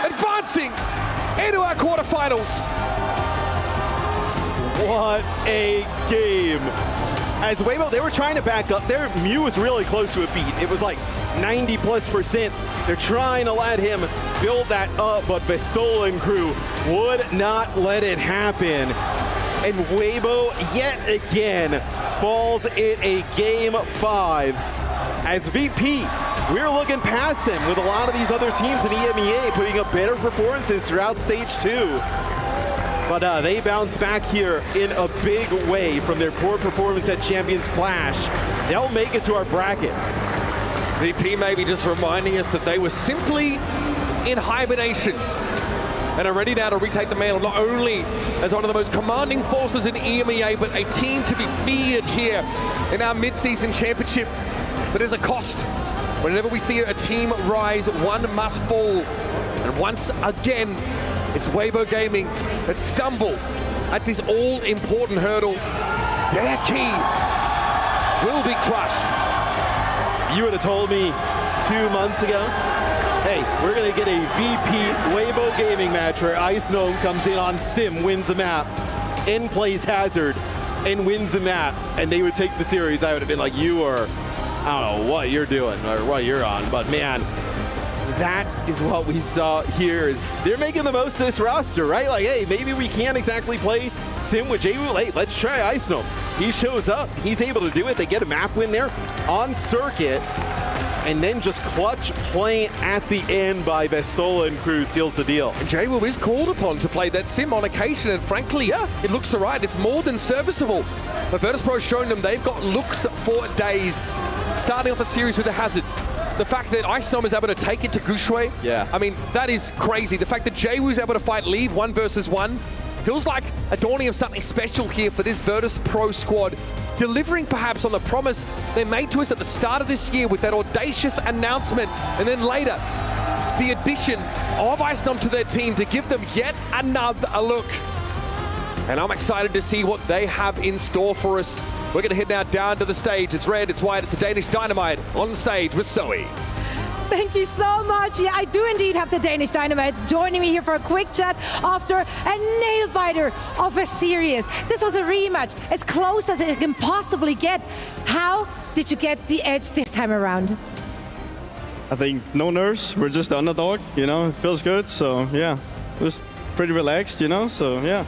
advancing into our quarterfinals. What a game. As Weibo, they were trying to back up. Their Mew was really close to a beat. It was like 90+%. They're trying to let him build that up, but Vastola and crew would not let it happen. And Weibo, yet again, falls in a Game 5. As VP, we're looking past him with a lot of these other teams in EMEA putting up better performances throughout Stage 2. But they bounce back here in a big way from their poor performance at Champions Clash. They'll make it to our bracket. VP maybe just reminding us that they were simply in hibernation and are ready now to retake the mantle, not only as one of the most commanding forces in EMEA, but a team to be feared here in our mid-season championship. But there's a cost. Whenever we see a team rise, one must fall. And once again, it's Weibo Gaming that stumble at this all-important hurdle. Their key will be crushed. You would have told me 2 months ago, hey, we're going to get a VP Weibo Gaming match where Ice Gnome comes in on Sim, wins a map, N plays Hazard, and wins a map, and they would take the series. I would have been like, you are... I don't know what you're doing or what you're on, but man, that is what we saw here. Is they're making the most of this roster, right? Like, hey, maybe we can't exactly play Sim with Jaywoo. Hey, let's try Ice Gnome. He shows up. He's able to do it. They get a map win there on circuit, and then just clutch play at the end by Vastola and crew seals the deal. And Jaywoo is called upon to play that Sim on occasion, and frankly, yeah, it looks all right. It's more than serviceable. But Vertus Pro has shown them they've got looks for days. Starting off the series with a Hazard. The fact that Ice Gnome is able to take it to Gushui, I mean, that is crazy. The fact that Jaywoo is able to fight Leave 1 versus 1 feels like a dawning of something special here for this Vertus Pro squad, delivering perhaps on the promise they made to us at the start of this year with that audacious announcement, and then later, the addition of Ice Gnome to their team to give them yet another look. And I'm excited to see what they have in store for us. We're going to head now down to the stage. It's red, it's white, it's the Danish Dynamite on stage with Zoe. Thank you so much. Yeah, I do indeed have the Danish Dynamite joining me here for a quick chat after a nail-biter of a series. This was a rematch, as close as it can possibly get. How did you get the edge this time around? I think no nerves. We're just the underdog, you know. It feels good, so yeah. It was pretty relaxed, you know, so yeah.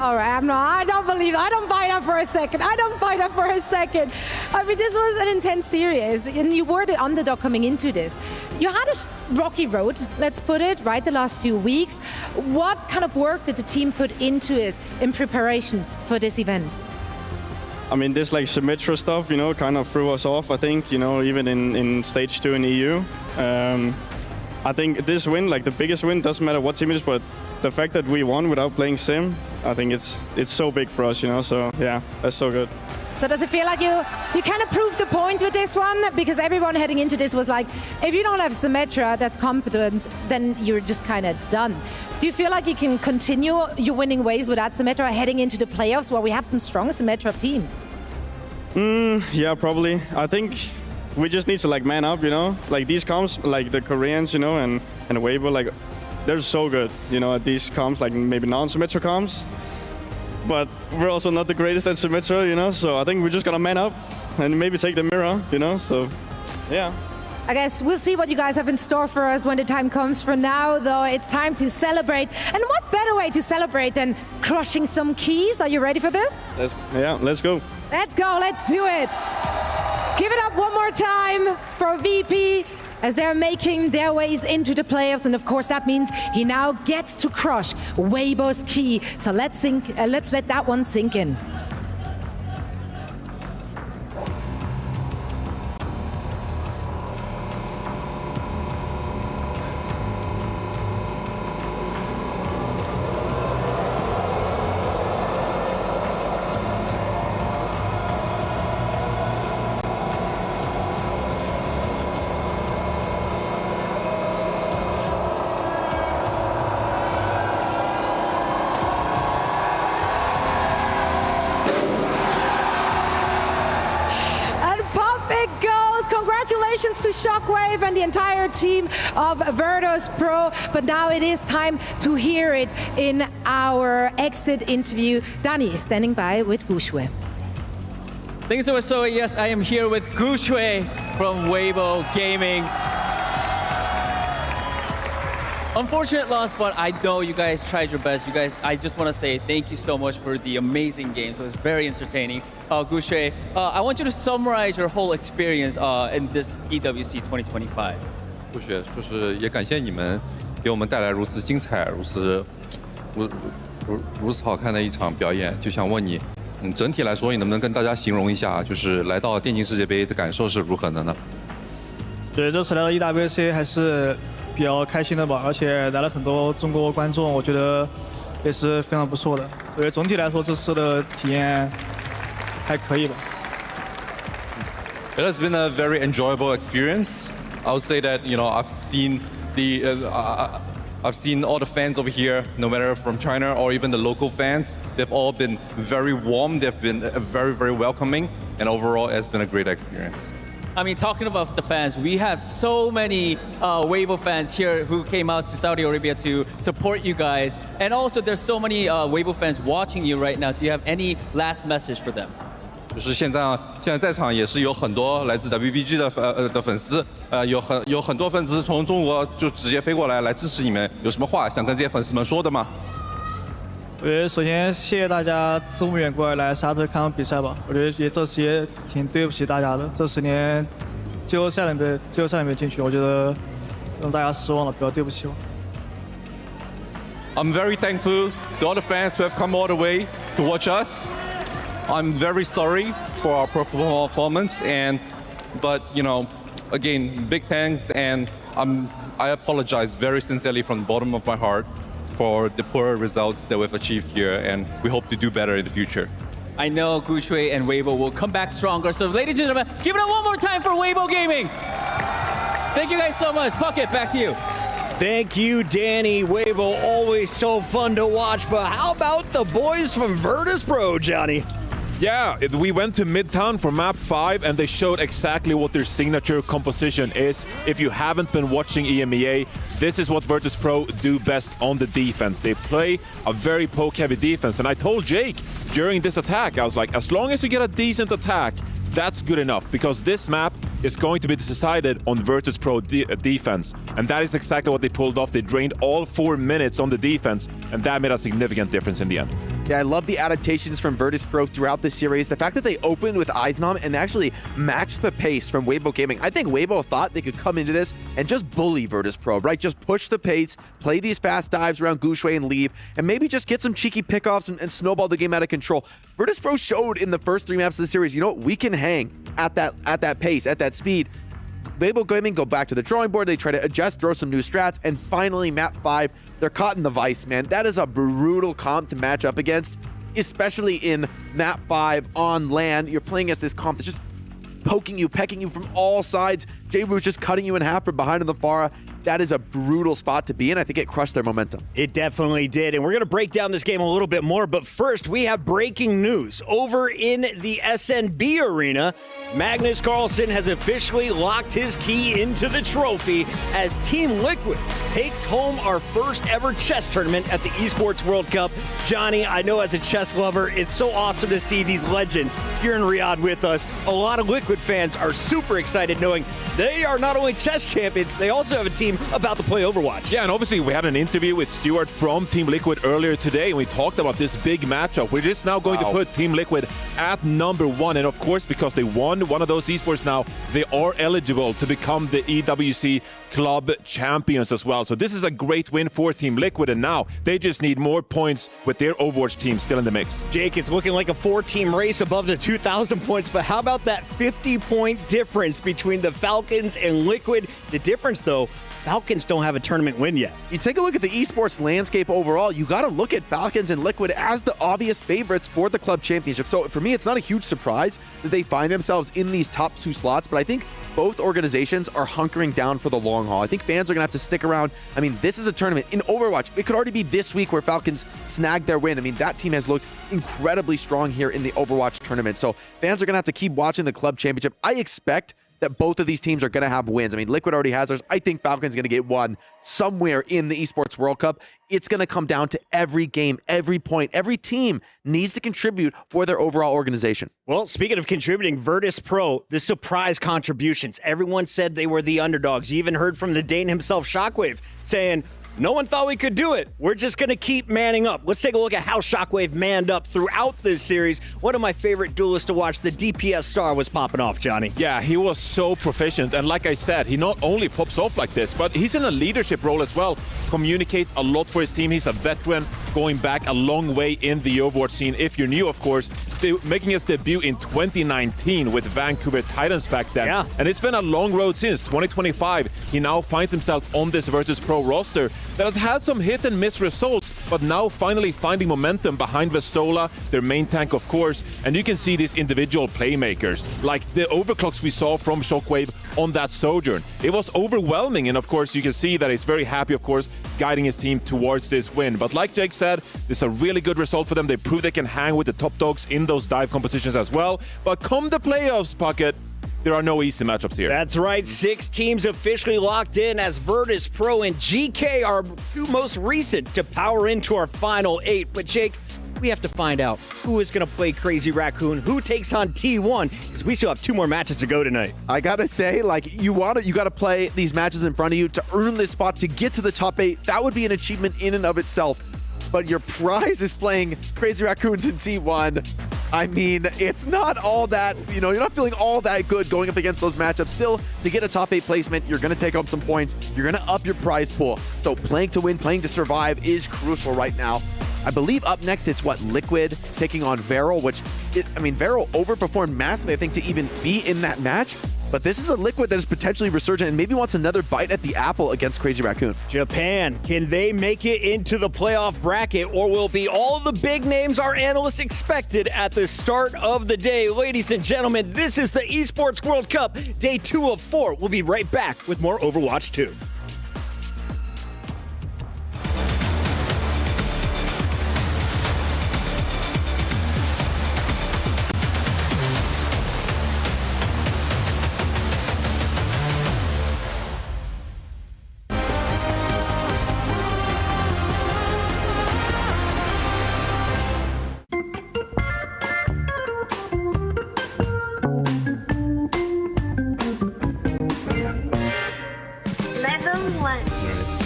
All right, I don't believe, I don't buy that for a second. I don't buy that for a second. I mean, this was an intense series, and you were the underdog coming into this. You had a rocky road, let's put it, right, the last few weeks. What kind of work did the team put into it in preparation for this event? I mean, this like Symmetra stuff, you know, kind of threw us off, I think, you know, even in Stage 2 in EU. I think this win, like the biggest win, doesn't matter what team it is, but the fact that we won without playing sim, I think it's so big for us, you know. So yeah, that's so good. So does it feel like you kind of proved the point with this one? Because everyone heading into this was like, if you don't have Symmetra that's competent, then you're just kind of done. Do you feel like you can continue your winning ways without Symmetra heading into the playoffs where we have some strong Symmetra teams? Yeah, probably. I think we just need to like man up, you know. Like these comps, like the Koreans, you know, and Weibo, like they're so good, you know, at these comps, like maybe non-Symmetra comps. But we're also not the greatest at Symmetra, you know, so I think we're just gonna man up and maybe take the mirror, you know, so yeah. I guess we'll see what you guys have in store for us when the time comes. For now, though, it's time to celebrate. And what better way to celebrate than crushing some keys? Are you ready for this? Let's go. Let's go, let's do it. Give it up one more time for VP as they're making their ways into the playoffs. And of course, that means he now gets to crush Weibo's key. So let's let that one sink in. Congratulations to Shockwave and the entire team of Vertus Pro. But now it is time to hear it in our exit interview. Danny is standing by with Gushue. Thank you so much. So yes, I am here with Gushue from Weibo Gaming. Unfortunate loss, but I know you guys tried your best. You guys, I just want to say thank you so much for the amazing games. It was very entertaining. Gushue, I want you to summarize your whole experience in this EWC 2025. 就是也感谢你们给我们带来如此精彩、如此好看的一场表演。就想问你，整体来说，你能不能跟大家形容一下，就是来到电竞世界杯的感受是如何的呢？对，这次来到 EWC 还是比较开心的吧，而且来了很多中国观众，我觉得也是非常不错的。所以总体来说，这次的体验还可以吧。It has been a very enjoyable experience. I would say that I've seen I've seen all the fans over here, no matter from China or even the local fans. They've all been very warm. They've been very, very welcoming, and overall, it's been a great experience. I mean, talking about the fans, we have so many Weibo fans here who came out to Saudi Arabia to support you guys. And also, there's so many Weibo fans watching you right now. Do you have any last message for them? 就是现在在场也是有很多来自 WBG 的粉丝，有很多粉丝从中国就直接飞过来支持你们。有什么话想跟这些粉丝们说的吗？首先谢谢大家这么远过来沙特看比赛吧。我觉得这次也挺对不起大家的，这10年季后赛里没进去，我觉得让大家失望了，比较对不起我。I'm very thankful to all the fans who have come all the way to watch us. I'm very sorry for our performance, but again, big thanks, and I apologize very sincerely from the bottom of my heart for the poor results that we've achieved here, and we hope to do better in the future. I know Gushue and Weibo will come back stronger. So ladies and gentlemen, give it up one more time for Weibo Gaming. Thank you guys so much. Bucket, back to you. Thank you, Danny. Weibo, always so fun to watch, but how about the boys from Vertus Pro, Johnny? Yeah, we went to Midtown for map 5 and they showed exactly what their signature composition is. If you haven't been watching EMEA, this is what Vertus Pro do best on the defense. They play a very poke-heavy defense. And I told Jake during this attack, I was like, as long as you get a decent attack, that's good enough, because this map is going to be decided on Vertus Pro defense. And that is exactly what they pulled off. They drained all 4 minutes on the defense, and that made a significant difference in the end. Yeah, I love the adaptations from Vertus Pro throughout the series. The fact that they opened with Eisnom and actually matched the pace from Weibo Gaming. I think Weibo thought they could come into this and just bully Vertus Pro, right? Just push the pace, play these fast dives around Gushue and leave, and maybe just get some cheeky pickoffs and snowball the game out of control. Vertus Pro showed in the first 3 maps of the series, we can hang at that pace, at that speed. Weibo Gaming go back to the drawing board. They try to adjust, throw some new strats, and finally, map 5, they're caught in the vice, man. That is a brutal comp to match up against, especially in map 5 on land. You're playing as this comp that's just poking you, pecking you from all sides. JWoo's just cutting you in half from behind on the Pharah. That is a brutal spot to be in. I think it crushed their momentum. It definitely did, and we're going to break down this game a little bit more, but first we have breaking news. Over in the SNB arena, Magnus Carlsen has officially locked his key into the trophy as Team Liquid takes home our first ever chess tournament at the Esports World Cup. Johnny, I know as a chess lover, it's so awesome to see these legends here in Riyadh with us. A lot of Liquid fans are super excited knowing they are not only chess champions, they also have a team about to play Overwatch. Yeah, and obviously we had an interview with Stuart from Team Liquid earlier today, and we talked about this big matchup. We're just now going to put Team Liquid at #1, and of course, because they won one of those esports now, they are eligible to become the EWC Club Champions as well. So this is a great win for Team Liquid, and now they just need more points with their Overwatch team still in the mix. Jake, it's looking like a 4-team race above the 2,000 points, but how about that 50-point difference between the Falcons and Liquid? The difference, though, Falcons don't have a tournament win yet. You take a look at the esports landscape overall, you got to look at Falcons and Liquid as the obvious favorites for the club championship. So for me, it's not a huge surprise that they find themselves in these top 2 slots, but I think both organizations are hunkering down for the long haul. I think fans are going to have to stick around. I mean, this is a tournament in Overwatch. It could already be this week where Falcons snagged their win. I mean, that team has looked incredibly strong here in the Overwatch tournament. So fans are going to have to keep watching the club championship. I expect that both of these teams are going to have wins. I mean, Liquid already has theirs. I think Falcon's going to get one somewhere in the Esports World Cup. It's going to come down to every game, every point. Every team needs to contribute for their overall organization. Well, speaking of contributing, Vertus Pro, the surprise contributions. Everyone said they were the underdogs. You even heard from the Dane himself, Shockwave, saying, no one thought we could do it. We're just going to keep manning up. Let's take a look at how Shockwave manned up throughout this series. One of my favorite duelists to watch, the DPS star, was popping off, Johnny. Yeah, he was so proficient. And like I said, he not only pops off like this, but he's in a leadership role as well. Communicates a lot for his team. He's a veteran going back a long way in the Overwatch scene. If you're new, of course, making his debut in 2019 with Vancouver Titans back then. Yeah. And it's been a long road since 2025. He now finds himself on this Vertus Pro roster that has had some hit and miss results, but now finally finding momentum behind Vestola, their main tank, of course. And you can see these individual playmakers, like the overclocks we saw from Shockwave on that Sojourn. It was overwhelming, and of course, you can see that he's very happy, of course, guiding his team towards this win. But like Jake said, this is a really good result for them. They prove they can hang with the top dogs in those dive compositions as well. But come the playoffs, Puckett, there are no easy matchups here. That's right. 6 teams officially locked in as Vertus Pro and GK are 2 most recent to power into our final 8. But Jake, we have to find out who is going to play Crazy Raccoon, who takes on T1, because we still have 2 more matches to go tonight. I gotta say, like, you got to play these matches in front of you to earn this spot to get to the top 8. That would be an achievement in and of itself. But your prize is playing Crazy Raccoons in T1. I mean, it's not all that, you're not feeling all that good going up against those matchups. Still, to get a top 8 placement, you're going to take home some points. You're going to up your prize pool. So playing to win, playing to survive is crucial right now. I believe up next, it's Liquid taking on Varel, Varel overperformed massively, I think, to even be in that match. But this is a Liquid that is potentially resurgent and maybe wants another bite at the apple against Crazy Raccoon. Japan, can they make it into the playoff bracket, or will it be all of the big names our analysts expected at the start of the day? Ladies and gentlemen, this is the Esports World Cup, day 2 of 4. We'll be right back with more Overwatch 2.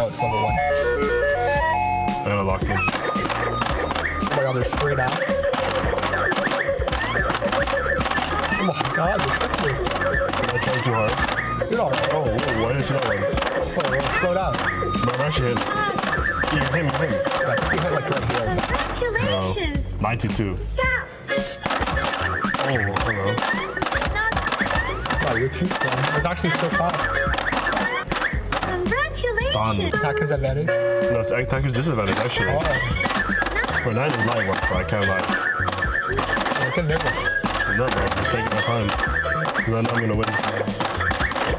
It's level 1. I got it locked in. Oh my god, there's 3 now. Oh my god, this. Did I try too hard? You're alright. Oh, whoa, why did you not run? Oh, slow down. No, that should hit. Yeah, hit me. I think you hit like right here. No, 92. Oh, hello. Oh, you're too slow. It's actually so fast. Done. Attacker's advantage. No, it's attacker's disadvantage, actually. Bro, 9 is light work, bro. I can't lie. Don't get nervous. No, bro. I'm just taking my time. Because I know I'm going to win.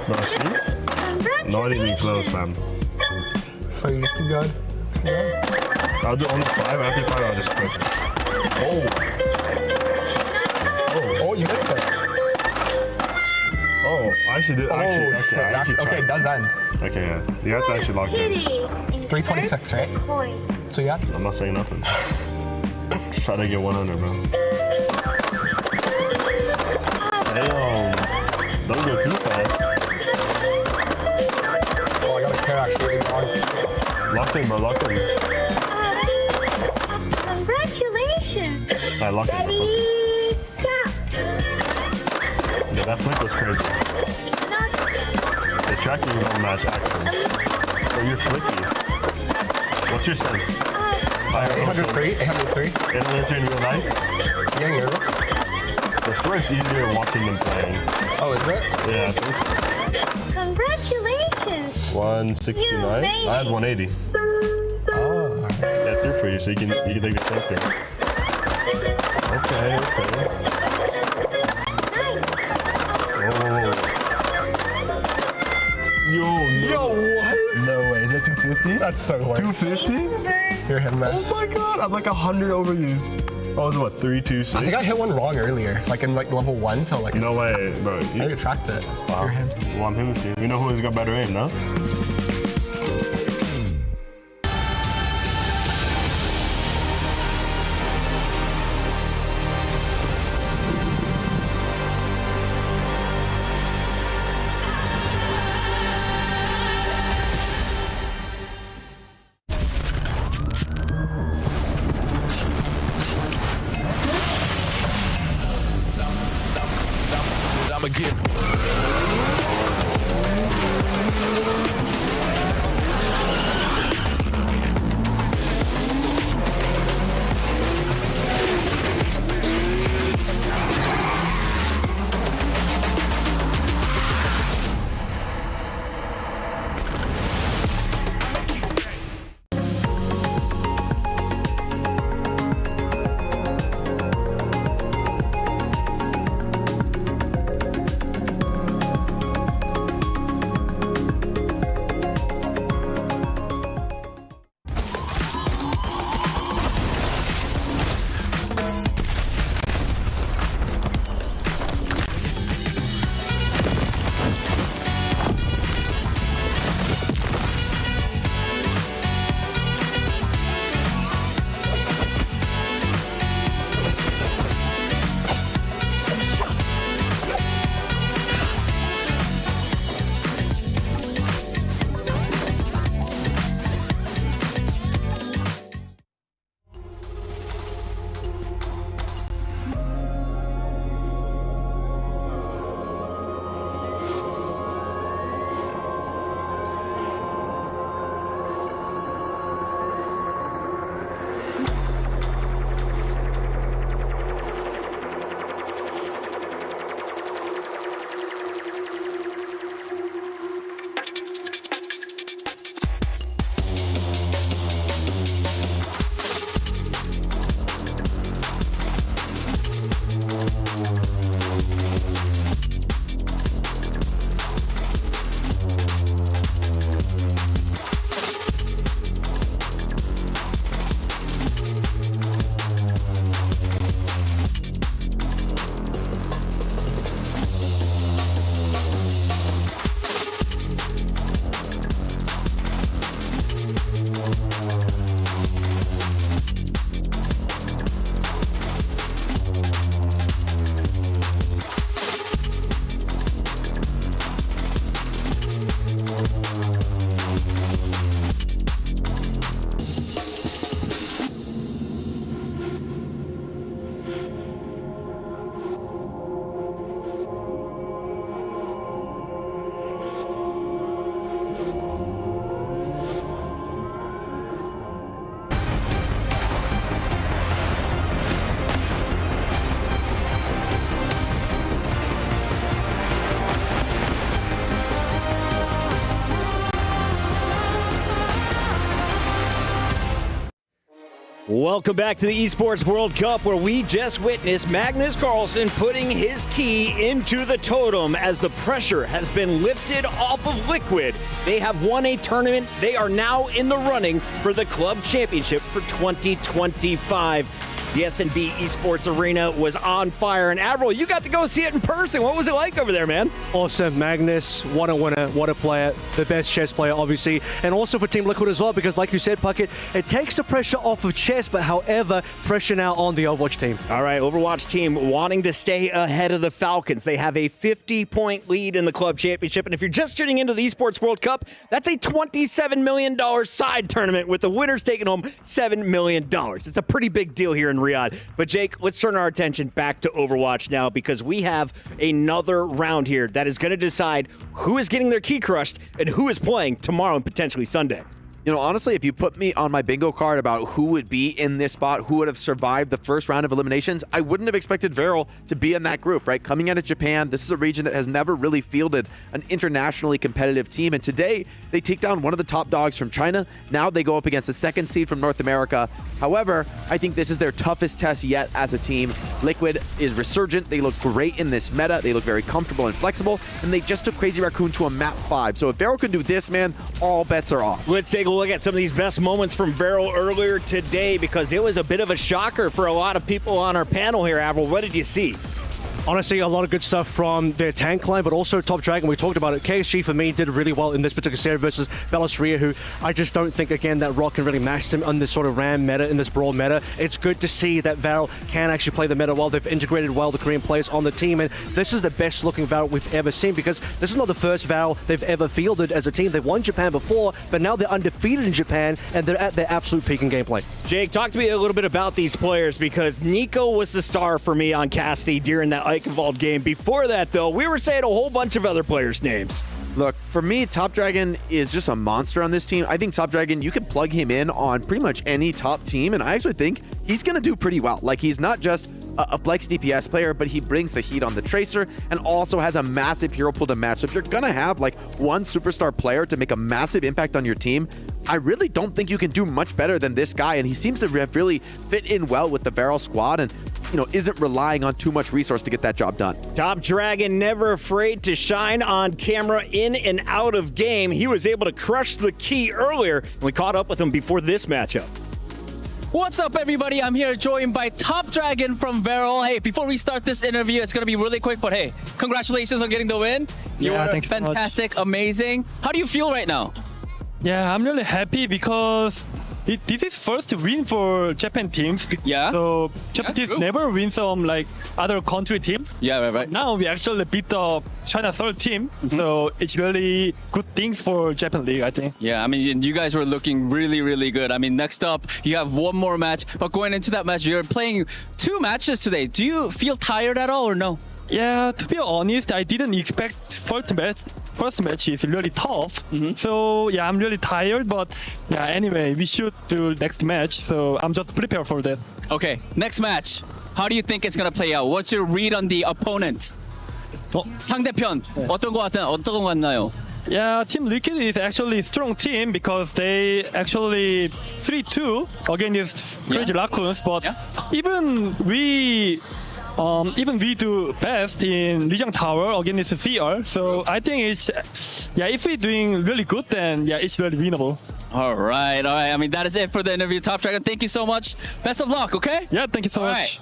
Bro, see? Not even close, fam. So you just keep going. Keep going. I'll do only 5. After 5, I'll just quit. Oh. Oh, you missed it. Oh, I actually did. Actually, okay, I actually okay, it does end. Okay, yeah. You have to actually lock in. 326, right? So yeah. I'm not saying nothing. Just try to get 100, bro. Damn. Don't go too fast. Oh, I got a care actually. Lock in, bro. Lock in. Congratulations. Alright, lock in, bro. Yeah, that flick was crazy. The tracking is unmatched, actually. Bro, you're flicky. What's your sense? 803. 803. 803 in real life? Yeah, nervous. For sure it's easier watching them playing. Oh, is it? Yeah, I think so. Congratulations. 169? I had 180. Oh. Yeah, through for you, so you can take the center. Okay. Yo, what? No way. Is that 250? That's so hard. 250? You're him, man. Oh my god, I'm like 100 over you. I was what, 326? I think I hit one wrong earlier, like in like level 1, so like No way, bro. I think I tracked it. Wow. You're him. Well, I'm him with you. You know who's got better aim, no? I'ma get Welcome back to the Esports World Cup, where we just witnessed Magnus Carlsen putting his key into the totem as the pressure has been lifted off of Liquid. They have won a tournament. They are now in the running for the club championship for 2025. The S&B Esports Arena was on fire. And Avril, you got to go see it in person. What was it like over there, man? Awesome. Magnus, what a winner, what a player, the best chess player, obviously. And also for Team Liquid as well, because like you said, Puckett, it takes the pressure off of chess, but however, pressure now on the Overwatch team. All right, Overwatch team wanting to stay ahead of the Falcons. They have a 50-point lead in the club championship. And if you're just tuning into the Esports World Cup, that's a $27 million side tournament with the winners taking home $7 million. It's a pretty big deal here in Riyadh. But Jake, let's turn our attention back to Overwatch now, because we have another round here that is going to decide who is getting their key crushed and who is playing tomorrow and potentially Sunday. You know, honestly, if you put me on my bingo card about who would be in this spot, who would have survived the first round of eliminations, I wouldn't have expected Veril to be in that group, right? Coming out of Japan, this is a region that has never really fielded an internationally competitive team. And today, they take down one of the top dogs from China. Now they go up against the second seed from North America. However, I think this is their toughest test yet as a team. Liquid is resurgent. They look great in this meta. They look very comfortable and flexible. And they just took Crazy Raccoon to a map 5. So if Veril can do this, man, all bets are off. Let's take a look at some of these best moments from Veril earlier today, because it was a bit of a shocker for a lot of people on our panel here. Avril, what did you see? Honestly, a lot of good stuff from their tank line, but also Top Dragon. We talked about it. KSG, for me, did really well in this particular series versus Bellasaria, who I just don't think, again, that Rock can really match them on this sort of Ram meta, in this Brawl meta. It's good to see that Veril can actually play the meta well. They've integrated well the Korean players on the team, and this is the best-looking Veril we've ever seen, because this is not the first Veril they've ever fielded as a team. They've won Japan before, but now they're undefeated in Japan, and they're at their absolute peak in gameplay. Jake, talk to me a little bit about these players, because Nico was the star for me on Cassidy during that Eichenwald game. Before that, though, we were saying a whole bunch of other players' names. Look, for me, Top Dragon is just a monster on this team. I think Top Dragon, you can plug him in on pretty much any top team, and I actually think he's going to do pretty well. Like, he's not just a flex DPS player, but he brings the heat on the Tracer and also has a massive hero pool to match. So if you're going to have, like, one superstar player to make a massive impact on your team, I really don't think you can do much better than this guy, and he seems to have really fit in well with the Veril squad and, you know, isn't relying on too much resource to get that job done. Top Dragon never afraid to shine on camera in and out of game. He was able to crush the key earlier, and we caught up with him before this matchup. What's up, everybody? I'm here joined by Top Dragon from Veril. Hey, before we start this interview, it's going to be really quick, but hey, congratulations on getting the win. You Yeah, were thank you so much. fantastic, amazing. How do you feel right now? Yeah, I'm really happy because this is first win for Japan teams. Yeah. So Japanese never win some like other country teams. Yeah, right. Now we actually beat the China third team. So it's really good things for Japan League, I think. Yeah, I mean, you guys were looking really, really good. I mean, next up, you have one more match, but going into that match, you're playing 2 matches today. Do you feel tired at all or no? Yeah, to be honest, I didn't expect first match is really tough. So yeah, I'm really tired, but yeah, anyway, we should do next match. So I'm just prepared for that. Okay, next match. How do you think it's gonna play out? What's your read on the opponent? 상대편 어떤 거 같나요? Yeah, Team Liquid is actually a strong team because they actually 3-2 against Crazy Raccoons, but even we do best in Lijiang Tower against CR. So I think it's, yeah, if we're doing really good, then yeah, it's really winnable. All right. I mean, that is it for the interview. Top Dragon, thank you so much. Best of luck, okay? Yeah, thank you so much.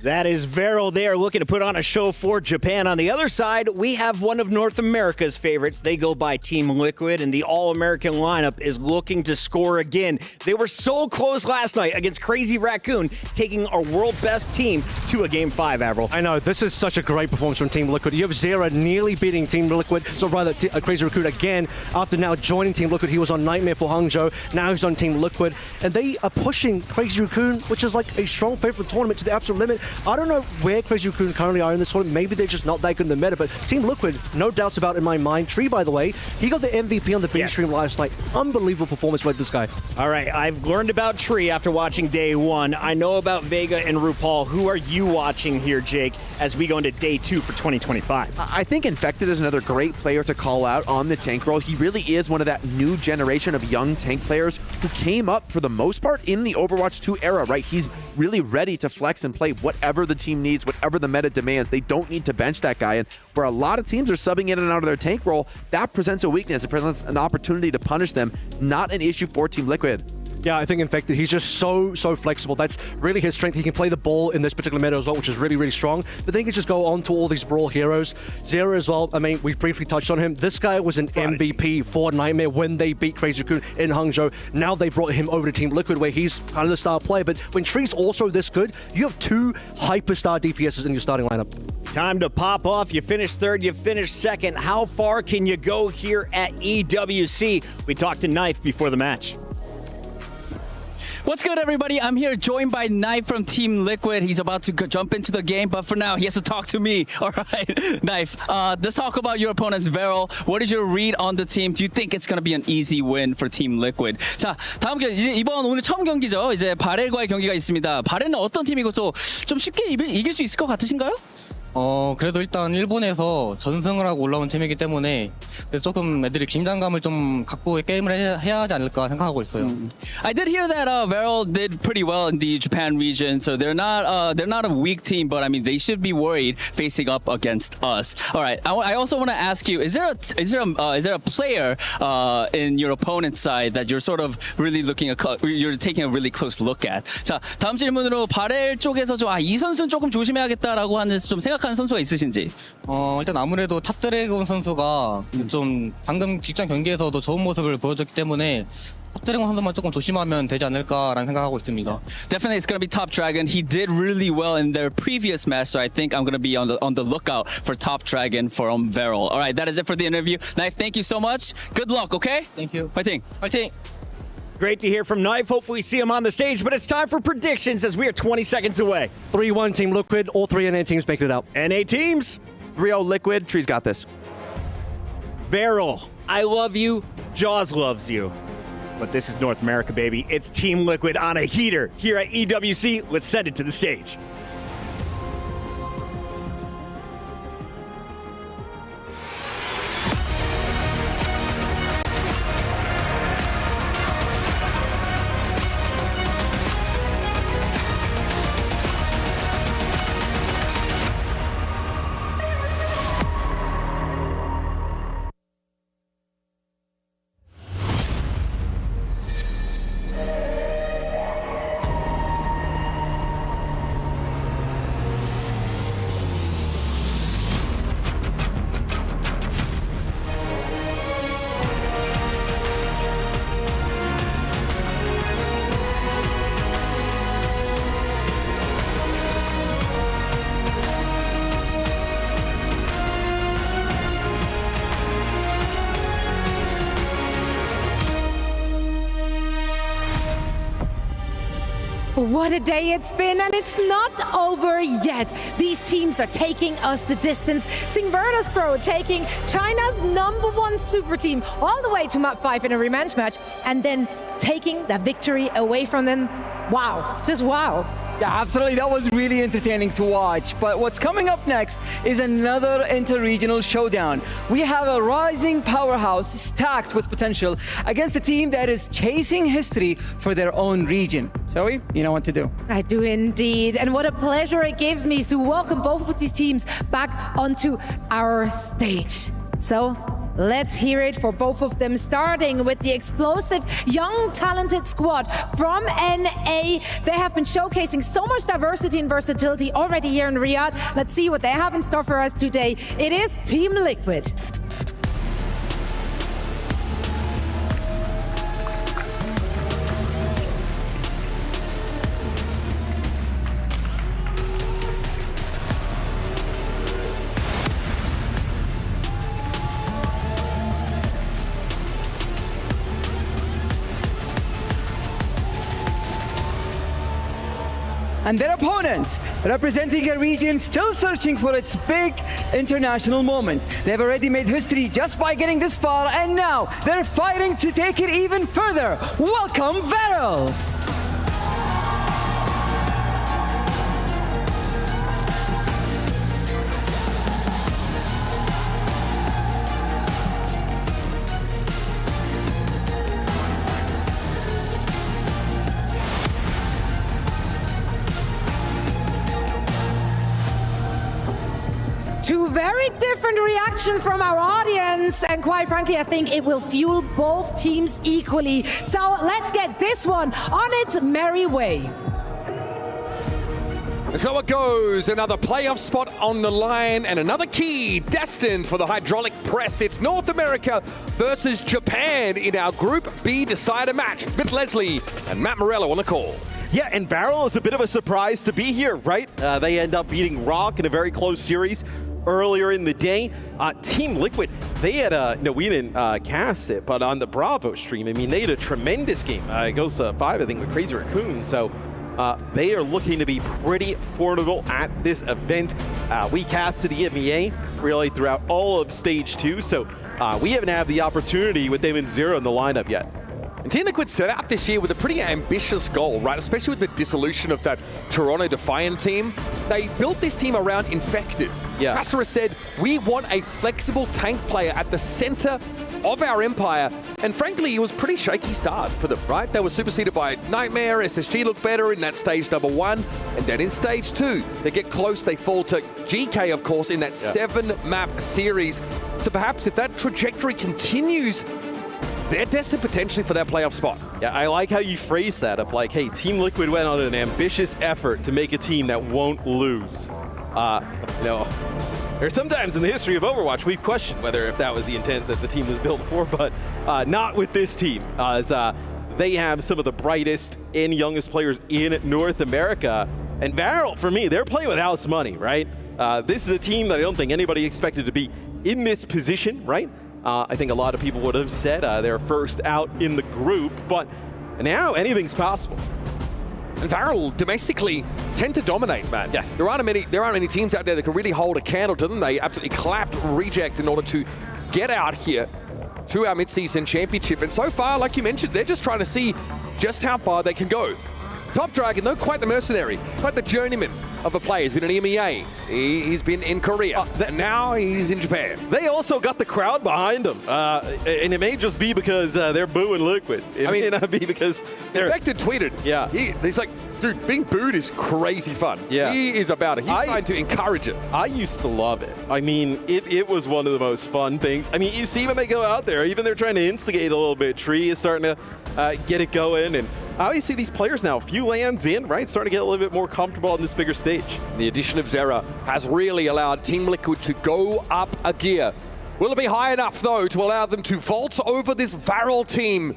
That is Veril. They are looking to put on a show for Japan. On the other side, we have one of North America's favorites. They go by Team Liquid, and the All-American lineup is looking to score again. They were so close last night against Crazy Raccoon, taking our world best team to a Game 5, Avril. I know, this is such a great performance from Team Liquid. You have Zera nearly beating Team Liquid, so rather Crazy Raccoon again. After now joining Team Liquid, he was on Nightmare for Hangzhou. Now he's on Team Liquid, and they are pushing Crazy Raccoon, which is like a strong favorite for the tournament, to the absolute limit. I don't know where Crazy Raccoon currently are in this tournament. Maybe they're just not that good in the meta, but Team Liquid, no doubts about it in my mind. Tree, by the way, he got the MVP on the B stream last night. Unbelievable performance by this guy. All right, I've learned about Tree after watching day one. I know about Vega and RuPaul. Who are you watching here, Jake, as we go into day 2 for 2025? I think Infected is another great player to call out on the tank role. He really is one of that new generation of young tank players who came up for the most part in the Overwatch 2 era, right? He's really ready to flex and play whatever the team needs, whatever the meta demands. They don't need to bench that guy. And where a lot of teams are subbing in and out of their tank role, that presents a weakness. It presents an opportunity to punish them. Not an issue for Team Liquid. Yeah, I think Infected, he's just so flexible. That's really his strength. He can play the ball in this particular meta as well, which is really strong. But then he can just go on to all these Brawl heroes. Zero as well, I mean, we briefly touched on him. This guy was an MVP for Nightmare when they beat Crazy Raccoon in Hangzhou. Now they brought him over to Team Liquid where he's kind of the star player. But when Tree's also this good, you have 2 hyperstar DPSs in your starting lineup. Time to pop off. You finished third, you finished second. How far can you go here at EWC? We talked to Knife before the match. What's good, everybody? I'm here joined by Knife from Team Liquid. He's about to jump into the game, but for now, he has to talk to me. All right, Knife, let's talk about your opponents, Veril. What is your read on the team? Do you think it's going to be an easy win for Team Liquid? 자, 다음 이번 오늘 처음 경기죠. 이제 바렐과의 경기가 있습니다. 바렐은 어떤 팀이고 또 좀 쉽게 이길 수 있을 것 같으신가요? 그래도 일단 일본에서 전승을 하고 올라온 팀이기 때문에 조금 애들이 긴장감을 좀 갖고 게임을 해야 하지 않을까 생각하고 있어요. I did hear that Veril did pretty well in the Japan region, so they're not a weak team, but I mean they should be worried facing up against us. All right, I also want to ask you: is there a player in your opponent's side that you're sort of really you're taking a really close look at? 자, 다음 질문으로 바렐 쪽에서 이 선수는 조금 조심해야겠다라고 하는 좀 생각하는 선수가 있으신지? 일단 아무래도 탑드래곤 선수가 좀 방금 직전 경기에서도 좋은 모습을 보여줬기 때문에 탑드래곤 선수만 조금 조심하면 되지 않을까라는 생각하고 있습니다. Definitely, it's going to be Top Dragon. He did really well in their previous match, so I think I'm going to be on the lookout for Top Dragon from Veril. All right, that is it for the interview. Knife, thank you so much. Good luck, okay? Thank you. Fighting. Fighting. Great to hear from Knife. Hopefully we see him on the stage, but it's time for predictions as we are 20 seconds away. 3-1 Team Liquid. All 3 NA teams making it out. NA teams. 3-0 Liquid. Tree's got this. Veril, I love you. Jaws loves you. But this is North America, baby. It's Team Liquid on a heater here at EWC. Let's send it to the stage. What a day it's been, and it's not over yet. These teams are taking us the distance. Seeing Vertus Pro taking China's #1 super team all the way to map 5 in a rematch match, and then taking that victory away from them. Wow, just wow. Yeah, absolutely. That was really entertaining to watch. But what's coming up next is another inter-regional showdown. We have a rising powerhouse stacked with potential against a team that is chasing history for their own region. Zoe, you know what to do. I do indeed. And what a pleasure it gives me to welcome both of these teams back onto our stage. So let's hear it for both of them, starting with the explosive, young, talented squad from NA. They have been showcasing so much diversity and versatility already here in Riyadh. Let's see what they have in store for us today. It is Team Liquid. and their opponents, representing a region still searching for its big international moment. They've already made history just by getting this far, and now they're fighting to take it even further. Welcome, Vertus! Two very different reactions from our audience, and quite frankly, I think it will fuel both teams equally. So let's get this one on its merry way. So it goes, another playoff spot on the line and another key destined for the hydraulic press. It's North America versus Japan in our Group B decider match. It's Mitt Leslie and Matt Morello on the call. Yeah, and Varel is a bit of a surprise to be here, right? They end up beating Rock in a very close series earlier in the day. Team Liquid, they had we didn't cast it, but on the Bravo stream, I mean, they had a tremendous game. It goes to 5, I think, with Crazy Raccoon. So they are looking to be pretty formidable at this event. We casted EMEA really throughout all of Stage 2, so we haven't had the opportunity with them in 0 in the lineup yet. And Team Liquid set out this year with a pretty ambitious goal, right? Especially with the dissolution of that Toronto Defiant team. They built this team around Infected. Yeah. Asura said, we want a flexible tank player at the center of our empire. And frankly, it was a pretty shaky start for them, right? They were superseded by Nightmare. SSG looked better in that stage number 1. And then in stage 2, they get close. They fall to GK, of course, in that 7-map series. So perhaps if that trajectory continues, they're destined potentially for that playoff spot. Yeah, I like how you phrase that of like, hey, Team Liquid went on an ambitious effort to make a team that won't lose. There's sometimes in the history of Overwatch, we've questioned whether if that was the intent that the team was built for, but not with this team, as they have some of the brightest and youngest players in North America. And Varel, for me, they're playing with house money, right? This is a team that I don't think anybody expected to be in this position, right? I think a lot of people would have said they're first out in the group, but now anything's possible. And Varel domestically tend to dominate, man. Yes. There aren't many teams out there that can really hold a candle to them. They absolutely clapped Reject in order to get out here to our Midseason Championship. And so far, like you mentioned, they're just trying to see just how far they can go. Top Dragon, though, quite the mercenary, quite the journeyman of a player. He's been in EMEA, he's been in Korea, and now he's in Japan. They also got the crowd behind them, and it may just be because they're booing Liquid. It may not be because they're... Infected tweeted, yeah. He's like, dude, being booed is crazy fun. Yeah. He is about it. He's trying to encourage it. I used to love it. I mean, it was one of the most fun things. I mean, you see when they go out there, even they're trying to instigate a little bit. Tree is starting to get it going, and I always see these players now, a few lands in, right, starting to get a little bit more comfortable on this bigger stage. The addition of Zera has really allowed Team Liquid to go up a gear. Will it be high enough, though, to allow them to vault over this Varel team,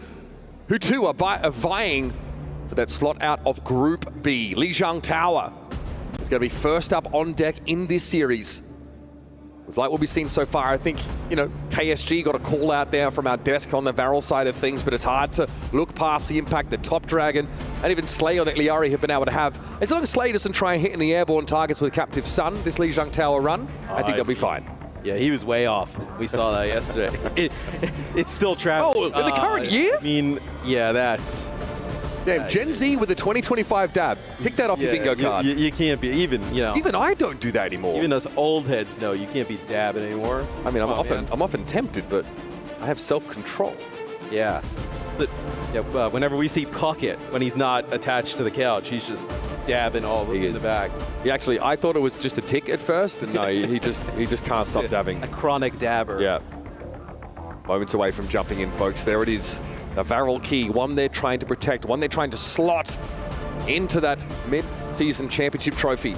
who too are vying for that slot out of Group B? Lijiang Tower is going to be first up on deck in this series. Like what we've seen so far, I think, KSG got a call out there from our desk on the Varel side of things, but it's hard to look past the impact that Top Dragon and even Slayer that Liari have been able to have. As long as Slayer doesn't try and hit in the airborne targets with Captive Sun, this Lijiang Tower run, I think they'll be fine. Yeah, he was way off. We saw that yesterday. It's still traveling. Oh, in the current year? I mean, yeah, that's... Damn, Gen Z with the 2025 dab. Pick that off your bingo card. You can't be, even I don't do that anymore. Even us old heads know you can't be dabbing anymore. I mean, I'm often tempted, but I have self-control. Yeah. Whenever we see Pocket, when he's not attached to the couch, he's just dabbing all over in the back. He actually, I thought it was just a tick at first, and no, he just can't stop dabbing. A chronic dabber. Yeah. Moments away from jumping in, folks. There it is. The Varel key, one they're trying to protect, one they're trying to slot into that mid-season championship trophy.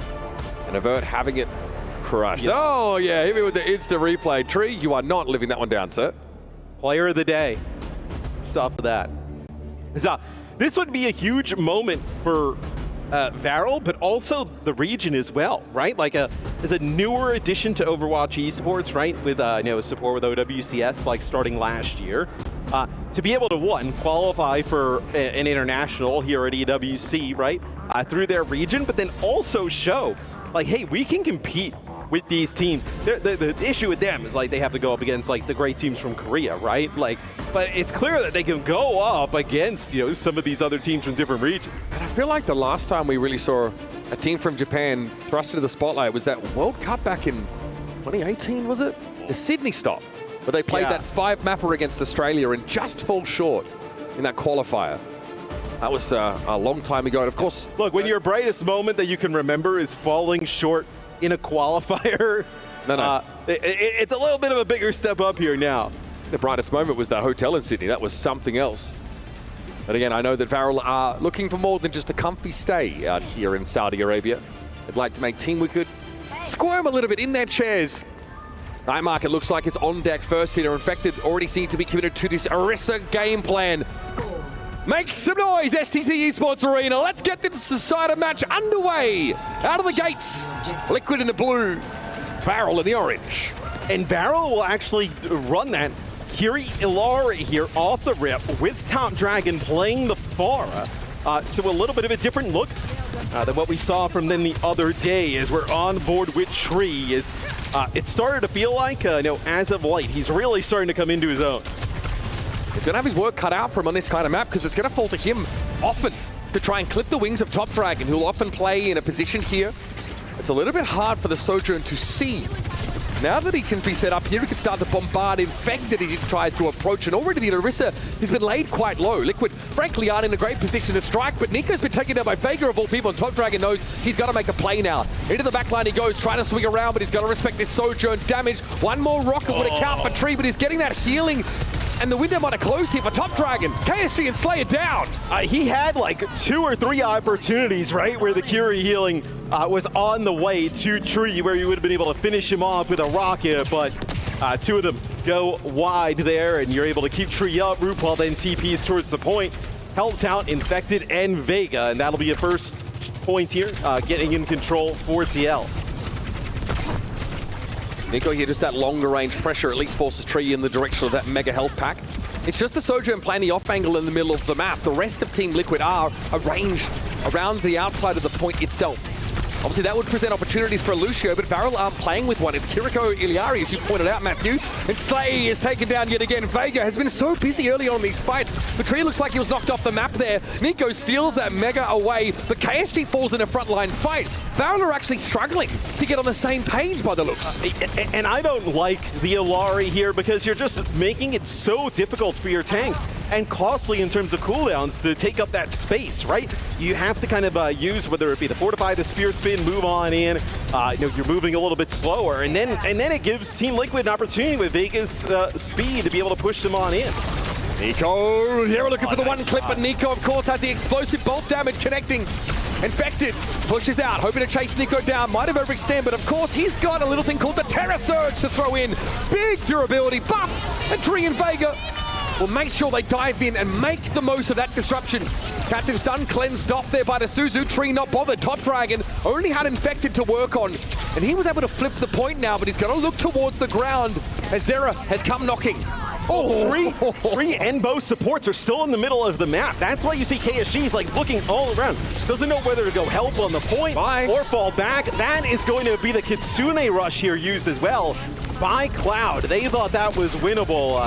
And Avert having it crushed. Yep. Oh, yeah, hit me with the instant replay. Tree, you are not living that one down, sir. Player of the day. Stop for that. So, this would be a huge moment for Varel, but also the region as well, right? Like as a newer addition to Overwatch Esports, right? With support with OWCS, like starting last year. to be able to, one, qualify for an international here at EWC, right, through their region, but then also show, like, hey, we can compete with these teams. The issue with them is, like, they have to go up against, like, the great teams from Korea, right? Like, but it's clear that they can go up against, you know, some of these other teams from different regions. And I feel like the last time we really saw a team from Japan thrust into the spotlight was that World Cup back in 2018, was it? The Sydney stop, where they played that 5-mapper against Australia and just fall short in that qualifier. That was a long time ago. And of course, look, when your brightest moment that you can remember is falling short in a qualifier, it's a little bit of a bigger step up here now. The brightest moment was that hotel in Sydney. That was something else. But again, I know that Varel are looking for more than just a comfy stay out here in Saudi Arabia. They'd like to make Team Wicked squirm a little bit in their chairs. Night Market looks like it's on deck first here. Infected already seem to be committed to this Orisa game plan. Make some noise, STC Esports Arena. Let's get this decider match underway. Out of the gates, Liquid in the blue, Varel in the orange. And Varel will actually run that. Kiri Ilari here off the rip with Top Dragon playing the Pharah. So a little bit of a different look than what we saw from them the other day as we're on board with Tree. It started to feel like, as of late, he's really starting to come into his own. He's going to have his work cut out for him on this kind of map because it's going to fall to him often to try and clip the wings of Top Dragon, who'll often play in a position here. It's a little bit hard for the Sojourn to see. Now that he can be set up here, he can start to bombard Infected as he tries to approach. And already the Orisa has been laid quite low. Liquid, frankly, aren't in a great position to strike, but Nico's been taken down by Vega of all people, and Top Dragon knows he's got to make a play now. Into the backline he goes, trying to swing around, but he's got to respect this Sojourn damage. One more rocket would account for Tree, but he's getting that healing. And the window might have closed here for Top Dragon. KSG and Slayer down. He had like 2 or 3 opportunities, right, where the Curie healing was on the way to Tree, where you would have been able to finish him off with a rocket, but 2 of them go wide there, and you're able to keep Tree up. RuPaul then TPs towards the point, helps out Infected and Vega, and that'll be a first point here, getting in control for TL. Nico here, just that longer range pressure at least forces Tree in the direction of that mega health pack. It's just the Sojourn playing the off angle in the middle of the map. The rest of Team Liquid are arranged around the outside of the point itself. Obviously, that would present opportunities for Lucio, but Varel aren't playing with one. It's Kiriko Iliari, as you pointed out, Matthew. And Slay is taken down yet again. Vega has been so busy early on in these fights. The Tree looks like he was knocked off the map there. Nico steals that mega away, but KSG falls in a frontline fight. Varel are actually struggling to get on the same page by the looks. And I don't like the Ilari here because you're just making it so difficult for your tank and costly in terms of cooldowns to take up that space, right? You have to kind of use, whether it be the Fortify, the Spear Spin, move on in. You're moving a little bit slower, and then it gives Team Liquid an opportunity with Vega's speed to be able to push them on in. Nico, here we're looking for the one clip, but Nico, of course, has the explosive bolt damage connecting. Infected, pushes out, hoping to chase Nico down. Might have overextended, but of course, he's got a little thing called the Terra Surge to throw in. Big durability buff, and Tree and Vega will make sure they dive in and make the most of that disruption. Captive Sun cleansed off there by the Suzu. Tree not bothered. Top Dragon only had Infected to work on, and he was able to flip the point now, but he's going to look towards the ground as Zera has come knocking. Three and both supports are still in the middle of the map. That's why you see KSG's like looking all around. Doesn't know whether to go help on the point or fall back. That is going to be the Kitsune rush here used as well by Cloud. They thought that was winnable.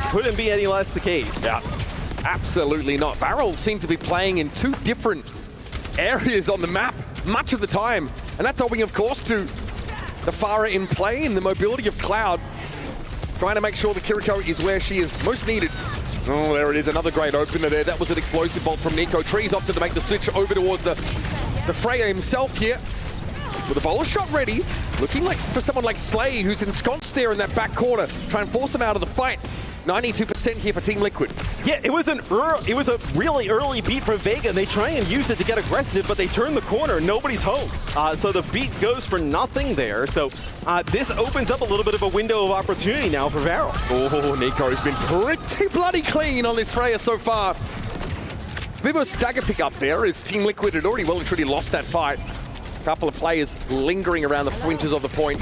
Couldn't be any less the case. Yeah, absolutely not. Varel seemed to be playing in 2 different areas on the map much of the time. And that's owing, of course, to the Pharah in play and the mobility of Cloud. Trying to make sure the Kiriko is where she is most needed. Oh, there it is, another great opener there. That was an explosive bolt from Nico. Tree's opted to make the switch over towards the Freya himself here. With a bowler shot ready, looking like for someone like Slay, who's ensconced there in that back corner, try and force him out of the fight. 92% here for Team Liquid. Yeah, it was a really early beat from Vega, and they try and use it to get aggressive, but they turn the corner, nobody's home. So the beat goes for nothing there. So this opens up a little bit of a window of opportunity now for Varel. Oh, Nico has been pretty bloody clean on this Freya so far. A bit of a stagger pick up there as Team Liquid had already well and truly lost that fight. A couple of players lingering around the fringes of the point.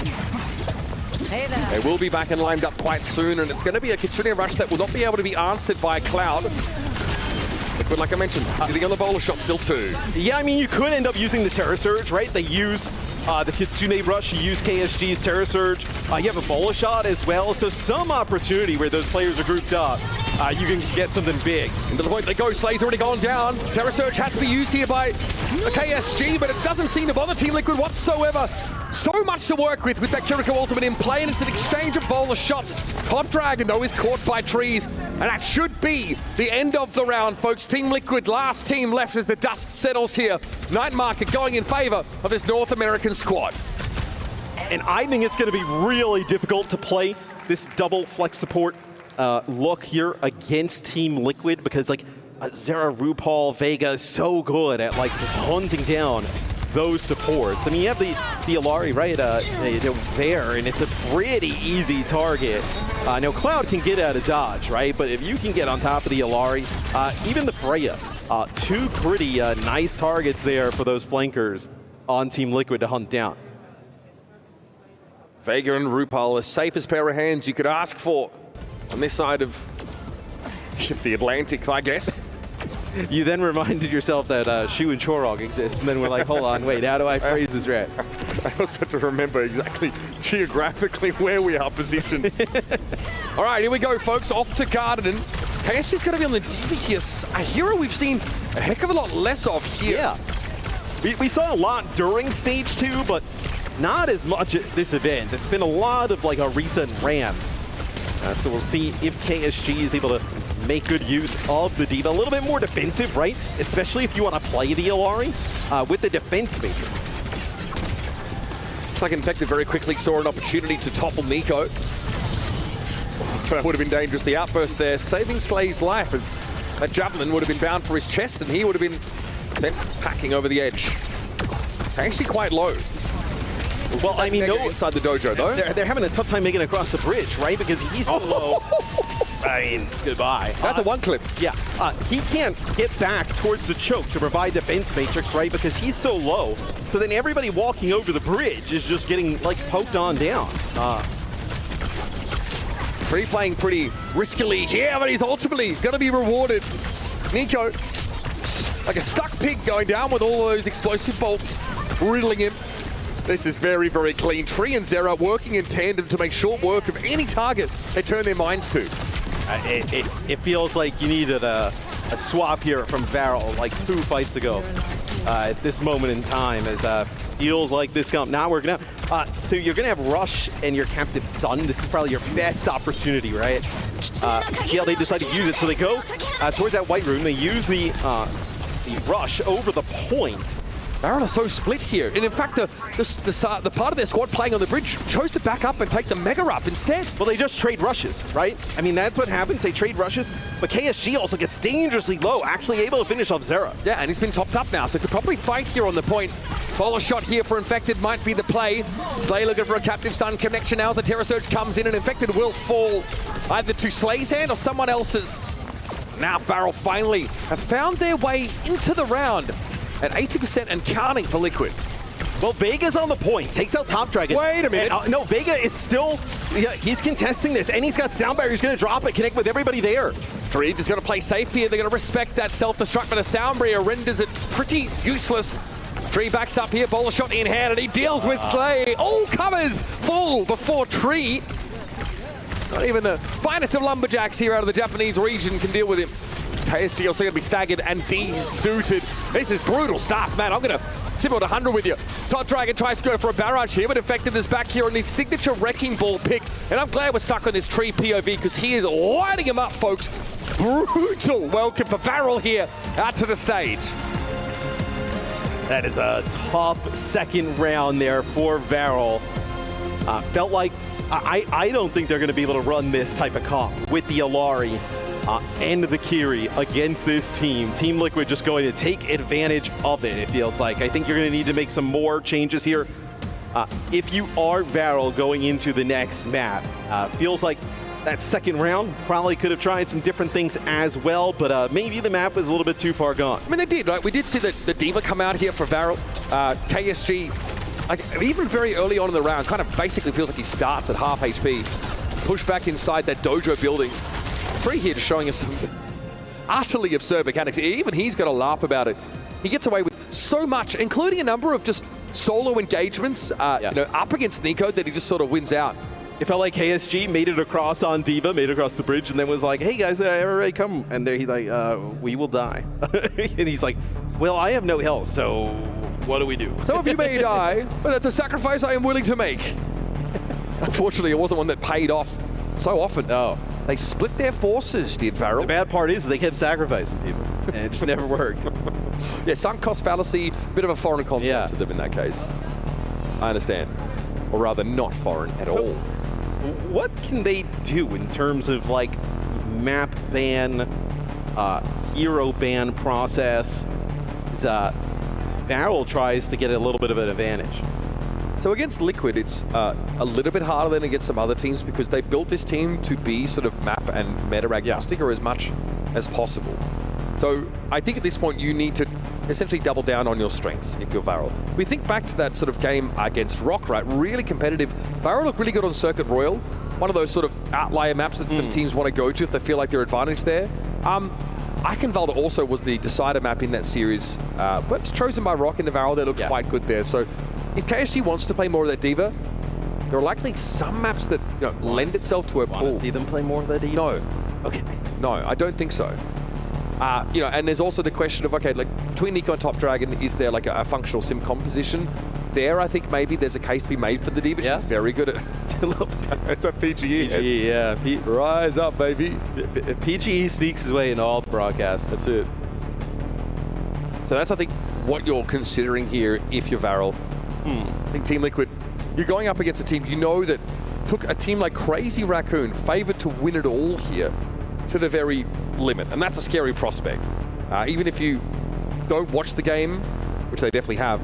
Hey there. They will be back and lined up quite soon, and it's going to be a Kitsune rush that will not be able to be answered by Cloud. Liquid, like I mentioned, sitting on the bowler shot still too. Yeah, I mean, you could end up using the Terra Surge, right? They use the Kitsune Rush, you use KSG's Terra Surge. You have a bowler shot as well, so some opportunity where those players are grouped up. You can get something big. Into the point they go, Slay's already gone down. Terra Surge has to be used here by the KSG, but it doesn't seem to bother Team Liquid whatsoever. So much to work with that Kiriko ultimate in play, and it's an exchange of bowler shots. Top Dragon, though, is caught by trees, and that should be the end of the round, folks. Team Liquid, last team left as the dust settles here. Night Market going in favor of this North American squad. And I think it's going to be really difficult to play this double flex support look here against Team Liquid, because like Zera, RuPaul, Vega is so good at like just hunting down those supports. I mean, you have the Illari right there, and it's a pretty easy target. Now Cloud can get out of dodge, right? But if you can get on top of the Illari, even the Freya, two pretty nice targets there for those flankers on Team Liquid to hunt down. Vega and RuPaul, the safest pair of hands you could ask for on this side of the Atlantic, I guess. You then reminded yourself that Shu and Chorog exist, and then we're like, hold on, wait, how do I phrase this right? I also have to remember exactly geographically where we are positioned. All right, here we go, folks, off to Garden. KSG's going to be on the Diva here, a hero we've seen a heck of a lot less of here. Yeah, we saw a lot during Stage 2, but not as much at this event. It's been a lot of like a recent ram. So we'll see if KSG is able to make good use of the Diva. A little bit more defensive, right? Especially if you want to play the Illari with the defense matrix. Looks like Infected very quickly saw an opportunity to topple Nico. That would have been dangerous. The outburst there, saving Slay's life, as that javelin would have been bound for his chest, and he would have been sent packing over the edge. Actually quite low. Well, I mean, no, inside the dojo, though. They're having a tough time making it across the bridge, right? Because he's so low. I mean, goodbye. That's a one clip. Yeah, he can't get back towards the choke to provide defense matrix, right? Because he's so low. So then everybody walking over the bridge is just getting, like, poked on down. Free playing pretty riskily here, but he's ultimately going to be rewarded. Nico, like a stuck pig going down with all those explosive bolts riddling him. This is very, very clean. Tree and Zera working in tandem to make short work of any target they turn their minds to. It feels like you needed a swap here from Varel like 2 fights ago at this moment in time, as feels like this comp not working out. So you're going to have Rush and your Captive Sun. This is probably your best opportunity, right? Yeah, they decide to use it. So they go towards that white room. They use the Rush over the point. Baron are so split here, and in fact, the part of their squad playing on the bridge chose to back up and take the Mega up instead. Well, they just trade rushes, right? I mean, that's what happens. They trade rushes, but KSG also gets dangerously low, actually able to finish off Zera. Yeah, and he's been topped up now, so could probably fight here on the point. Bowler shot here for Infected might be the play. Slay looking for a Captive Sun connection now as the Terra Surge comes in, and Infected will fall either to Slay's hand or someone else's. Now Farrell finally have found their way into the round at 80% and counting for Liquid. Well, Vega's on the point, takes out Top Dragon. Wait a minute. And, no, Vega is still, he's contesting this, and he's got Sound Barrier. He's going to drop it, connect with everybody there. Dreams is going to play safe here. They're going to respect that self-destruct, but a Sound Barrier renders it pretty useless. Tree backs up here, bowler shot in hand, and he deals with Slay. All comers fall before Tree. Not even the finest of lumberjacks here out of the Japanese region can deal with him. KSG also going to be staggered and de-suited. This is brutal stuff, man. I'm going to tip it 100 with you. Top Dragon tries to go for a barrage here, but Infected is back here on this signature Wrecking Ball pick. And I'm glad we're stuck on this Tree POV because he is lighting him up, folks. Brutal welcome for Varel here out to the stage. That is a tough second round there for Varel. Felt like, I don't think they're going to be able to run this type of comp with the Illari and the Kiri against this team. Team Liquid just going to take advantage of it, it feels like. I think you're going to need to make some more changes here. If you are Varel going into the next map, feels like that second round probably could have tried some different things as well, but maybe the map was a little bit too far gone. I mean, they did, right? We did see the Diva come out here for Varel. KSG like even very early on in the round, kind of basically feels like he starts at half HP. Push back inside that dojo building. Free here just showing us some utterly absurd mechanics. Even he's got to laugh about it. He gets away with so much, including a number of just solo engagements, you know, up against Nico that he just sort of wins out. It felt like KSG made it across on D.Va, made it across the bridge, and then was like, hey guys, everybody come. And there he's like, we will die. And he's like, well, I have no health, so what do we do? Some of you may die, but that's a sacrifice I am willing to make. Unfortunately, it wasn't one that paid off so often. No. They split their forces, did Varel. The bad part is they kept sacrificing people, and it just never worked. Yeah, sunk cost fallacy, bit of a foreign concept to them in that case. I understand. Or rather, not foreign at all. What can they do in terms of like map ban, hero ban process? Varel tries to get a little bit of an advantage. So against Liquid, it's a little bit harder than against some other teams because they built this team to be sort of map and meta agnostic or as much as possible. So I think at this point you need to essentially double down on your strengths if you're Varel. We think back to that sort of game against Rock, right? Really competitive. Varel looked really good on Circuit Royal. One of those sort of outlier maps that some teams want to go to if they feel like they're advantaged there. Eichenwalde also was the decider map in that series, but chosen by Rock and Varel. They looked quite good there. So if KSG wants to play more of that D.Va, there are likely some maps that lend itself to a pool. See them play more of that D.Va? No. Okay. No, I don't think so. And there's also the question of, okay, like between Nico and Top Dragon, is there like a functional sim composition? There, I think maybe there's a case to be made for the D.Va. She's very good at it's a PGE. PGE, rise up, baby. PGE sneaks his way into all the broadcasts. That's it. So that's, I think, what you're considering here if you're Varel. I think Team Liquid, you're going up against a team you know that took a team like Crazy Raccoon, favored to win it all here, to the very limit. And that's a scary prospect. Even if you don't watch the game, which they definitely have,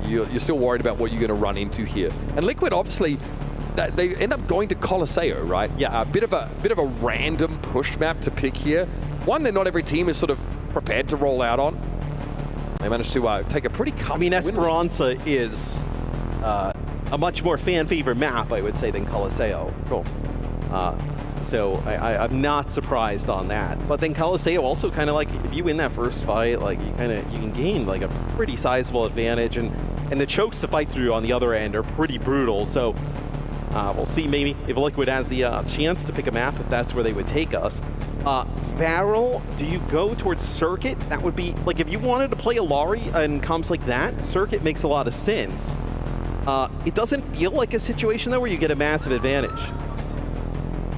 you're still worried about what you're going to run into here. And Liquid, obviously, they end up going to Colosseo, right? Yeah. A bit of a random push map to pick here. One that not every team is sort of prepared to roll out on. They managed to take a pretty comfortable Esperanza is a much more fan-favorite map, I would say, than Colosseo. Sure. So I'm not surprised on that. But then Colosseo also kind of like, if you win that first fight, like you can gain like a pretty sizable advantage, and the chokes to fight through on the other end are pretty brutal. So we'll see maybe if Liquid has the chance to pick a map, if that's where they would take us. Varel, do you go towards Circuit? That would be, like, if you wanted to play Illari and comps like that, Circuit makes a lot of sense. It doesn't feel like a situation, though, where you get a massive advantage.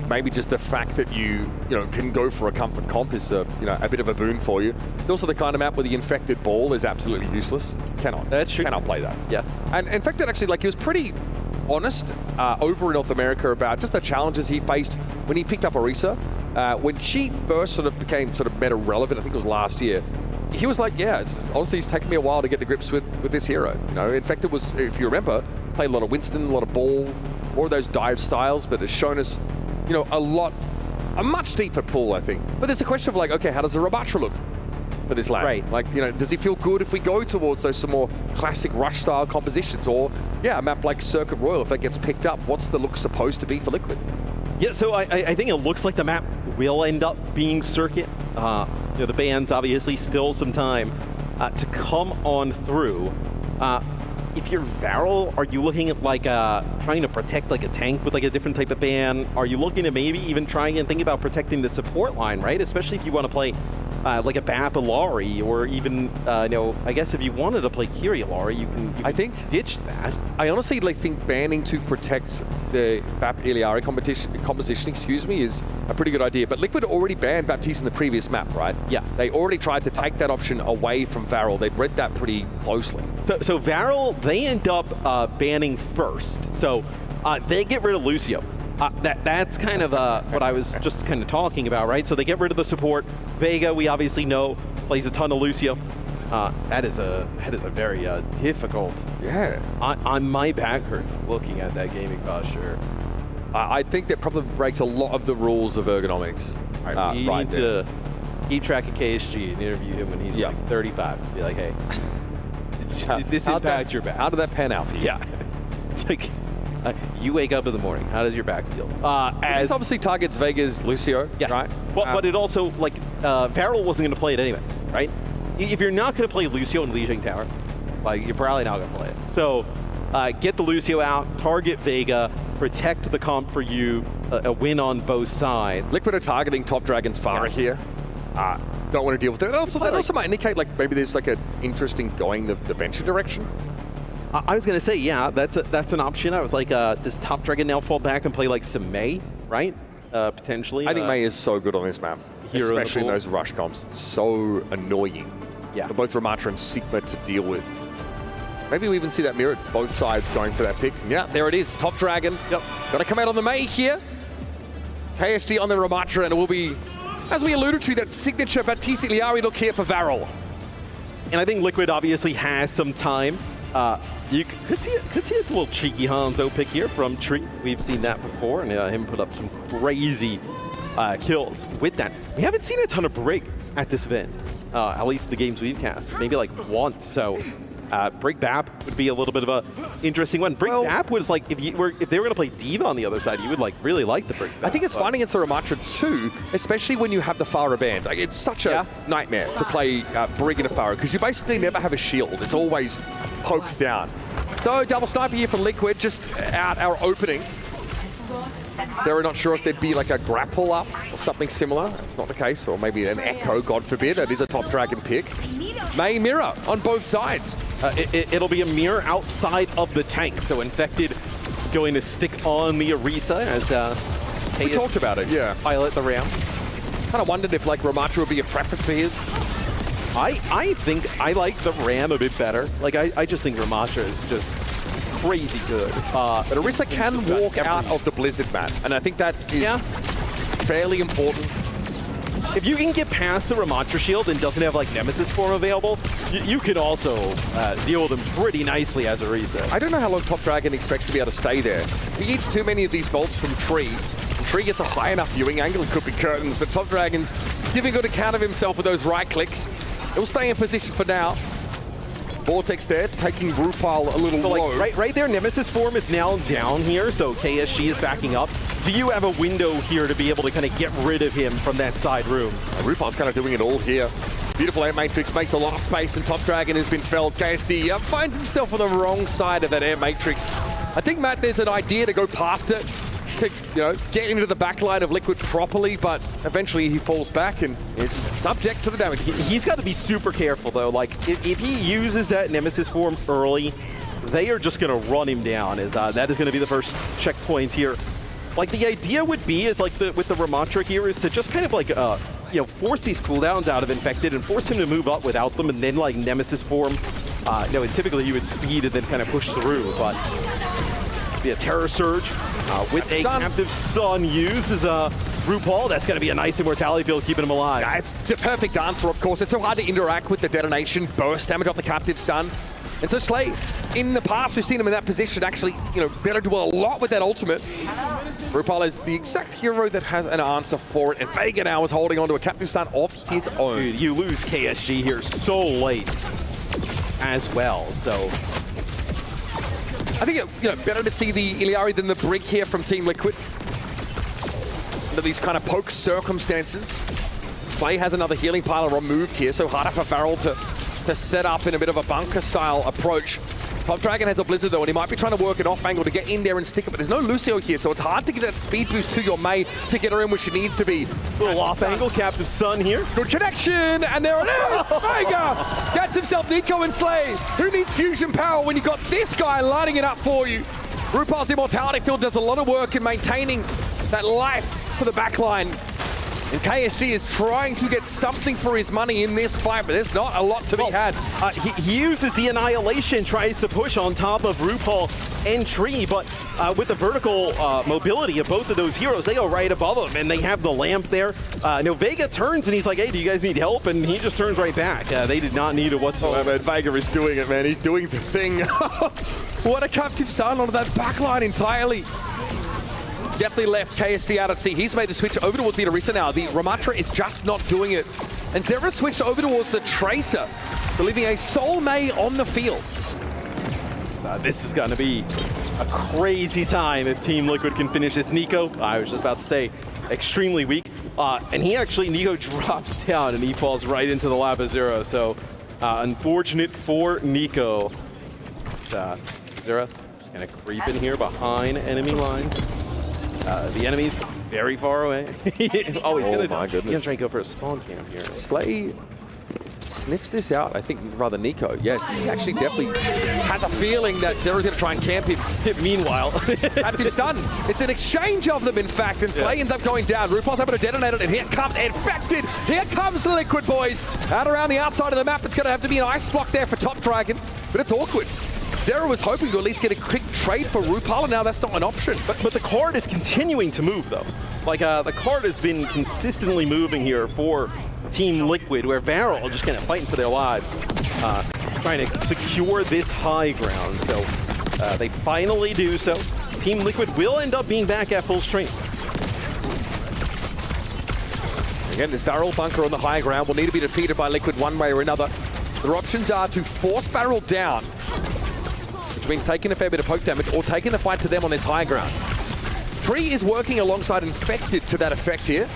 Maybe just the fact that you can go for a comfort comp is a bit of a boon for you. It's also the kind of map where the infected ball is absolutely useless. Cannot play that. Yeah. And Infected actually, like, he was pretty honest over in North America about just the challenges he faced when he picked up Orisa. When she first sort of became sort of meta relevant, I think it was last year, he was like, yeah, honestly, it's taken me a while to get to grips with this hero. Infected was, if you remember, played a lot of Winston, a lot of Ball, more of those dive styles, but has shown us, a much deeper pool, I think. But there's a question of like, okay, how does the Rabatra look for this lad? Right. Like, does he feel good if we go towards those some more classic Rush style compositions? Or, a map like Circuit Royal, if that gets picked up, what's the look supposed to be for Liquid? Yeah, so I think it looks like the map will end up being Circuit. The band's obviously still some time to come on through. If you're Varel, are you looking at like trying to protect like a tank with like a different type of ban? Are you looking at maybe even trying and thinking about protecting the support line, right? Especially if you want to play like a BAP Illari, or even, I guess if you wanted to play Kiri Illari, you can ditch that. I honestly think banning to protect the BAP Illari composition, is a pretty good idea. But Liquid already banned Baptiste in the previous map, right? Yeah. They already tried to take that option away from Varel. They read that pretty closely. So Varel, they end up banning first. So they get rid of Lucio. That's kind of what I was just kind of talking about, right? So they get rid of the support. Vega, we obviously know, plays a ton of Lucio. That is a very difficult. Yeah. On my back hurts looking at that gaming posture. I think that probably breaks a lot of the rules of ergonomics. All right, we need to keep track of KSG and interview him when he's like 35. Be like, hey, Did this impact your back? How did that pan out for you? Yeah. It's like you wake up in the morning. How does your back feel? This obviously targets Vega's Lucio, yes. right? But it also, like, Varel wasn't going to play it anyway, right? If you're not going to play Lucio in Lijiang Tower, like, you're probably not going to play it. So get the Lucio out, target Vega, protect the comp for you, a win on both sides. Liquid are targeting Top Dragon's Pharah here. Don't want to deal with it. That also might indicate, like, maybe there's like an interesting going the venture direction. I was going to say, yeah, that's an option. I was like, does Top Dragon now fall back and play like some Mei, right? Potentially. I think Mei is so good on this map, especially in those rush comps. It's so annoying. Yeah. For both Ramatra and Sigma to deal with. Maybe we even see that mirrored, both sides going for that pick. Yeah, there it is. Top Dragon. Yep. Got to come out on the Mei here. KSG on the Ramatra, and it will be, as we alluded to, that signature Baptiste Iliari look here for Varel. And I think Liquid obviously has some time. You could see a little cheeky Hanzo pick here from Tree. We've seen that before, and him put up some crazy kills with that. We haven't seen a ton of Brig at this event, at least the games we've cast, maybe like once. So Brig Bap would be a little bit of a interesting one. Brig Bap was like, if they were going to play D.Va on the other side, you would like really like the Brig Bap. I think it's fun against the Ramatra too, especially when you have the Pharah band. Like, it's such a nightmare to play Brig in a Pharah, because you basically never have a shield. It's always poked down. So double sniper here for Liquid, just out our opening. So we're not sure if there'd be like a grapple up or something similar. That's not the case. Or maybe an echo, God forbid. That is a Top Dragon pick. Mei mirror on both sides. It'll be a mirror outside of the tank. So Infected going to stick on the Orisa as we talked about it, yeah. Pilot the round. Kind of wondered if like Ramatra would be a preference for his. I think I like the Ram a bit better. Like, I just think Ramatra is just crazy good. But Orisa can walk out of the Blizzard map, and I think that is fairly important. If you can get past the Ramatra shield and doesn't have like Nemesis form available, you can also deal with him pretty nicely as Orisa. I don't know how long Top Dragon expects to be able to stay there. He eats too many of these bolts from Tree. Tree gets a high enough viewing angle, it could be curtains, but Top Dragon's giving good account of himself with those right clicks. He'll stay in position for now. Vortex there, taking Rupal a little low. Right there, Nemesis form is now down here, so KSG is backing up. Do you have a window here to be able to kind of get rid of him from that side room? Rupal's kind of doing it all here. Beautiful air matrix, makes a lot of space, and Top Dragon has been felled. KSD finds himself on the wrong side of that air matrix. I think, Matt, there's an idea to go past it, to, get into the back line of Liquid properly, but eventually he falls back and is subject to the damage. He's got to be super careful, though. Like, if he uses that Nemesis form early, they are just going to run him down. That is going to be the first checkpoint here. Like, the idea would be, is like with the Ramatra here, is to just kind of like, force these cooldowns out of Infected and force him to move up without them, and then like Nemesis form. Typically you would speed and then kind of push through, but be a Terror Surge with a Captive Sun uses RuPaul. That's going to be a nice immortality field keeping him alive. Yeah, it's the perfect answer, of course. It's so hard to interact with the detonation, burst damage off the Captive Sun. And so Slay, in the past, we've seen him in that position actually, better do a lot with that ultimate. RuPaul is the exact hero that has an answer for it, and Vega now is holding on to a Captive Sun of his own. Dude, you lose KSG here so late as well, so... I think better to see the Iliari than the Brig here from Team Liquid. Under these kind of poke circumstances. Clay has another healing pile removed here, so harder for Varel to set up in a bit of a bunker-style approach. Top Dragon has a Blizzard though, and he might be trying to work an off angle to get in there and stick it, but there's no Lucio here, so it's hard to get that speed boost to your Mei to get her in where she needs to be. Little off angle, Captive Sun here. Good connection, and there it is! Vega gets himself Nico and Slay. Who needs fusion power when you got this guy lining it up for you? RuPaul's Immortality Field does a lot of work in maintaining that life for the backline. And KSG is trying to get something for his money in this fight, but there's not a lot to be had. He uses the Annihilation, tries to push on top of RuPaul and Tree, but with the vertical mobility of both of those heroes, they go right above him, and they have the lamp there. Vega turns, and he's like, hey, do you guys need help? And he just turns right back. They did not need it whatsoever. Oh, man, Vega is doing it, man. He's doing the thing. What a Captive Sun onto that backline entirely. Definitely left KSG out at sea. He's made the switch over towards the Orisa now. The Ramatra is just not doing it And Zera switched over towards the Tracer, so leaving a Soul May on the field. This is going to be a crazy time if Team Liquid can finish this. Nico, I was just about to say, extremely weak. And Nico drops down and he falls right into the lap of Zera. So unfortunate for Nico. Zera just going to creep in here behind enemy lines. The enemy's very far away. Oh, he's going to try and go for a spawn camp here. Slay sniffs this out, I think, rather Nico. Yes, he actually definitely has a feeling that Zera's going to try and camp him. Meanwhile, Captain Sun, it's an exchange of them, in fact, and Slay ends up going down. RuPaul's able to detonate it, and here comes Infected. Here comes the Liquid boys. Out around the outside of the map, it's going to have to be an ice block there for Top Dragon, but it's awkward. Zera was hoping to at least get a quick trade for RuPaul, and now that's not an option. But the card is continuing to move, though. Like, the card has been consistently moving here for Team Liquid, where Varel just kind of fighting for their lives, trying to secure this high ground. So they finally do so. Team Liquid will end up being back at full strength. Again, this Varel bunker on the high ground will need to be defeated by Liquid one way or another. Their options are to force Varel down, which means taking a fair bit of poke damage, or taking the fight to them on this high ground. Tree is working alongside Infected to that effect here.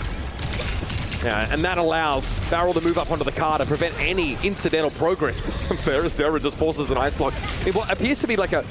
Yeah, and that allows Varel to move up onto the car to prevent any incidental progress. Zera just forces an ice block in what appears to be like a,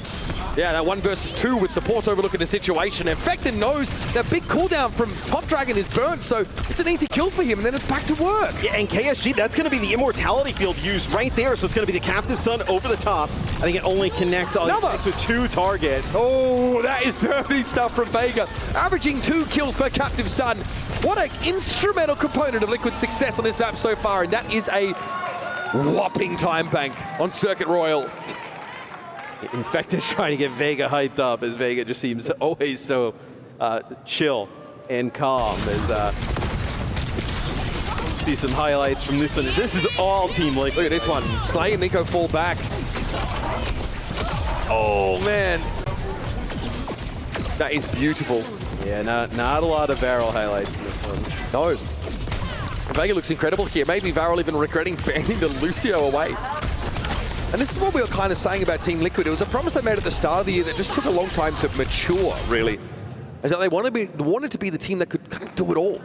that 1 versus 2 with support overlooking the situation. Infected knows that big cooldown from Top Dragon is burnt, so it's an easy kill for him, and then it's back to work. Yeah, and KSG, that's going to be the immortality field used right there, so it's going to be the Captive Sun over the top. I think it only connects to 2 targets. Oh, that is dirty stuff from Vega. Averaging 2 kills per Captive Sun. What an instrumental component of Liquid's success on this map so far, and that is a whopping time bank on Circuit Royal. Infected trying to get Vega hyped up, as Vega just seems always so chill and calm. As see some highlights from this one. This is all Team Liquid. Look at this one. Slay and Nico fall back. Oh, man. That is beautiful. Yeah, not a lot of Varel highlights in this one. No. Vega looks incredible here. Maybe Varel even regretting banning the Lucio away. And this is what we were kind of saying about Team Liquid. It was a promise they made at the start of the year that just took a long time to mature, really. Is that they wanted to be the team that could kind of do it all.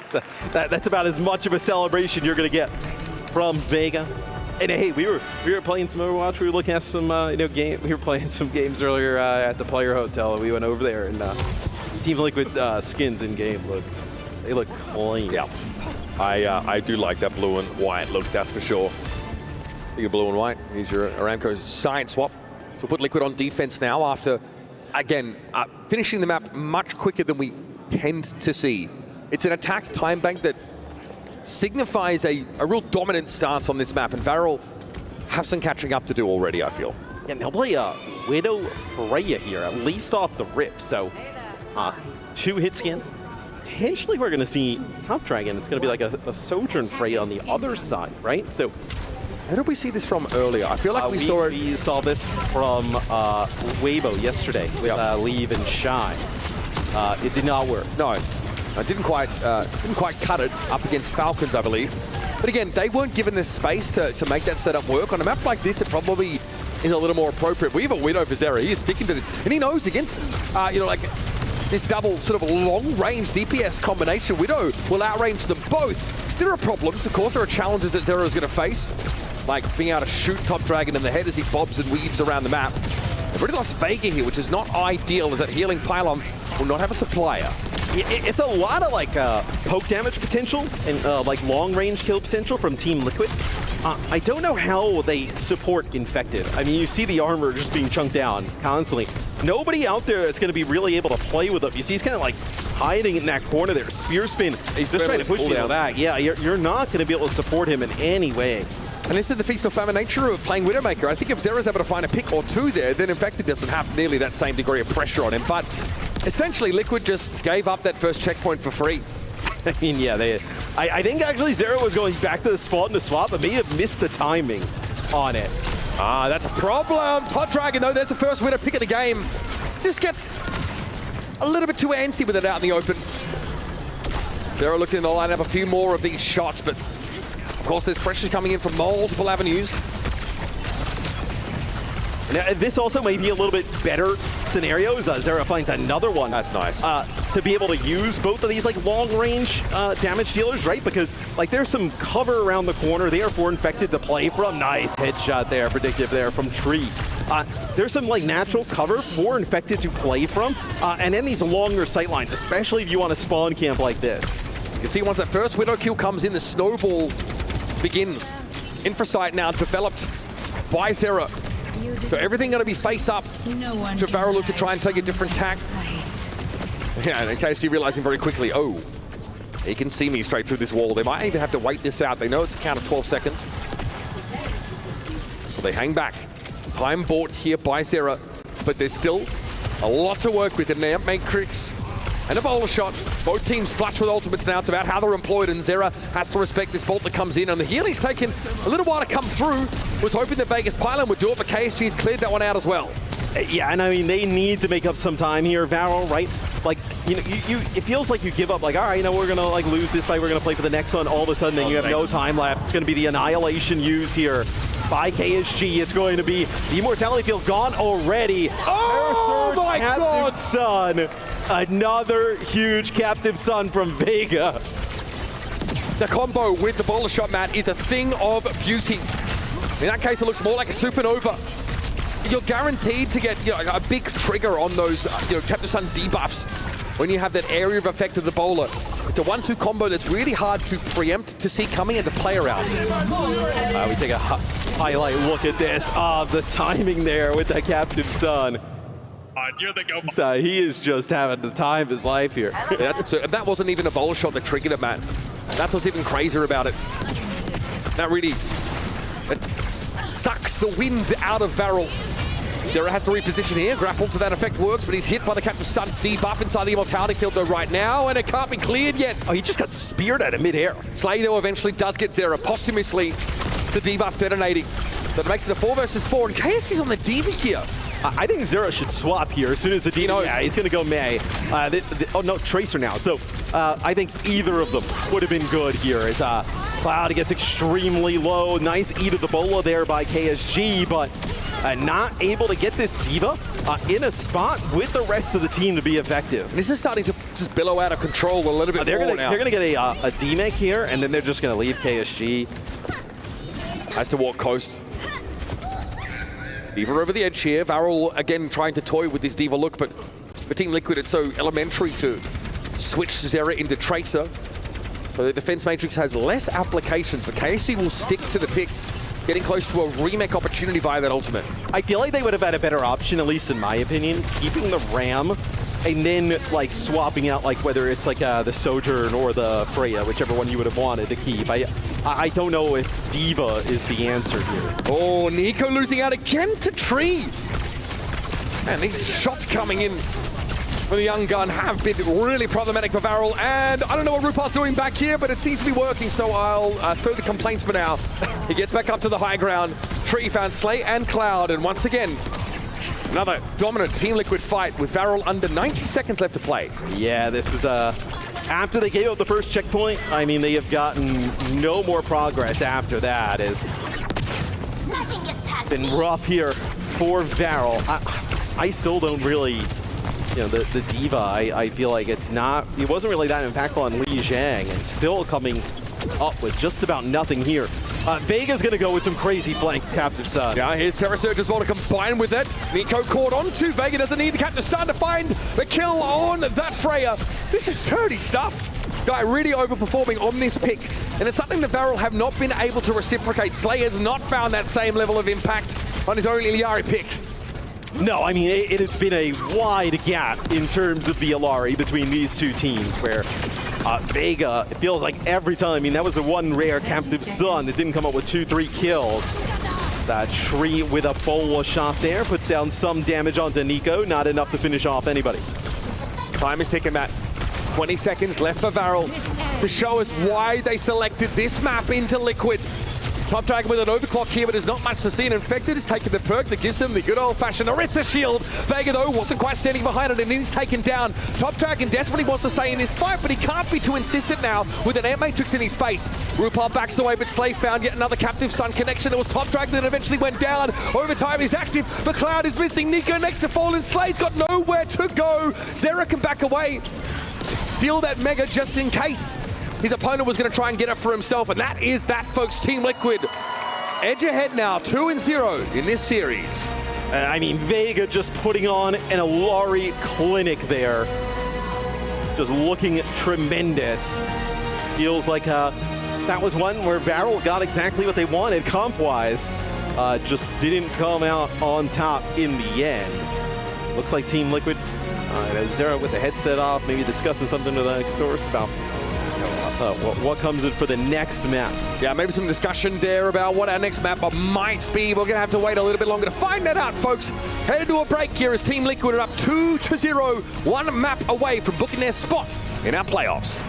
So that's about as much of a celebration you're going to get from Vega. And hey, we were playing some Overwatch. We were looking at some we were playing some games earlier at the player hotel. We went over there, and Team Liquid skins in game look clean. Yeah, I do like that blue and white look. That's for sure. Your blue and white. Here's your Aramco side swap. So we'll put Liquid on defense now after, again, finishing the map much quicker than we tend to see. It's an attack time bank that signifies a real dominant stance on this map, and Varel have some catching up to do already, I feel. Yeah, and they'll play Widow Freya here, at least off the rip. So 2 hit scans. Potentially we're going to see Top Dragon. It's going to be like a Sojourn Freya on the other side, right? So where did we see this from earlier? I feel like we saw this from Weibo yesterday with Leave and Shine. It did not work. No, I didn't quite cut it up against Falcons, I believe. But again, they weren't given the space to make that setup work. On a map like this, it probably is a little more appropriate. We have a Widow for Zera. He is sticking to this, and he knows against like this double sort of long-range DPS combination, Widow will outrange them both. There are problems, of course. There are challenges that Zera is going to face, like being able to shoot Top Dragon in the head as he bobs and weaves around the map. They've already lost Vega here, which is not ideal, as that healing pylon will not have a supplier. It's a lot of like poke damage potential and like long-range kill potential from Team Liquid. I don't know how they support Infected. I mean, you see the armor just being chunked down constantly. Nobody out there that's going to be really able to play with him. You see he's kind of like hiding in that corner there. Spear spin. He's just trying to push people back. Yeah, you're not going to be able to support him in any way. And this is the feast or famine nature of playing Widowmaker. I think if Zera's able to find a pick or 2 there, then Infected doesn't have nearly that same degree of pressure on him. But essentially, Liquid just gave up that first checkpoint for free. I mean, yeah, I think actually Zera was going back to the spot in the swap, but may have missed the timing on it. That's a problem. Top Dragon, though, there's the first winner pick of the game. Just gets a little bit too antsy with it out in the open. They're looking to line up a few more of these shots, but of course there's pressure coming in from multiple avenues. Now, this also may be a little bit better scenarios. Zera finds another one. That's nice. To be able to use both of these like long-range damage dealers, right? Because like there's some cover around the corner there for Infected to play from. Nice headshot there, predictive there from Tree. There's some like natural cover for Infected to play from, and then these longer sight lines, especially if you want to spawn camp like this. You can see once that first Widow kill comes in, the snowball begins. Infrasight now developed by Zera. So everything going to be face up. Should Varel look to try and take a different tack? Yeah, and KSG realizing very quickly, oh, he can see me straight through this wall. They might even have to wait this out. They know it's a count of 12 seconds. So they hang back. Time bought here by Zera, but there's still a lot to work with in the Matrix and a bowler shot. Both teams flush with ultimates now. It's about how they're employed, and Zera has to respect this bolt that comes in. And the healing's taken a little while to come through. Was hoping that Vegas Pylon would do it, but KSG's cleared that one out as well. Yeah, and I mean, they need to make up some time here, Varel, right? Like, you know, it feels like you give up, like, all right, you know, we're going to, like, lose this fight, we're going to play for the next one. All of a sudden, then you have no time left. It's going to be the Annihilation use here by KSG. It's going to be the Immortality Field gone already. Oh, my God! Son. Another huge Captive Sun from Vega. The combo with the bowler shot, Matt, is a thing of beauty. In that case, it looks more like a supernova. You're guaranteed to get, you know, a big trigger on those, you know, Captive Sun debuffs when you have that area of effect of the bowler. It's a 1-2 combo that's really hard to preempt, to see coming, and to play around. We take a highlight look at this. The timing there with that Captive Sun. So he is just having the time of his life here. Yeah, that's absurd. And that wasn't even a bowler shot that triggered it, Matt. That's what's even crazier about it. That really sucks the wind out of Varel. Zera has to reposition here. Grapple to that effect works, but he's hit by the Captive Sun debuff inside the Immortality Field though right now, and it can't be cleared yet. Oh, he just got speared out of midair. Slay though eventually does get Zera posthumously, the debuff detonating. So it makes it a 4 versus 4, and KSG's on the Diva here. I think Zera should swap here as soon as the Diva. Yeah, he's going to go May. Oh no, Tracer now. So I think either of them would have been good here. As Cloud gets extremely low. Nice eat of the bola there by KSG, but not able to get this Diva in a spot with the rest of the team to be effective. This is starting to just billow out of control a little bit more now. They're going to get a D-Mech here, and then they're just going to leave KSG. Has to walk coast. Diva over the edge here. Varel again trying to toy with this Diva look, but for Team Liquid it's so elementary to switch Zera into Tracer. So the defense matrix has less applications, but KSG will stick to the pick, getting close to a remake opportunity via that ultimate. I feel like they would have had a better option, at least in my opinion, keeping the Ram and then like swapping out like whether it's like the Sojourn or the Freya, whichever one you would have wanted to keep. I don't know if Diva is the answer here. Oh, Nico losing out again to Tree. And these shots coming in from the young gun have been really problematic for Varel. And I don't know what Rupar's doing back here, but it seems to be working, so I'll stow the complaints for now. He gets back up to the high ground. Tree found Slay and Cloud, and once again, another dominant Team Liquid fight with Varel under 90 seconds left to play. Yeah, this is after they gave up the first checkpoint, I mean, they have gotten no more progress after that. It's been rough here for Varel. I still don't really, you know, the Diva, I feel like it wasn't really that impactful on Li Zhang, and still coming up with just about nothing here. Vega's going to go with some crazy flank Captive Sun. Yeah, here's Terra Surge as well to combine with it. Nico caught onto Vega, doesn't need the Captive Sun to find the kill on that Freya. This is dirty stuff. Guy really overperforming on this pick, and it's something that Varel have not been able to reciprocate. Slay has not found that same level of impact on his own Illari pick. No, I mean, it has been a wide gap in terms of the Illari between these two teams, where Vega, it feels like every time, I mean, that was the one rare Captive Sun that didn't come up with 2-3 kills. That Tree with a bola shot there puts down some damage onto Nico, not enough to finish off anybody. Time is ticking, Matt. 20 seconds left for Varel to show us why they selected this map into Liquid. Top Dragon with an overclock here, but there's not much to see. And Infected is taking the perk that gives him the good old-fashioned Orisa shield. Vega, though, wasn't quite standing behind it, and he's taken down. Top Dragon desperately wants to stay in this fight, but he can't be too insistent now with an Air Matrix in his face. RuPaul backs away, but Slave found yet another Captive Sun connection. It was Top Dragon that eventually went down. Overtime is active, but Cloud is missing. Nico next to Fallen. Slave's got nowhere to go. Zera can back away. Steal that Mega just in case his opponent was going to try and get it for himself, and that is that, folks. Team Liquid edge ahead now, 2-0 in this series. I mean, Vega just putting on an Alari clinic there. Just looking tremendous. Feels like that was one where Varel got exactly what they wanted comp-wise. Just didn't come out on top in the end. Looks like Team Liquid, Zera with the headset off, maybe discussing something with the source about what comes in for the next map. Yeah, maybe some discussion there about what our next map might be. We're going to have to wait a little bit longer to find that out, folks. Headed to a break here as Team Liquid are up 2-0, one map away from booking their spot in our playoffs.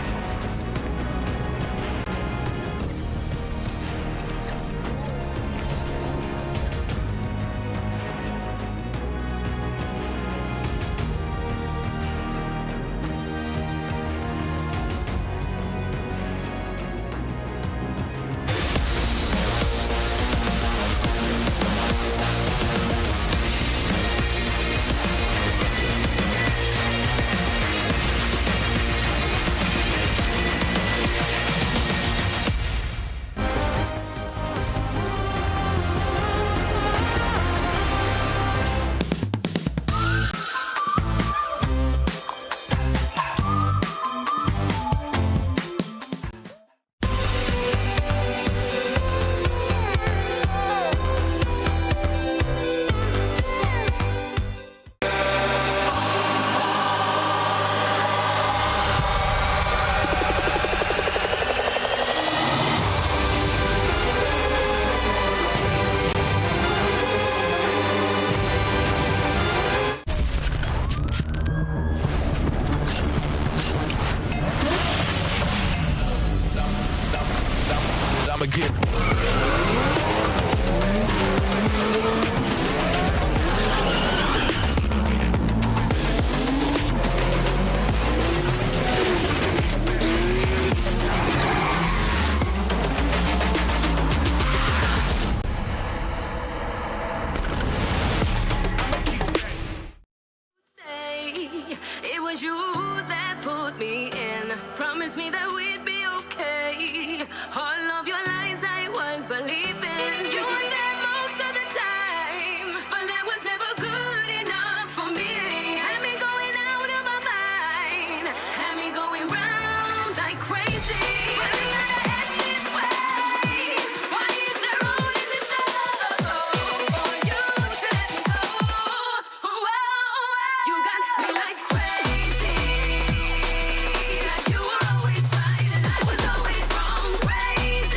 It was you that put me in. Promised me that we'd be okay. All of your lies I was believing. You were there most of the time, but that was never good enough for me. Had me going out of my mind, had me going round like crazy. But I gotta end this way. Why is there always a struggle for you to let me go? You got me like crazy. Like you were always right and I was always wrong. Crazy.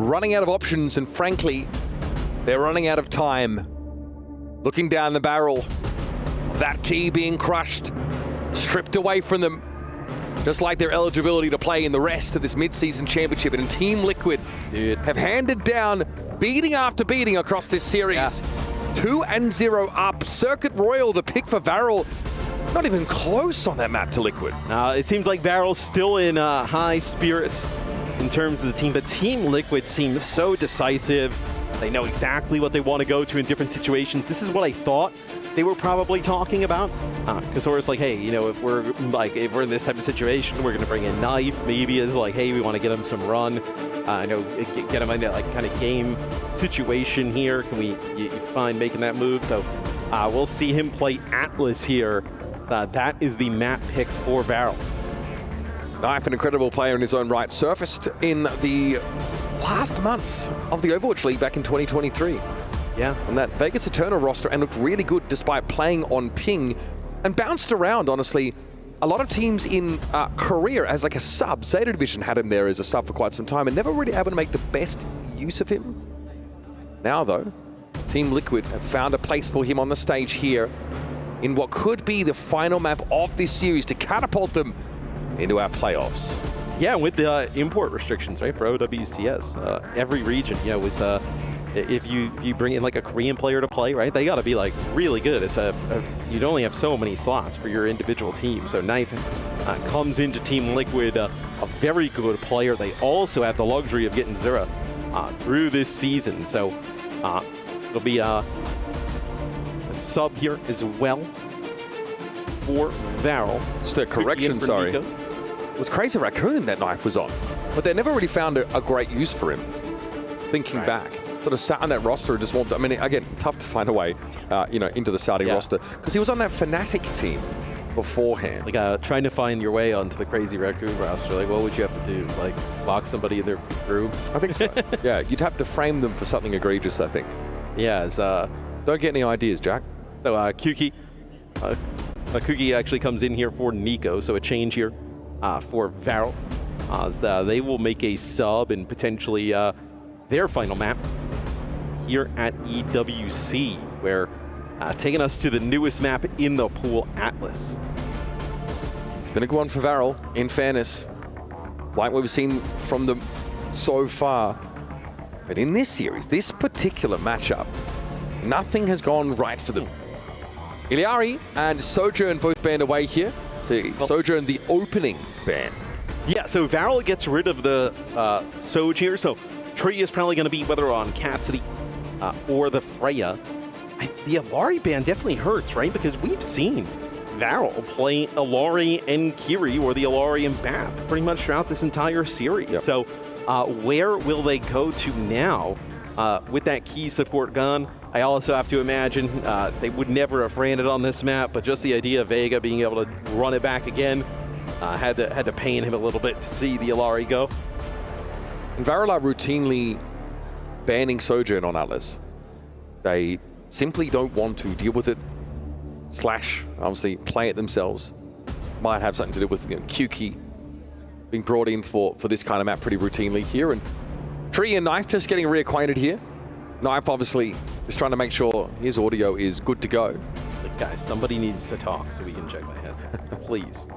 running out of options, and frankly, they're running out of time. Looking down the barrel of that key being crushed, stripped away from them, just like their eligibility to play in the rest of this mid-season championship. And Team Liquid have handed down beating after beating across this series. 2-0 up. Circuit Royal, the pick for Varel, not even close on that map to Liquid. It seems like Varel's still in high spirits in terms of the team, but Team Liquid seems so decisive. They know exactly what they want to go to in different situations. This is what I thought they were probably talking about. Because Sora's like, hey, you know, if we're in this type of situation, we're going to bring a knife. Maybe it's like, hey, we want to get him some run. I know, get him in that like kind of game situation here. Can you find making that move? So we'll see him play Atlas here. So that is the map pick for Varel. Knife, an incredible player in his own right, surfaced in the last months of the Overwatch League back in 2023. Yeah. On that Vegas Eternal roster, and looked really good despite playing on ping, and bounced around, honestly. A lot of teams in Korea as like a sub. Zeta Division had him there as a sub for quite some time and never really able to make the best use of him. Now though, Team Liquid have found a place for him on the stage here in what could be the final map of this series to catapult them into our playoffs. Yeah, with the import restrictions, right, for OWCS, every region, you know, with if you bring in like a Korean player to play, right, they got to be like really good. It's you'd only have so many slots for your individual team. So Knife comes into Team Liquid, a very good player. They also have the luxury of getting Zura through this season. So it'll be a sub here as well for Varel. Just a correction, sorry. Nico. It was Crazy Raccoon that Knife was on, but they never really found a great use for him. Thinking back, sort of sat on that roster and just warmed up. I mean, again, tough to find a way, you know, into the Saudi roster because he was on that Fnatic team beforehand. Like trying to find your way onto the Crazy Raccoon roster. Like, what would you have to do? Like, lock somebody in their group? I think so. Yeah, you'd have to frame them for something egregious, I think. Yeah, don't get any ideas, Jack. So Kuki actually comes in here for Nico, so a change here for Varel. They will make a sub and potentially their final map here at EWC, where taking us to the newest map in the pool, Atlas. It's been a good one for Varel, in fairness, like what we've seen from them so far. But in this series, this particular matchup, nothing has gone right for them. Iliari and Sojourn both banned away here. So Sojourn, the opening ban. Yeah, so Varel gets rid of the Soj here. So Tree is probably going to be whether on Cassidy or the Freya. The Alari ban definitely hurts, right? Because we've seen Varel play Alari and Kiri, or the Alari and Bap, pretty much throughout this entire series. Yep. So where will they go to now with that key support gun? I also have to imagine they would never have ran it on this map, but just the idea of Vega being able to run it back again had to pain him a little bit to see the Alari go. And Varel are routinely banning Sojourn on Atlas. They simply don't want to deal with it, / obviously play it themselves. Might have something to do with, you know, Kuki being brought in for this kind of map pretty routinely here. And Tree and Knife just getting reacquainted here. Knife obviously just trying to make sure his audio is good to go. It's like, guys, somebody needs to talk so we can check my headset, please.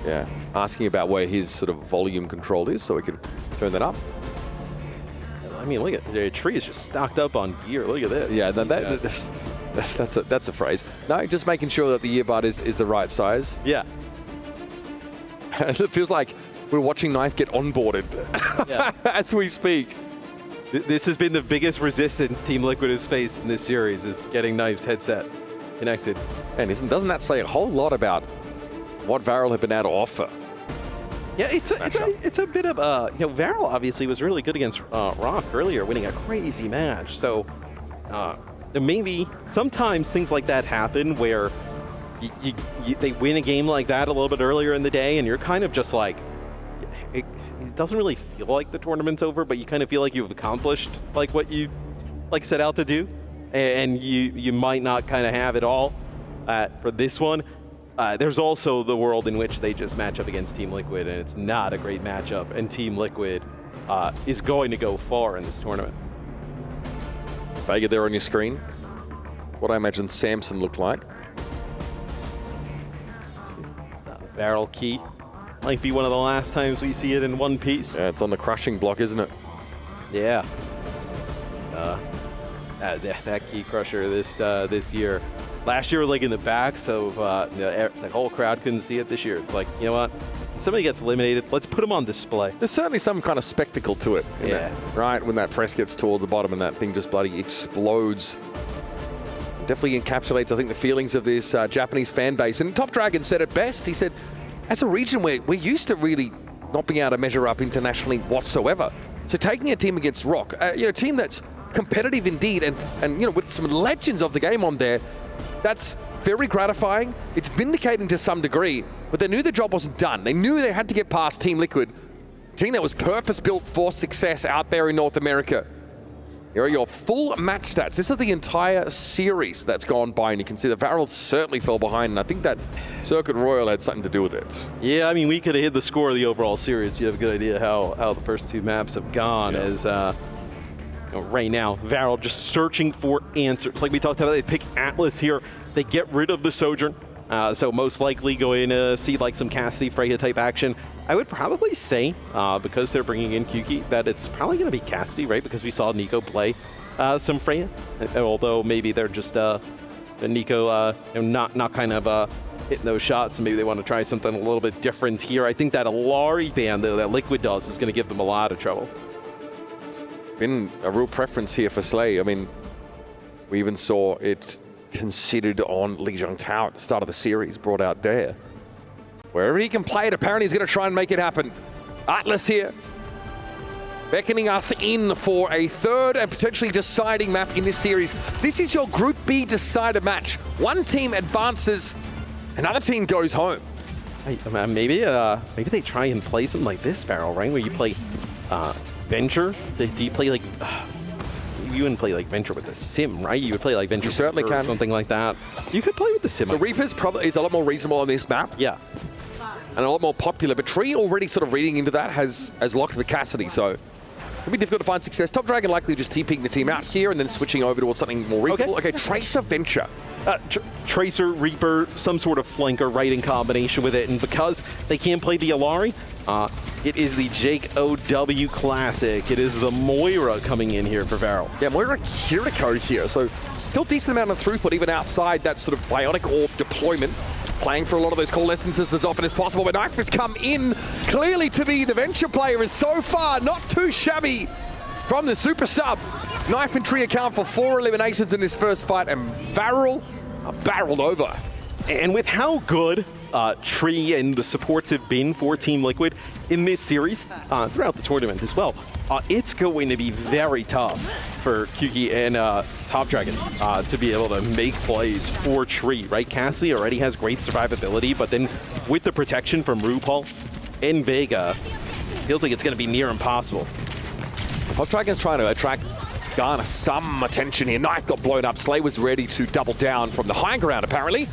Yeah, asking about where his sort of volume control is so we can turn that up. I mean, look at the Tree is just stocked up on gear. Look at this. Yeah, that's a phrase. No, just making sure that the earbud is the right size. Yeah. It feels like we're watching Knife get onboarded as we speak. This has been the biggest resistance Team Liquid has faced in this series, is getting Knife's headset connected. And doesn't that say a whole lot about what Varel have been able to offer? Yeah, it's a bit of you know, Varel obviously was really good against Rock earlier, winning a crazy match. So maybe sometimes things like that happen where they win a game like that a little bit earlier in the day, and you're kind of just like, it doesn't really feel like the tournament's over, but you kind of feel like you've accomplished like what you like set out to do, and you might not kind of have it all for this one. There's also the world in which they just match up against Team Liquid, and it's not a great matchup, and Team Liquid is going to go far in this tournament. Vega there on your screen. What I imagine Samson looked like. Barrel key. Might be one of the last times we see it in one piece. Yeah, it's on the crushing block, isn't it? Yeah. That key crusher this year. Last year was like in the back, so the whole crowd couldn't see it. This year, it's like, you know what? If somebody gets eliminated, let's put them on display. There's certainly some kind of spectacle to it. Yeah. Right, when that press gets towards the bottom and that thing just bloody explodes. Definitely encapsulates, I think, the feelings of this Japanese fan base. And Top Dragon said it best. He said, as a region where we're used to really not being able to measure up internationally whatsoever. So taking a team against Rock, a team that's competitive indeed, and with some legends of the game on there, that's very gratifying. It's vindicating to some degree, but they knew the job wasn't done. They knew they had to get past Team Liquid, a team that was purpose-built for success out there in North America. Here are your full match stats. This is the entire series that's gone by, and you can see the Varel certainly fell behind, and I think that Circuit Royal had something to do with it. Yeah, I mean, we could have hit the score of the overall series. You have a good idea how the first two maps have gone. As right now, Varel just searching for answers. Like we talked about, they pick Atlas here. They get rid of the Sojourn. So most likely going to see like some Cassidy, Freya type action. I would probably say, because they're bringing in Kuki, that it's probably going to be Cassidy, right? Because we saw Nico play some Freya. Although maybe they're just Nico not kind of hitting those shots, and maybe they want to try something a little bit different here. I think that Alari ban, though, that Liquid does is going to give them a lot of trouble. It's been a real preference here for Slay. I mean, we even saw it considered on Lijiang Tao at the start of the series, brought out there. Wherever he can play it, apparently he's going to try and make it happen. Atlas here, beckoning us in for a third and potentially deciding map in this series. This is your Group B decider match. One team advances, another team goes home. Maybe they try and play something like this, Farrell, right? Where you play Venture. Do you play like... you wouldn't play like Venture with the Sim, right? You would play like Venture. You certainly can. Or something like that. You could play with the Sim. The Reaper's probably is a lot more reasonable on this map. Yeah. And a lot more popular, but Tree already sort of reading into that has locked the Cassidy, so it'll be difficult to find success. Top Dragon likely just TPing the team out here and then switching over towards something more reasonable. Okay, Tracer Venture. Tracer, Reaper, some sort of flanker right in combination with it, and because they can't play the Alari, it is the Jake OW Classic. It is the Moira coming in here for Varel. Yeah, Moira Kiriko here, so still decent amount of throughput even outside that sort of Bionic Orb deployment. Playing for a lot of those coalescences as often as possible, but Knife has come in clearly to be the Venture player, and so far not too shabby from the super sub. Knife and Tree account for 4 eliminations in this first fight, and Varel barreled over. And with how good Tree and the supports have been for Team Liquid in this series, throughout the tournament as well, it's going to be very tough for Kuki and Top Dragon to be able to make plays for Tree, right? Cassie already has great survivability, but then with the protection from RuPaul and Vega, feels like it's going to be near impossible. Top Dragon's trying to garner some attention here. Knife got blown up. Slay was ready to double down from the high ground, apparently.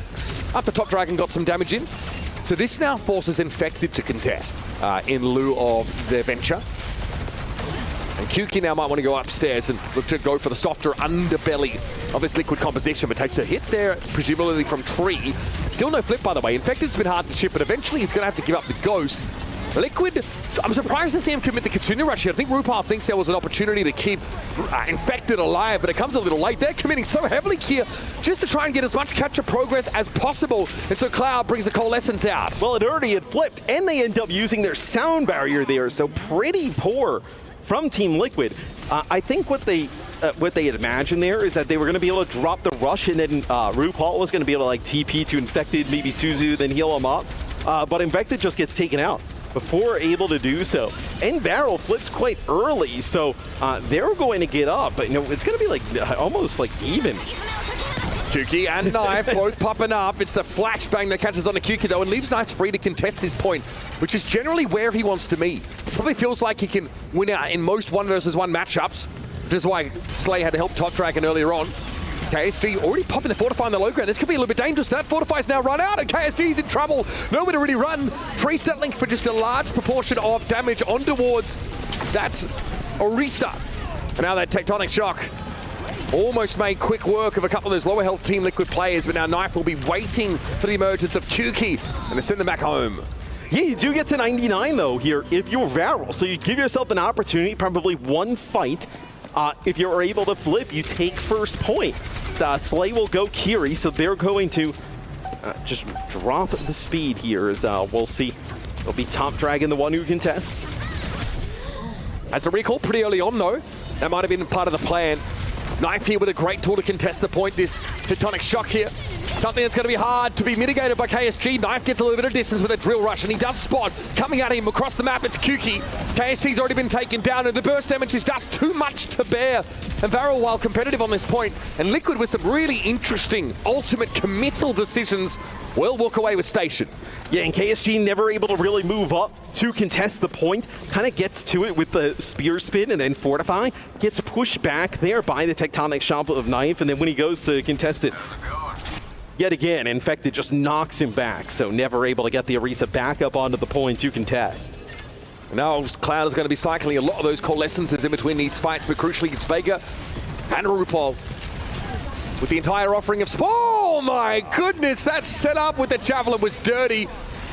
After Top Dragon got some damage in. So this now forces Infected to contest in lieu of their Venture. And Kuki now might want to go upstairs and look to go for the softer underbelly of this Liquid composition, but takes a hit there, presumably from Tree. Still no flip, by the way. Infected's been hard to chip, but eventually he's going to have to give up the Ghost. Liquid, I'm surprised to see him commit the Kitsune Rush here. I think RuPaul thinks there was an opportunity to keep Infected alive, but it comes a little late. They're committing so heavily here just to try and get as much capture progress as possible. And so Cloud brings the Coalescence out. Well, it already had flipped, and they end up using their sound barrier there, so pretty poor from Team Liquid. I think what they had imagined there is that they were going to be able to drop the rush, and then RuPaul was going to be able to like TP to Infected, maybe Suzu, then heal him up. But Infected just gets taken out before able to do so. And Varel flips quite early, so they're going to get up, but it's going to be like almost like even. Kuki and Knife both popping up. It's the flashbang that catches on the Kuki though and leaves Knife free to contest this point, which is generally where he wants to be. Probably feels like he can win out in most 1 versus 1 matchups, which is why Slay had to help Top Dragon earlier on. KSG already popping the Fortify on the low ground. This could be a little bit dangerous. That Fortify's now run out, and KSG's in trouble. Nowhere to really run. Tree settling for just a large proportion of damage on towards that Orisa. And now that Tectonic Shock almost made quick work of a couple of those lower health Team Liquid players, but now Knife will be waiting for the emergence of Kuki and to send them back home. Yeah, you do get to 99 though here if you're Varel, so you give yourself an opportunity, probably one fight. If you're able to flip, you take first point. Slay will go Kiri, so they're going to just drop the speed here as we'll see. It'll be Top Dragon the one who can test. As the recall pretty early on though, that might have been part of the plan. Knife here with a great tool to contest the point, this Tectonic Shock here. Something that's going to be hard to be mitigated by KSG. Knife gets a little bit of distance with a drill rush, and he does spot. Coming at him across the map, it's Kuki. KSG's already been taken down, and the burst damage is just too much to bear. And Varel, while competitive on this point, and Liquid with some really interesting ultimate committal decisions, will walk away with Station. Yeah, and KSG never able to really move up to contest the point. Kind of gets to it with the spear spin and then Fortify. Gets pushed back there by the Tectonic Shock of Knife, and then when he goes to contest it, yet again, Infected just knocks him back, so never able to get the Orisa back up onto the point to contest. Now Cloud is going to be cycling a lot of those coalescences in between these fights, but crucially it's Vega and RuPaul with the entire offering of... Oh my goodness, that setup with the Javelin was dirty.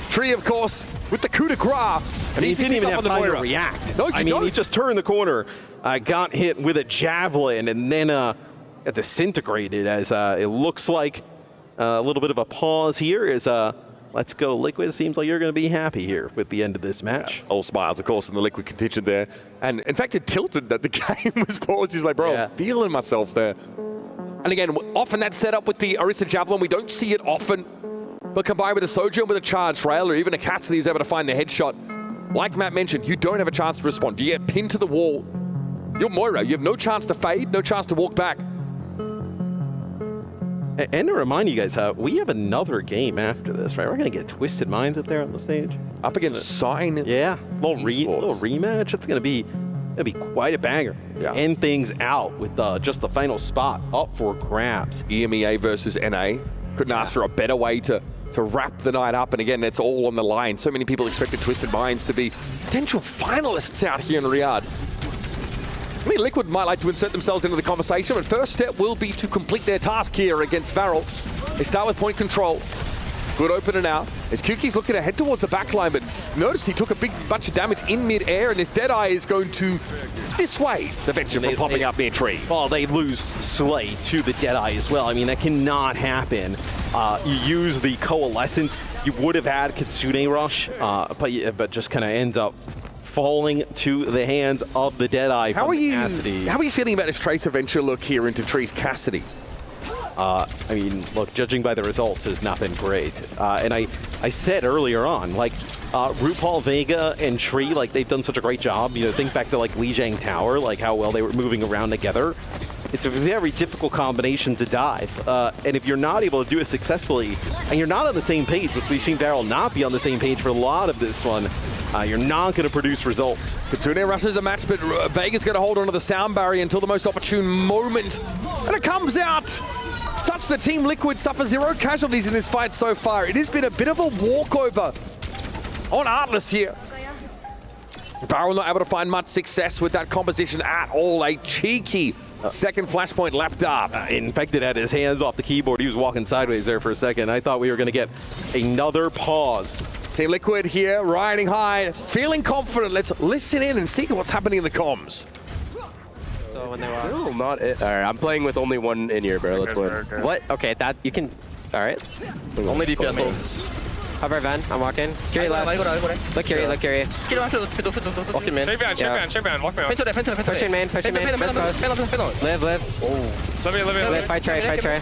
Tree, of course, with the coup de grace. And he didn't even have time to react. No, I mean, he just turned the corner, got hit with a Javelin, and then got disintegrated as it looks like a little bit of a pause here as let's go Liquid. Seems like you're going to be happy here with the end of this match. All smiles, of course, in the Liquid contingent there. And in fact, it tilted that the game was paused. He was like, bro, I'm feeling myself there. And again, often that setup with the Orisa Javelin, we don't see it often. But combined with a Sojourn with a charged rail, or even a Cassidy who's able to find the headshot, like Matt mentioned, you don't have a chance to respond. You get pinned to the wall. You're Moira. You have no chance to fade, no chance to walk back. And to remind you guys, we have another game after this, right? We're going to get Twisted Minds up there on the stage. Up against Sign. Yeah, little rematch. It's going to be quite a banger. Yeah. End things out with just the final spot up for grabs. EMEA versus NA. Couldn't ask for a better way to wrap the night up. And again, it's all on the line. So many people expected Twisted Minds to be potential finalists out here in Riyadh. I mean, Liquid might like to insert themselves into the conversation, but first step will be to complete their task here against Varel. They start with point control. Good opener now. As Kuki's looking to head towards the back line, but notice he took a big bunch of damage in mid-air, and his Deadeye is going to dissuade the Venture from popping up near Tree. Well, they lose Slay to the Deadeye as well. I mean, that cannot happen. You use the Coalescence. You would have had Kitsune Rush, but just kind of ends up falling to the hands of the Deadeye from Cassidy. How are you feeling about this Tracer Venture look here into Tree's Cassidy? I mean, look, judging by the results, it has not been great. And I said earlier on, like, RuPaul, Vega, and Tree, like, they've done such a great job. You know, think back to, like, Lijiang Tower, like, how well they were moving around together. It's a very difficult combination to dive. And if you're not able to do it successfully, and you're not on the same page, which we've seen Varel not be on the same page for a lot of this one, you're not going to produce results. Kitsune rushes a match, but Vega's going to hold onto the sound barrier until the most opportune moment. And it comes out! Such the Team Liquid suffer 0 casualties in this fight so far. It has been a bit of a walkover on Atlas here. Varel not able to find much success with that composition at all. A cheeky second flashpoint lapped up. Infected had his hands off the keyboard. He was walking sideways there for a second. I thought we were going to get another pause. Team Liquid here, riding high, feeling confident. Let's listen in and see what's happening in the comms. So when they were... No, not it. All right, I'm playing with only one in-ear, bro. Let's win. Okay. What? Okay, that you can... All right. Only deep pistols. Cover Van, I'm walking. Kiri left. Look Kiri, look Kiri. Walking mid. Champion, walk me out. Pushing main, pushing main. Live. Live, fight try.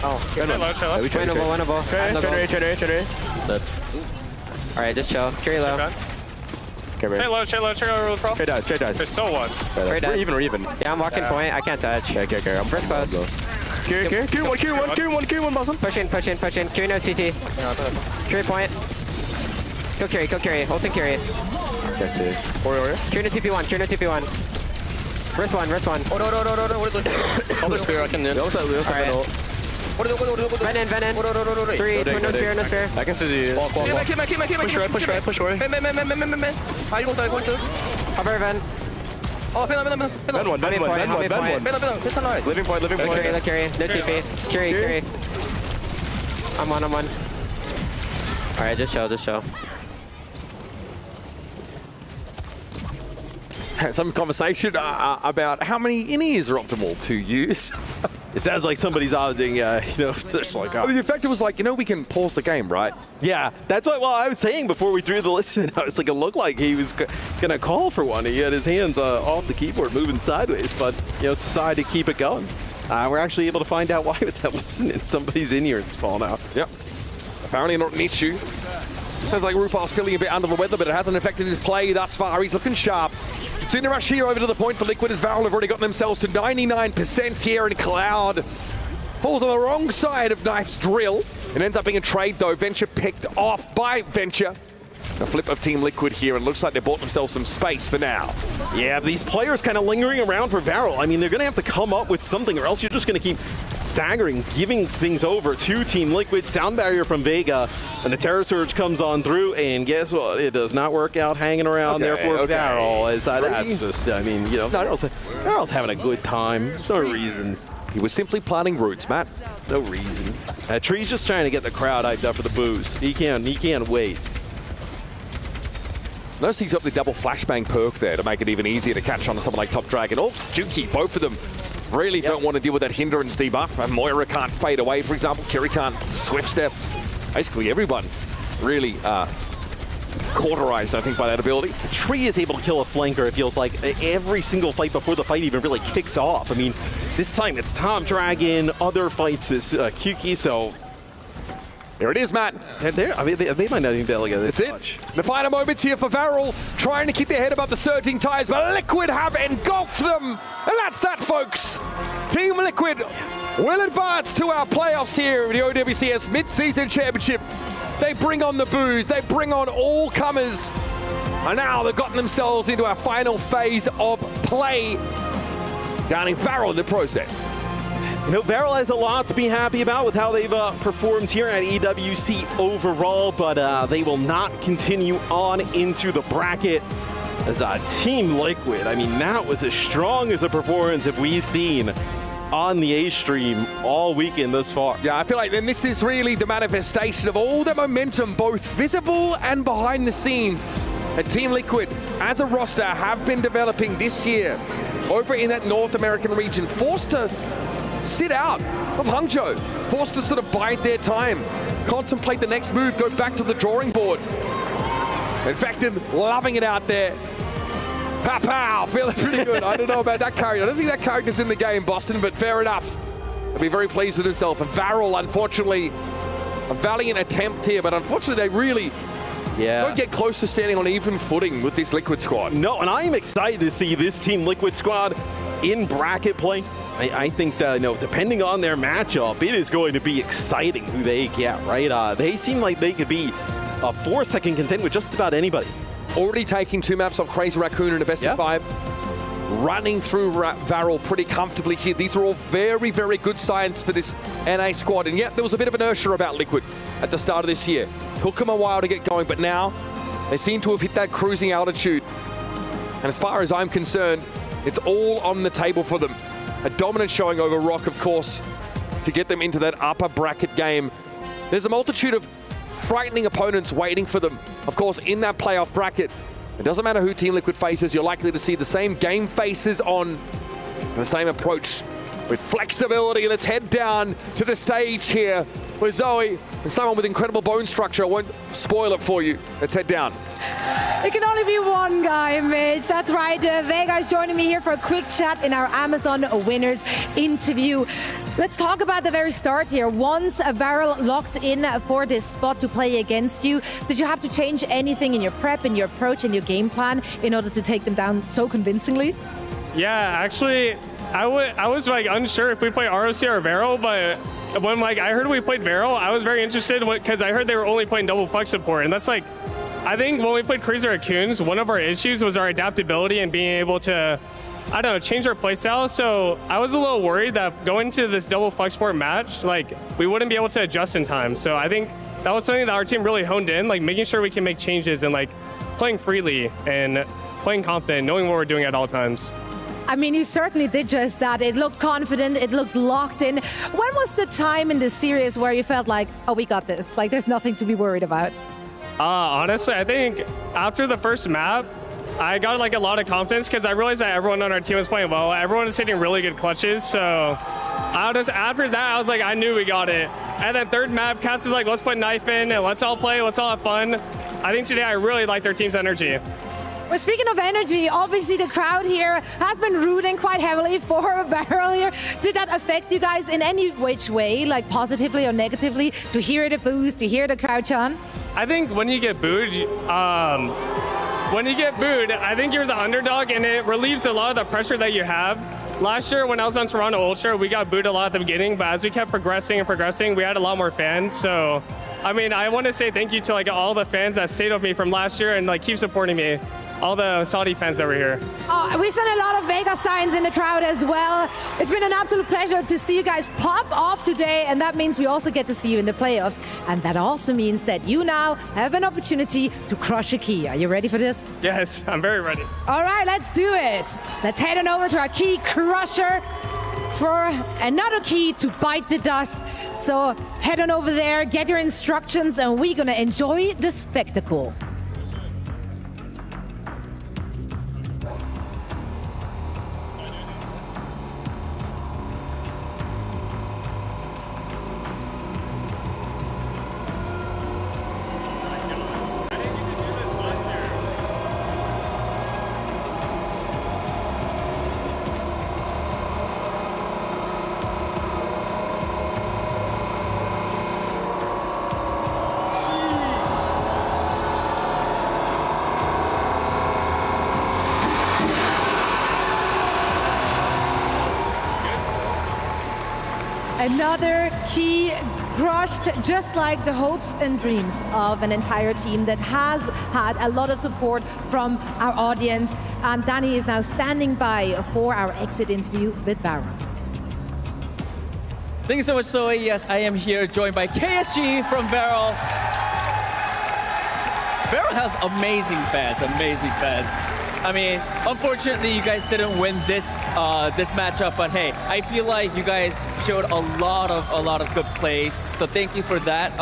Oh, good one. Winnable. Alright, just chill. Kiri low. Stay low, really pro. Trade dies. They're so one. We're even. Yeah, I'm walking point. I can't touch. Okay. I'm first close. Kiri one, bottom. Pushing. Kiri no CT. Kiri point. Kill Kiri. Ulting Kiri. Warrior. Kiri no TP1. Wrist one. Other spear, I can do. Ven in. 3, 2, no spear. I can see the... Push right. Ben. I won't die. Cover Ven. Oh, Ben one. Living point. Look, carry. No TP. Carry. I'm one. Alright, just show. Some conversation about how many in-ears are optimal to use. It sounds like somebody's opting, just like... The effect was like, we can pause the game, right? Yeah, that's what I was saying before we drew the list in. I was like, it looked like he was going to call for one. He had his hands off the keyboard moving sideways, but, decided to keep it going. We're actually able to find out why with that listen and somebody's in-ears is falling out. Yep. Apparently not an issue. Sounds like RuPaul's feeling a bit under the weather, but it hasn't affected his play thus far. He's looking sharp. Seeing the rush here over to the point for Liquid as Varel have already gotten themselves to 99% here, and Cloud falls on the wrong side of Knife's drill. It ends up being a trade though. Venture picked off by Venture. A flip of Team Liquid here, and looks like they bought themselves some space for now. Yeah, these players kind of lingering around for Varel. I mean, they're going to have to come up with something, or else you're just going to keep staggering, giving things over to Team Liquid. Sound barrier from Vega, and the Terror Surge comes on through, and guess what? It does not work out hanging around there for Varel. That's just, Varel's having a good time. There's no reason. He was simply planting roots, Matt. There's no reason. Tree's just trying to get the crowd hyped up for the booze. He can't wait. Notice he's got the double flashbang perk there to make it even easier to catch on to someone like Top Dragon. Or Juki, both of them really don't want to deal with that hindrance debuff. And Moira can't fade away, for example. Kiri can't swift step. Basically everyone really cauterized, I think, by that ability. Tree is able to kill a flanker, it feels like, every single fight before the fight even really kicks off. I mean, this time it's Top Dragon, other fights is Kyuki, so... There it is, Matt. I mean, they might not even be able to get this much. The final moments here for Varel, trying to keep their head above the surging tides, but Liquid have engulfed them. And that's that, folks. Team Liquid will advance to our playoffs here in the OWCS Midseason Championship. They bring on the booze. They bring on all comers. And now they've gotten themselves into our final phase of play, downing Varel in the process. Varel has a lot to be happy about with how they've performed here at EWC overall, but they will not continue on into the bracket as Team Liquid. I mean, that was as strong as a performance have we seen on the A stream all weekend thus far. Yeah, I feel like then this is really the manifestation of all the momentum, both visible and behind the scenes, that Team Liquid as a roster have been developing this year over in that North American region, forced to sit out of Hangzhou, forced to sort of bide their time, contemplate the next move, go back to the drawing board. In fact, loving it out there. Pow, feeling pretty good. I don't know about that character. I don't think that character's in the game, Boston, but fair enough. I'll be very pleased with himself. And Varel, unfortunately, a valiant attempt here, but unfortunately they really don't get close to standing on even footing with this Liquid squad. No, and I am excited to see this Team Liquid squad in bracket play. I think that, depending on their matchup, it is going to be exciting who they get, right? They seem like they could be a 4-second contender with just about anybody. Already taking 2 maps off Crazy Raccoon in a best of 5. Running through Varel pretty comfortably here. These are all very, very good signs for this NA squad. And yet there was a bit of inertia about Liquid at the start of this year. Took them a while to get going, but now they seem to have hit that cruising altitude. And as far as I'm concerned, it's all on the table for them. A dominant showing over Rock, of course, to get them into that upper bracket game. There's a multitude of frightening opponents waiting for them, of course, in that playoff bracket. It doesn't matter who Team Liquid faces, you're likely to see the same game faces on, and the same approach with flexibility. Let's head down to the stage here with Zoe and someone with incredible bone structure. I won't spoil it for you. Let's head down. It can only be one guy, Mitch. That's right. Vega is joining me here for a quick chat in our Amazon winners interview. Let's talk about the very start here. Once Varel locked in for this spot to play against you, did you have to change anything in your prep, in your approach, in your game plan in order to take them down so convincingly? Yeah, actually, I was like unsure if we play ROC or Varel, but when I heard we played Varel, I was very interested because I heard they were only playing double flex support, and that's I think when we played Crazy Raccoons, one of our issues was our adaptability and being able to I don't know, change our playstyle. So I was a little worried that going to this double flex sport match, like we wouldn't be able to adjust in time. So I think that was something that our team really honed in, like making sure we can make changes and like playing freely and playing confident, knowing what we're doing at all times. I mean, you certainly did just that. It looked confident, it looked locked in. When was the time in the series where you felt like, oh, we got this, like there's nothing to be worried about? Honestly, I think after the first map, I got like a lot of confidence because I realized that everyone on our team was playing well. Everyone was hitting really good clutches. So after that, I was like, I knew we got it. And then third map, Cass is like, let's put knife in and let's all play, let's all have fun. I think today I really liked our team's energy. Well, speaking of energy, obviously the crowd here has been rooting quite heavily for Beryl here. Did that affect you guys in any which way, like positively or negatively, to hear the boos, to hear the crowd chant? I think when you get booed, I think you're the underdog and it relieves a lot of the pressure that you have. Last year when I was on Toronto Ultra, we got booed a lot at the beginning, but as we kept progressing, we had a lot more fans. So, I mean, I want to say thank you to like all the fans that stayed with me from last year and like keep supporting me. All the Saudi fans over here. Oh, we sent a lot of Vega signs in the crowd as well. It's been an absolute pleasure to see you guys pop off today, and that means we also get to see you in the playoffs. And that also means that you now have an opportunity to crush a key. Are you ready for this? Yes, I'm very ready. All right, let's do it. Let's head on over to our key crusher for another key to bite the dust. So head on over there, get your instructions, and we're gonna enjoy the spectacle. Another key crushed, just like the hopes and dreams of an entire team that has had a lot of support from our audience. And Danny is now standing by for our exit interview with Baron. Thank you so much, Zoe. Yes, I am here joined by KSG from Beryl. Beryl has amazing fans. I mean, unfortunately, you guys didn't win this matchup, but hey, I feel like you guys showed a lot of good plays. So thank you for that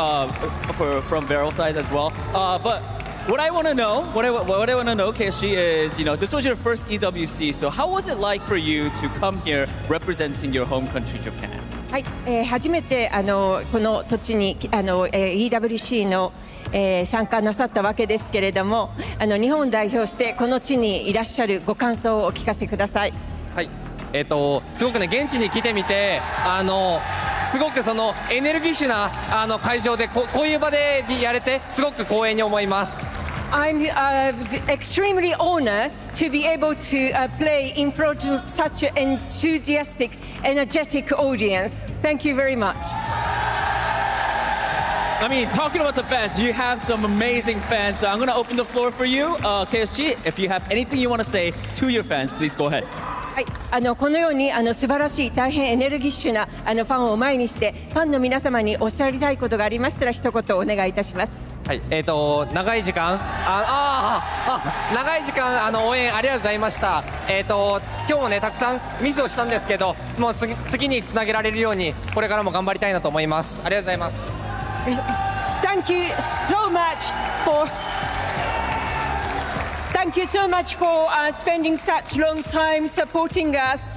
from Beryl's side as well. But what I want to know, KSG, is this was your first EWC. So how was it like for you to come here representing your home country, Japan? はい、初めてこの土地にEWC の参加なさったわけですけれども、日本を代表してこの地にいらっしゃるご感想をお聞かせください。はい、すごくね現地に来てみてすごくそのエネルギッシュな会場でこういう場でやれてすごく光栄に思います。I'm extremely honored to be able to play in front of such an enthusiastic, energetic audience. Thank you very much. I mean, talking about the fans, you have some amazing fans. So I'm going to open the floor for you. KSG, if you have anything you want to say to your fans, please go ahead. はい、このように素晴らしい大変エネルギッシュなファンを前にしてファンの皆様におっしゃりたいことがありましたら一言お願いいたします。はい、長い時間応援ありがとうございました。今日もねたくさんミスをしたんですけど、もう次につなげられるようにこれからも頑張りたいなと思います。ありがとうございます。Thank you so much for spending such long time supporting us.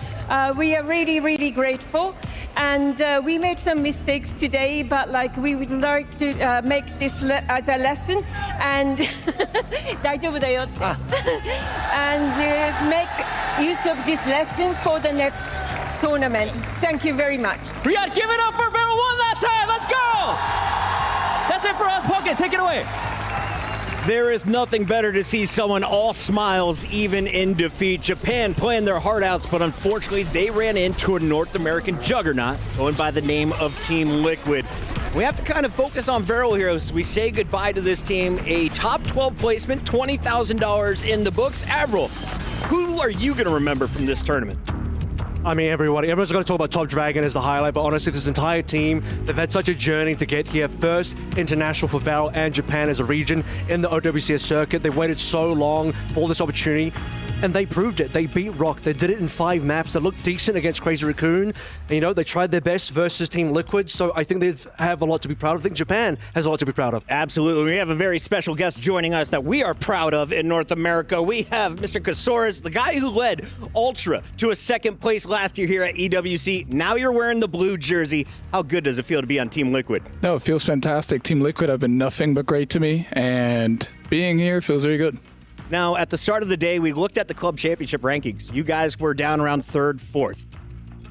We are really, really grateful. And we made some mistakes today, but we would like to make this as a lesson and 大丈夫だよって and make use of this lesson for the next tournament. Thank you very much. Riyadh, give it up for Beryl one last time. Let's go. That's it for us, Pocket. Take it away. There is nothing better to see someone all smiles even in defeat. Japan playing their heart outs, but unfortunately they ran into a North American juggernaut going by the name of Team Liquid. We have to kind of focus on Beryl here as we say goodbye to this team. A top 12 placement, $20,000 in the books. Avril, Who are you going to remember from this tournament? I mean, everyone's going to talk about Top Dragon as the highlight, but honestly, this entire team, they've had such a journey to get here. First international for Val and Japan as a region in the OWCS circuit. They waited so long for this opportunity, and they proved it. They beat Rock. They did it in 5 maps. They looked decent against Crazy Raccoon. And, you know, they tried their best versus Team Liquid, so I think they have a lot to be proud of. I think Japan has a lot to be proud of. Absolutely. We have a very special guest joining us that we are proud of in North America. We have Mr. Kasoris, the guy who led Ultra to a 2nd place last year here at EWC. Now you're wearing the blue jersey. How good does it feel to be on Team Liquid? No, it feels fantastic. Team Liquid have been nothing but great to me, and being here feels very good. Now, at the start of the day, we looked at the club championship rankings. You guys were down around 3rd, 4th.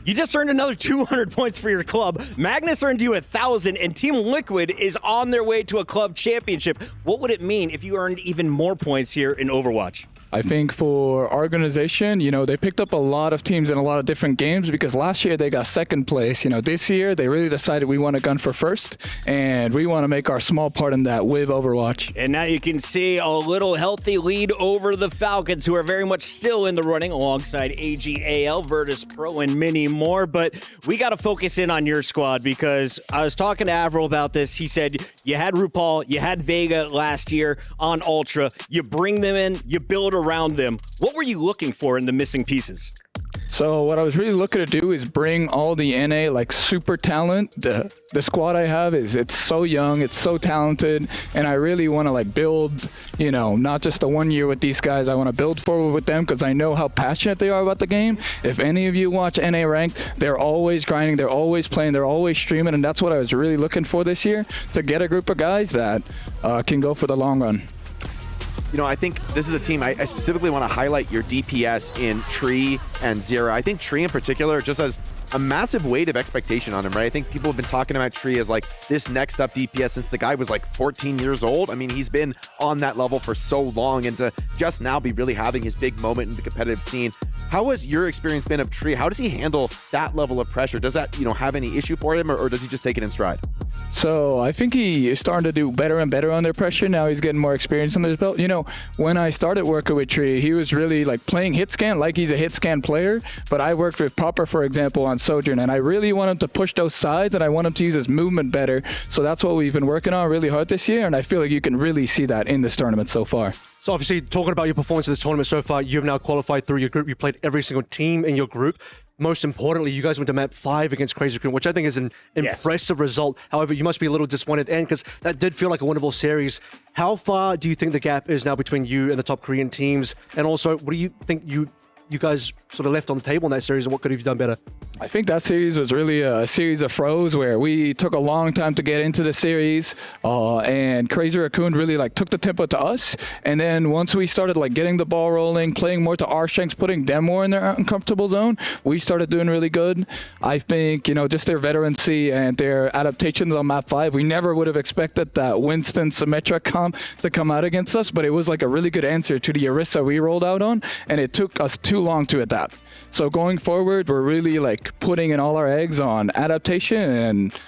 You just earned another 200 points for your club. Magnus earned you 1,000, and Team Liquid is on their way to a club championship. What would it mean if you earned even more points here in Overwatch? I think for our organization, you know, they picked up a lot of teams in a lot of different games because last year they got 2nd place. You know, this year they really decided we want to gun for 1st, and we want to make our small part in that with Overwatch. And now you can see a little healthy lead over the Falcons, who are very much still in the running alongside AGAL, Vertus Pro, and many more. But we got to focus in on your squad because I was talking to Avril about this. He said you had RuPaul, you had Vega last year on Ultra. You bring them in, you build around them. What were you looking for in the missing pieces? So what I was really looking to do is bring all the NA like super talent. The squad I have it's so young, it's so talented, and I really want to like build, you know, not just the 1 year with these guys. I want to build forward with them because I know how passionate they are about the game. If any of you watch NA Ranked, they're always grinding, they're always playing, they're always streaming, and that's what I was really looking for this year, to get a group of guys that can go for the long run. You know, I think this is a team, I specifically want to highlight your DPS in Tree and Zera. I think Tree in particular just has a massive weight of expectation on him, right? I think people have been talking about Tree as like this next up DPS since the guy was like 14 years old. I mean, he's been on that level for so long, and to just now be really having his big moment in the competitive scene. How has your experience been of Tree? How does he handle that level of pressure? Does that, you know, have any issue for him, or does he just take it in stride? So I think he is starting to do better and better under pressure. Now he's getting more experience under his belt. You know, when I started working with Tree, he was really like playing hit scan like he's a hit scan player. But I worked with Popper, for example, on Sojourn, and I really want him to push those sides, and I want him to use his movement better. So that's what we've been working on really hard this year, and I feel like you can really see that in this tournament so far. So obviously, talking about your performance in this tournament so far, you've now qualified through your group. You played every single team in your group. Most importantly, you guys went to map 5 against Crazy Raccoon, which I think is an impressive result. However, you must be a little disappointed at the end because that did feel like a winnable series. How far do you think the gap is now between you and the top Korean teams? And also, what do you think you guys sort of left on the table in that series, and what could have you done better? I think that series was really a series of froze where we took a long time to get into the series, and Crazy Raccoon really like took the tempo to us. And then once we started like getting the ball rolling, playing more to our strengths, putting them more in their uncomfortable zone, we started doing really good. I think, you know, just their veterancy and their adaptations on map 5, we never would have expected that Winston Symmetra comp to come out against us, but it was like a really good answer to the Orisa we rolled out on, and it took us too long to adapt. So going forward, we're really like putting in all our eggs on adaptation and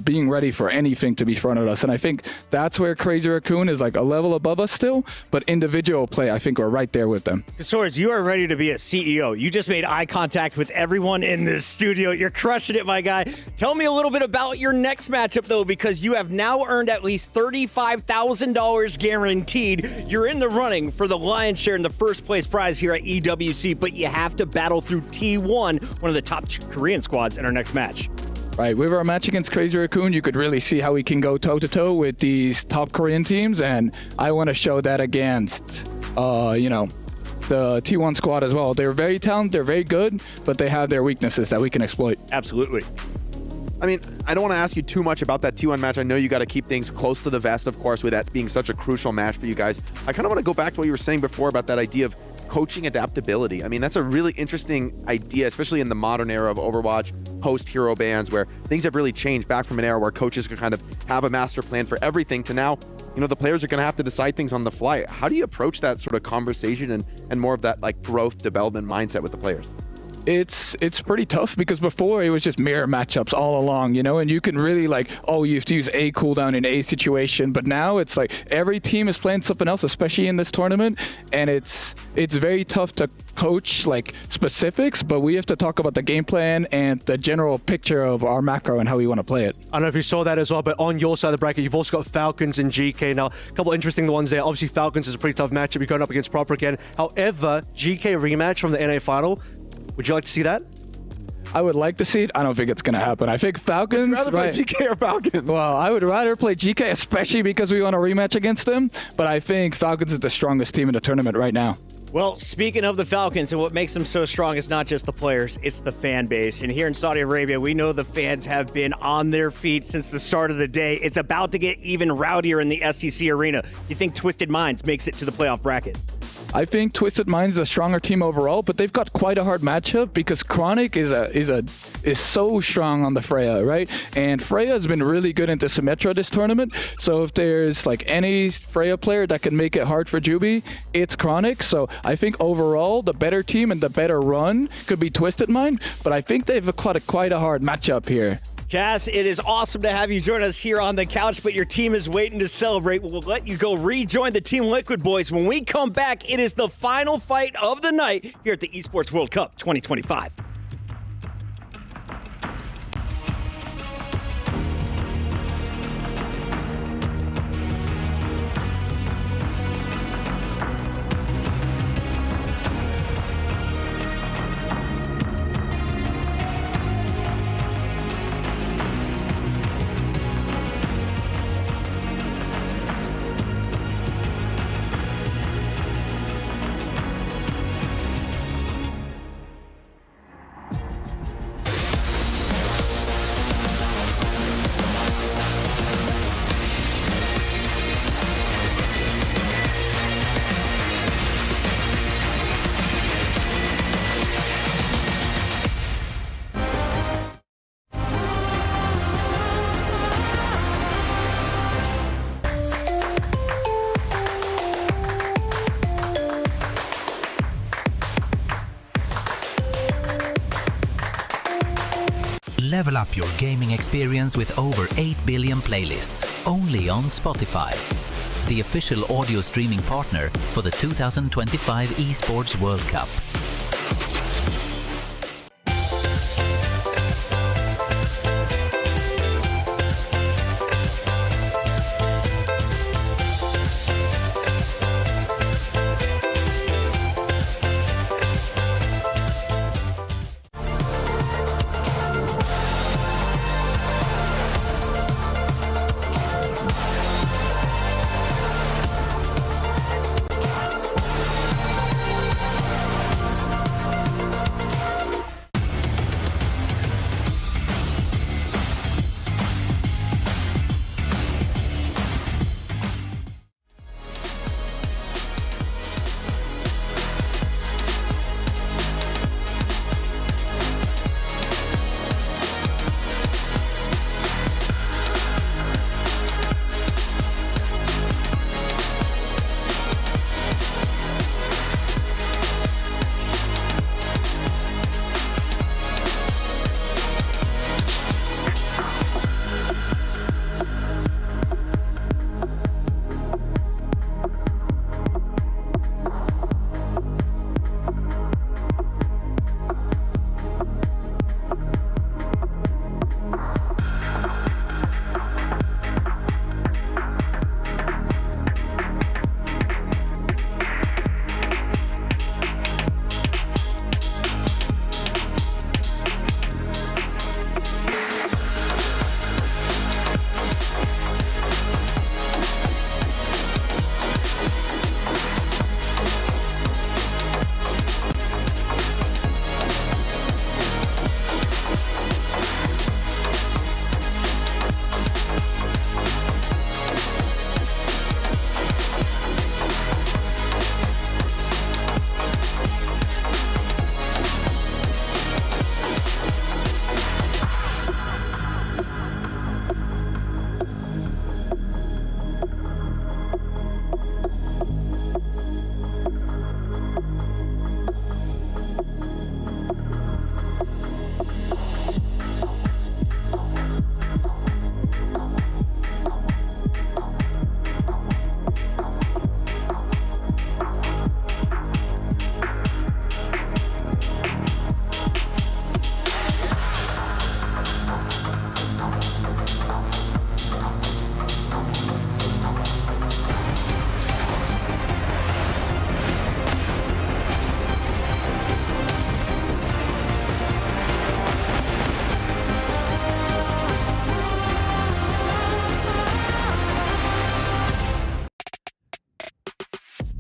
being ready for anything to be thrown at us. And I think that's where Crazy Raccoon is like a level above us still, but individual play, I think we're right there with them. Swords, you are ready to be a CEO. You just made eye contact with everyone in this studio. You're crushing it, my guy. Tell me a little bit about your next matchup, though, because you have now earned at least $35,000 guaranteed. You're in the running for the lion's share in the first place prize here at EWC, but you have to battle through T1, one of the top Korean squads in our next match. Right, with our match against Crazy Raccoon, you could really see how we can go toe-to-toe with these top Korean teams, and I want to show that against, you know, the T1 squad as well. They're very talented, they're very good, but they have their weaknesses that we can exploit. Absolutely. I mean, I don't want to ask you too much about that T1 match. I know you got to keep things close to the vest, of course, with that being such a crucial match for you guys. I kind of want to go back to what you were saying before about that idea of coaching adaptability. I mean, that's a really interesting idea, especially in the modern era of Overwatch, post-hero bans, where things have really changed back from an era where coaches could kind of have a master plan for everything to now, you know, the players are going to have to decide things on the fly. How do you approach that sort of conversation and more of that like growth development mindset with the players? it's pretty tough because before it was just mirror matchups all along, you know, and you can really like, oh, you have to use A cooldown in A situation, but now it's like every team is playing something else, especially in this tournament, and it's very tough to coach like specifics, but we have to talk about the game plan and the general picture of our macro and how we want to play it. I don't know if you saw that as well, but on your side of the bracket, you've also got Falcons and GK. Now, a couple interesting ones there. Obviously, Falcons is a pretty tough matchup. You're going up against Proper again. However, GK rematch from the NA final. Would you like to see that? I would like to see it. I don't think it's going to happen. I think Falcons... Would you rather play GK or Falcons? Well, I would rather play GK, especially because we want a rematch against them. But I think Falcons is the strongest team in the tournament right now. Well, speaking of the Falcons, and what makes them so strong is not just the players, it's the fan base. And here in Saudi Arabia, we know the fans have been on their feet since the start of the day. It's about to get even rowdier in the STC arena. Do you think Twisted Minds makes it to the playoff bracket? I think Twisted Minds is a stronger team overall, but they've got quite a hard matchup because Chronic is so strong on the Freya, right? And Freya has been really good into Symmetra this tournament. So if there's like any Freya player that can make it hard for Juby, it's Chronic. So I think overall the better team and the better run could be Twisted Mind, but I think they've quite a hard matchup here. Cass, it is awesome to have you join us here on the couch, but your team is waiting to celebrate. We'll let you go rejoin the Team Liquid boys. When we come back, it is the final fight of the night here at the Esports World Cup 2025. Level up your gaming experience with over 8 billion playlists, only on Spotify, the official audio streaming partner for the 2025 Esports World Cup.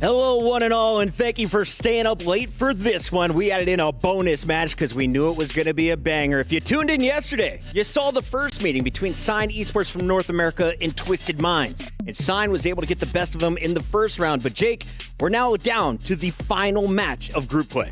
Hello, one and all, and thank you for staying up late for this one. We added in a bonus match because we knew it was going to be a banger. If you tuned in yesterday, you saw the first meeting between Sign Esports from North America and Twisted Minds. And Sign was able to get the best of them in the first round. But Jake, we're now down to the final match of group play.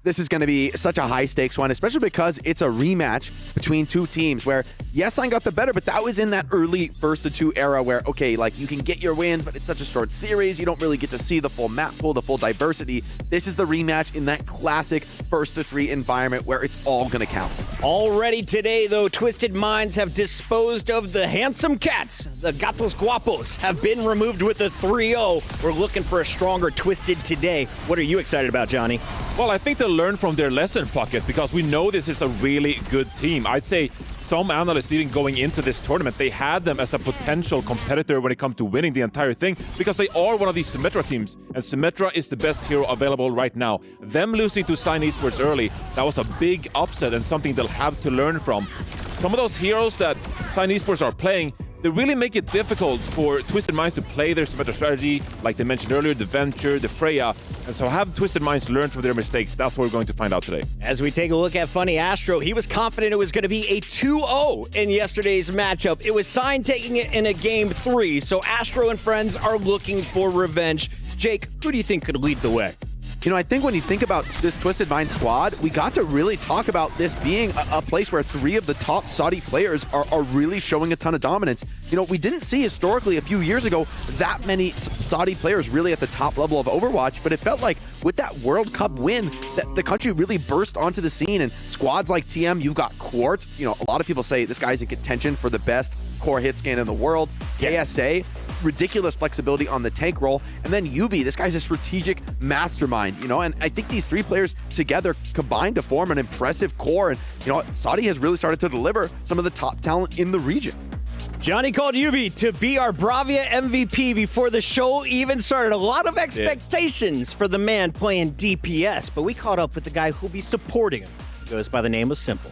This is going to be such a high-stakes one, especially because it's a rematch between two teams where, yes, Sign got the better, but that was in that early first-to-two era where, okay, like, you can get your wins, but it's such a short series, you don't really get to see the full map pool, the full diversity. This is the rematch in that classic first-to-three environment where it's all going to count. Already today, though, Twisted Minds have disposed of the handsome cats. The gatos guapos have been removed with a 3-0. We're looking for a stronger Twisted today. What are you excited about, Johnny? Well, I think they'll learn from their lesson, Pocket, because we know this is a really good team. I'd say some analysts even going into this tournament, they had them as a potential competitor when it comes to winning the entire thing because they are one of these Symmetra teams, and Symmetra is the best hero available right now. Them losing to Sign Esports early, that was a big upset and something they'll have to learn from. Some of those heroes that Sign Esports are playing, they really make it difficult for Twisted Minds to play their Symmetra strategy, like they mentioned earlier, the Venture, the Freya. And so have Twisted Minds learn from their mistakes. That's what we're going to find out today. As we take a look at Funny Astro, he was confident it was going to be a 2-0 in yesterday's matchup. It was Sign taking it in a game 3, so Astro and friends are looking for revenge. Jake, who do you think could lead the way? You know, I think when you think about this Twisted Mind squad, we got to really talk about this being a place where 3 of the top Saudi players are really showing a ton of dominance. You know, we didn't see historically a few years ago that many Saudi players really at the top level of Overwatch, but it felt like with that World Cup win, that the country really burst onto the scene. And squads like TM, you've got Quartz. You know, a lot of people say this guy's in contention for the best core hit scan in the world. KSA, ridiculous flexibility on the tank role, and then Yubi, this guy's a strategic mastermind, you know, and I think these 3 players together combined to form an impressive core, and you know, Saudi has really started to deliver some of the top talent in the region. Johnny called Yubi to be our Bravia MVP before the show even started. A lot of expectations for the man playing DPS, but we caught up with the guy who'll be supporting him. He goes by the name of Simple.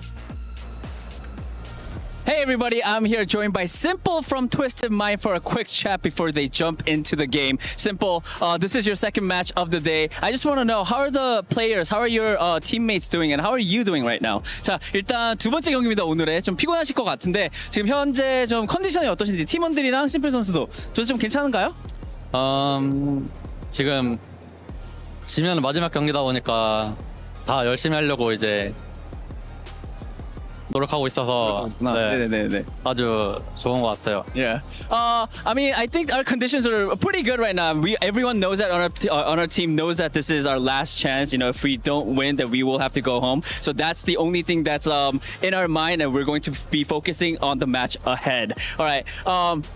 Hey everybody, I'm here joined by Simple from Twisted Mind for a quick chat before they jump into the game. Simple, this is your second match of the day. I just want to know, how are the players, how are your teammates doing, and how are you doing right now? 자, 일단 두 번째 경기입니다, 오늘의. 좀 피곤하실 것 같은데 지금 현재 좀 컨디션이 어떠신지 팀원들이랑 심플 선수도 좀 괜찮은가요? 지금 지면 마지막 경기다 보니까 다 열심히 하려고 이제 노력하고 있어서 아주 좋은 것 같아요. Yeah. I mean, I think our conditions are pretty good right now. Everyone knows that on our team knows that this is our last chance. You know, if we don't win, then we will have to go home. So that's the only thing that's in our mind, and we're going to be focusing on the match ahead. All right.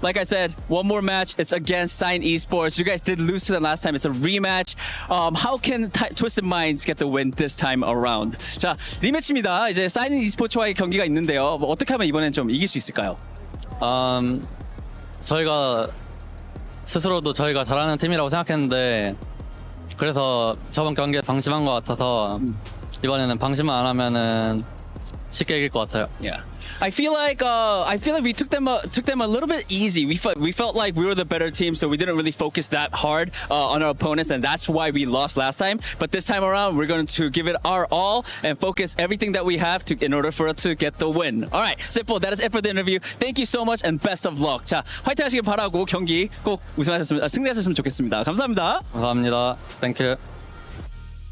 Like I said, one more match. It's against Sign Esports. You guys did lose to them last time. It's a rematch. How can Twisted Minds get the win this time around? 자, 리매치입니다. 이제 Sign Esports와의 경기가 있는데요. 어떻게 하면 이번엔 좀 이길 수 있을까요? 저희가 스스로도 저희가 잘하는 팀이라고 생각했는데 그래서 저번 경기에 방심한 것 같아서 이번에는 방심만 안 하면은 쉽게 이길 것 같아요. Yeah. I feel like we took them a little bit easy. We felt like we were the better team, so we didn't really focus that hard on our opponents, and that's why we lost last time. But this time around, we're going to give it our all and focus everything that we have in order for us to get the win. All right, Simple. That is it for the interview. Thank you so much and best of luck. 자, 화이팅하시길 바라고 경기 꼭 승리하셨으면 좋겠습니다. 감사합니다. 감사합니다. Thank you.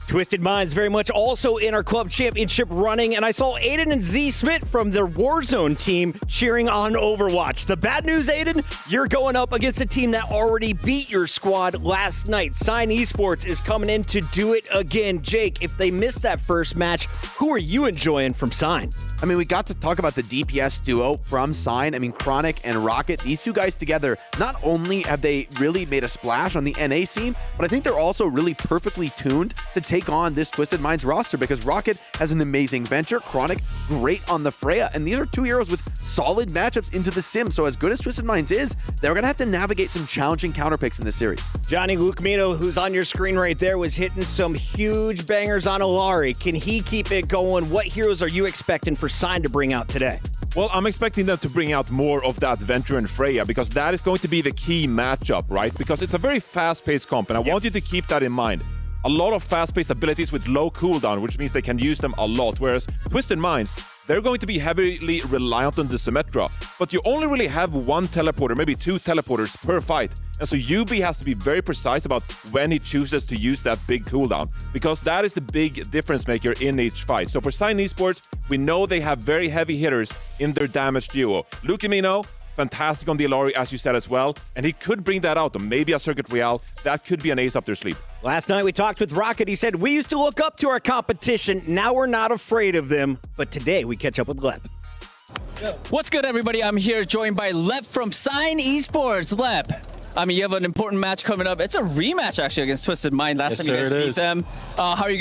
Twisted Minds very much also in our club championship running, and I saw Aiden and Z Smith from their Warzone team cheering on Overwatch. The bad news, Aiden, you're going up against a team that already beat your squad last night. Sign Esports is coming in to do it again. Jake, if they missed that first match, who are you enjoying from Sign? I mean, we got to talk about the DPS duo from Sign. I mean, Chronic and Rocket, these two guys together, not only have they really made a splash on the NA scene, but I think they're also really perfectly tuned to take on this Twisted Minds roster because Rocket has an amazing Venture, Chronic, great on the Freya, and these are two heroes with solid matchups into the sim. So as good as Twisted Minds is, they're going to have to navigate some challenging counter picks in this series. Johnny Lucamino, who's on your screen right there, was hitting some huge bangers on Alari. Can he keep it going? What heroes are you expecting for Sign to bring out today? Well, I'm expecting them to bring out more of that Venture and Freya, because that is going to be the key matchup, right? Because it's a very fast-paced comp, and I want you to keep that in mind. A lot of fast-paced abilities with low cooldown, which means they can use them a lot, whereas Twisted Minds, they're going to be heavily reliant on the Symmetra, but you only really have one teleporter, maybe two teleporters per fight. And so UB has to be very precise about when he chooses to use that big cooldown, because that is the big difference maker in each fight. So for Sign Esports, we know they have very heavy hitters in their damage duo. Lucamino, fantastic on the Ilari, as you said as well, and he could bring that out, or maybe a Circuit Royale. That could be an ace up their sleeve. Last night we talked with Rocket. He said, we used to look up to our competition. Now we're not afraid of them. But today we catch up with Lep. What's good, everybody? I'm here joined by Lep from Sign Esports. Lep, I mean, you have an important match coming up. It's a rematch, actually, against Twisted Mind. Last time you guys beat them. How are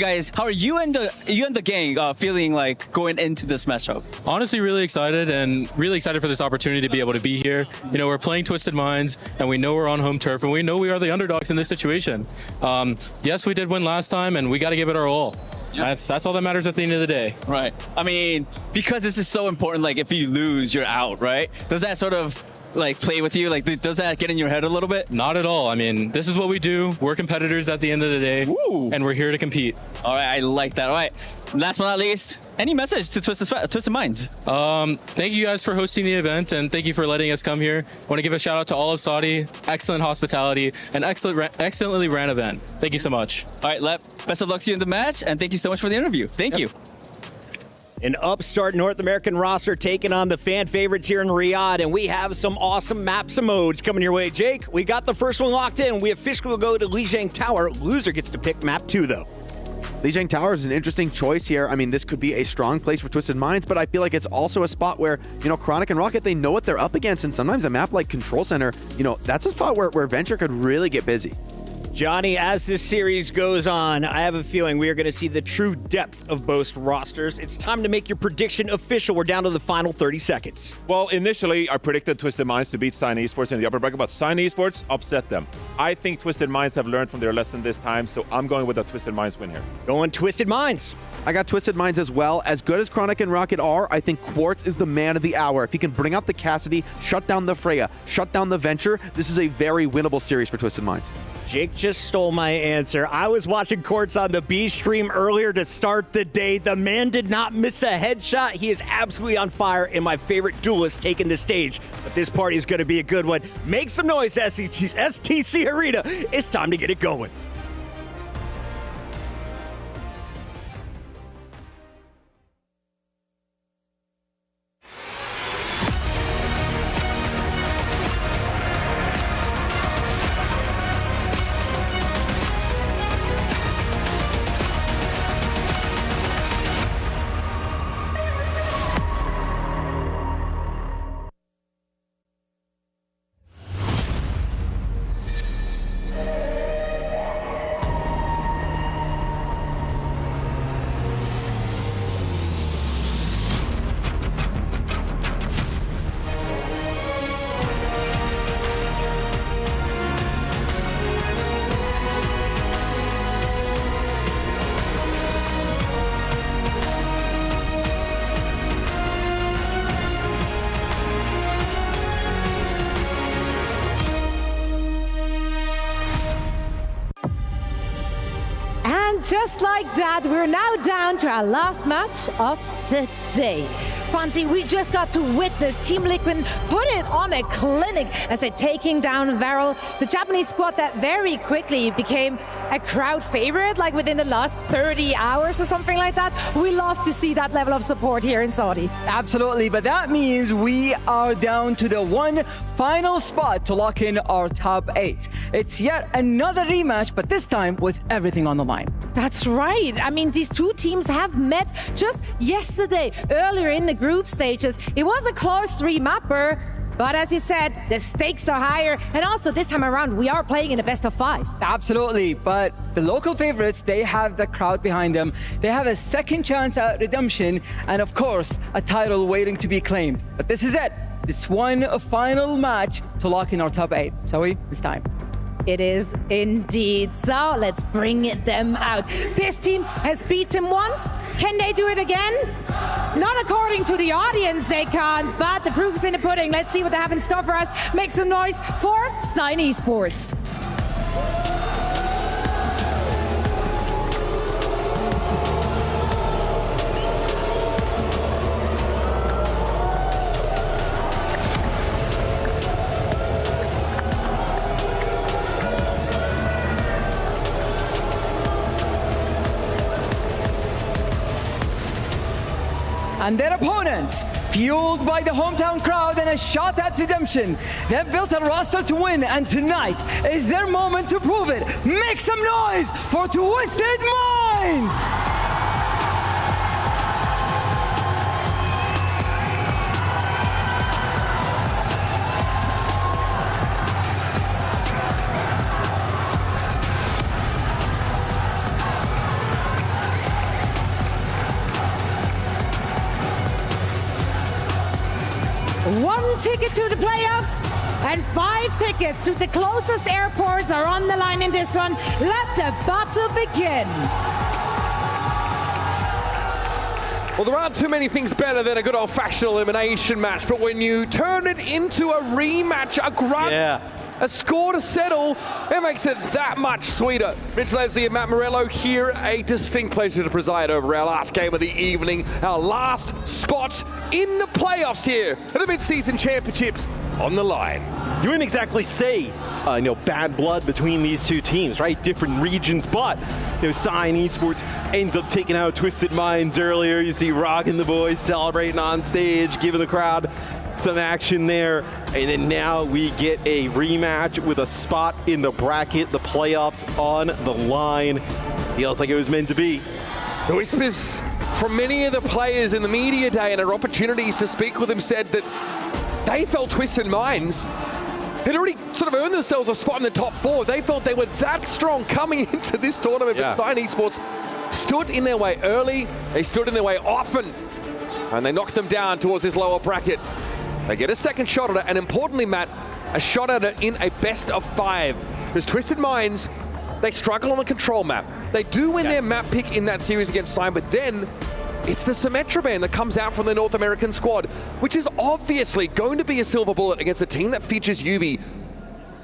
you and the gang feeling like going into this matchup? Honestly, really excited for this opportunity to be able to be here. You know, we're playing Twisted Minds, and we know we're on home turf, and we know we are the underdogs in this situation. Yes, we did win last time, and we got to give it our all. Yep. That's all that matters at the end of the day. Right. I mean, because this is so important, like if you lose, you're out, right? Does that sort of like play with you? Like, does that get in your head a little bit? Not at all. I mean, this is what we do. We're competitors at the end of the day. Ooh. And we're here to compete. All right, I like that. All right, last but not least, any message to Twisted Minds? Thank you guys for hosting the event, and thank you for letting us come here. I want to give a shout out to all of Saudi. Excellent hospitality, and excellently ran event. Thank you so much. All right, Lep, best of luck to you in the match, and thank you so much for the interview. Thank you. An upstart North American roster taking on the fan favorites here in Riyadh, and we have some awesome maps and modes coming your way. Jake, we got the first one locked in. We officially will go to Lijiang Tower. Loser gets to pick map 2, though. Lijiang Tower is an interesting choice here. I mean, this could be a strong place for Twisted Minds, but I feel like it's also a spot where, you know, Chronic and Rocket, they know what they're up against, and sometimes a map like Control Center, you know, that's a spot where Venture could really get busy. Johnny, as this series goes on, I have a feeling we are going to see the true depth of both rosters. It's time to make your prediction official. We're down to the final 30 seconds. Well, initially, I predicted Twisted Minds to beat Sign Esports in the upper bracket, but Sign Esports upset them. I think Twisted Minds have learned from their lesson this time, so I'm going with a Twisted Minds win here. Going Twisted Minds. I got Twisted Minds as well. As good as Chronic and Rocket are, I think Quartz is the man of the hour. If he can bring out the Cassidy, shut down the Freya, shut down the Venture, this is a very winnable series for Twisted Minds. Jake just stole my answer. I was watching Quartz on the B stream earlier to start the day. The man did not miss a headshot. He is absolutely on fire, and my favorite duelist taking the stage. But this party is going to be a good one. Make some noise, STC Arena. It's time to get it going. Just like that, we're now down to our last match of the day. Fancy, we just got to witness Team Liquid put it on a clinic as they're taking down Varel, the Japanese squad that very quickly became a crowd favorite, like within the last 30 hours or something like that. We love to see that level of support here in Saudi. Absolutely, but that means we are down to the one final spot to lock in our top 8. It's yet another rematch, but this time with everything on the line. That's right. I mean, these two teams have met just yesterday, earlier in the group stages. It was a class 3 mapper, but as you said, the stakes are higher, and also this time around, we are playing in a best of 5. Absolutely, but the local favorites, they have the crowd behind them. They have a second chance at redemption, and of course, a title waiting to be claimed. But this is it. It's one final match to lock in our top 8. Zoe, it's time. It is indeed. So let's bring them out. This team has beaten once. Can they do it again? Not Not according to the audience, they can't, but the proof is in the pudding. Let's see what they have in store for us. Make some noise for Sign Esports. And their opponents, fueled by the hometown crowd and a shot at redemption, they've built a roster to win, and tonight is their moment to prove it. Make some noise for Twisted Minds! One ticket to the playoffs and 5 tickets to the closest airports are on the line in this one. Let the battle begin. Well, there aren't too many things better than a good old-fashioned elimination match, but when you turn it into a rematch, a grunt, a score to settle, it makes it that much sweeter. Mitch Leslie and Matt Morello here, a distinct pleasure to preside over our last game of the evening, our last spot in the playoffs here at the Midseason Championships on the line. You wouldn't exactly say, bad blood between these two teams, right? Different regions, but, Sign Esports ends up taking out Twisted Minds earlier. You see Rock and the boys celebrating on stage, giving the crowd some action there, and then now we get a rematch with a spot in the bracket, the playoffs on the line. Feels like it was meant to be. The whispers from many of the players in the media day and our opportunities to speak with them said that they felt Twisted Minds had already sort of earned themselves a spot in the top 4. They felt they were that strong coming into this tournament, but Sign Esports stood in their way early, they stood in their way often, and they knocked them down towards this lower bracket. They get a second shot at it, and importantly, Matt, a shot at it in a best of 5. Because Twisted Minds, they struggle on the control map. They do win their map pick in that series against Sign, but then it's the Symmetra band that comes out from the North American squad, which is obviously going to be a silver bullet against a team that features Yubi.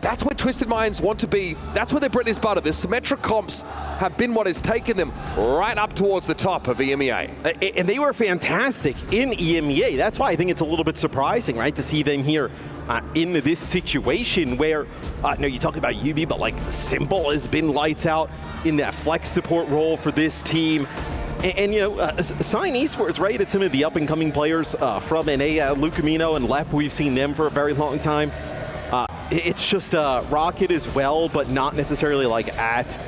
That's where Twisted Minds want to be. That's where their bread is butter. The Symmetra comps have been what has taken them right up towards the top of EMEA. And they were fantastic in EMEA. That's why I think it's a little bit surprising, right, to see them here in this situation where, you talk about Yubi, but like Simple has been lights out in that flex support role for this team. And Sign Esports, right, it's some of the up-and-coming players from NA, Lucamino and Lep, we've seen them for a very long time. It's just Rocket as well, but not necessarily like at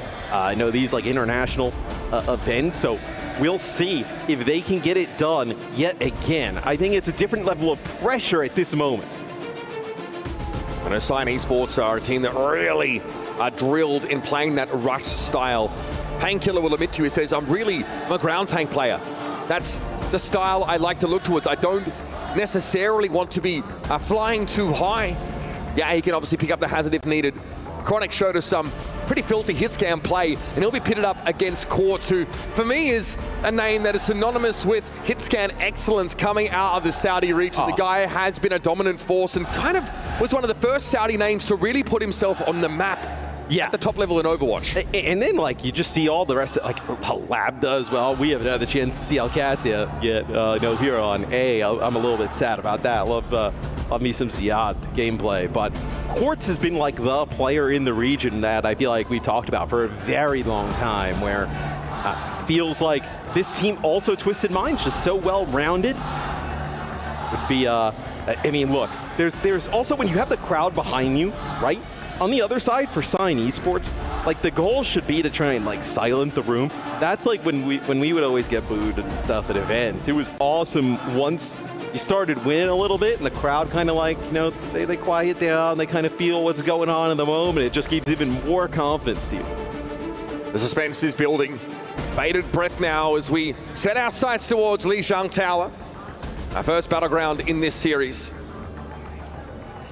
these like international events. So we'll see if they can get it done yet again. I think it's a different level of pressure at this moment. I know Sign Esports are a team that really are drilled in playing that rush style. Painkiller will admit to you, he says, I'm a ground tank player. That's the style I like to look towards. I don't necessarily want to be flying too high. Yeah, he can obviously pick up the hazard if needed. Chronic showed us some pretty filthy hitscan play, and he'll be pitted up against Quartz, who, for me, is a name that is synonymous with hitscan excellence coming out of the Saudi region. The guy has been a dominant force and kind of was one of the first Saudi names to really put himself on the map. At the top level in Overwatch. And then, you just see all the rest, Labda as well. We haven't had the chance to see Alcatia yet. Here on A. I'm a little bit sad about that. Love me some Ziad gameplay. But Quartz has been, the player in the region that I feel like we talked about for a very long time, where feels like this team, also Twisted Minds, just so well-rounded. Would be, look, there's also when you have the crowd behind you, right? On the other side, for Sign Esports, the goal should be to try and silent the room. That's when we would always get booed and stuff at events. It was awesome once you started winning a little bit and the crowd kind of they quiet down, they kind of feel what's going on in the moment. It just gives even more confidence to you. The suspense is building. Bated breath now as we set our sights towards Lijiang Tower. Our first battleground in this series.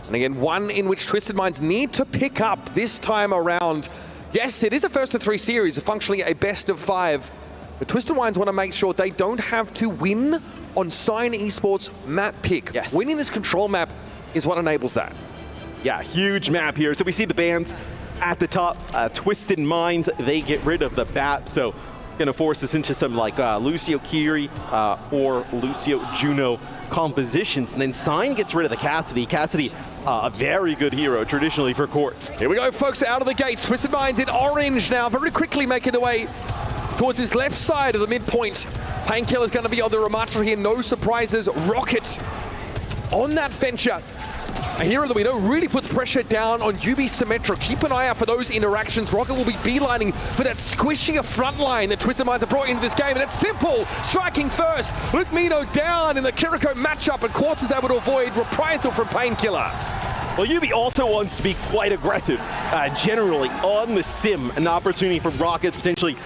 And again, one in which Twisted Minds need to pick up this time around. Yes, it is a first of 3 series, functionally a best of 5. The Twisted Minds want to make sure they don't have to win on Sign Esports map pick. Yes. Winning this control map is what enables that. Yeah, huge map here. So we see the bands at the top. Twisted Minds, they get rid of the BAP, so going to force us into some like Lucio Kiri or Lucio Juno compositions. And then Sign gets rid of the Cassidy. Cassidy, a very good hero traditionally for Quartz. Here we go, folks, out of the gates. Twisted Minds in orange now, very quickly making their way towards his left side of the midpoint. Painkiller's going to be on the Ramatra here, no surprises. Rocket on that venture. A hero that we know really puts pressure down on UB Symmetra. Keep an eye out for those interactions. Rocket will be beelining for that squishier front line that Twisted Minds have brought into this game. And it's simple, striking first. Luke Mino down in the Kiriko matchup, and Quartz is able to avoid reprisal from Painkiller. Well, UB also wants to be quite aggressive, generally on the sim. An opportunity for Rocket potentially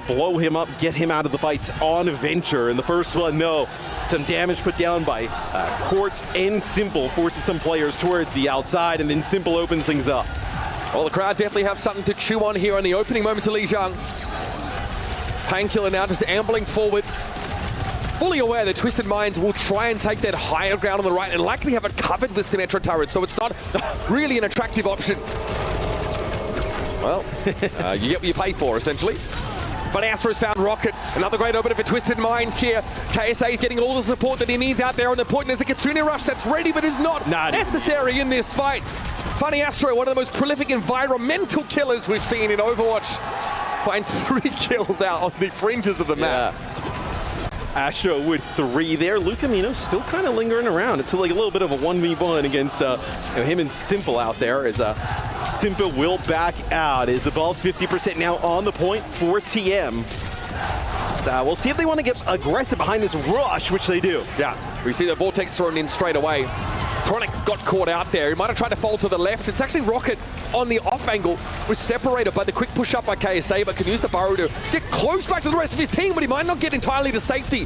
blow him up, get him out of the fights on Venture. And the first one, though, some damage put down by Quartz and Simple, forces some players towards the outside, and then Simple opens things up. Well, the crowd definitely have something to chew on here in the opening moments of Lijiang. Painkiller now just ambling forward, fully aware that Twisted Minds will try and take that higher ground on the right and likely have it covered with Symmetra turrets, so it's not really an attractive option. Well, you get what you pay for, essentially. But Astro's found Rocket. Another great opener for Twisted Minds here. KSA is getting all the support that he needs out there on the point. There's a Kitsune Rush that's ready, but is not necessary in this fight. Funny Astro, one of the most prolific environmental killers we've seen in Overwatch, finds 3 kills out on the fringes of the map. Astro with 3 there. Luca Mino still kind of lingering around. It's like a little bit of a 1v1 against him and Simple out there. As Simple will back out. Is above 50% now on the point for TM. We'll see if they want to get aggressive behind this rush, which they do. Yeah, we see the Vortex thrown in straight away. Chronic got caught out there. He might have tried to fall to the left. It's actually Rocket on the off angle, was separated by the quick push up by KSA, but can use the burrow to get close back to the rest of his team, but he might not get entirely to safety.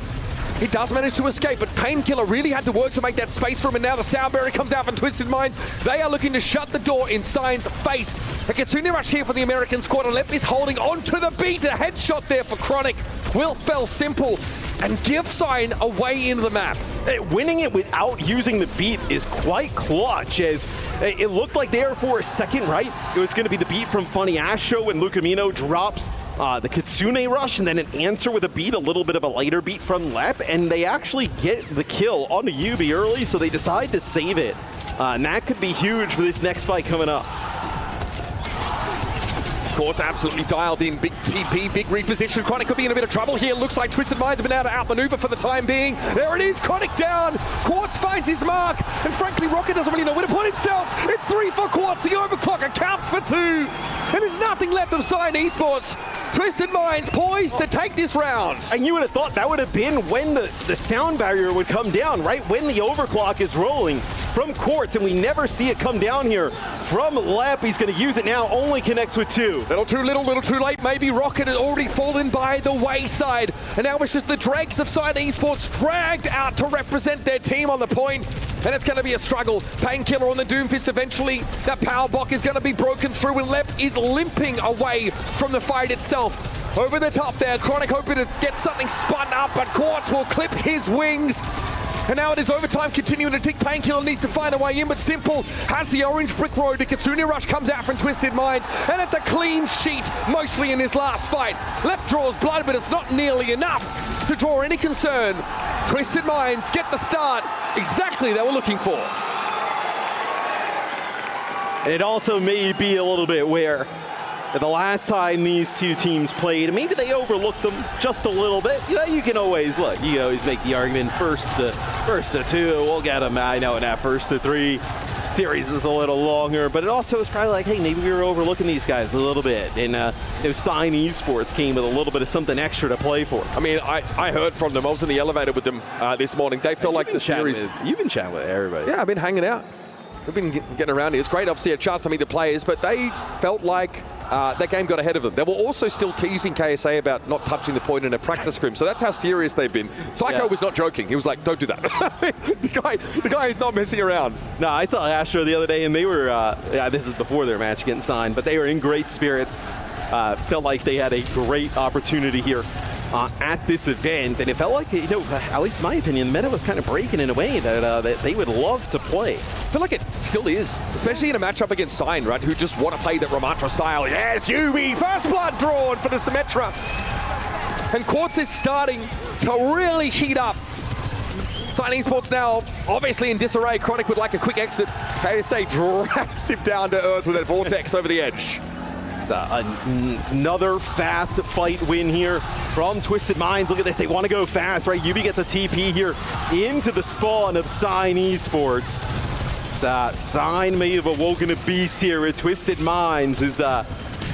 He does manage to escape, but Painkiller really had to work to make that space for him, and now the Sound Barrier comes out from Twisted Minds. They are looking to shut the door in Sign's face. A Kitsune Rush here for the American squad, and Lep is holding on to the beat. A headshot there for Chronic. Will fell simple and give Sign a way into the map. Winning it without using the beat is quite clutch, as it looked like there for a second, right? It was going to be the beat from Funny Astro when Luca Mino drops the Kitsune Rush, and then an answer with a beat, a little bit of a lighter beat from Lep, and they actually get the kill on the UB early, so they decide to save it. And that could be huge for this next fight coming up. Quartz absolutely dialed in. Big TP, big reposition. Chronic could be in a bit of trouble here. Looks like Twisted Minds have been able to outmaneuver for the time being. There it is, Chronic down. Quartz finds his mark, and frankly, Rocket doesn't really know where to put himself. It's 3 for Quartz. The overclock accounts for 2. And there's nothing left of Sign Esports. Twisted Minds poised to take this round. And you would have thought that would have been when the sound barrier would come down, right? When the overclock is rolling from Quartz, and we never see it come down here from Lep. He's going to use it now, only connects with 2. Little too little, little too late. Maybe Rocket had already fallen by the wayside. And now it's just the dregs of Sign Esports dragged out to represent their team on the point. And it's going to be a struggle. Painkiller on the Doomfist eventually. That power block is going to be broken through, and Lep is limping away from the fight itself. Over the top there, Chronic hoping to get something spun up, but Quartz will clip his wings. And now it is overtime continuing to tick. Painkiller needs to find a way in, but Simple has the orange brick road. The Kitsune Rush comes out from Twisted Minds, and it's a clean sheet, mostly in this last fight. Left draws blood, but it's not nearly enough to draw any concern. Twisted Minds get the start exactly they were looking for. And it also may be a little bit where the last time these two teams played, maybe they overlooked them just a little bit. You know, you can always look. You can always make the argument first to 2. We'll get them. I know in that first to 3 series is a little longer, but it also is probably like, hey, maybe we were overlooking these guys a little bit. And Sign Esports came with a little bit of something extra to play for. I mean, I heard from them. I was in the elevator with them this morning. They felt like the series. You've been chatting with everybody. Yeah, I've been hanging out. We've been getting around here. It's great, obviously, a chance to meet the players, but they felt like that game got ahead of them. They were also still teasing KSA about not touching the point in a practice scrim, so that's how serious they've been. Psycho was not joking. He was like, don't do that. the guy is not messing around. No, I saw Astro the other day, and they were, this is before their match getting signed, but they were in great spirits. Felt like they had a great opportunity here at this event, and it felt like, you know, at least in my opinion, the meta was kind of breaking in a way that they would love to play. I feel like it still is, especially in a matchup against Sign, right, who just want to play the Ramatra style. Yes, Yubi, first blood drawn for the Symmetra. And Quartz is starting to really heat up. Sign Esports now obviously in disarray. Chronic would like a quick exit. KSA drags him down to earth with that Vortex over the edge. Another fast fight win here from Twisted Minds. Look at this, they want to go fast, right? Yubi gets a TP here into the spawn of Sign Esports. Sign may have awoken a beast here with Twisted Minds as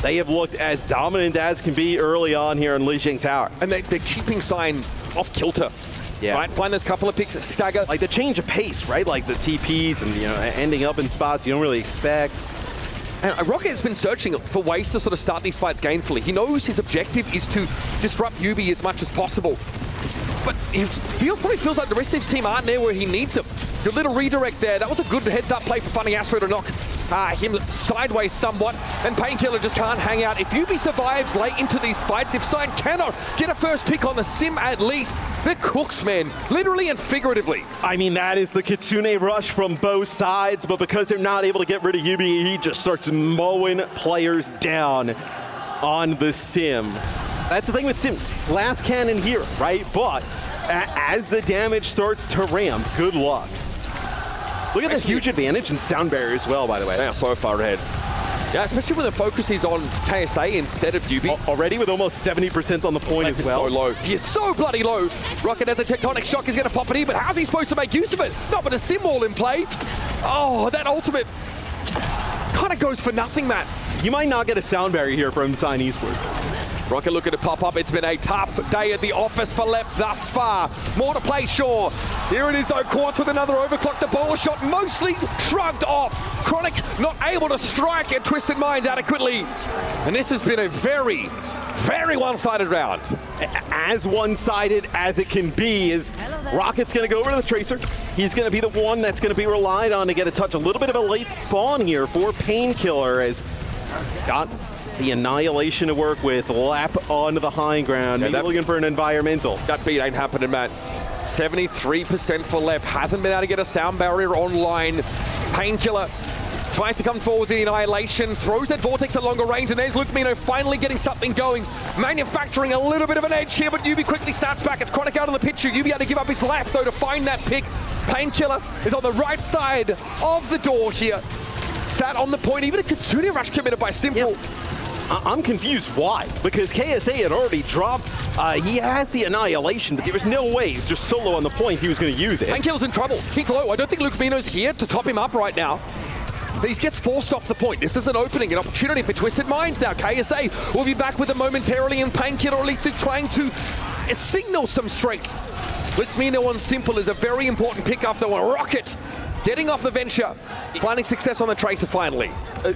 they have looked as dominant as can be early on here in Lijiang Tower. And they're keeping Sign off kilter. Yeah. Right, find those couple of picks, stagger. Like the change of pace, right? Like the TPs and, you know, ending up in spots you don't really expect. And Rocket has been searching for ways to sort of start these fights gainfully. He knows his objective is to disrupt Yubi as much as possible. But he probably feels like the rest of his team aren't there where he needs them. Good little redirect there. That was a good heads-up play for Funny Astro to knock him sideways somewhat, and Painkiller just can't hang out. If Yubi survives late into these fights, if Sign cannot get a first pick on the sim at least, they're cooks, man, literally and figuratively. I mean, that is the Kitsune rush from both sides, but because they're not able to get rid of Yubi, he just starts mowing players down on the sim. That's the thing with sim, glass cannon here, right? But as the damage starts to ramp, good luck. Look at the huge advantage in sound barrier as well, by the way. They are so far ahead. Yeah, especially when the focus is on KSA instead of Yubi. Already with almost 70% on the point as well. So low. He is so bloody low. Rocket has a tectonic shock. He's going to pop it in, but how's he supposed to make use of it? Not with a sim wall in play. Oh, that ultimate kind of goes for nothing, Matt. You might not get a sound barrier here from Sign Esports. Rocket looking to pop up. It's been a tough day at the office for Lep thus far. More to play, sure. Here it is though, Quartz with another overclock. The bowler shot mostly shrugged off. Chronic not able to strike at Twisted Minds adequately. And this has been a very, very one-sided round. As one-sided as it can be is Rocket's going to go over to the Tracer. He's going to be the one that's going to be relied on to get a touch. A little bit of a late spawn here for Painkiller as got the Annihilation to work with. Lap onto the high ground. Maybe looking for an environmental. That beat ain't happening, Matt. 73% for Lep. Hasn't been able to get a sound barrier online. Painkiller tries to come forward with the Annihilation. Throws that Vortex at longer range. And there's Lucamino finally getting something going. Manufacturing a little bit of an edge here. But Yubi quickly snaps back. It's Chronic out of the picture. Yubi had to give up his left, though, to find that pick. Painkiller is on the right side of the door here. Sat on the point. Even a Kitsune rush committed by Simple. Yep. I'm confused why, because KSA had already dropped. He has the Annihilation, but there was no way, he's just solo on the point, he was going to use it. Painkiller's in trouble. He's low. I don't think Lucamino's here to top him up right now. He gets forced off the point. This is an opening, an opportunity for Twisted Minds now. KSA will be back with them momentarily, and Painkiller at least is trying to signal some strength. Lucamino on Simple is a very important pickup, though, on Rocket. Getting off the venture, finding success on the Tracer finally.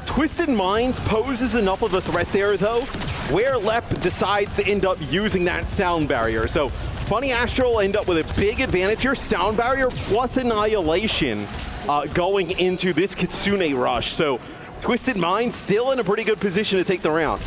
Twisted Minds poses enough of a threat there, though, where Lep decides to end up using that sound barrier. So Funny Astro will end up with a big advantage here. Sound barrier plus Annihilation going into this Kitsune rush. So Twisted Minds still in a pretty good position to take the round.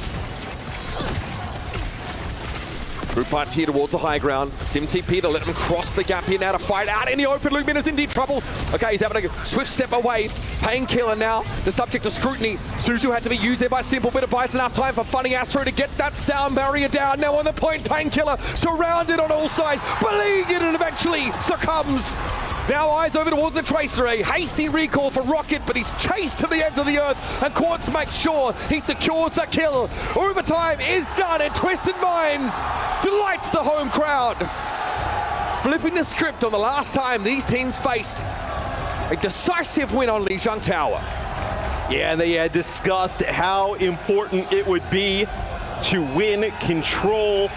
Group parts here towards the high ground. Sim TP to let him cross the gap here now to fight out in the open. Lucamino's in deep trouble. Okay, he's having a swift step away. Painkiller now, the subject of scrutiny. Suzu had to be used there by Simple, but it buys enough time for Funny Astro to get that sound barrier down. Now on the point, Painkiller surrounded on all sides, beleaguered and eventually succumbs. Now eyes over towards the Tracer, a hasty recall for Rocket, but he's chased to the ends of the earth, and Quartz makes sure he secures the kill. Overtime is done, and Twisted Minds delights the home crowd. Flipping the script on the last time these teams faced a decisive win on Lijiang Tower. Yeah, they had discussed how important it would be to win control,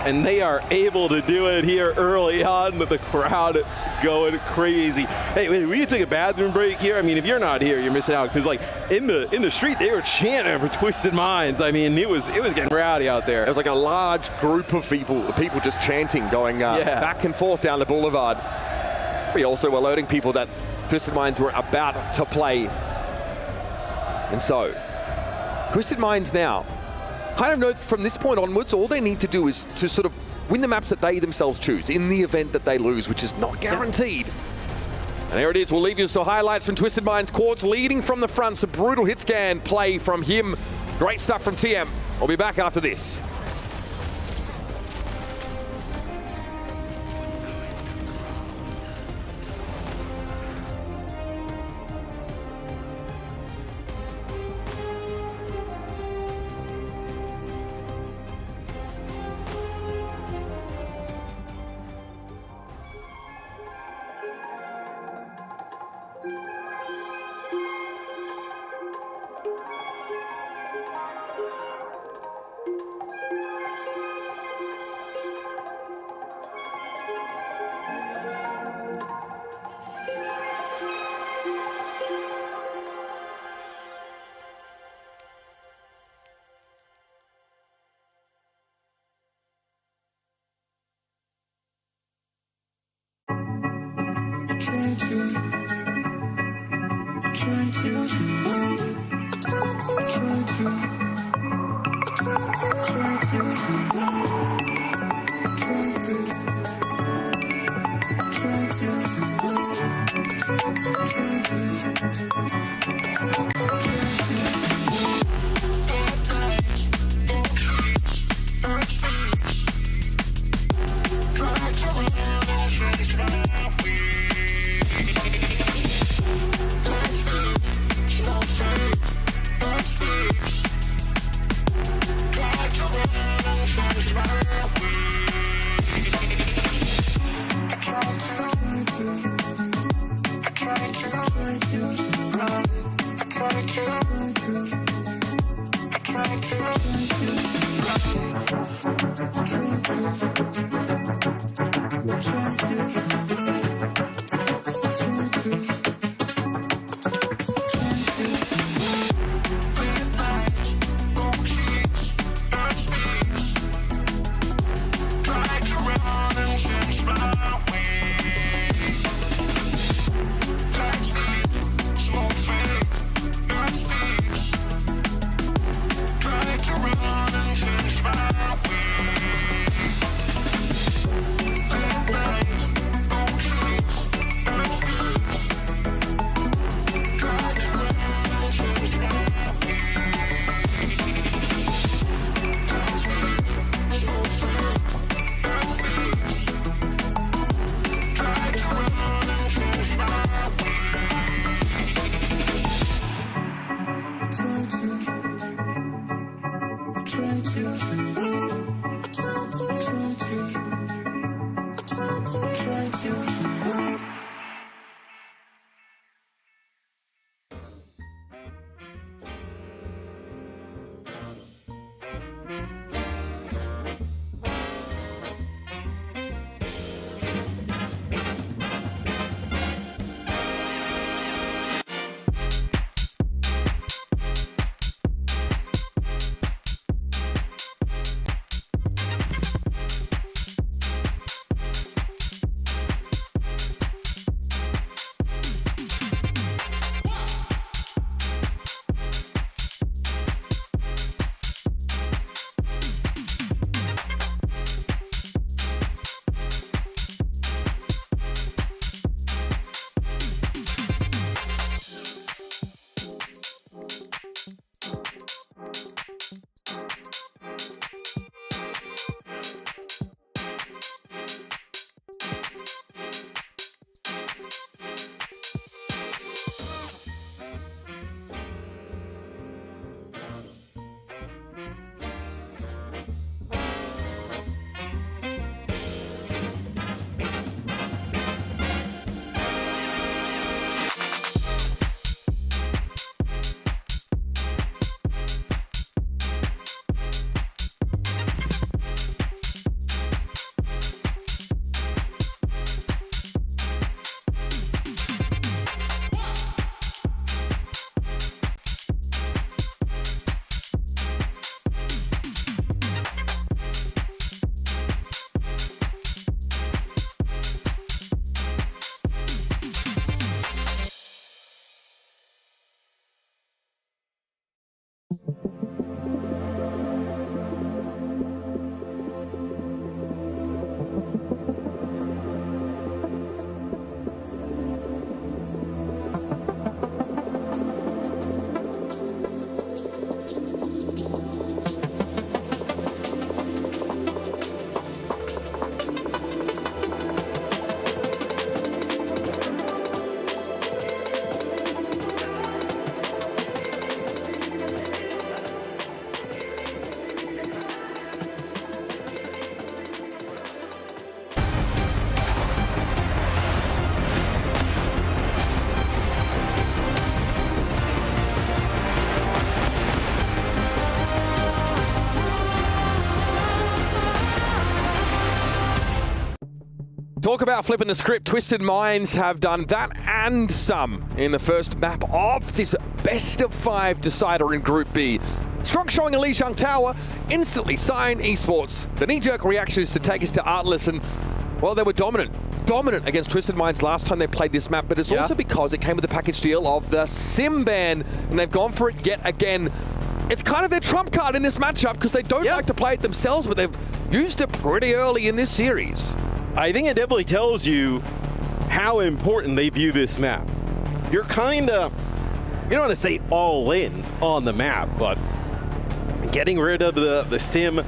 and they are able to do it here early on with the crowd going crazy. Hey, we take a bathroom break here. I mean, if you're not here, you're missing out, because like in the street they were chanting for Twisted Minds. I mean, it was getting rowdy out there. It was like a large group of people just chanting, going back and forth down the boulevard. We also were alerting people that Twisted Minds were about to play. And so, Twisted Minds now kind of know from this point onwards, all they need to do is to sort of win the maps that they themselves choose in the event that they lose, which is not guaranteed. And there it is. We'll leave you some highlights from Twisted Minds. Quartz leading from the front. Some brutal hit scan play from him. Great stuff from TM. We'll be back after this. Satisfied. Talk about flipping the script. Twisted Minds have done that and some in the first map of this best of 5 decider in Group B. Strong showing in Lijiang Tower, instantly signed Esports. The knee-jerk reaction is to take us to Artless, and, well, they were dominant against Twisted Minds last time they played this map, but it's also because it came with the package deal of the sim ban, and they've gone for it yet again. It's kind of their trump card in this matchup because they don't like to play it themselves, but they've used it pretty early in this series. I think it definitely tells you how important they view this map. You're kind of, you don't want to say all in on the map, but getting rid of the sim,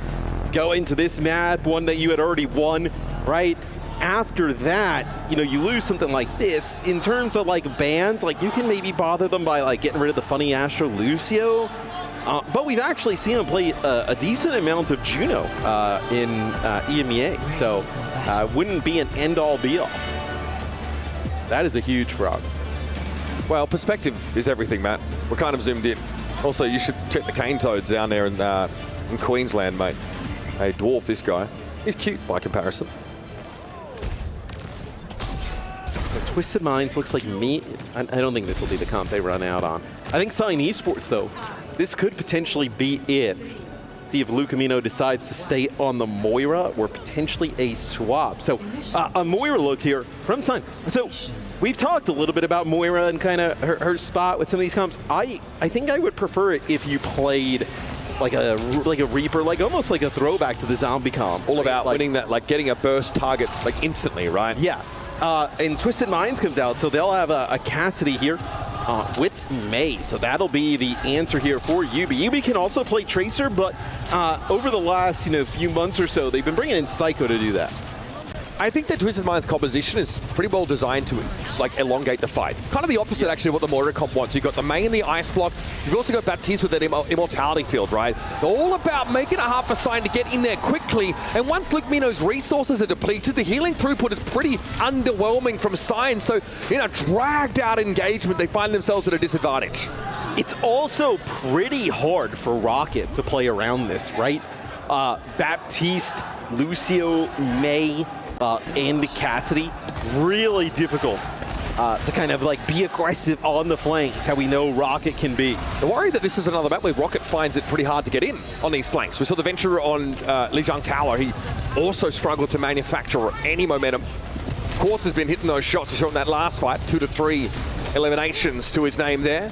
going to this map, one that you had already won, right? After that, you know, you lose something like this. In terms of like bans, like you can maybe bother them by like getting rid of the funny Astro Lucio. But we've actually seen him play a decent amount of Juno in EMEA, so wouldn't be an end-all be-all. That is a huge frog. Well, perspective is everything, Matt. We're kind of zoomed in. Also, you should check the cane toads down there in Queensland, mate. Hey, dwarf, this guy. He's cute by comparison. So Twisted Minds looks like me. I don't think this will be the comp they run out on. I think Sign Esports, though, this could potentially be it. See if Lucamino decides to stay on the Moira or potentially a swap. So a Moira look here from Sign. So we've talked a little bit about Moira and kind of her spot with some of these comps. I think I would prefer it if you played like a Reaper, like almost like a throwback to the zombie comp. All about like, winning that, like getting a burst target like instantly, right? Yeah. And Twisted Minds comes out, so they'll have a Cassidy here with May. So that'll be the answer here for Yubi. Yubi can also play Tracer, but over the last few months or so, they've been bringing in Psycho to do that. I think that Twisted Minds composition is pretty well designed to like elongate the fight. Kind of the opposite actually of what the Moira comp wants. You've got the May and the Ice Block. You've also got Baptiste with that Immortality field, right? All about making it hard for Sign to get in there quickly. And once Lucamino's resources are depleted, the healing throughput is pretty underwhelming from Sign. So in a dragged out engagement, they find themselves at a disadvantage. It's also pretty hard for Rocket to play around this, right? Baptiste, Lucio, May, and Cassidy, really difficult to kind of like be aggressive on the flanks, how we know Rocket can be. The worry that this is another map where Rocket finds it pretty hard to get in on these flanks. We saw the venture on Lijiang Tower. He also struggled to manufacture any momentum. Quartz has been hitting those shots. He shot in that last fight, 2 to 3 eliminations to his name there.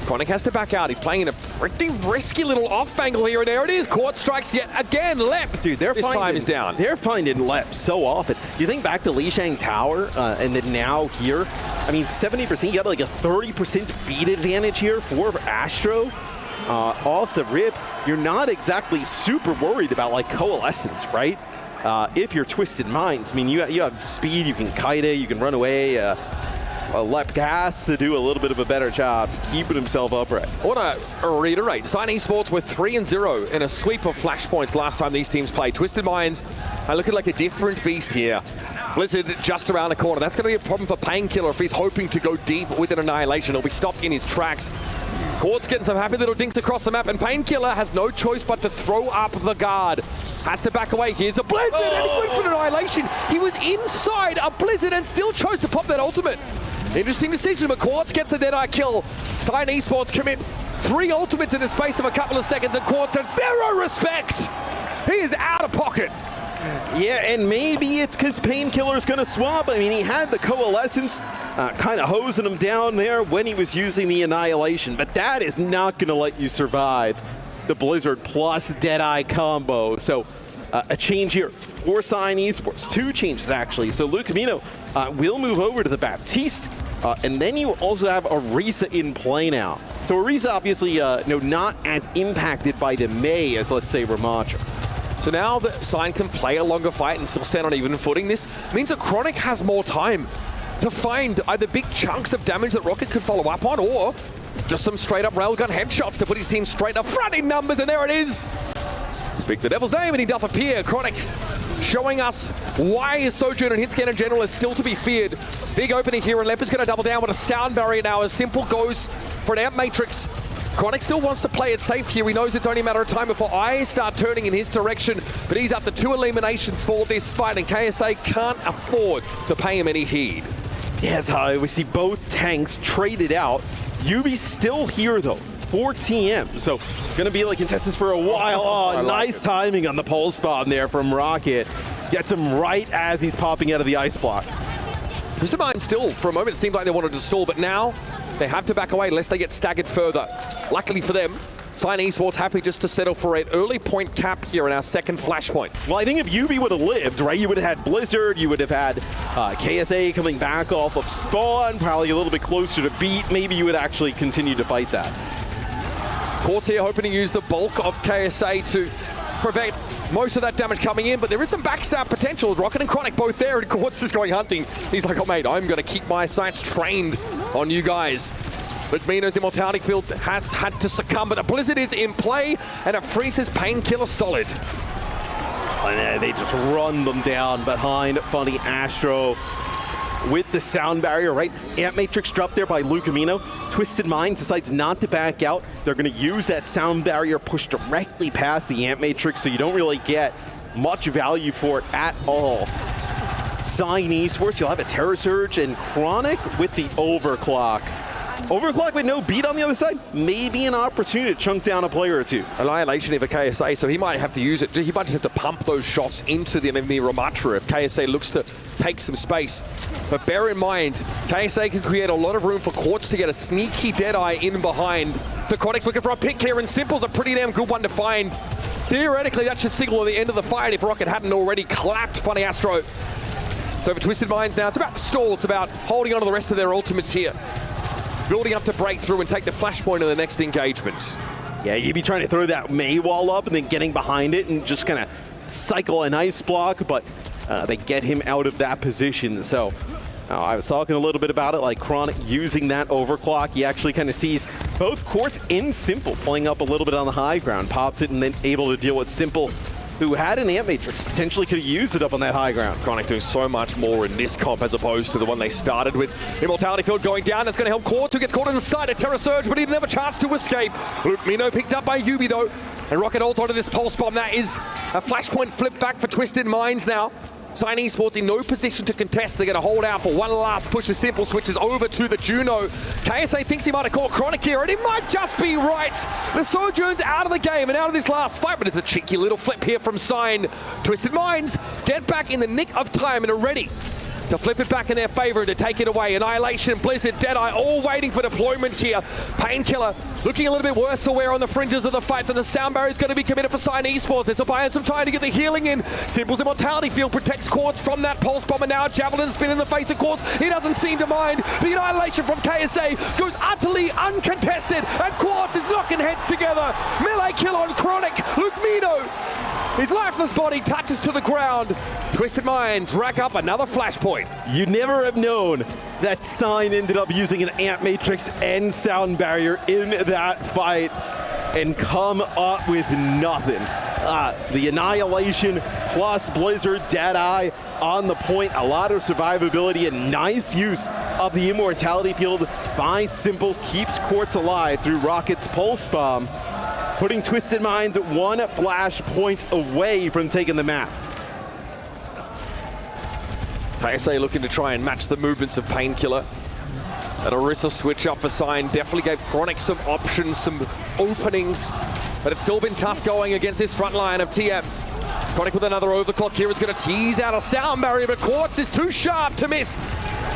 Chronic has to back out. He's playing in a pretty risky little off angle here, and there it is. Quartz strikes yet again. Lep. Dude, this time is down. They're finding Lep so often. You think back to Lijiang Tower, and then now here, I mean, 70%, you got like a 30% beat advantage here for Astro. Off the rip, you're not exactly super worried about like Coalescence, right? If you're Twisted Minds, I mean, you have speed, you can kite it, you can run away. Lep has to do a little bit of a better job keeping himself upright. I want to reiterate, Sign Esports were 3-0 in a sweep of flashpoints last time these teams played. Twisted Minds are looking like a different beast here. Blizzard just around the corner. That's going to be a problem for Painkiller if he's hoping to go deep with an Annihilation. He'll be stopped in his tracks. Quartz getting some happy little dinks across the map, and Painkiller has no choice but to throw up the guard. Has to back away. Here's a Blizzard, and he went for an Annihilation. He was inside a Blizzard and still chose to pop that ultimate. Interesting decision, but Quartz gets the Deadeye kill. Sign Esports commit 3 ultimates in the space of a couple of seconds, and Quartz has 0 respect. He is out of pocket. Yeah, and maybe it's because Painkiller's going to swap. I mean, he had the Coalescence kind of hosing him down there when he was using the Annihilation, but that is not going to let you survive the Blizzard plus Deadeye combo. So a change here for Sign Esports. 2 changes, actually. So Lucamino will move over to the Baptiste, and then you also have Orisa in play now. So Orisa obviously not as impacted by the May as, let's say, Ramacha. So now that Sign can play a longer fight and still stand on even footing, this means that Chronic has more time to find either big chunks of damage that Rocket could follow up on, or just some straight-up railgun headshots to put his team straight up front in numbers, and there it is. Speak the devil's name, and he doth appear. Chronic showing us why his Sojourn and Hitscan in general is still to be feared. Big opening here, and Lep is going to double down with a sound barrier now as Simple goes for an Amp Matrix. Chronic still wants to play it safe here. He knows it's only a matter of time before eyes start turning in his direction, but he's up to 2 eliminations for this fight, and KSA can't afford to pay him any heed. Yes, we see both tanks traded out. Yubi's still here, though. 4 TM, so gonna be like contestants for a while. Oh, nice timing on the pulse bomb there from Rocket. Gets him right as he's popping out of the ice block. Twisted Mind still, for a moment, seemed like they wanted to stall, but now they have to back away lest they get staggered further. Luckily for them, Cyan Esports happy just to settle for an early point cap here in our second flashpoint. Well, I think if Yubi would have lived, right, you would have had Blizzard, you would have had KSA coming back off of spawn, probably a little bit closer to beat. Maybe you would actually continue to fight that. Quartz here hoping to use the bulk of KSA to prevent most of that damage coming in, but there is some backstab potential. Rocket and Chronic both there, and Quartz is going hunting. He's like, oh mate, I'm going to keep my sights trained on you guys. But Mino's Immortality Field has had to succumb, but the Blizzard is in play, and it freezes Painkiller solid. And they just run them down behind Funny Astro with the sound barrier, right? Ant Matrix dropped there by Lucamino. Twisted Minds decides not to back out. They're going to use that sound barrier, push directly past the Ant Matrix, so you don't really get much value for it at all. Cyan Esports, you'll have a Terror Surge and Chronic with the Overclock. Overclock with no beat on the other side, maybe an opportunity to chunk down a player or two. Annihilation of a KSA, so he might have to use it. He might just have to pump those shots into the enemy Ramatra if KSA looks to take some space. But bear in mind, KSA can create a lot of room for Quartz to get a sneaky Deadeye in behind. The Chronic's looking for a pick here, and Simple's a pretty damn good one to find. Theoretically, that should signal the end of the fight if Rocket hadn't already clapped Funny Astro. So for Twisted Minds now, it's about stall, it's about holding on to the rest of their ultimates here. Building up to break through and take the flashpoint in the next engagement. Yeah, you'd be trying to throw that May wall up and then getting behind it and just kind of cycle an ice block, but they get him out of that position. So I was talking a little bit about it, like Chronic using that overclock. He actually kind of sees both Quartz and Simple playing up a little bit on the high ground, pops it and then able to deal with Simple, who had an Ant Matrix, potentially could have used it up on that high ground. Chronic doing so much more in this comp as opposed to the one they started with. Immortality Field going down, that's going to help Quartz, who gets caught in the side of Terror Surge, but he didn't have a chance to escape. Luke Mino picked up by Yubi though, and Rocket ult onto this pulse bomb. That is a flashpoint flip back for Twisted Minds now. Cyan Esports in no position to contest. They're going to hold out for one last push. The Simple switches over to the Juno. KSA thinks he might have caught Chronic here, and he might just be right. The Sojourn's out of the game and out of this last fight, but it's a cheeky little flip here from Cyan. Twisted Minds get back in the nick of time and are ready to flip it back in their favor, to take it away. Annihilation, Blizzard, Deadeye, all waiting for deployment here. Painkiller looking a little bit worse for wear on the fringes of the fights, and the sound barrier is going to be committed for Cyan Esports. This will buy him some time to get the healing in. Simple's Immortality Field protects Quartz from that pulse bomb, and now Javelin spin in the face of Quartz. He doesn't seem to mind. The Annihilation from KSA goes utterly uncontested, and Quartz is knocking heads together. Melee kill on Chronic. Luke Mino, his lifeless body touches to the ground. Twisted Minds rack up another flashpoint. You'd never have known that Cyan ended up using an Ant Matrix and sound barrier in that fight and come up with nothing. The Annihilation plus Blizzard, Deadeye on the point. A lot of survivability and nice use of the Immortality Field by Simple. Keeps Quartz alive through Rocket's Pulse Bomb, putting Twisted Minds one flashpoint away from taking the map. KSA looking to try and match the movements of Painkiller. An Orisa switch up for Cyan definitely gave Chronic some options, some openings, but it's still been tough going against this front line of TF. Chronic with another overclock here is going to tease out a sound barrier, but Quartz is too sharp to miss.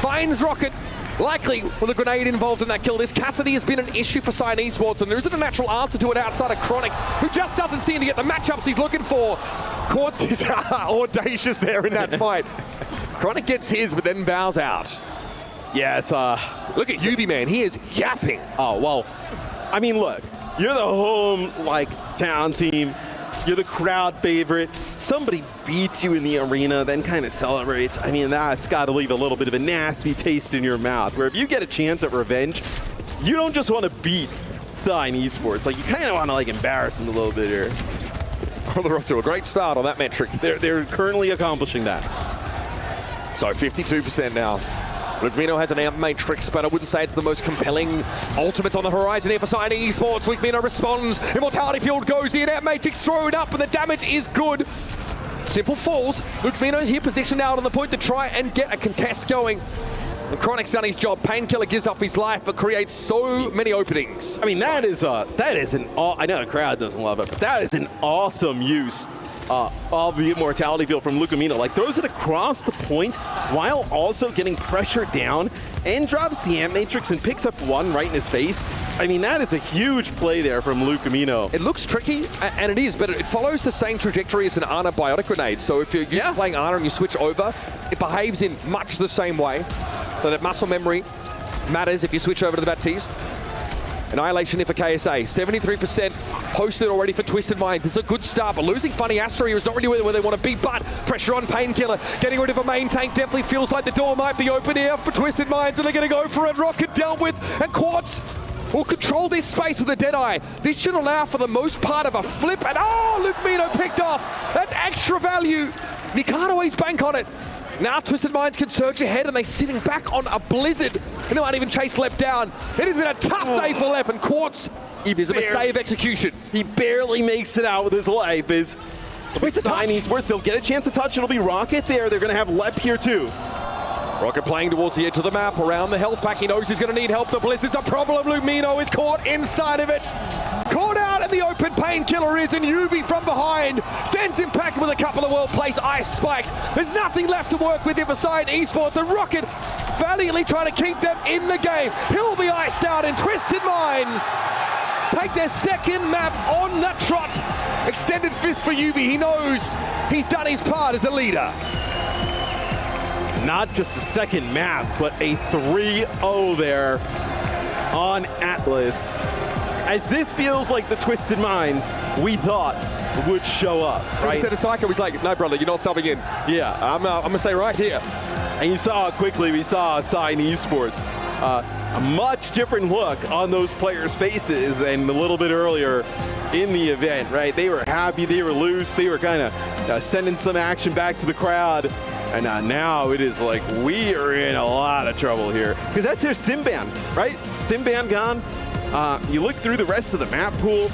Finds Rocket, likely with a grenade involved in that kill. This Cassidy has been an issue for Cyan Esports, and there isn't a natural answer to it outside of Chronic, who just doesn't seem to get the matchups he's looking for. Quartz is audacious there in that fight. Chronic gets his, but then bows out. Yes, look at Yubi, man. He is yapping. Oh, well, I mean, look, you're the home, town team. You're the crowd favorite. Somebody beats you in the arena, then kind of celebrates. I mean, that's got to leave a little bit of a nasty taste in your mouth, where if you get a chance at revenge, you don't just want to beat Cyan Esports. You kind of want to, embarrass them a little bit here. Well, they're off to a great start on that metric. They're currently accomplishing that. So 52% now. Lukemino has an Amp Matrix, but I wouldn't say it's the most compelling ultimate on the horizon here for Signing Esports. Lukemino responds, Immortality Field goes in, Amp Matrix thrown up, and the damage is good. Simple falls. Lukemino's here positioned out on the point to try and get a contest going. And Chronic's done his job. Painkiller gives up his life, but creates so many openings. I mean, that is an I know the crowd doesn't love it, but that is an awesome use of the Immortality Field from Lukemino. Like, throws it across the point while also getting pressured down and drops the Amp Matrix and picks up one right in his face. I mean, that is a huge play there from Lukemino. It looks tricky, and it is, but it follows the same trajectory as an Ana Biotic Grenade. So if you're used to playing Ana and you switch over, it behaves in much the same way. So that muscle memory matters if you switch over to the Baptiste. Annihilation here for KSA. 73% posted already for Twisted Minds. It's a good start, but losing Funny Astra here is not really where they want to be, but pressure on Painkiller. Getting rid of a main tank definitely feels like the door might be open here for Twisted Minds, and they're going to go for it. Rocket dealt with, and Quartz will control this space with a Deadeye. This should allow for the most part of a flip, and Lukemino picked off. That's extra value. You can't always bank on it. Now Twisted Minds can surge ahead, and they're sitting back on a blizzard. And they might even chase Lep down. It has been a tough day for Lep, and Quartz is a mistake of execution. He barely makes it out with his life. It's Signing Esports. They'll get a chance to touch. It'll be Rocket there. They're going to have Lep here too. Rocket playing towards the edge of the map, around the health pack. He knows he's going to need help. The Blizzard's a problem. Lukemino is caught inside of it. Caught out in the open. Painkiller is, and Yubi from behind sends him back with a couple of well-placed ice spikes. There's nothing left to work with here for Signing Esports, and Rocket valiantly trying to keep them in the game. He'll be iced out, and Twisted Minds take their second map on the trot. Extended fist for Yubi. He knows he's done his part as a leader. Not just a second map, but a 3-0 there on Atlas. As this feels like the Twisted Minds we thought would show up, so right? He said to Psycho, he's like, no, brother, you're not subbing in. Yeah. I'm going to stay right here. And you saw quickly, we saw Signing Esports. A much different look on those players' faces than a little bit earlier in the event, right? They were happy, they were loose, they were kind of sending some action back to the crowd. And now it is like, we are in a lot of trouble here. Because that's their Simban, right? Simban gone. You look through the rest of the map pool.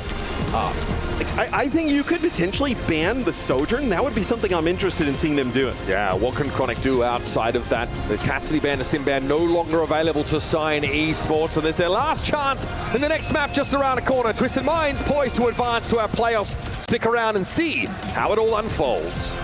I think you could potentially ban the Sojourn. That would be something I'm interested in seeing them doing. Yeah, what can Chronic do outside of that? The Cassidy ban, the Sim ban, no longer available to Sign Esports, and there's their last chance in the next map just around the corner. Twisted Minds poised to advance to our playoffs. Stick around and see how it all unfolds.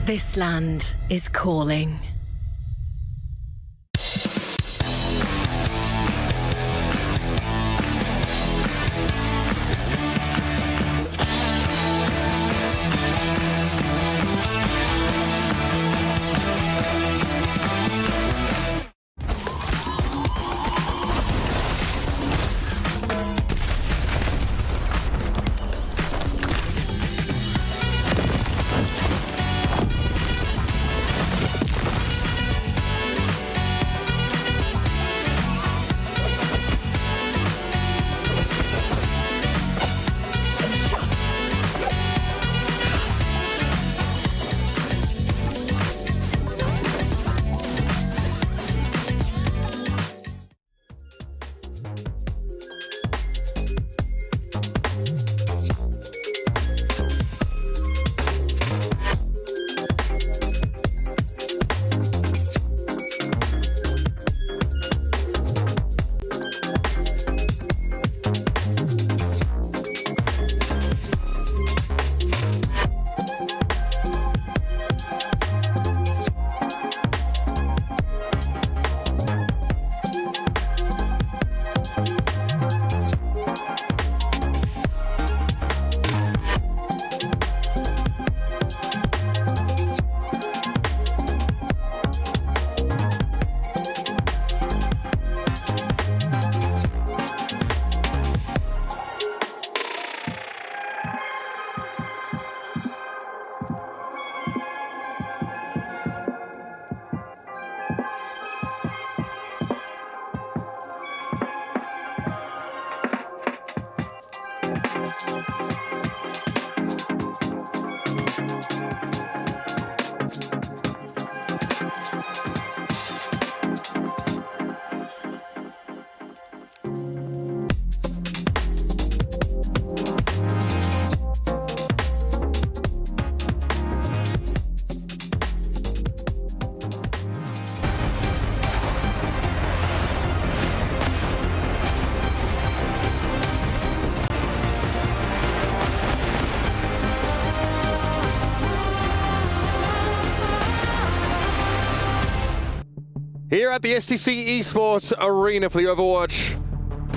This land is calling. Here at the STC Esports Arena for the Overwatch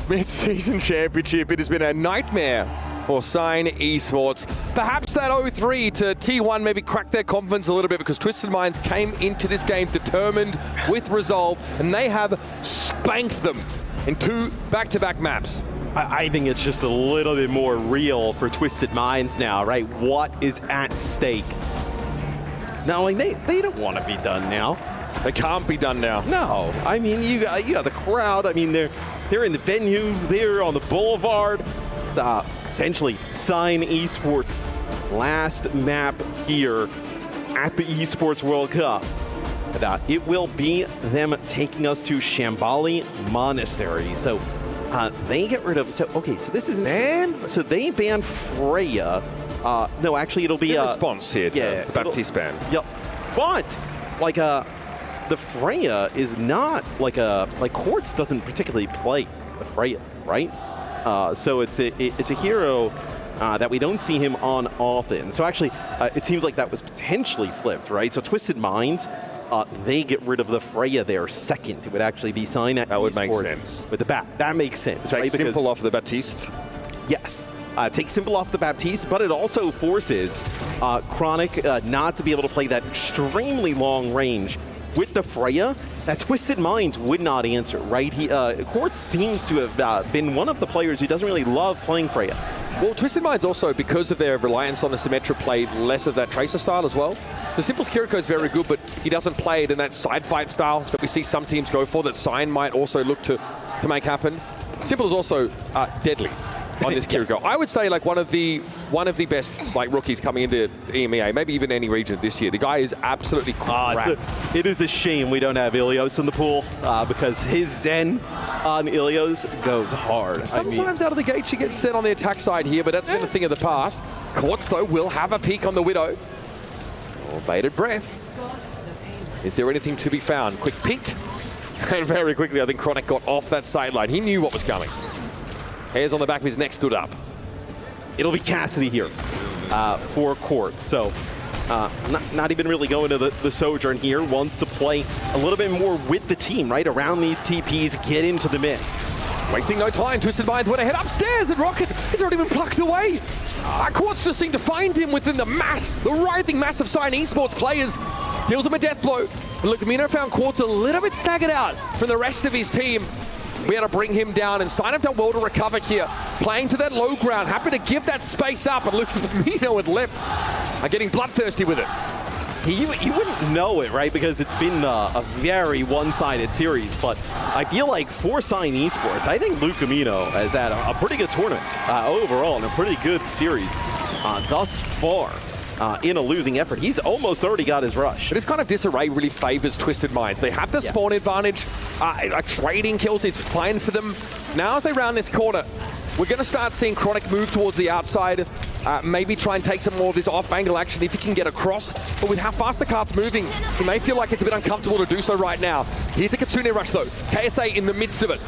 Midseason Championship, it has been a nightmare for Sign Esports. Perhaps that 0-3 to T1 maybe cracked their confidence a little bit because Twisted Minds came into this game determined with resolve, and they have spanked them in 2 back-to-back maps. I think it's just a little bit more real for Twisted Minds now, right? What is at stake? No, like they don't want to be done now. They can't be done now. No, I mean you got the crowd. I mean they're in the venue. They're on the boulevard. Potentially Sign Esports last map here at the Esports World Cup. It will be them taking us to Shambali Monastery. So they get rid of. So this is banned. So they banned Freya. No, actually it'll be a response here to the Baptiste ban. Yep, but like the Freya is not like Quartz doesn't particularly play the Freya, right? So it's a hero that we don't see him on often. So actually, it seems like that was potentially flipped, right? So Twisted Minds, they get rid of the Freya there second. It would actually be Sign at that would make Esports sense. with the back. That makes sense, Take right? Simple off the Baptiste. Yes. Take Simple off the Baptiste, but it also forces Chronic not to be able to play that extremely long range with the Freya that Twisted Minds would not answer, right? Quartz seems to have been one of the players who doesn't really love playing Freya. Well, Twisted Minds also, because of their reliance on the Symmetra, played less of that Tracer style as well. So Simple's Kiriko is very good, but he doesn't play it in that side fight style that we see some teams go for, that Sign might also look to make happen. Simple is also deadly on this Kiriko. Yes. I would say like one of the best like rookies coming into EMEA, maybe even any region this year. The guy is absolutely crap. It is a shame we don't have Ilios in the pool because his Zen on Ilios goes hard. Sometimes out of the gate she gets set on the attack side here, but that's been a thing of the past. Quartz though will have a peek on the Widow. Oh, bated breath. Is there anything to be found? Quick peek. And very quickly I think Chronic got off that sideline. He knew what was coming. Hairs on the back of his neck stood up. It'll be Cassidy here for Quartz. So not even really going to the Sojourn here. Wants to play a little bit more with the team, right? Around these TPs, get into the mix. Wasting no time, Twisted Minds went ahead upstairs, and Rocket has already been plucked away. Quartz just seemed to find him within the writhing mass of Sign Esports players. Deals him a death blow. And Lucamino found Quartz a little bit staggered out from the rest of his team. We had to bring him down, and Sign have done well to recover here. Playing to that low ground, happy to give that space up, and Lucamino had left, getting bloodthirsty with it. You wouldn't know it, right? Because it's been a very one-sided series, but I feel like for Sign Esports, I think Lucamino has had a pretty good tournament overall and a pretty good series thus far. In a losing effort. He's almost already got his rush. This kind of disarray really favors Twisted Minds. They have the spawn advantage. Trading kills is fine for them. Now as they round this corner, we're going to start seeing Chronic move towards the outside. Maybe try and take some more of this off-angle action if he can get across. But with how fast the cart's moving, he may feel like it's a bit uncomfortable to do so right now. Here's the Kitsune rush though. KSA in the midst of it.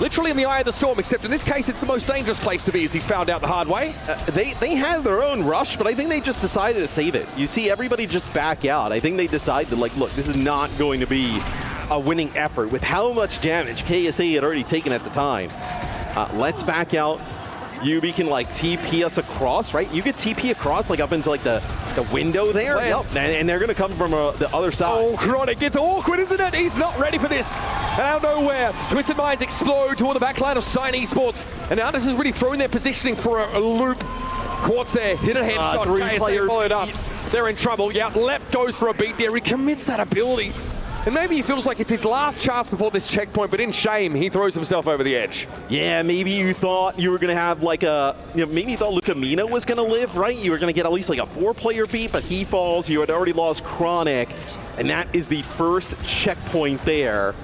Literally in the eye of the storm, except in this case, it's the most dangerous place to be, as he's found out the hard way. They had their own rush, but I think they just decided to save it. You see everybody just back out. I think they decided, like, look, this is not going to be a winning effort with how much damage KSA had already taken at the time. Let's back out. Yubi can like TP us across, right? You could TP across like up into like the window there. Yep. And they're gonna come from the other side. Oh, Chronic, it's awkward, isn't it? He's not ready for this. And out of nowhere, Twisted Minds explode toward the backline of Sign Esports. And now this has really thrown their positioning for a loop. Quartz there, hit a headshot, KSA followed up. They're in trouble. Yeah, left goes for a beat there. He commits that ability. And maybe he feels like it's his last chance before this checkpoint, but in shame, he throws himself over the edge. Yeah, maybe you thought you were going to have like maybe you thought Lucamino was going to live, right? You were going to get at least like a 4-player beat, but he falls. You had already lost Chronic, and that is the first checkpoint there.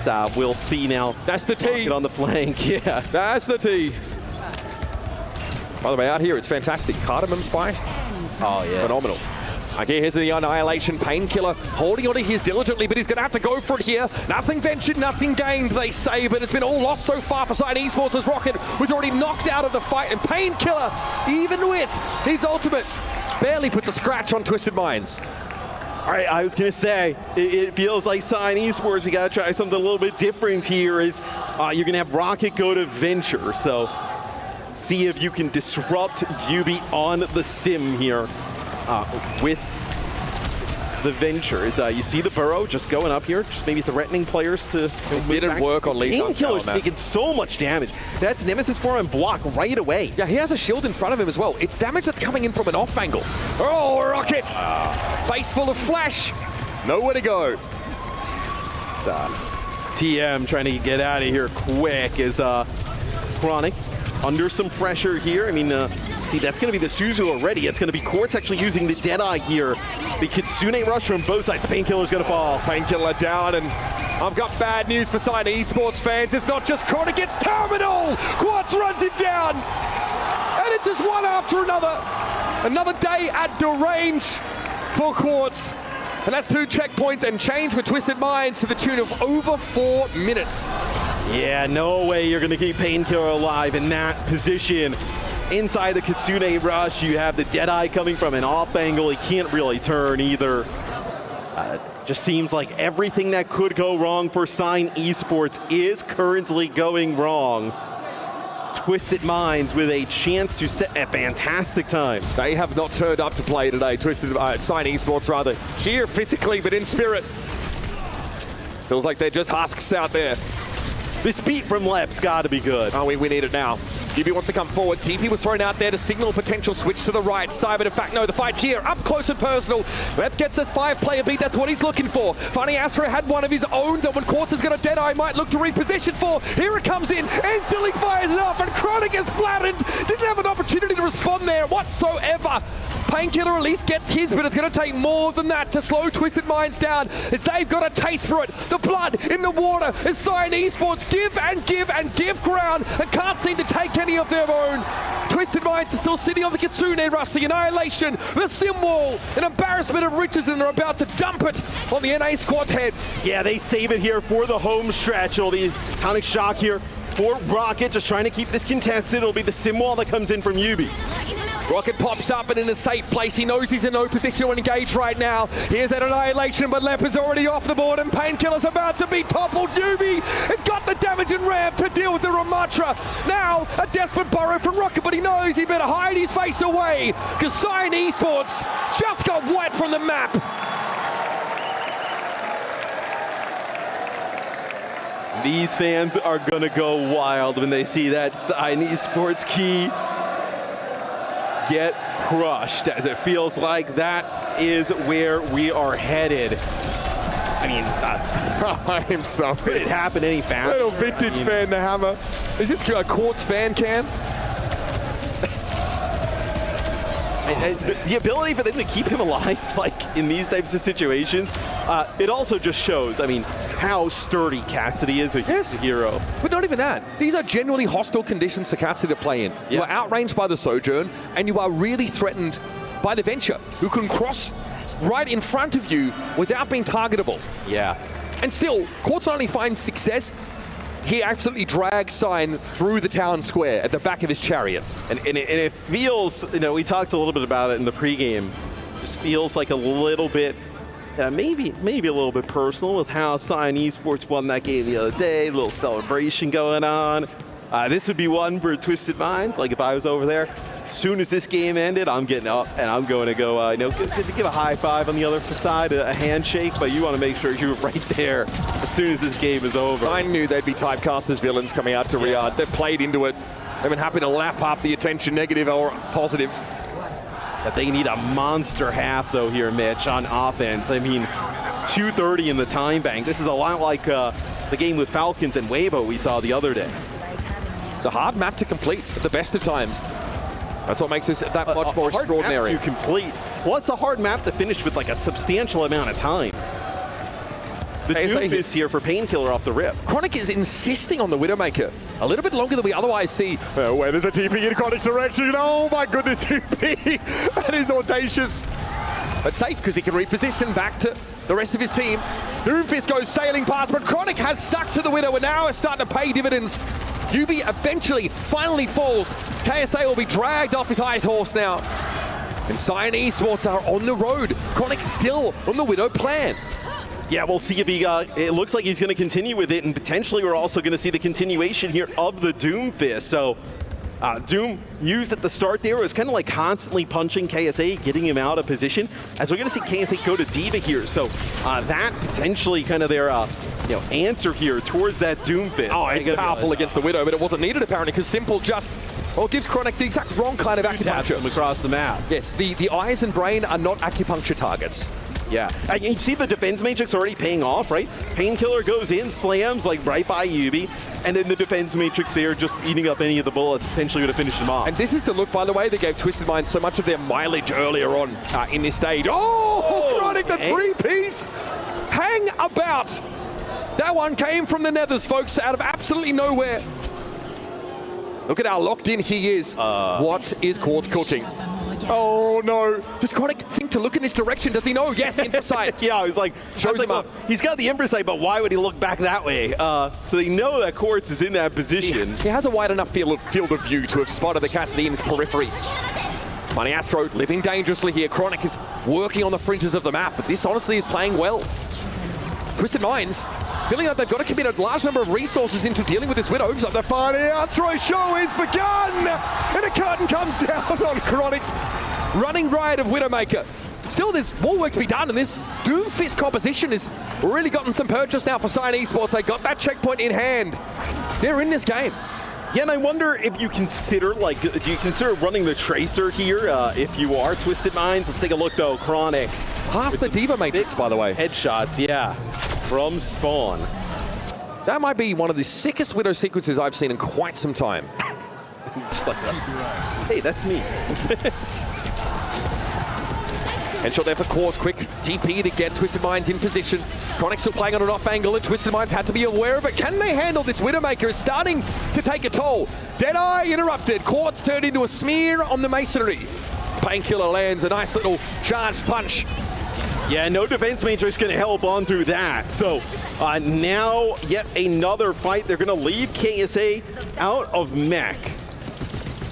So we'll see now. That's the T. On the flank, yeah. That's the T. By the way, out here, it's fantastic. Cardamom spiced. Oh, yeah. Phenomenal. Okay, here's the Annihilation Painkiller, holding on to his diligently, but he's going to have to go for it here. Nothing ventured, nothing gained, they say, but it's been all lost so far for Sign Esports as Rocket was already knocked out of the fight, and Painkiller, even with his ultimate, barely puts a scratch on Twisted Minds. All right, I was gonna say, it feels like Sign Esports, we gotta try something a little bit different here. Is you're gonna have Rocket go to Venture, so see if you can disrupt Yubi on the sim here with the Ventures. You see the Burrow just going up here, just maybe threatening players to it didn't work on Lee. Painkiller's taking so much damage. That's Nemesis form and block right away. Yeah, he has a shield in front of him as well. It's damage that's coming in from an off angle. Oh, Rocket! Face full of flash. Nowhere to go. TM trying to get out of here quick is Chronic under some pressure here. I mean, see, that's going to be the Suzu already. It's going to be Quartz actually using the Deadeye here. The Kitsune rush from both sides. Painkiller's going to fall. Painkiller down, and I've got bad news for Sign Esports fans. It's not just Chronic, it's Terminal! Quartz runs it down! And it's just one after another. Another day at Derange for Quartz. And that's 2 checkpoints and change for Twisted Minds to the tune of over 4 minutes. Yeah, no way you're going to keep Painkiller alive in that position. Inside the Kitsune rush, you have the Deadeye coming from an off angle. He can't really turn either. Just seems like everything that could go wrong for Sign Esports is currently going wrong. Twisted Minds with a chance to set a fantastic time. They have not turned up to play today. Sign Esports rather, here physically but in spirit. Feels like they're just husks out there. This beat from Lep's got to be good. Oh, we need it now. UB wants to come forward. TP was thrown out there to signal a potential switch to the right side, but in fact, no, the fight's here, up close and personal. Lep gets a 5-player beat, that's what he's looking for. Funny Astro had one of his own that when Quartz is going to Deadeye, might look to reposition for. Here it comes in, instantly fires it off, and Chronic is flattened. Didn't have an opportunity to respond there whatsoever. Painkiller at least gets his, but it's going to take more than that to slow Twisted Minds down, as they've got a taste for it. The blood in the water as Sign Esports give and give and give ground and can't seem to take any of their own. Twisted Minds are still sitting on the Kitsune rush, the Annihilation, the Sim Wall, an embarrassment of riches, and they're about to dump it on the NA squad's heads. Yeah, they save it here for the home stretch. It'll be Tonic Shock here for Rocket, just trying to keep this contested. It'll be the Sim Wall that comes in from Yubi. Rocket pops up and in a safe place. He knows he's in no position to engage right now. Here's that Annihilation, but Lep is already off the board and Painkiller's about to be toppled. Yubi has got the damage and ramp to deal with the Ramatra. Now, a desperate burrow from Rocket, but he knows he better hide his face away because Sign Esports just got wiped from the map. These fans are gonna go wild when they see that Sign Esports key get crushed, as it feels like that is where we are headed. I mean, I am sorry. Could it happen any faster? Little vintage fan, the hammer. Is this a Quartz fan cam? The ability for them to keep him alive, like in these types of situations, it also just shows, I mean, how sturdy Cassidy is a hero. But not even that. These are genuinely hostile conditions for Cassidy to play in. You are outranged by the Sojourn, and you are really threatened by the Venture, who can cross right in front of you without being targetable. Yeah. And still, Quartz only finds success. He absolutely drags Sign through the town square at the back of his chariot. And it feels, you know, we talked a little bit about it in the pregame. Just feels like a little bit, maybe a little bit personal with how Sign Esports won that game the other day. A little celebration going on. This would be one for Twisted Minds. Like if I was over there, as soon as this game ended, I'm getting up and I'm going to go, give a high five on the other side, a handshake, but you want to make sure you're right there as soon as this game is over. I knew they'd be typecast as villains coming out to Riyadh. They've played into it. They've been happy to lap up the attention, negative or positive. But they need a monster half, though, here, Mitch, on offense. I mean, 2:30 in the time bank. This is a lot like the game with Falcons and Weibo we saw the other day. It's a hard map to complete at the best of times. That's what makes this that much more extraordinary. Hard map to complete, plus a hard map to finish with like a substantial amount of time. The Duke is here for Painkiller off the rip. Chronic is insisting on the Widowmaker a little bit longer than we otherwise see. Where there's a TP in Chronic's direction. Oh my goodness, TP. That is audacious. But safe because he can reposition back to the rest of his team. Doomfist goes sailing past, but Chronic has stuck to the Widow and now is starting to pay dividends. UB eventually finally falls. KSA will be dragged off his highest horse now. And Cyan Esports are on the road. Chronic still on the Widow plan. Yeah, we'll see if he, it looks like he's going to continue with it, and potentially we're also going to see the continuation here of the Doomfist. So Doom used at the start there was kind of like constantly punching KSA, getting him out of position, as we're going to see KSA go to D.Va here. So that potentially kind of their answer here towards that Doomfist. Oh, it's powerful against the Widow, but it wasn't needed apparently because Simple just, gives Chronic the exact wrong kind of acupuncture. Him across the map. Yes, the eyes and brain are not acupuncture targets. Yeah, and you see the defense matrix already paying off, right? Painkiller goes in, slams like right by Yubi, and then the defense matrix there just eating up any of the bullets, potentially would have finished him off. And this is the look, by the way, that gave Twisted Minds so much of their mileage earlier on in this stage. Oh, Chronic, the three-piece! Hang about! That one came from the nethers, folks, out of absolutely nowhere. Look at how locked in he is. What is Quartz cooking? Oh no! Does Chronic think to look in this direction? Does he know? Yes, Infosight. Yeah, I was like, shows him up. He's got the Infosight, but why would he look back that way? So they know that Quartz is in that position. He has a wide enough field of view to have spotted the Cassidy in his periphery. Money Astro living dangerously here. Chronic is working on the fringes of the map, but this honestly is playing well. Twisted Minds feeling like they've got to commit a large number of resources into dealing with this Widow. So the Money Astro show is begun! And a curtain comes down on Chronic's running riot of Widowmaker. Still, there's more work to be done, and this Doomfist composition has really gotten some purchase now for Cyan Esports. They got that checkpoint in hand. They're in this game. Yeah, and I wonder if you consider, do you consider running the Tracer here if you are Twisted Minds? Let's take a look, though. Chronic. Past the D.Va Matrix, by the way. Headshots, yeah, from Spawn. That might be one of the sickest Widow sequences I've seen in quite some time. Just like, hey, that's me. Headshot there for Quartz, quick TP to get Twisted Minds in position. Chronic still playing on an off angle, and Twisted Minds had to be aware of it. Can they handle this? Widowmaker is starting to take a toll. Deadeye interrupted. Quartz turned into a smear on the masonry. Painkiller lands a nice little charged punch. Yeah, no defense matrix going to help on through that. So now yet another fight. They're going to leave KSA out of mech.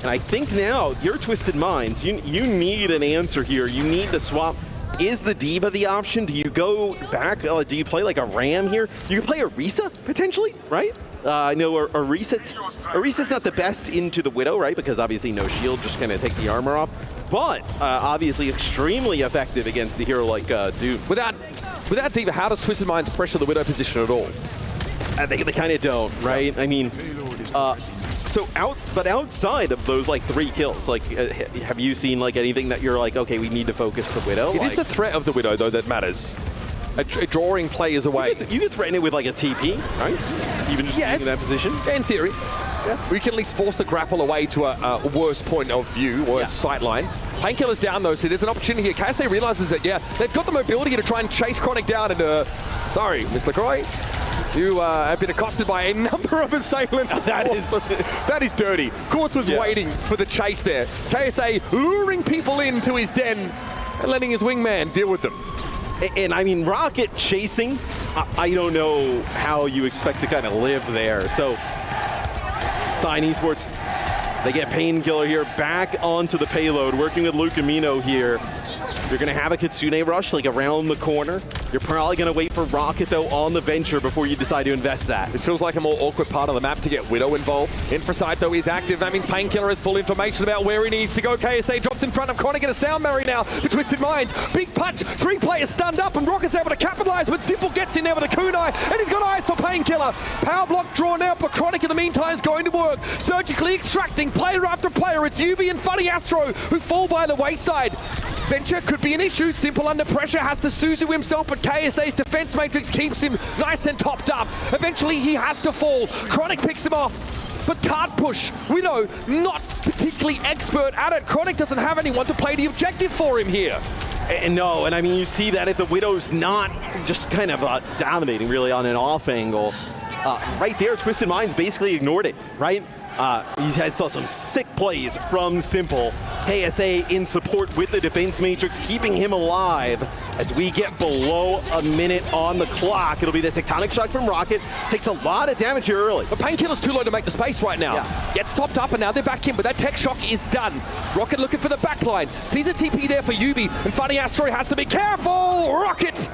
And I think now, you're Twisted Minds. You need an answer here. You need to swap. Is the D.Va the option? Do you go back? Do you play like a Ram here? You can play Orisa, potentially, right? I know Orisa's not the best into the Widow, right? Because obviously no shield, just kind of take the armor off. But obviously extremely effective against a hero like Doom. Without D.Va, how does Twisted Minds pressure the Widow position at all? They kind of don't, right? I mean, but outside of those like 3 kills, like have you seen like anything that you're like, okay, we need to focus the Widow? It is the threat of the Widow though that matters. Drawing players away. You could threaten it with like a TP, right? Even just being in that position. In theory. Yeah. We can at least force the grapple away to a worse point of view, or a sight line. Painkiller's down though, so there's an opportunity here. KSA realizes that, they've got the mobility to try and chase Chronic down, and sorry, Miss LaCroix, you have been accosted by a number of assailants. That is dirty. Quartz was waiting for the chase there. KSA luring people into his den and letting his wingman deal with them. And I mean, Rocket chasing, I don't know how you expect to kind of live there. So, Cyan Esports, they get Painkiller here back onto the payload, working with Lucamino here. You're going to have a Kitsune rush like around the corner. You're probably going to wait for Rocket, though, on the venture before you decide to invest that. This feels like a more awkward part of the map to get Widow involved. Infosight, though, is active. That means Painkiller has full information about where he needs to go. KSA dropped in front of Chronic in a sound marry now for Twisted Minds. Big punch. 3 players stunned up, and Rocket's able to capitalize, but Simple gets in there with a kunai, and he's got eyes for Painkiller. Power block drawn out, but Chronic in the meantime is going to work. Surgically extracting player after player. It's Yubi and Funny Astro who fall by the wayside. Venture could be an issue. Simple under pressure, has to Suzu himself, but KSA's defense matrix keeps him nice and topped up. Eventually he has to fall. Chronic picks him off, but can't push. Widow not particularly expert at it. Chronic doesn't have anyone to play the objective for him here. No, and I mean, you see that if the Widow's not just kind of dominating really on an off angle, right there, Twisted Minds basically ignored it, right? You saw some sick plays from Simple. KSA in support with the defense matrix, keeping him alive. As we get below a minute on the clock, it'll be the tectonic shock from Rocket. Takes a lot of damage here early. But Painkiller's too low to make the space right now. Gets topped up and now they're back in, but that tech shock is done. Rocket looking for the backline. Sees a TP there for Yubi, and Funny Astro has to be careful! Rocket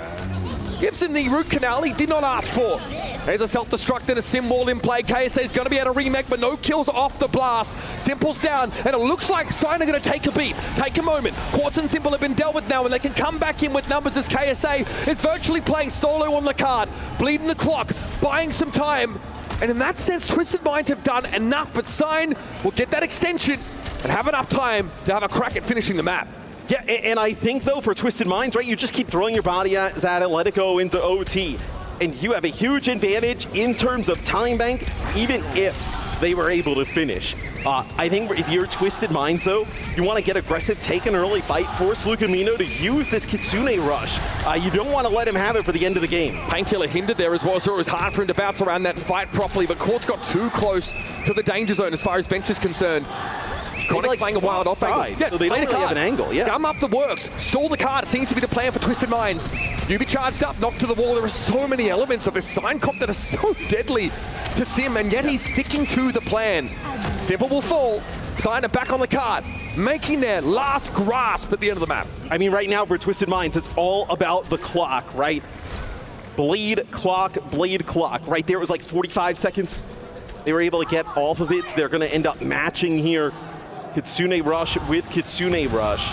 gives him the root canal he did not ask for. There's a self-destruct and a sim wall in play. KSA is going to be able to remake, but no kills off the blast. Simple's down, and it looks like Sign are going to take a beat, take a moment. Quartz and Simple have been dealt with now, and they can come back in with numbers as KSA is virtually playing solo on the card, bleeding the clock, buying some time. And in that sense, Twisted Minds have done enough, but Sign will get that extension and have enough time to have a crack at finishing the map. Yeah, and I think, though, for Twisted Minds, right, you just keep throwing your body at it, let it go into OT. And you have a huge advantage in terms of time bank, even if they were able to finish. I think if you're Twisted Minds, though, you want to get aggressive, take an early fight, force Lucamino to use this Kitsune rush. You don't want to let him have it for the end of the game. Painkiller hindered there as well, so it was hard for him to bounce around that fight properly, but Quartz got too close to the danger zone as far as Venture's concerned. Chronic's playing a wild off angle. Yeah, so they don't really have an angle, yeah. Gum up the works, stall the card, seems to be the plan for Twisted Minds. Yubi charged up, knocked to the wall. There are so many elements of this Sign comp that are so deadly to Sim, and yet he's sticking to the plan. Simple will fall, Sign are back on the card, making their last grasp at the end of the map. I mean, right now for Twisted Minds, it's all about the clock, right? Bleed clock, right there. It was like 45 seconds. They were able to get off of it. They're going to end up matching here. Kitsune Rush with Kitsune Rush.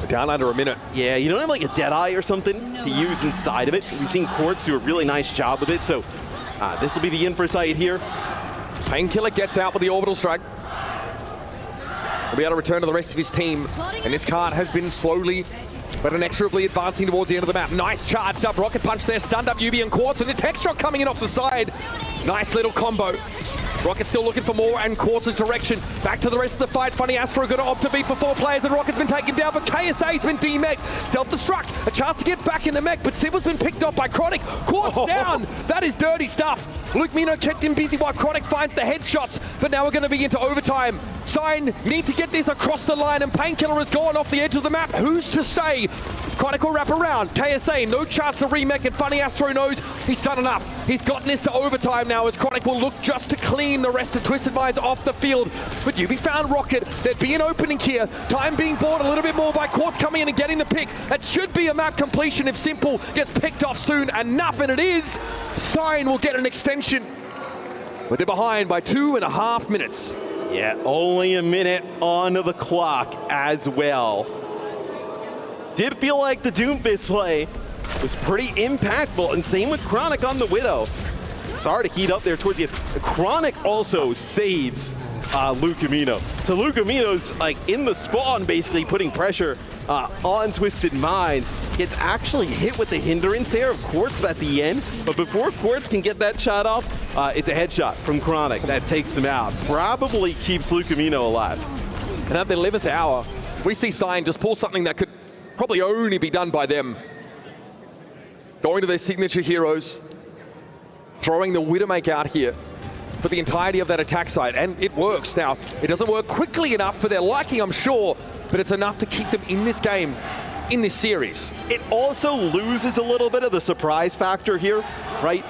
We're down under a minute. Yeah, you don't have like a Deadeye or something to use inside of it. We've seen Quartz do a really nice job with it, so this will be the FACEIT here. Painkiller gets out with the orbital strike. He'll be able to return to the rest of his team, and this card has been slowly but inexorably advancing towards the end of the map. Nice charged up Rocket Punch there, stunned up Yubi and Quartz, and the tech shot coming in off the side. Nice little combo. Rocket still looking for more, and Quartz's direction. Back to the rest of the fight. Funny Astro going to opt to be for 4 players, and Rocket's been taken down, but KSA's been demech. Self-destruct, a chance to get back in the mech, but Siva's been picked off by Chronic. Quartz down, that is dirty stuff. Luke Mino kept him busy while Chronic finds the headshots, but now we're going to be into overtime. Sign need to get this across the line, and Painkiller has gone off the edge of the map. Who's to say? Chronic will wrap around. KSA, no chance to remake, and Funny Astro knows he's done enough. He's gotten this to overtime now, as Chronic will look just to clean the rest of Twisted Minds off the field. But Yubi found Rocket. There'd be an opening here. Time being bought a little bit more by Quartz coming in and getting the pick. That should be a map completion if Simple gets picked off soon enough, and it is. Sign will get an extension, but they're behind by 2.5 minutes. Yeah, only a minute on the clock as well. Did feel like the Doomfist play was pretty impactful, and same with Chronic on the Widow. Started to heat up there towards the end. Chronic also saves Lucamino. So Lucamino's like in the spawn, basically putting pressure on Twisted Minds. Gets actually hit with the hindrance there of Quartz at the end, but before Quartz can get that shot off, it's a headshot from Chronic that takes him out. Probably keeps Lucamino alive. And at the 11th hour, we see Sign just pull something that could probably only be done by them. Going to their signature heroes, throwing the Widowmaker out here for the entirety of that attack site, and it works. Now, it doesn't work quickly enough for their liking, I'm sure, but it's enough to keep them in this game, in this series. It also loses a little bit of the surprise factor here, right?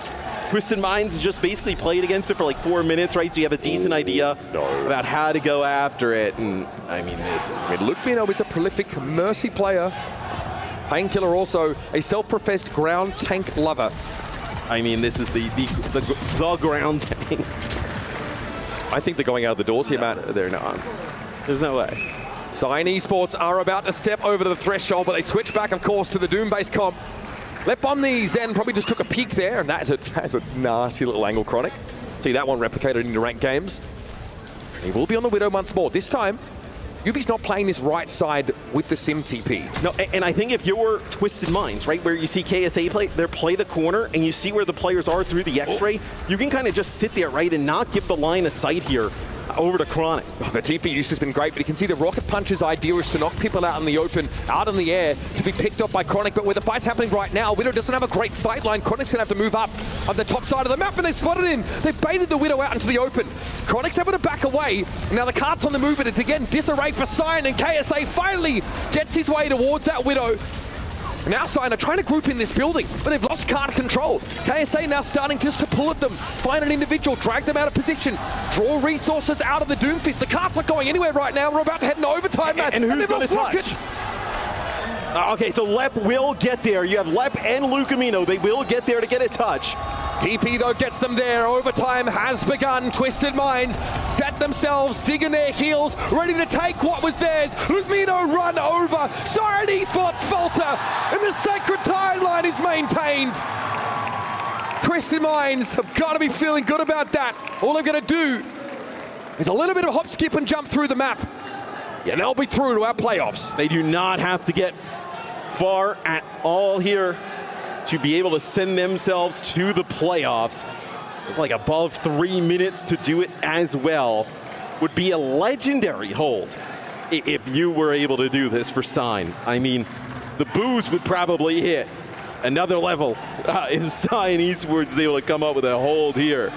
Twisted Minds just basically played against it for like 4 minutes, right? So you have a decent idea about how to go after it, and I mean, this is... I mean, Luke Mino is a prolific Mercy player. Painkiller also a self-professed ground tank lover. I mean, this is the ground tank. I think they're going out of the doors here, Matt. They're not. There's no way. Sign Esports are about to step over to the threshold, but they switch back, of course, to the Doom-based comp. Let Bomb the Zen probably just took a peek there, and that's a nasty little angle, Chronic. See that one replicated in the ranked games. He will be on the Widow once more. This time, Yubi's not playing this right side with the Sim TP. No, and I think if you're Twisted Minds, right, where you see KSA play the corner, and you see where the players are through the X-ray, you can kind of just sit there, right, and not give the line of sight here over to Chronic. Oh, the TP use has been great, but you can see the Rocket Punch's idea is to knock people out in the open, out in the air, to be picked up by Chronic. But where the fight's happening right now, Widow doesn't have a great sight line. Chronic's going to have to move up on the top side of the map, and they spotted him. They've baited the Widow out into the open. Chronic's able to back away. Now the card's on the move, but it's again disarray for Sign, and KSA finally gets his way towards that Widow. Now Sign are trying to group in this building, but they've lost card control. KSA now starting just to pull at them, find an individual, drag them out of position, draw resources out of the Doomfist. The cards aren't going anywhere right now. We're about to head into overtime, Matt. And who's going to touch? Okay, so Lep will get there. You have Lep and Lucamino. They will get there to get a touch. TP, though, gets them there. Overtime has begun. Twisted Minds set themselves, digging their heels, ready to take what was theirs. Lucamino run over. Siren Esports falter, and the sacred timeline is maintained. Twisted Minds have got to be feeling good about that. All they're going to do is a little bit of hop, skip, and jump through the map. Yeah, they'll be through to our playoffs. They do not have to get far at all here to be able to send themselves to the playoffs. Like above 3 minutes to do it as well would be a legendary hold if you were able to do this for Sign. I mean, the boos would probably hit another level if Sign Esports is able to come up with a hold here.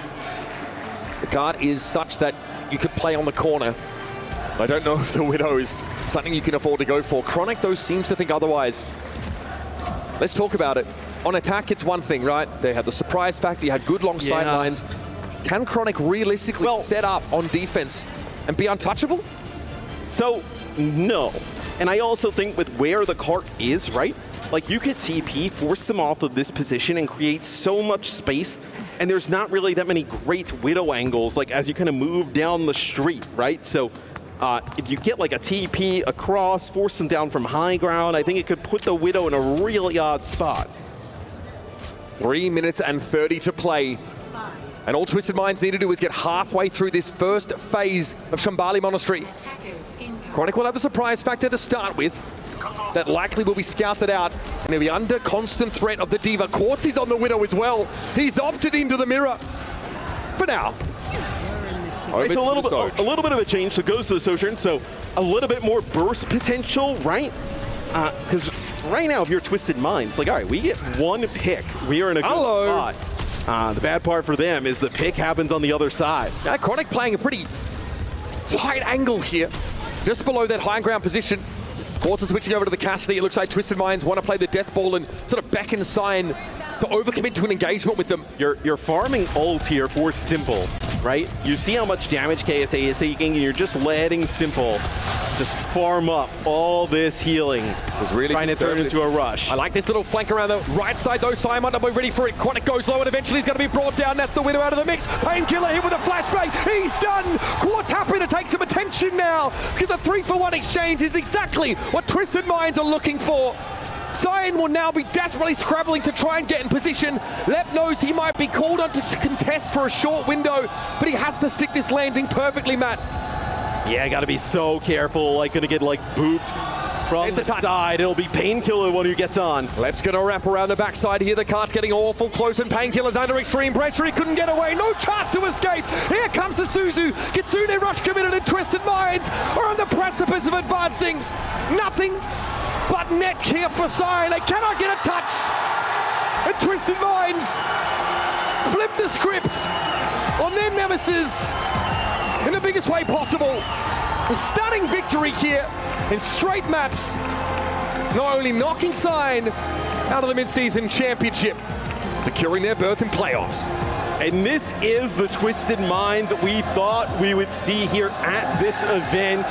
The card is such that you could play on the corner. I don't know if the Widow is something you can afford to go for. Chronic, though, seems to think otherwise. Let's talk about it. On attack, it's one thing, right? They had the surprise factor, you had good long sidelines. Can Chronic realistically set up on defense and be untouchable? So, no. And I also think with where the cart is, right? Like, you could TP, force them off of this position and create so much space, and there's not really that many great Widow angles, like, as you kind of move down the street, right? So, if you get like a TP across, force them down from high ground, I think it could put the Widow in a really odd spot. 3 minutes and 30 to play. And all Twisted Minds need to do is get halfway through this first phase of Shambali Monastery. Chronic will have the surprise factor to start with. That likely will be scouted out, and he'll be under constant threat of the Diva. Quartz is on the Widow as well. He's opted into the mirror. For now. It's a little bit of a change, so goes to the Sojourn, so a little bit more burst potential, right? Because right now, if you're Twisted Minds, like, all right, we get one pick. We are in a good spot. The bad part for them is the pick happens on the other side. Chronic playing a pretty tight angle here, just below that high ground position. Quartz is switching over to the Cassidy. It looks like Twisted Minds want to play the death ball and sort of beckon Sign to overcommit to an engagement with them. You're farming ult here for Simple, right? You see how much damage KSA is taking, and you're just letting Simple just farm up all this healing. Was really trying to turn into a rush. I like this little flank around the right side, though. Sign might not be ready for it. Chronic goes low, and eventually he's going to be brought down. That's the Widow out of the mix. Painkiller here with a flashbang. He's done. Quartz happy to take some attention now, because a 3-for-1 exchange is exactly what Twisted Minds are looking for. Sign will now be desperately scrabbling to try and get in position. Lep knows he might be called on to contest for a short window, but he has to stick this landing perfectly, Matt. Yeah, got to be so careful. Like, going to get, like, booped from the side. It'll be Painkiller when he gets on. Lep's going to wrap around the backside here. The cart's getting awful close, and Painkiller's under extreme pressure. He couldn't get away. No chance to escape. Here comes the Suzu. Kitsune rush committed, and Twisted Minds are on the precipice of advancing. Nothing but net here for Sign. They cannot get a touch. And Twisted Minds flip the script on their nemesis in the biggest way possible. A stunning victory here in straight maps. Not only knocking Sign out of the Midseason Championship, securing their berth in playoffs. And this is the Twisted Minds we thought we would see here at this event.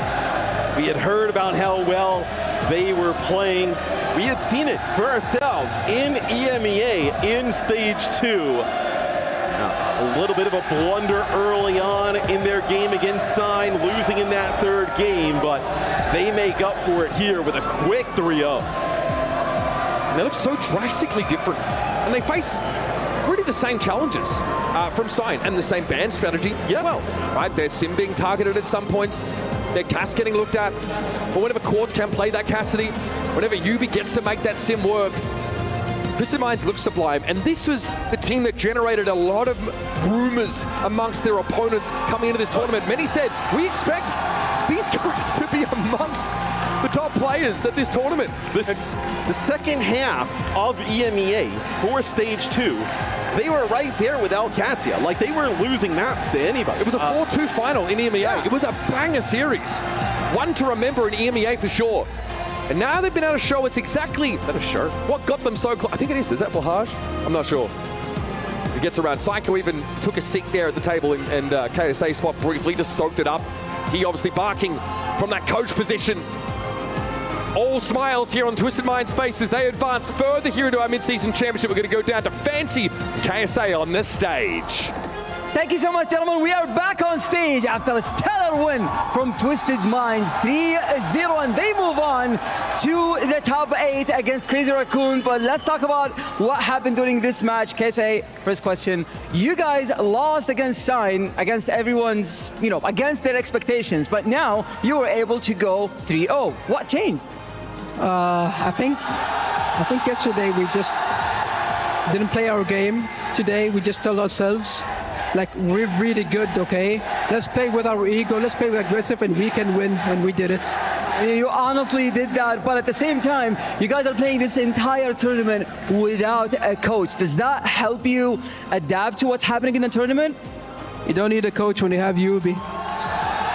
We had heard about how well they were playing. We had seen it for ourselves in EMEA in Stage 2. A little bit of a blunder early on in their game against Sign, losing in that third game, but they make up for it here with a quick 3-0. And they look so drastically different, and they face really the same challenges from Sign, and the same ban strategy as well. Right, their Sim being targeted at some points, their Cass getting looked at, but whenever Quartz can play that Cassidy, whenever Yubi gets to make that Sim work, Twisted Minds look sublime, and this was the team that generated a lot of rumors amongst their opponents coming into this tournament. Many said, we expect these guys to be amongst the top players at this tournament. The second half of EMEA for Stage 2, they were right there with Alcatia. Like, they weren't losing maps to anybody. It was a 4-2 final in EMEA. It was a banger series. One to remember in EMEA for sure. And now they've been able to show us exactly what got them so close. I think it is. Is that Blahaj? I'm not sure. He gets around. Psycho even took a seat there at the table and KSA spot briefly, just soaked it up. He obviously barking from that coach position. All smiles here on Twisted Minds' faces. They advance further here into our mid-season championship. We're going to go down to Fancy KSA on this stage. Thank you so much, gentlemen. We are back on stage after a stellar win from Twisted Minds, 3-0, and they move on to the top 8 against Crazy Raccoon. But let's talk about what happened during this match. KSA, first question. You guys lost against Sign, against everyone's, against their expectations, but now you were able to go 3-0. What changed? I think yesterday we just didn't play our game. Today we just told ourselves, like, we're really good, okay? Let's play with our ego, let's play with aggressive, and we can win, and we did it. You honestly did that, but at the same time, you guys are playing this entire tournament without a coach. Does that help you adapt to what's happening in the tournament? You don't need a coach when you have Yubi.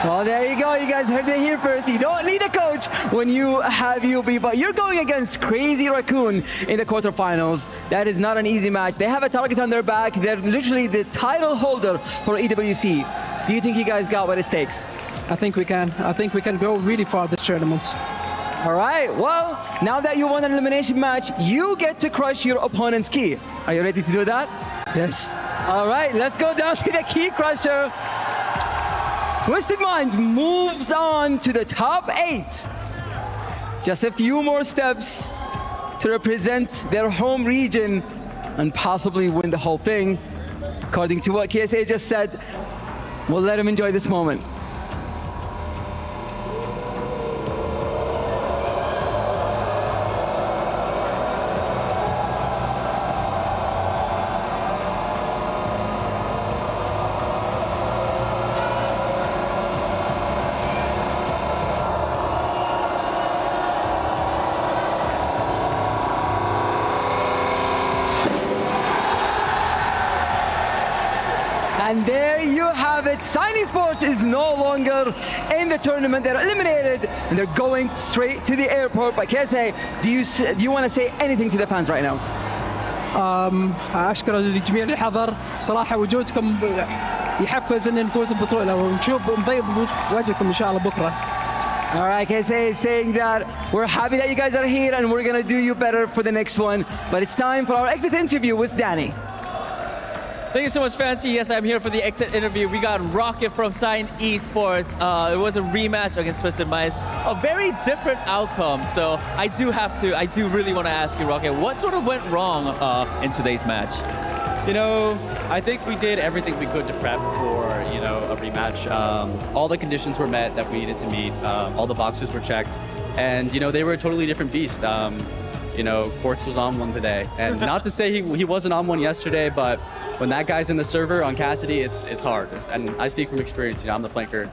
Well, there you go. You guys heard it here first. You don't need a coach when you have UB, but you're going against Crazy Raccoon in the quarterfinals. That is not an easy match. They have a target on their back. They're literally the title holder for EWC. Do you think you guys got what it takes? I think we can. I think we can go really far this tournament. All right. Well, now that you won an elimination match, you get to crush your opponent's key. Are you ready to do that? Yes. All right. Let's go down to the key crusher. Twisted Minds moves on to the top 8. Just a few more steps to represent their home region and possibly win the whole thing. According to what KSA just said, we'll let him enjoy this moment. And there you have it. Sign Esports is no longer in the tournament. They're eliminated and they're going straight to the airport. But KSA, do you want to say anything to the fans right now? أشكر لجميع اللي حضر. صراحة وجودكم يحفز إن نفوز البطولة ونشوف نضيب وجهكم إن شاء الله بكرة. All right, KSA is saying that we're happy that you guys are here and we're going to do you better for the next one. But it's time for our exit interview with Danny. Thank you so much, Fancy. Yes, I'm here for the exit interview. We got Rocket from Sign Esports. It was a rematch against Twisted Minds. A very different outcome. So I do really want to ask you, Rocket, what sort of went wrong in today's match? I think we did everything we could to prep for, a rematch. All the conditions were met that we needed to meet. All the boxes were checked. And, they were a totally different beast. Quartz was on one today. And not to say he wasn't on one yesterday, but when that guy's in the server on Cassidy, it's hard. And I speak from experience, I'm the flanker.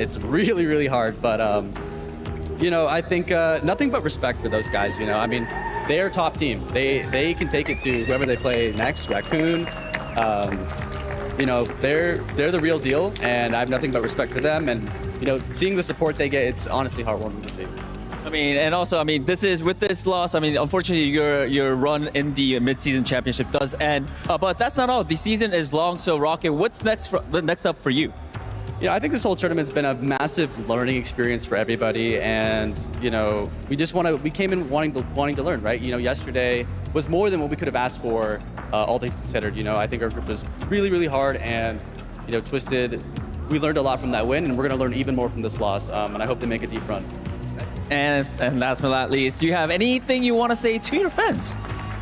It's really, really hard. But, I think nothing but respect for those guys, they are a top team. They can take it to whoever they play next, Raccoon. They're the real deal, and I have nothing but respect for them. And, seeing the support they get, it's honestly heartwarming to see. This is with this loss. Unfortunately, your run in the mid-season championship does end. But that's not all. The season is long. So, Rocket, what's next up for you? I think this whole tournament's been a massive learning experience for everybody, and we came in wanting to learn, right? Yesterday was more than what we could have asked for, all things considered. I think our group was really, really hard, and Twisted, we learned a lot from that win, and we're going to learn even more from this loss. And I hope they make a deep run. And last but not least, do you have anything you want to say to your fans?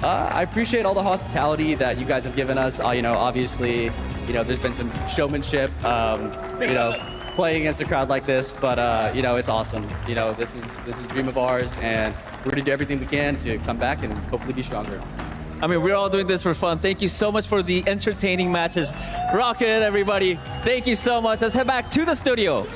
I appreciate all the hospitality that you guys have given us. Obviously, there's been some showmanship, playing against a crowd like this, but it's awesome. This is a dream of ours, and we're gonna do everything we can to come back and hopefully be stronger. We're all doing this for fun. Thank you so much for the entertaining matches. Rocket, everybody. Thank you so much. Let's head back to the studio.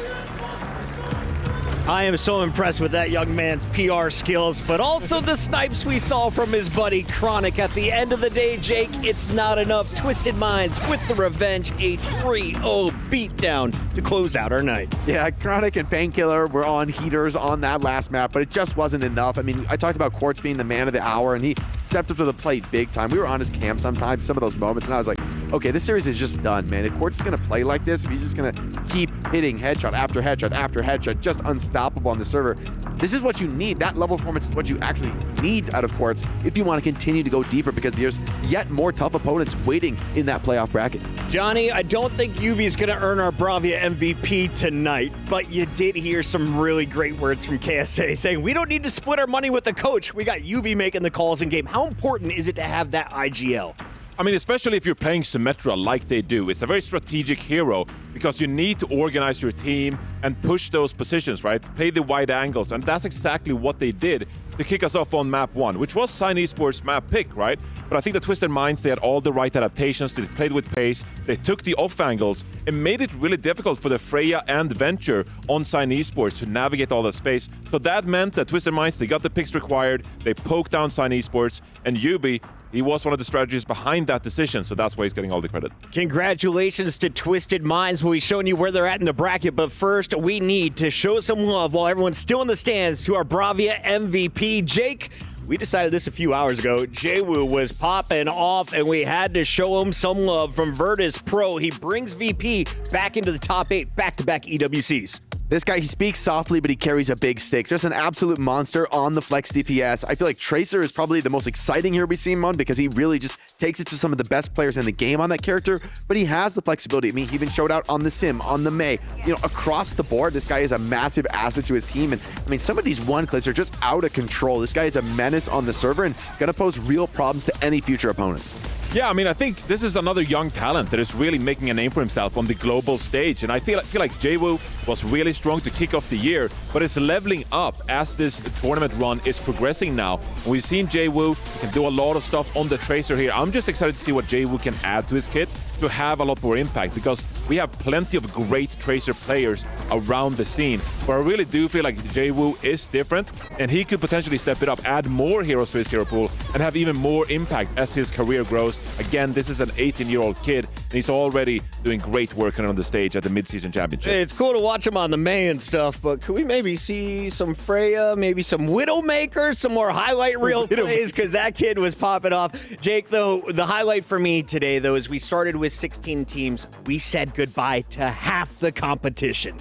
I am so impressed with that young man's PR skills, but also the snipes we saw from his buddy Chronic. At the end of the day, Jake, it's not enough. Twisted Minds with the revenge, a 3-0 beatdown to close out our night. Yeah, Chronic and Painkiller were on heaters on that last map, but it just wasn't enough. I mean, I talked about Quartz being the man of the hour, and he stepped up to the plate big time. We were on his cam sometimes, some of those moments, and I was like, okay, this series is just done, man. If Quartz is going to play like this, if he's just going to keep hitting headshot after headshot after headshot, just unstoppable on the server, this is what you need. That level of performance is what you actually need out of Quartz if you want to continue to go deeper, because there's yet more tough opponents waiting in that playoff bracket. Johnny, I don't think Yuvi's going to earn our Bravia MVP tonight, but you did hear some really great words from KSA saying we don't need to split our money with the coach. We got Yuvi making the calls in game. How important is it to have that IGL? I mean, especially if you're playing Symmetra like they do. It's a very strategic hero because you need to organize your team and push those positions, right? Play the wide angles, and that's exactly what they did to kick us off on map 1, which was Sign Esports map pick, right? But I think the Twisted Minds, they had all the right adaptations, they played with pace, they took the off angles, and made it really difficult for the Freya and Venture on Sign Esports to navigate all that space. So that meant that Twisted Minds, they got the picks required, they poked down Sign Esports, and Yubi, he was one of the strategists behind that decision, so that's why he's getting all the credit. Congratulations to Twisted Minds. We'll be showing you where they're at in the bracket, but first we need to show some love while everyone's still in the stands to our Bravia MVP, Jake. We decided this a few hours ago. Jwoo was popping off, and we had to show him some love from Vertus Pro. He brings VP back into the top 8, back-to-back EWCs. This guy, he speaks softly, but he carries a big stick. Just an absolute monster on the flex DPS. I feel like Tracer is probably the most exciting hero we've seen him on because he really just takes it to some of the best players in the game on that character, but he has the flexibility. I mean, he even showed out on the Sim, on the Mei. You know, across the board, this guy is a massive asset to his team. And I mean, some of these one clips are just out of control. This guy is a menace on the server and gonna pose real problems to any future opponents. Yeah, I mean, I think this is another young talent that is really making a name for himself on the global stage. And I feel like Jwoo was really strong to kick off the year, but it's leveling up as this tournament run is progressing now. And we've seen Jwoo can do a lot of stuff on the Tracer here. I'm just excited to see what Jwoo can add to his kit to have a lot more impact, because we have plenty of great Tracer players around the scene. But I really do feel like Jwoo is different, and he could potentially step it up, add more heroes to his hero pool, and have even more impact as his career grows. Again, this is an 18-year-old kid, and he's already doing great work on the stage at the Midseason Championship. It's cool to watch him on the May and stuff, but could we maybe see some Freya, maybe some Widowmaker, some more highlight reel plays, because that kid was popping off. Jake, though, the highlight for me today, though, is we started with 16 teams. We said goodbye to half the competition.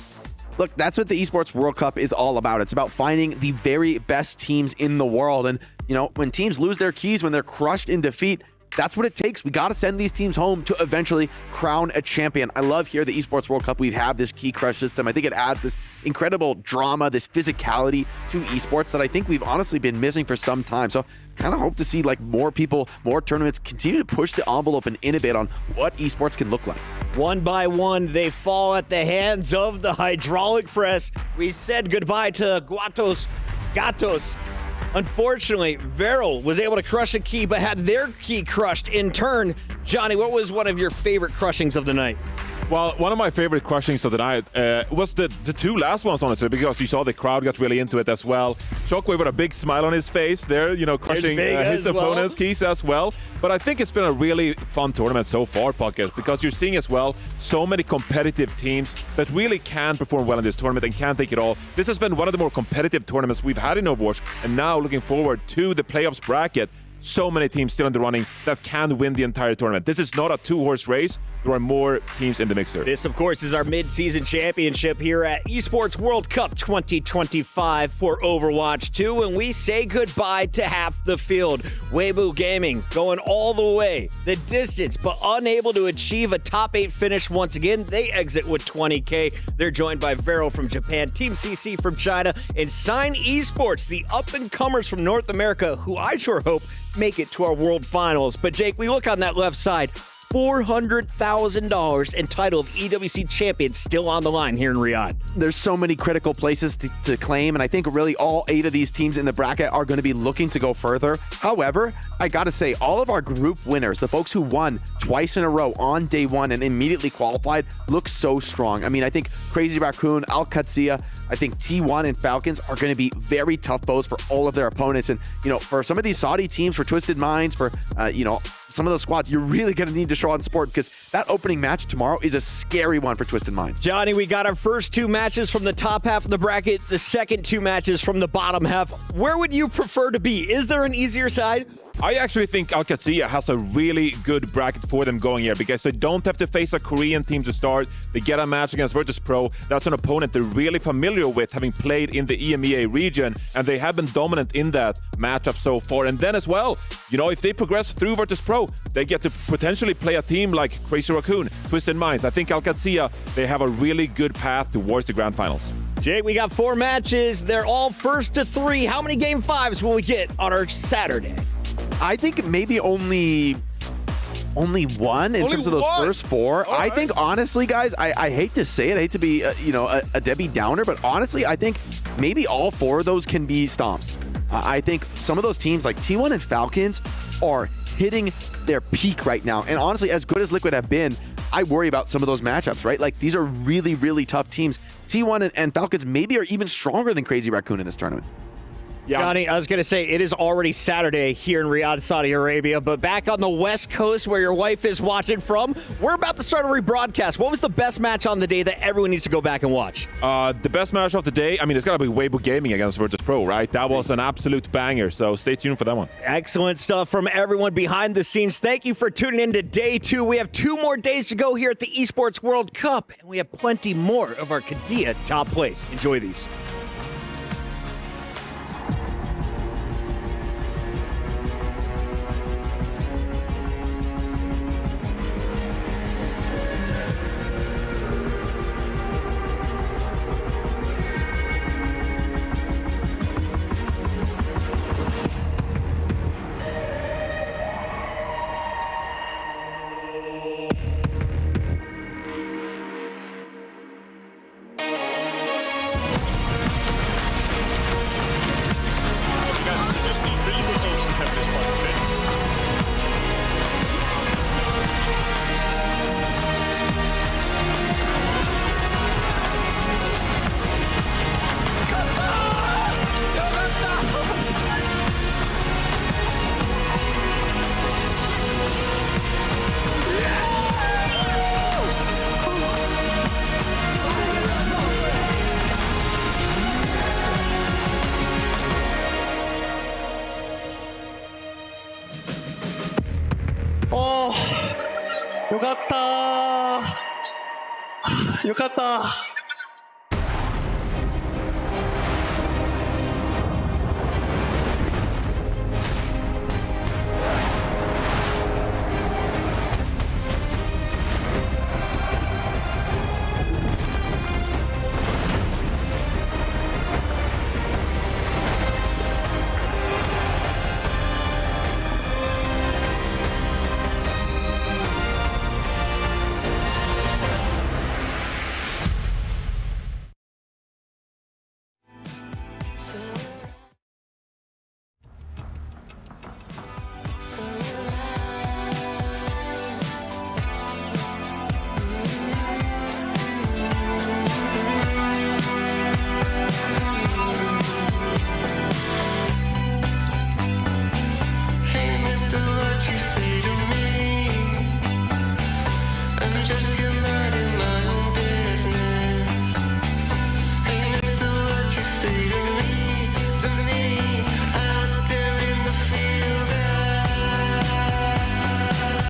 Look, that's what the Esports World Cup is all about. It's about finding the very best teams in the world. And, you know, when teams lose their keys, when they're crushed in defeat, that's what it takes. We got to send these teams home to eventually crown a champion. I love here the Esports World Cup. We have this key crush system. I think it adds this incredible drama, this physicality to esports that I think we've honestly been missing for some time. So kind of hope to see like more people, more tournaments continue to push the envelope and innovate on what esports can look like. One by one, they fall at the hands of the hydraulic press. We said goodbye to Gatos. Unfortunately, Veril was able to crush a key, but had their key crushed in turn. Johnny, what was one of your favorite crushings of the night? Well, one of my favorite crushings of the night was the two last ones, honestly, because you saw the crowd got really into it as well. Shockwave with a big smile on his face there, you know, crushing his opponent's keys as well. But I think it's been a really fun tournament so far, Pocket, because you're seeing as well so many competitive teams that really can perform well in this tournament and can take it all. This has been one of the more competitive tournaments we've had in Overwatch, and now looking forward to the playoffs bracket. So many teams still in the running that can win the entire tournament. This is not a two-horse race. There are more teams in the mix here. This, of course, is our mid-season championship here at Esports World Cup 2025 for Overwatch 2, and we say goodbye to half the field. Weibo Gaming going all the way, the distance, but unable to achieve a top 8 finish once again. They exit with 20K. They're joined by Vero from Japan, Team CC from China, and Sign Esports, the up-and-comers from North America, who I sure hope make it to our World Finals. But Jake, we look on that left side, $400,000 and title of EWC champion still on the line here in Riyadh. There's so many critical places to claim, and I think really all 8 of these teams in the bracket are going to be looking to go further. However, I got to say, all of our group winners, the folks who won twice in a row on day 1 and immediately qualified, look so strong. I mean, I think Crazy Raccoon, Al-Qadsiya, I think T1 and Falcons are going to be very tough foes for all of their opponents. And, for some of these Saudi teams, for Twisted Minds, for, some of those squads, you're really going to need to show on sport because that opening match tomorrow is a scary one for Twisted Minds. Johnny, we got our first 2 matches from the top half of the bracket, the second 2 matches from the bottom half. Where would you prefer to be? Is there an easier side? I actually think OWCS has a really good bracket for them going here because they don't have to face a Korean team to start. They get a match against Vertus Pro. That's an opponent they're really familiar with, having played in the EMEA region, and they have been dominant in that matchup so far. And then as well, if they progress through Vertus Pro, they get to potentially play a team like Crazy Raccoon, Twisted Minds. I think OWCS, they have a really good path towards the grand finals. Jake, we got 4 matches. They're all first to 3. How many game 5s will we get on our Saturday? I think maybe only one in terms of those first 4. I think honestly, guys, I hate to say it, I hate to be a Debbie Downer, but honestly, I think maybe all 4 of those can be stomps. I think some of those teams like T1 and Falcons are hitting their peak right now. And honestly, as good as Liquid have been, I worry about some of those matchups, right? Like, these are really, really tough teams. T1 and Falcons maybe are even stronger than Crazy Raccoon in this tournament. Yeah. Johnny, I was going to say, it is already Saturday here in Riyadh, Saudi Arabia, but back on the West Coast where your wife is watching from, we're about to start a rebroadcast. What was the best match on the day that everyone needs to go back and watch? The best match of the day, it's got to be Weibo Gaming against Vertus Pro, right? That was an absolute banger, so stay tuned for that one. Excellent stuff from everyone behind the scenes. Thank you for tuning in to day 2. We have 2 more days to go here at the Esports World Cup, and we have plenty more of our Kadia top plays. Enjoy these.よかった。